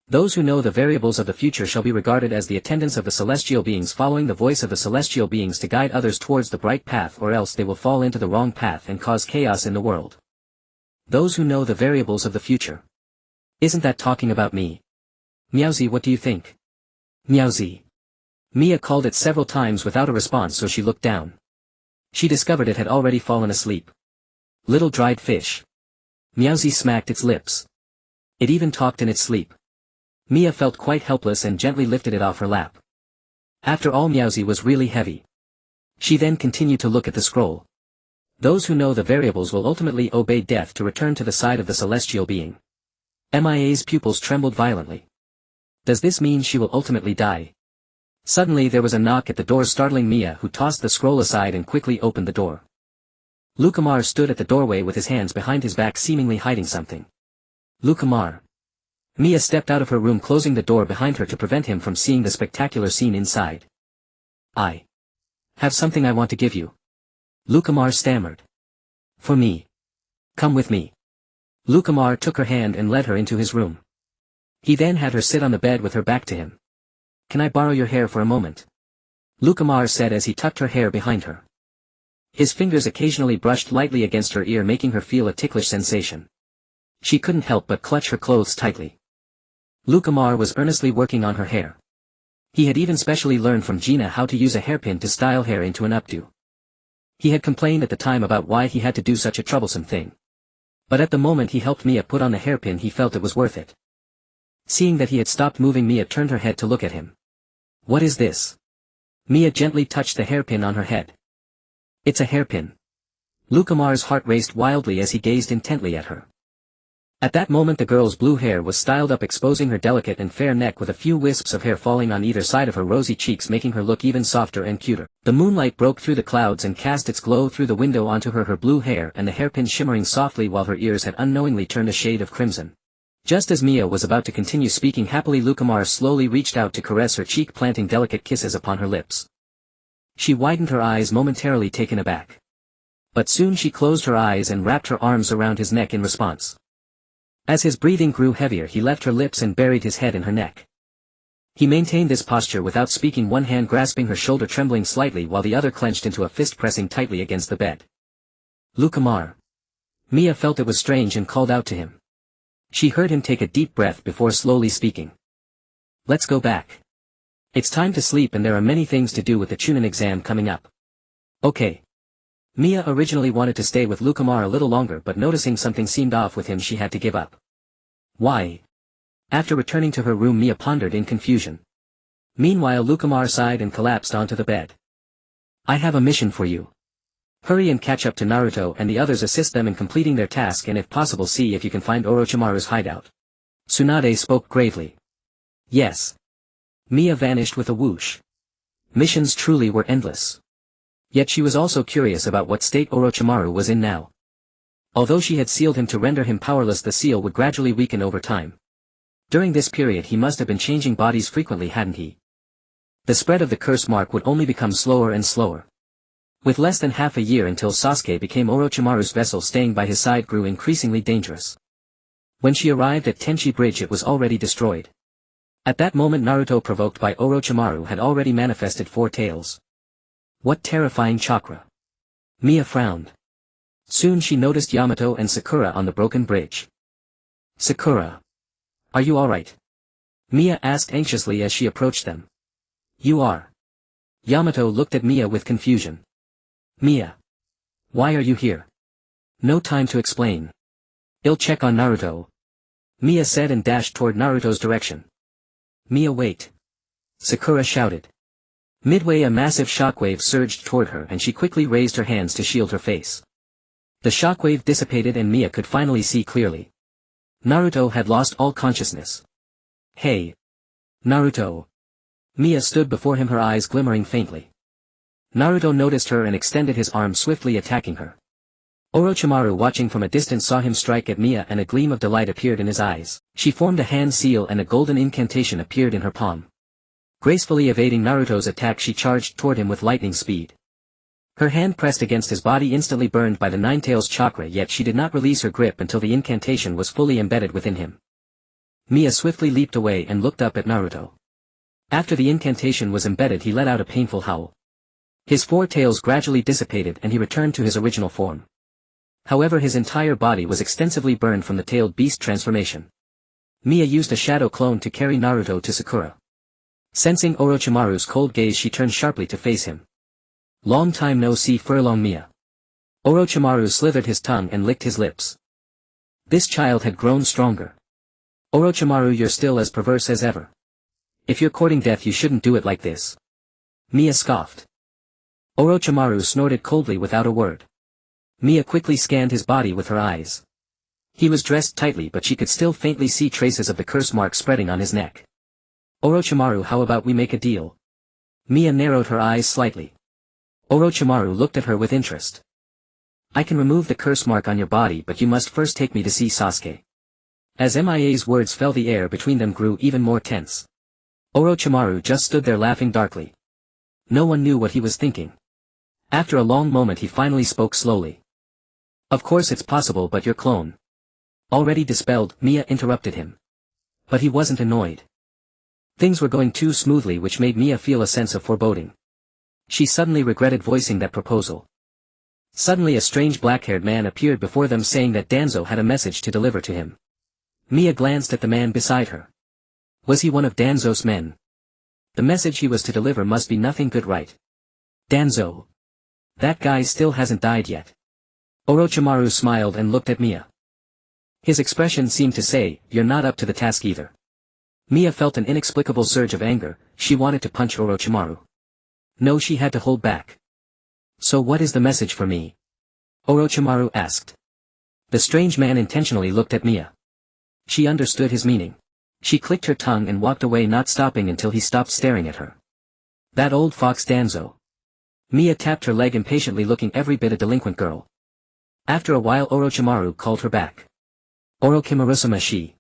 Those who know the variables of the future shall be regarded as the attendants of the celestial beings, following the voice of the celestial beings to guide others towards the bright path, or else they will fall into the wrong path and cause chaos in the world. Those who know the variables of the future. Isn't that talking about me? Meowsy, what do you think? Meowsy. Mia called it several times without a response, so she looked down. She discovered it had already fallen asleep. Little dried fish. Meowsy smacked its lips. It even talked in its sleep. Mia felt quite helpless and gently lifted it off her lap. After all, Meowsy was really heavy. She then continued to look at the scroll. Those who know the variables will ultimately obey death to return to the side of the celestial being. Mia's pupils trembled violently. Does this mean she will ultimately die? Suddenly there was a knock at the door, startling Mia, who tossed the scroll aside and quickly opened the door. Shikamaru stood at the doorway with his hands behind his back, seemingly hiding something. Shikamaru. Mia stepped out of her room, closing the door behind her to prevent him from seeing the spectacular scene inside. I have something I want to give you. Shikamaru stammered. For me. Come with me. Shikamaru took her hand and led her into his room. He then had her sit on the bed with her back to him. Can I borrow your hair for a moment? Shikamaru said as he tucked her hair behind her. His fingers occasionally brushed lightly against her ear, making her feel a ticklish sensation. She couldn't help but clutch her clothes tightly. Shikamaru was earnestly working on her hair. He had even specially learned from Gina how to use a hairpin to style hair into an updo. He had complained at the time about why he had to do such a troublesome thing. But at the moment he helped Mia put on the hairpin, he felt it was worth it. Seeing that he had stopped moving, Mia turned her head to look at him. What is this? Mia gently touched the hairpin on her head. It's a hairpin. Shikamaru's heart raced wildly as he gazed intently at her. At that moment the girl's blue hair was styled up, exposing her delicate and fair neck with a few wisps of hair falling on either side of her rosy cheeks, making her look even softer and cuter. The moonlight broke through the clouds and cast its glow through the window onto her blue hair and the hairpin shimmering softly, while her ears had unknowingly turned a shade of crimson. Just as Mia was about to continue speaking happily, Shikamaru slowly reached out to caress her cheek, planting delicate kisses upon her lips. She widened her eyes, momentarily taken aback. But soon she closed her eyes and wrapped her arms around his neck in response. As his breathing grew heavier, he left her lips and buried his head in her neck. He maintained this posture without speaking, one hand grasping her shoulder, trembling slightly, while the other clenched into a fist, pressing tightly against the bed. Shikamaru. Mia felt it was strange and called out to him. She heard him take a deep breath before slowly speaking. Let's go back. It's time to sleep and there are many things to do with the Chunin exam coming up. Okay. Mia originally wanted to stay with Shikamaru a little longer, but noticing something seemed off with him, she had to give up. Why? After returning to her room, Mia pondered in confusion. Meanwhile, Shikamaru sighed and collapsed onto the bed. I have a mission for you. Hurry and catch up to Naruto and the others, assist them in completing their task, and if possible see if you can find Orochimaru's hideout. Tsunade spoke gravely. Yes. Mia vanished with a whoosh. Missions truly were endless. Yet she was also curious about what state Orochimaru was in now. Although she had sealed him to render him powerless, the seal would gradually weaken over time. During this period he must have been changing bodies frequently, hadn't he? The spread of the curse mark would only become slower and slower. With less than half a year until Sasuke became Orochimaru's vessel, staying by his side grew increasingly dangerous. When she arrived at Tenchi Bridge it was already destroyed. At that moment Naruto, provoked by Orochimaru, had already manifested 4 tails. What terrifying chakra! Mia frowned. Soon she noticed Yamato and Sakura on the broken bridge. Sakura. Are you alright? Mia asked anxiously as she approached them. You are. Yamato looked at Mia with confusion. Mia. Why are you here? No time to explain. I'll check on Naruto. Mia said and dashed toward Naruto's direction. Mia, wait. Sakura shouted. Midway a massive shockwave surged toward her and she quickly raised her hands to shield her face. The shockwave dissipated and Mia could finally see clearly. Naruto had lost all consciousness. Hey! Naruto! Mia stood before him, her eyes glimmering faintly. Naruto noticed her and extended his arm, swiftly attacking her. Orochimaru, watching from a distance, saw him strike at Mia and a gleam of delight appeared in his eyes. She formed a hand seal and a golden incantation appeared in her palm. Gracefully evading Naruto's attack she charged toward him with lightning speed. Her hand pressed against his body, instantly burned by the Nine Tails chakra, yet she did not release her grip until the incantation was fully embedded within him. Mia swiftly leaped away and looked up at Naruto. After the incantation was embedded he let out a painful howl. His 4 tails gradually dissipated and he returned to his original form. However, his entire body was extensively burned from the tailed beast transformation. Mia used a shadow clone to carry Naruto to Sakura. Sensing Orochimaru's cold gaze she turned sharply to face him. Long time no see, furlong Mia. Orochimaru slithered his tongue and licked his lips. This child had grown stronger. Orochimaru, you're still as perverse as ever. If you're courting death you shouldn't do it like this. Mia scoffed. Orochimaru snorted coldly without a word. Mia quickly scanned his body with her eyes. He was dressed tightly but she could still faintly see traces of the curse mark spreading on his neck. Orochimaru, how about we make a deal? Mia narrowed her eyes slightly. Orochimaru looked at her with interest. I can remove the curse mark on your body, but you must first take me to see Sasuke. As Mia's words fell, the air between them grew even more tense. Orochimaru just stood there laughing darkly. No one knew what he was thinking. After a long moment he finally spoke slowly. Of course it's possible, but your clone. Already dispelled, Mia interrupted him. But he wasn't annoyed. Things were going too smoothly, which made Mia feel a sense of foreboding. She suddenly regretted voicing that proposal. Suddenly a strange black-haired man appeared before them, saying that Danzo had a message to deliver to him. Mia glanced at the man beside her. Was he one of Danzo's men? The message he was to deliver must be nothing good, right? Danzo. That guy still hasn't died yet. Orochimaru smiled and looked at Mia. His expression seemed to say, you're not up to the task either. Mia felt an inexplicable surge of anger. She wanted to punch Orochimaru. No, she had to hold back. So what is the message for me? Orochimaru asked. The strange man intentionally looked at Mia. She understood his meaning. She clicked her tongue and walked away, not stopping until he stopped staring at her. That old fox Danzo. Mia tapped her leg impatiently, looking every bit a delinquent girl. After a while Orochimaru called her back. Orochimaru-sama she.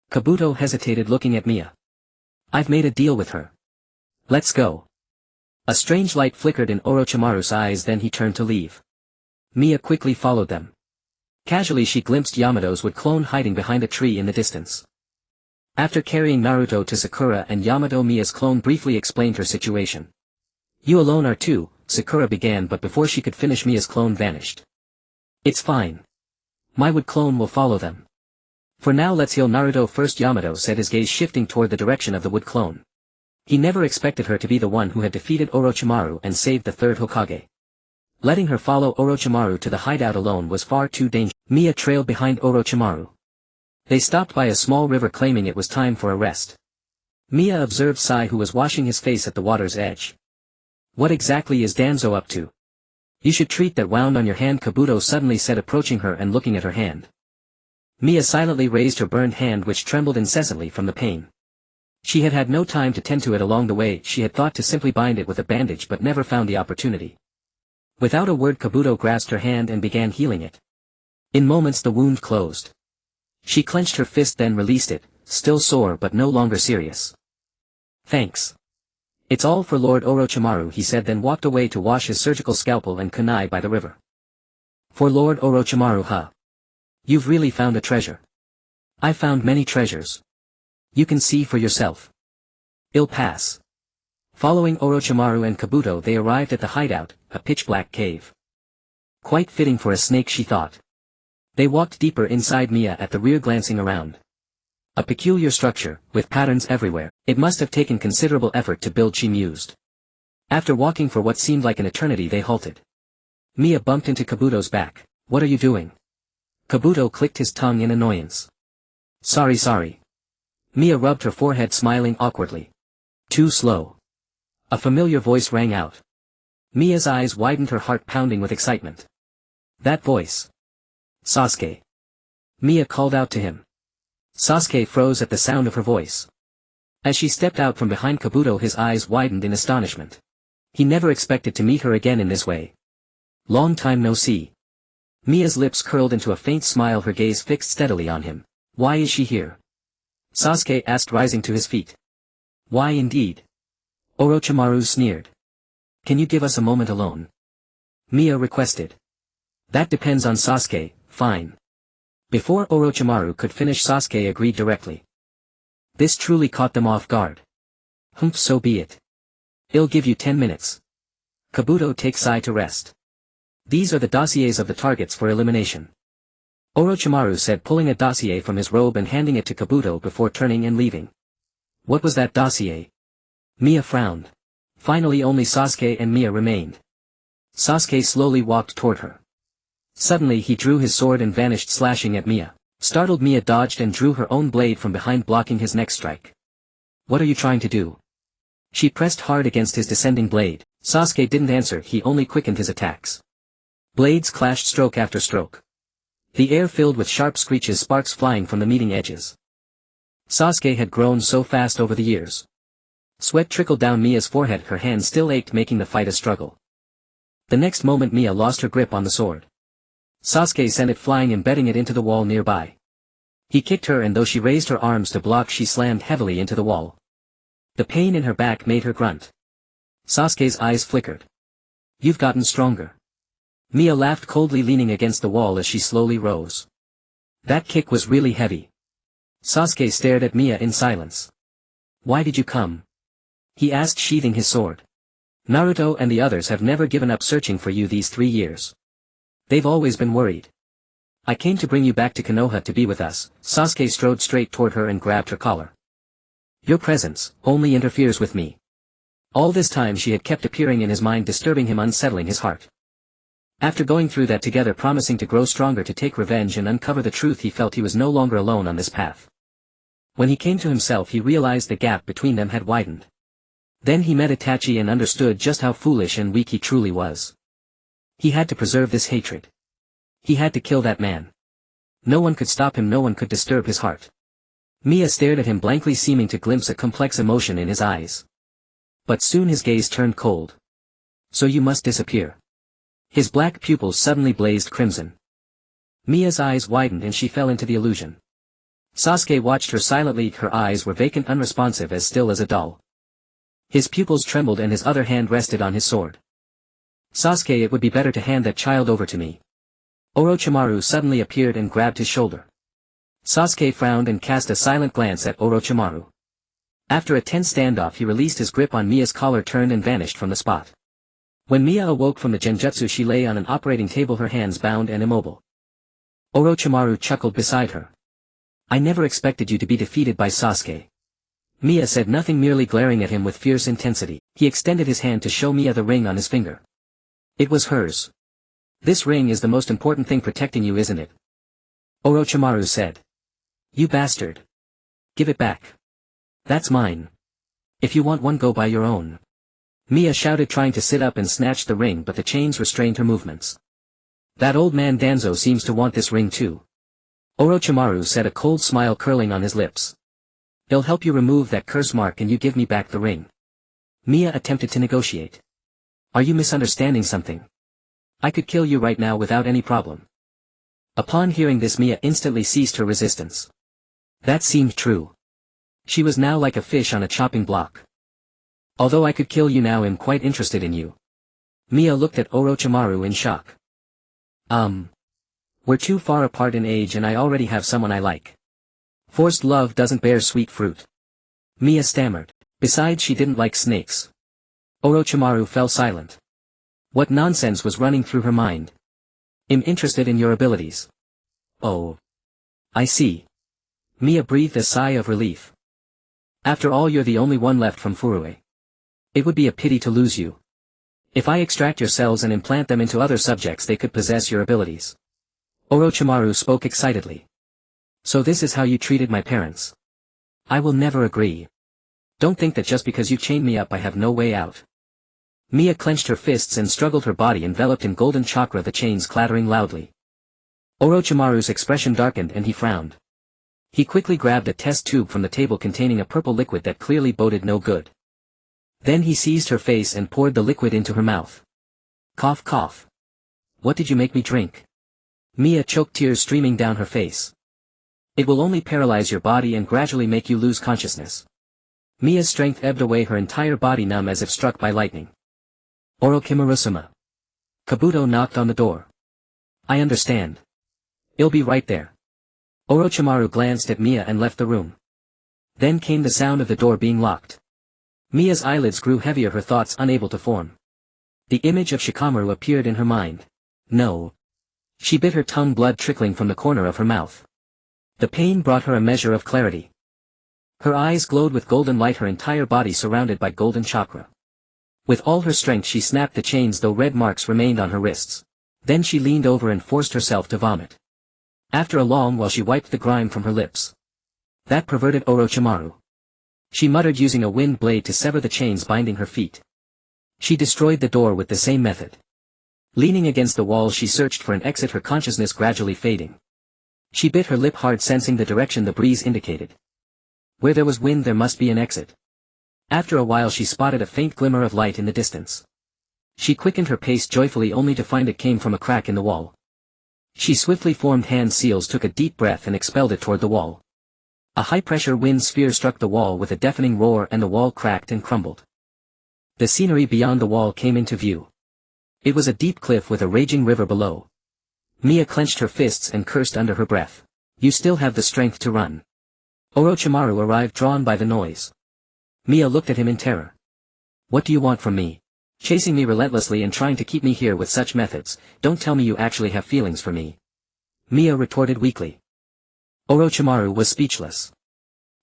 Kabuto hesitated, looking at Mia. I've made a deal with her. Let's go. A strange light flickered in Orochimaru's eyes, then he turned to leave. Mia quickly followed them. Casually she glimpsed Yamato's wood clone hiding behind a tree in the distance. After carrying Naruto to Sakura and Yamato, Mia's clone briefly explained her situation. You alone are two, Sakura began, but before she could finish Mia's clone vanished. It's fine. My wood clone will follow them. For now let's heal Naruto first, Yamato said, his gaze shifting toward the direction of the wood clone. He never expected her to be the one who had defeated Orochimaru and saved the third Hokage. Letting her follow Orochimaru to the hideout alone was far too dangerous. Mia trailed behind Orochimaru. They stopped by a small river, claiming it was time for a rest. Mia observed Sai, who was washing his face at the water's edge. What exactly is Danzo up to? You should treat that wound on your hand, Kabuto suddenly said, approaching her and looking at her hand. Mia silently raised her burned hand, which trembled incessantly from the pain. She had had no time to tend to it along the way. She had thought to simply bind it with a bandage but never found the opportunity. Without a word Kabuto grasped her hand and began healing it. In moments the wound closed. She clenched her fist then released it, still sore but no longer serious. Thanks. It's all for Lord Orochimaru, he said, then walked away to wash his surgical scalpel and kunai by the river. For Lord Orochimaru, huh? You've really found a treasure. I found many treasures. You can see for yourself. It'll pass. Following Orochimaru and Kabuto they arrived at the hideout, a pitch-black cave. Quite fitting for a snake, she thought. They walked deeper inside, Mia at the rear glancing around. A peculiar structure, with patterns everywhere. It must have taken considerable effort to build, she mused. After walking for what seemed like an eternity they halted. Mia bumped into Kabuto's back. What are you doing? Kabuto clicked his tongue in annoyance. Sorry. Mia rubbed her forehead, smiling awkwardly. Too slow. A familiar voice rang out. Mia's eyes widened, her heart pounding with excitement. That voice. Sasuke. Mia called out to him. Sasuke froze at the sound of her voice. As she stepped out from behind Kabuto his eyes widened in astonishment. He never expected to meet her again in this way. Long time no see. Mia's lips curled into a faint smile, her gaze fixed steadily on him. Why is she here? Sasuke asked, rising to his feet. Why indeed? Orochimaru sneered. Can you give us a moment alone? Mia requested. That depends on Sasuke. Fine. Before Orochimaru could finish, Sasuke agreed directly. This truly caught them off guard. Humph, so be it. I'll give you 10 minutes. Kabuto takes Sai to rest. These are the dossiers of the targets for elimination. Orochimaru said, pulling a dossier from his robe and handing it to Kabuto before turning and leaving. What was that dossier? Mia frowned. Finally only Sasuke and Mia remained. Sasuke slowly walked toward her. Suddenly he drew his sword and vanished, slashing at Mia. Startled, Mia dodged and drew her own blade from behind, blocking his next strike. What are you trying to do? She pressed hard against his descending blade. Sasuke didn't answer, he only quickened his attacks. Blades clashed stroke after stroke. The air filled with sharp screeches, sparks flying from the meeting edges. Sasuke had grown so fast over the years. Sweat trickled down Mia's forehead, her hands still ached, making the fight a struggle. The next moment Mia lost her grip on the sword. Sasuke sent it flying, embedding it into the wall nearby. He kicked her, and though she raised her arms to block, she slammed heavily into the wall. The pain in her back made her grunt. Sasuke's eyes flickered. You've gotten stronger. Mia laughed coldly, leaning against the wall as she slowly rose. That kick was really heavy. Sasuke stared at Mia in silence. Why did you come? He asked, sheathing his sword. Naruto and the others have never given up searching for you these 3 years. They've always been worried. I came to bring you back to Konoha to be with us. Sasuke strode straight toward her and grabbed her collar. Your presence only interferes with me. All this time she had kept appearing in his mind, disturbing him, unsettling his heart. After going through that together, promising to grow stronger, to take revenge and uncover the truth, he felt he was no longer alone on this path. When he came to himself he realized the gap between them had widened. Then he met Itachi and understood just how foolish and weak he truly was. He had to preserve this hatred. He had to kill that man. No one could stop him, no one could disturb his heart. Mia stared at him blankly, seeming to glimpse a complex emotion in his eyes. But soon his gaze turned cold. So you must disappear. His black pupils suddenly blazed crimson. Mia's eyes widened and she fell into the illusion. Sasuke watched her silently, her eyes were vacant, unresponsive, as still as a doll. His pupils trembled and his other hand rested on his sword. Sasuke, it would be better to hand that child over to me. Orochimaru suddenly appeared and grabbed his shoulder. Sasuke frowned and cast a silent glance at Orochimaru. After a tense standoff he released his grip on Mia's collar, turned and vanished from the spot. When Mia awoke from the genjutsu she lay on an operating table, her hands bound and immobile. Orochimaru chuckled beside her. I never expected you to be defeated by Sasuke. Mia said nothing, merely glaring at him with fierce intensity. He extended his hand to show Mia the ring on his finger. It was hers. This ring is the most important thing protecting you, isn't it? Orochimaru said. You bastard. Give it back. That's mine. If you want one, go buy your own. Mia shouted, trying to sit up and snatch the ring, but the chains restrained her movements. That old man Danzo seems to want this ring too. Orochimaru said, a cold smile curling on his lips. It'll help you remove that curse mark and you give me back the ring. Mia attempted to negotiate. Are you misunderstanding something? I could kill you right now without any problem. Upon hearing this, Mia instantly ceased her resistance. That seemed true. She was now like a fish on a chopping block. Although I could kill you now, I'm quite interested in you. Mia looked at Orochimaru in shock. We're too far apart in age and I already have someone I like. Forced love doesn't bear sweet fruit. Mia stammered. Besides, she didn't like snakes. Orochimaru fell silent. What nonsense was running through her mind? I'm interested in your abilities. Oh. I see. Mia breathed a sigh of relief. After all, you're the only one left from Fuerli. It would be a pity to lose you. If I extract your cells and implant them into other subjects, they could possess your abilities. Orochimaru spoke excitedly. So this is how you treated my parents? I will never agree. Don't think that just because you chained me up I have no way out. Mia clenched her fists and struggled, her body enveloped in golden chakra, the chains clattering loudly. Orochimaru's expression darkened and he frowned. He quickly grabbed a test tube from the table containing a purple liquid that clearly boded no good. Then he seized her face and poured the liquid into her mouth. Cough cough. What did you make me drink? Mia choked, tears streaming down her face. It will only paralyze your body and gradually make you lose consciousness. Mia's strength ebbed away, her entire body numb as if struck by lightning. Orochimaru-sama. Kabuto knocked on the door. I understand. I'll be right there. Orochimaru glanced at Mia and left the room. Then came the sound of the door being locked. Mia's eyelids grew heavier, her thoughts unable to form. The image of Shikamaru appeared in her mind. No. She bit her tongue, blood trickling from the corner of her mouth. The pain brought her a measure of clarity. Her eyes glowed with golden light, her entire body surrounded by golden chakra. With all her strength she snapped the chains, though red marks remained on her wrists. Then she leaned over and forced herself to vomit. After a long while she wiped the grime from her lips. That perverted Orochimaru. She muttered, using a wind blade to sever the chains binding her feet. She destroyed the door with the same method. Leaning against the wall she searched for an exit, her consciousness gradually fading. She bit her lip hard, sensing the direction the breeze indicated. Where there was wind there must be an exit. After a while she spotted a faint glimmer of light in the distance. She quickened her pace joyfully, only to find it came from a crack in the wall. She swiftly formed hand seals, took a deep breath and expelled it toward the wall. A high-pressure wind sphere struck the wall with a deafening roar and the wall cracked and crumbled. The scenery beyond the wall came into view. It was a deep cliff with a raging river below. Mia clenched her fists and cursed under her breath. You still have the strength to run. Orochimaru arrived, drawn by the noise. Mia looked at him in terror. What do you want from me? Chasing me relentlessly and trying to keep me here with such methods? Don't tell me you actually have feelings for me. Mia retorted weakly. Orochimaru was speechless.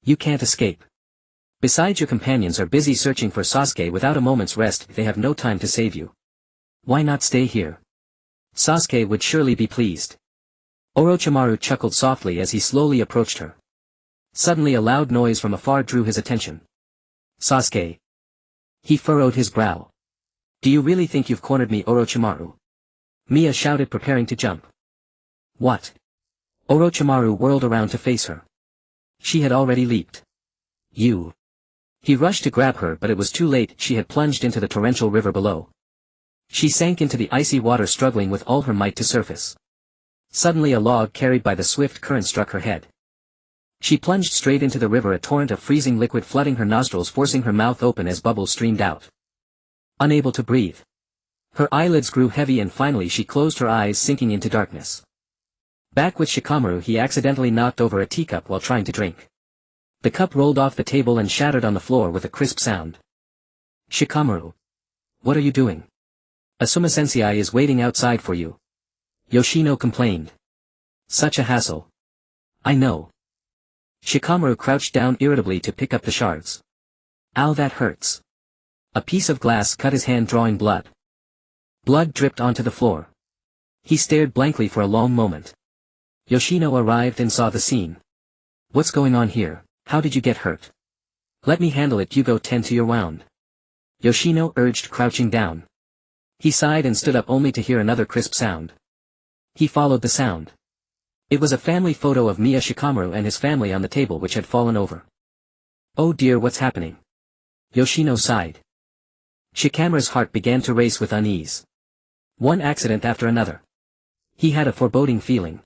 You can't escape. Besides, your companions are busy searching for Sasuke without a moment's rest. They have no time to save you. Why not stay here? Sasuke would surely be pleased. Orochimaru chuckled softly as he slowly approached her. Suddenly a loud noise from afar drew his attention. Sasuke. He furrowed his brow. Do you really think you've cornered me, Orochimaru? Mia shouted, preparing to jump. What? Orochimaru whirled around to face her. She had already leaped. You. He rushed to grab her, but it was too late. She had plunged into the torrential river below. She sank into the icy water, struggling with all her might to surface. Suddenly a log carried by the swift current struck her head. She plunged straight into the river, a torrent of freezing liquid flooding her nostrils, forcing her mouth open as bubbles streamed out. Unable to breathe. Her eyelids grew heavy and finally she closed her eyes, sinking into darkness. Back with Shikamaru, he accidentally knocked over a teacup while trying to drink. The cup rolled off the table and shattered on the floor with a crisp sound. Shikamaru. What are you doing? Asuma-sensei is waiting outside for you. Yoshino complained. Such a hassle. I know. Shikamaru crouched down irritably to pick up the shards. Ow, that hurts. A piece of glass cut his hand, drawing blood. Blood dripped onto the floor. He stared blankly for a long moment. Yoshino arrived and saw the scene. What's going on here? How did you get hurt? Let me handle it, you go tend to your wound. Yoshino urged, crouching down. He sighed and stood up only to hear another crisp sound. He followed the sound. It was a family photo of Mia, Shikamaru and his family on the table, which had fallen over. Oh dear, what's happening? Yoshino sighed. Shikamaru's heart began to race with unease. One accident after another. He had a foreboding feeling.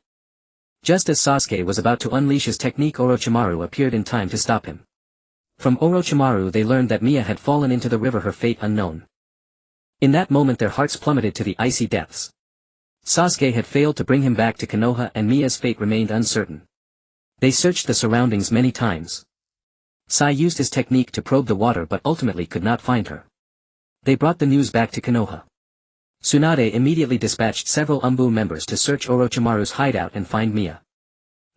Just as Sasuke was about to unleash his technique, Orochimaru appeared in time to stop him. From Orochimaru they learned that Mia had fallen into the river, her fate unknown. In that moment their hearts plummeted to the icy depths. Sasuke had failed to bring him back to Konoha and Mia's fate remained uncertain. They searched the surroundings many times. Sai used his technique to probe the water but ultimately could not find her. They brought the news back to Konoha. Tsunade immediately dispatched several Anbu members to search Orochimaru's hideout and find Mia.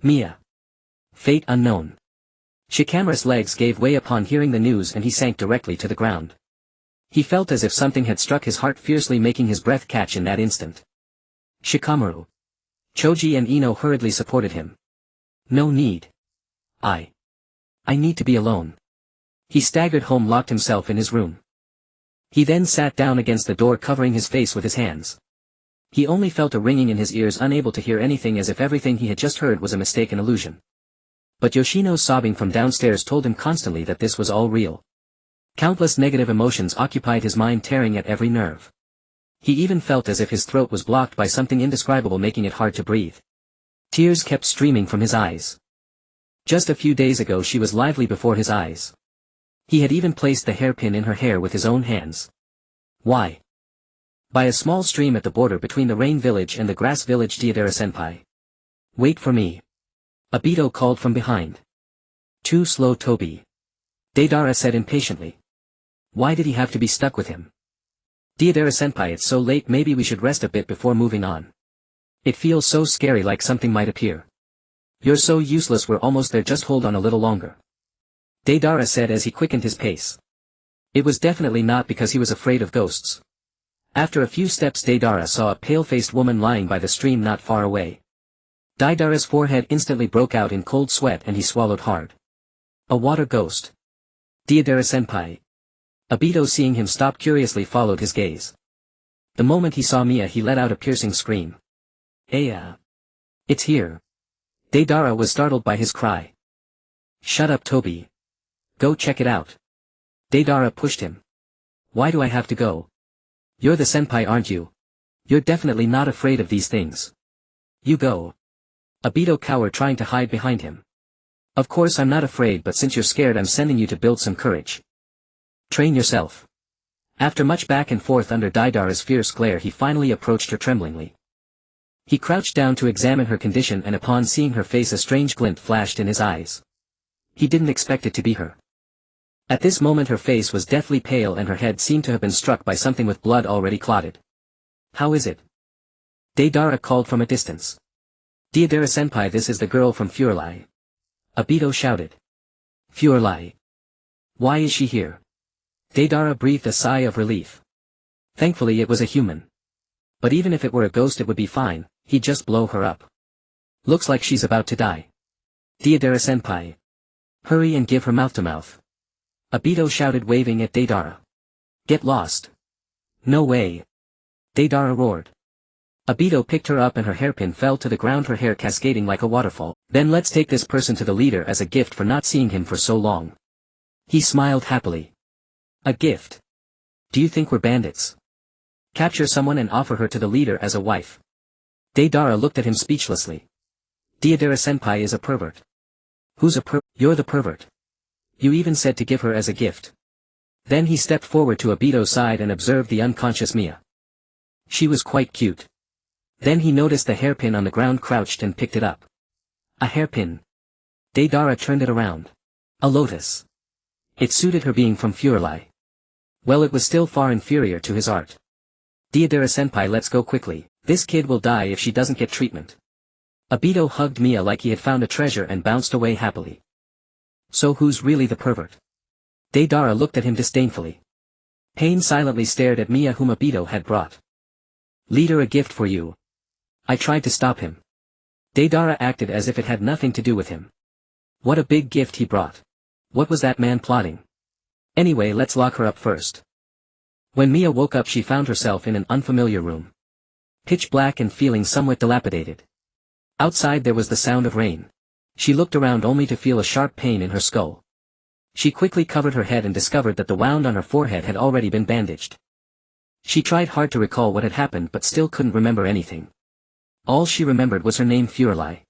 Mia. Fate unknown. Shikamaru's legs gave way upon hearing the news and he sank directly to the ground. He felt as if something had struck his heart fiercely, making his breath catch in that instant. Shikamaru. Choji and Ino hurriedly supported him. No need. I need to be alone. He staggered home, locked himself in his room. He then sat down against the door, covering his face with his hands. He only felt a ringing in his ears, unable to hear anything, as if everything he had just heard was a mistaken illusion. But Yoshino's sobbing from downstairs told him constantly that this was all real. Countless negative emotions occupied his mind, tearing at every nerve. He even felt as if his throat was blocked by something indescribable, making it hard to breathe. Tears kept streaming from his eyes. Just a few days ago she was lively before his eyes. He had even placed the hairpin in her hair with his own hands. Why? By a small stream at the border between the rain village and the grass village, Deidara-senpai. Wait for me. Obito called from behind. Too slow, Tobi. Deidara said impatiently. Why did he have to be stuck with him? Deidara-senpai, it's so late, maybe we should rest a bit before moving on. It feels so scary, like something might appear. You're so useless, we're almost there, just hold on a little longer. Deidara said as he quickened his pace. It was definitely not because he was afraid of ghosts. After a few steps Deidara saw a pale-faced woman lying by the stream not far away. Deidara's forehead instantly broke out in cold sweat and he swallowed hard. A water ghost. Deidara-senpai. Obito, seeing him stop, curiously followed his gaze. The moment he saw Mia he let out a piercing scream. Aya. It's here. Deidara was startled by his cry. Shut up, Tobi. Go check it out. Deidara pushed him. Why do I have to go? You're the senpai, aren't you? You're definitely not afraid of these things. You go. Obito cowered, trying to hide behind him. Of course I'm not afraid, but since you're scared I'm sending you to build some courage. Train yourself. After much back and forth under Deidara's fierce glare he finally approached her tremblingly. He crouched down to examine her condition and upon seeing her face a strange glint flashed in his eyes. He didn't expect it to be her. At this moment her face was deathly pale and her head seemed to have been struck by something with blood already clotted. How is it? Deidara called from a distance. Deidara-senpai, this is the girl from Fuerli. Obito shouted. Fuerli. Why is she here? Deidara breathed a sigh of relief. Thankfully it was a human. But even if it were a ghost it would be fine, he'd just blow her up. Looks like she's about to die. Deidara-senpai. Hurry and give her mouth-to-mouth. Obito shouted, waving at Deidara. Get lost. No way. Deidara roared. Obito picked her up and her hairpin fell to the ground, her hair cascading like a waterfall. Then let's take this person to the leader as a gift for not seeing him for so long. He smiled happily. A gift? Do you think we're bandits? Capture someone and offer her to the leader as a wife. Deidara looked at him speechlessly. Deidara-senpai is a pervert. Who's a pervert? You're the pervert. You even said to give her as a gift. Then he stepped forward to Obito's side and observed the unconscious Mia. She was quite cute. Then he noticed the hairpin on the ground, crouched and picked it up. A hairpin. Deidara turned it around. A lotus. It suited her, being from Fuerli. Well, it was still far inferior to his art. Deidara-senpai, let's go quickly, this kid will die if she doesn't get treatment. Obito hugged Mia like he had found a treasure and bounced away happily. So who's really the pervert? Deidara looked at him disdainfully. Pain silently stared at Mia, whom Obito had brought. Leader, a gift for you. I tried to stop him. Deidara acted as if it had nothing to do with him. What a big gift he brought. What was that man plotting? Anyway, let's lock her up first. When Mia woke up she found herself in an unfamiliar room. Pitch black and feeling somewhat dilapidated. Outside there was the sound of rain. She looked around only to feel a sharp pain in her skull. She quickly covered her head and discovered that the wound on her forehead had already been bandaged. She tried hard to recall what had happened but still couldn't remember anything. All she remembered was her name, Fuerli.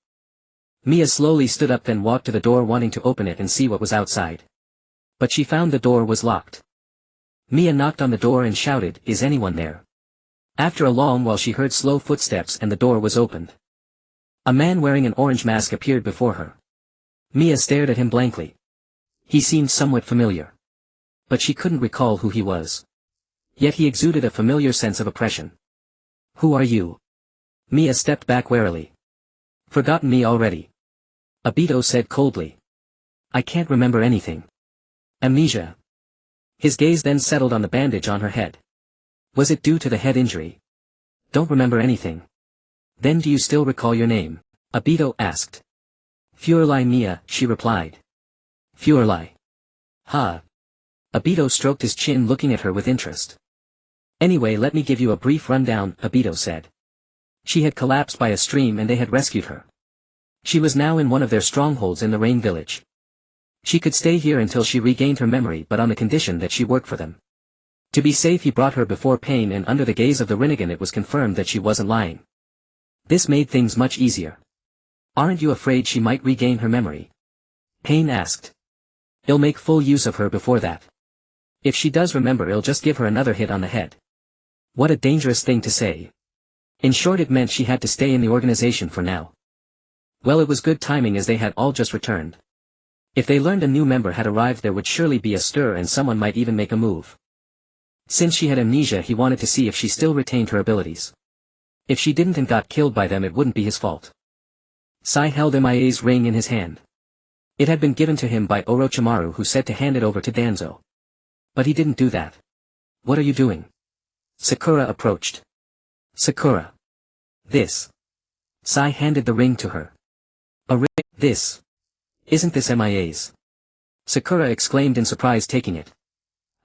Mia slowly stood up then walked to the door wanting to open it and see what was outside. But she found the door was locked. Mia knocked on the door and shouted, "Is anyone there?" After a long while she heard slow footsteps and the door was opened. A man wearing an orange mask appeared before her. Mia stared at him blankly. He seemed somewhat familiar. But she couldn't recall who he was. Yet he exuded a familiar sense of oppression. "Who are you?" Mia stepped back warily. "Forgotten me already?" Obito said coldly. "I can't remember anything." Amnesia. His gaze then settled on the bandage on her head. Was it due to the head injury? "Don't remember anything. Then do you still recall your name?" Obito asked. "Fuerli Mia," she replied. "Fuerli. Ha." Obito stroked his chin looking at her with interest. "Anyway, let me give you a brief rundown," Obito said. She had collapsed by a stream and they had rescued her. She was now in one of their strongholds in the Rain Village. She could stay here until she regained her memory but on the condition that she work for them. To be safe he brought her before Pain and under the gaze of the Rinnegan it was confirmed that she wasn't lying. This made things much easier. "Aren't you afraid she might regain her memory?" Pain asked. "I'll make full use of her before that. If she does remember I'll just give her another hit on the head." What a dangerous thing to say. In short it meant she had to stay in the organization for now. Well, it was good timing as they had all just returned. If they learned a new member had arrived there would surely be a stir and someone might even make a move. Since she had amnesia he wanted to see if she still retained her abilities. If she didn't and got killed by them it wouldn't be his fault. Sai held Mia's ring in his hand. It had been given to him by Orochimaru who said to hand it over to Danzo. But he didn't do that. "What are you doing?" Sakura approached. "Sakura. This." Sai handed the ring to her. "A ring? This? Isn't this Mia's?" Sakura exclaimed in surprise taking it.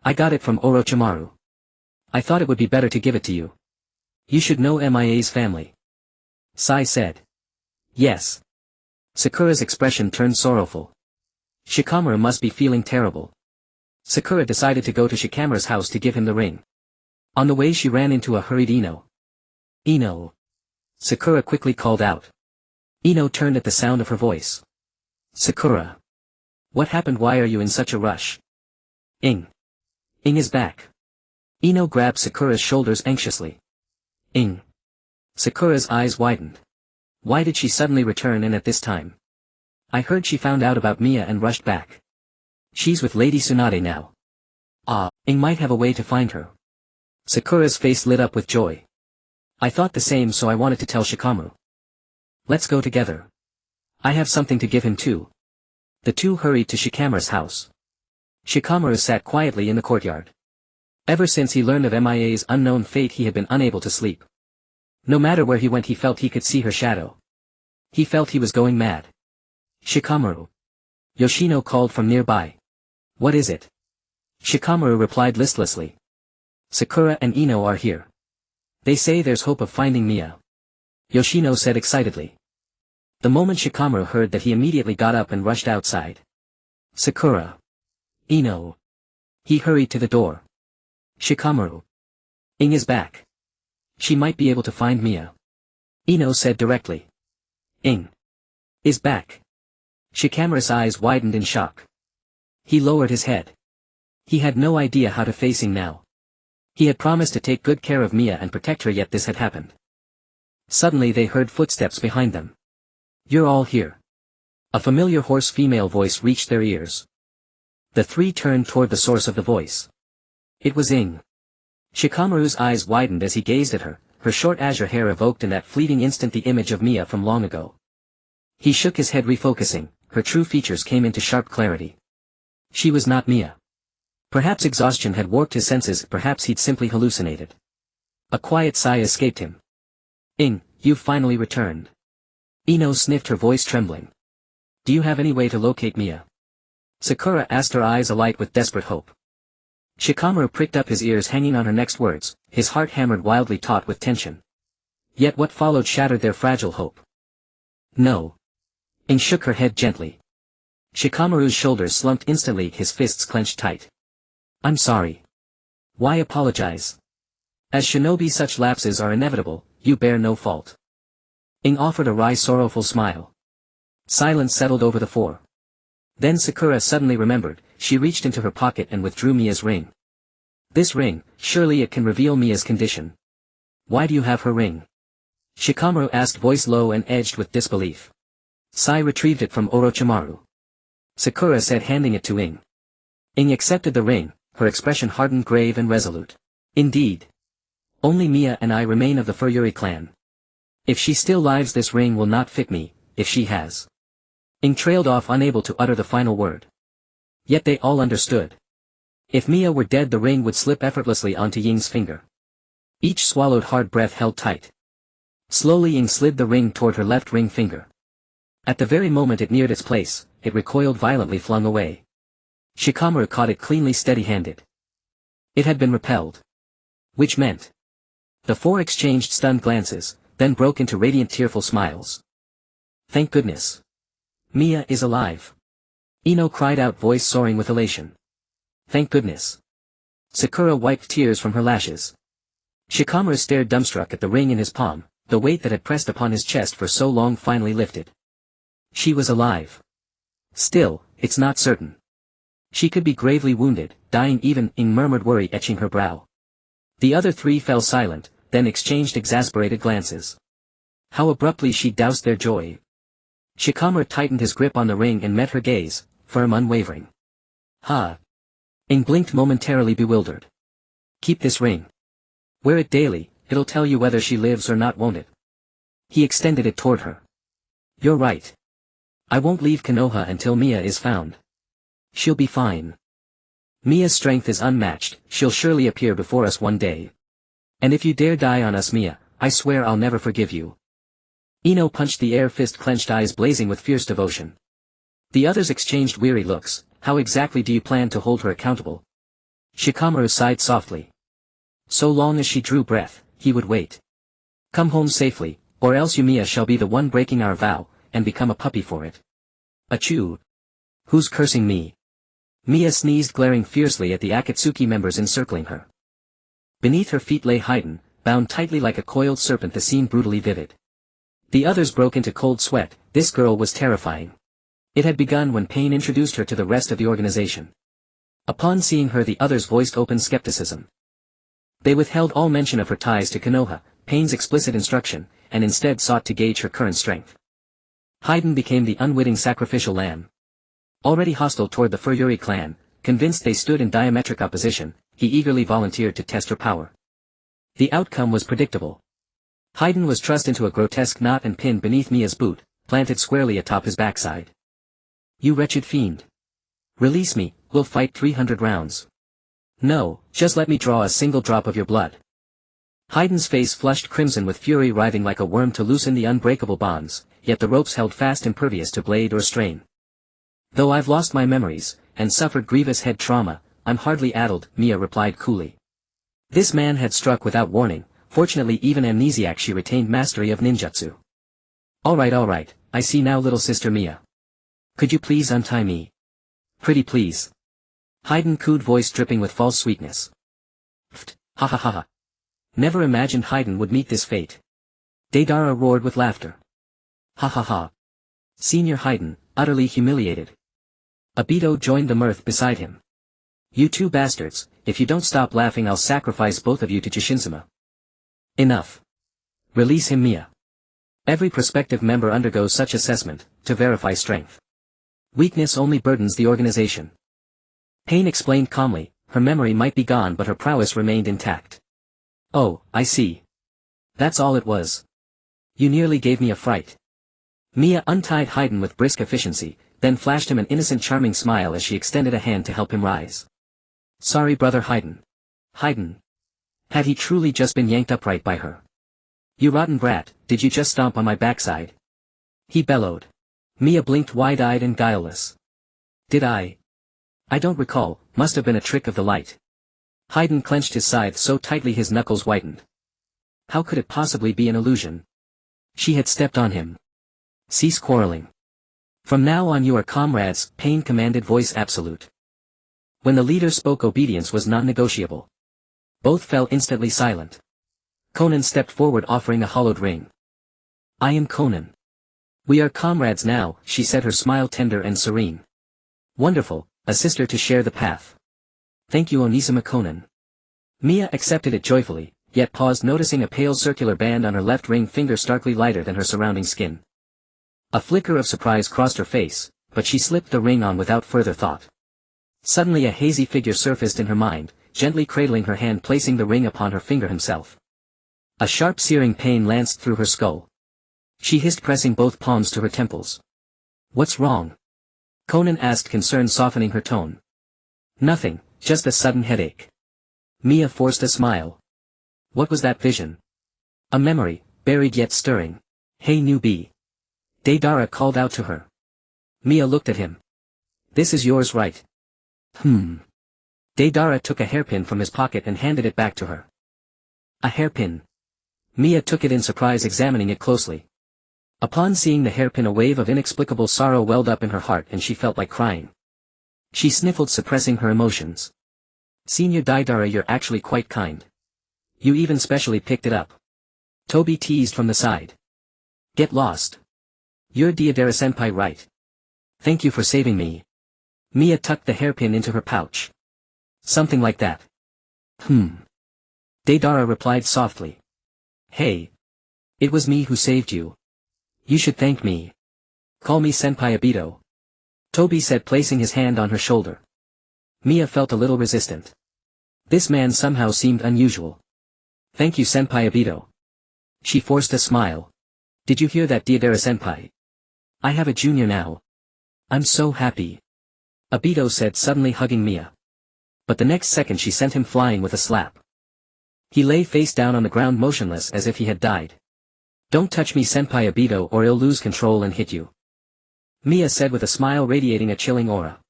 "I got it from Orochimaru. I thought it would be better to give it to you. You should know Mia's family." Sai said. "Yes." Sakura's expression turned sorrowful. Shikamaru must be feeling terrible. Sakura decided to go to Shikamaru's house to give him the ring. On the way she ran into a hurried Ino. "Ino." Sakura quickly called out. Ino turned at the sound of her voice. "Sakura. What happened? Why are you in such a rush?" "Ing. Ing is back." Ino grabbed Sakura's shoulders anxiously. "Ing." Sakura's eyes widened. Why did she suddenly return and at this time? "I heard she found out about Mia and rushed back. She's with Lady Tsunade now." "Ah, Ing might have a way to find her." Sakura's face lit up with joy. "I thought the same so I wanted to tell Shikamaru. Let's go together. I have something to give him too." The two hurried to Shikamaru's house. Shikamaru sat quietly in the courtyard. Ever since he learned of Mia's unknown fate he had been unable to sleep. No matter where he went he felt he could see her shadow. He felt he was going mad. "Shikamaru." Yoshino called from nearby. "What is it?" Shikamaru replied listlessly. "Sakura and Ino are here. They say there's hope of finding Mia." Yoshino said excitedly. The moment Shikamaru heard that he immediately got up and rushed outside. "Sakura. Ino." He hurried to the door. "Shikamaru. Ing is back. She might be able to find Mia." Ino said directly. "Ing is back." Shikamaru's eyes widened in shock. He lowered his head. He had no idea how to face Ing now. He had promised to take good care of Mia and protect her yet this had happened. Suddenly they heard footsteps behind them. "You're all here." A familiar hoarse female voice reached their ears. The three turned toward the source of the voice. It was Ing. Shikamaru's eyes widened as he gazed at her, her short azure hair evoked in that fleeting instant the image of Mia from long ago. He shook his head refocusing, her true features came into sharp clarity. She was not Mia. Perhaps exhaustion had warped his senses, perhaps he'd simply hallucinated. A quiet sigh escaped him. "Ing, you've finally returned." Ino sniffed, her voice trembling. "Do you have any way to locate Mia?" Sakura asked, her eyes alight with desperate hope. Shikamaru pricked up his ears hanging on her next words, his heart hammered wildly taut with tension. Yet what followed shattered their fragile hope. "No." Ing shook her head gently. Shikamaru's shoulders slumped instantly, his fists clenched tight. "I'm sorry." "Why apologize? As shinobi such lapses are inevitable, you bear no fault." Ing offered a wry sorrowful smile. Silence settled over the four. Then Sakura suddenly remembered, she reached into her pocket and withdrew Mia's ring. This ring, surely it can reveal Mia's condition. Why do you have her ring? Shikamaru asked, voice low and edged with disbelief. Sai retrieved it from Orochimaru. Sakura said, handing it to Ing. Ing accepted the ring, her expression hardened, grave and resolute. Indeed. Only Mia and I remain of the Fuerli clan. If she still lives, this ring will not fit me, if she has. Ing trailed off, unable to utter the final word. Yet they all understood. If Mia were dead, the ring would slip effortlessly onto Ying's finger. Each swallowed hard breath, held tight. Slowly Ying slid the ring toward her left ring finger. At the very moment it neared its place, it recoiled violently, flung away. Shikamaru caught it cleanly, steady-handed. It had been repelled. Which meant. The four exchanged stunned glances, then broke into radiant, tearful smiles. Thank goodness. Mia is alive. Ino cried out, voice soaring with elation. Thank goodness. Sakura wiped tears from her lashes. Shikamaru stared dumbstruck at the ring in his palm, the weight that had pressed upon his chest for so long finally lifted. She was alive. Still, it's not certain. She could be gravely wounded, dying even, Ing murmured, worry etching her brow. The other three fell silent, then exchanged exasperated glances. How abruptly she doused their joy. Shikamaru tightened his grip on the ring and met her gaze, firm, unwavering. Ha! Ing blinked, momentarily bewildered. Keep this ring. Wear it daily, it'll tell you whether she lives or not, won't it? He extended it toward her. You're right. I won't leave Konoha until Mia is found. She'll be fine. Mia's strength is unmatched, she'll surely appear before us one day. And if you dare die on us, Mia, I swear I'll never forgive you. Ino punched the air, fist clenched, eyes blazing with fierce devotion. The others exchanged weary looks. How exactly do you plan to hold her accountable? Shikamaru sighed softly. So long as she drew breath, he would wait. Come home safely, or else you, Mia, shall be the one breaking our vow, and become a puppy for it. Achoo! Who's cursing me? Mia sneezed, glaring fiercely at the Akatsuki members encircling her. Beneath her feet lay Haiden, bound tightly like a coiled serpent, the scene brutally vivid. The others broke into cold sweat. This girl was terrifying. It had begun when Pain introduced her to the rest of the organization. Upon seeing her, the others voiced open skepticism. They withheld all mention of her ties to Konoha, Pain's explicit instruction, and instead sought to gauge her current strength. Haiden became the unwitting sacrificial lamb. Already hostile toward the Fuerli clan, convinced they stood in diametric opposition, he eagerly volunteered to test her power. The outcome was predictable. Haiden was trussed into a grotesque knot and pinned beneath Mia's boot, planted squarely atop his backside. You wretched fiend. Release me, we'll fight 300 rounds. No, just let me draw a single drop of your blood. Haiden's face flushed crimson with fury, writhing like a worm to loosen the unbreakable bonds, yet the ropes held fast, impervious to blade or strain. Though I've lost my memories, and suffered grievous head trauma, I'm hardly addled, Mia replied coolly. This man had struck without warning. Fortunately, even amnesiac, she retained mastery of ninjutsu. Alright, I see now, little sister Mia. Could you please untie me? Pretty please. Haiden cooed, voice dripping with false sweetness. Pfft, ha ha ha ha. Never imagined Haiden would meet this fate. Deidara roared with laughter. Ha ha ha. Senior Haiden, utterly humiliated. Obito joined the mirth beside him. You two bastards, if you don't stop laughing, I'll sacrifice both of you to Jishinsama. Enough. Release him, Mia. Every prospective member undergoes such assessment, to verify strength. Weakness only burdens the organization. Pain explained calmly, her memory might be gone but her prowess remained intact. Oh, I see. That's all it was. You nearly gave me a fright. Mia untied Haiden with brisk efficiency, then flashed him an innocent, charming smile as she extended a hand to help him rise. Sorry, brother Haiden. Haiden. Had he truly just been yanked upright by her? You rotten brat, did you just stomp on my backside? He bellowed. Mia blinked, wide-eyed and guileless. Did I? I don't recall, must have been a trick of the light. Haiden clenched his scythe so tightly his knuckles whitened. How could it possibly be an illusion? She had stepped on him. Cease quarreling. From now on you are comrades, Pain commanded, voice absolute. When the leader spoke, obedience was non-negotiable. Both fell instantly silent. Conan stepped forward, offering a hollowed ring. I am Conan. We are comrades now, she said, her smile tender and serene. Wonderful, a sister to share the path. Thank you, Onisama Konan. Mia accepted it joyfully, yet paused, noticing a pale circular band on her left ring finger starkly lighter than her surrounding skin. A flicker of surprise crossed her face, but she slipped the ring on without further thought. Suddenly a hazy figure surfaced in her mind, gently cradling her hand, placing the ring upon her finger himself. A sharp searing pain lanced through her skull. She hissed, pressing both palms to her temples. What's wrong? Conan asked, concern softening her tone. Nothing, just a sudden headache. Mia forced a smile. What was that vision? A memory, buried yet stirring. Hey newbie. Deidara called out to her. Mia looked at him. This is yours, right? Deidara took a hairpin from his pocket and handed it back to her. A hairpin. Mia took it in surprise, examining it closely. Upon seeing the hairpin, a wave of inexplicable sorrow welled up in her heart and she felt like crying. She sniffled, suppressing her emotions. Senior Deidara, you're actually quite kind. You even specially picked it up. Toby teased from the side. Get lost. You're Deidara-senpai, right? Thank you for saving me. Mia tucked the hairpin into her pouch. Something like that. Deidara replied softly. Hey. It was me who saved you. You should thank me. Call me Senpai Obito. Toby said, placing his hand on her shoulder. Mia felt a little resistant. This man somehow seemed unusual. Thank you, Senpai Obito. She forced a smile. Did you hear that, Deidara-senpai? I have a junior now. I'm so happy. Obito said, suddenly hugging Mia. But the next second she sent him flying with a slap. He lay face down on the ground, motionless as if he had died. Don't touch me, Senpai Obito, or I'll lose control and hit you. Mia said with a smile radiating a chilling aura.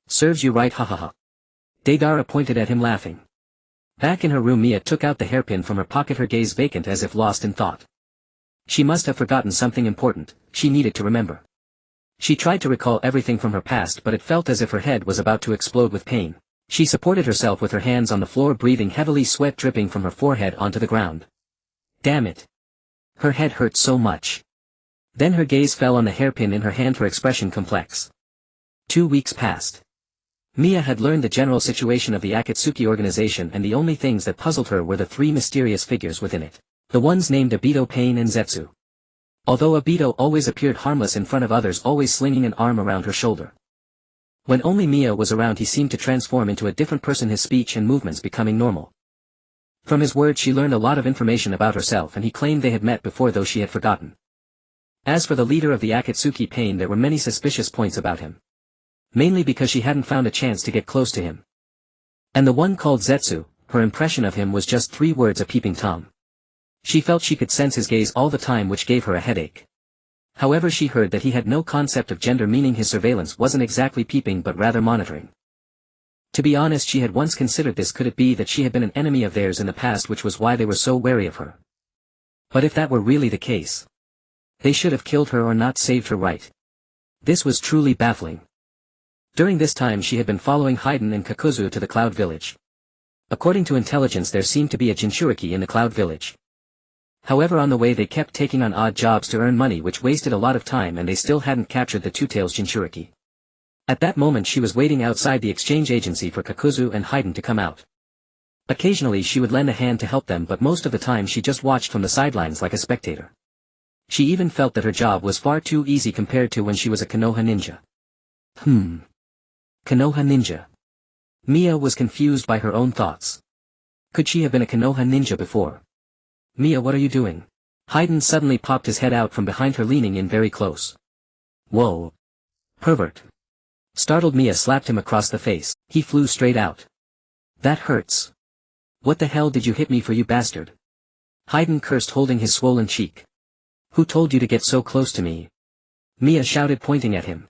Serves you right, hahaha. Deidara pointed at him, laughing. Back in her room, Mia took out the hairpin from her pocket, her gaze vacant as if lost in thought. She must have forgotten something important, she needed to remember. She tried to recall everything from her past, but it felt as if her head was about to explode with pain. She supported herself with her hands on the floor, breathing heavily, sweat dripping from her forehead onto the ground. Damn it. Her head hurt so much. Then her gaze fell on the hairpin in her hand, her expression complex. 2 weeks passed. Mia had learned the general situation of the Akatsuki organization, and the only things that puzzled her were the 3 mysterious figures within it. The ones named Obito, Pain and Zetsu. Although Obito always appeared harmless in front of others, always slinging an arm around her shoulder. When only Mia was around, he seemed to transform into a different person, his speech and movements becoming normal. From his words she learned a lot of information about herself, and he claimed they had met before, though she had forgotten. As for the leader of the Akatsuki, Pain, there were many suspicious points about him. Mainly because she hadn't found a chance to get close to him. And the one called Zetsu, her impression of him was just 3 words: a peeping Tom. She felt she could sense his gaze all the time, which gave her a headache. However, she heard that he had no concept of gender, meaning his surveillance wasn't exactly peeping but rather monitoring. To be honest, she had once considered this. Could it be that she had been an enemy of theirs in the past, which was why they were so wary of her? But if that were really the case, they should have killed her or not saved her, right? This was truly baffling. During this time she had been following Haiden and Kakuzu to the Cloud Village. According to intelligence, there seemed to be a Jinchuriki in the Cloud Village. However, on the way they kept taking on odd jobs to earn money, which wasted a lot of time, and they still hadn't captured the Two-Tails Jinchuriki. At that moment she was waiting outside the exchange agency for Kakuzu and Haiden to come out. Occasionally she would lend a hand to help them, but most of the time she just watched from the sidelines like a spectator. She even felt that her job was far too easy compared to when she was a Konoha ninja. Konoha ninja. Mia was confused by her own thoughts. Could she have been a Konoha ninja before? Mia, what are you doing? Haiden suddenly popped his head out from behind her, leaning in very close. Whoa. Pervert. Startled Mia slapped him across the face. He flew straight out. That hurts. What the hell did you hit me for, you bastard? Haiden cursed, holding his swollen cheek. Who told you to get so close to me? Mia shouted, pointing at him.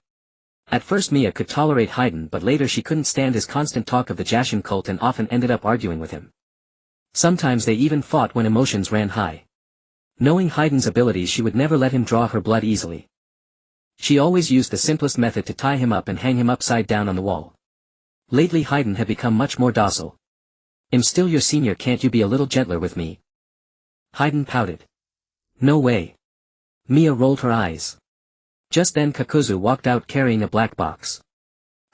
At first Mia could tolerate Haiden, but later she couldn't stand his constant talk of the Jashin cult and often ended up arguing with him. Sometimes they even fought when emotions ran high. Knowing Haiden's abilities, she would never let him draw her blood easily. She always used the simplest method to tie him up and hang him upside down on the wall. Lately Haiden had become much more docile. I'm still your senior, can't you be a little gentler with me? Haiden pouted. No way. Mia rolled her eyes. Just then Kakuzu walked out carrying a black box.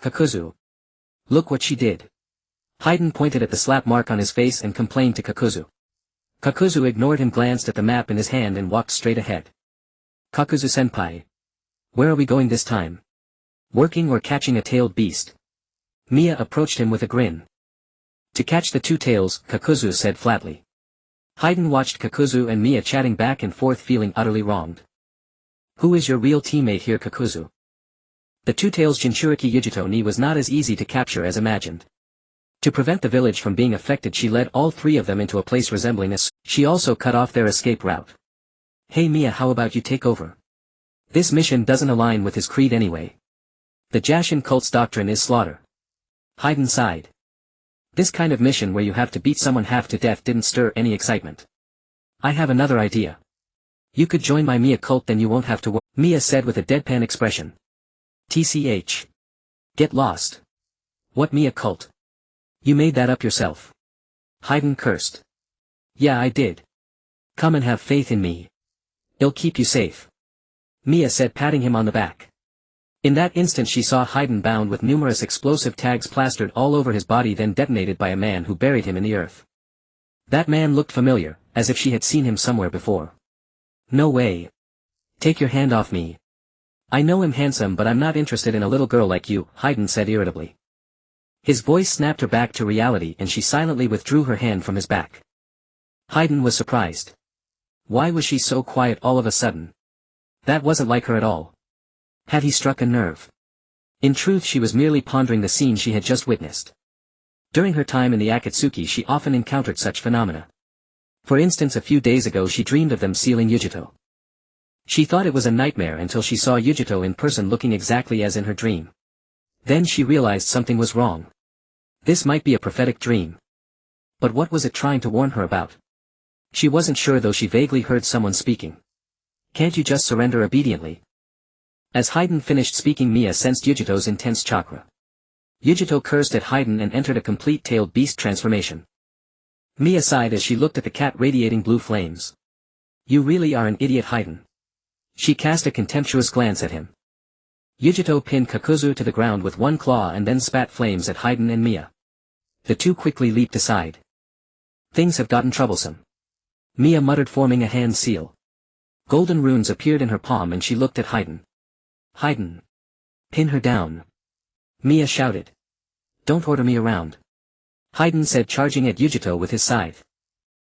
Kakuzu. Look what she did. Haiden pointed at the slap mark on his face and complained to Kakuzu. Kakuzu ignored him, glanced at the map in his hand and walked straight ahead. Kakuzu-senpai. Where are we going this time? Working or catching a tailed beast? Miya approached him with a grin. To catch the two tails, Kakuzu said flatly. Haiden watched Kakuzu and Miya chatting back and forth, feeling utterly wronged. Who is your real teammate here, Kakuzu? The two-tails Jinchuriki Yujito ni was not as easy to capture as imagined. To prevent the village from being affected, she led all three of them into a place resembling this. She also cut off their escape route. Hey Miya, how about you take over? This mission doesn't align with his creed anyway. The Jashin cult's doctrine is slaughter. Haiden sighed. This kind of mission where you have to beat someone half to death didn't stir any excitement. I have another idea. You could join my Miya cult, then you won't have to work, Miya said with a deadpan expression. TCH. Get lost. What Miya cult? You made that up yourself. Haiden cursed. Yeah, I did. Come and have faith in me. It'll keep you safe. Miya said, patting him on the back. In that instant she saw Haiden bound with numerous explosive tags plastered all over his body, then detonated by a man who buried him in the earth. That man looked familiar, as if she had seen him somewhere before. No way. Take your hand off me. I know him handsome, but I'm not interested in a little girl like you, Haiden said irritably. His voice snapped her back to reality and she silently withdrew her hand from his back. Haiden was surprised. Why was she so quiet all of a sudden? That wasn't like her at all. Had he struck a nerve? In truth, she was merely pondering the scene she had just witnessed. During her time in the Akatsuki she often encountered such phenomena. For instance, a few days ago she dreamed of them sealing Yujito. She thought it was a nightmare until she saw Yujito in person looking exactly as in her dream. Then she realized something was wrong. This might be a prophetic dream. But what was it trying to warn her about? She wasn't sure, though she vaguely heard someone speaking. Can't you just surrender obediently? As Haiden finished speaking, Miya sensed Yujito's intense chakra. Yujito cursed at Haiden and entered a complete tailed beast transformation. Miya sighed as she looked at the cat radiating blue flames. You really are an idiot, Haiden. She cast a contemptuous glance at him. Yujito pinned Kakuzu to the ground with one claw and then spat flames at Haiden and Miya. The two quickly leaped aside. Things have gotten troublesome. Miya muttered, forming a hand seal. Golden runes appeared in her palm and she looked at Haiden. Haiden. Pin her down. Miya shouted. Don't order me around. Haiden said, charging at Yujito with his scythe.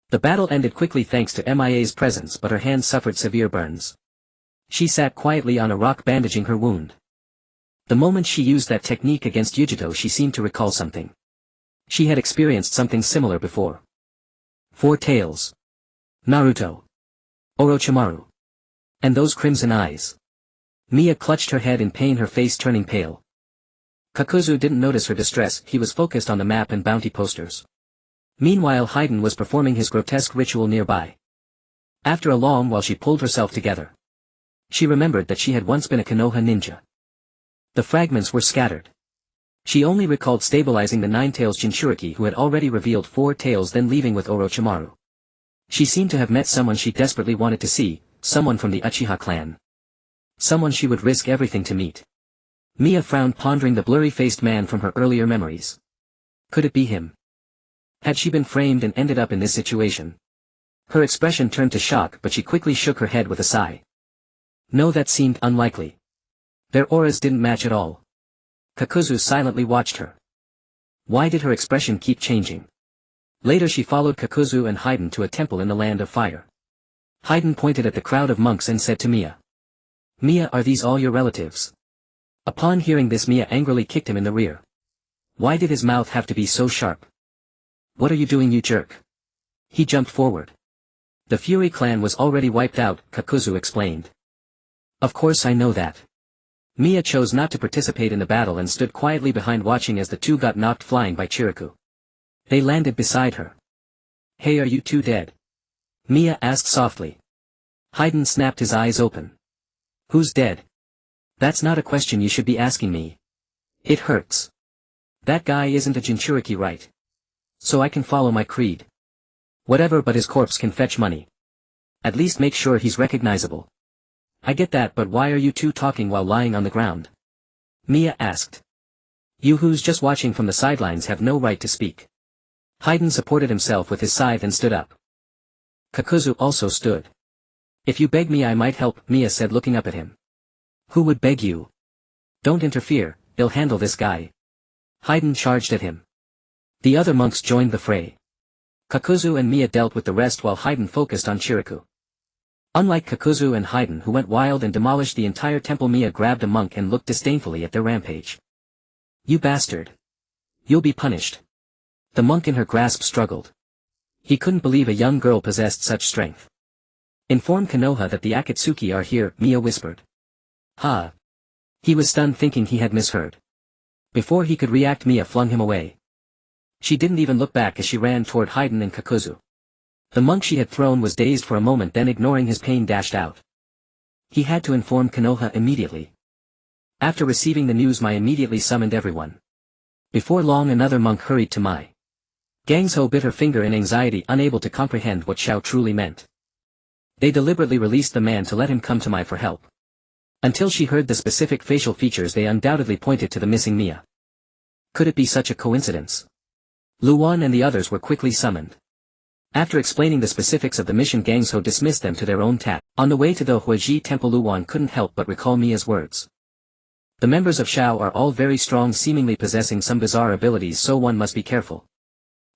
The battle ended quickly thanks to Mia's presence, but her hand suffered severe burns. She sat quietly on a rock bandaging her wound. The moment she used that technique against Yujito, she seemed to recall something. She had experienced something similar before. Four tails. Naruto. Orochimaru. And those crimson eyes. Miya clutched her head in pain, her face turning pale. Kakuzu didn't notice her distress, he was focused on the map and bounty posters. Meanwhile, Haiden was performing his grotesque ritual nearby. After a long while she pulled herself together. She remembered that she had once been a Konoha ninja. The fragments were scattered. She only recalled stabilizing the nine-tails Jinchuriki, who had already revealed four tails, then leaving with Orochimaru. She seemed to have met someone she desperately wanted to see, someone from the Uchiha clan. Someone she would risk everything to meet. Miya frowned, pondering the blurry-faced man from her earlier memories. Could it be him? Had she been framed and ended up in this situation? Her expression turned to shock, but she quickly shook her head with a sigh. No, that seemed unlikely. Their auras didn't match at all. Kakuzu silently watched her. Why did her expression keep changing? Later she followed Kakuzu and Haiden to a temple in the land of fire. Haiden pointed at the crowd of monks and said to Miya. Miya, are these all your relatives? Upon hearing this, Miya angrily kicked him in the rear. Why did his mouth have to be so sharp? What are you doing, you jerk? He jumped forward. The Fury clan was already wiped out, Kakuzu explained. Of course I know that. Miya chose not to participate in the battle and stood quietly behind, watching as the two got knocked flying by Chiriku. They landed beside her. Hey, are you two dead? Miya asked softly. Haiden snapped his eyes open. Who's dead? That's not a question you should be asking me. It hurts. That guy isn't a Jinchuriki, right? So I can follow my creed. Whatever, but his corpse can fetch money. At least make sure he's recognizable. I get that, but why are you two talking while lying on the ground? Mia asked. You who's just watching from the sidelines have no right to speak. Haydn supported himself with his scythe and stood up. Kakuzu also stood. If you beg me I might help, Mia said looking up at him. Who would beg you? Don't interfere, I'll handle this guy. Haydn charged at him. The other monks joined the fray. Kakuzu and Mia dealt with the rest while Haydn focused on Chiriku. Unlike Kakuzu and Haydn who went wild and demolished the entire temple, Mia grabbed a monk and looked disdainfully at their rampage. You bastard. You'll be punished. The monk in her grasp struggled. He couldn't believe a young girl possessed such strength. Inform Konoha that the Akatsuki are here, Mia whispered. Ha! He was stunned thinking he had misheard. Before he could react, Mia flung him away. She didn't even look back as she ran toward Haydn and Kakuzu. The monk she had thrown was dazed for a moment, then ignoring his pain dashed out. He had to inform Konoha immediately. After receiving the news, Mai immediately summoned everyone. Before long another monk hurried to Mai. Gangso bit her finger in anxiety, unable to comprehend what Xiao truly meant. They deliberately released the man to let him come to Mai for help. Until she heard the specific facial features, they undoubtedly pointed to the missing Mia. Could it be such a coincidence? Luan and the others were quickly summoned. After explaining the specifics of the mission, Gangso dismissed them to their own task. On the way to the Huaji temple, Luan couldn't help but recall Mia's words. The members of Xiao are all very strong, seemingly possessing some bizarre abilities, so one must be careful.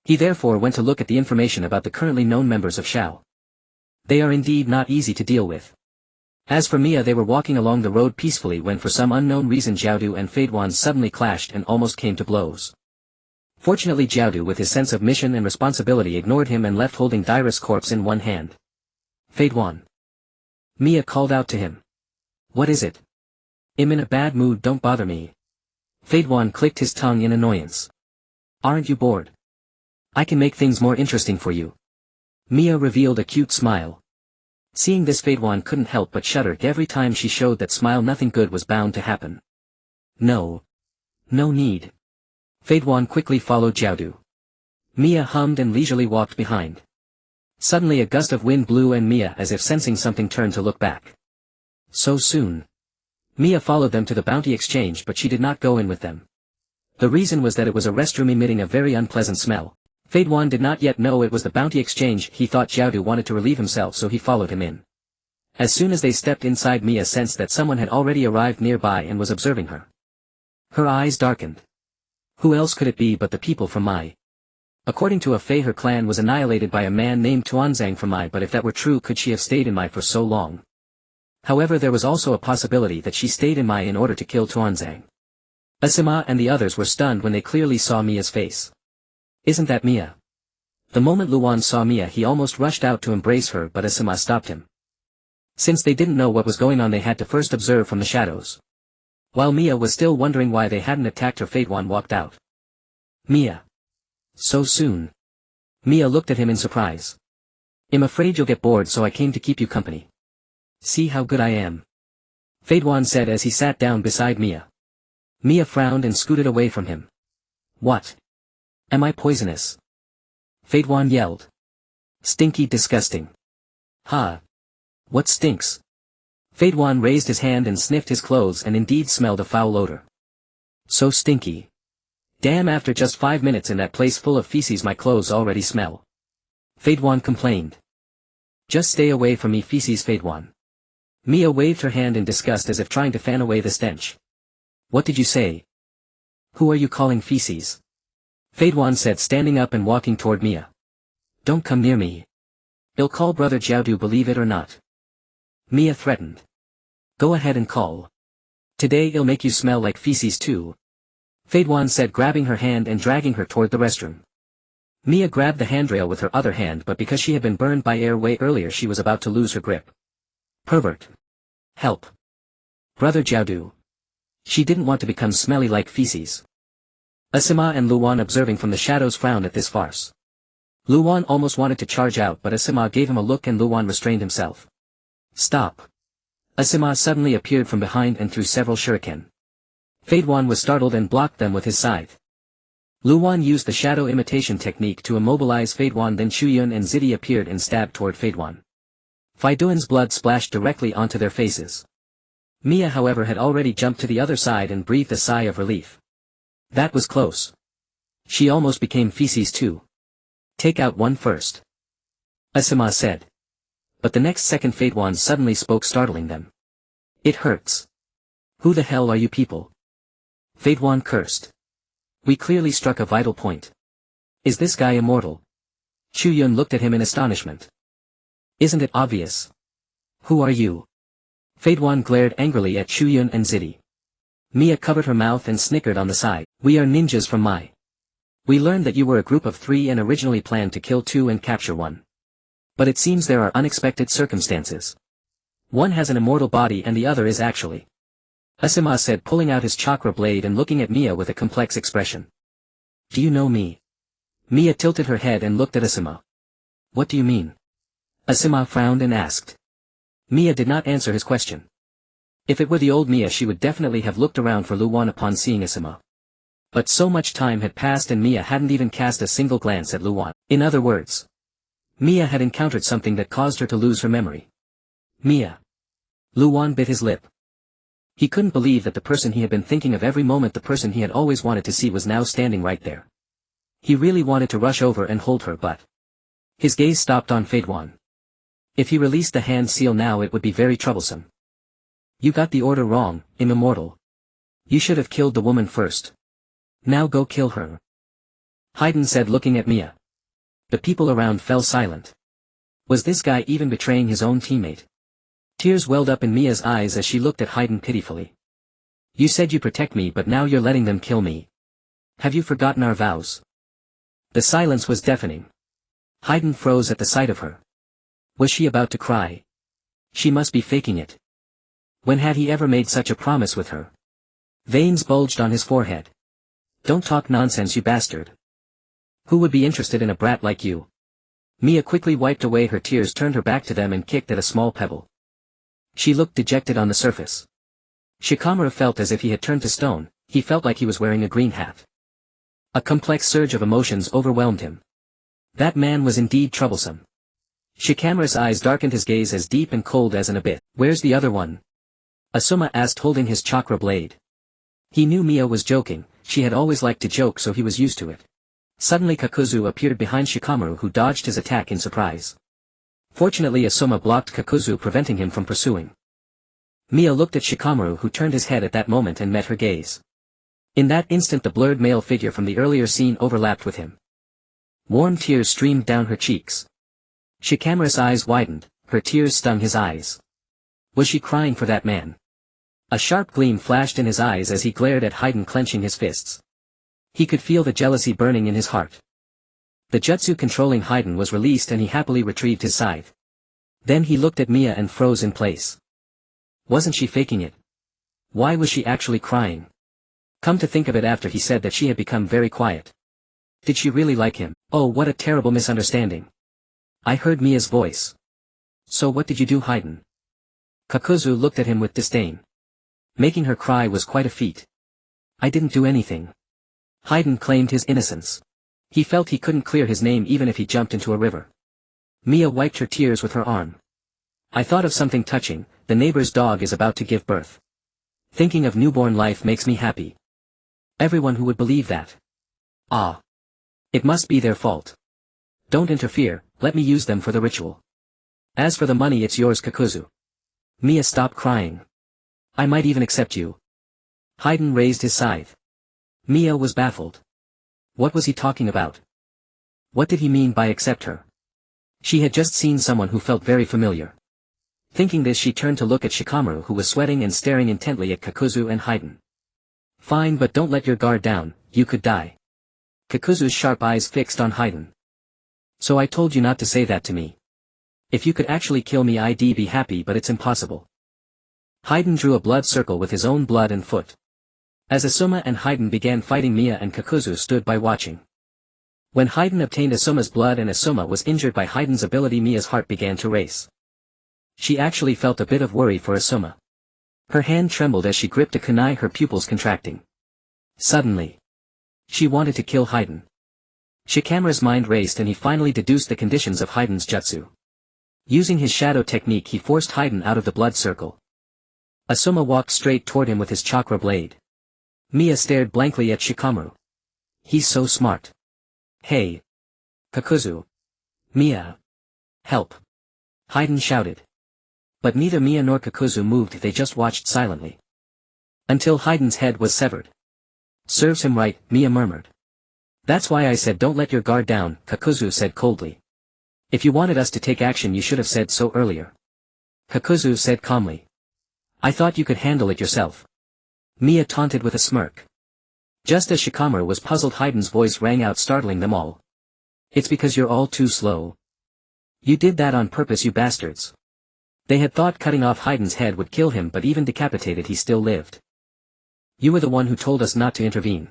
He therefore went to look at the information about the currently known members of Xiao. They are indeed not easy to deal with. As for Mia, they were walking along the road peacefully when for some unknown reason Jiaodu and Fadewan suddenly clashed and almost came to blows. Fortunately, Jiaodu with his sense of mission and responsibility ignored him and left holding Daira's corpse in one hand. Fadewan. Mia called out to him. What is it? I'm in a bad mood, don't bother me. Fadewan clicked his tongue in annoyance. Aren't you bored? I can make things more interesting for you. Mia revealed a cute smile. Seeing this, Fadewan couldn't help but shudder. Every time she showed that smile, nothing good was bound to happen. No. No need. Fadewan quickly followed Jiaodu. Mia hummed and leisurely walked behind. Suddenly a gust of wind blew and Mia, as if sensing something, turned to look back. So soon. Mia followed them to the bounty exchange, but she did not go in with them. The reason was that it was a restroom emitting a very unpleasant smell. Fadewan did not yet know it was the bounty exchange. He thought Jiaodu wanted to relieve himself, so he followed him in. As soon as they stepped inside, Mia sensed that someone had already arrived nearby and was observing her. Her eyes darkened. Who else could it be but the people from Mai? According to a Fei, her clan was annihilated by a man named Tuanzang from Mai, but if that were true, could she have stayed in Mai for so long? However, there was also a possibility that she stayed in Mai in order to kill Tuanzang. Asima and the others were stunned when they clearly saw Mia's face. Isn't that Mia? The moment Luan saw Mia, he almost rushed out to embrace her, but Asima stopped him. Since they didn't know what was going on, they had to first observe from the shadows. While Mia was still wondering why they hadn't attacked her, Fadewan walked out. Mia. So soon. Mia looked at him in surprise. I'm afraid you'll get bored, so I came to keep you company. See how good I am. Fadewan said as he sat down beside Mia. Mia frowned and scooted away from him. What? Am I poisonous? Fadewan yelled. Stinky, disgusting. Ha! What stinks? Fadewan raised his hand and sniffed his clothes and indeed smelled a foul odor. So stinky. Damn, after just 5 minutes in that place full of feces my clothes already smell. Fadewan complained. Just stay away from me, feces, Fadewan. Mia waved her hand in disgust as if trying to fan away the stench. What did you say? Who are you calling feces? Fadewan said, standing up and walking toward Mia. Don't come near me. I'll call Brother Jiaodu, believe it or not. Mia threatened. Go ahead and call. Today I'll make you smell like feces too. Fadewan said, grabbing her hand and dragging her toward the restroom. Mia grabbed the handrail with her other hand, but because she had been burned by air way earlier, she was about to lose her grip. Pervert. Help. Brother Jiaodu. She didn't want to become smelly like feces. Asima and Luan, observing from the shadows, frowned at this farce. Luan almost wanted to charge out, but Asima gave him a look and Luan restrained himself. Stop. Asima suddenly appeared from behind and threw several shuriken. Fadewan was startled and blocked them with his scythe. Luan used the shadow imitation technique to immobilize Fadewan, then Chuyun and Zidi appeared and stabbed toward Fadewan. Faiduan's blood splashed directly onto their faces. Mia however had already jumped to the other side and breathed a sigh of relief. That was close. She almost became feces too. Take out one first. Asuma said. But the next second Faiduan suddenly spoke, startling them. It hurts. Who the hell are you people? Faiduan cursed. We clearly struck a vital point. Is this guy immortal? Chuyun looked at him in astonishment. Isn't it obvious? Who are you? Faiduan glared angrily at Chuyun and Zidi. Mia covered her mouth and snickered on the side. We are ninjas from Mai. We learned that you were a group of 3 and originally planned to kill 2 and capture 1. But it seems there are unexpected circumstances. One has an immortal body and the other is actually. Asuma said, pulling out his chakra blade and looking at Mia with a complex expression. Do you know me? Mia tilted her head and looked at Asuma. What do you mean? Asuma frowned and asked. Mia did not answer his question. If it were the old Mia, she would definitely have looked around for Luwan upon seeing Asuma. But so much time had passed and Mia hadn't even cast a single glance at Luwan. In other words, Mia had encountered something that caused her to lose her memory. Mia. Luwan bit his lip. He couldn't believe that the person he had been thinking of every moment, the person he had always wanted to see, was now standing right there. He really wanted to rush over and hold her, but his gaze stopped on Faiduan. If he released the hand seal now, it would be very troublesome. You got the order wrong, immortal. You should have killed the woman first. Now go kill her. Haydn said, looking at Mia. The people around fell silent. Was this guy even betraying his own teammate? Tears welled up in Mia's eyes as she looked at Haydn pitifully. You said you protect me, but now you're letting them kill me. Have you forgotten our vows? The silence was deafening. Haydn froze at the sight of her. Was she about to cry? She must be faking it. When had he ever made such a promise with her? Veins bulged on his forehead. Don't talk nonsense, you bastard. Who would be interested in a brat like you? Mia quickly wiped away her tears, turned her back to them and kicked at a small pebble. She looked dejected on the surface. Shikamaru felt as if he had turned to stone. He felt like he was wearing a green hat. A complex surge of emotions overwhelmed him. That man was indeed troublesome. Shikamaru's eyes darkened, his gaze as deep and cold as an abyss. Where's the other one? Asuma asked, holding his chakra blade. He knew Mia was joking. She had always liked to joke, so he was used to it. Suddenly Kakuzu appeared behind Shikamaru, who dodged his attack in surprise. Fortunately Asuma blocked Kakuzu, preventing him from pursuing. Mia looked at Shikamaru, who turned his head at that moment and met her gaze. In that instant the blurred male figure from the earlier scene overlapped with him. Warm tears streamed down her cheeks. Shikamaru's eyes widened, her tears stung his eyes. Was she crying for that man? A sharp gleam flashed in his eyes as he glared at Haydn, clenching his fists. He could feel the jealousy burning in his heart. The jutsu controlling Haydn was released and he happily retrieved his scythe. Then he looked at Mia and froze in place. Wasn't she faking it? Why was she actually crying? Come to think of it, after he said that she had become very quiet. Did she really like him? Oh, what a terrible misunderstanding. I heard Mia's voice. So what did you do, Haydn? Kakuzu looked at him with disdain. Making her cry was quite a feat. I didn't do anything. Haydn claimed his innocence. He felt he couldn't clear his name even if he jumped into a river. Mia wiped her tears with her arm. I thought of something touching. The neighbor's dog is about to give birth. Thinking of newborn life makes me happy. Everyone who would believe that. Ah. It must be their fault. Don't interfere, let me use them for the ritual. As for the money, it's yours, Kakuzu. Mia stopped crying. I might even accept you. Haydn raised his scythe. Mia was baffled. What was he talking about? What did he mean by accept her? She had just seen someone who felt very familiar. Thinking this, she turned to look at Shikamaru, who was sweating and staring intently at Kakuzu and Haydn. Fine, but don't let your guard down, you could die. Kakuzu's sharp eyes fixed on Haydn. So I told you not to say that to me. If you could actually kill me, I'd be happy, but it's impossible. Haydn drew a blood circle with his own blood and foot. As Asuma and Haydn began fighting, Mia and Kakuzu stood by watching. When Haydn obtained Asuma's blood and Asuma was injured by Haydn's ability, Mia's heart began to race. She actually felt a bit of worry for Asuma. Her hand trembled as she gripped a kunai, her pupils contracting. Suddenly, she wanted to kill Haydn. Shikamaru's mind raced and he finally deduced the conditions of Haydn's jutsu. Using his shadow technique he forced Haiden out of the blood circle. Asuma walked straight toward him with his chakra blade. Mia stared blankly at Shikamaru. He's so smart. Hey. Kakuzu. Mia. Help. Haiden shouted. But neither Mia nor Kakuzu moved, they just watched silently. Until Haiden's head was severed. Serves him right, Mia murmured. That's why I said don't let your guard down, Kakuzu said coldly. If you wanted us to take action you should have said so earlier. Kakuzu said calmly. I thought you could handle it yourself. Mia taunted with a smirk. Just as Shikamaru was puzzled, Haiden's voice rang out, startling them all. It's because you're all too slow. You did that on purpose, you bastards. They had thought cutting off Haiden's head would kill him, but even decapitated he still lived. You were the one who told us not to intervene.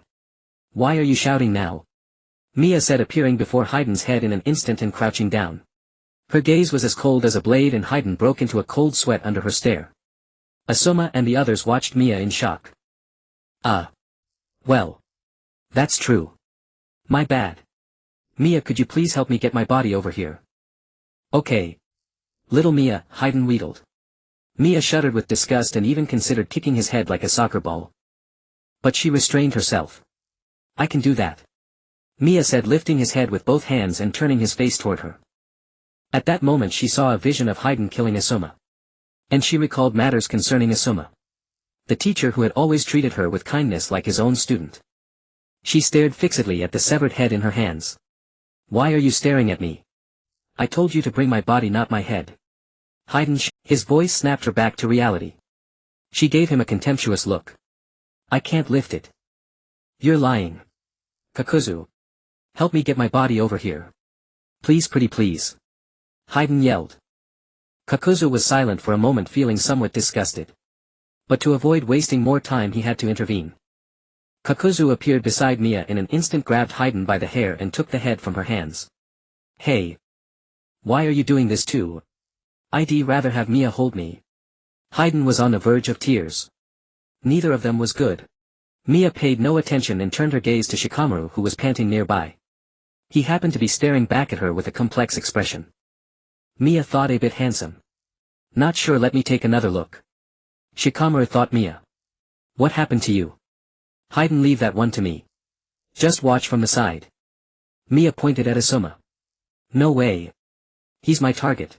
Why are you shouting now? Mia said, appearing before Haiden's head in an instant and crouching down. Her gaze was as cold as a blade and Haiden broke into a cold sweat under her stare. Asuma and the others watched Mia in shock. Well. That's true. My bad. Mia, could you please help me get my body over here? Okay. Little Mia, Haiden wheedled. Mia shuddered with disgust and even considered kicking his head like a soccer ball. But she restrained herself. I can do that. Mia said, lifting his head with both hands and turning his face toward her. At that moment she saw a vision of Haiden killing Asuma. And she recalled matters concerning Asuma. The teacher who had always treated her with kindness like his own student. She stared fixedly at the severed head in her hands. Why are you staring at me? I told you to bring my body, not my head. Haiden his voice snapped her back to reality. She gave him a contemptuous look. I can't lift it. You're lying. Kakuzu. Help me get my body over here. Please, pretty please. Haiden yelled. Kakuzu was silent for a moment, feeling somewhat disgusted. But to avoid wasting more time he had to intervene. Kakuzu appeared beside Mia in an instant, grabbed Haiden by the hair and took the head from her hands. Hey. Why are you doing this too? I'd rather have Mia hold me. Haiden was on the verge of tears. Neither of them was good. Mia paid no attention and turned her gaze to Shikamaru, who was panting nearby. He happened to be staring back at her with a complex expression. Mia thought a bit handsome. Not sure, let me take another look. Shikamaru thought Mia. What happened to you? Haiden, leave that one to me. Just watch from the side. Mia pointed at Asuma. No way. He's my target.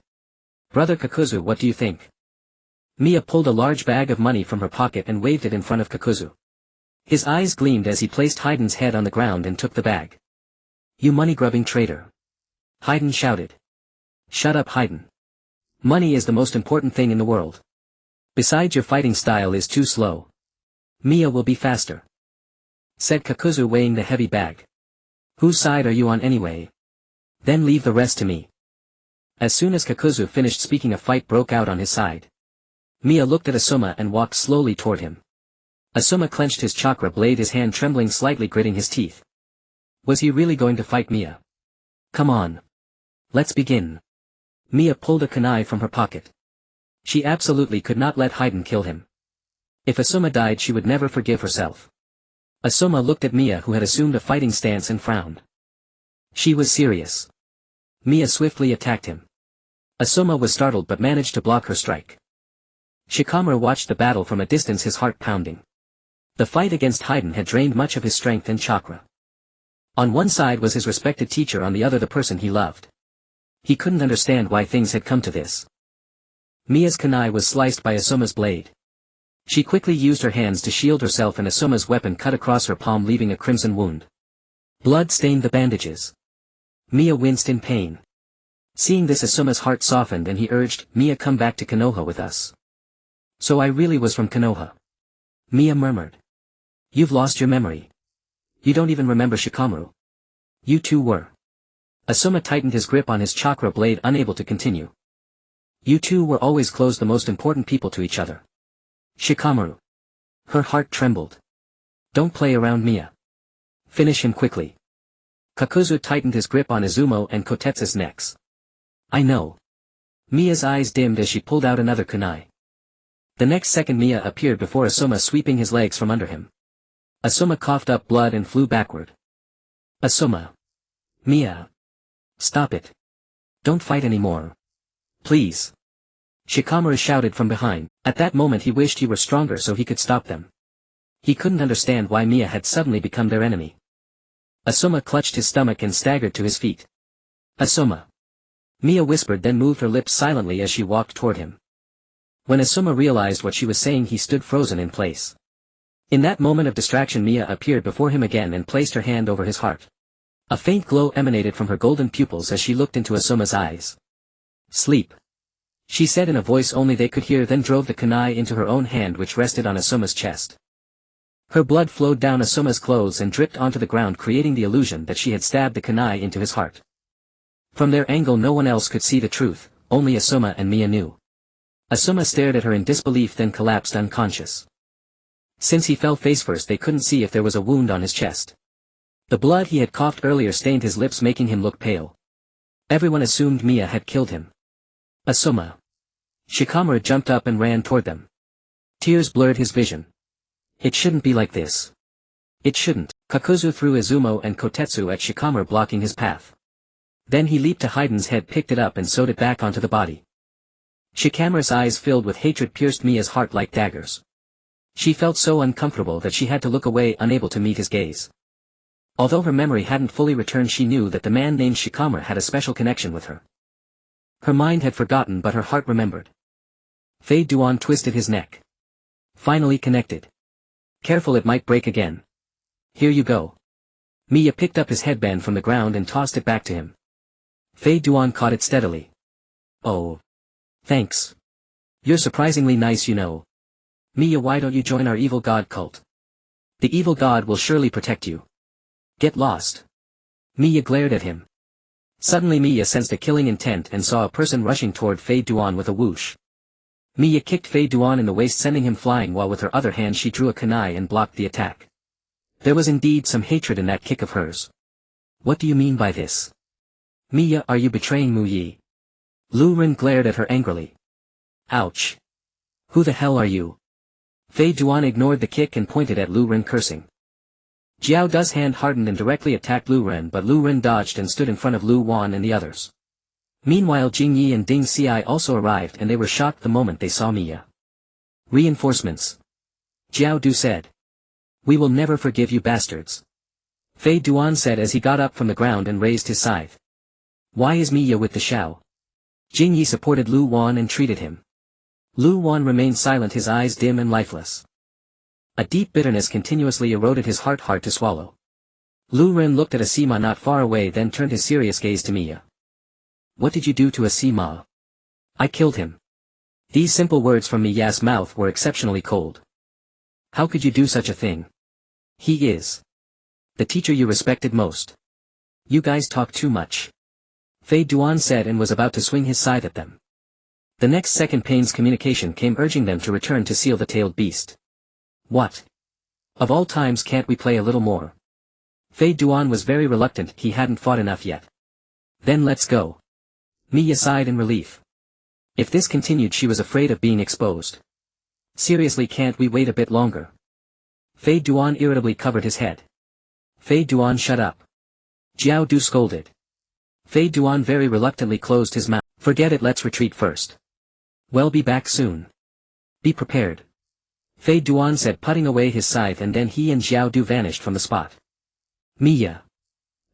Brother Kakuzu, what do you think? Mia pulled a large bag of money from her pocket and waved it in front of Kakuzu. His eyes gleamed as he placed Haiden's head on the ground and took the bag. You money-grubbing traitor. Haiden shouted. Shut up, Haiden. Money is the most important thing in the world. Besides, your fighting style is too slow. Mia will be faster. Said Kakuzu, weighing the heavy bag. Whose side are you on anyway? Then leave the rest to me. As soon as Kakuzu finished speaking, a fight broke out on his side. Mia looked at Asuma and walked slowly toward him. Asuma clenched his chakra blade, his hand trembling slightly, gritting his teeth. Was he really going to fight Mia? Come on. Let's begin. Mia pulled a kunai from her pocket. She absolutely could not let Haiden kill him. If Asuma died, she would never forgive herself. Asuma looked at Mia, who had assumed a fighting stance, and frowned. She was serious. Mia swiftly attacked him. Asuma was startled but managed to block her strike. Shikamaru watched the battle from a distance, his heart pounding. The fight against Haiden had drained much of his strength and chakra. On one side was his respected teacher, on the other the person he loved. He couldn't understand why things had come to this. Mia's kunai was sliced by Asuma's blade. She quickly used her hands to shield herself, and Asuma's weapon cut across her palm, leaving a crimson wound. Blood stained the bandages. Mia winced in pain. Seeing this, Asuma's heart softened and he urged, Mia, come back to Konoha with us. So I really was from Konoha. Mia murmured. You've lost your memory. You don't even remember Shikamaru. You two were. Asuma tightened his grip on his chakra blade, unable to continue. You two were always close, the most important people to each other. Shikamaru. Her heart trembled. Don't play around, Mia. Finish him quickly. Kakuzu tightened his grip on Izumo and Kotetsu's necks. I know. Mia's eyes dimmed as she pulled out another kunai. The next second Mia appeared before Asuma, sweeping his legs from under him. Asuma coughed up blood and flew backward. Asuma. Mia. Stop it. Don't fight anymore. Please. Shikamaru shouted from behind. At that moment he wished he were stronger so he could stop them. He couldn't understand why Miya had suddenly become their enemy. Asuma clutched his stomach and staggered to his feet. Asuma. Miya whispered, then moved her lips silently as she walked toward him. When Asuma realized what she was saying, he stood frozen in place. In that moment of distraction, Miya appeared before him again and placed her hand over his heart. A faint glow emanated from her golden pupils as she looked into Asuma's eyes. Sleep. She said in a voice only they could hear, then drove the kunai into her own hand which rested on Asuma's chest. Her blood flowed down Asuma's clothes and dripped onto the ground, creating the illusion that she had stabbed the kunai into his heart. From their angle no one else could see the truth, only Asuma and Miya knew. Asuma stared at her in disbelief, then collapsed unconscious. Since he fell face first, they couldn't see if there was a wound on his chest. The blood he had coughed earlier stained his lips, making him look pale. Everyone assumed Miya had killed him. Asuma. Shikamaru jumped up and ran toward them. Tears blurred his vision. It shouldn't be like this. It shouldn't. Kakuzu threw Izumo and Kotetsu at Shikamaru, blocking his path. Then he leaped to Haiden's head, picked it up and sewed it back onto the body. Shikamaru's eyes filled with hatred pierced Miya's heart like daggers. She felt so uncomfortable that she had to look away, unable to meet his gaze. Although her memory hadn't fully returned, she knew that the man named Shikamaru had a special connection with her. Her mind had forgotten, but her heart remembered. Fei Duan twisted his neck. Finally connected. Careful, it might break again. Here you go. Miya picked up his headband from the ground and tossed it back to him. Fei Duan caught it steadily. Oh. Thanks. You're surprisingly nice, you know. Miya, why don't you join our evil god cult? The evil god will surely protect you. Get lost. Miya glared at him. Suddenly Miya sensed a killing intent and saw a person rushing toward Fei Duan with a whoosh. Miya kicked Fei Duan in the waist, sending him flying, while with her other hand she drew a kunai and blocked the attack. There was indeed some hatred in that kick of hers. What do you mean by this? Miya, are you betraying Mu Yi? Lu Ren glared at her angrily. Ouch. Who the hell are you? Fei Duan ignored the kick and pointed at Lu Ren, cursing. Jiao Du's hand hardened and directly attacked Lu Ren, but Lu Ren dodged and stood in front of Lu Wan and the others. Meanwhile Jing Yi and Ding Xi also arrived, and they were shocked the moment they saw Miya. Reinforcements. Jiao Du said. We will never forgive you bastards. Fei Duan said as he got up from the ground and raised his scythe. Why is Miya with the Shao? Jing Yi supported Lu Wan and treated him. Lu Wan remained silent, his eyes dim and lifeless. A deep bitterness continuously eroded his heart, hard to swallow. Lu Ren looked at Asima not far away, then turned his serious gaze to Miya. What did you do to Asima? I killed him. These simple words from Miya's mouth were exceptionally cold. How could you do such a thing? He is the teacher you respected most. You guys talk too much. Fei Duan said and was about to swing his scythe at them. The next second Pain's communication came urging them to return to seal the tailed beast. What? Of all times, can't we play a little more? Fei Duan was very reluctant, he hadn't fought enough yet. Then let's go. Miya sighed in relief. If this continued, she was afraid of being exposed. Seriously, can't we wait a bit longer? Fei Duan irritably covered his head. Fei Duan, shut up. Jiao Du scolded. Fei Duan very reluctantly closed his mouth. Forget it, let's retreat first. We'll be back soon. Be prepared. Fei Duan said, putting away his scythe, and then he and Jiao Du vanished from the spot. Miya.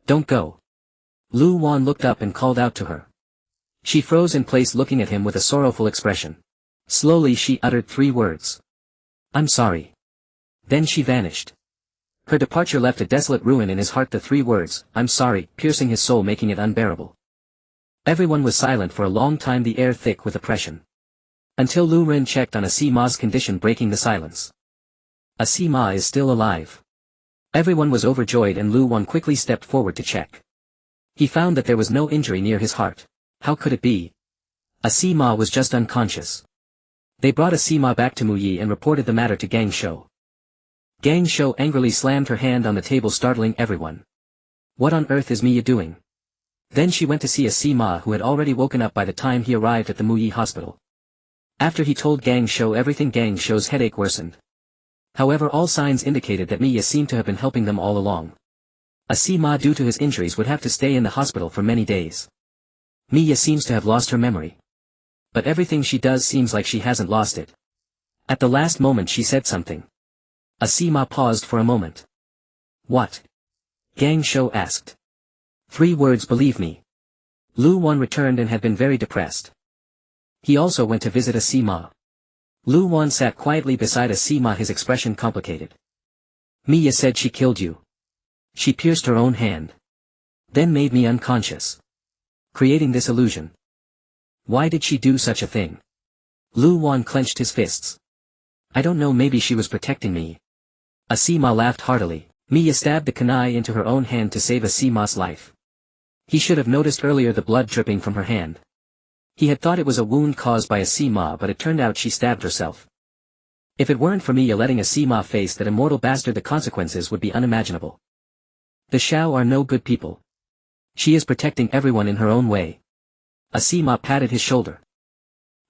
Don't go. Lu Wan looked up and called out to her. She froze in place, looking at him with a sorrowful expression. Slowly she uttered 3 words. I'm sorry. Then she vanished. Her departure left a desolate ruin in his heart, the 3 words, I'm sorry, piercing his soul, making it unbearable. Everyone was silent for a long time, the air thick with oppression. Until Lu Ren checked on Asima's condition, breaking the silence. Asima is still alive. Everyone was overjoyed, and Lu Wan quickly stepped forward to check. He found that there was no injury near his heart. How could it be? Asima was just unconscious. They brought Asima back to Mu Yi and reported the matter to Gang Shou. Gang Shou angrily slammed her hand on the table, startling everyone. What on earth is Miya doing? Then she went to see Asima, who had already woken up by the time he arrived at the Mu Yi hospital. After he told Gang Shou everything, Gang Shou's headache worsened. However, all signs indicated that Miya seemed to have been helping them all along. Asima, due to his injuries, would have to stay in the hospital for many days. Miya seems to have lost her memory. But everything she does seems like she hasn't lost it. At the last moment she said something. Asima paused for a moment. What? Gang Shou asked. 3 words, believe me. Lu Wan returned and had been very depressed. He also went to visit Asima. Lu Wan sat quietly beside Asima, his expression complicated. Mia said she killed you. She pierced her own hand. Then made me unconscious. Creating this illusion. Why did she do such a thing? Lu Wan clenched his fists. I don't know, maybe she was protecting me. Asima laughed heartily. Mia stabbed the kunai into her own hand to save Asima's life. He should have noticed earlier the blood dripping from her hand. He had thought it was a wound caused by Asima, but it turned out she stabbed herself. If it weren't for Mia letting Asima face that immortal bastard, the consequences would be unimaginable. The Shao are no good people. She is protecting everyone in her own way. Asima patted his shoulder.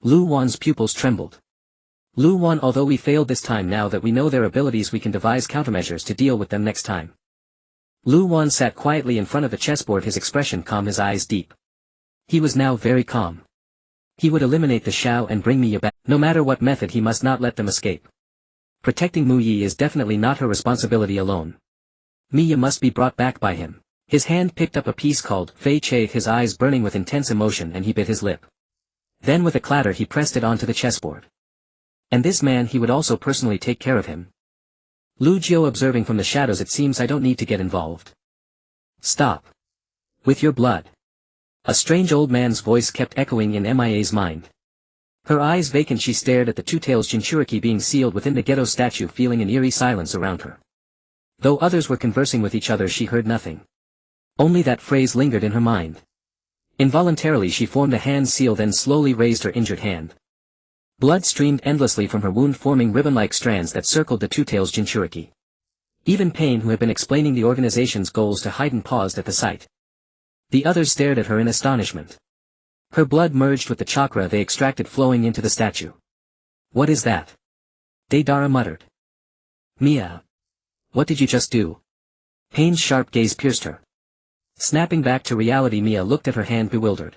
Lu Wan's pupils trembled. Lu Wan, although we failed this time, now that we know their abilities we can devise countermeasures to deal with them next time. Lu Wan sat quietly in front of the chessboard, his expression calm, his eyes deep. He was now very calm. He would eliminate the Shao and bring Mia back. No matter what method, he must not let them escape. Protecting Mu Yi is definitely not her responsibility alone. Mia must be brought back by him. His hand picked up a piece called Fei Che, his eyes burning with intense emotion, and he bit his lip. Then with a clatter he pressed it onto the chessboard. And this man, he would also personally take care of him. Lu Jiao observing from the shadows, it seems I don't need to get involved. Stop. With your blood. A strange old man's voice kept echoing in Mia's mind. Her eyes vacant, she stared at the two-tails Jinchuriki being sealed within the ghetto statue, feeling an eerie silence around her. Though others were conversing with each other, she heard nothing. Only that phrase lingered in her mind. Involuntarily she formed a hand seal, then slowly raised her injured hand. Blood streamed endlessly from her wound, forming ribbon-like strands that circled the two-tails Jinchuriki. Even Pain, who had been explaining the organization's goals to Haydn, paused at the sight. The others stared at her in astonishment. Her blood merged with the chakra they extracted, flowing into the statue. What is that? Deidara muttered. Mia. What did you just do? Pain's sharp gaze pierced her. Snapping back to reality, Mia looked at her hand, bewildered.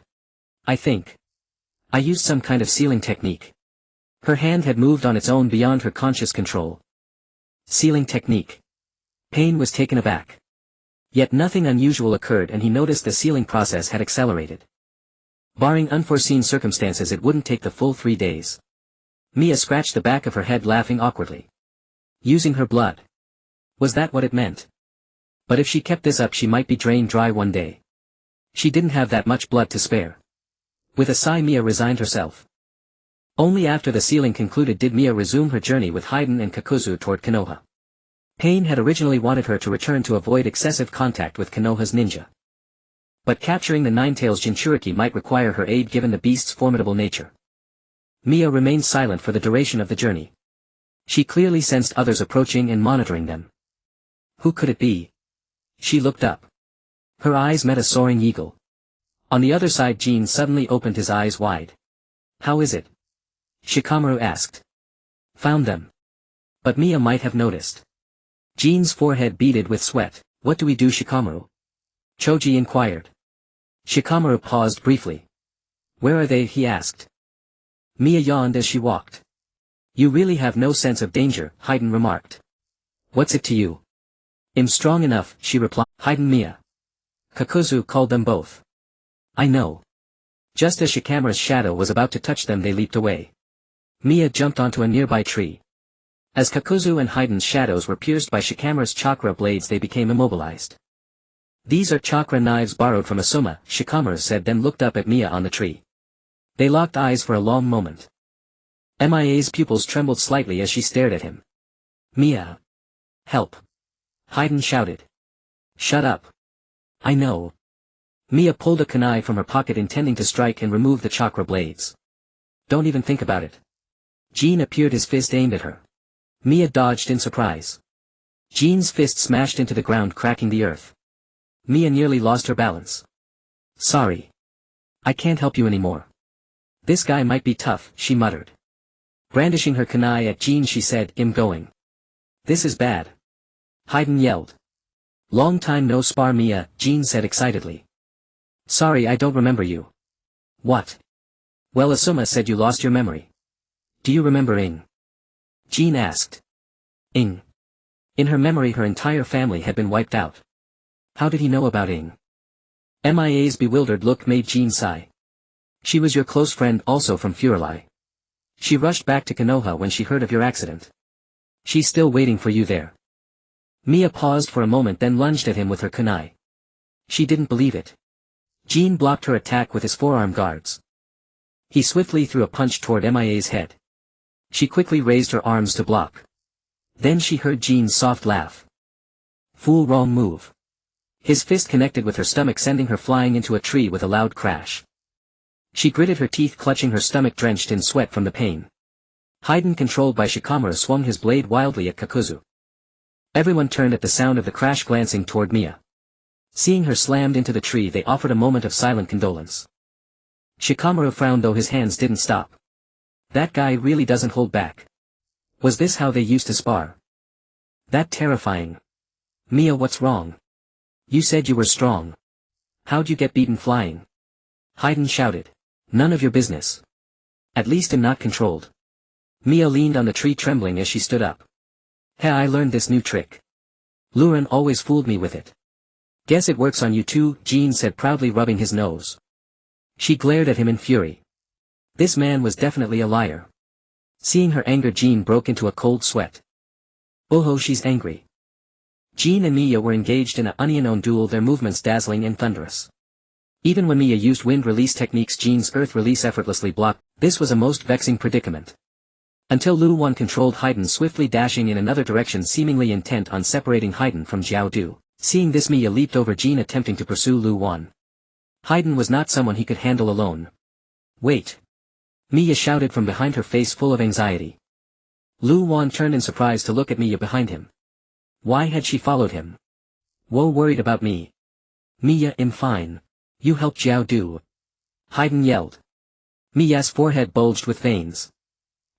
I think I used some kind of sealing technique. Her hand had moved on its own beyond her conscious control. Sealing technique. Pain was taken aback. Yet nothing unusual occurred, and he noticed the sealing process had accelerated. Barring unforeseen circumstances, it wouldn't take the full 3 days. Mia scratched the back of her head, laughing awkwardly. Using her blood. Was that what it meant? But if she kept this up, she might be drained dry one day. She didn't have that much blood to spare. With a sigh, Mia resigned herself. Only after the sealing concluded did Mia resume her journey with Haydn and Kakuzu toward Konoha. Pain had originally wanted her to return to avoid excessive contact with Konoha's ninja. But capturing the Nine-Tails Jinchuriki might require her aid given the beast's formidable nature. Mia remained silent for the duration of the journey. She clearly sensed others approaching and monitoring them. Who could it be? She looked up. Her eyes met a soaring eagle. On the other side, Jin suddenly opened his eyes wide. How is it? Shikamaru asked. Found them. But Mia might have noticed. Jin's forehead beaded with sweat. What do we do, Shikamaru? Choji inquired. Shikamaru paused briefly. Where are they? He asked. Mia yawned as she walked. You really have no sense of danger, Haydn remarked. What's it to you? I'm strong enough, she replied. Haydn, Mia. Kakuzu called them both. I know. Just as Shikamaru's shadow was about to touch them, they leaped away. Mia jumped onto a nearby tree. As Kakuzu and Haydn's shadows were pierced by Shikamaru's chakra blades, they became immobilized. These are chakra knives borrowed from Asuma, Shikamaru said, then looked up at Mia on the tree. They locked eyes for a long moment. Mia's pupils trembled slightly as she stared at him. Mia. Help. Haydn shouted. Shut up. I know. Mia pulled a kunai from her pocket, intending to strike and remove the chakra blades. Don't even think about it. Jin appeared, his fist aimed at her. Mia dodged in surprise. Jin's fist smashed into the ground, cracking the earth. Mia nearly lost her balance. Sorry. I can't help you anymore. This guy might be tough, she muttered. Brandishing her kunai at Jin, she said, I'm going. This is bad. Haydn yelled. Long time no spar, Mia, Jin said excitedly. Sorry, I don't remember you. What? Well, Asuma said you lost your memory. Do you remember Ing? Jean asked. Ing. In her memory her entire family had been wiped out. How did he know about Ing? MIA's bewildered look made Jean sigh. She was your close friend also from Fuerli. She rushed back to Konoha when she heard of your accident. She's still waiting for you there. Mia paused for a moment then lunged at him with her kunai. She didn't believe it. Jean blocked her attack with his forearm guards. He swiftly threw a punch toward MIA's head. She quickly raised her arms to block. Then she heard Jean's soft laugh. Fool, wrong move. His fist connected with her stomach sending her flying into a tree with a loud crash. She gritted her teeth clutching her stomach drenched in sweat from the pain. Haiden controlled by Shikamaru swung his blade wildly at Kakuzu. Everyone turned at the sound of the crash glancing toward Mia. Seeing her slammed into the tree they offered a moment of silent condolence. Shikamaru frowned though his hands didn't stop. That guy really doesn't hold back. Was this how they used to spar? That terrifying. Mia, what's wrong? You said you were strong. How'd you get beaten flying? Haiden shouted. None of your business. At least I'm not controlled. Mia leaned on the tree trembling as she stood up. Hey, I learned this new trick. Luren always fooled me with it. Guess it works on you too, Jean said proudly rubbing his nose. She glared at him in fury. This man was definitely a liar. Seeing her anger Jean broke into a cold sweat. Oh, she's angry. Jean and Mia were engaged in an unknown duel, their movements dazzling and thunderous. Even when Mia used wind release techniques Jean's earth release effortlessly blocked. This was a most vexing predicament. Until Lu Wan controlled Haiden swiftly dashing in another direction seemingly intent on separating Haiden from Jiao Du. Seeing this Mia leaped over Jean attempting to pursue Lu Wan. Haiden was not someone he could handle alone. Wait. Mia shouted from behind her face full of anxiety. Lu Wan turned in surprise to look at Mia behind him. Why had she followed him? Whoa, worried about me. Mia, I'm fine. You helped Jiao Du. Haiden yelled. Mia's forehead bulged with veins.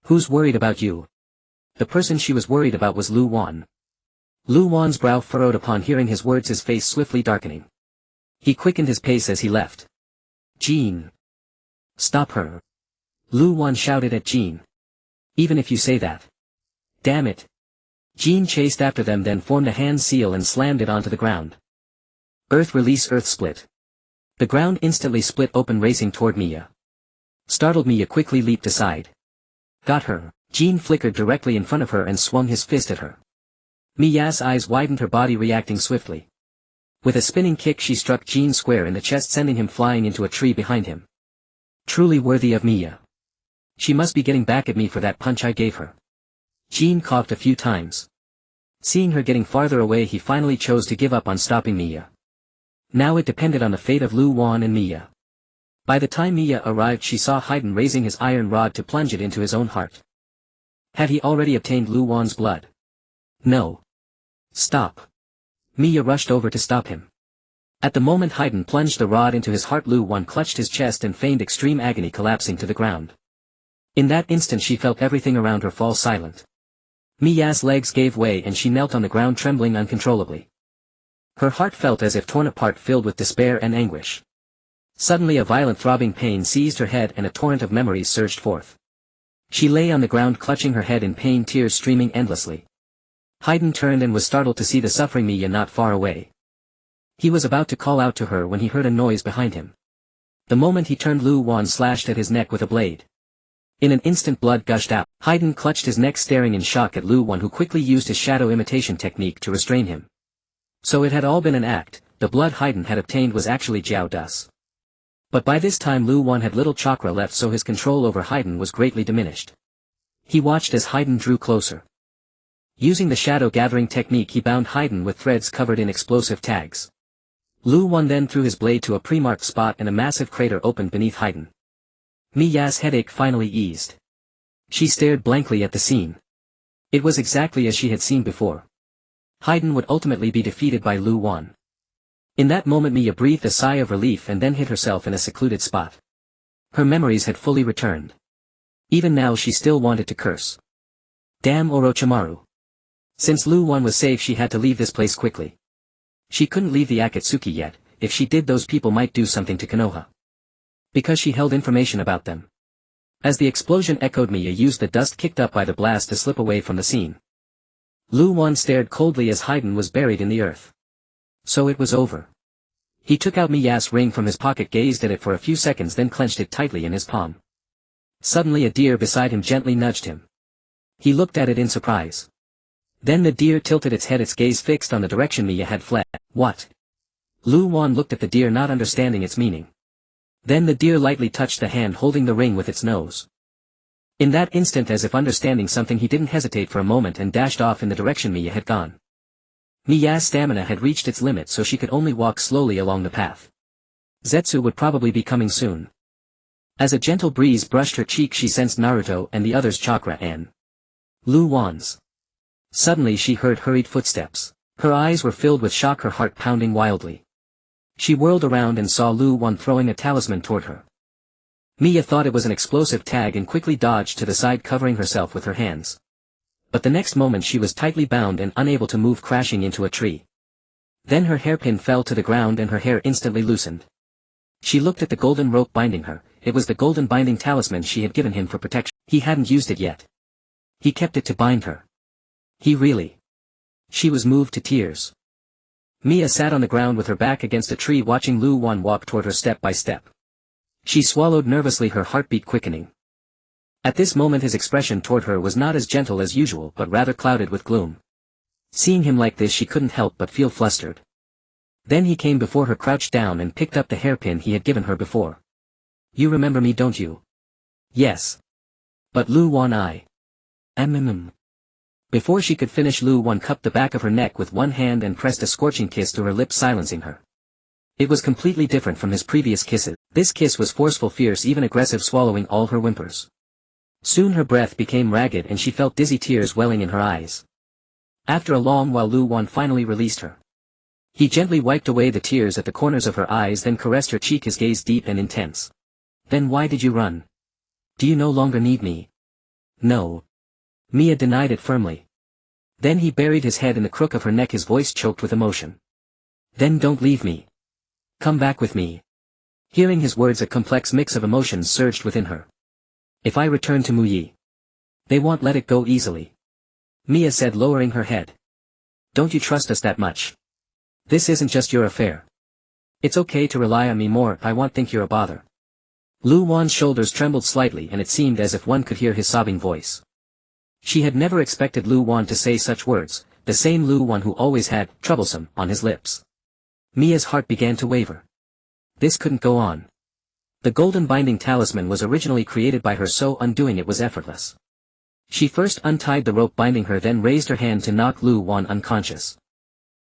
Who's worried about you? The person she was worried about was Lu Wan. Lu Wan's brow furrowed upon hearing his words, his face swiftly darkening. He quickened his pace as he left. Jean. Stop her. Lu Wan shouted at Jean. Even if you say that. Damn it. Jean chased after them then formed a hand seal and slammed it onto the ground. Earth release, earth split. The ground instantly split open racing toward Mia. Startled Mia quickly leaped aside. Got her. Jean flickered directly in front of her and swung his fist at her. Mia's eyes widened, her body reacting swiftly. With a spinning kick she struck Jean square in the chest sending him flying into a tree behind him. Truly worthy of Mia. She must be getting back at me for that punch I gave her. Jean coughed a few times. Seeing her getting farther away he finally chose to give up on stopping Mia. Now it depended on the fate of Lu Wan and Mia. By the time Mia arrived she saw Haiden raising his iron rod to plunge it into his own heart. Had he already obtained Lu Wan's blood? No. Stop. Mia rushed over to stop him. At the moment Haiden plunged the rod into his heart, Lu Wan clutched his chest and feigned extreme agony, collapsing to the ground. In that instant she felt everything around her fall silent. Mia's legs gave way and she knelt on the ground trembling uncontrollably. Her heart felt as if torn apart, filled with despair and anguish. Suddenly a violent throbbing pain seized her head and a torrent of memories surged forth. She lay on the ground clutching her head in pain, tears streaming endlessly. Haiden turned and was startled to see the suffering Mia not far away. He was about to call out to her when he heard a noise behind him. The moment he turned, Lu Wan slashed at his neck with a blade. In an instant blood gushed out. Haiden clutched his neck staring in shock at Lu Wan, who quickly used his shadow imitation technique to restrain him. So it had all been an act. The blood Haiden had obtained was actually Jiao Du's. But by this time Lu Wan had little chakra left, so his control over Haiden was greatly diminished. He watched as Haiden drew closer. Using the shadow gathering technique he bound Haiden with threads covered in explosive tags. Lu Wan then threw his blade to a pre-marked spot and a massive crater opened beneath Haiden. Mia's headache finally eased. She stared blankly at the scene. It was exactly as she had seen before. Haiden would ultimately be defeated by Lu Wan. In that moment Mia breathed a sigh of relief and then hid herself in a secluded spot. Her memories had fully returned. Even now she still wanted to curse. Damn Orochimaru. Since Lu Wan was safe she had to leave this place quickly. She couldn't leave the Akatsuki yet. If she did those people might do something to Konoha. Because she held information about them. As the explosion echoed, Mia used the dust kicked up by the blast to slip away from the scene. Lu Wan stared coldly as Haiden was buried in the earth. So it was over. He took out Miya's ring from his pocket, gazed at it for a few seconds, then clenched it tightly in his palm. Suddenly a deer beside him gently nudged him. He looked at it in surprise. Then the deer tilted its head, its gaze fixed on the direction Mia had fled. What? Lu Wan looked at the deer, not understanding its meaning. Then the deer lightly touched the hand holding the ring with its nose. In that instant, as if understanding something, he didn't hesitate for a moment and dashed off in the direction Mia had gone. Miya's stamina had reached its limit, so she could only walk slowly along the path. Zetsu would probably be coming soon. As a gentle breeze brushed her cheek, she sensed Naruto and the others' chakra and Lu Wan's. Suddenly she heard hurried footsteps. Her eyes were filled with shock, her heart pounding wildly. She whirled around and saw Lu Wan throwing a talisman toward her. Mia thought it was an explosive tag and quickly dodged to the side, covering herself with her hands. But the next moment she was tightly bound and unable to move, crashing into a tree. Then her hairpin fell to the ground and her hair instantly loosened. She looked at the golden rope binding her. It was the golden binding talisman she had given him for protection. He hadn't used it yet. He kept it to bind her. He really. She was moved to tears. Mia sat on the ground with her back against a tree, watching Lu Wan walk toward her step by step. She swallowed nervously, her heartbeat quickening. At this moment his expression toward her was not as gentle as usual, but rather clouded with gloom. Seeing him like this, she couldn't help but feel flustered. Then he came before her, crouched down and picked up the hairpin he had given her before. You remember me, don't you? Yes. But Lu Wan, I. Before she could finish, Lu Wan cupped the back of her neck with one hand and pressed a scorching kiss to her lips, silencing her. It was completely different from his previous kisses. This kiss was forceful, fierce, even aggressive, swallowing all her whimpers. Soon her breath became ragged and she felt dizzy, tears welling in her eyes. After a long while, Lu Wan finally released her. He gently wiped away the tears at the corners of her eyes, then caressed her cheek, his gaze deep and intense. Then why did you run? Do you no longer need me? No. Mia denied it firmly. Then he buried his head in the crook of her neck, his voice choked with emotion. Then don't leave me. Come back with me. Hearing his words, a complex mix of emotions surged within her. If I return to Muyi, they won't let it go easily. Mia said, lowering her head. Don't you trust us that much? This isn't just your affair. It's okay to rely on me more, I won't think you're a bother. Lu Wan's shoulders trembled slightly and it seemed as if one could hear his sobbing voice. She had never expected Lu Wan to say such words, the same Lu Wan who always had troublesome on his lips. Mia's heart began to waver. This couldn't go on. The golden binding talisman was originally created by her, so undoing it was effortless. She first untied the rope binding her, then raised her hand to knock Lu Wan unconscious.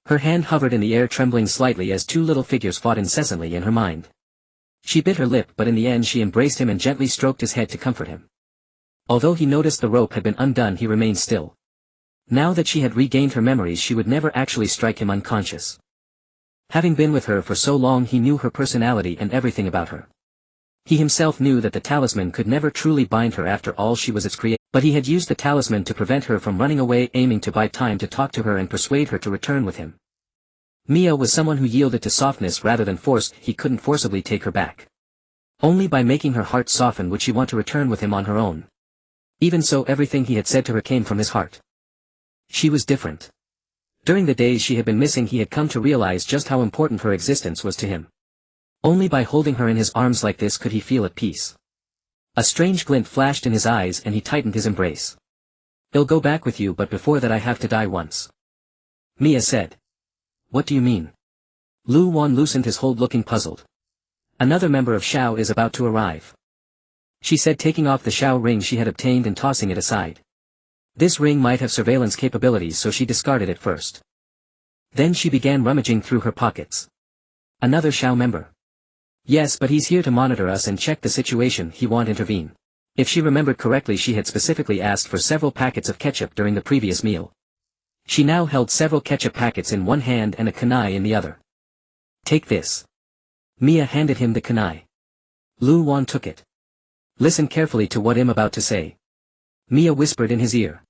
Her hand hovered in the air, trembling slightly as two little figures fought incessantly in her mind. She bit her lip, but in the end she embraced him and gently stroked his head to comfort him. Although he noticed the rope had been undone, he remained still. Now that she had regained her memories, she would never actually strike him unconscious. Having been with her for so long, he knew her personality and everything about her. He himself knew that the talisman could never truly bind her after all, she was its creator. But he had used the talisman to prevent her from running away, aiming to buy time to talk to her and persuade her to return with him. Mia was someone who yielded to softness rather than force. He couldn't forcibly take her back. Only by making her heart soften would she want to return with him on her own. Even so, everything he had said to her came from his heart. She was different. During the days she had been missing, he had come to realize just how important her existence was to him. Only by holding her in his arms like this could he feel at peace. A strange glint flashed in his eyes and he tightened his embrace. I'll go back with you, but before that I have to die once. Mia said. What do you mean? Lu Wan loosened his hold, looking puzzled. Another member of Shao is about to arrive, she said, taking off the Shao ring she had obtained and tossing it aside. This ring might have surveillance capabilities, so she discarded it first. Then she began rummaging through her pockets. Another Shao member. Yes, but he's here to monitor us and check the situation, he won't intervene. If she remembered correctly, she had specifically asked for several packets of ketchup during the previous meal. She now held several ketchup packets in one hand and a kunai in the other. Take this. Mia handed him the kunai. Lu Wan took it. Listen carefully to what I'm about to say, Mia whispered in his ear.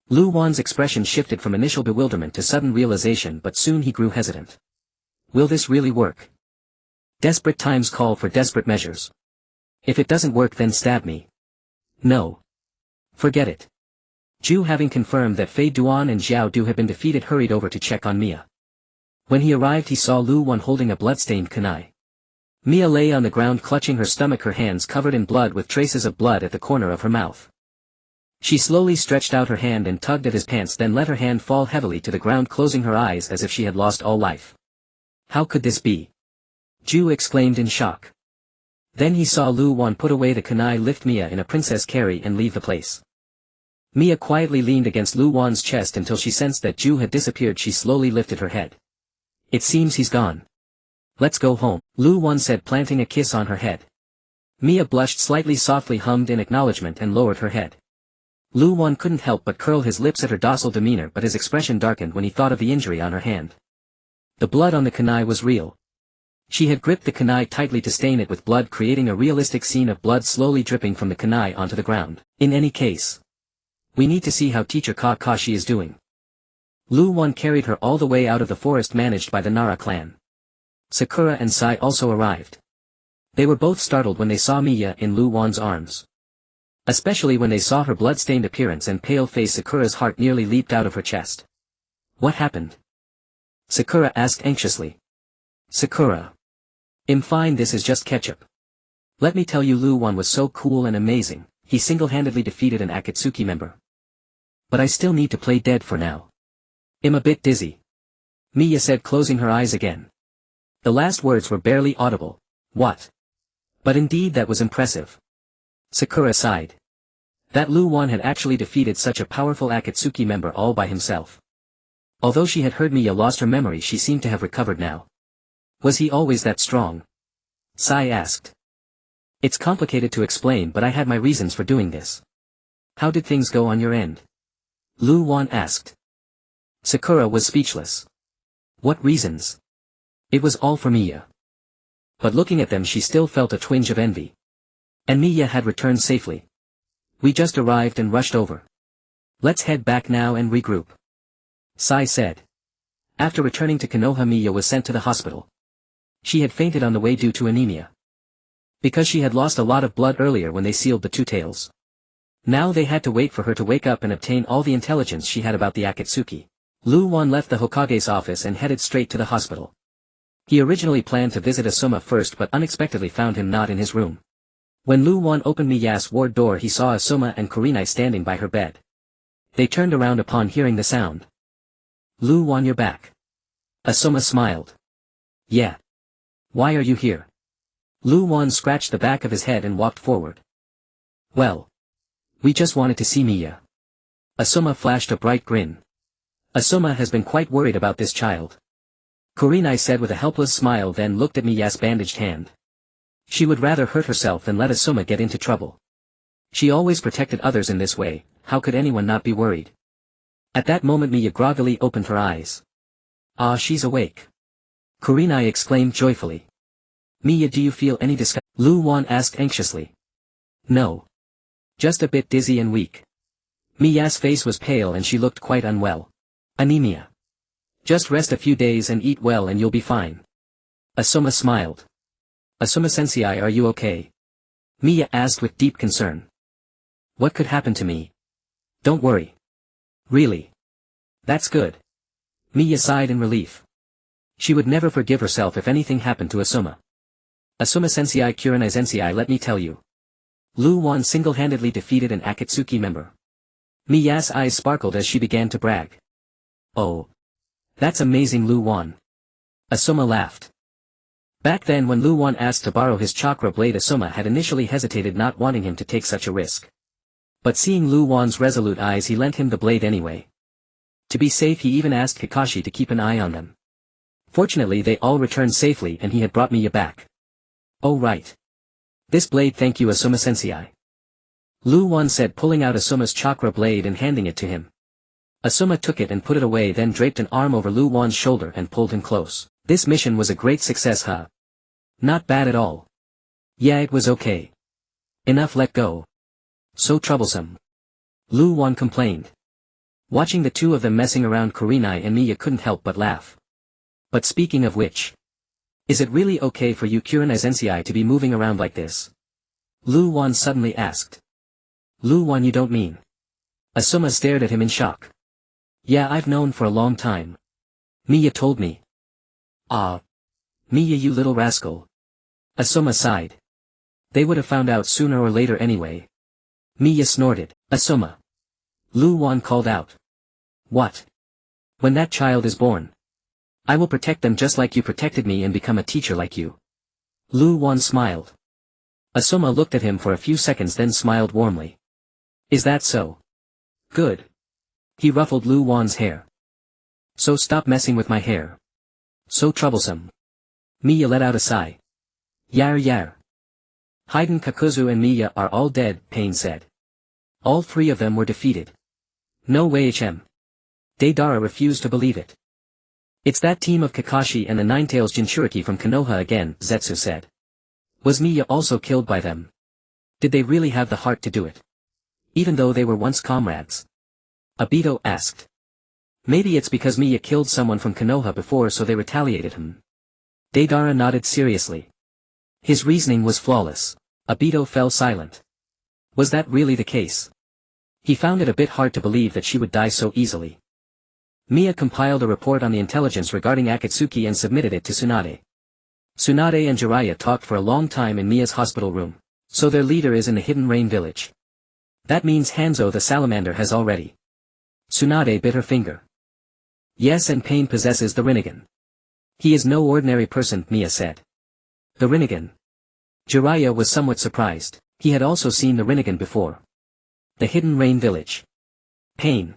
Lu Wan's expression shifted from initial bewilderment to sudden realization, but soon he grew hesitant. Will this really work? Desperate times call for desperate measures. If it doesn't work, then stab me. No. Forget it. Ju, having confirmed that Fei Duan and Xiao Du had been defeated, hurried over to check on Mia. When he arrived he saw Lu Wan holding a blood-stained kunai. Mia lay on the ground clutching her stomach, her hands covered in blood with traces of blood at the corner of her mouth. She slowly stretched out her hand and tugged at his pants, then let her hand fall heavily to the ground, closing her eyes as if she had lost all life. How could this be? Ju exclaimed in shock. Then he saw Lu Wan put away the kunai, lift Mia in a princess carry and leave the place. Mia quietly leaned against Lu Wan's chest until she sensed that Ju had disappeared. She slowly lifted her head. It seems he's gone. Let's go home, Lu Wan said, planting a kiss on her head. Mia blushed slightly, softly hummed in acknowledgement and lowered her head. Lu Wan couldn't help but curl his lips at her docile demeanor, but his expression darkened when he thought of the injury on her hand. The blood on the kunai was real. She had gripped the kunai tightly to stain it with blood, creating a realistic scene of blood slowly dripping from the kunai onto the ground. In any case, we need to see how teacher Kakashi is doing. Lu Wan carried her all the way out of the forest managed by the Nara clan. Sakura and Sai also arrived. They were both startled when they saw Mia in Lu Wan's arms. Especially when they saw her blood-stained appearance and pale face. Sakura's heart nearly leaped out of her chest. What happened? Sakura asked anxiously. Sakura. I'm fine, this is just ketchup. Let me tell you, Lu Wan was so cool and amazing. He single-handedly defeated an Akatsuki member. But I still need to play dead for now. I'm a bit dizzy. Mia said, closing her eyes again. The last words were barely audible. What? But indeed that was impressive. Sakura sighed. That Lu Wan had actually defeated such a powerful Akatsuki member all by himself. Although she had heard Mia lost her memory, she seemed to have recovered now. Was he always that strong? Sai asked. It's complicated to explain, but I had my reasons for doing this. How did things go on your end? Lu Wan asked. Sakura was speechless. What reasons? It was all for Mia. But looking at them she still felt a twinge of envy. And Mia had returned safely. We just arrived and rushed over. Let's head back now and regroup. Sai said. After returning to Konoha, Mia was sent to the hospital. She had fainted on the way due to anemia. Because she had lost a lot of blood earlier when they sealed the two tails. Now they had to wait for her to wake up and obtain all the intelligence she had about the Akatsuki. Lu Wan left the Hokage's office and headed straight to the hospital. He originally planned to visit Asuma first, but unexpectedly found him not in his room. When Lu Wan opened Miya's ward door, he saw Asuma and Kurenai standing by her bed. They turned around upon hearing the sound. Lu Wan, you're back. Asuma smiled. Yeah. Why are you here? Lu Wan scratched the back of his head and walked forward. Well. We just wanted to see Mia. Asuma flashed a bright grin. Asuma has been quite worried about this child. Kurenai said with a helpless smile, then looked at Miya's bandaged hand. She would rather hurt herself than let Asuma get into trouble. She always protected others in this way, how could anyone not be worried? At that moment Miya groggily opened her eyes. Ah, she's awake. Kurenai exclaimed joyfully. Mia, do you feel any discomfort? Lu Wan asked anxiously. No. Just a bit dizzy and weak. Miya's face was pale and she looked quite unwell. Anemia. Just rest a few days and eat well and you'll be fine. Asuma smiled. Asuma-sensei, are you okay? Mia asked with deep concern. What could happen to me? Don't worry. Really? That's good. Mia sighed in relief. She would never forgive herself if anything happened to Asuma. Asuma-sensei, Kurenai-sensei, let me tell you. Lu Wan single-handedly defeated an Akatsuki member. Miya's eyes sparkled as she began to brag. Oh. That's amazing, Lu Wan. Asuma laughed. Back then when Lu Wan asked to borrow his chakra blade, Asuma had initially hesitated, not wanting him to take such a risk. But seeing Lu Wan's resolute eyes, he lent him the blade anyway. To be safe, he even asked Kakashi to keep an eye on them. Fortunately they all returned safely and he had brought Miya back. Oh right. This blade, thank you Asuma-sensei. Lu Wan said, pulling out Asuma's chakra blade and handing it to him. Asuma took it and put it away, then draped an arm over Lu Wan's shoulder and pulled him close. This mission was a great success, huh? Not bad at all. Yeah, it was okay. Enough, let go. So troublesome. Lu Wan complained. Watching the two of them messing around, Kurenai and Miya couldn't help but laugh. But speaking of which, is it really okay for you Kurenai-sensei to be moving around like this? Lu Wan suddenly asked. Lu Wan, you don't mean? Asuma stared at him in shock. Yeah, I've known for a long time. Miya told me. Ah. Miya, you little rascal. Asuma sighed. They would have found out sooner or later anyway. Miya snorted. Asuma. Lu Wan called out. What? When that child is born, I will protect them just like you protected me and become a teacher like you. Lu Wan smiled. Asuma looked at him for a few seconds then smiled warmly. Is that so? Good. He ruffled Lu Wan's hair. So stop messing with my hair. So troublesome. Miya let out a sigh. Yar yar. Haiden, Kakuzu and Miya are all dead, Pain said. All three of them were defeated. No way HM. Deidara refused to believe it. It's that team of Kakashi and the Ninetales Jinchuriki from Konoha again, Zetsu said. Was Miya also killed by them? Did they really have the heart to do it? Even though they were once comrades? Obito asked. Maybe it's because Miya killed someone from Konoha before so they retaliated him. Deidara nodded seriously. His reasoning was flawless. Obito fell silent. Was that really the case? He found it a bit hard to believe that she would die so easily. Miya compiled a report on the intelligence regarding Akatsuki and submitted it to Tsunade. Tsunade and Jiraiya talked for a long time in Miya's hospital room. So their leader is in the Hidden Rain village. That means Hanzo the Salamander has already. Tsunade bit her finger. Yes, and Pain possesses the Rinnegan. He is no ordinary person, Miya said. The Rinnegan. Jiraiya was somewhat surprised. He had also seen the Rinnegan before. The Hidden Rain village. Pain.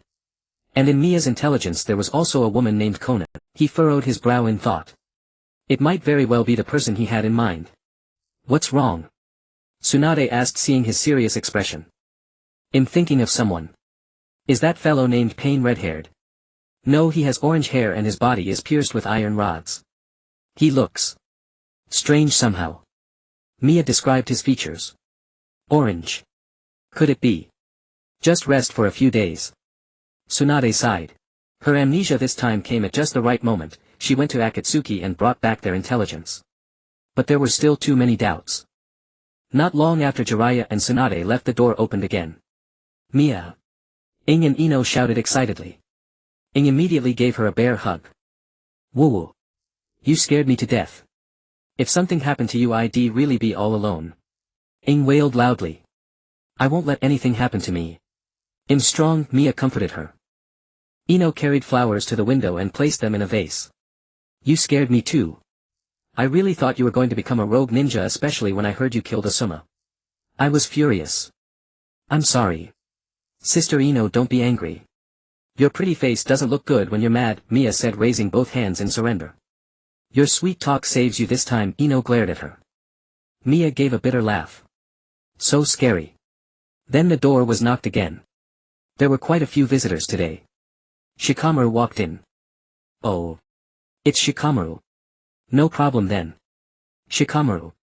And in Miya's intelligence there was also a woman named Kona. He furrowed his brow in thought. It might very well be the person he had in mind. What's wrong? Tsunade asked, seeing his serious expression. I'm thinking of someone. Is that fellow named Pain red-haired? No, he has orange hair and his body is pierced with iron rods. He looks strange somehow. Miya described his features. Orange. Could it be? Just rest for a few days. Tsunade sighed. Her amnesia this time came at just the right moment. She went to Akatsuki and brought back their intelligence. But there were still too many doubts. Not long after Jiraiya and Tsunade left, the door opened again. Miya. Ing and Ino shouted excitedly. Ing immediately gave her a bear hug. Woo-woo. You scared me to death. If something happened to you, I'd really be all alone. Ing wailed loudly. I won't let anything happen to me. I'm strong, Miya comforted her. Ino carried flowers to the window and placed them in a vase. You scared me too. I really thought you were going to become a rogue ninja, especially when I heard you killed Asuma. I was furious. I'm sorry. Sister Ino, don't be angry. Your pretty face doesn't look good when you're mad, Miya said, raising both hands in surrender. Your sweet talk saves you this time, Ino glared at her. Miya gave a bitter laugh. So scary. Then the door was knocked again. There were quite a few visitors today. Shikamaru walked in. Oh. It's Shikamaru. No problem then. Shikamaru.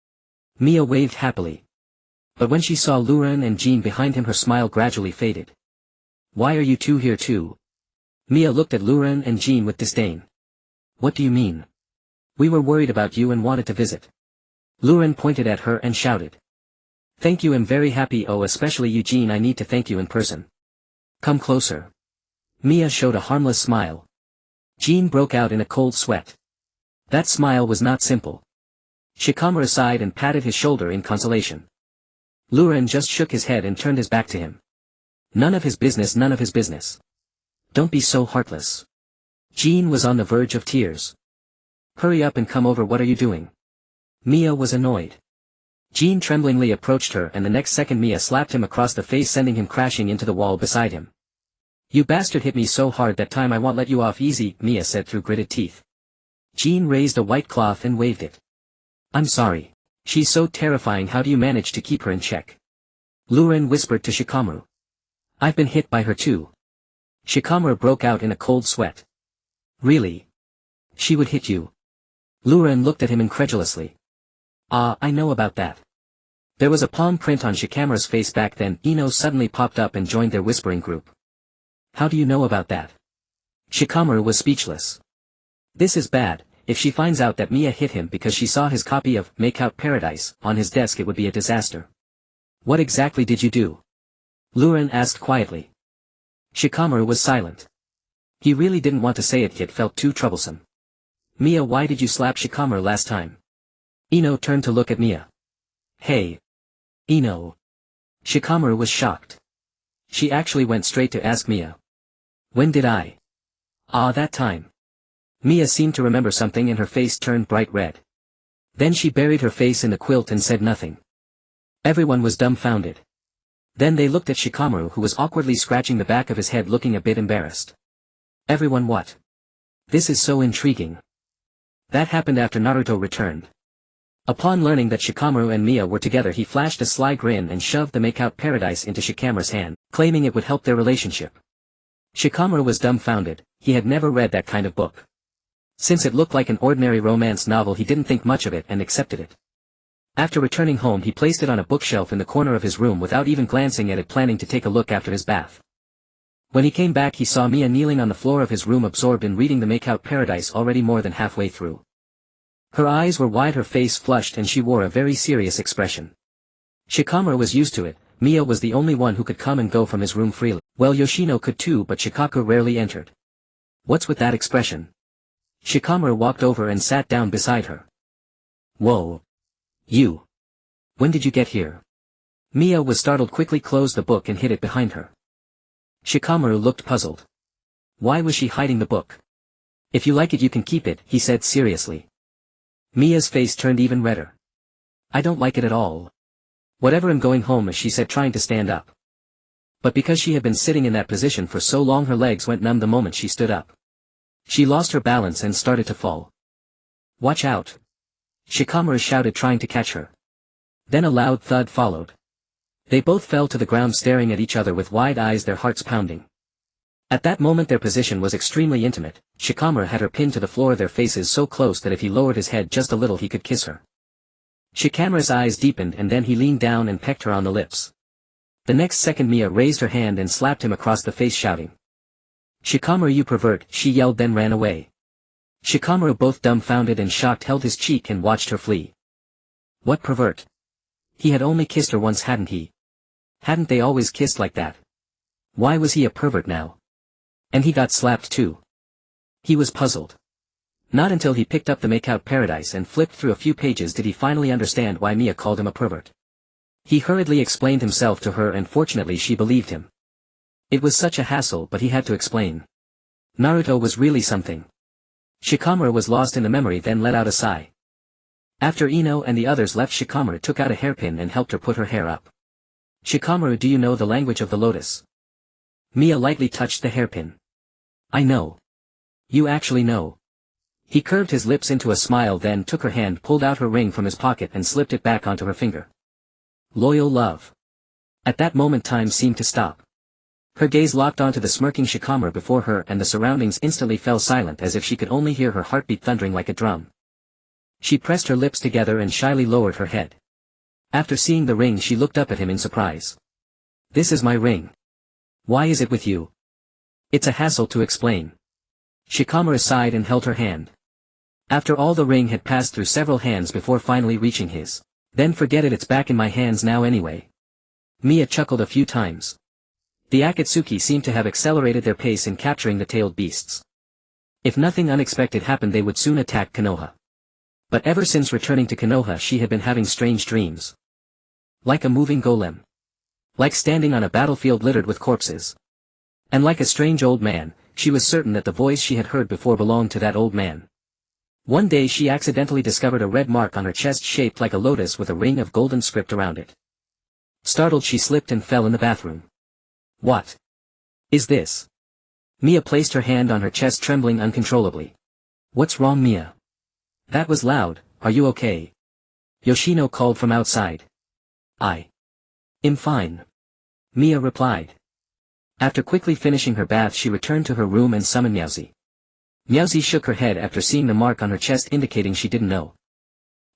Miya waved happily. But when she saw Luren and Jean behind him, her smile gradually faded. Why are you two here too? Miya looked at Luren and Jean with disdain. What do you mean? We were worried about you and wanted to visit. Luren pointed at her and shouted. Thank you, I'm very happy. Oh, especially you, Jean, I need to thank you in person. Come closer. Miya showed a harmless smile. Jean broke out in a cold sweat. That smile was not simple. Shikamaru sighed and patted his shoulder in consolation. Luren just shook his head and turned his back to him. None of his business, none of his business. Don't be so heartless. Jean was on the verge of tears. Hurry up and come over, what are you doing? Miya was annoyed. Jean tremblingly approached her, and the next second Miya slapped him across the face, sending him crashing into the wall beside him. You bastard hit me so hard that time, I won't let you off easy, Miya said through gritted teeth. Jean raised a white cloth and waved it. I'm sorry. She's so terrifying, how do you manage to keep her in check? Luren whispered to Shikamaru. I've been hit by her too. Shikamaru broke out in a cold sweat. Really? She would hit you? Luren looked at him incredulously. Ah, I know about that. There was a palm print on Shikamaru's face back then. Ino suddenly popped up and joined their whispering group. How do you know about that? Shikamaru was speechless. This is bad. If she finds out that Miya hit him because she saw his copy of Make Out Paradise on his desk, it would be a disaster. What exactly did you do? Luren asked quietly. Shikamaru was silent. He really didn't want to say it yet felt too troublesome. Mia, why did you slap Shikamaru last time? Ino turned to look at Mia. Hey. Ino. Shikamaru was shocked. She actually went straight to ask Mia. When did I? Ah, that time. Mia seemed to remember something and her face turned bright red. Then she buried her face in the quilt and said nothing. Everyone was dumbfounded. Then they looked at Shikamaru, who was awkwardly scratching the back of his head, looking a bit embarrassed. Everyone, what? This is so intriguing. That happened after Naruto returned. Upon learning that Shikamaru and Mia were together, he flashed a sly grin and shoved the make-out paradise into Shikamaru's hand, claiming it would help their relationship. Shikamaru was dumbfounded. He had never read that kind of book. Since it looked like an ordinary romance novel, he didn't think much of it and accepted it. After returning home, he placed it on a bookshelf in the corner of his room without even glancing at it, planning to take a look after his bath. When he came back, he saw Mia kneeling on the floor of his room, absorbed in reading the make-out paradise, already more than halfway through. Her eyes were wide, her face flushed, and she wore a very serious expression. Shikamaru was used to it. Mia was the only one who could come and go from his room freely. Well, Yoshino could too, but Shikaku rarely entered. What's with that expression? Shikamaru walked over and sat down beside her. Whoa. You. When did you get here? Mia was startled, quickly closed the book and hid it behind her. Shikamaru looked puzzled. Why was she hiding the book? If you like it you can keep it, he said seriously. Mia's face turned even redder. I don't like it at all. Whatever, I'm going home, she said, trying to stand up. But because she had been sitting in that position for so long, her legs went numb the moment she stood up. She lost her balance and started to fall. Watch out! Shikamaru shouted, trying to catch her. Then a loud thud followed. They both fell to the ground, staring at each other with wide eyes, their hearts pounding. At that moment their position was extremely intimate. Shikamaru had her pinned to the floor, their faces so close that if he lowered his head just a little he could kiss her. Shikamaru's eyes deepened and then he leaned down and pecked her on the lips. The next second Mia raised her hand and slapped him across the face, shouting, Shikamaru, you pervert, she yelled, then ran away. Shikamaru, both dumbfounded and shocked, held his cheek and watched her flee. What pervert? He had only kissed her once, hadn't he? Hadn't they always kissed like that? Why was he a pervert now? And he got slapped too. He was puzzled. Not until he picked up the make-out paradise and flipped through a few pages did he finally understand why Mia called him a pervert. He hurriedly explained himself to her and fortunately she believed him. It was such a hassle, but he had to explain. Naruto was really something. Shikamaru was lost in the memory, then let out a sigh. After Ino and the others left, Shikamaru took out a hairpin and helped her put her hair up. Shikamaru, do you know the language of the lotus? Mia lightly touched the hairpin. I know. You actually know. He curved his lips into a smile, then took her hand, pulled out her ring from his pocket and slipped it back onto her finger. Loyal love. At that moment time seemed to stop. Her gaze locked onto the smirking Shikamaru before her and the surroundings instantly fell silent, as if she could only hear her heartbeat thundering like a drum. She pressed her lips together and shyly lowered her head. After seeing the ring she looked up at him in surprise. This is my ring. Why is it with you? It's a hassle to explain. Shikamaru sighed and held her hand. After all, the ring had passed through several hands before finally reaching his. Then forget it, it's back in my hands now anyway. Mia chuckled a few times. The Akatsuki seemed to have accelerated their pace in capturing the tailed beasts. If nothing unexpected happened they would soon attack Konoha. But ever since returning to Konoha she had been having strange dreams. Like a moving golem. Like standing on a battlefield littered with corpses. And like a strange old man, she was certain that the voice she had heard before belonged to that old man. One day she accidentally discovered a red mark on her chest shaped like a lotus with a ring of golden script around it. Startled she slipped and fell in the bathroom. What is this? Mia placed her hand on her chest, trembling uncontrollably. What's wrong, Mia? That was loud. Are you okay? Yoshino called from outside. I am fine. Mia replied. After quickly finishing her bath she returned to her room and summoned Meowsy. Meowsy shook her head after seeing the mark on her chest, indicating she didn't know.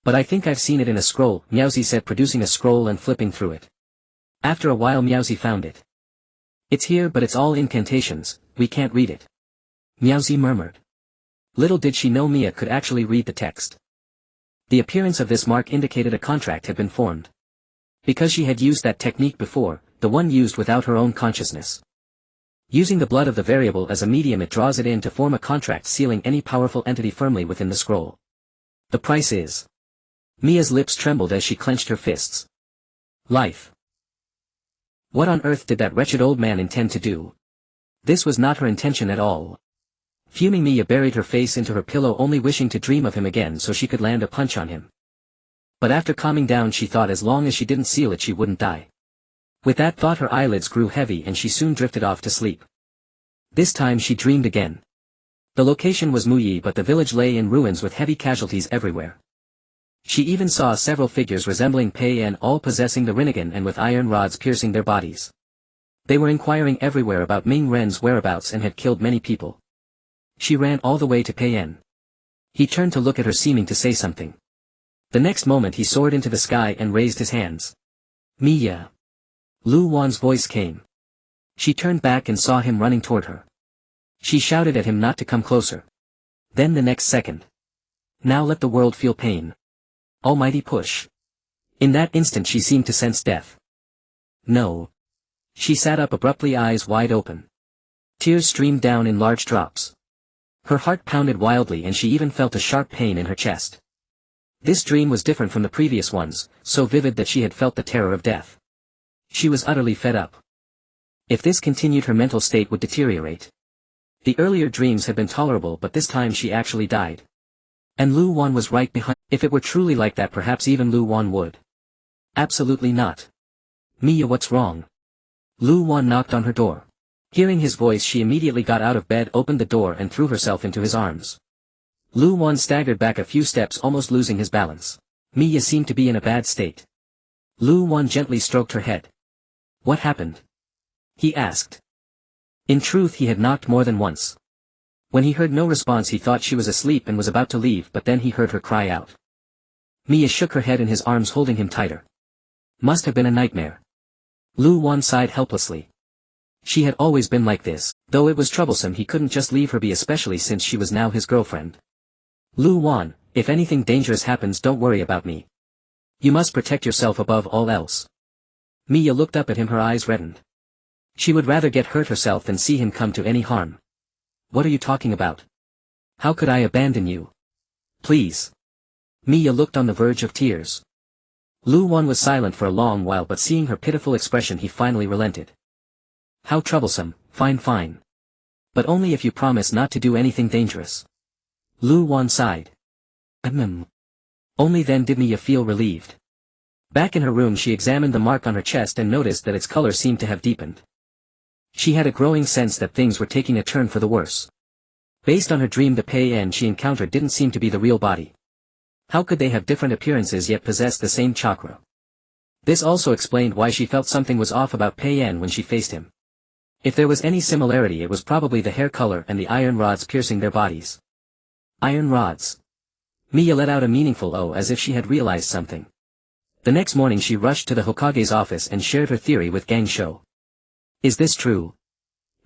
But I think I've seen it in a scroll, Meowsy said, producing a scroll and flipping through it. After a while Meowsy found it. It's here, but it's all incantations, we can't read it. Meowsy murmured. Little did she know Mia could actually read the text. The appearance of this mark indicated a contract had been formed. Because she had used that technique before, the one used without her own consciousness. Using the blood of the variable as a medium, it draws it in to form a contract sealing any powerful entity firmly within the scroll. The price is... Mia's lips trembled as she clenched her fists. Life. What on earth did that wretched old man intend to do? This was not her intention at all. Fuming, Mia buried her face into her pillow, only wishing to dream of him again so she could land a punch on him. But after calming down, she thought as long as she didn't seal it she wouldn't die. With that thought, her eyelids grew heavy and she soon drifted off to sleep. This time she dreamed again. The location was Muyi, but the village lay in ruins with heavy casualties everywhere. She even saw several figures resembling Pei En, all possessing the Rinnegan and with iron rods piercing their bodies. They were inquiring everywhere about Ming Ren's whereabouts and had killed many people. She ran all the way to Pei En. He turned to look at her, seeming to say something. The next moment he soared into the sky and raised his hands. Mia. Lu Wan's voice came. She turned back and saw him running toward her. She shouted at him not to come closer. Then the next second. Now let the world feel pain. Almighty push. In that instant she seemed to sense death. No. She sat up abruptly, eyes wide open. Tears streamed down in large drops. Her heart pounded wildly and she even felt a sharp pain in her chest. This dream was different from the previous ones, so vivid that she had felt the terror of death. She was utterly fed up. If this continued, her mental state would deteriorate. The earlier dreams had been tolerable, but this time she actually died. And Lu Wan was right behind. If it were truly like that, perhaps even Lu Wan would. Absolutely not. Mia, what's wrong? Lu Wan knocked on her door. Hearing his voice, she immediately got out of bed, opened the door and threw herself into his arms. Lu Wan staggered back a few steps, almost losing his balance. Mia seemed to be in a bad state. Lu Wan gently stroked her head. What happened? He asked. In truth, he had knocked more than once. When he heard no response, he thought she was asleep and was about to leave, but then he heard her cry out. Mia shook her head in his arms, holding him tighter. Must have been a nightmare. Lu Wan sighed helplessly. She had always been like this, though it was troublesome he couldn't just leave her be, especially since she was now his girlfriend. Lu Wan, if anything dangerous happens, don't worry about me. You must protect yourself above all else. Mia looked up at him, her eyes reddened. She would rather get hurt herself than see him come to any harm. What are you talking about? How could I abandon you? Please. Mia looked on the verge of tears. Lu Wan was silent for a long while, but seeing her pitiful expression he finally relented. How troublesome. Fine. But only if you promise not to do anything dangerous. Lu Wan sighed. Only then did Mia feel relieved. Back in her room, she examined the mark on her chest and noticed that its color seemed to have deepened. She had a growing sense that things were taking a turn for the worse. Based on her dream, the Pei En she encountered didn't seem to be the real body. How could they have different appearances yet possess the same chakra? This also explained why she felt something was off about Pei En when she faced him. If there was any similarity, it was probably the hair color and the iron rods piercing their bodies. Iron rods. Mia let out a meaningful "oh" as if she had realized something. The next morning she rushed to the Hokage's office and shared her theory with Gang Shou. Is this true?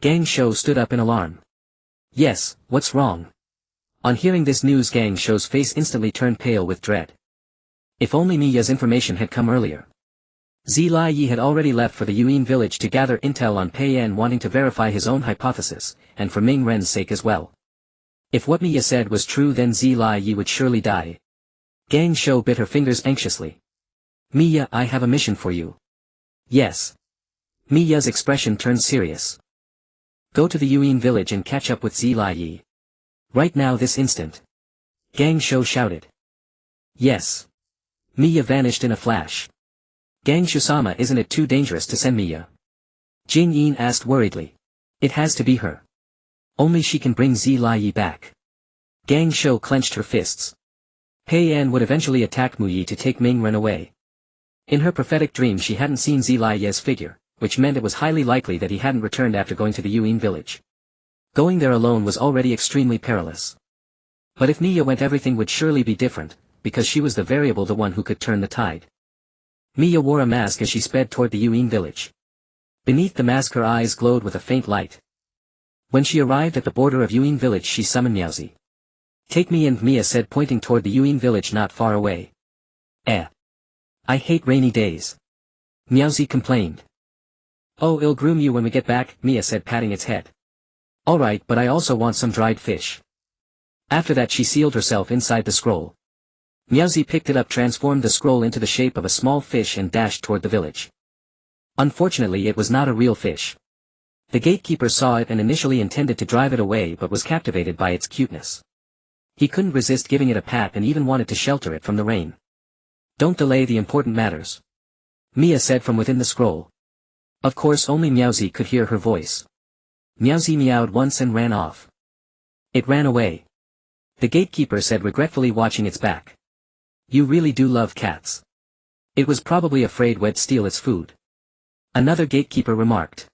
Gang Shou stood up in alarm. Yes, what's wrong? On hearing this news, Gang Shou's face instantly turned pale with dread. If only Mia's information had come earlier. Zilai Yi had already left for the Yuin village to gather intel on Pei En, wanting to verify his own hypothesis, and for Ming Ren's sake as well. If what Mia said was true, then Zilai Yi would surely die. Gang Shou bit her fingers anxiously. Mia, I have a mission for you. Yes. Mia's expression turned serious. Go to the Yuin village and catch up with Zilai Yi. Right now, this instant. Gang Shou shouted. Yes. Mia vanished in a flash. Gang Shou-sama, isn't it too dangerous to send Mia? Jing Yin asked worriedly. It has to be her. Only she can bring Zilai Yi back. Gang Shou clenched her fists. Pei En would eventually attack Muyi to take Ming Ren away. In her prophetic dream she hadn't seen Zilai Yi's figure, which meant it was highly likely that he hadn't returned after going to the Yuin village. Going there alone was already extremely perilous. But if Mia went, everything would surely be different, because she was the variable, the one who could turn the tide. Mia wore a mask as she sped toward the Yuin village. Beneath the mask her eyes glowed with a faint light. When she arrived at the border of Yuin village she summoned Miaozi. Take me in, Mia said, pointing toward the Yuin village not far away. I hate rainy days. Miaozi complained. Oh, I'll groom you when we get back, Mia said, patting its head. Alright, but I also want some dried fish. After that she sealed herself inside the scroll. Meowsy picked it up, transformed the scroll into the shape of a small fish and dashed toward the village. Unfortunately it was not a real fish. The gatekeeper saw it and initially intended to drive it away but was captivated by its cuteness. He couldn't resist giving it a pat and even wanted to shelter it from the rain. Don't delay the important matters, Mia said from within the scroll. Of course only Meowsy could hear her voice. Meowsy meowed once and ran off. It ran away. The gatekeeper said regretfully, watching its back. You really do love cats. It was probably afraid we'd steal its food. Another gatekeeper remarked.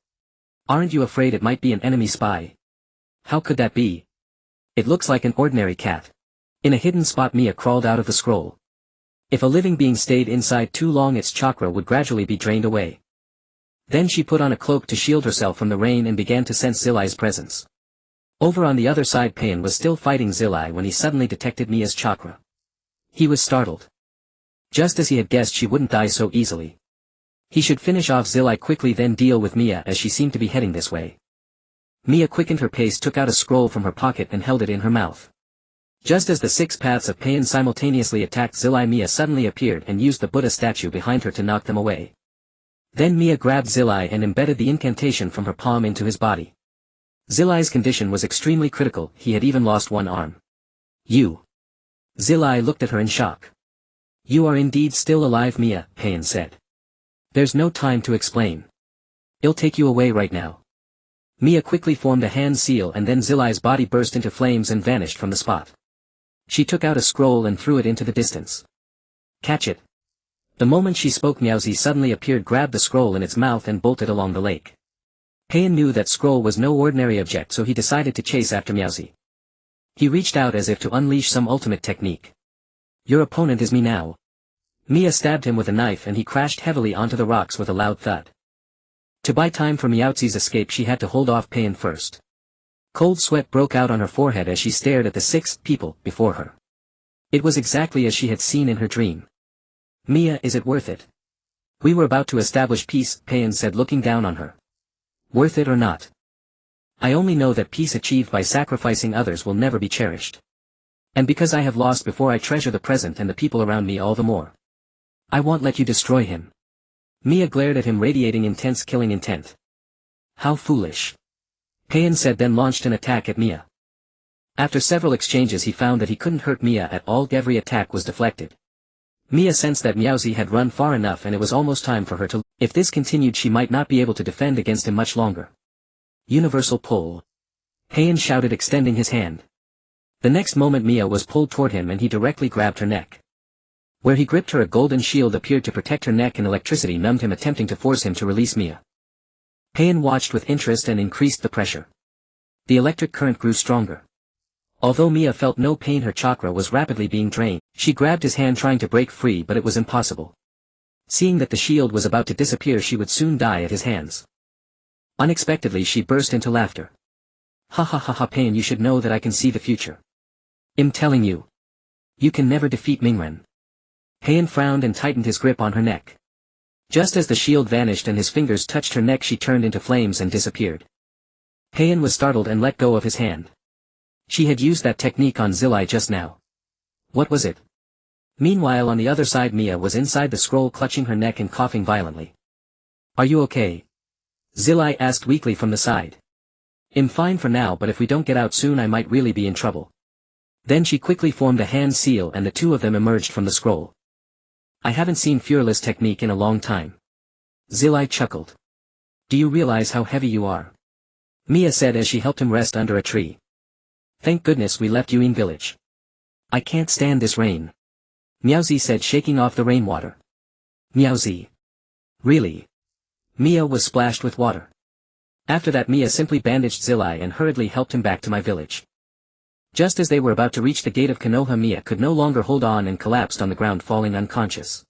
Aren't you afraid it might be an enemy spy? How could that be? It looks like an ordinary cat. In a hidden spot Mia crawled out of the scroll. If a living being stayed inside too long its chakra would gradually be drained away. Then she put on a cloak to shield herself from the rain and began to sense Zillai's presence. Over on the other side Pain was still fighting Zillai when he suddenly detected Mia's chakra. He was startled. Just as he had guessed, she wouldn't die so easily. He should finish off Zillai quickly, then deal with Mia, as she seemed to be heading this way. Mia quickened her pace, took out a scroll from her pocket and held it in her mouth. Just as the 6 paths of Pain simultaneously attacked Zillai, Mia suddenly appeared and used the Buddha statue behind her to knock them away. Then Mia grabbed Zillai and embedded the incantation from her palm into his body. Zillai's condition was extremely critical, he had even lost one arm. You. Zillai looked at her in shock. You are indeed still alive, Mia, Pain said. There's no time to explain. I'll take you away right now. Mia quickly formed a hand seal and then Zillai's body burst into flames and vanished from the spot. She took out a scroll and threw it into the distance. Catch it. The moment she spoke, Meowsy suddenly appeared, grabbed the scroll in its mouth and bolted along the lake. Pain knew that scroll was no ordinary object, so he decided to chase after Meowsy. He reached out as if to unleash some ultimate technique. Your opponent is me now. Mia stabbed him with a knife and he crashed heavily onto the rocks with a loud thud. To buy time for Meowsy's escape she had to hold off Pain first. Cold sweat broke out on her forehead as she stared at the 6 people before her. It was exactly as she had seen in her dream. Mia, is it worth it? We were about to establish peace, Pain said, looking down on her. Worth it or not? I only know that peace achieved by sacrificing others will never be cherished. And because I have lost before, I treasure the present and the people around me all the more. I won't let you destroy him. Mia glared at him, radiating intense killing intent. How foolish. Pain said, then launched an attack at Mia. After several exchanges he found that he couldn't hurt Mia at all. Every attack was deflected. Mia sensed that Meowsy had run far enough and it was almost time for her to. If this continued she might not be able to defend against him much longer. Universal pull. Pain shouted, extending his hand. The next moment Mia was pulled toward him and he directly grabbed her neck. Where he gripped her, a golden shield appeared to protect her neck and electricity numbed him, attempting to force him to release Mia. Pain watched with interest and increased the pressure. The electric current grew stronger. Although Mia felt no pain, her chakra was rapidly being drained. She grabbed his hand trying to break free, but it was impossible. Seeing that the shield was about to disappear, she would soon die at his hands. Unexpectedly she burst into laughter. Ha ha ha ha, Pain, you should know that I can see the future. I'm telling you. You can never defeat Mingren. Pain frowned and tightened his grip on her neck. Just as the shield vanished and his fingers touched her neck, she turned into flames and disappeared. Pain was startled and let go of his hand. She had used that technique on Zillai just now. What was it? Meanwhile, on the other side, Mia was inside the scroll, clutching her neck and coughing violently. Are you okay? Zillai asked weakly from the side. I'm fine for now, but if we don't get out soon I might really be in trouble. Then she quickly formed a hand seal and the 2 of them emerged from the scroll. I haven't seen Fuerli's technique in a long time. Zillai chuckled. Do you realize how heavy you are? Mia said as she helped him rest under a tree. Thank goodness we left Yuin village. I can't stand this rain. Meowsy said, shaking off the rainwater. Meowsy. Really? Mia was splashed with water. After that Mia simply bandaged Zillai and hurriedly helped him back to my village. Just as they were about to reach the gate of Konoha, Mia could no longer hold on and collapsed on the ground, falling unconscious.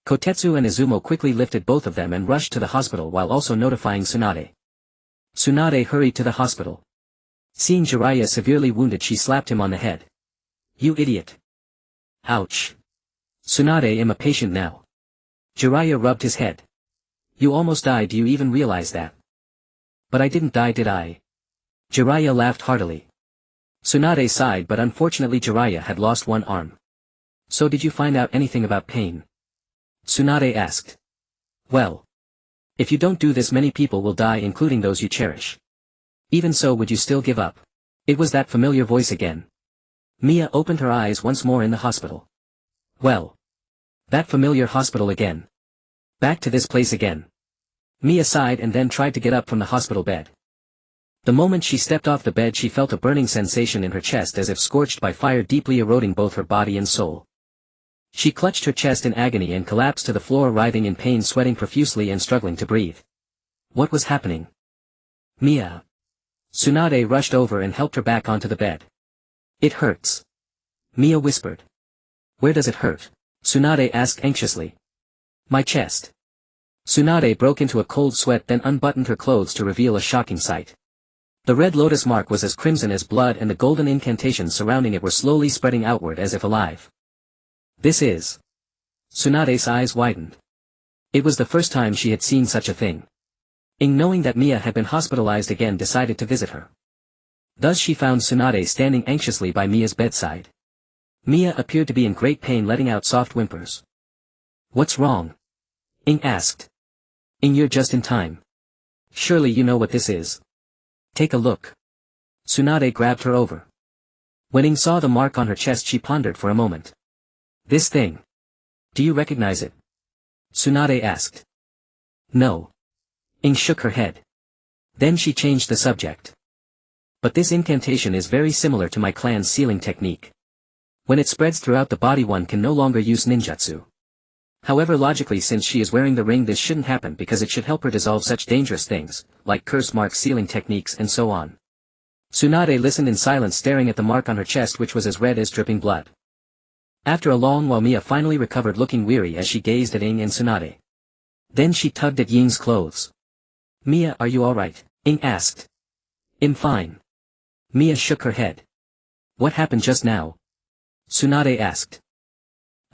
Kotetsu and Izumo quickly lifted both of them and rushed to the hospital while also notifying Tsunade. Tsunade hurried to the hospital. Seeing Jiraiya severely wounded, she slapped him on the head. You idiot. Ouch. Tsunade, am a patient now. Jiraiya rubbed his head. You almost died, do you even realize that? But I didn't die, did I? Jiraiya laughed heartily. Tsunade sighed, but unfortunately Jiraiya had lost one arm. So did you find out anything about pain? Tsunade asked. Well. If you don't do this, many people will die, including those you cherish. Even so, would you still give up? It was that familiar voice again. Mia opened her eyes once more in the hospital. Well. That familiar hospital again. Back to this place again. Mia sighed and then tried to get up from the hospital bed. The moment she stepped off the bed, she felt a burning sensation in her chest as if scorched by fire, deeply eroding both her body and soul. She clutched her chest in agony and collapsed to the floor, writhing in pain, sweating profusely and struggling to breathe. What was happening? Mia. Tsunade rushed over and helped her back onto the bed. It hurts. Mia whispered. Where does it hurt? Tsunade asked anxiously. My chest. Tsunade broke into a cold sweat, then unbuttoned her clothes to reveal a shocking sight. The red lotus mark was as crimson as blood, and the golden incantations surrounding it were slowly spreading outward as if alive. This is... Tsunade's eyes widened. It was the first time she had seen such a thing. Ing, knowing that Mia had been hospitalized again, decided to visit her. Thus she found Tsunade standing anxiously by Mia's bedside. Mia appeared to be in great pain, letting out soft whimpers. What's wrong? Ing asked. Ing, you're just in time. Surely you know what this is. Take a look. Tsunade grabbed her over. When Ing saw the mark on her chest, she pondered for a moment. This thing. Do you recognize it? Tsunade asked. No. Ing shook her head. Then she changed the subject. But this incantation is very similar to my clan's sealing technique. When it spreads throughout the body, one can no longer use ninjutsu. However, logically, since she is wearing the ring, this shouldn't happen because it should help her dissolve such dangerous things, like curse mark sealing techniques and so on. Tsunade listened in silence, staring at the mark on her chest, which was as red as dripping blood. After a long while, Mia finally recovered, looking weary as she gazed at Ing and Tsunade. Then she tugged at Ying's clothes. Mia, are you alright? Ing asked. I'm fine. Mia shook her head. What happened just now? Tsunade asked.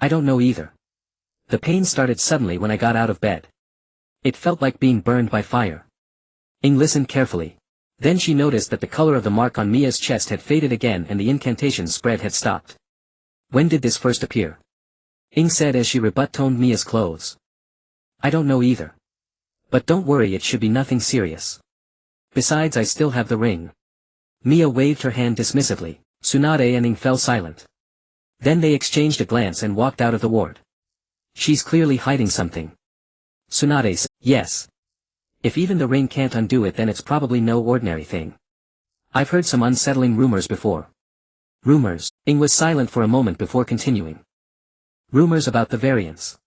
I don't know either. The pain started suddenly when I got out of bed. It felt like being burned by fire. Ing listened carefully. Then she noticed that the color of the mark on Mia's chest had faded again and the incantation spread had stopped. When did this first appear? Ing said as she rebut-toned Mia's clothes. I don't know either. But don't worry, it should be nothing serious. Besides, I still have the ring. Mia waved her hand dismissively. Tsunade and Ing fell silent. Then they exchanged a glance and walked out of the ward. She's clearly hiding something. Tsunade said, yes. If even the ring can't undo it, then it's probably no ordinary thing. I've heard some unsettling rumors before. Rumors? Ing was silent for a moment before continuing. Rumors about the variants.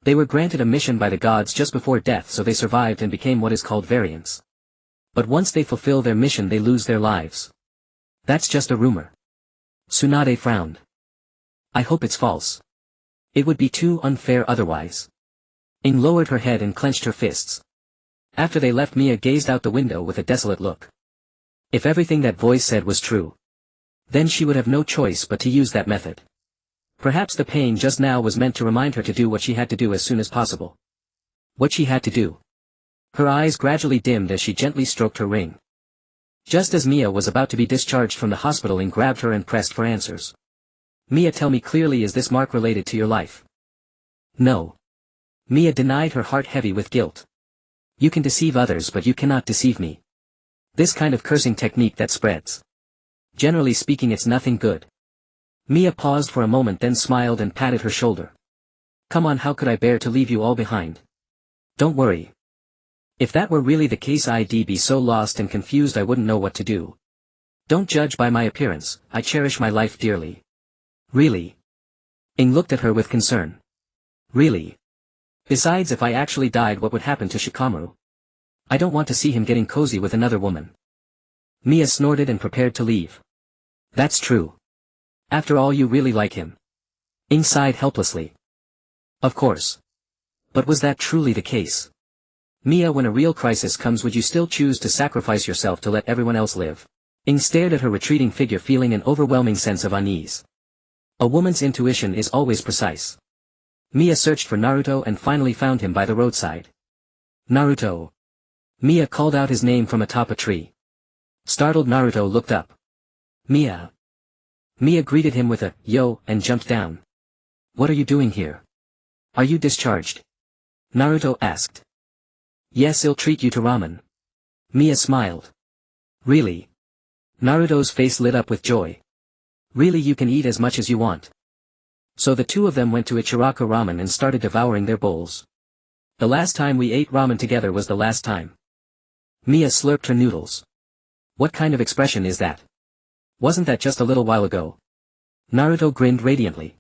They were granted a mission by the gods just before death, so they survived and became what is called variants. But once they fulfill their mission, they lose their lives. That's just a rumor. Tsunade frowned. I hope it's false. It would be too unfair otherwise. Ing lowered her head and clenched her fists. After they left, Mia gazed out the window with a desolate look. If everything that voice said was true, then she would have no choice but to use that method. Perhaps the pain just now was meant to remind her to do what she had to do as soon as possible. What she had to do. Her eyes gradually dimmed as she gently stroked her ring. Just as Mia was about to be discharged from the hospital, Ing grabbed her and pressed for answers. Mia, tell me clearly, is this mark related to your life? No. Mia denied, her heart heavy with guilt. You can deceive others, but you cannot deceive me. This kind of cursing technique that spreads. Generally speaking, it's nothing good. Mia paused for a moment, then smiled and patted her shoulder. Come on, how could I bear to leave you all behind? Don't worry. If that were really the case, I'd be so lost and confused I wouldn't know what to do. Don't judge by my appearance, I cherish my life dearly. Really? Ing looked at her with concern. Really? Besides, if I actually died, what would happen to Shikamaru? I don't want to see him getting cozy with another woman. Mia snorted and prepared to leave. That's true. After all, you really like him. Ing sighed helplessly. Of course. But was that truly the case? Mia, when a real crisis comes, would you still choose to sacrifice yourself to let everyone else live? Ing stared at her retreating figure, feeling an overwhelming sense of unease. A woman's intuition is always precise. Mia searched for Naruto and finally found him by the roadside. Naruto. Mia called out his name from atop a tree. Startled Naruto looked up. Mia. Mia greeted him with a, yo, and jumped down. What are you doing here? Are you discharged? Naruto asked. Yes, I'll treat you to ramen. Mia smiled. Really? Naruto's face lit up with joy. Really, you can eat as much as you want. So the two of them went to Ichiraka Ramen and started devouring their bowls. The last time we ate ramen together was the last time. Mia slurped her noodles. What kind of expression is that? Wasn't that just a little while ago? Naruto grinned radiantly.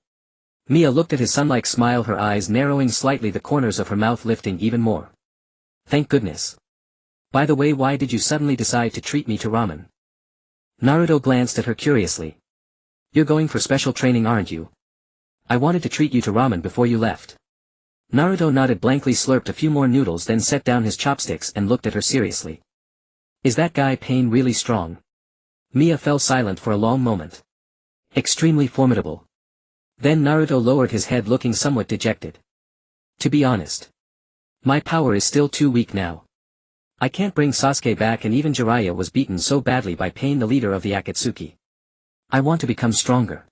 Mia looked at his sun-like smile, her eyes narrowing slightly, the corners of her mouth lifting even more. Thank goodness. By the way, why did you suddenly decide to treat me to ramen? Naruto glanced at her curiously. You're going for special training, aren't you? I wanted to treat you to ramen before you left. Naruto nodded blankly, slurped a few more noodles, then set down his chopsticks and looked at her seriously. Is that guy Pain really strong? Mia fell silent for a long moment. Extremely formidable. Then Naruto lowered his head, looking somewhat dejected. To be honest, my power is still too weak now. I can't bring Sasuke back, and even Jiraiya was beaten so badly by Pain, the leader of the Akatsuki. I want to become stronger.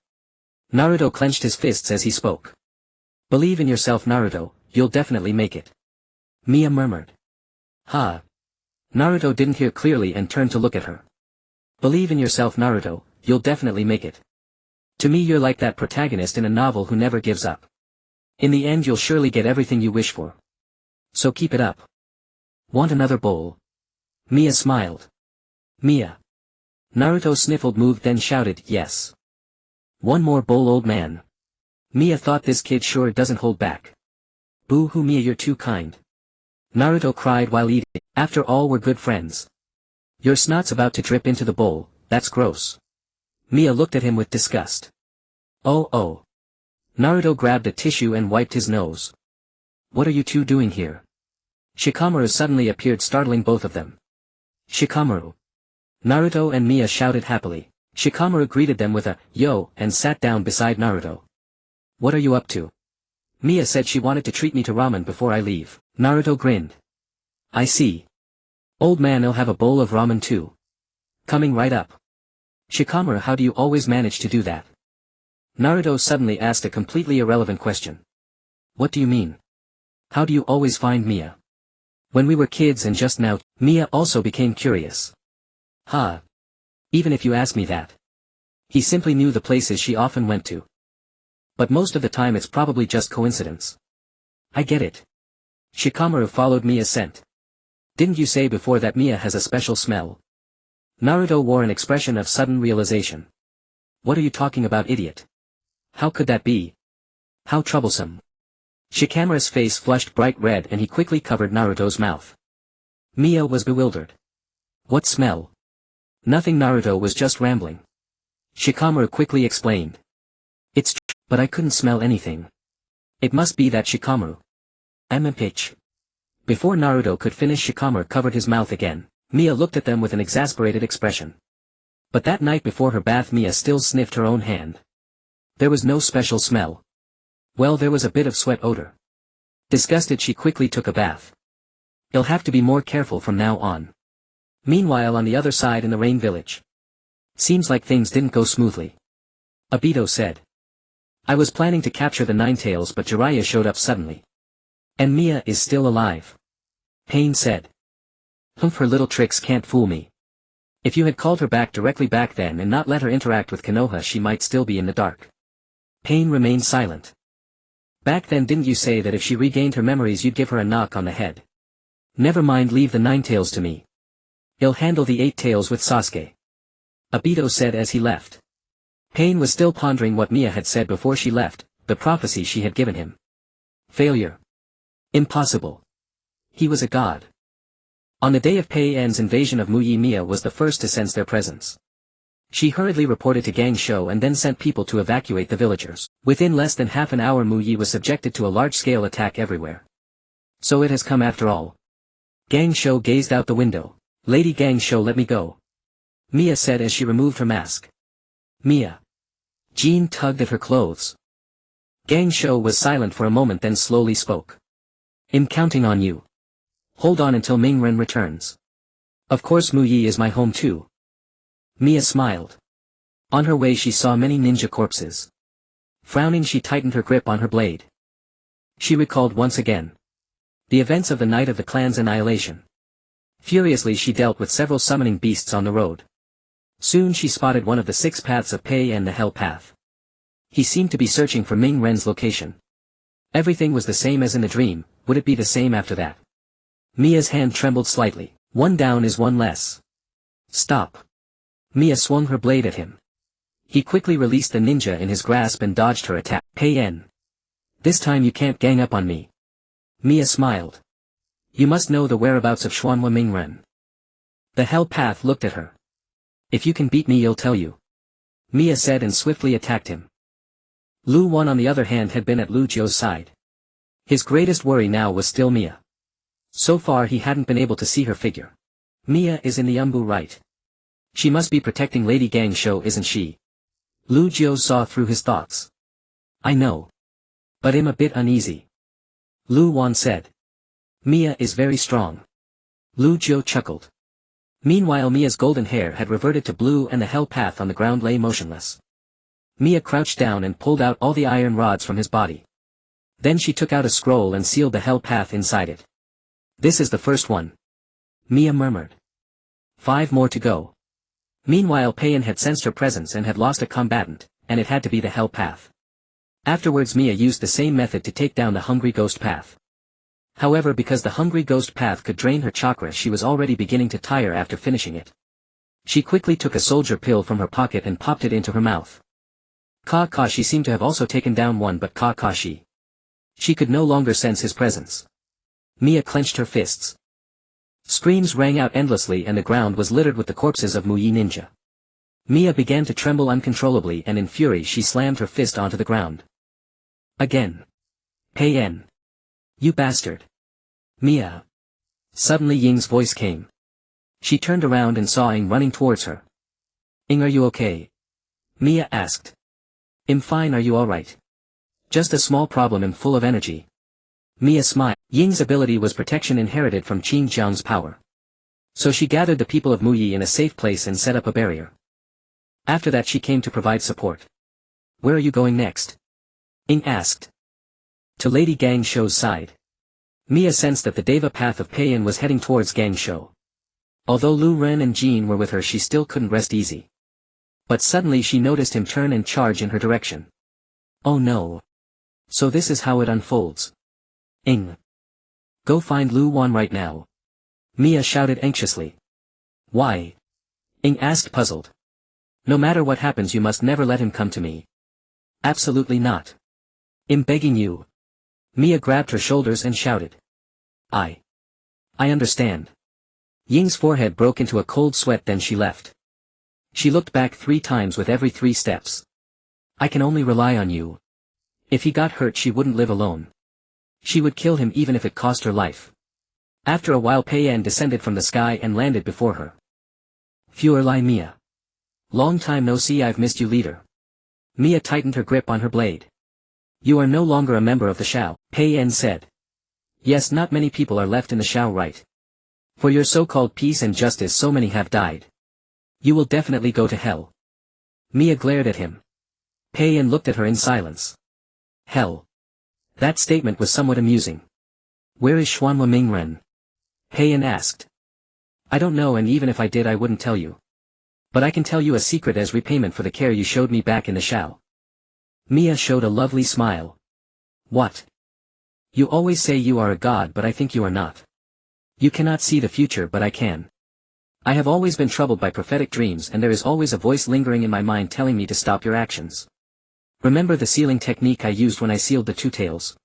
Naruto clenched his fists as he spoke. Believe in yourself, Naruto, you'll definitely make it. Mia murmured. Ha. Naruto didn't hear clearly and turned to look at her. Believe in yourself, Naruto, you'll definitely make it. To me, you're like that protagonist in a novel who never gives up. In the end, you'll surely get everything you wish for. So keep it up. Want another bowl? Mia smiled. Mia. Naruto sniffled, moved, then shouted, yes. One more bowl, old man. Mia thought, this kid sure doesn't hold back. Boo-hoo, Mia, you're too kind. Naruto cried while eating. After all, we're good friends. Your snot's about to drip into the bowl, that's gross. Mia looked at him with disgust. Oh. Naruto grabbed a tissue and wiped his nose. What are you two doing here? Shikamaru suddenly appeared, startling both of them. Shikamaru. Naruto and Mia shouted happily. Shikamaru greeted them with a, yo, and sat down beside Naruto. What are you up to? Mia said she wanted to treat me to ramen before I leave. Naruto grinned. I see. Old man, I'll have a bowl of ramen too. Coming right up. Shikamaru, how do you always manage to do that? Naruto suddenly asked a completely irrelevant question. What do you mean? How do you always find Mia? When we were kids and just now, Mia also became curious. Ha. Even if you ask me that. He simply knew the places she often went to. But most of the time it's probably just coincidence. I get it. Shikamaru followed Mia's scent. Didn't you say before that Mia has a special smell? Naruto wore an expression of sudden realization. What are you talking about, idiot? How could that be? How troublesome. Shikamaru's face flushed bright red and he quickly covered Naruto's mouth. Mia was bewildered. What smell? Nothing, Naruto was just rambling. Shikamaru quickly explained. It's true, but I couldn't smell anything. It must be that Shikamaru. I'm a bitch. Before Naruto could finish, Shikamaru covered his mouth again. Mia looked at them with an exasperated expression. But that night before her bath, Mia still sniffed her own hand. There was no special smell. Well, there was a bit of sweat odor. Disgusted, she quickly took a bath. You'll have to be more careful from now on. Meanwhile, on the other side in the rain village. Seems like things didn't go smoothly. Obito said. I was planning to capture the Nine Tails, but Jiraiya showed up suddenly. And Mia is still alive. Pain said. Her little tricks can't fool me. If you had called her back directly back then and not let her interact with Konoha, she might still be in the dark. Pain remained silent. Back then, didn't you say that if she regained her memories you'd give her a knock on the head? Never mind, leave the Nine Tails to me. He'll handle the Eight Tails with Sasuke. Obito said as he left. Pain was still pondering what Mia had said before she left, the prophecy she had given him. Failure. Impossible. He was a god. On the day of Pei En's invasion of Muyi, Mia was the first to sense their presence. She hurriedly reported to Gang Shou and then sent people to evacuate the villagers. Within less than half an hour, Muyi was subjected to a large-scale attack everywhere. So it has come after all. Gang Shou gazed out the window. Lady Gang Shou, let me go. Mia said as she removed her mask. Mia. Jean tugged at her clothes. Gang Shou was silent for a moment, then slowly spoke. I'm counting on you. Hold on until Ming Ren returns. Of course Mu Yi is my home too. Mia smiled. On her way she saw many ninja corpses. Frowning she tightened her grip on her blade. She recalled once again the events of the night of the clan's annihilation. Furiously she dealt with several summoning beasts on the road. Soon she spotted one of the 6 paths of Pei and the Hell Path. He seemed to be searching for Ming Ren's location. Everything was the same as in the dream, would it be the same after that? Mia's hand trembled slightly. One down is one less. Stop. Mia swung her blade at him. He quickly released the ninja in his grasp and dodged her attack. Pei En. This time you can't gang up on me. Mia smiled. You must know the whereabouts of Xuanhua Mingren. The Hell Path looked at her. If you can beat me you'll tell you. Mia said and swiftly attacked him. Lu Wan on the other hand had been at Lu Jiu's side. His greatest worry now was still Mia. So far he hadn't been able to see her figure. Mia is in the Anbu right. She must be protecting Lady Gang Shou, isn't she? Lu Jiu saw through his thoughts. I know. But I'm a bit uneasy. Lu Wan said. Mia is very strong. Lu Jiu chuckled. Meanwhile Mia's golden hair had reverted to blue and the Hell Path on the ground lay motionless. Mia crouched down and pulled out all the iron rods from his body. Then she took out a scroll and sealed the Hell Path inside it. This is the first one. Mia murmured. 5 more to go. Meanwhile Payan had sensed her presence and had lost a combatant, and it had to be the Hell Path. Afterwards Mia used the same method to take down the Hungry Ghost Path. However, because the Hungry Ghost Path could drain her chakra, she was already beginning to tire after finishing it. She quickly took a soldier pill from her pocket and popped it into her mouth. Kakashi seemed to have also taken down one, but Kakashi. She could no longer sense his presence. Mia clenched her fists. Screams rang out endlessly and the ground was littered with the corpses of Mu Yi ninja. Mia began to tremble uncontrollably and in fury she slammed her fist onto the ground. Again. Pei En. You bastard. Mia. Suddenly Ying's voice came. She turned around and saw Ying running towards her. Ying, are you okay? Mia asked. I'm fine, are you alright? Just a small problem, I'm full of energy. Mia smiled. Ying's ability was protection inherited from Qin Jiang's power. So she gathered the people of Mu Yi in a safe place and set up a barrier. After that she came to provide support. Where are you going next? Ying asked. To Lady Gang Shou's side. Mia sensed that the Deva path of Payan was heading towards Gang Shou. Although Lu Ren and Jean were with her she still couldn't rest easy. But suddenly she noticed him turn and charge in her direction. Oh no. So this is how it unfolds. Ying. Go find Lu Wan right now. Mia shouted anxiously. Why? Ying asked puzzled. No matter what happens you must never let him come to me. Absolutely not. I'm begging you. Mia grabbed her shoulders and shouted. I understand. Ying's forehead broke into a cold sweat, then she left. She looked back 3 times with every 3 steps. I can only rely on you. If he got hurt she wouldn't live alone. She would kill him even if it cost her life. After a while Payan descended from the sky and landed before her. Fuerli Mia. Long time no see, I've missed you, leader. Mia tightened her grip on her blade. You are no longer a member of the Shao, Payan said. Yes, not many people are left in the Shao, right? For your so-called peace and justice so many have died. You will definitely go to hell. Mia glared at him. Payan looked at her in silence. Hell. That statement was somewhat amusing. Where is Xuanhua Mingren? Payan asked. I don't know, and even if I did I wouldn't tell you. But I can tell you a secret as repayment for the care you showed me back in the Shao. Mia showed a lovely smile. What? You always say you are a god, but I think you are not. You cannot see the future, but I can. I have always been troubled by prophetic dreams, and there is always a voice lingering in my mind telling me to stop your actions. Remember the sealing technique I used when I sealed the 2 tails?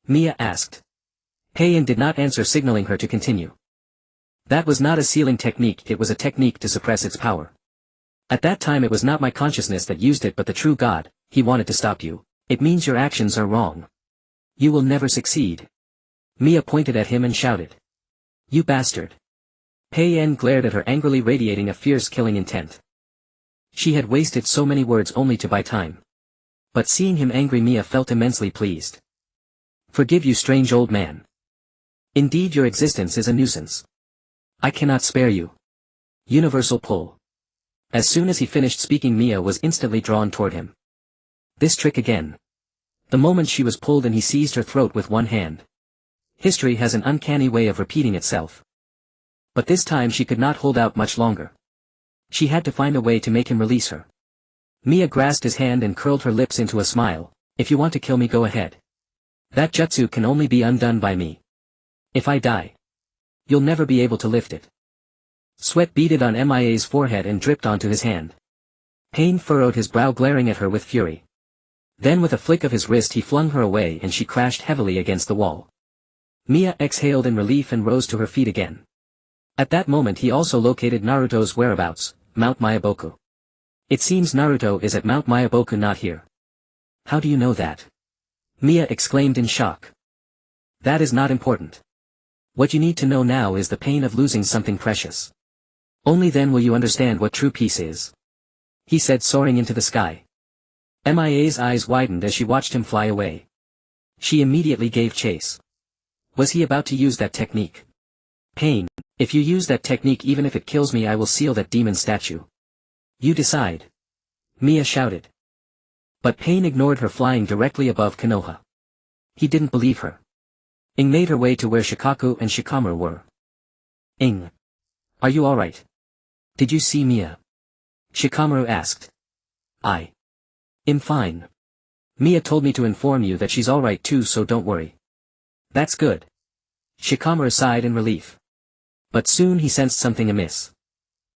Mia asked. Payan did not answer, signaling her to continue. That was not a sealing technique, it was a technique to suppress its power. At that time it was not my consciousness that used it but the true God. He wanted to stop you. It means your actions are wrong. You will never succeed. Mia pointed at him and shouted. You bastard. Payan glared at her angrily, radiating a fierce killing intent. She had wasted so many words only to buy time. But seeing him angry, Mia felt immensely pleased. Forgive you, strange old man. Indeed, your existence is a nuisance. I cannot spare you. Universal pull. As soon as he finished speaking, Mia was instantly drawn toward him. This trick again. The moment she was pulled and he seized her throat with one hand. History has an uncanny way of repeating itself. But this time she could not hold out much longer. She had to find a way to make him release her. Mia grasped his hand and curled her lips into a smile. If you want to kill me, go ahead. That jutsu can only be undone by me. If I die, you'll never be able to lift it. Sweat beaded on Mia's forehead and dripped onto his hand. Pain furrowed his brow, glaring at her with fury. Then with a flick of his wrist he flung her away and she crashed heavily against the wall. Mia exhaled in relief and rose to her feet again. At that moment he also located Naruto's whereabouts, Mount Myaboku. It seems Naruto is at Mount Myaboku, not here. How do you know that? Mia exclaimed in shock. That is not important. What you need to know now is the pain of losing something precious. Only then will you understand what true peace is. He said, soaring into the sky. Mia's eyes widened as she watched him fly away. She immediately gave chase. Was he about to use that technique? Pain, if you use that technique, even if it kills me, I will seal that demon statue. You decide. Mia shouted. But Pain ignored her, flying directly above Konoha. He didn't believe her. Ing made her way to where Shikaku and Shikamaru were. Ing. Are you alright? Did you see Mia? Shikamaru asked. I'm fine. Mia told me to inform you that she's alright too, so don't worry. That's good. Shikamaru sighed in relief. But soon he sensed something amiss.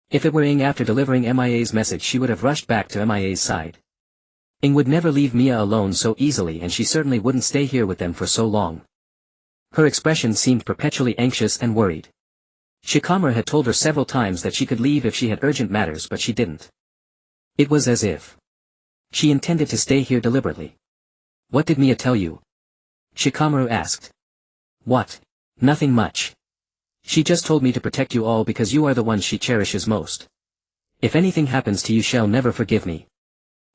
If it were Ing after delivering Mia's message, she would have rushed back to Mia's side. Ing would never leave Mia alone so easily, and she certainly wouldn't stay here with them for so long. Her expression seemed perpetually anxious and worried. Shikamaru had told her several times that she could leave if she had urgent matters, but she didn't. It was as if she intended to stay here deliberately. What did Mia tell you? Shikamaru asked. What? Nothing much. She just told me to protect you all because you are the ones she cherishes most. If anything happens to you, she'll never forgive me.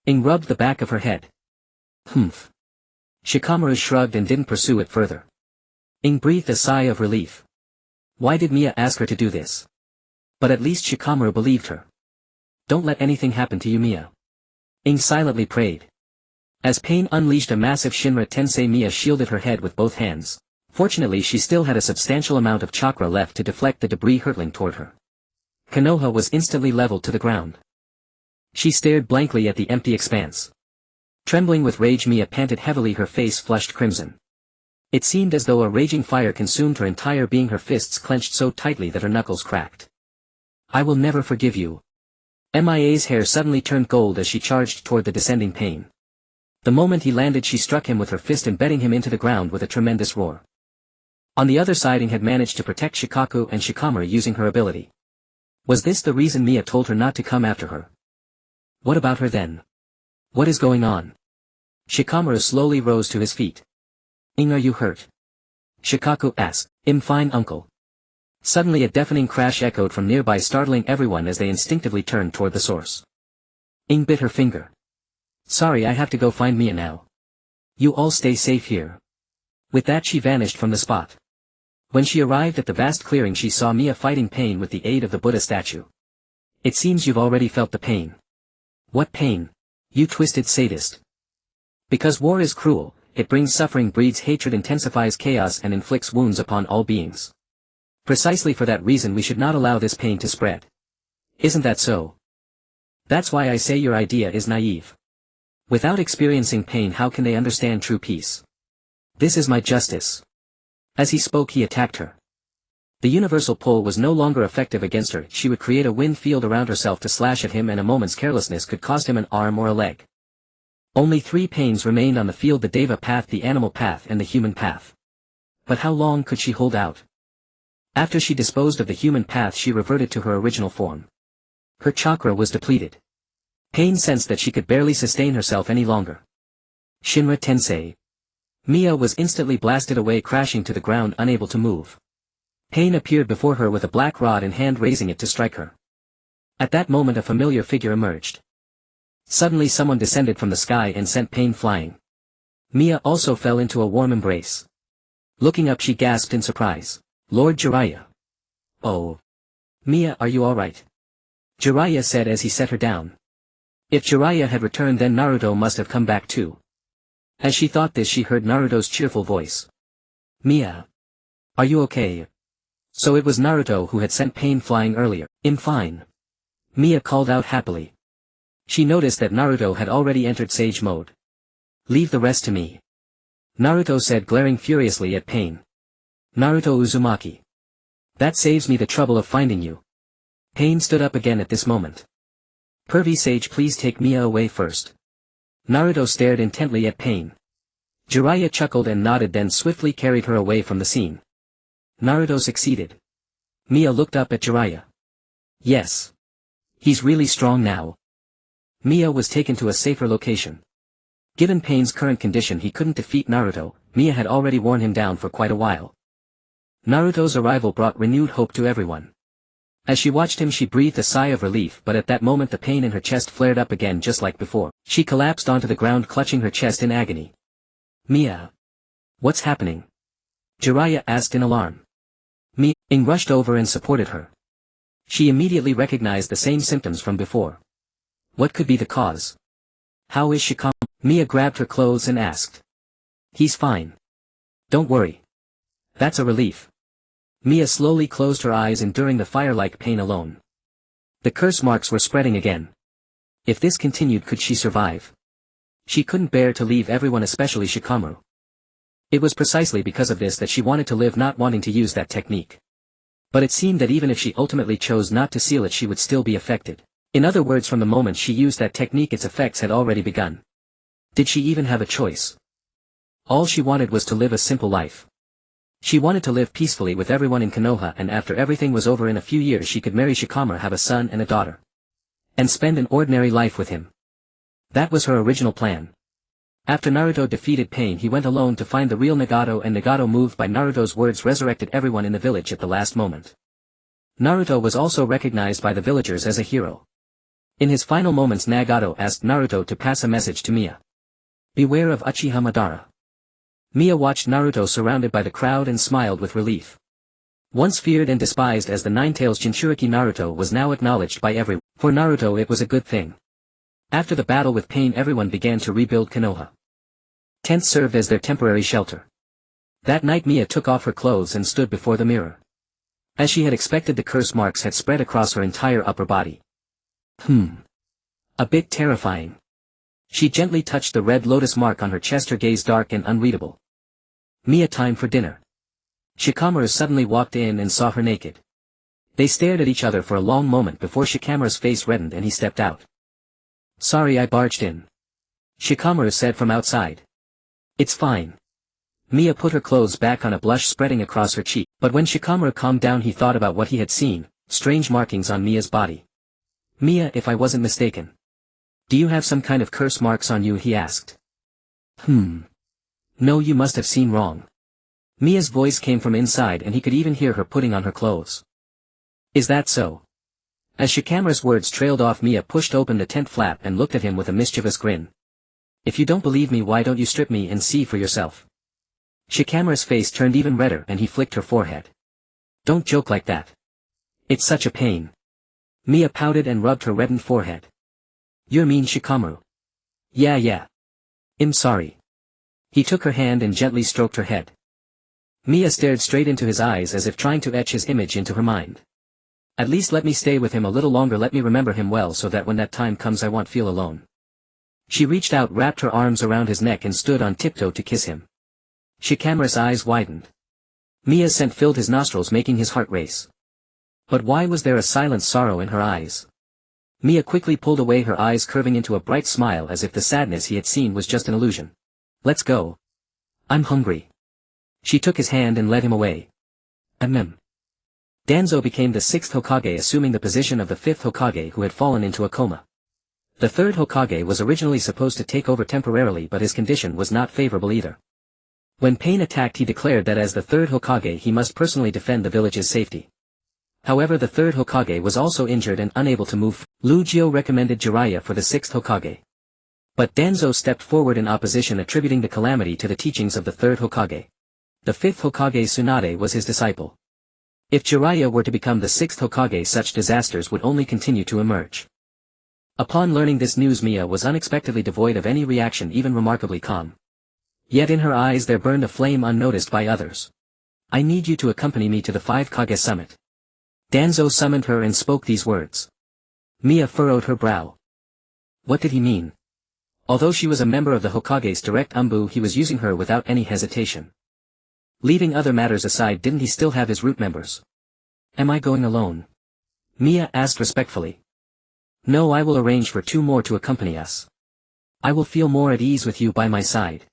Ing rubbed the back of her head. Humph. Shikamaru shrugged and didn't pursue it further. Ing breathed a sigh of relief. Why did Mia ask her to do this? But at least Shikamaru believed her. Don't let anything happen to you, Mia. Ing silently prayed. As Pain unleashed a massive Shinra Tensei, Mia shielded her head with both hands. Fortunately, she still had a substantial amount of chakra left to deflect the debris hurtling toward her. Konoha was instantly leveled to the ground. She stared blankly at the empty expanse. Trembling with rage, Mia panted heavily, her face flushed crimson. It seemed as though a raging fire consumed her entire being, her fists clenched so tightly that her knuckles cracked. I will never forgive you. Mia's hair suddenly turned gold as she charged toward the descending Pain. The moment he landed, she struck him with her fist, embedding him into the ground with a tremendous roar. On the other side, Ing had managed to protect Shikaku and Shikamaru using her ability. Was this the reason Mia told her not to come after her? What about her then? What is going on? Shikamaru slowly rose to his feet. Ing, are you hurt? Shikaku asked. I'm fine, uncle. Suddenly a deafening crash echoed from nearby, startling everyone as they instinctively turned toward the source. Ing bit her finger. Sorry, I have to go find Mia now. You all stay safe here. With that she vanished from the spot. When she arrived at the vast clearing, she saw Mia fighting Pain with the aid of the Buddha statue. It seems you've already felt the pain. What pain? You twisted sadist. Because war is cruel, it brings suffering, breeds hatred, intensifies chaos, and inflicts wounds upon all beings. Precisely for that reason we should not allow this pain to spread. Isn't that so? That's why I say your idea is naive. Without experiencing pain, how can they understand true peace? This is my justice. As he spoke, he attacked her. The universal pull was no longer effective against her. She would create a wind field around herself to slash at him, and a moment's carelessness could cost him an arm or a leg. Only 3 pains remained on the field: the Deva path, the animal path, and the human path. But how long could she hold out? After she disposed of the human path, she reverted to her original form. Her chakra was depleted. Pain sensed that she could barely sustain herself any longer. Shinra Tensei. Mia was instantly blasted away, crashing to the ground, unable to move. Pain appeared before her with a black rod in hand, raising it to strike her. At that moment a familiar figure emerged. Suddenly someone descended from the sky and sent Pain flying. Mia also fell into a warm embrace. Looking up she gasped in surprise. Lord Jiraiya. Oh. Mia, are you alright? Jiraiya said as he set her down. If Jiraiya had returned then Naruto must have come back too. As she thought this she heard Naruto's cheerful voice. Mia. Are you okay? So it was Naruto who had sent Pain flying earlier. I'm fine. Mia called out happily. She noticed that Naruto had already entered Sage mode. Leave the rest to me. Naruto said glaring furiously at Pain. Naruto Uzumaki. That saves me the trouble of finding you. Pain stood up again at this moment. Pervy Sage, please take Mia away first. Naruto stared intently at Pain. Jiraiya chuckled and nodded then swiftly carried her away from the scene. Naruto succeeded. Mia looked up at Jiraiya. Yes. He's really strong now. Mia was taken to a safer location. Given Pain's current condition he couldn't defeat Naruto, Mia had already worn him down for quite a while. Naruto's arrival brought renewed hope to everyone. As she watched him she breathed a sigh of relief, but at that moment the pain in her chest flared up again just like before. She collapsed onto the ground clutching her chest in agony. Mia. What's happening? Jiraiya asked in alarm. Mia rushed over and supported her. She immediately recognized the same symptoms from before. What could be the cause? How is Shikamaru? Mia grabbed her clothes and asked. He's fine. Don't worry. That's a relief. Mia slowly closed her eyes enduring the fire-like pain alone. The curse marks were spreading again. If this continued could she survive? She couldn't bear to leave everyone especially Shikamaru. It was precisely because of this that she wanted to live not wanting to use that technique. But it seemed that even if she ultimately chose not to seal it she would still be affected. In other words, from the moment she used that technique its effects had already begun. Did she even have a choice? All she wanted was to live a simple life. She wanted to live peacefully with everyone in Konoha, and after everything was over in a few years she could marry Shikamaru, have a son and a daughter. And spend an ordinary life with him. That was her original plan. After Naruto defeated Pain he went alone to find the real Nagato, and Nagato, moved by Naruto's words, resurrected everyone in the village at the last moment. Naruto was also recognized by the villagers as a hero. In his final moments Nagato asked Naruto to pass a message to Mia. Beware of Uchiha Madara. Mia watched Naruto surrounded by the crowd and smiled with relief. Once feared and despised as the Nine-Tails Jinchuriki, Naruto was now acknowledged by everyone. For Naruto it was a good thing. After the battle with Pain everyone began to rebuild Konoha. Tents served as their temporary shelter. That night Mia took off her clothes and stood before the mirror. As she had expected, the curse marks had spread across her entire upper body. A bit terrifying. She gently touched the red lotus mark on her chest, her gaze dark and unreadable. Mia, time for dinner. Shikamaru suddenly walked in and saw her naked. They stared at each other for a long moment before Shikamaru's face reddened and he stepped out. Sorry I barged in. Shikamaru said from outside. It's fine. Mia put her clothes back on, a blush spreading across her cheek, but when Shikamaru calmed down he thought about what he had seen, strange markings on Mia's body. Mia, if I wasn't mistaken. Do you have some kind of curse marks on you? He asked. No, you must have seen wrong. Mia's voice came from inside and he could even hear her putting on her clothes. Is that so? As Shikamaru's words trailed off, Mia pushed open the tent flap and looked at him with a mischievous grin. If you don't believe me, why don't you strip me and see for yourself? Shikamaru's face turned even redder and he flicked her forehead. Don't joke like that. It's such a pain. Mia pouted and rubbed her reddened forehead. You're mean, Shikamaru. Yeah. I'm sorry. He took her hand and gently stroked her head. Mia stared straight into his eyes as if trying to etch his image into her mind. At least let me stay with him a little longer, let me remember him well so that when that time comes I won't feel alone. She reached out, wrapped her arms around his neck and stood on tiptoe to kiss him. Shikamaru's eyes widened. Mia's scent filled his nostrils, making his heart race. But why was there a silent sorrow in her eyes? Mia quickly pulled away, her eyes curving into a bright smile as if the sadness he had seen was just an illusion. Let's go. I'm hungry. She took his hand and led him away. Danzo became the 6th Hokage, assuming the position of the 5th Hokage who had fallen into a coma. The 3rd Hokage was originally supposed to take over temporarily, but his condition was not favorable either. When Pain attacked, he declared that as the 3rd Hokage he must personally defend the village's safety. However, the 3rd Hokage was also injured and unable to move. Lugio recommended Jiraiya for the 6th Hokage. But Danzo stepped forward in opposition, attributing the calamity to the teachings of the 3rd Hokage. The 5th Hokage Tsunade was his disciple. If Jiraiya were to become the 6th Hokage, such disasters would only continue to emerge. Upon learning this news, Mia was unexpectedly devoid of any reaction, even remarkably calm. Yet in her eyes there burned a flame unnoticed by others. I need you to accompany me to the 5 Kage summit. Danzo summoned her and spoke these words. Mia furrowed her brow. What did he mean? Although she was a member of the Hokage's direct Anbu, he was using her without any hesitation. Leaving other matters aside, didn't he still have his root members? Am I going alone? Mia asked respectfully. No, I will arrange for 2 more to accompany us. I will feel more at ease with you by my side.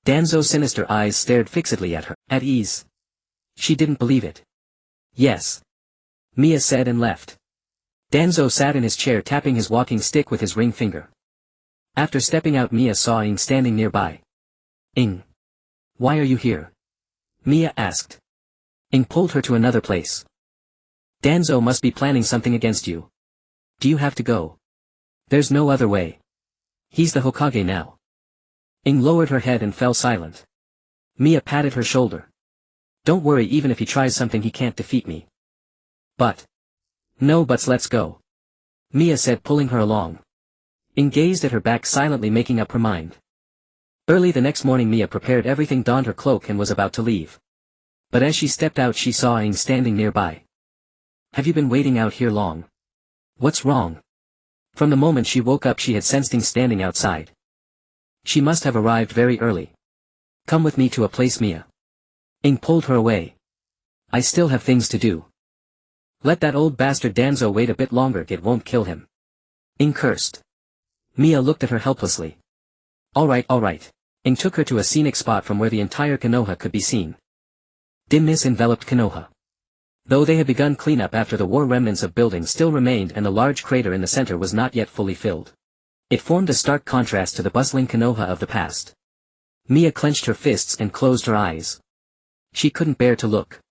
Danzo's sinister eyes stared fixedly at her. At ease? She didn't believe it. Yes. Mia said and left. Danzo sat in his chair, tapping his walking stick with his ring finger. After stepping out, Mia saw Ing standing nearby. Ing. Why are you here? Mia asked. Ing pulled her to another place. Danzo must be planning something against you. Do you have to go? There's no other way. He's the Hokage now. Ing lowered her head and fell silent. Mia patted her shoulder. Don't worry, even if he tries something, he can't defeat me. But. No buts, let's go. Mia said, pulling her along. Ing gazed at her back, silently making up her mind. Early the next morning, Mia prepared everything, donned her cloak, and was about to leave. But as she stepped out, she saw Ing standing nearby. Have you been waiting out here long? What's wrong? From the moment she woke up, she had sensed Ing standing outside. She must have arrived very early. Come with me to a place, Mia. Ing pulled her away. I still have things to do. Let that old bastard Danzo wait a bit longer, it won't kill him. Ing cursed. Mia looked at her helplessly. Alright. Ing took her to a scenic spot from where the entire Konoha could be seen. Dimness enveloped Konoha. Though they had begun cleanup after the war, remnants of buildings still remained, and the large crater in the center was not yet fully filled. It formed a stark contrast to the bustling Konoha of the past. Mia clenched her fists and closed her eyes. She couldn't bear to look.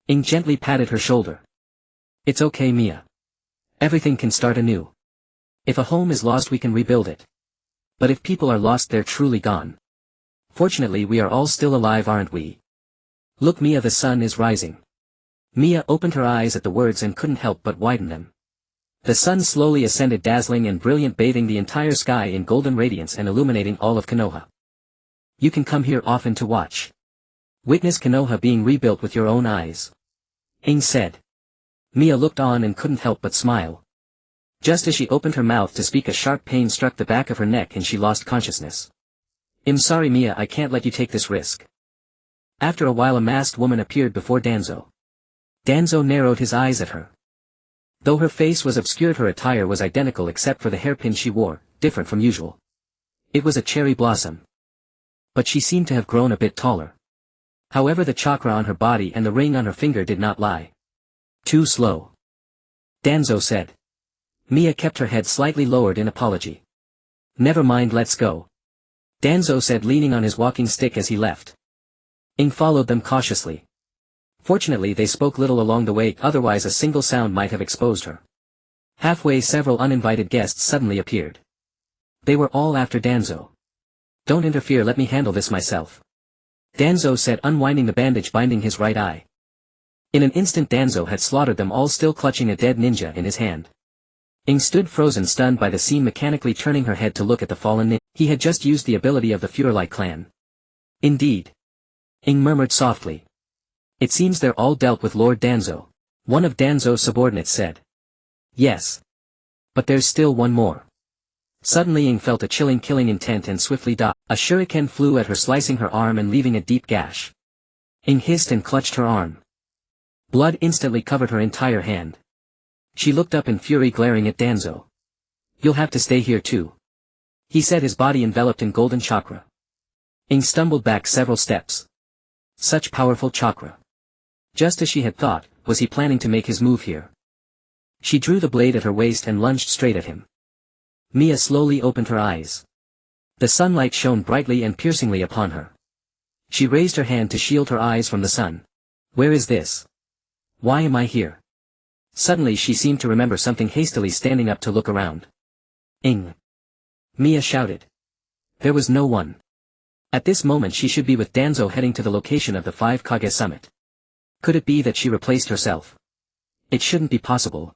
Ing gently patted her shoulder. It's okay, Mia. Everything can start anew. If a home is lost, we can rebuild it. But if people are lost, they're truly gone. Fortunately, we are all still alive, aren't we? Look, Mia, the sun is rising. Mia opened her eyes at the words and couldn't help but widen them. The sun slowly ascended, dazzling and brilliant, bathing the entire sky in golden radiance and illuminating all of Konoha. You can come here often to watch. Witness Konoha being rebuilt with your own eyes. Ing said. Mia looked on and couldn't help but smile. Just as she opened her mouth to speak, a sharp pain struck the back of her neck and she lost consciousness. I'm sorry, Mia, I can't let you take this risk. After a while, a masked woman appeared before Danzo. Danzo narrowed his eyes at her. Though her face was obscured, her attire was identical except for the hairpin she wore, different from usual. It was a cherry blossom. But she seemed to have grown a bit taller. However, the chakra on her body and the ring on her finger did not lie. Too slow. Danzo said. Mia kept her head slightly lowered in apology. Never mind, let's go. Danzo said, leaning on his walking stick as he left. Ing followed them cautiously. Fortunately, they spoke little along the way, otherwise a single sound might have exposed her. Halfway, several uninvited guests suddenly appeared. They were all after Danzo. Don't interfere, let me handle this myself. Danzo said, unwinding the bandage binding his right eye. In an instant, Danzo had slaughtered them all, still clutching a dead ninja in his hand. Ing stood frozen, stunned by the scene, mechanically turning her head to look at the fallen ninja. He had just used the ability of the Fuerli clan. Indeed. Ing murmured softly. It seems they're all dealt with, Lord Danzo. One of Danzo's subordinates said. Yes. But there's still one more. Suddenly Ing felt a chilling, killing intent and swiftly dodged. A shuriken flew at her, slicing her arm and leaving a deep gash. Ing hissed and clutched her arm. Blood instantly covered her entire hand. She looked up in fury, glaring at Danzo. You'll have to stay here too. He said, his body enveloped in golden chakra. Ing stumbled back several steps. Such powerful chakra. Just as she had thought, was he planning to make his move here? She drew the blade at her waist and lunged straight at him. Mia slowly opened her eyes. The sunlight shone brightly and piercingly upon her. She raised her hand to shield her eyes from the sun. Where is this? Why am I here? Suddenly she seemed to remember something, hastily standing up to look around. Ing! Mia shouted. There was no one. At this moment she should be with Danzo heading to the location of the 5 Kage summit. Could it be that she replaced herself? It shouldn't be possible.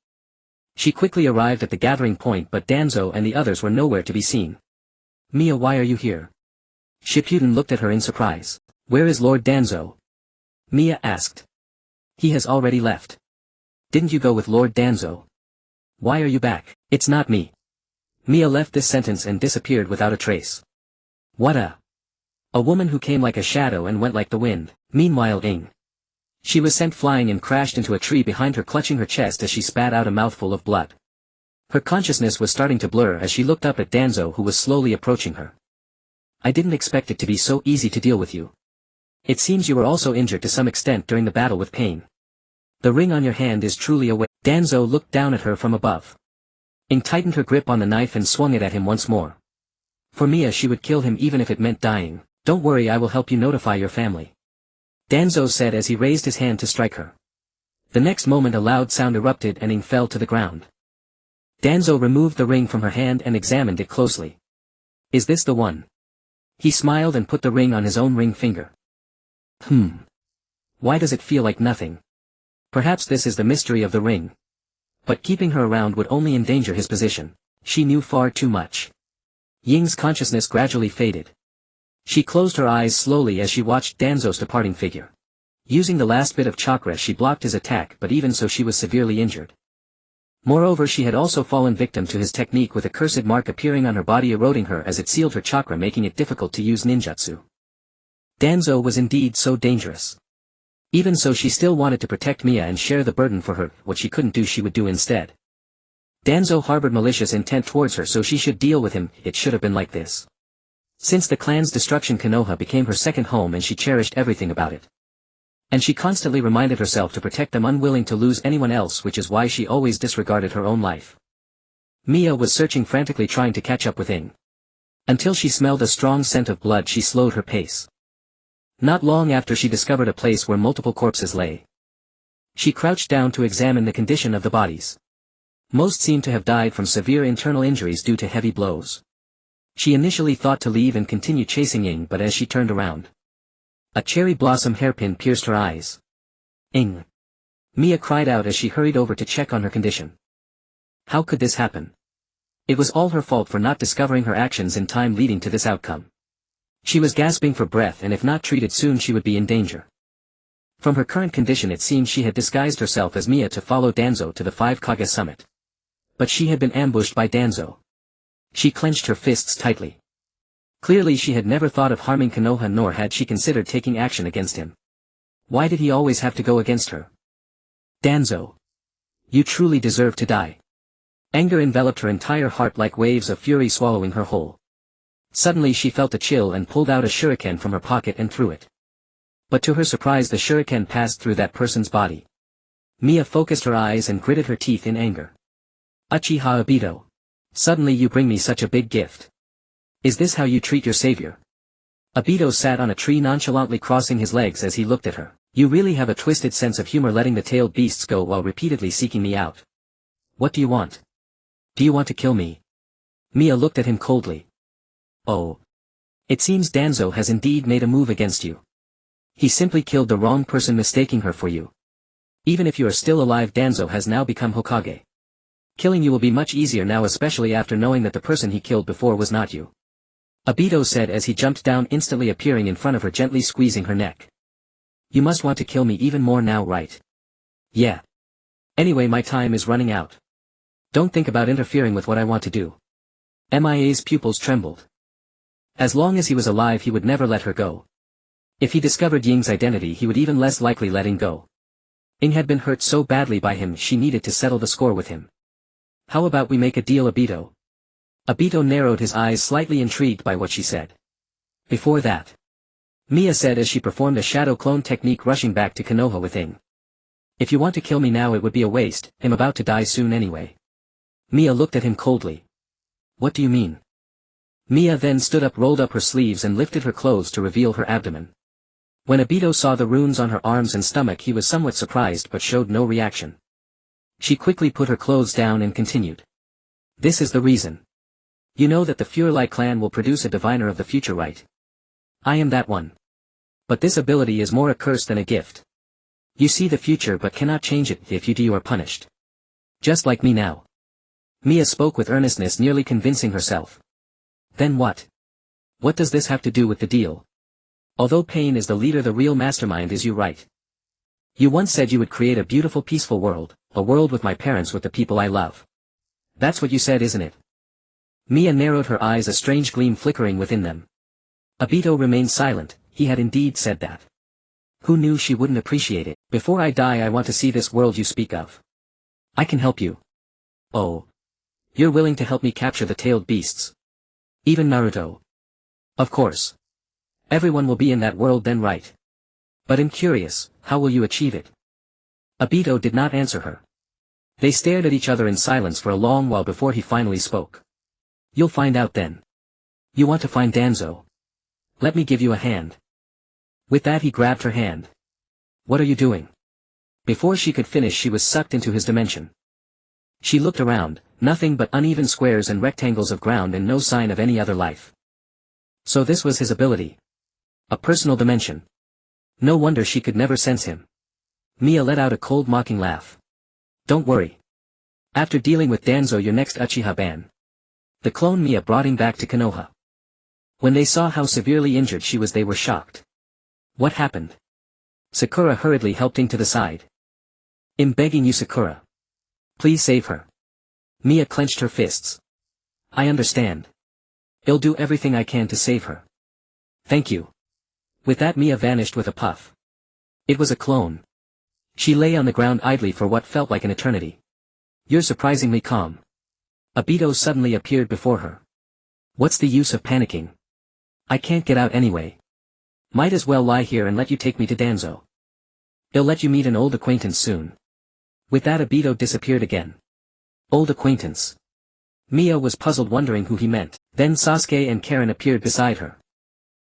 She quickly arrived at the gathering point but Danzo and the others were nowhere to be seen. Mia, why are you here? Shippuden looked at her in surprise. Where is Lord Danzo? Mia asked. He has already left. Didn't you go with Lord Danzo? Why are you back? It's not me. Mia left this sentence and disappeared without a trace. What a woman who came like a shadow and went like the wind. Meanwhile she was sent flying and crashed into a tree behind her, clutching her chest as she spat out a mouthful of blood. Her consciousness was starting to blur as she looked up at Danzo who was slowly approaching her. I didn't expect it to be so easy to deal with you. It seems you were also injured to some extent during the battle with pain. The ring on your hand is truly a way. Danzo looked down at her from above. Ing tightened her grip on the knife and swung it at him once more. For Mia, she would kill him even if it meant dying. Don't worry, I will help you notify your family. Danzo said as he raised his hand to strike her. The next moment a loud sound erupted and Ing fell to the ground. Danzo removed the ring from her hand and examined it closely. Is this the one? He smiled and put the ring on his own ring finger. Why does it feel like nothing? Perhaps this is the mystery of the ring. But keeping her around would only endanger his position. She knew far too much. Ying's consciousness gradually faded. She closed her eyes slowly as she watched Danzo's departing figure. Using the last bit of chakra she blocked his attack, but even so she was severely injured. Moreover, she had also fallen victim to his technique, with a cursed mark appearing on her body eroding her as it sealed her chakra, making it difficult to use ninjutsu. Danzo was indeed so dangerous. Even so, she still wanted to protect Mia and share the burden for her. What she couldn't do she would do instead. Danzo harbored malicious intent towards her, so she should deal with him. It should have been like this. Since the clan's destruction, Konoha became her second home and she cherished everything about it. And she constantly reminded herself to protect them, unwilling to lose anyone else, which is why she always disregarded her own life. Mia was searching frantically, trying to catch up with Ing. Until she smelled a strong scent of blood, she slowed her pace. Not long after, she discovered a place where multiple corpses lay. She crouched down to examine the condition of the bodies. Most seemed to have died from severe internal injuries due to heavy blows. She initially thought to leave and continue chasing Ing, but as she turned around, a cherry blossom hairpin pierced her eyes. Ing! Mia cried out as she hurried over to check on her condition. How could this happen? It was all her fault for not discovering her actions in time, leading to this outcome. She was gasping for breath, and if not treated soon she would be in danger. From her current condition, it seemed she had disguised herself as Mia to follow Danzo to the 5 Kage summit. But she had been ambushed by Danzo. She clenched her fists tightly. Clearly she had never thought of harming Konoha, nor had she considered taking action against him. Why did he always have to go against her? Danzo! You truly deserve to die. Anger enveloped her entire heart like waves of fury swallowing her whole. Suddenly she felt a chill and pulled out a shuriken from her pocket and threw it. But to her surprise, the shuriken passed through that person's body. Mia focused her eyes and gritted her teeth in anger. Uchiha Obito. Suddenly you bring me such a big gift. Is this how you treat your savior? Obito sat on a tree nonchalantly, crossing his legs as he looked at her. You really have a twisted sense of humor, letting the tailed beasts go while repeatedly seeking me out. What do you want? Do you want to kill me? Mia looked at him coldly. Oh. It seems Danzo has indeed made a move against you. He simply killed the wrong person, mistaking her for you. Even if you are still alive, Danzo has now become Hokage. Killing you will be much easier now, especially after knowing that the person he killed before was not you. Obito said as he jumped down, instantly appearing in front of her, gently squeezing her neck. You must want to kill me even more now, right? Yeah. Anyway, my time is running out. Don't think about interfering with what I want to do. Mia's pupils trembled. As long as he was alive, he would never let her go. If he discovered Ying's identity, he would even less likely let Ing go. Ing had been hurt so badly by him, she needed to settle the score with him. How about we make a deal, Obito? Obito narrowed his eyes, slightly intrigued by what she said. Before that, Mia said as she performed a shadow clone technique, rushing back to Konoha with Ing. If you want to kill me now, it would be a waste. I'm about to die soon anyway. Mia looked at him coldly. What do you mean? Mia then stood up, rolled up her sleeves and lifted her clothes to reveal her abdomen. When Obito saw the runes on her arms and stomach, he was somewhat surprised but showed no reaction. She quickly put her clothes down and continued. This is the reason. You know that the Fuerli clan will produce a diviner of the future, right? I am that one. But this ability is more a curse than a gift. You see the future but cannot change it. If you do, you are punished. Just like me now. Mia spoke with earnestness, nearly convincing herself. Then what? What does this have to do with the deal? Although Pain is the leader, the real mastermind is you, right? You once said you would create a beautiful peaceful world, a world with my parents, with the people I love. That's what you said, isn't it? Mia narrowed her eyes, a strange gleam flickering within them. Obito remained silent. He had indeed said that. Who knew she wouldn't appreciate it? Before I die, I want to see this world you speak of. I can help you. Oh. You're willing to help me capture the tailed beasts? Even Naruto? Of course. Everyone will be in that world then, right? But I'm curious, how will you achieve it? Obito did not answer her. They stared at each other in silence for a long while before he finally spoke. You'll find out then. You want to find Danzo? Let me give you a hand. With that he grabbed her hand. What are you doing? Before she could finish, she was sucked into his dimension. She looked around, nothing but uneven squares and rectangles of ground and no sign of any other life. So this was his ability. A personal dimension. No wonder she could never sense him. Mia let out a cold mocking laugh. Don't worry. After dealing with Danzo, your next Uchiha ban. The clone Mia brought him back to Konoha. When they saw how severely injured she was, they were shocked. What happened? Sakura hurriedly helped him to the side. I'm begging you, Sakura. Please save her. Mia clenched her fists. I understand. I'll do everything I can to save her. Thank you. With that, Mia vanished with a puff. It was a clone. She lay on the ground idly for what felt like an eternity. You're surprisingly calm. Obito suddenly appeared before her. What's the use of panicking? I can't get out anyway. Might as well lie here and let you take me to Danzo. I'll let you meet an old acquaintance soon. With that, Obito disappeared again. Old acquaintance. Mia was puzzled, wondering who he meant. Then Sasuke and Karen appeared beside her.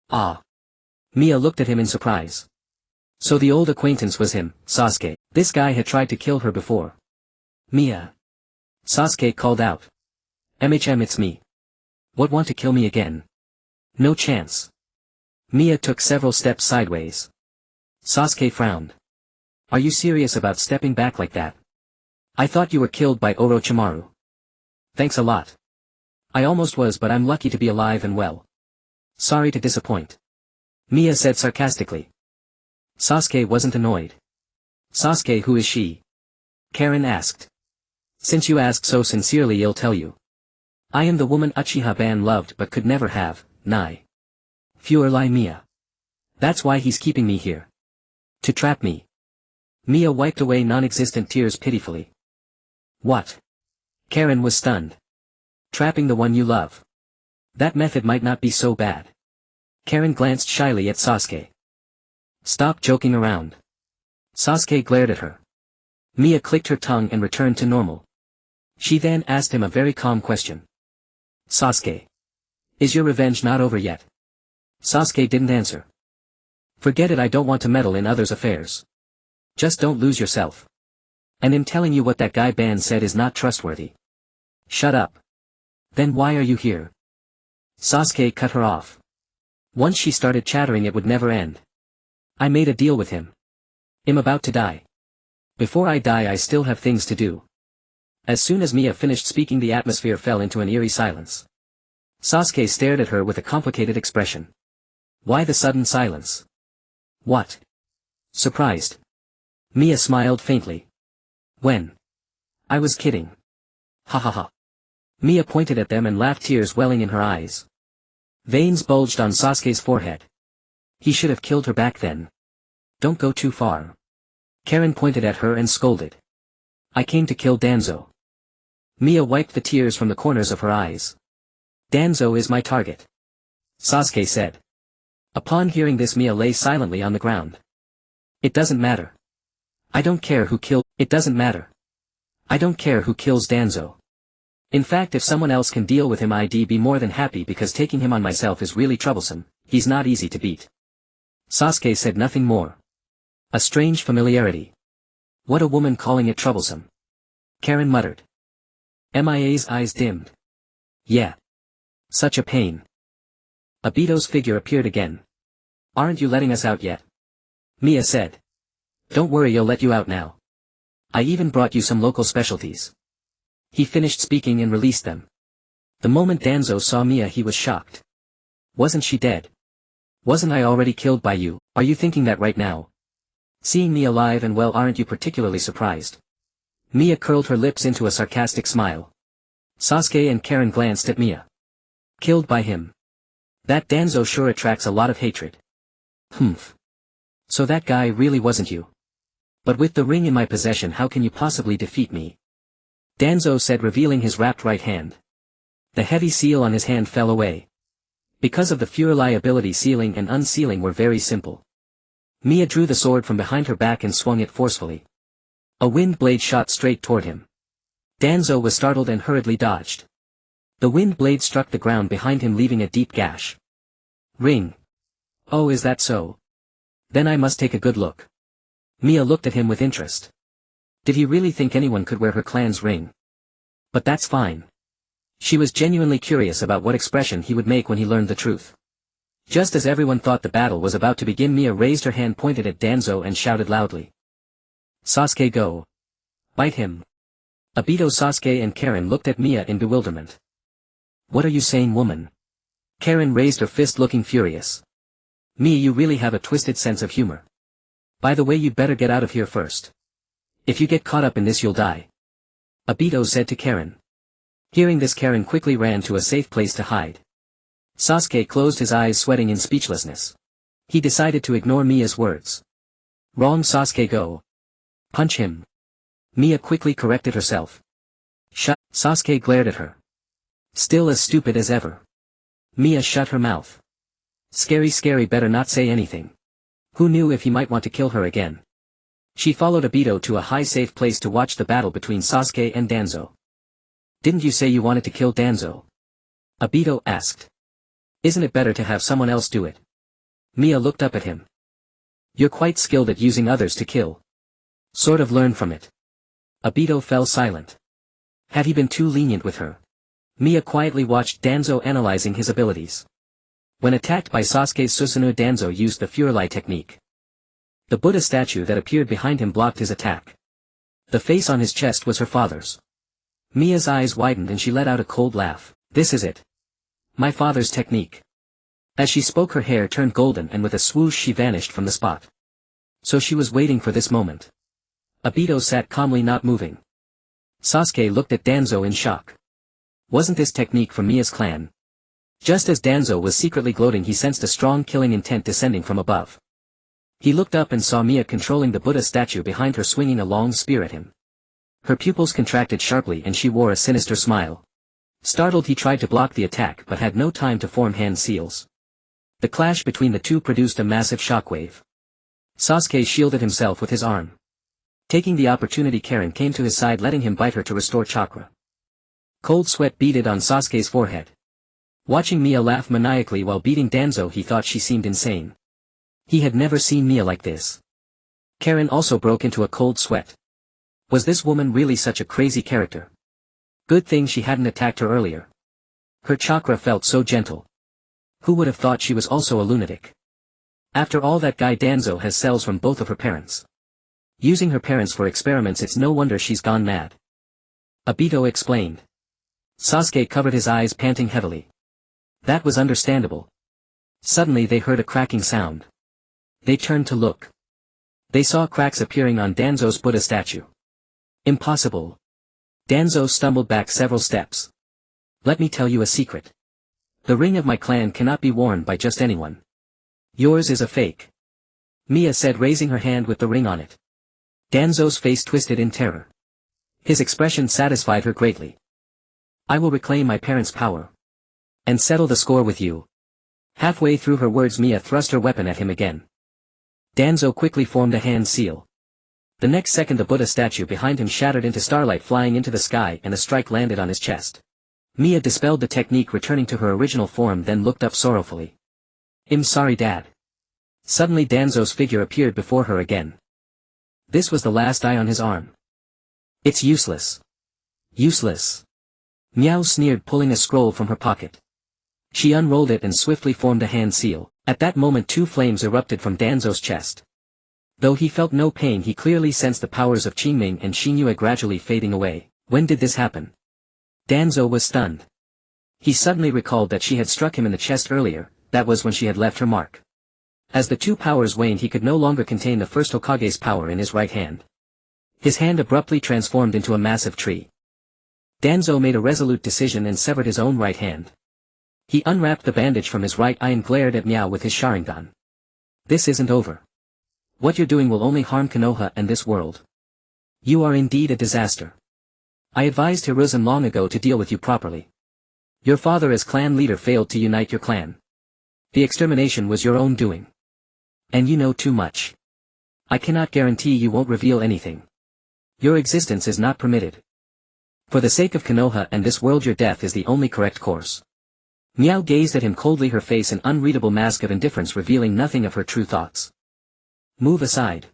Ah. Mia looked at him in surprise. So the old acquaintance was him, Sasuke. This guy had tried to kill her before. Mia. Sasuke called out. It's me. What, want to kill me again? No chance. Mia took several steps sideways. Sasuke frowned. Are you serious about stepping back like that? I thought you were killed by Orochimaru. Thanks a lot. I almost was, but I'm lucky to be alive and well. Sorry to disappoint. Mia said sarcastically. Sasuke wasn't annoyed. Sasuke, who is she? Karen asked. Since you ask so sincerely, I'll tell you. I am the woman Uchiha Ban loved but could never have, Nai. Fuerli Mia. That's why he's keeping me here. To trap me. Mia wiped away non-existent tears pitifully. What? Karen was stunned. Trapping the one you love. That method might not be so bad. Karen glanced shyly at Sasuke. Stop joking around. Sasuke glared at her. Mia clicked her tongue and returned to normal. She then asked him a very calm question. Sasuke. Is your revenge not over yet? Sasuke didn't answer. Forget it, I don't want to meddle in others' affairs. Just don't lose yourself. And I'm telling you, what that guy Ban said is not trustworthy. Shut up. Then why are you here? Sasuke cut her off. Once she started chattering, it would never end. I made a deal with him. I'm about to die. Before I die, I still have things to do. As soon as Mia finished speaking, the atmosphere fell into an eerie silence. Sasuke stared at her with a complicated expression. Why the sudden silence? What? Surprised. Mia smiled faintly. When? I was kidding. Ha ha ha. Mia pointed at them and laughed, tears welling in her eyes. Veins bulged on Sasuke's forehead. He should have killed her back then. Don't go too far. Karen pointed at her and scolded. I came to kill Danzo. Mia wiped the tears from the corners of her eyes. Danzo is my target. Sasuke said. Upon hearing this, Mia lay silently on the ground. It doesn't matter. I don't care who killed. It doesn't matter. I don't care who kills Danzo. In fact, if someone else can deal with him, I'd be more than happy, because taking him on myself is really troublesome. He's not easy to beat. Sasuke said nothing more. A strange familiarity. What, a woman calling it troublesome? Karen muttered. Mia's eyes dimmed. Yeah. Such a pain. Obito's figure appeared again. Aren't you letting us out yet? Mia said. Don't worry, I'll let you out now. I even brought you some local specialties. He finished speaking and released them. The moment Danzo saw Mia, he was shocked. Wasn't she dead? Wasn't I already killed by you? Are you thinking that right now? Seeing me alive and well, aren't you particularly surprised? Mia curled her lips into a sarcastic smile. Sasuke and Karen glanced at Mia. Killed by him. That Danzo sure attracts a lot of hatred. Humph. So that guy really wasn't you. But with the ring in my possession, how can you possibly defeat me? Danzo said, revealing his wrapped right hand. The heavy seal on his hand fell away. Because of the Fuerli ability, sealing and unsealing were very simple. Mia drew the sword from behind her back and swung it forcefully. A wind blade shot straight toward him. Danzo was startled and hurriedly dodged. The wind blade struck the ground behind him, leaving a deep gash. Ring. Oh, is that so? Then I must take a good look. Mia looked at him with interest. Did he really think anyone could wear her clan's ring? But that's fine. She was genuinely curious about what expression he would make when he learned the truth. Just as everyone thought the battle was about to begin, Mia raised her hand, pointed at Danzo and shouted loudly. Sasuke, go. Bite him. Obito, Sasuke and Karen looked at Mia in bewilderment. What are you saying, woman? Karen raised her fist, looking furious. Mia, you really have a twisted sense of humor. By the way, you'd better get out of here first. If you get caught up in this, you'll die. Obito said to Karen. Hearing this, Karen quickly ran to a safe place to hide. Sasuke closed his eyes, sweating in speechlessness. He decided to ignore Mia's words. Wrong, Sasuke, go. Punch him. Mia quickly corrected herself. Shut. Sasuke glared at her. Still as stupid as ever. Mia shut her mouth. Scary, better not say anything. Who knew if he might want to kill her again? She followed Obito to a high safe place to watch the battle between Sasuke and Danzo. Didn't you say you wanted to kill Danzo? Obito asked. Isn't it better to have someone else do it? Mia looked up at him. You're quite skilled at using others to kill. Sort of learn from it. Obito fell silent. Had he been too lenient with her? Mia quietly watched Danzo analyzing his abilities. When attacked by Sasuke's Susanoo, Danzo used the Fuerli technique. The Buddha statue that appeared behind him blocked his attack. The face on his chest was her father's. Mia's eyes widened and she let out a cold laugh. This is it. My father's technique. As she spoke, her hair turned golden and with a swoosh she vanished from the spot. So she was waiting for this moment. Obito sat calmly, not moving. Sasuke looked at Danzo in shock. Wasn't this technique from Mia's clan? Just as Danzo was secretly gloating, he sensed a strong killing intent descending from above. He looked up and saw Mia controlling the Buddha statue behind her, swinging a long spear at him. Her pupils contracted sharply and she wore a sinister smile. Startled, he tried to block the attack but had no time to form hand seals. The clash between the two produced a massive shockwave. Sasuke shielded himself with his arm. Taking the opportunity, Karen came to his side, letting him bite her to restore chakra. Cold sweat beaded on Sasuke's forehead. Watching Mia laugh maniacally while beating Danzo, he thought she seemed insane. He had never seen Mia like this. Karen also broke into a cold sweat. Was this woman really such a crazy character? Good thing she hadn't attacked her earlier. Her chakra felt so gentle. Who would have thought she was also a lunatic? After all, that guy Danzo has cells from both of her parents. Using her parents for experiments, it's no wonder she's gone mad. Obito explained. Sasuke covered his eyes, panting heavily. That was understandable. Suddenly they heard a cracking sound. They turned to look. They saw cracks appearing on Danzo's Buddha statue. Impossible. Danzo stumbled back several steps. Let me tell you a secret. The ring of my clan cannot be worn by just anyone. Yours is a fake. Mia said, raising her hand with the ring on it. Danzo's face twisted in terror. His expression satisfied her greatly. I will reclaim my parents' power. And settle the score with you. Halfway through her words, Mia thrust her weapon at him again. Danzo quickly formed a hand seal. The next second the Buddha statue behind him shattered into starlight, flying into the sky, and a strike landed on his chest. Mia dispelled the technique, returning to her original form, then looked up sorrowfully. I'm sorry, Dad. Suddenly Danzo's figure appeared before her again. This was the last eye on his arm. It's useless. Useless. Meow sneered, pulling a scroll from her pocket. She unrolled it and swiftly formed a hand seal. At that moment two flames erupted from Danzo's chest. Though he felt no pain, he clearly sensed the powers of Qingming and Xinyue gradually fading away. When did this happen? Danzo was stunned. He suddenly recalled that she had struck him in the chest earlier, that was when she had left her mark. As the two powers waned, he could no longer contain the first Hokage's power in his right hand. His hand abruptly transformed into a massive tree. Danzo made a resolute decision and severed his own right hand. He unwrapped the bandage from his right eye and glared at Miao with his Sharingan. This isn't over. What you're doing will only harm Konoha and this world. You are indeed a disaster. I advised Hiruzen long ago to deal with you properly. Your father as clan leader failed to unite your clan. The extermination was your own doing. And you know too much. I cannot guarantee you won't reveal anything. Your existence is not permitted. For the sake of Konoha and this world, your death is the only correct course. Miao gazed at him coldly, her face an unreadable mask of indifference revealing nothing of her true thoughts. Move aside.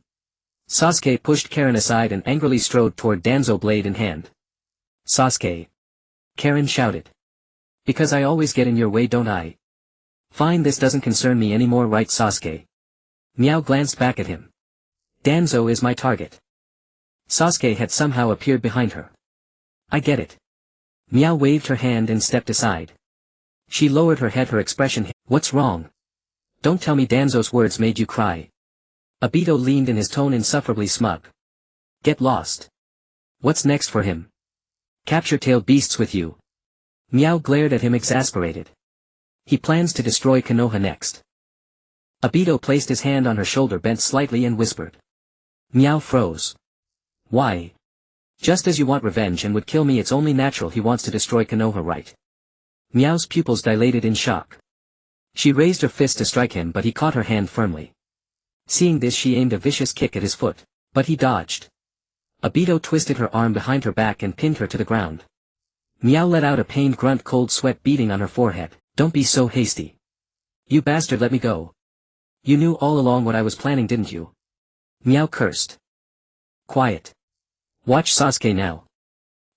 Sasuke pushed Karen aside and angrily strode toward Danzo, blade in hand. Sasuke. Karen shouted. Because I always get in your way, don't I? Fine, this doesn't concern me anymore, right, Sasuke? Miao glanced back at him. Danzo is my target. Sasuke had somehow appeared behind her. I get it. Miao waved her hand and stepped aside. She lowered her head, her expression. What's wrong? Don't tell me Danzo's words made you cry. Obito leaned in, his tone insufferably smug. Get lost. What's next for him? Capture tailed beasts with you. Miao glared at him, exasperated. He plans to destroy Konoha next. Obito placed his hand on her shoulder, bent slightly and whispered. Miao froze. Why? Just as you want revenge and would kill me, it's only natural he wants to destroy Konoha, right? Miao's pupils dilated in shock. She raised her fist to strike him, but he caught her hand firmly. Seeing this, she aimed a vicious kick at his foot, but he dodged. Obito twisted her arm behind her back and pinned her to the ground. Miao let out a pained grunt, cold sweat beading on her forehead. Don't be so hasty. You bastard, let me go. You knew all along what I was planning, didn't you? Miao cursed. Quiet. Watch Sasuke now.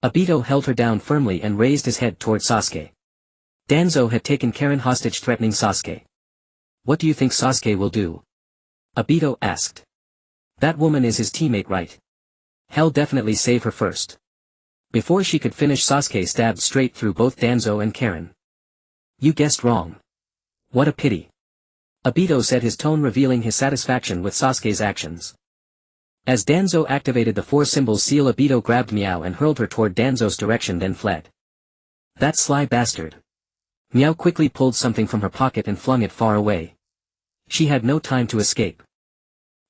Obito held her down firmly and raised his head toward Sasuke. Danzo had taken Karen hostage, threatening Sasuke. What do you think Sasuke will do? Obito asked. That woman is his teammate, right? Hell, definitely save her first. Before she could finish, Sasuke stabbed straight through both Danzo and Karen. You guessed wrong. What a pity. Obito said, his tone revealing his satisfaction with Sasuke's actions. As Danzo activated the four symbols seal, Obito grabbed Miao and hurled her toward Danzo's direction, then fled. That sly bastard. Miao quickly pulled something from her pocket and flung it far away. She had no time to escape.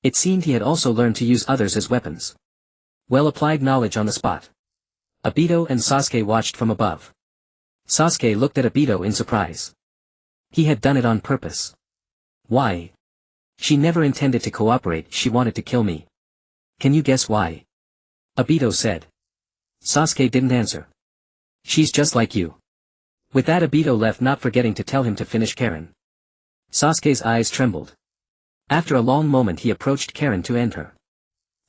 It seemed he had also learned to use others as weapons. Well-applied knowledge on the spot. Obito and Sasuke watched from above. Sasuke looked at Obito in surprise. He had done it on purpose. Why? She never intended to cooperate, she wanted to kill me. Can you guess why? Obito said. Sasuke didn't answer. She's just like you. With that, Obito left, not forgetting to tell him to finish Karen. Sasuke's eyes trembled. After a long moment, he approached Karen to end her.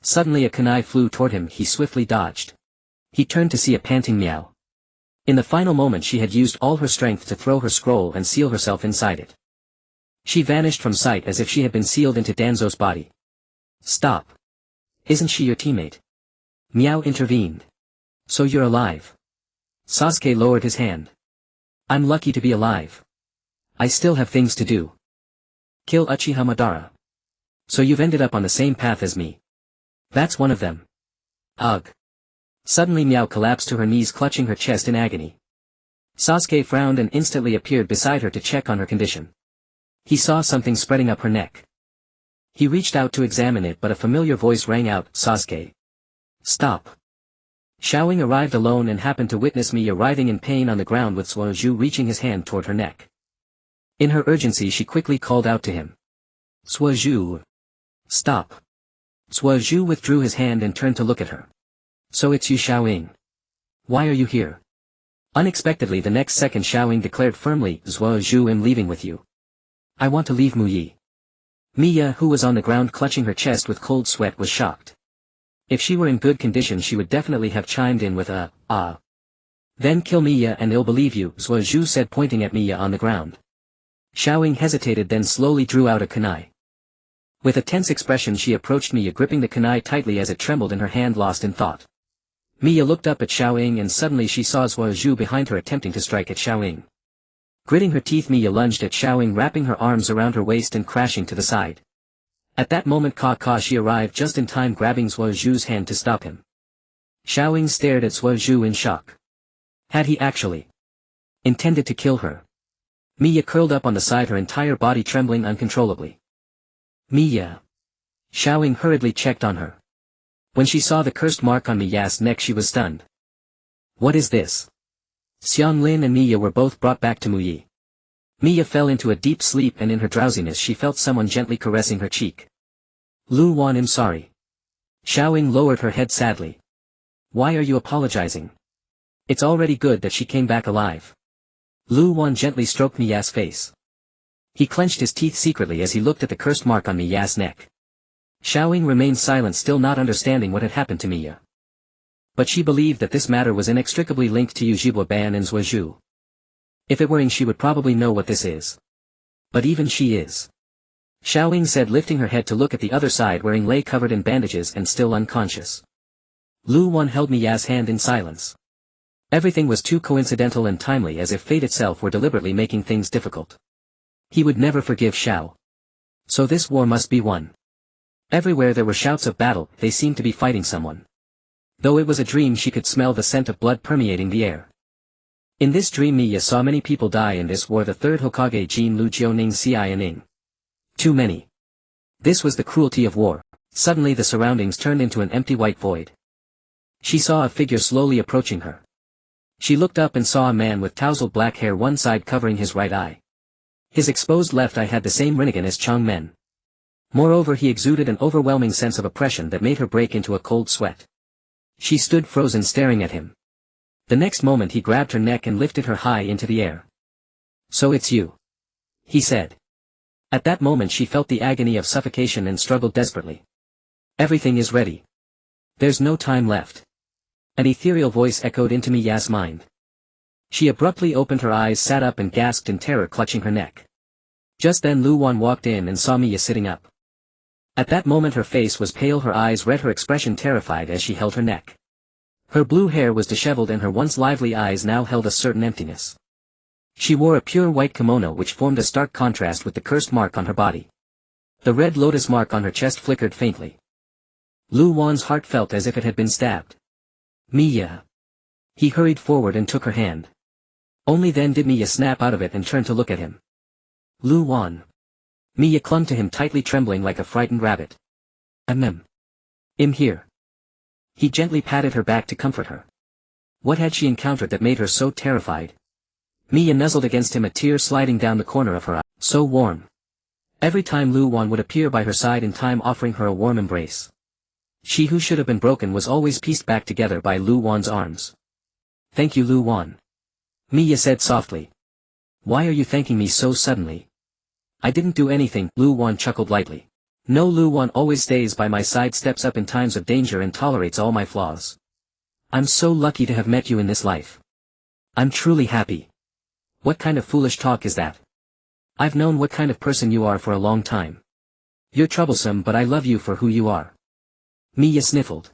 Suddenly a kunai flew toward him, he swiftly dodged. He turned to see a panting Miao. In the final moment, she had used all her strength to throw her scroll and seal herself inside it. She vanished from sight as if she had been sealed into Danzo's body. Stop. Isn't she your teammate? Miao intervened. So you're alive. Sasuke lowered his hand. I'm lucky to be alive. I still have things to do. Kill Uchiha Madara. So you've ended up on the same path as me. That's one of them. Ugh. Suddenly Miao collapsed to her knees, clutching her chest in agony. Sasuke frowned and instantly appeared beside her to check on her condition. He saw something spreading up her neck. He reached out to examine it, but a familiar voice rang out, Sasuke. Stop. Xiaoying arrived alone and happened to witness Miya writhing in pain on the ground with Suozhu reaching his hand toward her neck. In her urgency, she quickly called out to him. Suozhu. Stop. Suozhu withdrew his hand and turned to look at her. So it's you, Xiaoying. Why are you here? Unexpectedly the next second, Xiaoying declared firmly, Suozhu, I'm leaving with you. I want to leave Muyi. Miya, who was on the ground clutching her chest with cold sweat, was shocked. If she were in good condition, she would definitely have chimed in with a, ah. Then kill Miya and they'll believe you, Suozhu said, pointing at Miya on the ground. Xiaoying hesitated then slowly drew out a kunai. With a tense expression she approached Mia gripping the kunai tightly as it trembled in her hand lost in thought. Mia looked up at Xiaoying and suddenly she saw Zhuozhu behind her attempting to strike at Xiaoying. Gritting her teeth Mia lunged at Xiaoying wrapping her arms around her waist and crashing to the side. At that moment Kakashi arrived just in time grabbing Zhuozhu's hand to stop him. Xiaoying stared at Zhuozhu in shock. Had he actually intended to kill her? Mia curled up on the side her entire body trembling uncontrollably. Mia. Xiaoying hurriedly checked on her. When she saw the cursed mark on Mia's neck she was stunned. What is this? Xianglin and Mia were both brought back to Muyi. Mia fell into a deep sleep and in her drowsiness she felt someone gently caressing her cheek. Lu Wan, I'm sorry. Xiaoying lowered her head sadly. Why are you apologizing? It's already good that she came back alive. Lu Wan gently stroked Mia's face. He clenched his teeth secretly as he looked at the cursed mark on Mia's neck. Xiaoying remained silent still not understanding what had happened to Mia. But she believed that this matter was inextricably linked to Uchiha Ban and Zhuozhu. If it were Ying she would probably know what this is. But even she is. Xiaoying said lifting her head to look at the other side where Ying lay covered in bandages and still unconscious. Lu Wan held Mia's hand in silence. Everything was too coincidental and timely as if fate itself were deliberately making things difficult. He would never forgive Xiao. So this war must be won. Everywhere there were shouts of battle, they seemed to be fighting someone. Though it was a dream she could smell the scent of blood permeating the air. In this dream Mia saw many people die in this war, the third Hokage Jin Lu Jiuning Xiaoning. Too many. This was the cruelty of war. Suddenly the surroundings turned into an empty white void. She saw a figure slowly approaching her. She looked up and saw a man with tousled black hair, one side covering his right eye. His exposed left eye had the same Rinnegan as Chang Men. Moreover he exuded an overwhelming sense of oppression that made her break into a cold sweat. She stood frozen staring at him. The next moment he grabbed her neck and lifted her high into the air. So it's you. He said. At that moment she felt the agony of suffocation and struggled desperately. Everything is ready. There's no time left. An ethereal voice echoed into Mia's mind. She abruptly opened her eyes, sat up and gasped in terror, clutching her neck. Just then Lu Wan walked in and saw Mia sitting up. At that moment her face was pale, her eyes red, her expression terrified as she held her neck. Her blue hair was disheveled and her once lively eyes now held a certain emptiness. She wore a pure white kimono which formed a stark contrast with the cursed mark on her body. The red lotus mark on her chest flickered faintly. Lu Wan's heart felt as if it had been stabbed. Mia. He hurried forward and took her hand. Only then did Mia snap out of it and turn to look at him. Lu Wan. Mia clung to him tightly, trembling like a frightened rabbit. I'm here. He gently patted her back to comfort her. What had she encountered that made her so terrified? Mia nuzzled against him, a tear sliding down the corner of her eye. So warm. Every time Lu Wan would appear by her side in time offering her a warm embrace. She who should have been broken was always pieced back together by Lu Wan's arms. Thank you, Lu Wan. Mia said softly. Why are you thanking me so suddenly? I didn't do anything, Lu Wan chuckled lightly. No, Lu Wan always stays by my side, steps up in times of danger and tolerates all my flaws. I'm so lucky to have met you in this life. I'm truly happy. What kind of foolish talk is that? I've known what kind of person you are for a long time. You're troublesome, but I love you for who you are. Mia sniffled.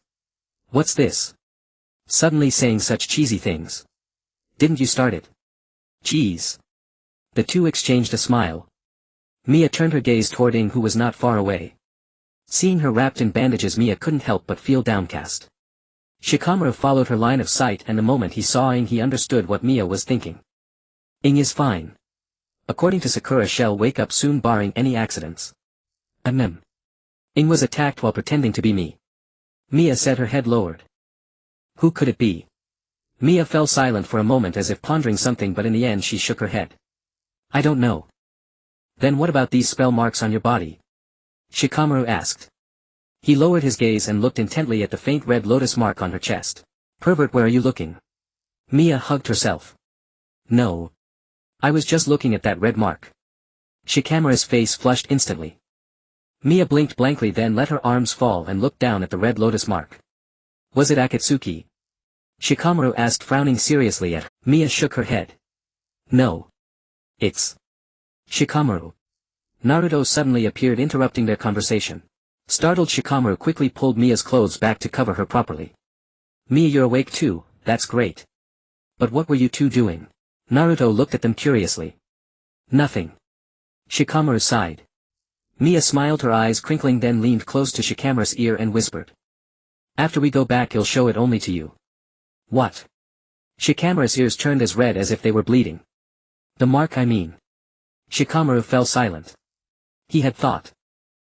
What's this? Suddenly saying such cheesy things. Didn't you start it? Cheese. The two exchanged a smile. Mia turned her gaze toward Ying, who was not far away. Seeing her wrapped in bandages Mia couldn't help but feel downcast. Shikamaru followed her line of sight and the moment he saw Ying he understood what Mia was thinking. Ying is fine. According to Sakura she'll wake up soon barring any accidents. Ying was attacked while pretending to be me. Mia said, her head lowered. Who could it be? Mia fell silent for a moment as if pondering something, but in the end she shook her head. I don't know. Then what about these spell marks on your body? Shikamaru asked. He lowered his gaze and looked intently at the faint red lotus mark on her chest. Pervert, where are you looking? Mia hugged herself. No. I was just looking at that red mark. Shikamaru's face flushed instantly. Mia blinked blankly, then let her arms fall and looked down at the red lotus mark. Was it Akatsuki? Shikamaru asked, frowning seriously at her. Mia shook her head. No. It's Shikamaru. Naruto suddenly appeared, interrupting their conversation. Startled, Shikamaru quickly pulled Mia's clothes back to cover her properly. Mia, you're awake too, that's great. But what were you two doing? Naruto looked at them curiously. Nothing. Shikamaru sighed. Mia smiled, her eyes crinkling, then leaned close to Shikamaru's ear and whispered. After we go back he'll show it only to you. What? Shikamaru's ears turned as red as if they were bleeding. The mark, I mean. Shikamaru fell silent. He had thought.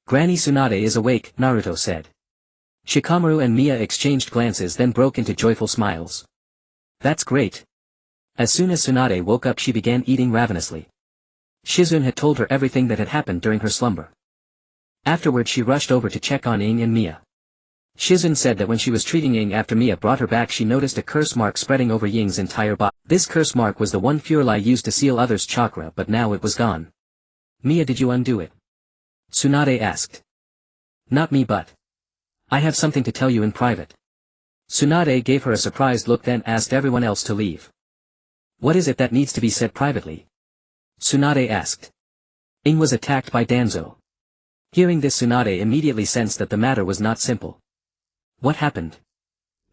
Granny Tsunade is awake, Naruto said. Shikamaru and Mia exchanged glances, then broke into joyful smiles. That's great. As soon as Tsunade woke up she began eating ravenously. Shizune had told her everything that had happened during her slumber. Afterward she rushed over to check on Ing and Mia. Shizune said that when she was treating Ing after Mia brought her back she noticed a curse mark spreading over Ying's entire body. This curse mark was the one Fuerli used to seal others' chakra, but now it was gone. Mia, did you undo it? Tsunade asked. Not me, but I have something to tell you in private. Tsunade gave her a surprised look, then asked everyone else to leave. What is it that needs to be said privately? Tsunade asked. Ing was attacked by Danzo. Hearing this, Tsunade immediately sensed that the matter was not simple. What happened?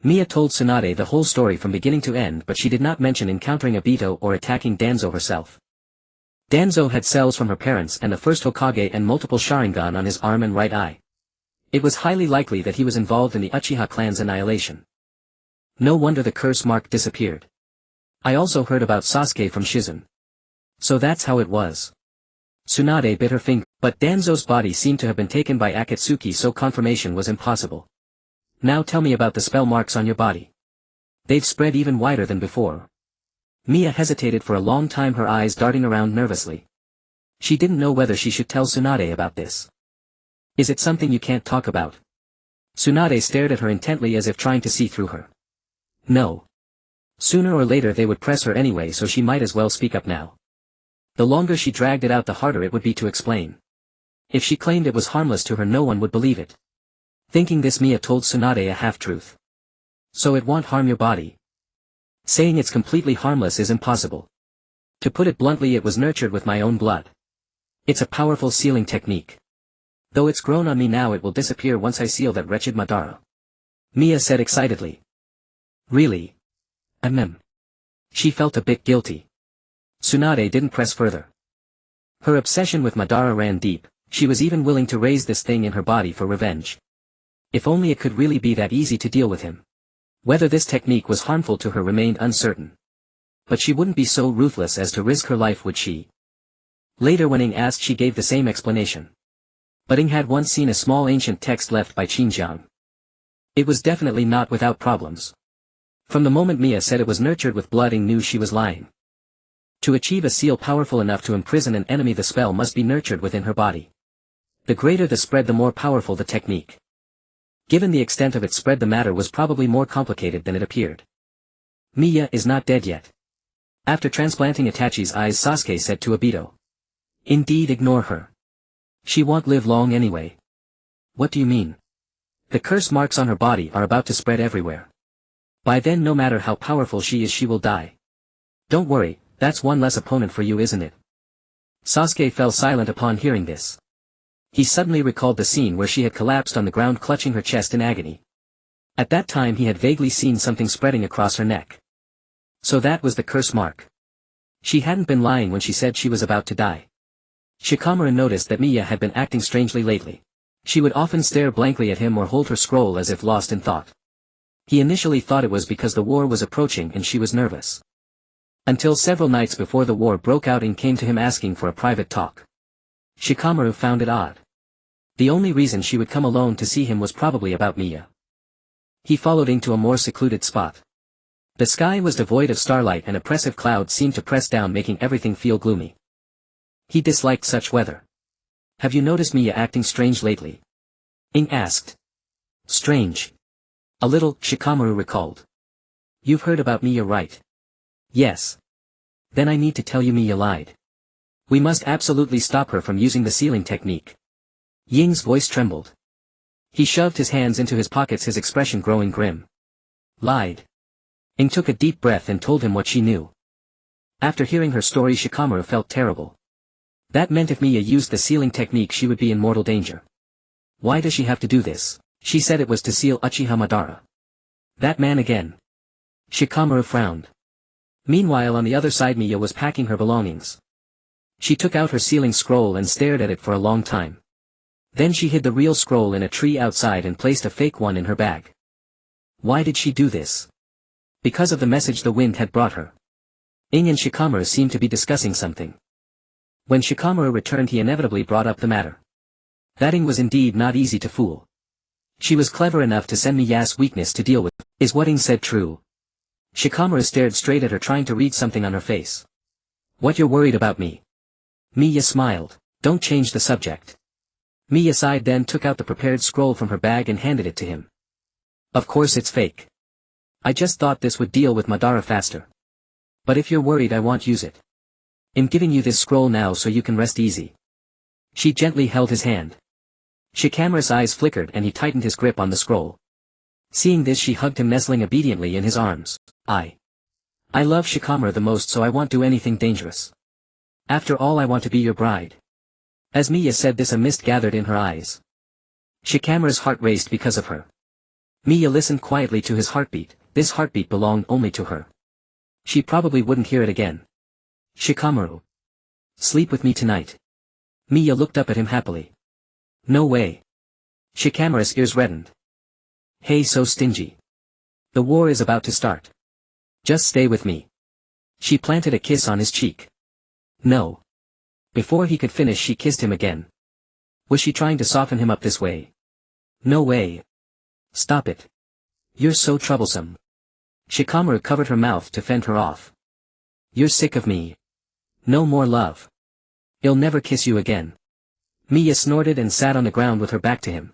Mia told Tsunade the whole story from beginning to end, but she did not mention encountering Obito or attacking Danzo herself. Danzo had cells from her parents and the first Hokage and multiple Sharingan on his arm and right eye. It was highly likely that he was involved in the Uchiha clan's annihilation. No wonder the curse mark disappeared. I also heard about Sasuke from Shizune. So that's how it was. Tsunade bit her finger, but Danzo's body seemed to have been taken by Akatsuki, so confirmation was impossible. Now tell me about the spell marks on your body. They've spread even wider than before. Mia hesitated for a long time, her eyes darting around nervously. She didn't know whether she should tell Tsunade about this. Is it something you can't talk about? Tsunade stared at her intently as if trying to see through her. No. Sooner or later they would press her anyway, so she might as well speak up now. The longer she dragged it out the harder it would be to explain. If she claimed it was harmless to her no one would believe it. Thinking this, Mia told Tsunade a half-truth. So it won't harm your body. Saying it's completely harmless is impossible. To put it bluntly, it was nurtured with my own blood. It's a powerful sealing technique. Though it's grown on me now, it will disappear once I seal that wretched Madara. Mia said excitedly. Really? She felt a bit guilty. Tsunade didn't press further. Her obsession with Madara ran deep, she was even willing to raise this thing in her body for revenge. If only it could really be that easy to deal with him. Whether this technique was harmful to her remained uncertain. But she wouldn't be so ruthless as to risk her life, would she? Later when Ing asked, she gave the same explanation. But Ing had once seen a small ancient text left by Xinjiang. It was definitely not without problems. From the moment Mia said it was nurtured with blood, Ing knew she was lying. To achieve a seal powerful enough to imprison an enemy, the spell must be nurtured within her body. The greater the spread, the more powerful the technique. Given the extent of its spread, the matter was probably more complicated than it appeared. Mia is not dead yet. After transplanting Itachi's eyes, Sasuke said to Obito. Indeed, ignore her. She won't live long anyway. What do you mean? The curse marks on her body are about to spread everywhere. By then, no matter how powerful she is, she will die. Don't worry, that's one less opponent for you, isn't it? Sasuke fell silent upon hearing this. He suddenly recalled the scene where she had collapsed on the ground clutching her chest in agony. At that time he had vaguely seen something spreading across her neck. So that was the curse mark. She hadn't been lying when she said she was about to die. Shikamaru noticed that Mia had been acting strangely lately. She would often stare blankly at him or hold her scroll as if lost in thought. He initially thought it was because the war was approaching and she was nervous. Until several nights before the war broke out, and came to him asking for a private talk. Shikamaru found it odd. The only reason she would come alone to see him was probably about Mia. He followed Ing to a more secluded spot. The sky was devoid of starlight and oppressive clouds seemed to press down, making everything feel gloomy. He disliked such weather. Have you noticed Mia acting strange lately? Ing asked. Strange. A little, Shikamaru recalled. You've heard about Mia, right? Yes. Then I need to tell you Mia lied. We must absolutely stop her from using the sealing technique. Ying's voice trembled. He shoved his hands into his pockets, his expression growing grim. Lied. Ing took a deep breath and told him what she knew. After hearing her story, Shikamaru felt terrible. That meant if Miya used the sealing technique she would be in mortal danger. Why does she have to do this? She said it was to seal Uchiha Madara. That man again. Shikamaru frowned. Meanwhile on the other side Miya was packing her belongings. She took out her sealing scroll and stared at it for a long time. Then she hid the real scroll in a tree outside and placed a fake one in her bag. Why did she do this? Because of the message the wind had brought her. Ing and Shikamaru seemed to be discussing something. When Shikamaru returned he inevitably brought up the matter. That Ing was indeed not easy to fool. She was clever enough to send Miya's weakness to deal with. Is what Ing said true? Shikamaru stared straight at her trying to read something on her face. What, you're worried about me? Miya smiled. Don't change the subject. Miya sighed, then took out the prepared scroll from her bag and handed it to him. Of course it's fake. I just thought this would deal with Madara faster. But if you're worried I won't use it. I'm giving you this scroll now so you can rest easy. She gently held his hand. Shikamaru's eyes flickered and he tightened his grip on the scroll. Seeing this she hugged him, nestling obediently in his arms. I love Shikamaru the most, so I won't do anything dangerous. After all I want to be your bride. As Miya said this a mist gathered in her eyes. Shikamaru's heart raced because of her. Miya listened quietly to his heartbeat. This heartbeat belonged only to her. She probably wouldn't hear it again. Shikamaru. Sleep with me tonight. Miya looked up at him happily. No way. Shikamaru's ears reddened. Hey, so stingy. The war is about to start. Just stay with me. She planted a kiss on his cheek. No. Before he could finish she kissed him again. Was she trying to soften him up this way? No way. Stop it. You're so troublesome. Shikamaru covered her mouth to fend her off. You're sick of me. No more love. I'll never kiss you again. Miya snorted and sat on the ground with her back to him.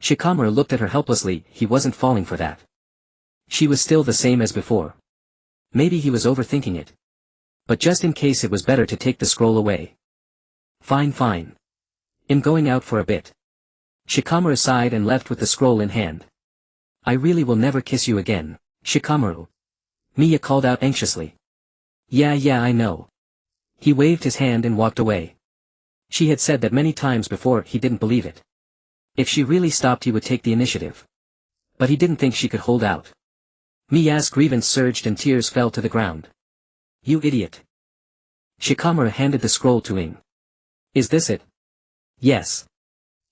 Shikamaru looked at her helplessly. He wasn't falling for that. She was still the same as before. Maybe he was overthinking it. But just in case it was better to take the scroll away. Fine. I'm going out for a bit. Shikamaru sighed and left with the scroll in hand. I really will never kiss you again, Shikamaru. Miya called out anxiously. Yeah, I know. He waved his hand and walked away. She had said that many times before. He didn't believe it. If she really stopped he would take the initiative. But he didn't think she could hold out. Miya's grievance surged and tears fell to the ground. You idiot. Shikamaru handed the scroll to Ing. Is this it? Yes.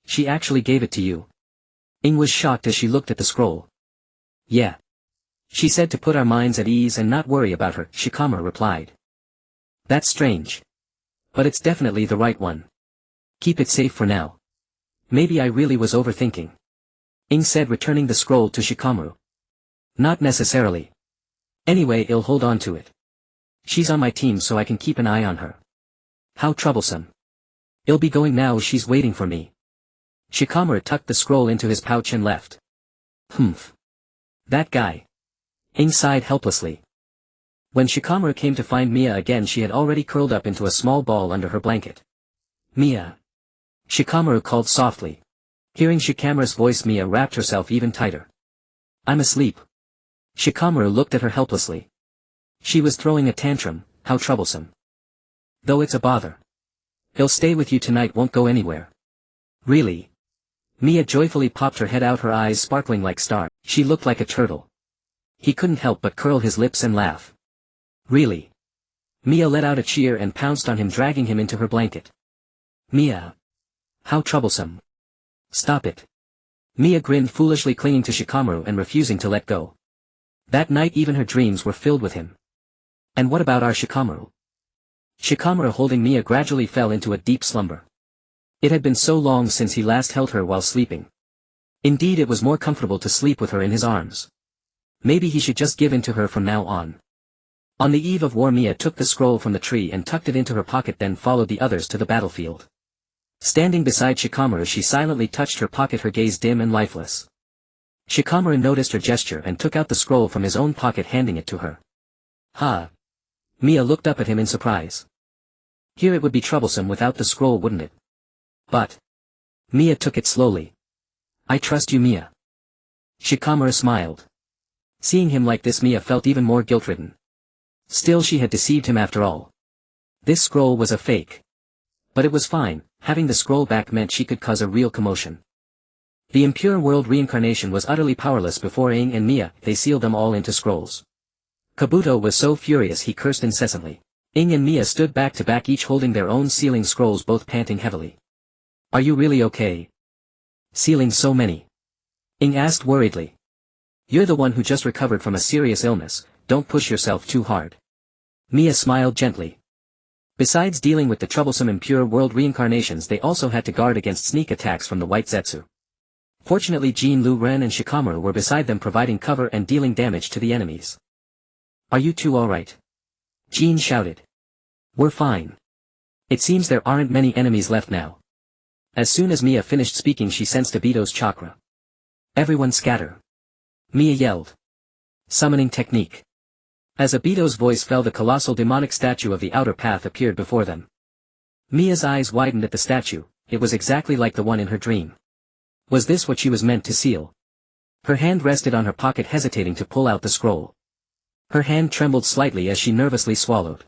She actually gave it to you. Ing was shocked as she looked at the scroll. Yeah. She said to put our minds at ease and not worry about her, Shikamaru replied. That's strange. But it's definitely the right one. Keep it safe for now. Maybe I really was overthinking. Ing said, returning the scroll to Shikamaru. Not necessarily. Anyway, I'll hold on to it. She's on my team so I can keep an eye on her. How troublesome. I'll be going now, she's waiting for me. Shikamaru tucked the scroll into his pouch and left. Humph. That guy. Ing sighed helplessly. When Shikamaru came to find Miya again, she had already curled up into a small ball under her blanket. Miya. Shikamaru called softly. Hearing Shikamaru's voice, Miya wrapped herself even tighter. I'm asleep. Shikamaru looked at her helplessly. She was throwing a tantrum. How troublesome. Though it's a bother. I'll stay with you tonight, won't go anywhere. Really? Miya joyfully popped her head out, her eyes sparkling like stars. She looked like a turtle. He couldn't help but curl his lips and laugh. Really? Miya let out a cheer and pounced on him, dragging him into her blanket. Miya. How troublesome. Stop it. Miya grinned foolishly, clinging to Shikamaru and refusing to let go. That night even her dreams were filled with him. And what about our Shikamaru? Shikamaru, holding Miya, gradually fell into a deep slumber. It had been so long since he last held her while sleeping. Indeed, it was more comfortable to sleep with her in his arms. Maybe he should just give in to her from now on. On the eve of war, Miya took the scroll from the tree and tucked it into her pocket, then followed the others to the battlefield. Standing beside Shikamaru, she silently touched her pocket, her gaze dim and lifeless. Shikamaru noticed her gesture and took out the scroll from his own pocket, handing it to her. Ha! Miya looked up at him in surprise. Here it would be troublesome without the scroll, wouldn't it? But Miya took it slowly. I trust you, Miya. Shikamaru smiled. Seeing him like this, Miya felt even more guilt-ridden. Still, she had deceived him after all. This scroll was a fake. But it was fine, having the scroll back meant she could cause a real commotion. The impure world reincarnation was utterly powerless before Aang and Mia, they sealed them all into scrolls. Kabuto was so furious he cursed incessantly. Aang and Mia stood back to back, each holding their own sealing scrolls, both panting heavily. "Are you really okay? Sealing so many?" Aang asked worriedly. "You're the one who just recovered from a serious illness, don't push yourself too hard." Mia smiled gently. Besides dealing with the troublesome impure world reincarnations, they also had to guard against sneak attacks from the White Zetsu. Fortunately Jin Lu Ren and Shikamaru were beside them, providing cover and dealing damage to the enemies. "Are you two alright?" Jin shouted. "We're fine. It seems there aren't many enemies left now." As soon as Mia finished speaking, she sensed Obito's chakra. "Everyone scatter!" Mia yelled. Summoning technique. As Obito's voice fell, the colossal demonic statue of the outer path appeared before them. Mia's eyes widened at the statue, it was exactly like the one in her dream. Was this what she was meant to seal? Her hand rested on her pocket, hesitating to pull out the scroll. Her hand trembled slightly as she nervously swallowed.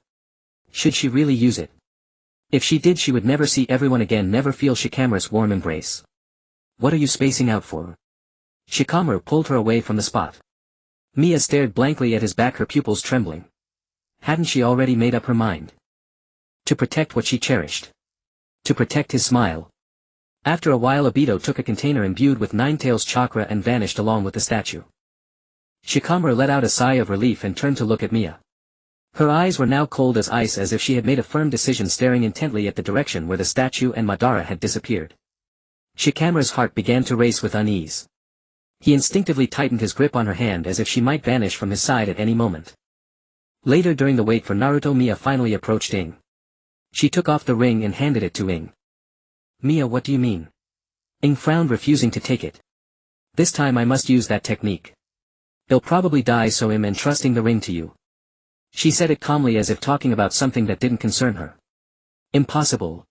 Should she really use it? If she did, she would never see everyone again, never feel Shikamaru's warm embrace. "What are you spacing out for?" Shikamaru pulled her away from the spot. Mia stared blankly at his back, her pupils trembling. Hadn't she already made up her mind? To protect what she cherished. To protect his smile. After a while Obito took a container imbued with Ninetales chakra and vanished along with the statue. Shikamaru let out a sigh of relief and turned to look at Mia. Her eyes were now cold as ice, as if she had made a firm decision, staring intently at the direction where the statue and Madara had disappeared. Shikamaru's heart began to race with unease. He instinctively tightened his grip on her hand as if she might vanish from his side at any moment. Later during the wait for Naruto, Mia finally approached Aang. She took off the ring and handed it to Aang. "Mia, what do you mean?" Aang frowned, refusing to take it. "This time I must use that technique. He'll probably die, so I'm entrusting the ring to you." She said it calmly, as if talking about something that didn't concern her. "Impossible.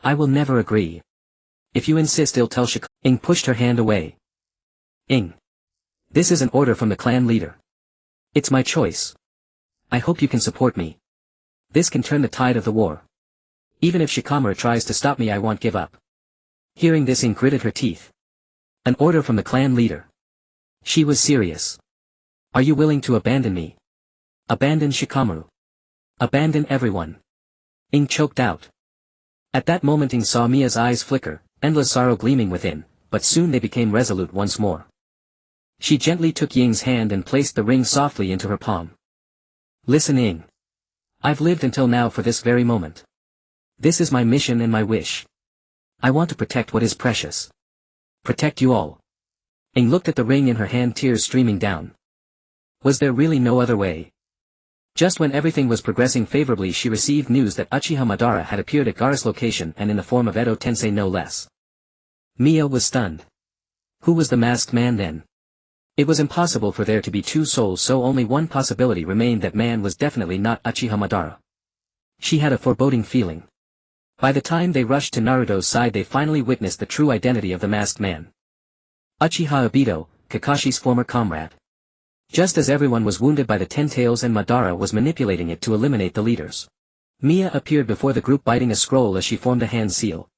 I will never agree. If you insist, I'll tell Shikamaru." Aang pushed her hand away. "Aang. This is an order from the clan leader. It's my choice. I hope you can support me. This can turn the tide of the war. Even if Shikamaru tries to stop me, I won't give up." Hearing this, Aang gritted her teeth. An order from the clan leader. She was serious. "Are you willing to abandon me? Abandon Shikamaru? Abandon everyone?" Aang choked out. At that moment Aang saw Mia's eyes flicker, endless sorrow gleaming within, but soon they became resolute once more. She gently took Ying's hand and placed the ring softly into her palm. "Listen, Aang. I've lived until now for this very moment. This is my mission and my wish. I want to protect what is precious. Protect you all." Aang looked at the ring in her hand, tears streaming down. Was there really no other way? Just when everything was progressing favorably, she received news that Uchiha Madara had appeared at Gaara's location, and in the form of Edo Tensei no less. Mia was stunned. Who was the masked man then? It was impossible for there to be two souls, so only one possibility remained: that man was definitely not Uchiha Madara. She had a foreboding feeling. By the time they rushed to Naruto's side, they finally witnessed the true identity of the masked man. Uchiha Obito, Kakashi's former comrade. Just as everyone was wounded by the Ten Tails and Madara was manipulating it to eliminate the leaders, Mia appeared before the group, biting a scroll as she formed a hand seal.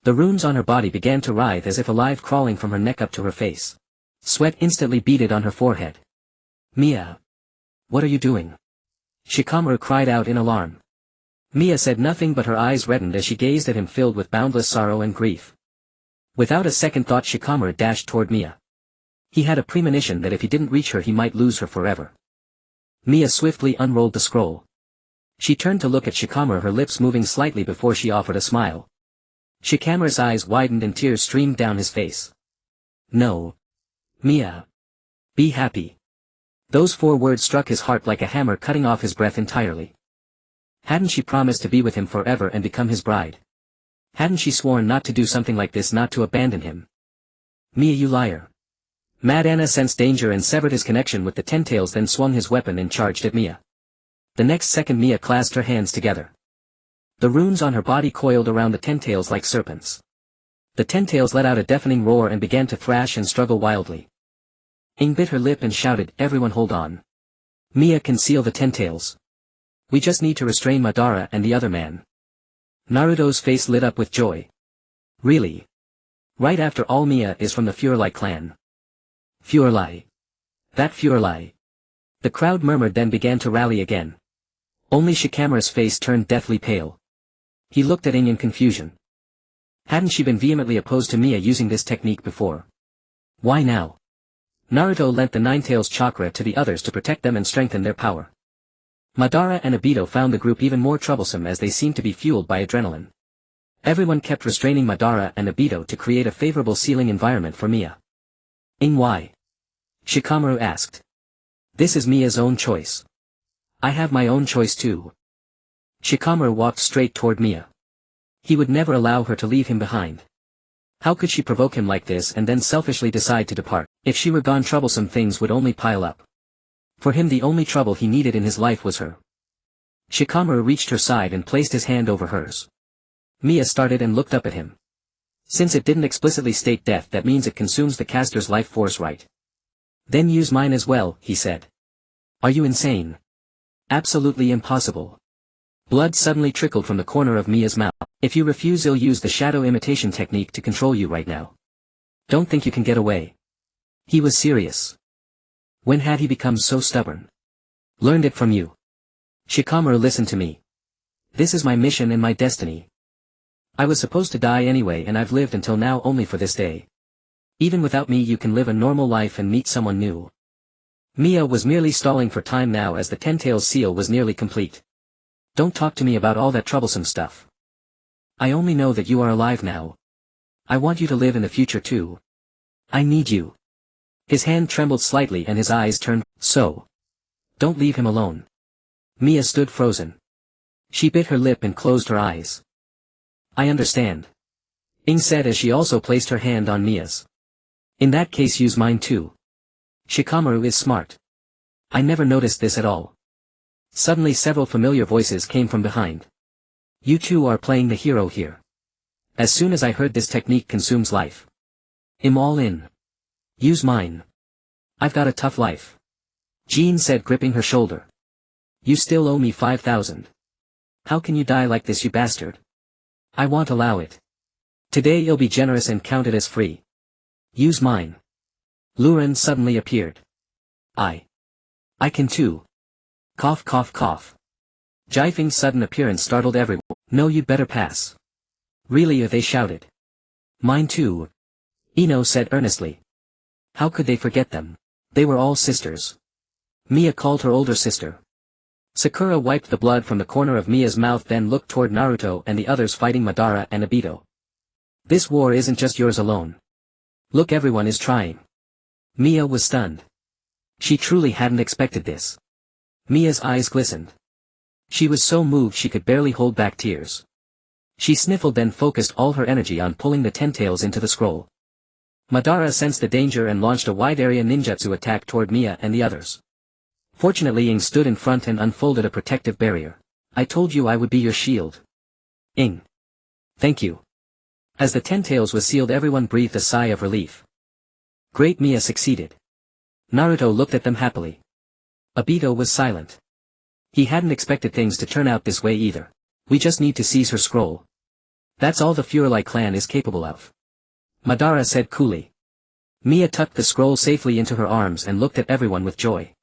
The runes on her body began to writhe as if alive, crawling from her neck up to her face. Sweat instantly beaded on her forehead. "Mia! What are you doing?" Shikamaru cried out in alarm. Mia said nothing, but her eyes reddened as she gazed at him, filled with boundless sorrow and grief. Without a second thought, Shikamaru dashed toward Mia. He had a premonition that if he didn't reach her, he might lose her forever. Mia swiftly unrolled the scroll. She turned to look at Shikamaru, her lips moving slightly before she offered a smile. Shikamaru's eyes widened and tears streamed down his face. "No. Mia. Be happy." Those 4 words struck his heart like a hammer, cutting off his breath entirely. Hadn't she promised to be with him forever and become his bride? Hadn't she sworn not to do something like this, not to abandon him? "Mia, you liar." Mad Anna sensed danger and severed his connection with the Ten Tails, then swung his weapon and charged at Mia. The next second Mia clasped her hands together. The runes on her body coiled around the Ten Tails like serpents. The Ten Tails let out a deafening roar and began to thrash and struggle wildly. Aang bit her lip and shouted, "Everyone hold on. Mia can seal the Ten Tails. We just need to restrain Madara and the other man." Naruto's face lit up with joy. Really? Right after all, Mia is from the Fuerli clan. Fuerli. That Fuerli. The crowd murmured, then began to rally again. Only Shikamaru's face turned deathly pale. He looked at Ing in confusion. Hadn't she been vehemently opposed to Mia using this technique before? Why now? Naruto lent the Ninetales chakra to the others to protect them and strengthen their power. Madara and Obito found the group even more troublesome as they seemed to be fueled by adrenaline. Everyone kept restraining Madara and Obito to create a favorable sealing environment for Mia. Ing, why? Shikamaru asked. This is Mia's own choice. I have my own choice too. Shikamaru walked straight toward Mia. He would never allow her to leave him behind. How could she provoke him like this and then selfishly decide to depart? If she were gone, troublesome things would only pile up. For him, the only trouble he needed in his life was her. Shikamaru reached her side and placed his hand over hers. Mia started and looked up at him. Since it didn't explicitly state death, that means it consumes the caster's life force, right? Then use mine as well, he said. Are you insane? Absolutely impossible. Blood suddenly trickled from the corner of Mia's mouth. If you refuse, I'll use the shadow imitation technique to control you right now. Don't think you can get away. He was serious. When had he become so stubborn? Learned it from you. Shikamaru, listen to me. This is my mission and my destiny. I was supposed to die anyway, and I've lived until now only for this day. Even without me, you can live a normal life and meet someone new. Mia was merely stalling for time now as the Ten-Tails seal was nearly complete. Don't talk to me about all that troublesome stuff. I only know that you are alive now. I want you to live in the future too. I need you. His hand trembled slightly and his eyes turned. So. Don't leave him alone. Mia stood frozen. She bit her lip and closed her eyes. I understand. Ing said as she also placed her hand on Mia's. In that case, use mine too. Shikamaru is smart. I never noticed this at all. Suddenly several familiar voices came from behind. You two are playing the hero here. As soon as I heard this technique consumes life. I'm all in. Use mine. I've got a tough life. Jean said, gripping her shoulder. You still owe me 5,000. How can you die like this, you bastard? I won't allow it. Today you'll be generous and count it as free. Use mine. Luren suddenly appeared. I can too. Cough cough cough. Jifeng's sudden appearance startled everyone. No, you'd better pass. Really, they shouted. Mine too. Ino said earnestly. How could they forget them? They were all sisters. Mia called her older sister. Sakura wiped the blood from the corner of Mia's mouth, then looked toward Naruto and the others fighting Madara and Obito. This war isn't just yours alone. Look, everyone is trying. Mia was stunned. She truly hadn't expected this. Mia's eyes glistened. She was so moved she could barely hold back tears. She sniffled, then focused all her energy on pulling the Ten-Tails into the scroll. Madara sensed the danger and launched a wide-area ninjutsu attack toward Mia and the others. Fortunately, Ing stood in front and unfolded a protective barrier. I told you I would be your shield. Ing. Thank you. As the Ten-Tails was sealed, everyone breathed a sigh of relief. Great, Mia succeeded. Naruto looked at them happily. Obito was silent. He hadn't expected things to turn out this way either. We just need to seize her scroll. That's all the Fuerli clan is capable of. Madara said coolly. Mia tucked the scroll safely into her arms and looked at everyone with joy.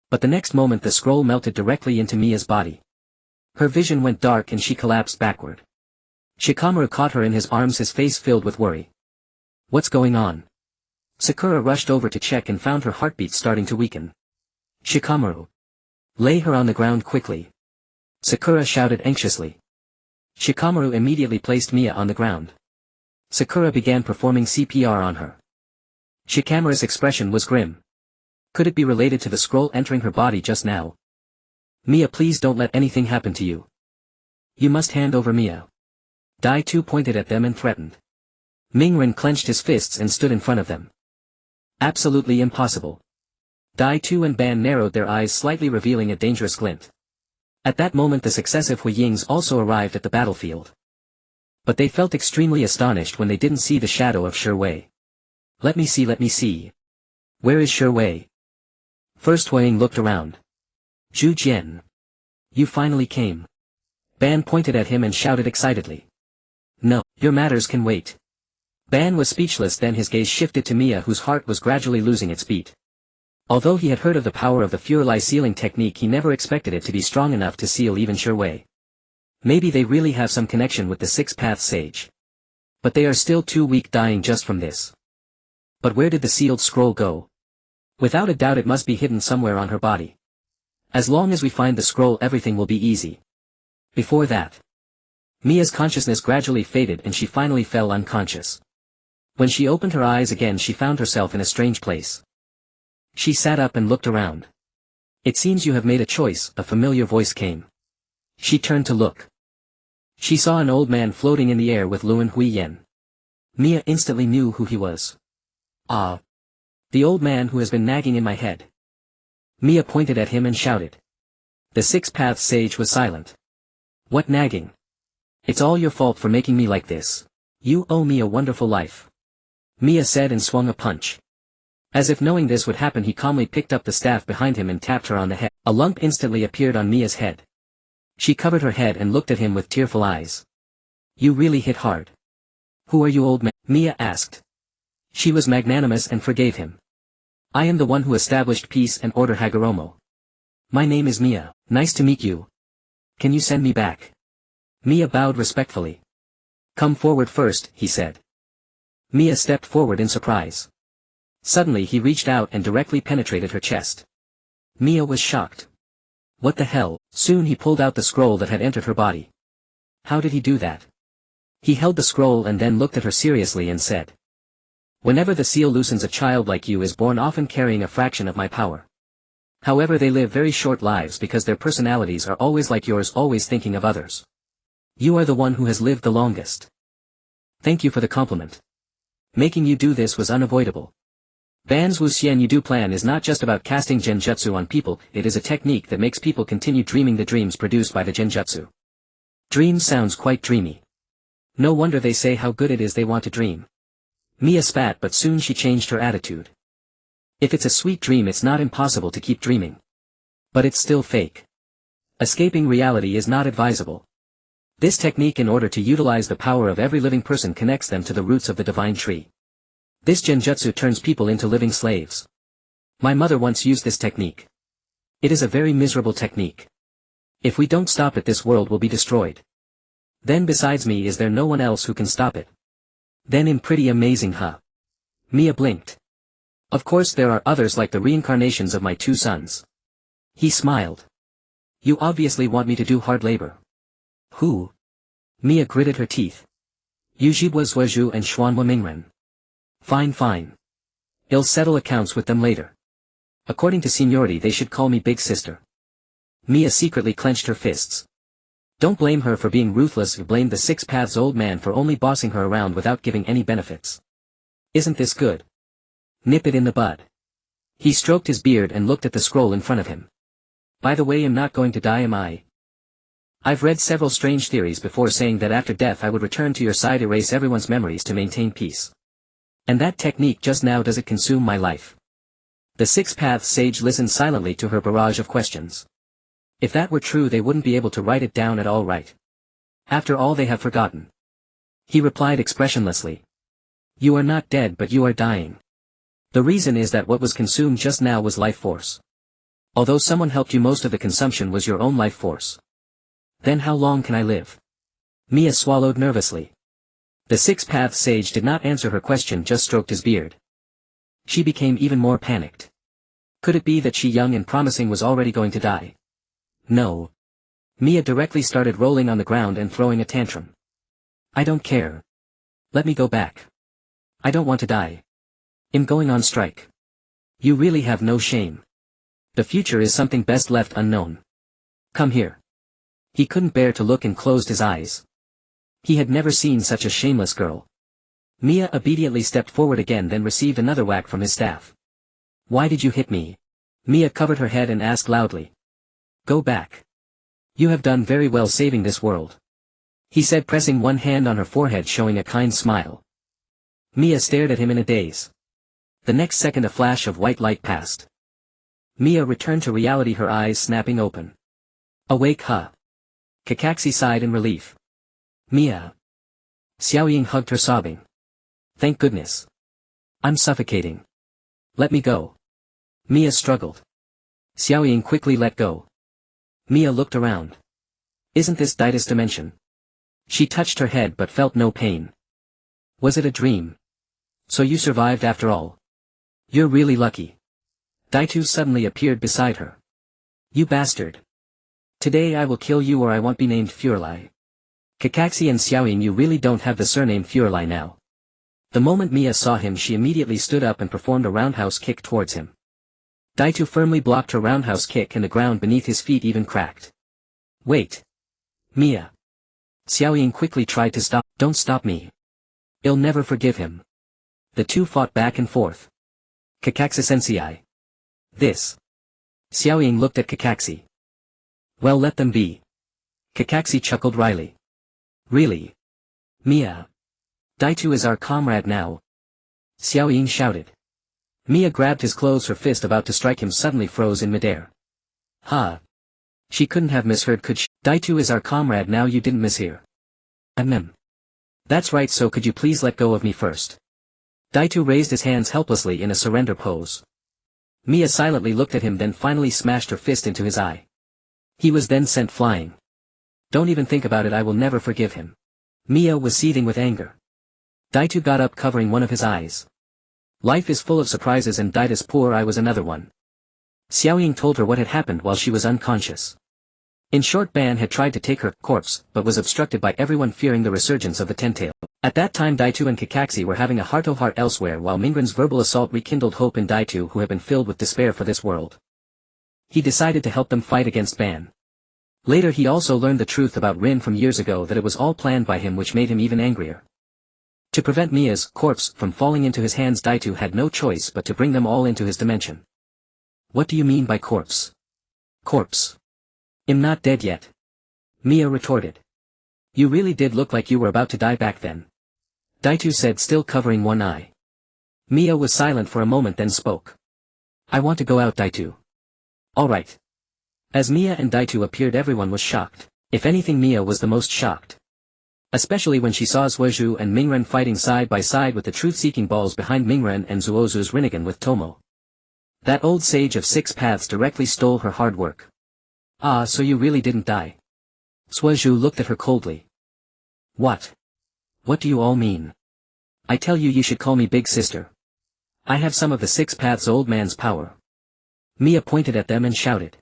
But the next moment the scroll melted directly into Mia's body. Her vision went dark and she collapsed backward. Shikamaru caught her in his arms, his face filled with worry. What's going on? Sakura rushed over to check and found her heartbeat starting to weaken. Shikamaru. Lay her on the ground quickly. Sakura shouted anxiously. Shikamaru immediately placed Mia on the ground. Sakura began performing CPR on her. Shikamaru's expression was grim. Could it be related to the scroll entering her body just now? Mia, please don't let anything happen to you. You must hand over Mia. Dai-Tu pointed at them and threatened. Mingren clenched his fists and stood in front of them. Absolutely impossible. Dai-Tu and Ban narrowed their eyes slightly, revealing a dangerous glint. At that moment the successive Huiyings also arrived at the battlefield. But they felt extremely astonished when they didn't see the shadow of Shi. Let me see. Where is Shi? First Huiying looked around. Zhu Jian. You finally came. Ban pointed at him and shouted excitedly. No, your matters can wait. Ban was speechless, then his gaze shifted to Mia, whose heart was gradually losing its beat. Although he had heard of the power of the Fuerli sealing technique, he never expected it to be strong enough to seal even Sure Wei. Maybe they really have some connection with the Six-Path Sage. But they are still too weak, dying just from this. But where did the sealed scroll go? Without a doubt it must be hidden somewhere on her body. As long as we find the scroll, everything will be easy. Before that, Mia's consciousness gradually faded and she finally fell unconscious. When she opened her eyes again, she found herself in a strange place. She sat up and looked around. It seems you have made a choice, a familiar voice came. She turned to look. She saw an old man floating in the air with Luan Huiyen. Mia instantly knew who he was. Ah! The old man who has been nagging in my head. Mia pointed at him and shouted. The Six-Path Sage was silent. What nagging? It's all your fault for making me like this. You owe me a wonderful life. Mia said and swung a punch. As if knowing this would happen, he calmly picked up the staff behind him and tapped her on the head. A lump instantly appeared on Mia's head. She covered her head and looked at him with tearful eyes. You really hit hard. Who are you, old man? Mia asked. She was magnanimous and forgave him. I am the one who established peace and order Hagoromo. My name is Mia. Nice to meet you. Can you send me back? Mia bowed respectfully. Come forward first, he said. Mia stepped forward in surprise. Suddenly he reached out and directly penetrated her chest. Mia was shocked. What the hell? Soon he pulled out the scroll that had entered her body. How did he do that? He held the scroll and then looked at her seriously and said. Whenever the seal loosens, a child like you is born, often carrying a fraction of my power. However, they live very short lives because their personalities are always like yours, always thinking of others. You are the one who has lived the longest. Thank you for the compliment. Making you do this was unavoidable. Ban's Wuxian Yudu plan is not just about casting genjutsu on people, it is a technique that makes people continue dreaming the dreams produced by the genjutsu. Dream sounds quite dreamy. No wonder they say how good it is they want to dream. Mia spat, but soon she changed her attitude. If it's a sweet dream, it's not impossible to keep dreaming. But it's still fake. Escaping reality is not advisable. This technique, in order to utilize the power of every living person, connects them to the roots of the divine tree. This genjutsu turns people into living slaves. My mother once used this technique. It is a very miserable technique. If we don't stop it, this world will be destroyed. Then besides me, is there no one else who can stop it? Then I'm pretty amazing, huh? Mia blinked. Of course there are others, like the reincarnations of my two sons. He smiled. You obviously want me to do hard labor. Who? Mia gritted her teeth. Yujibwa Zhuozhu and Xuanhua Mingren. Fine. I'll settle accounts with them later. According to seniority, they should call me big sister. Mia secretly clenched her fists. Don't blame her for being ruthless, you blame the Six Paths old man for only bossing her around without giving any benefits. Isn't this good? Nip it in the bud. He stroked his beard and looked at the scroll in front of him. By the way, I'm not going to die, am I? I've read several strange theories before saying that after death I would return to your side, erase everyone's memories to maintain peace. And that technique just now, does it consume my life? The Six Paths Sage listened silently to her barrage of questions. If that were true, they wouldn't be able to write it down at all, right? After all, they have forgotten. He replied expressionlessly. You are not dead, but you are dying. The reason is that what was consumed just now was life force. Although someone helped you, most of the consumption was your own life force. Then how long can I live? Mia swallowed nervously. The Six Paths Sage did not answer her question, just stroked his beard. She became even more panicked. Could it be that she, young and promising, was already going to die? No. Mia directly started rolling on the ground and throwing a tantrum. I don't care. Let me go back. I don't want to die. I'm going on strike. You really have no shame. The future is something best left unknown. Come here. He couldn't bear to look and closed his eyes. He had never seen such a shameless girl. Mia obediently stepped forward again, then received another whack from his staff. Why did you hit me? Mia covered her head and asked loudly. Go back. You have done very well saving this world. He said, pressing one hand on her forehead, showing a kind smile. Mia stared at him in a daze. The next second a flash of white light passed. Mia returned to reality, her eyes snapping open. Awake, huh? Kakashi sighed in relief. Mia. Xiaoying hugged her sobbing. Thank goodness. I'm suffocating. Let me go. Mia struggled. Xiaoying quickly let go. Mia looked around. Isn't this Daida's dimension? She touched her head but felt no pain. Was it a dream? So you survived after all. You're really lucky. Daitu suddenly appeared beside her. You bastard. Today I will kill you or I won't be named Fuerli. Kakashi and Xiaoying, you really don't have the surname Fuerli now. The moment Mia saw him, she immediately stood up and performed a roundhouse kick towards him. Daitu firmly blocked her roundhouse kick and the ground beneath his feet even cracked. Wait. Mia. Xiaoying quickly tried to stop. Don't stop me. I'll never forgive him. The two fought back and forth. Kakashi-sensei. This. Xiaoying looked at Kakashi. Well, let them be. Kakashi chuckled wryly. Really? Mia. Daitu is our comrade now. Xiaoying shouted. Mia grabbed his clothes, her fist about to strike him suddenly froze in midair. Ha. She couldn't have misheard, could she? Daitu is our comrade now, you didn't mishear. That's right, so could you please let go of me first? Daitu raised his hands helplessly in a surrender pose. Mia silently looked at him, then finally smashed her fist into his eye. He was then sent flying. Don't even think about it, I will never forgive him. Mia was seething with anger. Daitu got up, covering one of his eyes. Life is full of surprises and Daida's poor eye was another one. Xiaoying told her what had happened while she was unconscious. In short, Ban had tried to take her corpse, but was obstructed by everyone fearing the resurgence of the Ten-Tail. At that time Daitu and Kakashi were having a heart-to-heart elsewhere, while Mingren's verbal assault rekindled hope in Daitu, who had been filled with despair for this world. He decided to help them fight against Ban. Later he also learned the truth about Rin from years ago, that it was all planned by him, which made him even angrier. To prevent Mia's corpse from falling into his hands, Daitu had no choice but to bring them all into his dimension. What do you mean by corpse? Corpse. I'm not dead yet. Mia retorted. You really did look like you were about to die back then. Daitu said, still covering one eye. Mia was silent for a moment, then spoke. I want to go out, Daitu. Alright. As Mia and Daitu appeared, everyone was shocked. If anything, Mia was the most shocked. Especially when she saw Suozhu and Mingren fighting side by side, with the truth-seeking balls behind Mingren and Zuozu's Rinnegan with Tomo. That old sage of 6 paths directly stole her hard work. Ah, so you really didn't die. Suozhu looked at her coldly. What? What do you all mean? I tell you, you should call me big sister. I have some of the 6 paths old man's power. Mia pointed at them and shouted.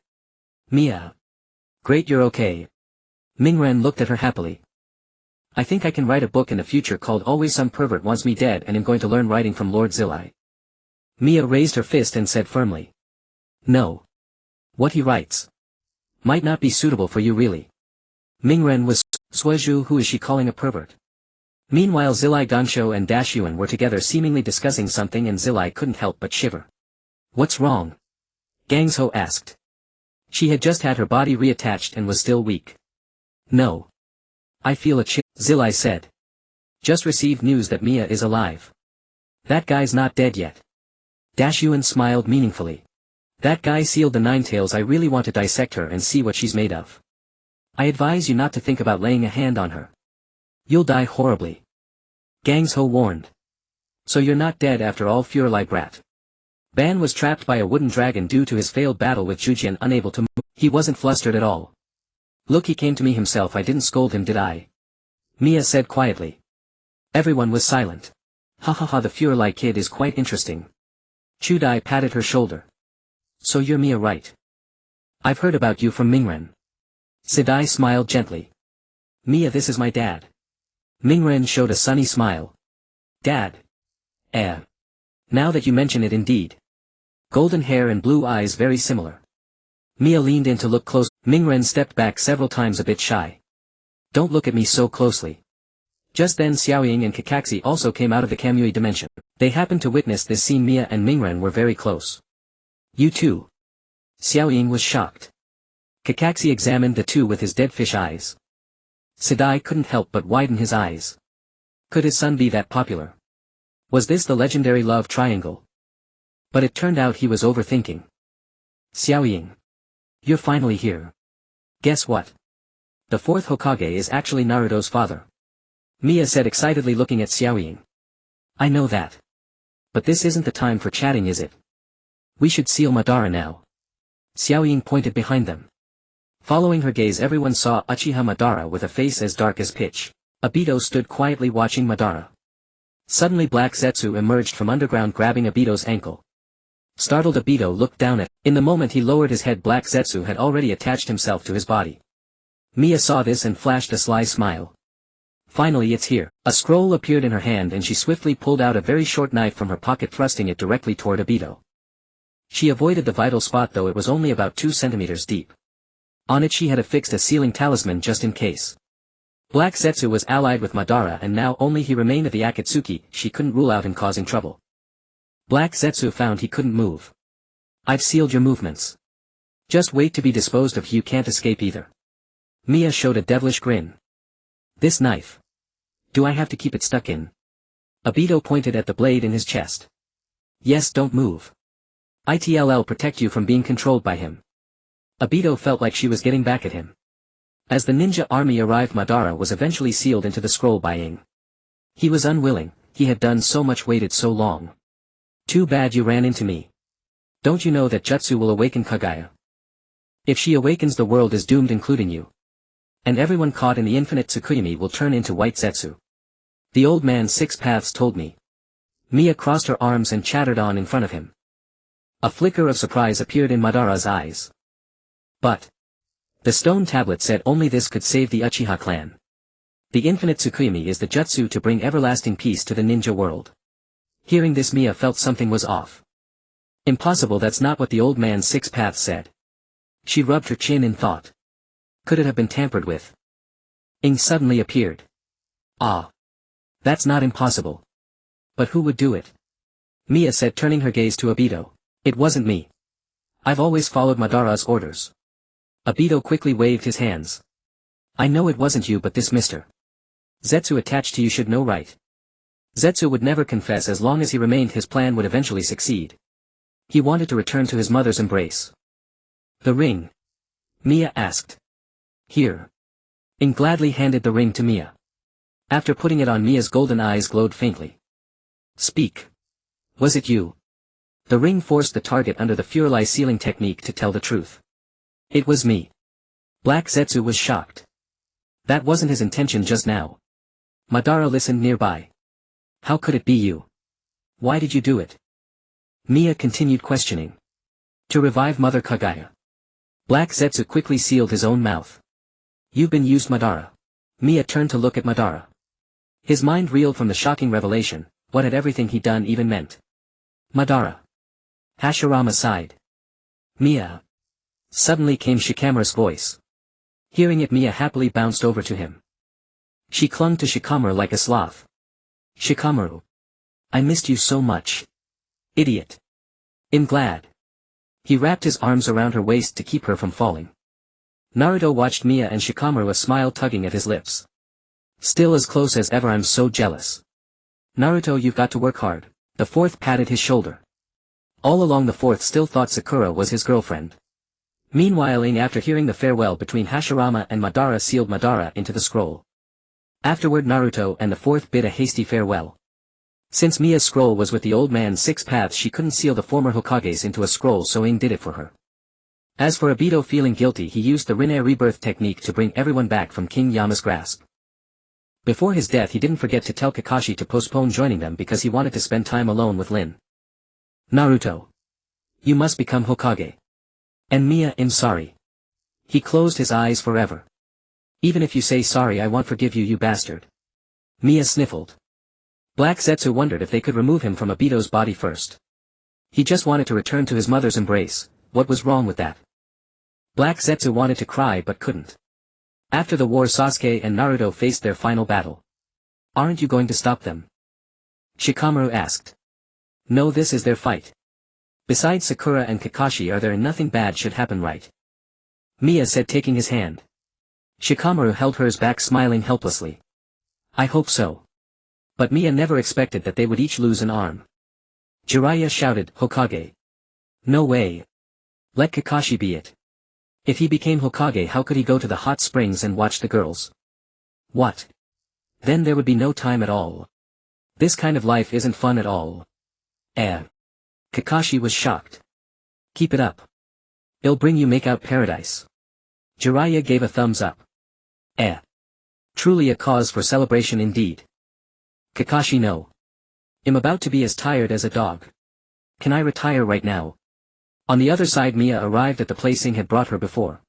Mia. Great, you're okay. Mingren looked at her happily. I think I can write a book in the future called Always Some Pervert Wants Me Dead, and I'm going to learn writing from Lord Zilai. Mia raised her fist and said firmly. No. What he writes might not be suitable for you, really. Mingren was. Suozhu, who is she calling a pervert? Meanwhile Zilai, Gansho and Dashyuan were together seemingly discussing something, and Zilai couldn't help but shiver. What's wrong? Gangsho asked. She had just had her body reattached and was still weak. No. I feel a chill, Zilai said. Just received news that Mia is alive. That guy's not dead yet. Dashyuan smiled meaningfully. That guy sealed the 9 tails. I really want to dissect her and see what she's made of. I advise you not to think about laying a hand on her. You'll die horribly. Gangsho warned. So you're not dead after all, Fuerli brat. Ban was trapped by a wooden dragon due to his failed battle with Jujian, unable to move. He wasn't flustered at all. Look, he came to me himself. I didn't scold him, did I? Mia said quietly. Everyone was silent. Ha ha ha, the Fuerli kid is quite interesting. Chudai patted her shoulder. So you're Mia, right? I've heard about you from Mingren. Sidai smiled gently. Mia, this is my dad. Mingren showed a sunny smile. Dad? Now that you mention it, indeed. Golden hair and blue eyes, very similar. Mia leaned in to look close. Mingren stepped back several times, a bit shy. Don't look at me so closely. Just then Xiaoying and Kakashi also came out of the Kamui dimension. They happened to witness this scene. Mia and Mingren were very close. You too? Xiaoying was shocked. Kakashi examined the two with his dead fish eyes. Sidai couldn't help but widen his eyes. Could his son be that popular? Was this the legendary love triangle? But it turned out he was overthinking. Xiaoying. You're finally here. Guess what? The fourth Hokage is actually Naruto's father. Mia said excitedly looking at Xiaoying. I know that. But this isn't the time for chatting, is it? We should seal Madara now. Xiaoying pointed behind them. Following her gaze, everyone saw Uchiha Madara with a face as dark as pitch. Obito stood quietly watching Madara. Suddenly Black Zetsu emerged from underground, grabbing Obito's ankle. Startled, Obito looked down at him. In the moment he lowered his head, Black Zetsu had already attached himself to his body. Mia saw this and flashed a sly smile. Finally, it's here. A scroll appeared in her hand and she swiftly pulled out a very short knife from her pocket, thrusting it directly toward Obito. She avoided the vital spot, though it was only about 2 centimeters deep. On it she had affixed a sealing talisman just in case. Black Zetsu was allied with Madara and now only he remained at the Akatsuki. She couldn't rule out him causing trouble. Black Zetsu found he couldn't move. I've sealed your movements. Just wait to be disposed of. You can't escape either. Mia showed a devilish grin. This knife. Do I have to keep it stuck in? Obito pointed at the blade in his chest. Yes, don't move. It'll protect you from being controlled by him. Obito felt like she was getting back at him. As the ninja army arrived, Madara was eventually sealed into the scroll by Ing. He was unwilling, he had done so much, waited so long. Too bad you ran into me. Don't you know that Jutsu will awaken Kaguya? If she awakens, the world is doomed, including you. And everyone caught in the infinite Tsukuyomi will turn into white Zetsu. The old man 6 paths told me. Mia crossed her arms and chattered on in front of him. A flicker of surprise appeared in Madara's eyes. But the stone tablet said only this could save the Uchiha clan. The infinite Tsukuyomi is the jutsu to bring everlasting peace to the ninja world. Hearing this, Mia felt something was off. Impossible, that's not what the old man 6 paths said. She rubbed her chin in thought. Could it have been tampered with? Ing suddenly appeared. Ah. That's not impossible. But who would do it? Mia said, turning her gaze to Obito. It wasn't me. I've always followed Madara's orders. Obito quickly waved his hands. I know it wasn't you, but this Mr. Zetsu attached to you should know, right? Zetsu would never confess as long as he remained. His plan would eventually succeed. He wanted to return to his mother's embrace. The ring? Mia asked. Here. Ing gladly handed the ring to Mia. After putting it on, Mia's golden eyes glowed faintly. Speak. Was it you? The ring forced the target under the Fuerli sealing technique to tell the truth. It was me. Black Zetsu was shocked. That wasn't his intention just now. Madara listened nearby. How could it be you? Why did you do it? Mia continued questioning. To revive Mother Kaguya. Black Zetsu quickly sealed his own mouth. You've been used, Madara. Mia turned to look at Madara. His mind reeled from the shocking revelation. What had everything he'd done even meant? Madara. Hashirama sighed. Mia. Suddenly came Shikamaru's voice. Hearing it, Mia happily bounced over to him. She clung to Shikamaru like a sloth. Shikamaru. I missed you so much. Idiot. I'm glad. He wrapped his arms around her waist to keep her from falling. Naruto watched Mia and Shikamaru, a smile tugging at his lips. Still as close as ever. I'm so jealous. Naruto, you've got to work hard. The fourth patted his shoulder. All along the fourth still thought Sakura was his girlfriend. Meanwhile, Ing, after hearing the farewell between Hashirama and Madara, sealed Madara into the scroll. Afterward, Naruto and the fourth bid a hasty farewell. Since Mia's scroll was with the old man 6 paths, she couldn't seal the former Hokages into a scroll, so Ing did it for her. As for Obito, feeling guilty, he used the Rinne rebirth technique to bring everyone back from King Yama's grasp. Before his death, he didn't forget to tell Kakashi to postpone joining them because he wanted to spend time alone with Lin. Naruto. You must become Hokage. And Mia, I'm sorry. He closed his eyes forever. Even if you say sorry, I won't forgive you, you bastard. Mia sniffled. Black Zetsu wondered if they could remove him from Obito's body first. He just wanted to return to his mother's embrace. What was wrong with that? Black Zetsu wanted to cry but couldn't. After the war, Sasuke and Naruto faced their final battle. Aren't you going to stop them? Shikamaru asked. No, this is their fight. Besides Sakura and Kakashi are there, and nothing bad should happen, right? Mia said, taking his hand. Shikamaru held hers back, smiling helplessly. I hope so. But Mia never expected that they would each lose an arm. Jiraiya shouted, Hokage. No way. Let Kakashi be it. If he became Hokage, how could he go to the hot springs and watch the girls? What? Then there would be no time at all. This kind of life isn't fun at all. Kakashi was shocked. Keep it up. It'll bring you make-out paradise. Jiraiya gave a thumbs up. Truly a cause for celebration indeed. Kakashi, no. I'm about to be as tired as a dog. Can I retire right now? On the other side, Mia arrived at the place Ing had brought her before.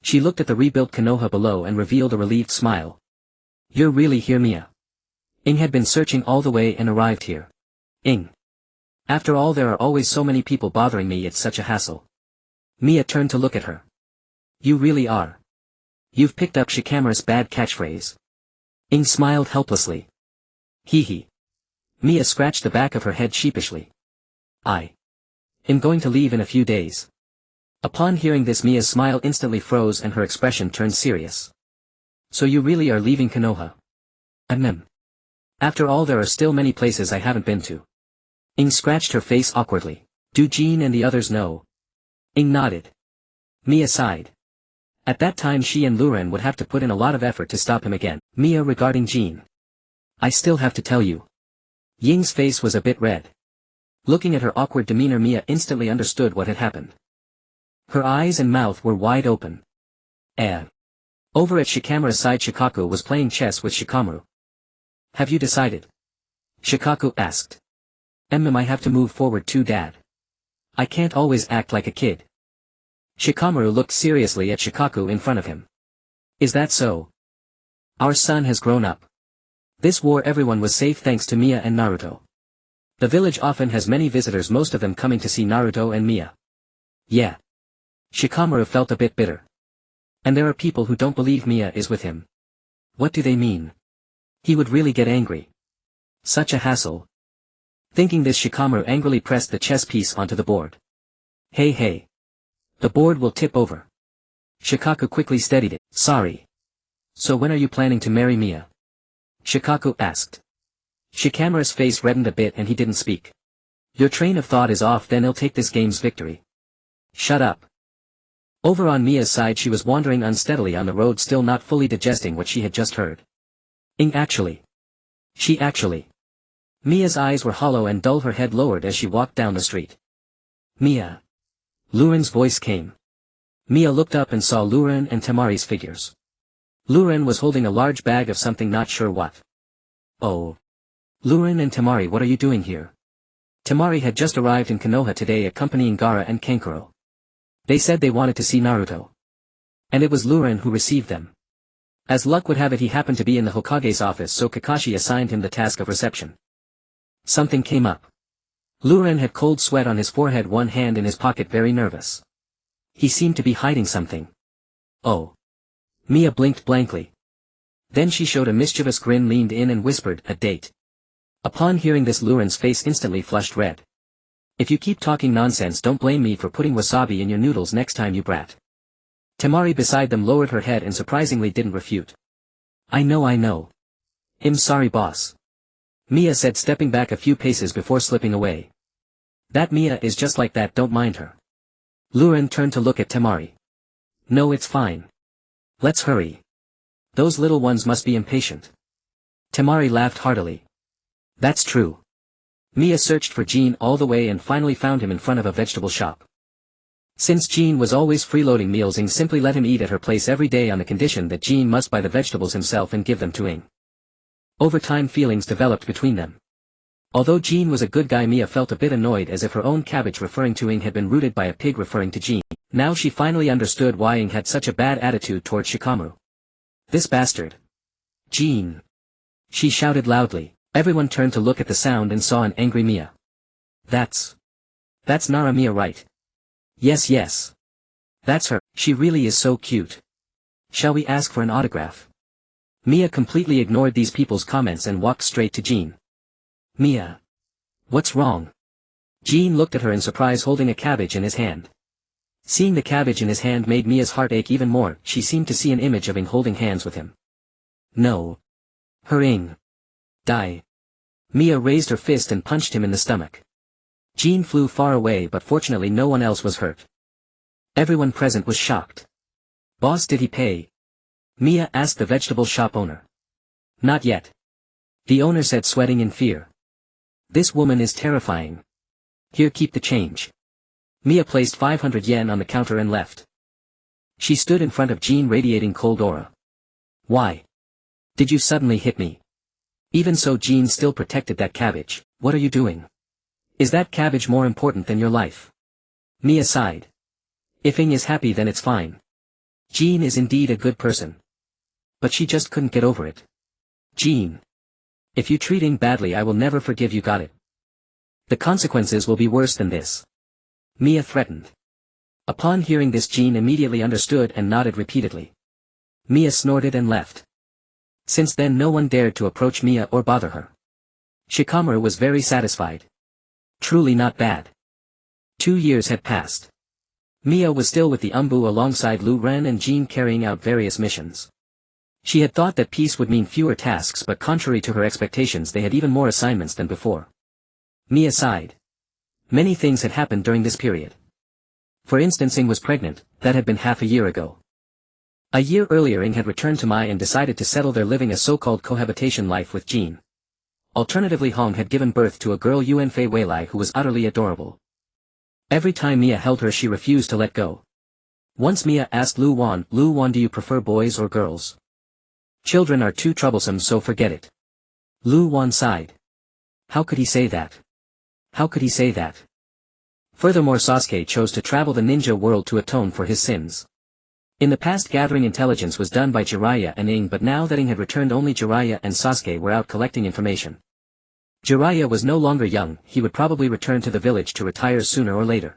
She looked at the rebuilt Konoha below and revealed a relieved smile. You're really here, Mia? Ing had been searching all the way and arrived here. Ing. After all, there are always so many people bothering me, it's such a hassle. Mia turned to look at her. You really are. You've picked up Shikamaru's bad catchphrase. Ing smiled helplessly. Hee hee. Mia scratched the back of her head sheepishly. I am going to leave in a few days. Upon hearing this, Mia's smile instantly froze and her expression turned serious. So you really are leaving Konoha? After all, there are still many places I haven't been to. Ing scratched her face awkwardly. Do Jin and the others know? Ing nodded. Mia sighed. At that time she and Luren would have to put in a lot of effort to stop him again. Mia, regarding Jin. I still have to tell you. Ying's face was a bit red. Looking at her awkward demeanor, Mia instantly understood what had happened. Her eyes and mouth were wide open. Over at Shikamaru's side, Shikaku was playing chess with Shikamaru. Have you decided? Shikaku asked. I have to move forward too, Dad. I can't always act like a kid. Shikamaru looked seriously at Shikaku in front of him. Is that so? Our son has grown up. This war everyone was safe thanks to Mia and Naruto. The village often has many visitors, most of them coming to see Naruto and Mia. Yeah. Shikamaru felt a bit bitter. And there are people who don't believe Mia is with him. What do they mean? He would really get angry. Such a hassle. Thinking this, Shikamaru angrily pressed the chess piece onto the board. Hey. The board will tip over. Shikaku quickly steadied it. Sorry. So when are you planning to marry Mia? Shikaku asked. Shikamaru's face reddened a bit and he didn't speak. Your train of thought is off, then he'll take this game's victory. Shut up. Over on Mia's side, she was wandering unsteadily on the road, still not fully digesting what she had just heard. She actually. Mia's eyes were hollow and dull, her head lowered as she walked down the street. Mia. Luren's voice came. Mia looked up and saw Luren and Temari's figures. Luren was holding a large bag of something, not sure what. Oh. Luren and Temari, what are you doing here? Temari had just arrived in Konoha today, accompanying Gaara and Kankuro. They said they wanted to see Naruto. And it was Luren who received them. As luck would have it, he happened to be in the Hokage's office, so Kakashi assigned him the task of reception. Something came up. Luren had cold sweat on his forehead, one hand in his pocket, very nervous. He seemed to be hiding something. Oh. Mia blinked blankly. Then she showed a mischievous grin, leaned in and whispered, a date. Upon hearing this, Luren's face instantly flushed red. If you keep talking nonsense, don't blame me for putting wasabi in your noodles next time, you brat. Temari beside them lowered her head and surprisingly didn't refute. I know. I'm sorry, boss. Mia said, stepping back a few paces before slipping away. That Mia is just like that, don't mind her. Luren turned to look at Temari. No, it's fine. Let's hurry. Those little ones must be impatient. Temari laughed heartily. That's true. Mia searched for Jin all the way and finally found him in front of a vegetable shop. Since Jin was always freeloading meals, Ing simply let him eat at her place every day on the condition that Jin must buy the vegetables himself and give them to Ing. Over time, feelings developed between them. Although Jin was a good guy, Mia felt a bit annoyed, as if her own cabbage referring to Ing had been rooted by a pig referring to Jin. Now she finally understood why Ing had such a bad attitude toward Shikamaru. This bastard. Jin. She shouted loudly. Everyone turned to look at the sound and saw an angry Mia. That's Nara, Mia, right? Yes. That's her. She really is so cute. Shall we ask for an autograph? Mia completely ignored these people's comments and walked straight to Jin. Mia. What's wrong? Jin looked at her in surprise, holding a cabbage in his hand. Seeing the cabbage in his hand made Mia's heart ache even more. She seemed to see an image of Ing holding hands with him. No. Her Ing. Die. Mia raised her fist and punched him in the stomach. Jin flew far away, but fortunately no one else was hurt. Everyone present was shocked. Boss, did he pay? Mia asked the vegetable shop owner. Not yet. The owner said, sweating in fear. This woman is terrifying. Here, keep the change. Mia placed 500 yen on the counter and left. She stood in front of Jean, radiating cold aura. Why? Did you suddenly hit me? Even so, Jean still protected that cabbage. What are you doing? Is that cabbage more important than your life? Mia sighed. If Ing is happy, then it's fine. Jean is indeed a good person. But she just couldn't get over it. Jean. If you treat Ing badly, I will never forgive you, got it? The consequences will be worse than this. Mia threatened. Upon hearing this, Jean immediately understood and nodded repeatedly. Mia snorted and left. Since then no one dared to approach Mia or bother her. Shikamaru was very satisfied. Truly not bad. 2 years had passed. Mia was still with the Anbu alongside Lu Ren and Jean, carrying out various missions. She had thought that peace would mean fewer tasks, but contrary to her expectations, they had even more assignments than before. Mia sighed. Many things had happened during this period. For instance, Ing was pregnant. That had been half a year ago. A year earlier, Ing had returned to Mai and decided to settle there, living a so-called cohabitation life with Jean. Alternatively, Hong had given birth to a girl, Yuanfei Weilai, who was utterly adorable. Every time Mia held her, she refused to let go. Once Mia asked Lu Wan, do you prefer boys or girls? Children are too troublesome, so forget it. Lu Wan sighed. How could he say that? How could he say that? Furthermore, Sasuke chose to travel the ninja world to atone for his sins. In the past, gathering intelligence was done by Jiraiya and Ing, but now that Ing had returned, only Jiraiya and Sasuke were out collecting information. Jiraiya was no longer young, he would probably return to the village to retire sooner or later.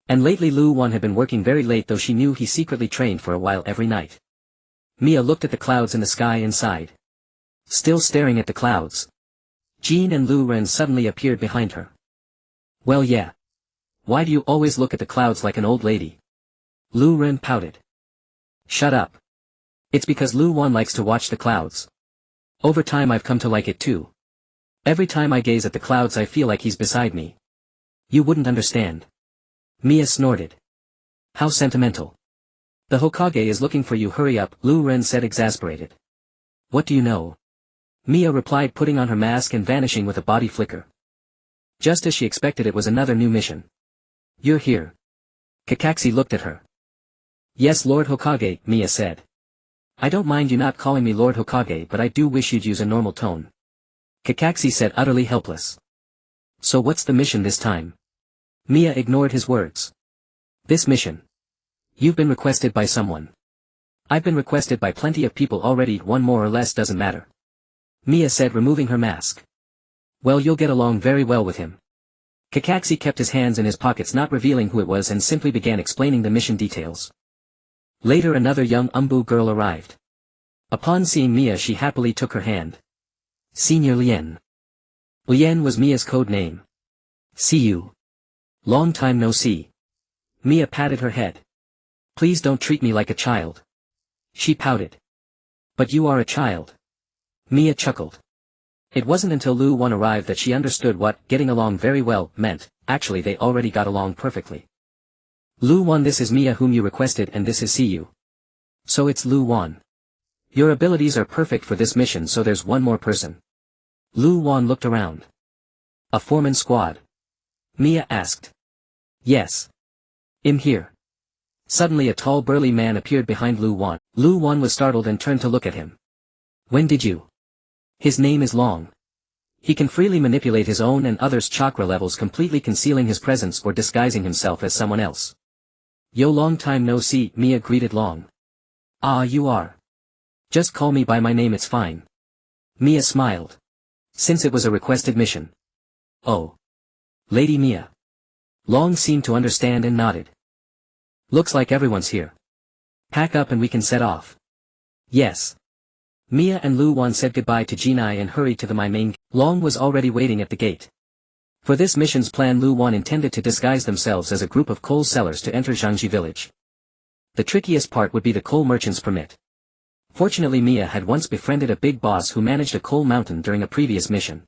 And lately Lu Wan had been working very late, though she knew he secretly trained for a while every night. Mia looked at the clouds in the sky and sighed. Still staring at the clouds, Jean and Lu Ren suddenly appeared behind her. Well, yeah. Why do you always look at the clouds like an old lady? Lu Ren pouted. Shut up. It's because Lu Wan likes to watch the clouds. Over time I've come to like it too. Every time I gaze at the clouds I feel like he's beside me. You wouldn't understand. Mia snorted. How sentimental. The Hokage is looking for you, hurry up, Lu Ren said, exasperated. What do you know? Mia replied, putting on her mask and vanishing with a body flicker. Just as she expected, it was another new mission. You're here. Kakashi looked at her. Yes, Lord Hokage, Mia said. I don't mind you not calling me Lord Hokage, but I do wish you'd use a normal tone. Kakashi said, utterly helpless. So what's the mission this time? Mia ignored his words. This mission. You've been requested by someone. I've been requested by plenty of people already, one more or less doesn't matter. Mia said, removing her mask. Well, you'll get along very well with him. Kakashi kept his hands in his pockets, not revealing who it was, and simply began explaining the mission details. Later another young Anbu girl arrived. Upon seeing Mia, she happily took her hand. Senior Lien. Lien was Mia's code name. See you. Long time no see. Mia patted her head. Please don't treat me like a child. She pouted. But you are a child. Mia chuckled. It wasn't until Lu Wan arrived that she understood what getting along very well meant. Actually, they already got along perfectly. Lu Wan, this is Mia whom you requested, and this is Siyu. So it's Lu Wan. Your abilities are perfect for this mission, so there's one more person. Lu Wan looked around. A foreman squad? Mia asked. Yes. I'm here. Suddenly a tall burly man appeared behind Lu Wan. Lu Wan was startled and turned to look at him. When did you? His name is Long. He can freely manipulate his own and others' chakra levels, completely concealing his presence or disguising himself as someone else. Yo, long time no see, Mia greeted Long. Ah, you are. Just call me by my name, it's fine. Mia smiled. Since it was a requested mission. Oh. Lady Mia. Long seemed to understand and nodded. Looks like everyone's here. Pack up and we can set off. Yes. Mia and Lu Wan said goodbye to Jinai and hurried to the main. Long was already waiting at the gate. For this mission's plan, Lu Wan intended to disguise themselves as a group of coal sellers to enter Zhangji village. The trickiest part would be the coal merchant's permit. Fortunately, Mia had once befriended a big boss who managed a coal mountain during a previous mission.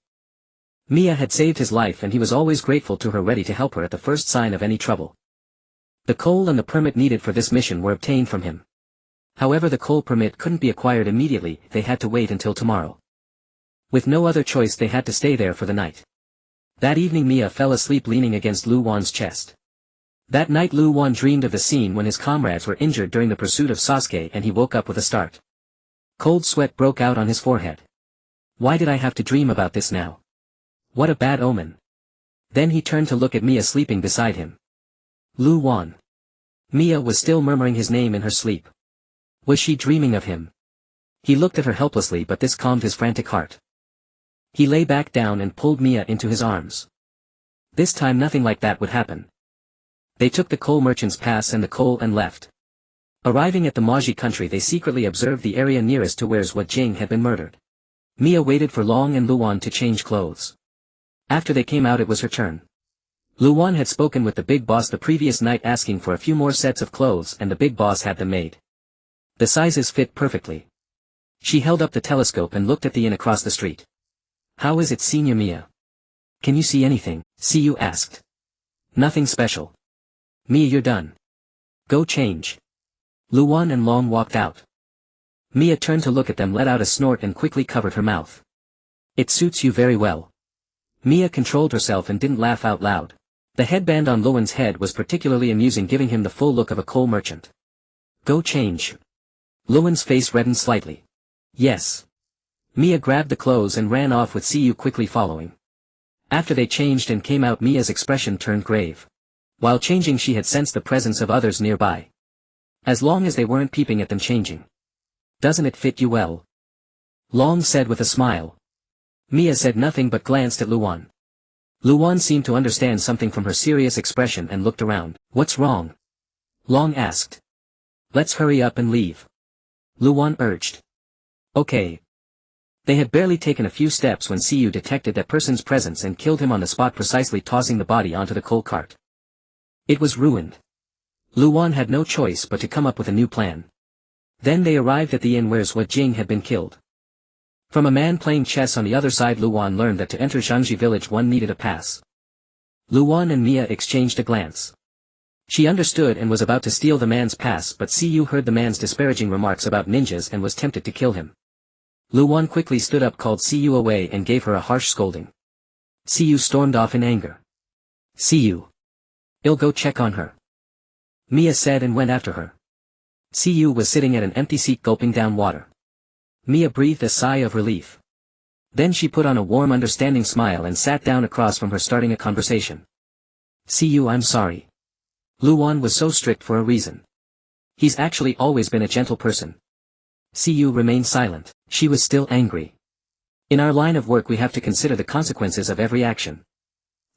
Mia had saved his life and he was always grateful to her, ready to help her at the first sign of any trouble. The coal and the permit needed for this mission were obtained from him. However, the coal permit couldn't be acquired immediately, they had to wait until tomorrow. With no other choice, they had to stay there for the night. That evening Mia fell asleep leaning against Lu Wan's chest. That night Lu Wan dreamed of the scene when his comrades were injured during the pursuit of Sasuke, and he woke up with a start. Cold sweat broke out on his forehead. Why did I have to dream about this now? What a bad omen. Then he turned to look at Mia sleeping beside him. Lu Wan. Mia was still murmuring his name in her sleep. Was she dreaming of him? He looked at her helplessly, but this calmed his frantic heart. He lay back down and pulled Mia into his arms. This time nothing like that would happen. They took the coal merchant's pass and the coal and left. Arriving at the Maji country, they secretly observed the area nearest to where Zhuo Jing had been murdered. Mia waited for long and Lu Wan to change clothes. After they came out, it was her turn. Lu Wan had spoken with the big boss the previous night asking for a few more sets of clothes, and the big boss had them made. The sizes fit perfectly. She held up the telescope and looked at the inn across the street. How is it, Senior Mia? Can you see anything? Siyu asked. Nothing special. Mia, you're done. Go change. Lu Wan and Long walked out. Mia turned to look at them, let out a snort and quickly covered her mouth. It suits you very well. Mia controlled herself and didn't laugh out loud. The headband on Luwan's head was particularly amusing, giving him the full look of a coal merchant. Go change. Luwan's face reddened slightly. Yes. Mia grabbed the clothes and ran off with Siyu quickly following. After they changed and came out, Mia's expression turned grave. While changing, she had sensed the presence of others nearby. As long as they weren't peeping at them changing. Doesn't it fit you well? Long said with a smile. Mia said nothing but glanced at Lu Wan. Lu Wan seemed to understand something from her serious expression and looked around. What's wrong? Long asked. Let's hurry up and leave. Lu Wan urged. Okay. They had barely taken a few steps when Siyu detected that person's presence and killed him on the spot, precisely tossing the body onto the coal cart. It was ruined. Lu Wan had no choice but to come up with a new plan. Then they arrived at the inn where Zhuo Jing had been killed. From a man playing chess on the other side, Lu Wan learned that to enter Zhangji village one needed a pass. Lu Wan and Mia exchanged a glance. She understood and was about to steal the man's pass, but Siyu heard the man's disparaging remarks about ninjas and was tempted to kill him. Lu Wan quickly stood up, called Siyu away and gave her a harsh scolding. Siyu stormed off in anger. Siyu. I'll go check on her. Mia said and went after her. Siyu was sitting at an empty seat gulping down water. Mia breathed a sigh of relief. Then she put on a warm, understanding smile and sat down across from her, starting a conversation. Siyu, I'm sorry. Lu Wan was so strict for a reason. He's actually always been a gentle person. Siyu remained silent. She was still angry. In our line of work we have to consider the consequences of every action.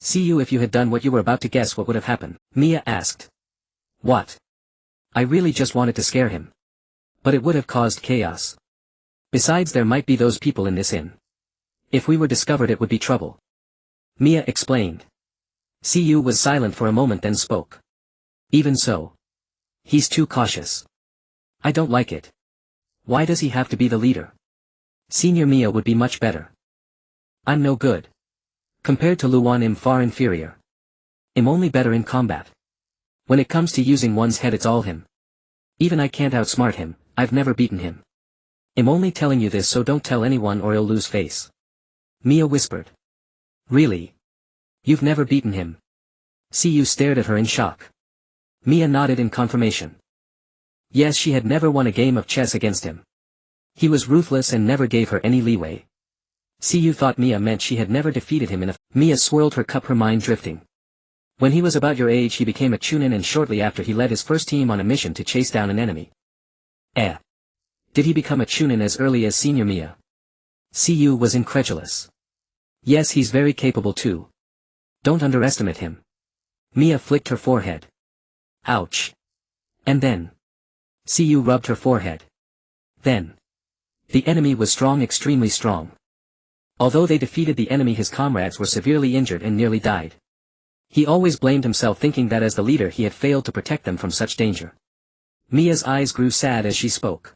Siyu, if you had done what you were about to guess, what would have happened? Mia asked. What? I really just wanted to scare him. But it would have caused chaos. Besides, there might be those people in this inn. If we were discovered, it would be trouble. Mia explained. Siyu was silent for a moment, then spoke. Even so. He's too cautious. I don't like it. Why does he have to be the leader? Senior Mia would be much better. I'm no good. Compared to Lu Wan, I'm far inferior. I'm only better in combat. When it comes to using one's head, it's all him. Even I can't outsmart him, I've never beaten him. I'm only telling you this so don't tell anyone or you'll lose face. Mia whispered. Really? You've never beaten him? Siyu stared at her in shock. Mia nodded in confirmation. Yes, she had never won a game of chess against him. He was ruthless and never gave her any leeway. Siyu thought Mia meant she had never defeated him in a... Mia swirled her cup, her mind drifting. When he was about your age he became a chunin, and shortly after he led his first team on a mission to chase down an enemy. Did he become a chunin as early as Senior Mia? Siyu was incredulous. Yes, he's very capable too. Don't underestimate him. Mia flicked her forehead. Ouch. And then? Siyu rubbed her forehead. Then. The enemy was strong, extremely strong. Although they defeated the enemy, his comrades were severely injured and nearly died. He always blamed himself, thinking that as the leader he had failed to protect them from such danger. Mia's eyes grew sad as she spoke.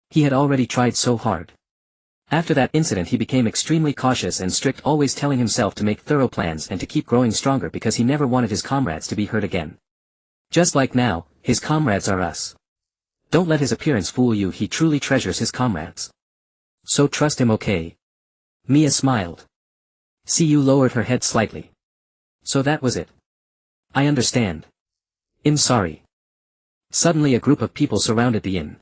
He had already tried so hard. After that incident he became extremely cautious and strict, always telling himself to make thorough plans and to keep growing stronger because he never wanted his comrades to be hurt again. Just like now, his comrades are us. Don't let his appearance fool you, he truly treasures his comrades. So trust him, okay? Mia smiled. Siyu lowered her head slightly. So that was it. I understand. I'm sorry. Suddenly a group of people surrounded the inn.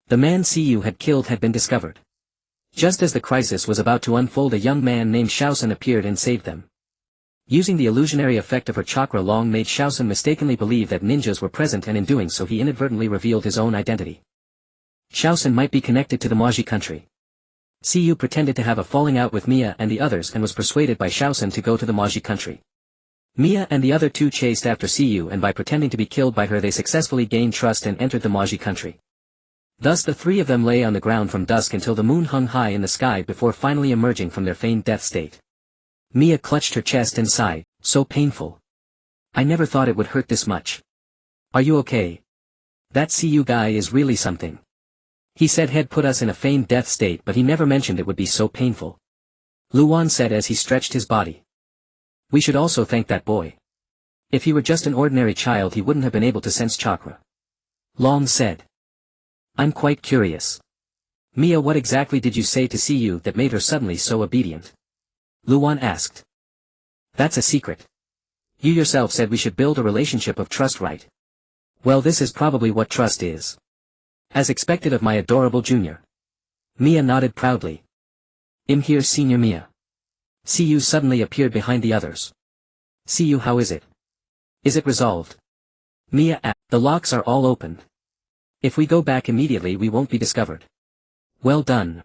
The man Siyu had killed had been discovered. Just as the crisis was about to unfold, a young man named Shaosun appeared and saved them. Using the illusionary effect of her chakra, Long made Shaosun mistakenly believe that ninjas were present, and in doing so he inadvertently revealed his own identity. Shaosun might be connected to the Maji country. Siyu pretended to have a falling out with Mia and the others and was persuaded by Shaosun to go to the Maji country. Mia and the other two chased after Siyu, and by pretending to be killed by her they successfully gained trust and entered the Maji country. Thus the three of them lay on the ground from dusk until the moon hung high in the sky before finally emerging from their feigned death state. Mia clutched her chest and sighed, so painful. I never thought it would hurt this much. Are you okay? That Siyu guy is really something. He said he'd put us in a feigned death state, but he never mentioned it would be so painful. Luan said as he stretched his body. We should also thank that boy. If he were just an ordinary child he wouldn't have been able to sense chakra. Long said. I'm quite curious. Mia, what exactly did you say to Siyu that made her suddenly so obedient? Luan asked. That's a secret. You yourself said we should build a relationship of trust, right? Well, this is probably what trust is. As expected of my adorable junior. Mia nodded proudly. I'm here, Senior Mia. Siyu suddenly appeared behind the others. Siyu, how is it? Is it resolved? Mia asked. The locks are all opened. If we go back immediately we won't be discovered. Well done.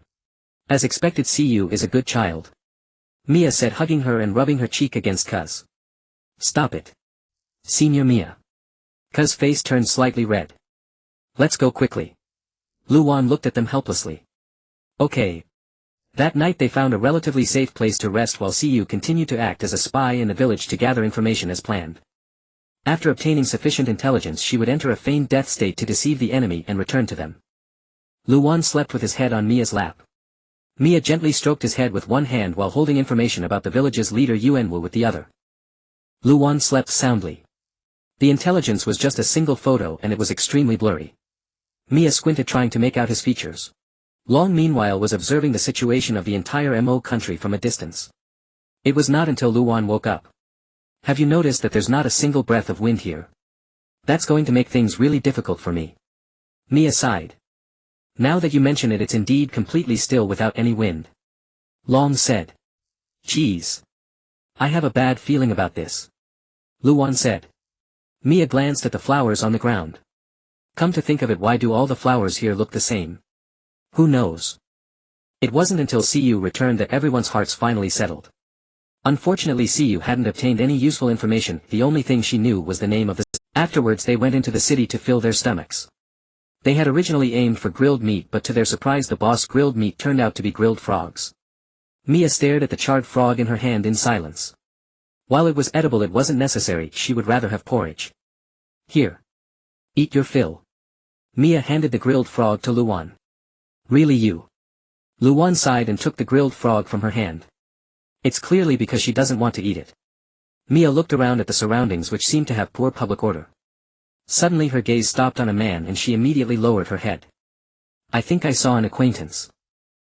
As expected, Siyu is a good child. Mia said, hugging her and rubbing her cheek against Kuz. Stop it. Senior Mia. Kuz's face turned slightly red. Let's go quickly. Luan looked at them helplessly. Okay. That night they found a relatively safe place to rest while Siyu continued to act as a spy in the village to gather information as planned. After obtaining sufficient intelligence she would enter a feigned death state to deceive the enemy and return to them. Luan slept with his head on Mia's lap. Mia gently stroked his head with one hand while holding information about the village's leader Yuanwu with the other. Luan slept soundly. The intelligence was just a single photo and it was extremely blurry. Mia squinted trying to make out his features. Long meanwhile was observing the situation of the entire Mo country from a distance. It was not until Luan woke up. Have you noticed that there's not a single breath of wind here? That's going to make things really difficult for me. Mia sighed. Now that you mention it, it's indeed completely still without any wind. Long said. Geez. I have a bad feeling about this. Luan said. Mia glanced at the flowers on the ground. Come to think of it, why do all the flowers here look the same? Who knows? It wasn't until Siyu returned that everyone's hearts finally settled. Unfortunately Siyu hadn't obtained any useful information, the only thing she knew was the name of the city. Afterwards they went into the city to fill their stomachs. They had originally aimed for grilled meat, but to their surprise the boss grilled meat turned out to be grilled frogs. Mia stared at the charred frog in her hand in silence. While it was edible it wasn't necessary, she would rather have porridge. Here. Eat your fill. Mia handed the grilled frog to Luan. Really, you? Luan sighed and took the grilled frog from her hand. It's clearly because she doesn't want to eat it. Mia looked around at the surroundings which seemed to have poor public order. Suddenly her gaze stopped on a man and she immediately lowered her head. I think I saw an acquaintance.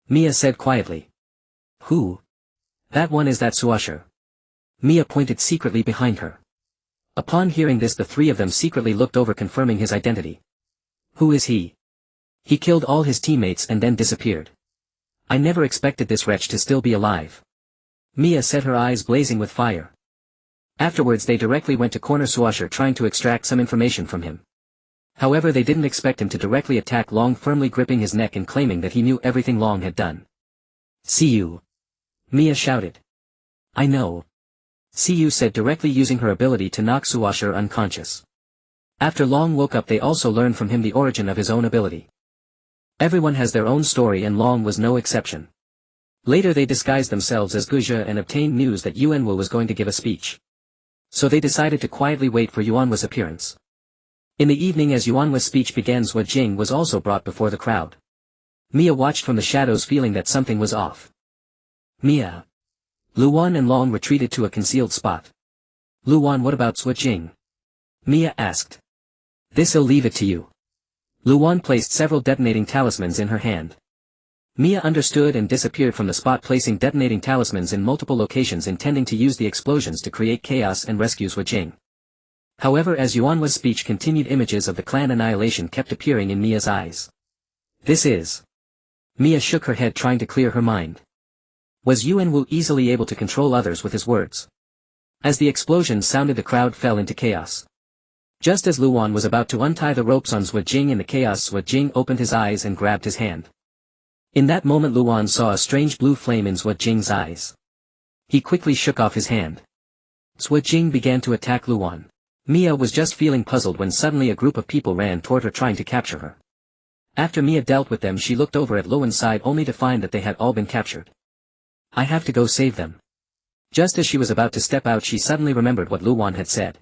Mia said quietly. Who? That one is that Suasher. Mia pointed secretly behind her. Upon hearing this the three of them secretly looked over, confirming his identity. Who is he? He killed all his teammates and then disappeared. I never expected this wretch to still be alive. Mia said, her eyes blazing with fire. Afterwards they directly went to corner Suasher trying to extract some information from him. However they didn't expect him to directly attack Long, firmly gripping his neck and claiming that he knew everything Long had done. Siyu. Mia shouted. I know. Siyu said, directly using her ability to knock Suasher unconscious. After Long woke up they also learned from him the origin of his own ability. Everyone has their own story and Long was no exception. Later they disguised themselves as Guja and obtained news that Yuanwu was going to give a speech. So they decided to quietly wait for Yuanwu's appearance. In the evening as Yuanwu's speech began, Zhua Jing was also brought before the crowd. Mia watched from the shadows feeling that something was off. Mia. Luan and Long retreated to a concealed spot. Luan, what about Zhua Jing? Mia asked. This'll leave it to you. Luan placed several detonating talismans in her hand. Mia understood and disappeared from the spot, placing detonating talismans in multiple locations, intending to use the explosions to create chaos and rescue Jing. However, as Yuanhua's speech continued, images of the clan annihilation kept appearing in Mia's eyes. This is... Mia shook her head, trying to clear her mind. Was Yuanhu easily able to control others with his words? As the explosions sounded, the crowd fell into chaos. Just as Luan was about to untie the ropes on Jing in the chaos, Jing opened his eyes and grabbed his hand. In that moment Luan saw a strange blue flame in Jing's eyes. He quickly shook off his hand. Jing began to attack Luan. Mia was just feeling puzzled when suddenly a group of people ran toward her, trying to capture her. After Mia dealt with them, she looked over at Luan's side only to find that they had all been captured. I have to go save them. Just as she was about to step out, she suddenly remembered what Luan had said.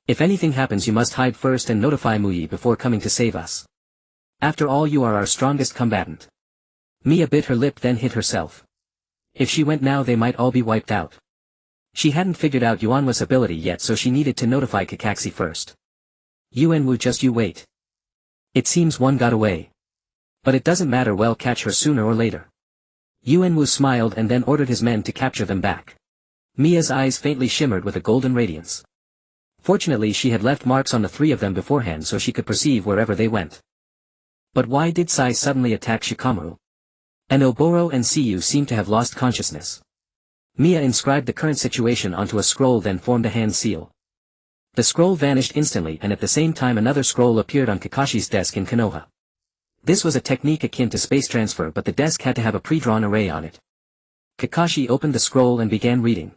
If anything happens, you must hide first and notify Muyi before coming to save us. After all, you are our strongest combatant. Mia bit her lip, then hit herself. If she went now, they might all be wiped out. She hadn't figured out Yuanhua's ability yet, so she needed to notify Kakashi first. Yuanhu, just you wait. It seems one got away. But it doesn't matter, we'll catch her sooner or later. Yuanhu smiled and then ordered his men to capture them back. Mia's eyes faintly shimmered with a golden radiance. Fortunately, she had left marks on the three of them beforehand, so she could perceive wherever they went. But why did Sai suddenly attack Shikamaru? And Oboro and Siyu seemed to have lost consciousness. Mia inscribed the current situation onto a scroll, then formed a hand seal. The scroll vanished instantly, and at the same time another scroll appeared on Kakashi's desk in Konoha. This was a technique akin to space transfer, but the desk had to have a pre-drawn array on it. Kakashi opened the scroll and began reading.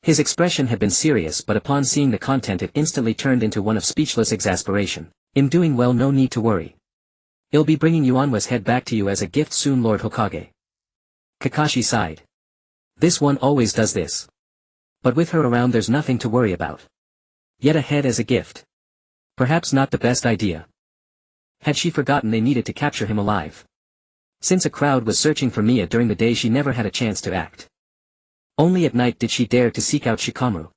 His expression had been serious, but upon seeing the content it instantly turned into one of speechless exasperation. I'm doing well, no need to worry. I'll be bringing Yuanhua's head back to you as a gift soon, Lord Hokage. Kakashi sighed. This one always does this. But with her around, there's nothing to worry about. Yet a head as a gift. Perhaps not the best idea. Had she forgotten they needed to capture him alive? Since a crowd was searching for Mia during the day, she never had a chance to act. Only at night did she dare to seek out Shikamaru.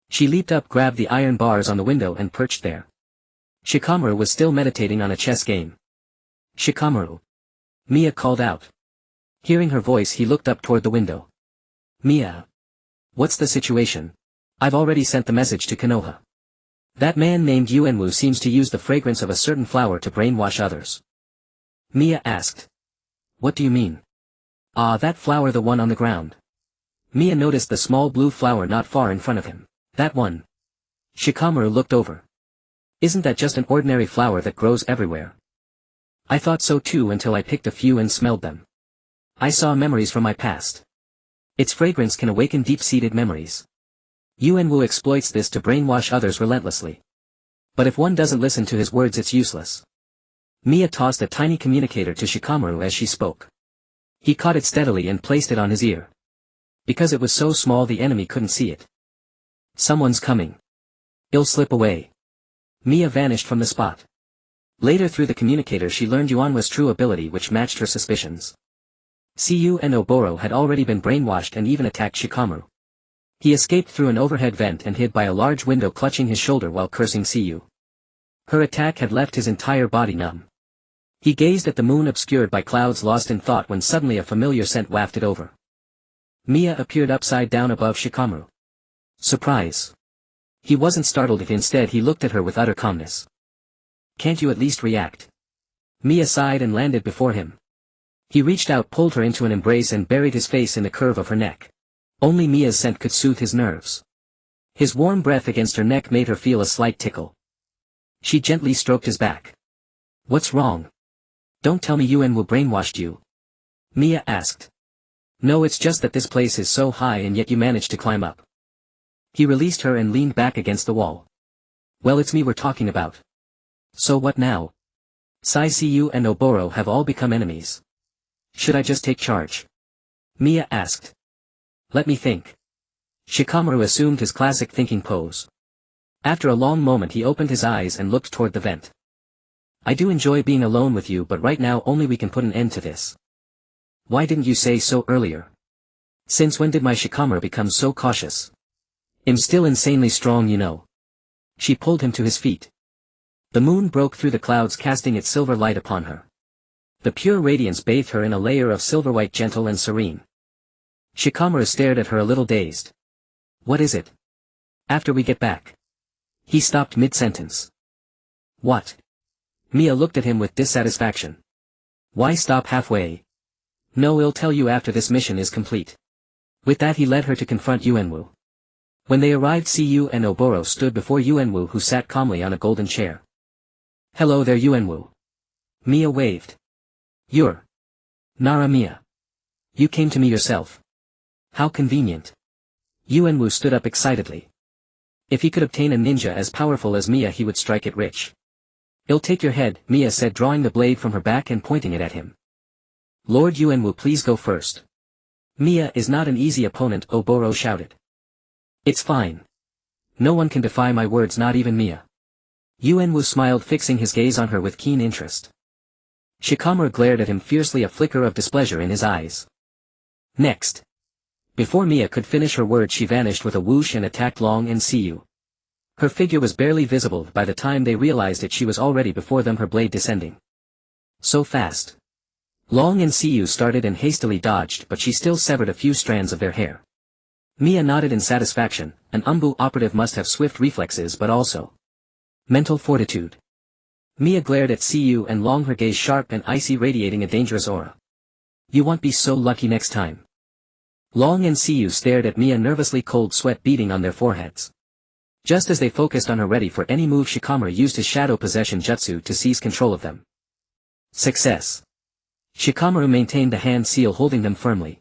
She leaped up, grabbed the iron bars on the window and perched there. Shikamaru was still meditating on a chess game. Shikamaru. Mia called out. Hearing her voice, he looked up toward the window. Mia. What's the situation? I've already sent the message to Konoha. That man named Yuanhu seems to use the fragrance of a certain flower to brainwash others. Mia asked. What do you mean? Ah, that flower, the one on the ground. Mia noticed the small blue flower not far in front of him. That one. Shikamaru looked over. Isn't that just an ordinary flower that grows everywhere? I thought so too until I picked a few and smelled them. I saw memories from my past. Its fragrance can awaken deep-seated memories. Yuanhu exploits this to brainwash others relentlessly. But if one doesn't listen to his words, it's useless. Mia tossed a tiny communicator to Shikamaru as she spoke. He caught it steadily and placed it on his ear. Because it was so small, the enemy couldn't see it. Someone's coming. I'll slip away. Mia vanished from the spot. Later, through the communicator, she learned Yuanhua's true ability, which matched her suspicions. Siyu and Oboro had already been brainwashed and even attacked Shikamaru. He escaped through an overhead vent and hid by a large window, clutching his shoulder while cursing Siyu. Her attack had left his entire body numb. He gazed at the moon obscured by clouds, lost in thought, when suddenly a familiar scent wafted over. Mia appeared upside down above Shikamaru. Surprise. He wasn't startled, instead he looked at her with utter calmness. Can't you at least react? Mia sighed and landed before him. He reached out, pulled her into an embrace and buried his face in the curve of her neck. Only Mia's scent could soothe his nerves. His warm breath against her neck made her feel a slight tickle. She gently stroked his back. What's wrong? Don't tell me Yuanhu brainwashed you. Mia asked. No, it's just that this place is so high and yet you managed to climb up. He released her and leaned back against the wall. Well, it's me we're talking about. So what now? Siyu and Oboro have all become enemies. Should I just take charge? Mia asked. Let me think. Shikamaru assumed his classic thinking pose. After a long moment he opened his eyes and looked toward the vent. I do enjoy being alone with you, but right now only we can put an end to this. Why didn't you say so earlier? Since when did my Shikamaru become so cautious? I'm still insanely strong, you know. She pulled him to his feet. The moon broke through the clouds, casting its silver light upon her. The pure radiance bathed her in a layer of silver white, gentle and serene. Shikamaru stared at her a little dazed. What is it? After we get back. He stopped mid-sentence. What? Mia looked at him with dissatisfaction. Why stop halfway? No, I'll tell you after this mission is complete. With that he led her to confront Yuenwu. When they arrived, Siyu and Oboro stood before Yuenwu, who sat calmly on a golden chair. Hello there, Yuenwu. Mia waved. You're Nara Mia. You came to me yourself. How convenient. Yuenwu stood up excitedly. If he could obtain a ninja as powerful as Mia, he would strike it rich. I'll take your head, Mia said, drawing the blade from her back and pointing it at him. Lord Yuenwu, please go first. Mia is not an easy opponent, Oboro shouted. It's fine. No one can defy my words, not even Mia. Yuenwu smiled, fixing his gaze on her with keen interest. Shikamaru glared at him fiercely, a flicker of displeasure in his eyes. Next. Before Mia could finish her words, she vanished with a whoosh and attacked Long and Siyu. Her figure was barely visible. By the time they realized it, she was already before them, her blade descending. So fast. Long and Siyu started and hastily dodged, but she still severed a few strands of their hair. Mia nodded in satisfaction. An Anbu operative must have swift reflexes, but also mental fortitude. Mia glared at Siyu and Long, her gaze sharp and icy, radiating a dangerous aura. You won't be so lucky next time. Long and Siyu stared at Mia nervously, cold sweat beading on their foreheads. Just as they focused on her, ready for any move, Shikamaru used his shadow possession jutsu to seize control of them. Success. Shikamaru maintained the hand seal, holding them firmly.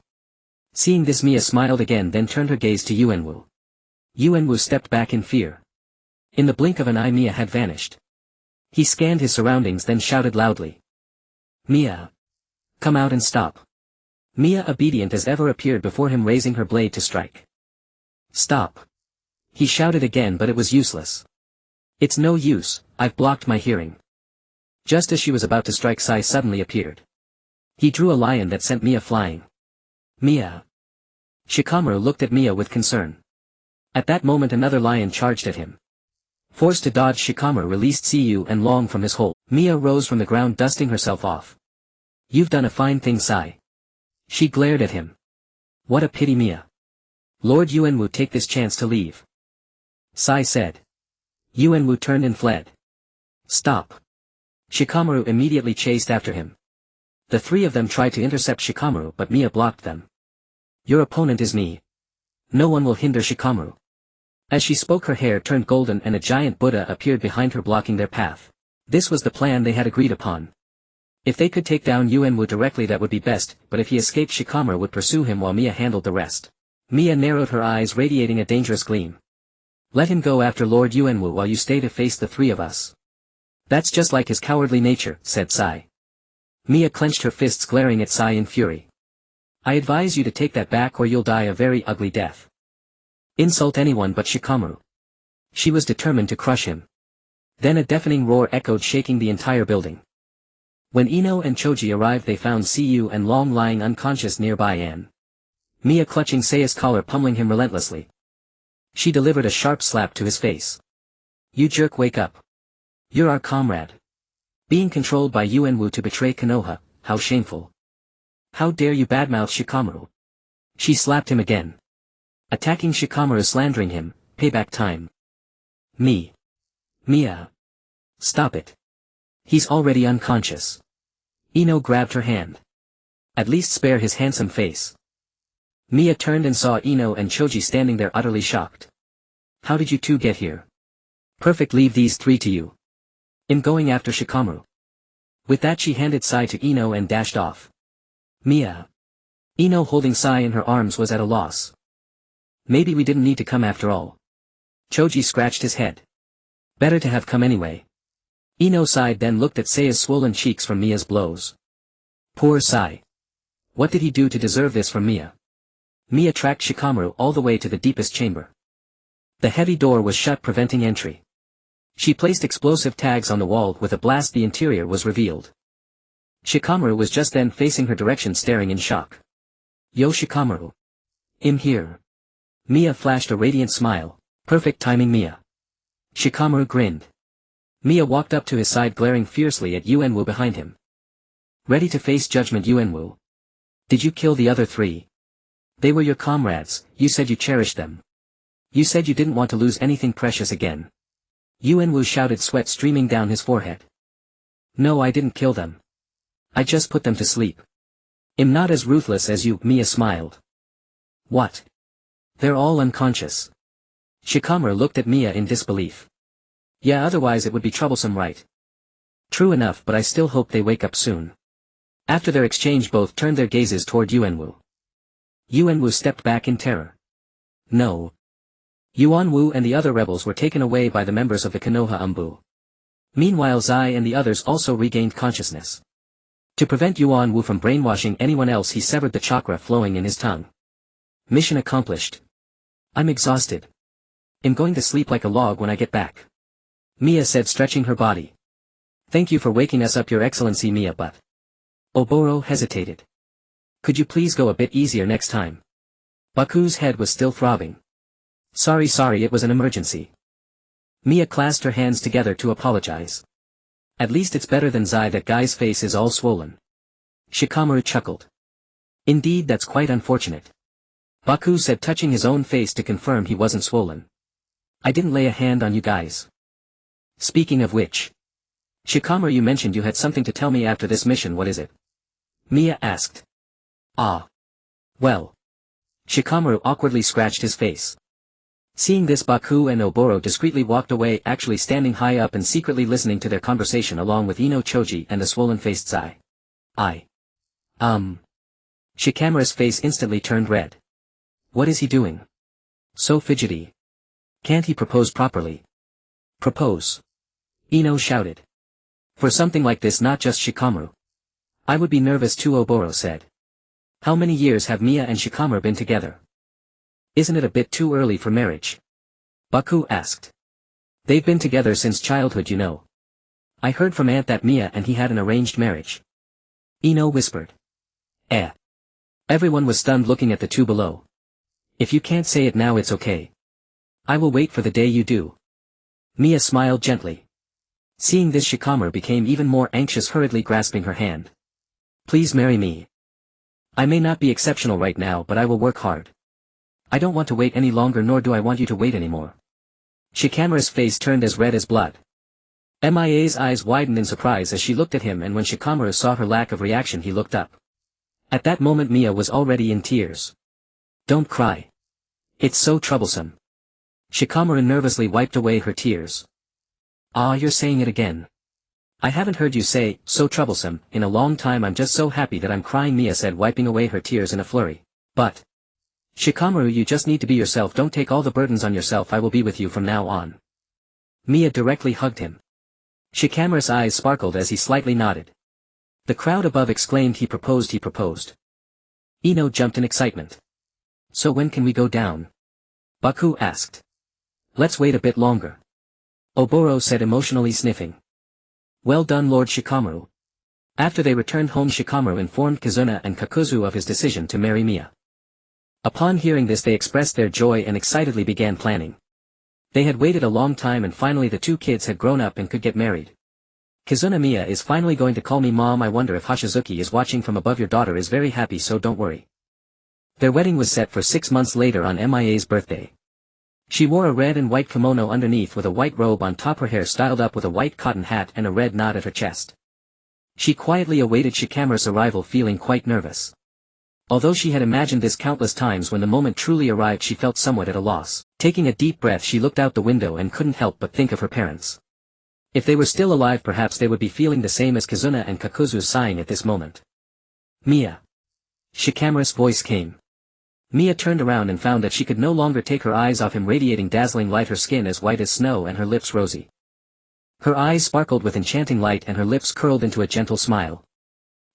Seeing this, Mia smiled again, then turned her gaze to Yuenwu. Yuenwu stepped back in fear. In the blink of an eye, Mia had vanished. He scanned his surroundings, then shouted loudly. Mia! Come out and stop. Mia, obedient as ever, appeared before him, raising her blade to strike. Stop! He shouted again, but it was useless. It's no use, I've blocked my hearing. Just as she was about to strike, Sai suddenly appeared. He drew a lion that sent Mia flying. Mia! Shikamaru looked at Mia with concern. At that moment another lion charged at him. Forced to dodge, Shikamaru released Siyu and Long from his hold. Mia rose from the ground, dusting herself off. You've done a fine thing, Sai. She glared at him. What a pity, Mia. Lord Yuenwu, take this chance to leave. Sai said. Yuenwu turned and fled. Stop. Shikamaru immediately chased after him. The three of them tried to intercept Shikamaru, but Mia blocked them. Your opponent is me. No one will hinder Shikamaru. As she spoke, her hair turned golden and a giant Buddha appeared behind her, blocking their path. This was the plan they had agreed upon. If they could take down Yuenwu directly, that would be best, but if he escaped, Shikamaru would pursue him while Mia handled the rest. Mia narrowed her eyes, radiating a dangerous gleam. Let him go after Lord Yuenwu while you stay to face the three of us. That's just like his cowardly nature, said Sai. Mia clenched her fists, glaring at Sai in fury. I advise you to take that back, or you'll die a very ugly death. Insult anyone but Shikamaru. She was determined to crush him. Then a deafening roar echoed, shaking the entire building. When Ino and Choji arrived, they found Siyu and Long lying unconscious nearby, and Mia clutching Seiya's collar, pummeling him relentlessly. She delivered a sharp slap to his face. You jerk, wake up. You're our comrade. Being controlled by Yuenwu to betray Konoha, how shameful. How dare you badmouth Shikamaru. She slapped him again. Attacking Shikamaru, slandering him, payback time. Mia. Stop it. He's already unconscious. Ino grabbed her hand. At least spare his handsome face. Mia turned and saw Ino and Choji standing there, utterly shocked. How did you two get here? Perfect, leave these three to you. In going after Shikamaru. With that she handed Sai to Ino and dashed off. Mia. Ino, holding Sai in her arms, was at a loss. Maybe we didn't need to come after all. Choji scratched his head. Better to have come anyway. Ino sighed, then looked at Seiya's swollen cheeks from Mia's blows. Poor Sai. What did he do to deserve this from Mia? Mia tracked Shikamaru all the way to the deepest chamber. The heavy door was shut, preventing entry. She placed explosive tags on the wall. With a blast, the interior was revealed. Shikamaru was just then facing her direction, staring in shock. Yo, Shikamaru. I'm here. Mia flashed a radiant smile. Perfect timing, Mia. Shikamaru grinned. Mia walked up to his side glaring fiercely at Yuenwu behind him. Ready to face judgment Yuenwu? Did you kill the other three? They were your comrades, you said you cherished them. You said you didn't want to lose anything precious again. Yuenwu shouted, sweat streaming down his forehead. No, I didn't kill them. I just put them to sleep. I'm not as ruthless as you, Mia smiled. What? They're all unconscious. Shikamaru looked at Mia in disbelief. Yeah, otherwise it would be troublesome, right? True enough, but I still hope they wake up soon. After their exchange both turned their gazes toward Yuenwu. Yuenwu stepped back in terror. No. Yuanwu and the other rebels were taken away by the members of the Konoha Anbu. Meanwhile Zai and the others also regained consciousness. To prevent Yuanwu from brainwashing anyone else he severed the chakra flowing in his tongue. Mission accomplished. I'm exhausted. I'm going to sleep like a log when I get back. Mia said, stretching her body. Thank you for waking us up, Your Excellency, Mia, but... Oboro hesitated. Could you please go a bit easier next time? Baku's head was still throbbing. Sorry, it was an emergency. Mia clasped her hands together to apologize. At least it's better than Zai, that guy's face is all swollen. Shikamaru chuckled. Indeed, that's quite unfortunate. Baku said, touching his own face to confirm he wasn't swollen. I didn't lay a hand on you guys. Speaking of which. Shikamaru, you mentioned you had something to tell me after this mission, what is it? Mia asked. Ah. Well. Shikamaru awkwardly scratched his face. Seeing this, Baku and Oboro discreetly walked away, actually standing high up and secretly listening to their conversation along with Ino Choji and the swollen-faced Zai. Shikamaru's face instantly turned red. What is he doing? So fidgety. Can't he propose properly? Propose? Ino shouted. For something like this, not just Shikamaru. I would be nervous too, Oboro said. How many years have Mia and Shikamaru been together? Isn't it a bit too early for marriage? Baku asked. They've been together since childhood, you know. I heard from Aunt that Mia and he had an arranged marriage. Ino whispered. Everyone was stunned looking at the two below. If you can't say it now, it's okay. I will wait for the day you do. Mia smiled gently. Seeing this, Shikamaru became even more anxious, hurriedly grasping her hand. Please marry me. I may not be exceptional right now, but I will work hard. I don't want to wait any longer, nor do I want you to wait anymore. Shikamaru's face turned as red as blood. Mia's eyes widened in surprise as she looked at him, and when Shikamaru saw her lack of reaction, he looked up. At that moment Mia was already in tears. Don't cry. It's so troublesome. Shikamaru nervously wiped away her tears. Ah, you're saying it again. I haven't heard you say, so troublesome, in a long time. I'm just so happy that I'm crying, Mia said, wiping away her tears in a flurry. But... Shikamaru, you just need to be yourself. Don't take all the burdens on yourself. I will be with you from now on. Mia directly hugged him. Shikamaru's eyes sparkled as he slightly nodded. The crowd above exclaimed, he proposed, he proposed. Ino jumped in excitement. So when can we go down? Baku asked. Let's wait a bit longer. Oboro said, emotionally sniffing. Well done, Lord Shikamaru. After they returned home, Shikamaru informed Kazuna and Kakuzu of his decision to marry Mia. Upon hearing this, they expressed their joy and excitedly began planning. They had waited a long time, and finally the two kids had grown up and could get married. Kazuna, Mia is finally going to call me Mom. I wonder if Hashizuki is watching from above. Your daughter is very happy, so don't worry. Their wedding was set for 6 months later on Mia's birthday. She wore a red and white kimono underneath with a white robe on top, her hair styled up with a white cotton hat and a red knot at her chest. She quietly awaited Shikamaru's arrival, feeling quite nervous. Although she had imagined this countless times, when the moment truly arrived she felt somewhat at a loss. Taking a deep breath, she looked out the window and couldn't help but think of her parents. If they were still alive, perhaps they would be feeling the same as Kazuna and Kakuzu, sighing at this moment. Mia. Shikamaru's voice came. Mia turned around and found that she could no longer take her eyes off him, radiating dazzling light, her skin as white as snow and her lips rosy. Her eyes sparkled with enchanting light and her lips curled into a gentle smile.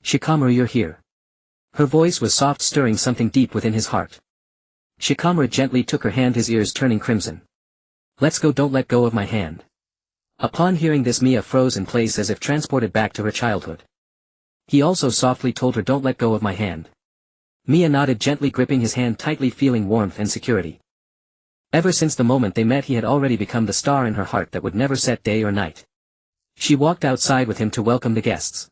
Shikamaru, you're here. Her voice was soft, stirring something deep within his heart. Shikamaru gently took her hand, his ears turning crimson. Let's go, don't let go of my hand. Upon hearing this, Mia froze in place as if transported back to her childhood. He also softly told her, don't let go of my hand. Mia nodded, gently gripping his hand tightly, feeling warmth and security. Ever since the moment they met he had already become the star in her heart that would never set day or night. She walked outside with him to welcome the guests.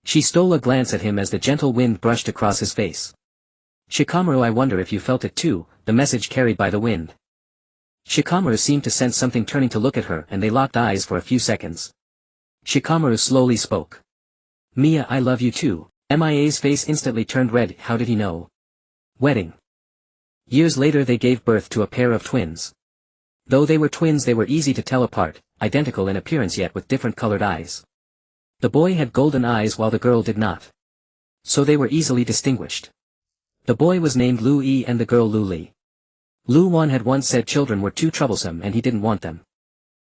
She stole a glance at him as the gentle wind brushed across his face. Shikamaru, I wonder if you felt it too, the message carried by the wind. Shikamaru seemed to sense something, turning to look at her, and they locked eyes for a few seconds. Shikamaru slowly spoke. Mia, I love you too. Mia's face instantly turned red. How did he know? Wedding. Years later they gave birth to a pair of twins. Though they were twins they were easy to tell apart, identical in appearance yet with different colored eyes. The boy had golden eyes while the girl did not. So they were easily distinguished. The boy was named Lu Yi and the girl Lu Li. Lu Wan had once said children were too troublesome and he didn't want them.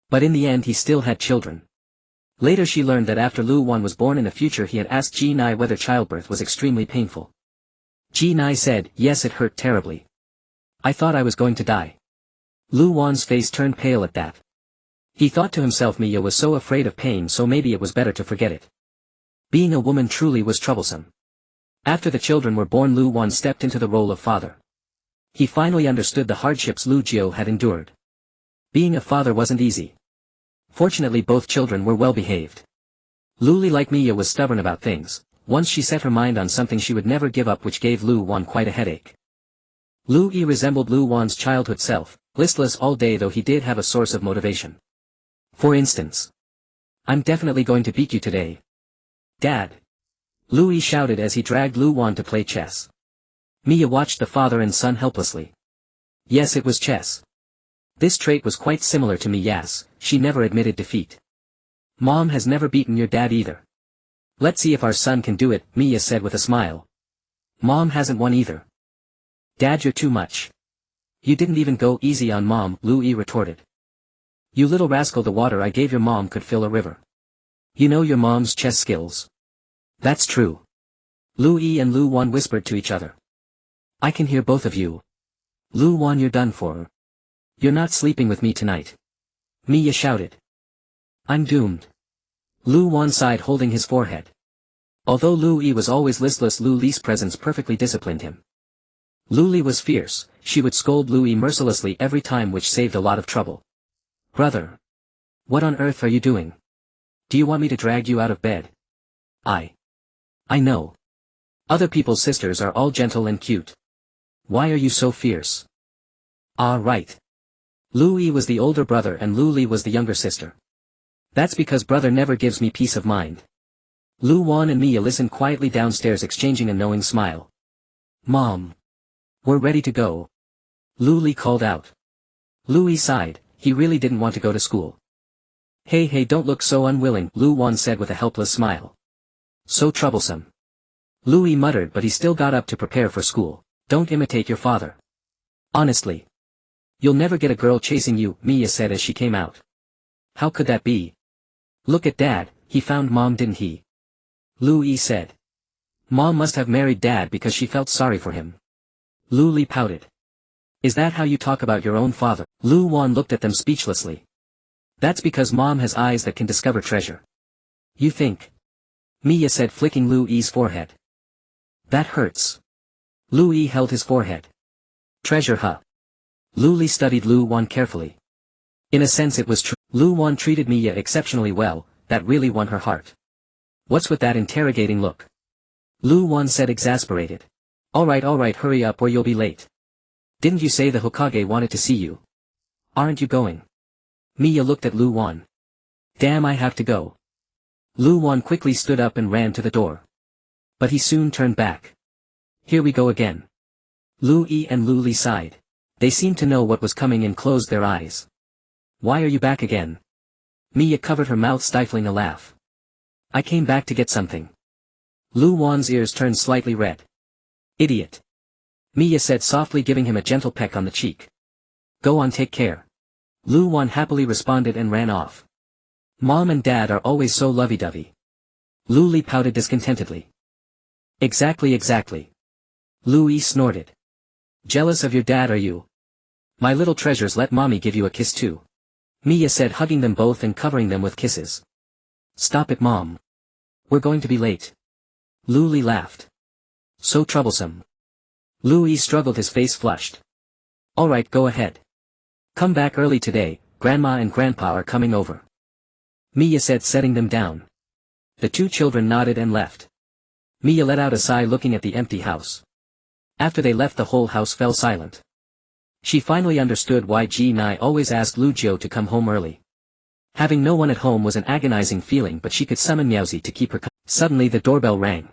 But in the end he still had children. Later she learned that after Lu Wan was born in the future he had asked Ji Nai whether childbirth was extremely painful. Ji Nai said, yes, it hurt terribly. I thought I was going to die. Lu Wan's face turned pale at that. He thought to himself, Mia was so afraid of pain, so maybe it was better to forget it. Being a woman truly was troublesome. After the children were born Lu Wan stepped into the role of father. He finally understood the hardships Lu Jiu had endured. Being a father wasn't easy. Fortunately both children were well behaved. Lu Li, like Mia, was stubborn about things. Once she set her mind on something she would never give up, which gave Lu Wan quite a headache. Lu Yi resembled Lu Wan's childhood self, listless all day, though he did have a source of motivation. For instance, I'm definitely going to beat you today. Dad! Lu Yi shouted as he dragged Lu Wan to play chess. Mia watched the father and son helplessly. Yes, it was chess. This trait was quite similar to Mia's. She never admitted defeat. Mom has never beaten your dad either. Let's see if our son can do it, Mia said with a smile. Mom hasn't won either. Dad, you're too much. You didn't even go easy on Mom, Lu Yi retorted. You little rascal, the water I gave your mom could fill a river. You know your mom's chess skills. That's true. Lu Yi and Lu Wan whispered to each other. I can hear both of you. Lu Wan, you're done for. You're not sleeping with me tonight. Mia shouted. I'm doomed. Lu Wan sighed, holding his forehead. Although Lu Yi was always listless, Lu Li's presence perfectly disciplined him. Lu Li was fierce. She would scold Lu Yi mercilessly every time, which saved a lot of trouble. Brother. What on earth are you doing? Do you want me to drag you out of bed? I know. Other people's sisters are all gentle and cute. Why are you so fierce? Ah, right. Lu Yi was the older brother and Lu Li was the younger sister. That's because brother never gives me peace of mind. Lu Wan and Mia listened quietly downstairs, exchanging a knowing smile. Mom. We're ready to go. Lu Li called out. Lu Yi sighed. He really didn't want to go to school. Hey, don't look so unwilling, Lu Wan said with a helpless smile. So troublesome. Lu Yi muttered, but he still got up to prepare for school. Don't imitate your father. Honestly. You'll never get a girl chasing you, Mia said as she came out. How could that be? Look at Dad, he found Mom, didn't he? Lu Yi said. Mom must have married Dad because she felt sorry for him. Lu Li pouted. Is that how you talk about your own father? Lu Wan looked at them speechlessly. That's because Mom has eyes that can discover treasure. You think? Mia said, flicking Lu Yi's forehead. That hurts. Lu Yi held his forehead. Treasure, huh? Lu Li studied Lu Wan carefully. In a sense it was true. Lu Wan treated Mia exceptionally well, that really won her heart. What's with that interrogating look? Lu Wan said, exasperated. Alright, hurry up or you'll be late. Didn't you say the Hokage wanted to see you? Aren't you going? Mia looked at Lu Wan. Damn, I have to go. Lu Wan quickly stood up and ran to the door. But he soon turned back. Here we go again. Lu Yi and Lu Li sighed. They seemed to know what was coming and closed their eyes. Why are you back again? Mia covered her mouth, stifling a laugh. I came back to get something. Lu Wan's ears turned slightly red. Idiot. Mia said softly, giving him a gentle peck on the cheek. Go on, take care. Lu Wan happily responded and ran off. Mom and Dad are always so lovey-dovey. Lu Li pouted discontentedly. Exactly. Lu Yi snorted. Jealous of your dad, are you? My little treasures, let Mommy give you a kiss too. Mia said, hugging them both and covering them with kisses. Stop it, Mom. We're going to be late. Lu Li laughed. So troublesome. Lu Yi struggled, his face flushed. Alright, go ahead. Come back early today, Grandma and Grandpa are coming over. Miya said, setting them down. The two children nodded and left. Miya let out a sigh looking at the empty house. After they left, the whole house fell silent. She finally understood why Ji-Nai always asked Lujio to come home early. Having no one at home was an agonizing feeling, but she could summon Miaozi to keep her. Suddenly the doorbell rang.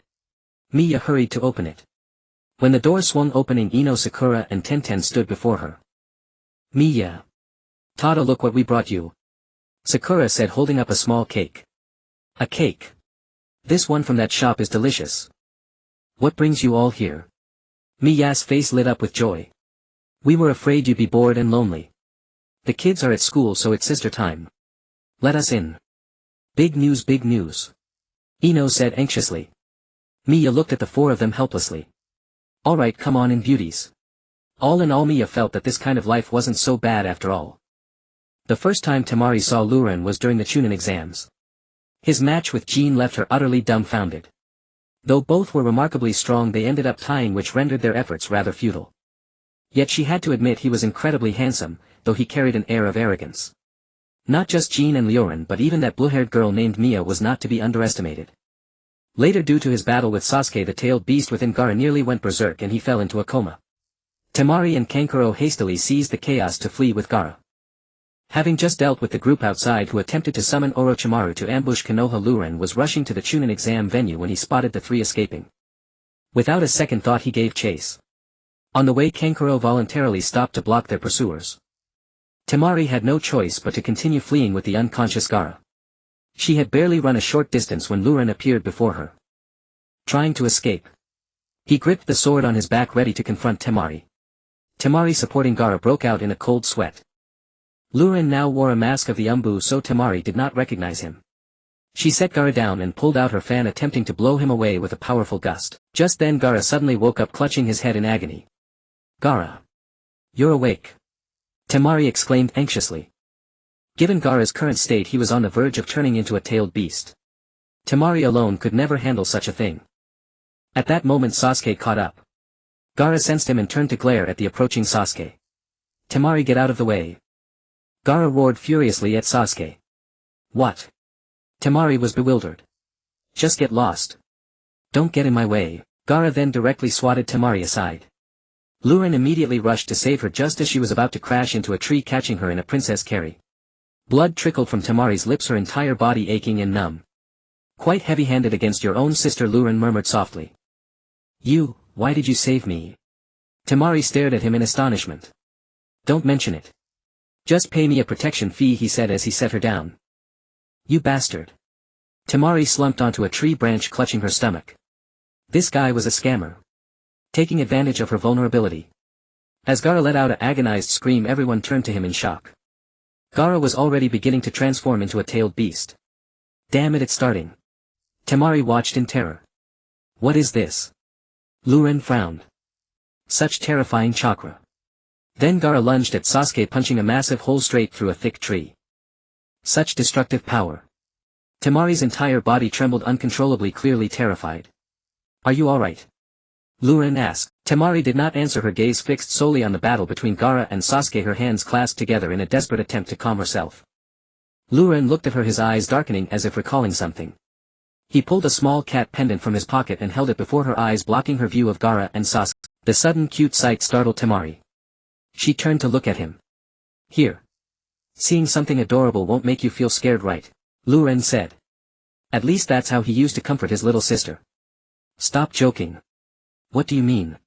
Miya hurried to open it. When the door swung opening, Ino, Sakura and Tenten stood before her. Miya. Tada, look what we brought you. Sakura said, holding up a small cake. A cake. This one from that shop is delicious. What brings you all here? Miya's face lit up with joy. We were afraid you'd be bored and lonely. The kids are at school, so it's sister time. Let us in. Big news, big news. Ino said anxiously. Miya looked at the four of them helplessly. Alright, come on in, beauties. All in all, Miya felt that this kind of life wasn't so bad after all. The first time Temari saw Luren was during the Chunin exams. His match with Jean left her utterly dumbfounded. Though both were remarkably strong, they ended up tying, which rendered their efforts rather futile. Yet she had to admit he was incredibly handsome, though he carried an air of arrogance. Not just Jean and Lioren, but even that blue-haired girl named Miya was not to be underestimated. Later, due to his battle with Sasuke, the tailed beast within Gaara nearly went berserk and he fell into a coma. Temari and Kankuro hastily seized the chaos to flee with Gaara. Having just dealt with the group outside who attempted to summon Orochimaru to ambush Konoha, Luren was rushing to the Chunin exam venue when he spotted the three escaping. Without a second thought, he gave chase. On the way, Kankuro voluntarily stopped to block their pursuers. Temari had no choice but to continue fleeing with the unconscious Gaara. She had barely run a short distance when Luren appeared before her. Trying to escape. He gripped the sword on his back, ready to confront Temari. Temari, supporting Gaara, broke out in a cold sweat. Luren now wore a mask of the Anbu, so Temari did not recognize him. She set Gaara down and pulled out her fan, attempting to blow him away with a powerful gust. Just then Gaara suddenly woke up, clutching his head in agony. Gaara. You're awake. Temari exclaimed anxiously. Given Gaara's current state, he was on the verge of turning into a tailed beast. Temari alone could never handle such a thing. At that moment Sasuke caught up. Gaara sensed him and turned to glare at the approaching Sasuke. Temari, get out of the way. Gaara roared furiously at Sasuke. What? Temari was bewildered. Just get lost. Don't get in my way. Gaara then directly swatted Temari aside. Luren immediately rushed to save her just as she was about to crash into a tree, catching her in a princess carry. Blood trickled from Temari's lips, her entire body aching and numb. Quite heavy-handed against your own sister, Luren murmured softly. You, why did you save me? Temari stared at him in astonishment. Don't mention it. Just pay me a protection fee, he said as he set her down. You bastard. Temari slumped onto a tree branch, clutching her stomach. This guy was a scammer. Taking advantage of her vulnerability. As Gaara let out an agonized scream, everyone turned to him in shock. Gaara was already beginning to transform into a tailed beast. Damn it, it's starting. Temari watched in terror. What is this? Luren frowned. Such terrifying chakra. Then Gaara lunged at Sasuke, punching a massive hole straight through a thick tree. Such destructive power. Temari's entire body trembled uncontrollably, clearly terrified. Are you alright? Luren asked. Temari did not answer, her gaze fixed solely on the battle between Gaara and Sasuke, her hands clasped together in a desperate attempt to calm herself. Luren looked at her, his eyes darkening as if recalling something. He pulled a small cat pendant from his pocket and held it before her eyes, blocking her view of Gaara and Sasuke. The sudden cute sight startled Temari. She turned to look at him. Here. Seeing something adorable won't make you feel scared, right? Luren said. At least that's how he used to comfort his little sister. Stop joking. What do you mean?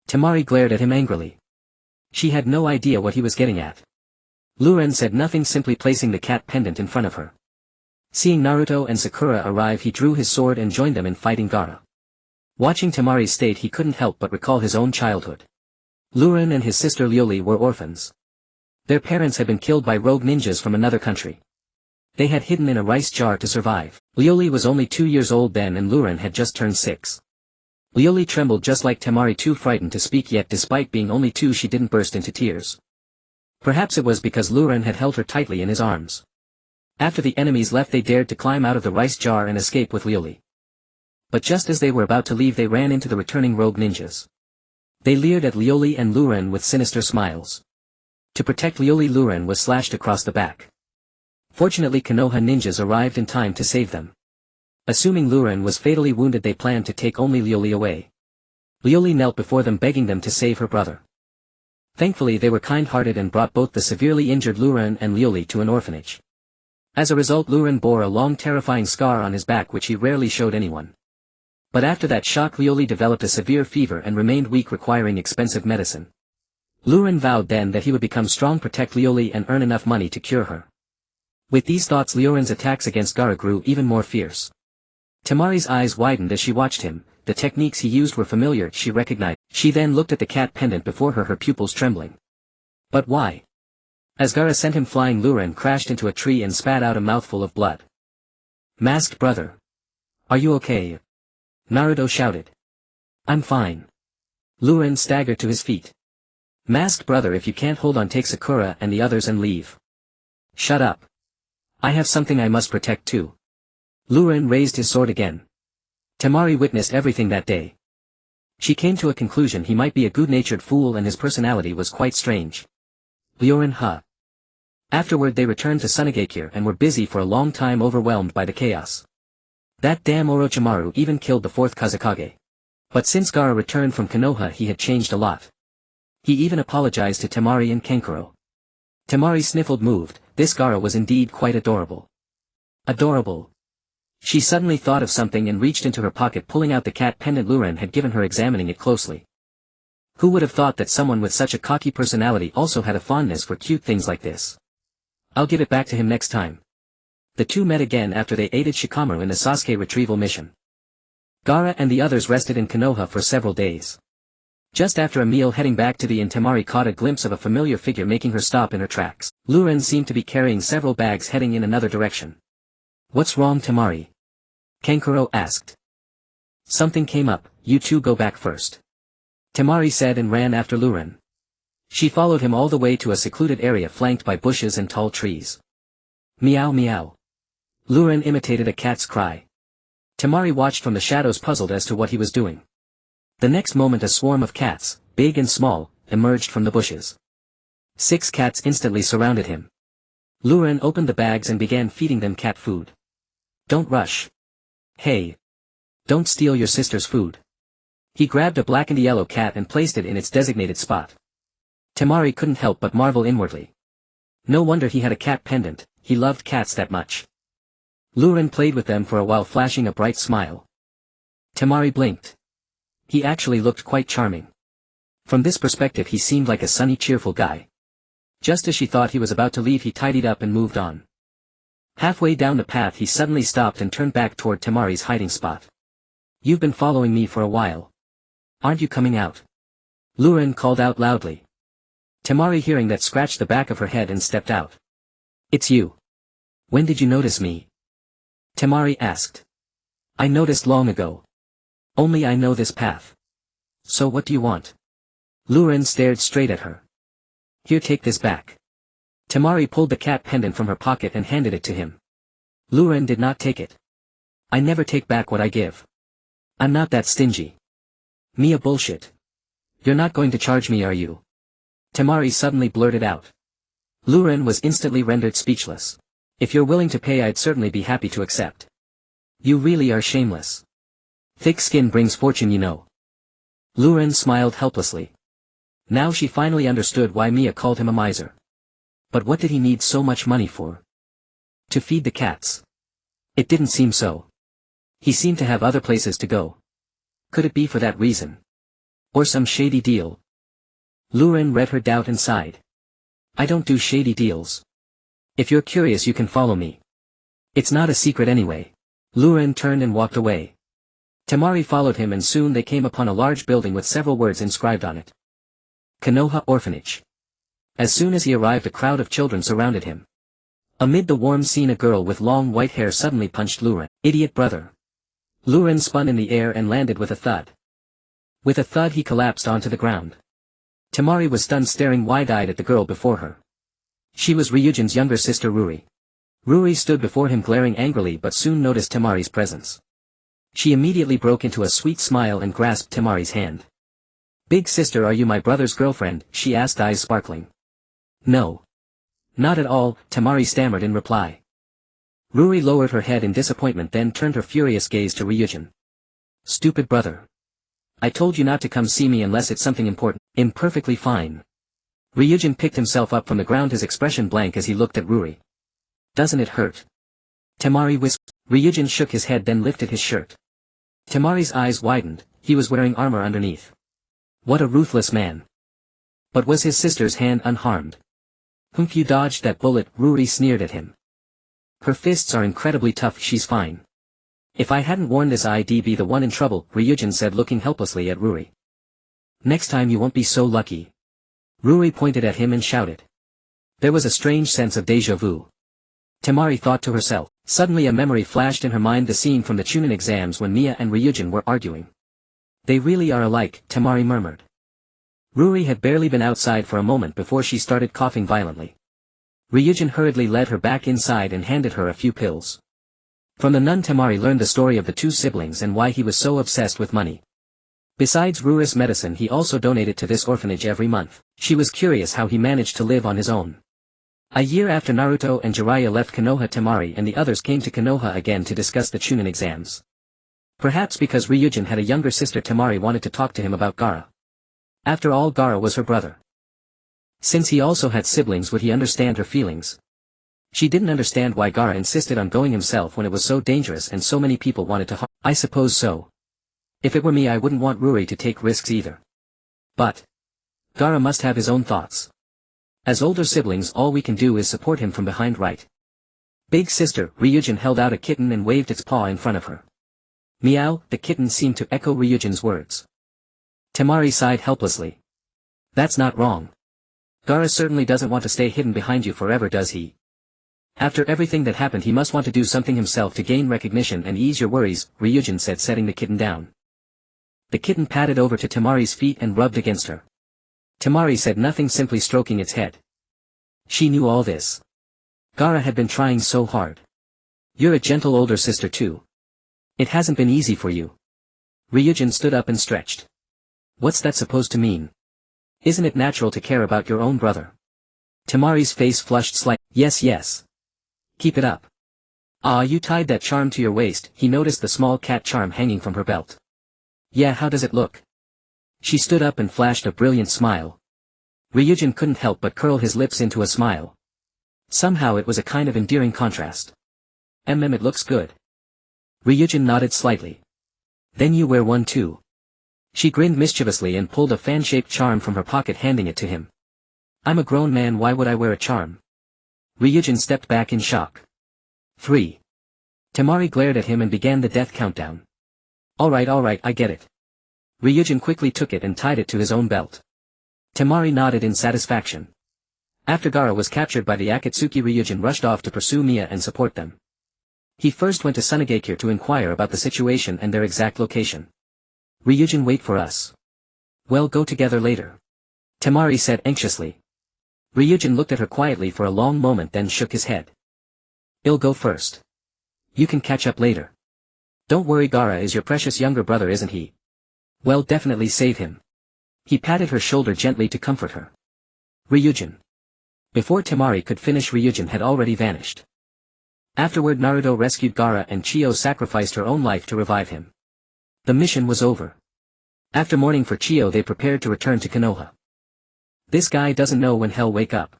Temari glared at him angrily. She had no idea what he was getting at. Luren said nothing, simply placing the cat pendant in front of her. Seeing Naruto and Sakura arrive, he drew his sword and joined them in fighting Gaara. Watching Temari's state, he couldn't help but recall his own childhood. Luren and his sister Lioli were orphans. Their parents had been killed by rogue ninjas from another country. They had hidden in a rice jar to survive. Lioli was only 2 years old then, and Luren had just turned 6. Lioli trembled just like Temari, too frightened to speak, yet despite being only 2 she didn't burst into tears. Perhaps it was because Luren had held her tightly in his arms. After the enemies left, they dared to climb out of the rice jar and escape with Lioli. But just as they were about to leave, they ran into the returning rogue ninjas. They leered at Lioli and Luren with sinister smiles. To protect Lioli, Luren was slashed across the back. Fortunately, Konoha ninjas arrived in time to save them. Assuming Luren was fatally wounded, they planned to take only Lioli away. Lioli knelt before them, begging them to save her brother. Thankfully, they were kind-hearted and brought both the severely injured Luren and Lioli to an orphanage. As a result, Luren bore a long terrifying scar on his back which he rarely showed anyone. But after that shock, Lioli developed a severe fever and remained weak, requiring expensive medicine. Luren vowed then that he would become strong, protect Lioli, and earn enough money to cure her. With these thoughts, Luren's attacks against Gaara grew even more fierce. Temari's eyes widened as she watched him. The techniques he used were familiar, she recognized. She then looked at the cat pendant before her pupils trembling. But why? As Gaara sent him flying, Luren crashed into a tree and spat out a mouthful of blood. Masked brother. Are you okay? Naruto shouted. I'm fine. Luren staggered to his feet. Masked brother, if you can't hold on, take Sakura and the others and leave. Shut up. I have something I must protect too. Luren raised his sword again. Temari witnessed everything that day. She came to a conclusion: he might be a good-natured fool and his personality was quite strange. Luren huh. Afterward they returned to Sunagakure and were busy for a long time, overwhelmed by the chaos. That damn Orochimaru even killed the fourth Kazekage. But since Gaara returned from Konoha, he had changed a lot. He even apologized to Temari and Kankuro. Temari sniffled, moved. This Gaara was indeed quite adorable. Adorable. She suddenly thought of something and reached into her pocket, pulling out the cat pendant Luren had given her, examining it closely. Who would have thought that someone with such a cocky personality also had a fondness for cute things like this? I'll give it back to him next time. The two met again after they aided Shikamaru in the Sasuke retrieval mission. Gaara and the others rested in Konoha for several days. Just after a meal, heading back to the inn, Temari caught a glimpse of a familiar figure, making her stop in her tracks. Luren seemed to be carrying several bags heading in another direction. What's wrong, Temari? Kankuro asked. Something came up, you two go back first. Temari said and ran after Luren. She followed him all the way to a secluded area flanked by bushes and tall trees. Meow meow. Luren imitated a cat's cry. Temari watched from the shadows, puzzled as to what he was doing. The next moment a swarm of cats, big and small, emerged from the bushes. 6 cats instantly surrounded him. Luren opened the bags and began feeding them cat food. Don't rush. Hey. Don't steal your sister's food. He grabbed a black and yellow cat and placed it in its designated spot. Temari couldn't help but marvel inwardly. No wonder he had a cat pendant, he loved cats that much. Luren played with them for a while, flashing a bright smile. Temari blinked. He actually looked quite charming. From this perspective he seemed like a sunny, cheerful guy. Just as she thought he was about to leave, he tidied up and moved on. Halfway down the path he suddenly stopped and turned back toward Temari's hiding spot. You've been following me for a while. Aren't you coming out? Luren called out loudly. Temari, hearing that, scratched the back of her head and stepped out. It's you. When did you notice me? Temari asked. I noticed long ago. Only I know this path. So what do you want? Luren stared straight at her. Here, take this back. Temari pulled the cat pendant from her pocket and handed it to him. Luren did not take it. I never take back what I give. I'm not that stingy. Mia, bullshit. You're not going to charge me, are you? Temari suddenly blurted out. Luren was instantly rendered speechless. If you're willing to pay, I'd certainly be happy to accept. You really are shameless. Thick skin brings fortune, you know. Luren smiled helplessly. Now she finally understood why Mia called him a miser. But what did he need so much money for? To feed the cats? It didn't seem so. He seemed to have other places to go. Could it be for that reason? Or some shady deal? Luren read her doubt and sighed. I don't do shady deals. If you're curious, you can follow me. It's not a secret anyway. Luren turned and walked away. Temari followed him and soon they came upon a large building with several words inscribed on it. Konoha Orphanage. As soon as he arrived, a crowd of children surrounded him. Amid the warm scene, a girl with long white hair suddenly punched Luren. Idiot brother. Luren spun in the air and landed with a thud. With a thud he collapsed onto the ground. Temari was stunned, staring wide-eyed at the girl before her. She was Ryujin's younger sister Ruri. Ruri stood before him glaring angrily, but soon noticed Temari's presence. She immediately broke into a sweet smile and grasped Temari's hand. Big sister, are you my brother's girlfriend? She asked, eyes sparkling. No. Not at all, Temari stammered in reply. Ruri lowered her head in disappointment, then turned her furious gaze to Ryujin. Stupid brother. I told you not to come see me unless it's something important. Imperfectly fine. Ryujin picked himself up from the ground, his expression blank as he looked at Ruri. Doesn't it hurt? Temari whispered. Ryujin shook his head, then lifted his shirt. Temari's eyes widened, he was wearing armor underneath. What a ruthless man. But was his sister's hand unharmed? You dodged that bullet, Ruri sneered at him. Her fists are incredibly tough, she's fine. If I hadn't worn this, I'd be the one in trouble, Ryujin said, looking helplessly at Ruri. Next time you won't be so lucky. Ruri pointed at him and shouted. There was a strange sense of déjà vu. Temari thought to herself. Suddenly a memory flashed in her mind, the scene from the Chunin exams when Mia and Ryujin were arguing. They really are alike, Temari murmured. Ruri had barely been outside for a moment before she started coughing violently. Ryujin hurriedly led her back inside and handed her a few pills. From the nun, Temari learned the story of the two siblings and why he was so obsessed with money. Besides Ruri's medicine, he also donated to this orphanage every month. She was curious how he managed to live on his own. A year after Naruto and Jiraiya left Konoha, Temari and the others came to Konoha again to discuss the Chunin exams. Perhaps because Ryujin had a younger sister, Temari wanted to talk to him about Gaara. After all, Gaara was her brother. Since he also had siblings, would he understand her feelings? She didn't understand why Gaara insisted on going himself when it was so dangerous and so many people wanted to harm. I suppose so. If it were me, I wouldn't want Ruri to take risks either. But Gaara must have his own thoughts. As older siblings, all we can do is support him from behind, right? Big sister, Ryujin held out a kitten and waved its paw in front of her. Meow, the kitten seemed to echo Ryujin's words. Temari sighed helplessly. That's not wrong. Gaara certainly doesn't want to stay hidden behind you forever, does he? After everything that happened, he must want to do something himself to gain recognition and ease your worries, Ryujin said, setting the kitten down. The kitten padded over to Temari's feet and rubbed against her. Temari said nothing, simply stroking its head. She knew all this. Gaara had been trying so hard. You're a gentle older sister too. It hasn't been easy for you. Ryujin stood up and stretched. What's that supposed to mean? Isn't it natural to care about your own brother? Temari's face flushed slightly. Yes. Keep it up. Ah, you tied that charm to your waist. He noticed the small cat charm hanging from her belt. Yeah, how does it look? She stood up and flashed a brilliant smile. Ryujin couldn't help but curl his lips into a smile. Somehow it was a kind of endearing contrast. It looks good. Ryujin nodded slightly. Then you wear one too. She grinned mischievously and pulled a fan-shaped charm from her pocket, handing it to him. I'm a grown man, why would I wear a charm? Ryujin stepped back in shock. 3. Temari glared at him and began the death countdown. Alright, I get it. Ryujin quickly took it and tied it to his own belt. Temari nodded in satisfaction. After Gaara was captured by the Akatsuki, Ryujin rushed off to pursue Mia and support them. He first went to Sunagakure to inquire about the situation and their exact location. Ryujin, wait for us. Well, go together later. Temari said anxiously. Ryujin looked at her quietly for a long moment, then shook his head. I'll go first. You can catch up later. Don't worry, Gaara is your precious younger brother, isn't he? Well, definitely save him. He patted her shoulder gently to comfort her. Ryujin. Before Temari could finish, Ryujin had already vanished. Afterward, Naruto rescued Gaara and Chiyo sacrificed her own life to revive him. The mission was over. After mourning for Chiyo, they prepared to return to Konoha. This guy doesn't know when he'll wake up.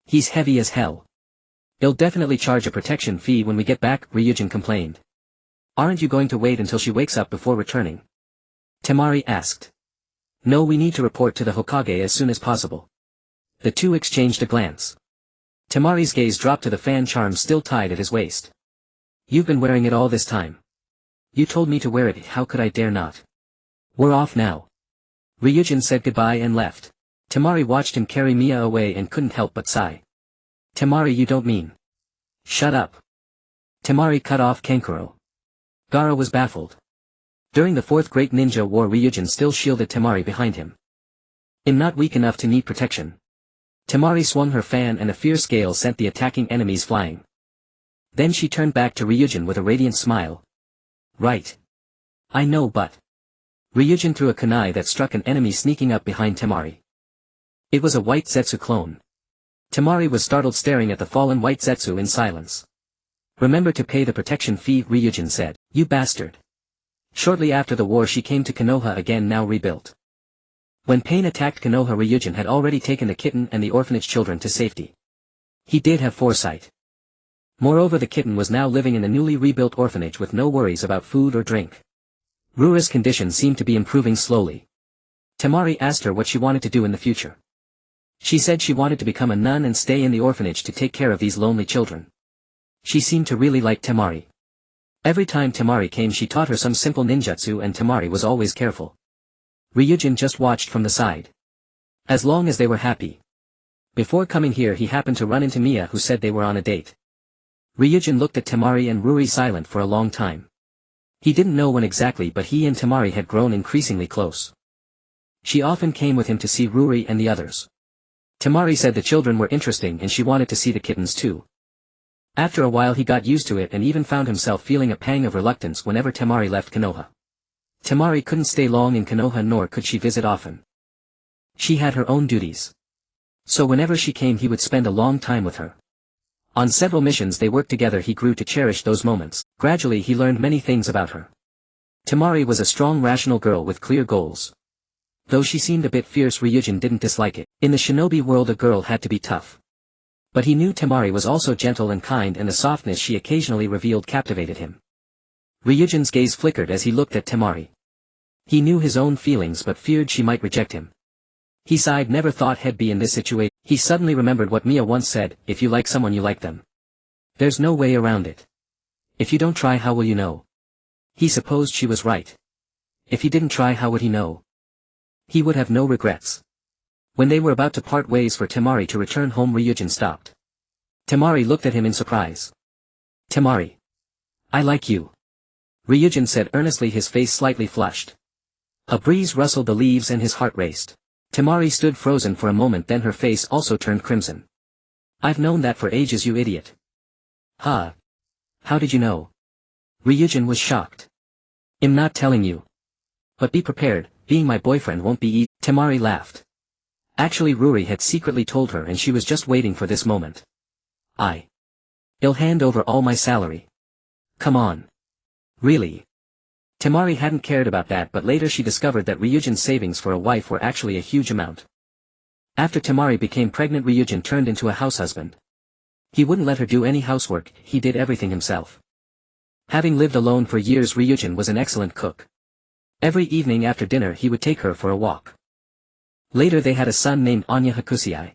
He's heavy as hell. He'll definitely charge a protection fee when we get back, Ryujin complained. Aren't you going to wait until she wakes up before returning? Temari asked. No, we need to report to the Hokage as soon as possible. The two exchanged a glance. Temari's gaze dropped to the fan charm still tied at his waist. You've been wearing it all this time. You told me to wear it, how could I dare not? We're off now. Ryujin said goodbye and left. Temari watched him carry Mia away and couldn't help but sigh. Temari, you don't mean. Shut up. Temari cut off Kankuro. Gaara was baffled. During the Fourth Great Ninja War, Ryujin still shielded Temari behind him. I'm not weak enough to need protection. Temari swung her fan and a fierce gale sent the attacking enemies flying. Then she turned back to Ryujin with a radiant smile. Right. I know, but... Ryujin threw a kunai that struck an enemy sneaking up behind Temari. It was a white Zetsu clone. Temari was startled, staring at the fallen white Zetsu in silence. "Remember to pay the protection fee," Ryujin said. "You bastard." Shortly after the war she came to Konoha again, now rebuilt. When pain attacked Konoha, Ryujin had already taken the kitten and the orphanage children to safety. He did have foresight. Moreover, the kitten was now living in the newly rebuilt orphanage with no worries about food or drink. Rua's condition seemed to be improving slowly. Temari asked her what she wanted to do in the future. She said she wanted to become a nun and stay in the orphanage to take care of these lonely children. She seemed to really like Temari. Every time Temari came she taught her some simple ninjutsu, and Temari was always careful. Ryujin just watched from the side. As long as they were happy. Before coming here he happened to run into Mia, who said they were on a date. Ryujin looked at Temari and Ruri silent for a long time. He didn't know when exactly, but he and Temari had grown increasingly close. She often came with him to see Ruri and the others. Temari said the children were interesting and she wanted to see the kittens too. After a while he got used to it and even found himself feeling a pang of reluctance whenever Temari left Konoha. Temari couldn't stay long in Konoha, nor could she visit often. She had her own duties. So whenever she came he would spend a long time with her. On several missions they worked together. He grew to cherish those moments. Gradually he learned many things about her. Temari was a strong, rational girl with clear goals. Though she seemed a bit fierce, Ryujin didn't dislike it. In the shinobi world a girl had to be tough. But he knew Temari was also gentle and kind, and the softness she occasionally revealed captivated him. Ryujin's gaze flickered as he looked at Temari. He knew his own feelings but feared she might reject him. He sighed, never thought he'd be in this situation. He suddenly remembered what Mia once said, if you like someone you like them. There's no way around it. If you don't try, how will you know? He supposed she was right. If he didn't try, how would he know? He would have no regrets. When they were about to part ways for Temari to return home, Ryujin stopped. Temari looked at him in surprise. "Temari. I like you," Ryujin said earnestly, his face slightly flushed. A breeze rustled the leaves and his heart raced. Temari stood frozen for a moment, then her face also turned crimson. "I've known that for ages, you idiot." "Huh? How did you know?" Ryujin was shocked. "I'm not telling you. But be prepared, being my boyfriend won't be easy." Temari laughed. Actually Ruri had secretly told her and she was just waiting for this moment. I'll hand over all my salary. Come on. Really? Temari hadn't cared about that, but later she discovered that Ryujin's savings for a wife were actually a huge amount. After Temari became pregnant, Ryujin turned into a house husband. He wouldn't let her do any housework, he did everything himself. Having lived alone for years, Ryujin was an excellent cook. Every evening after dinner he would take her for a walk. Later they had a son named Anya Hakusei.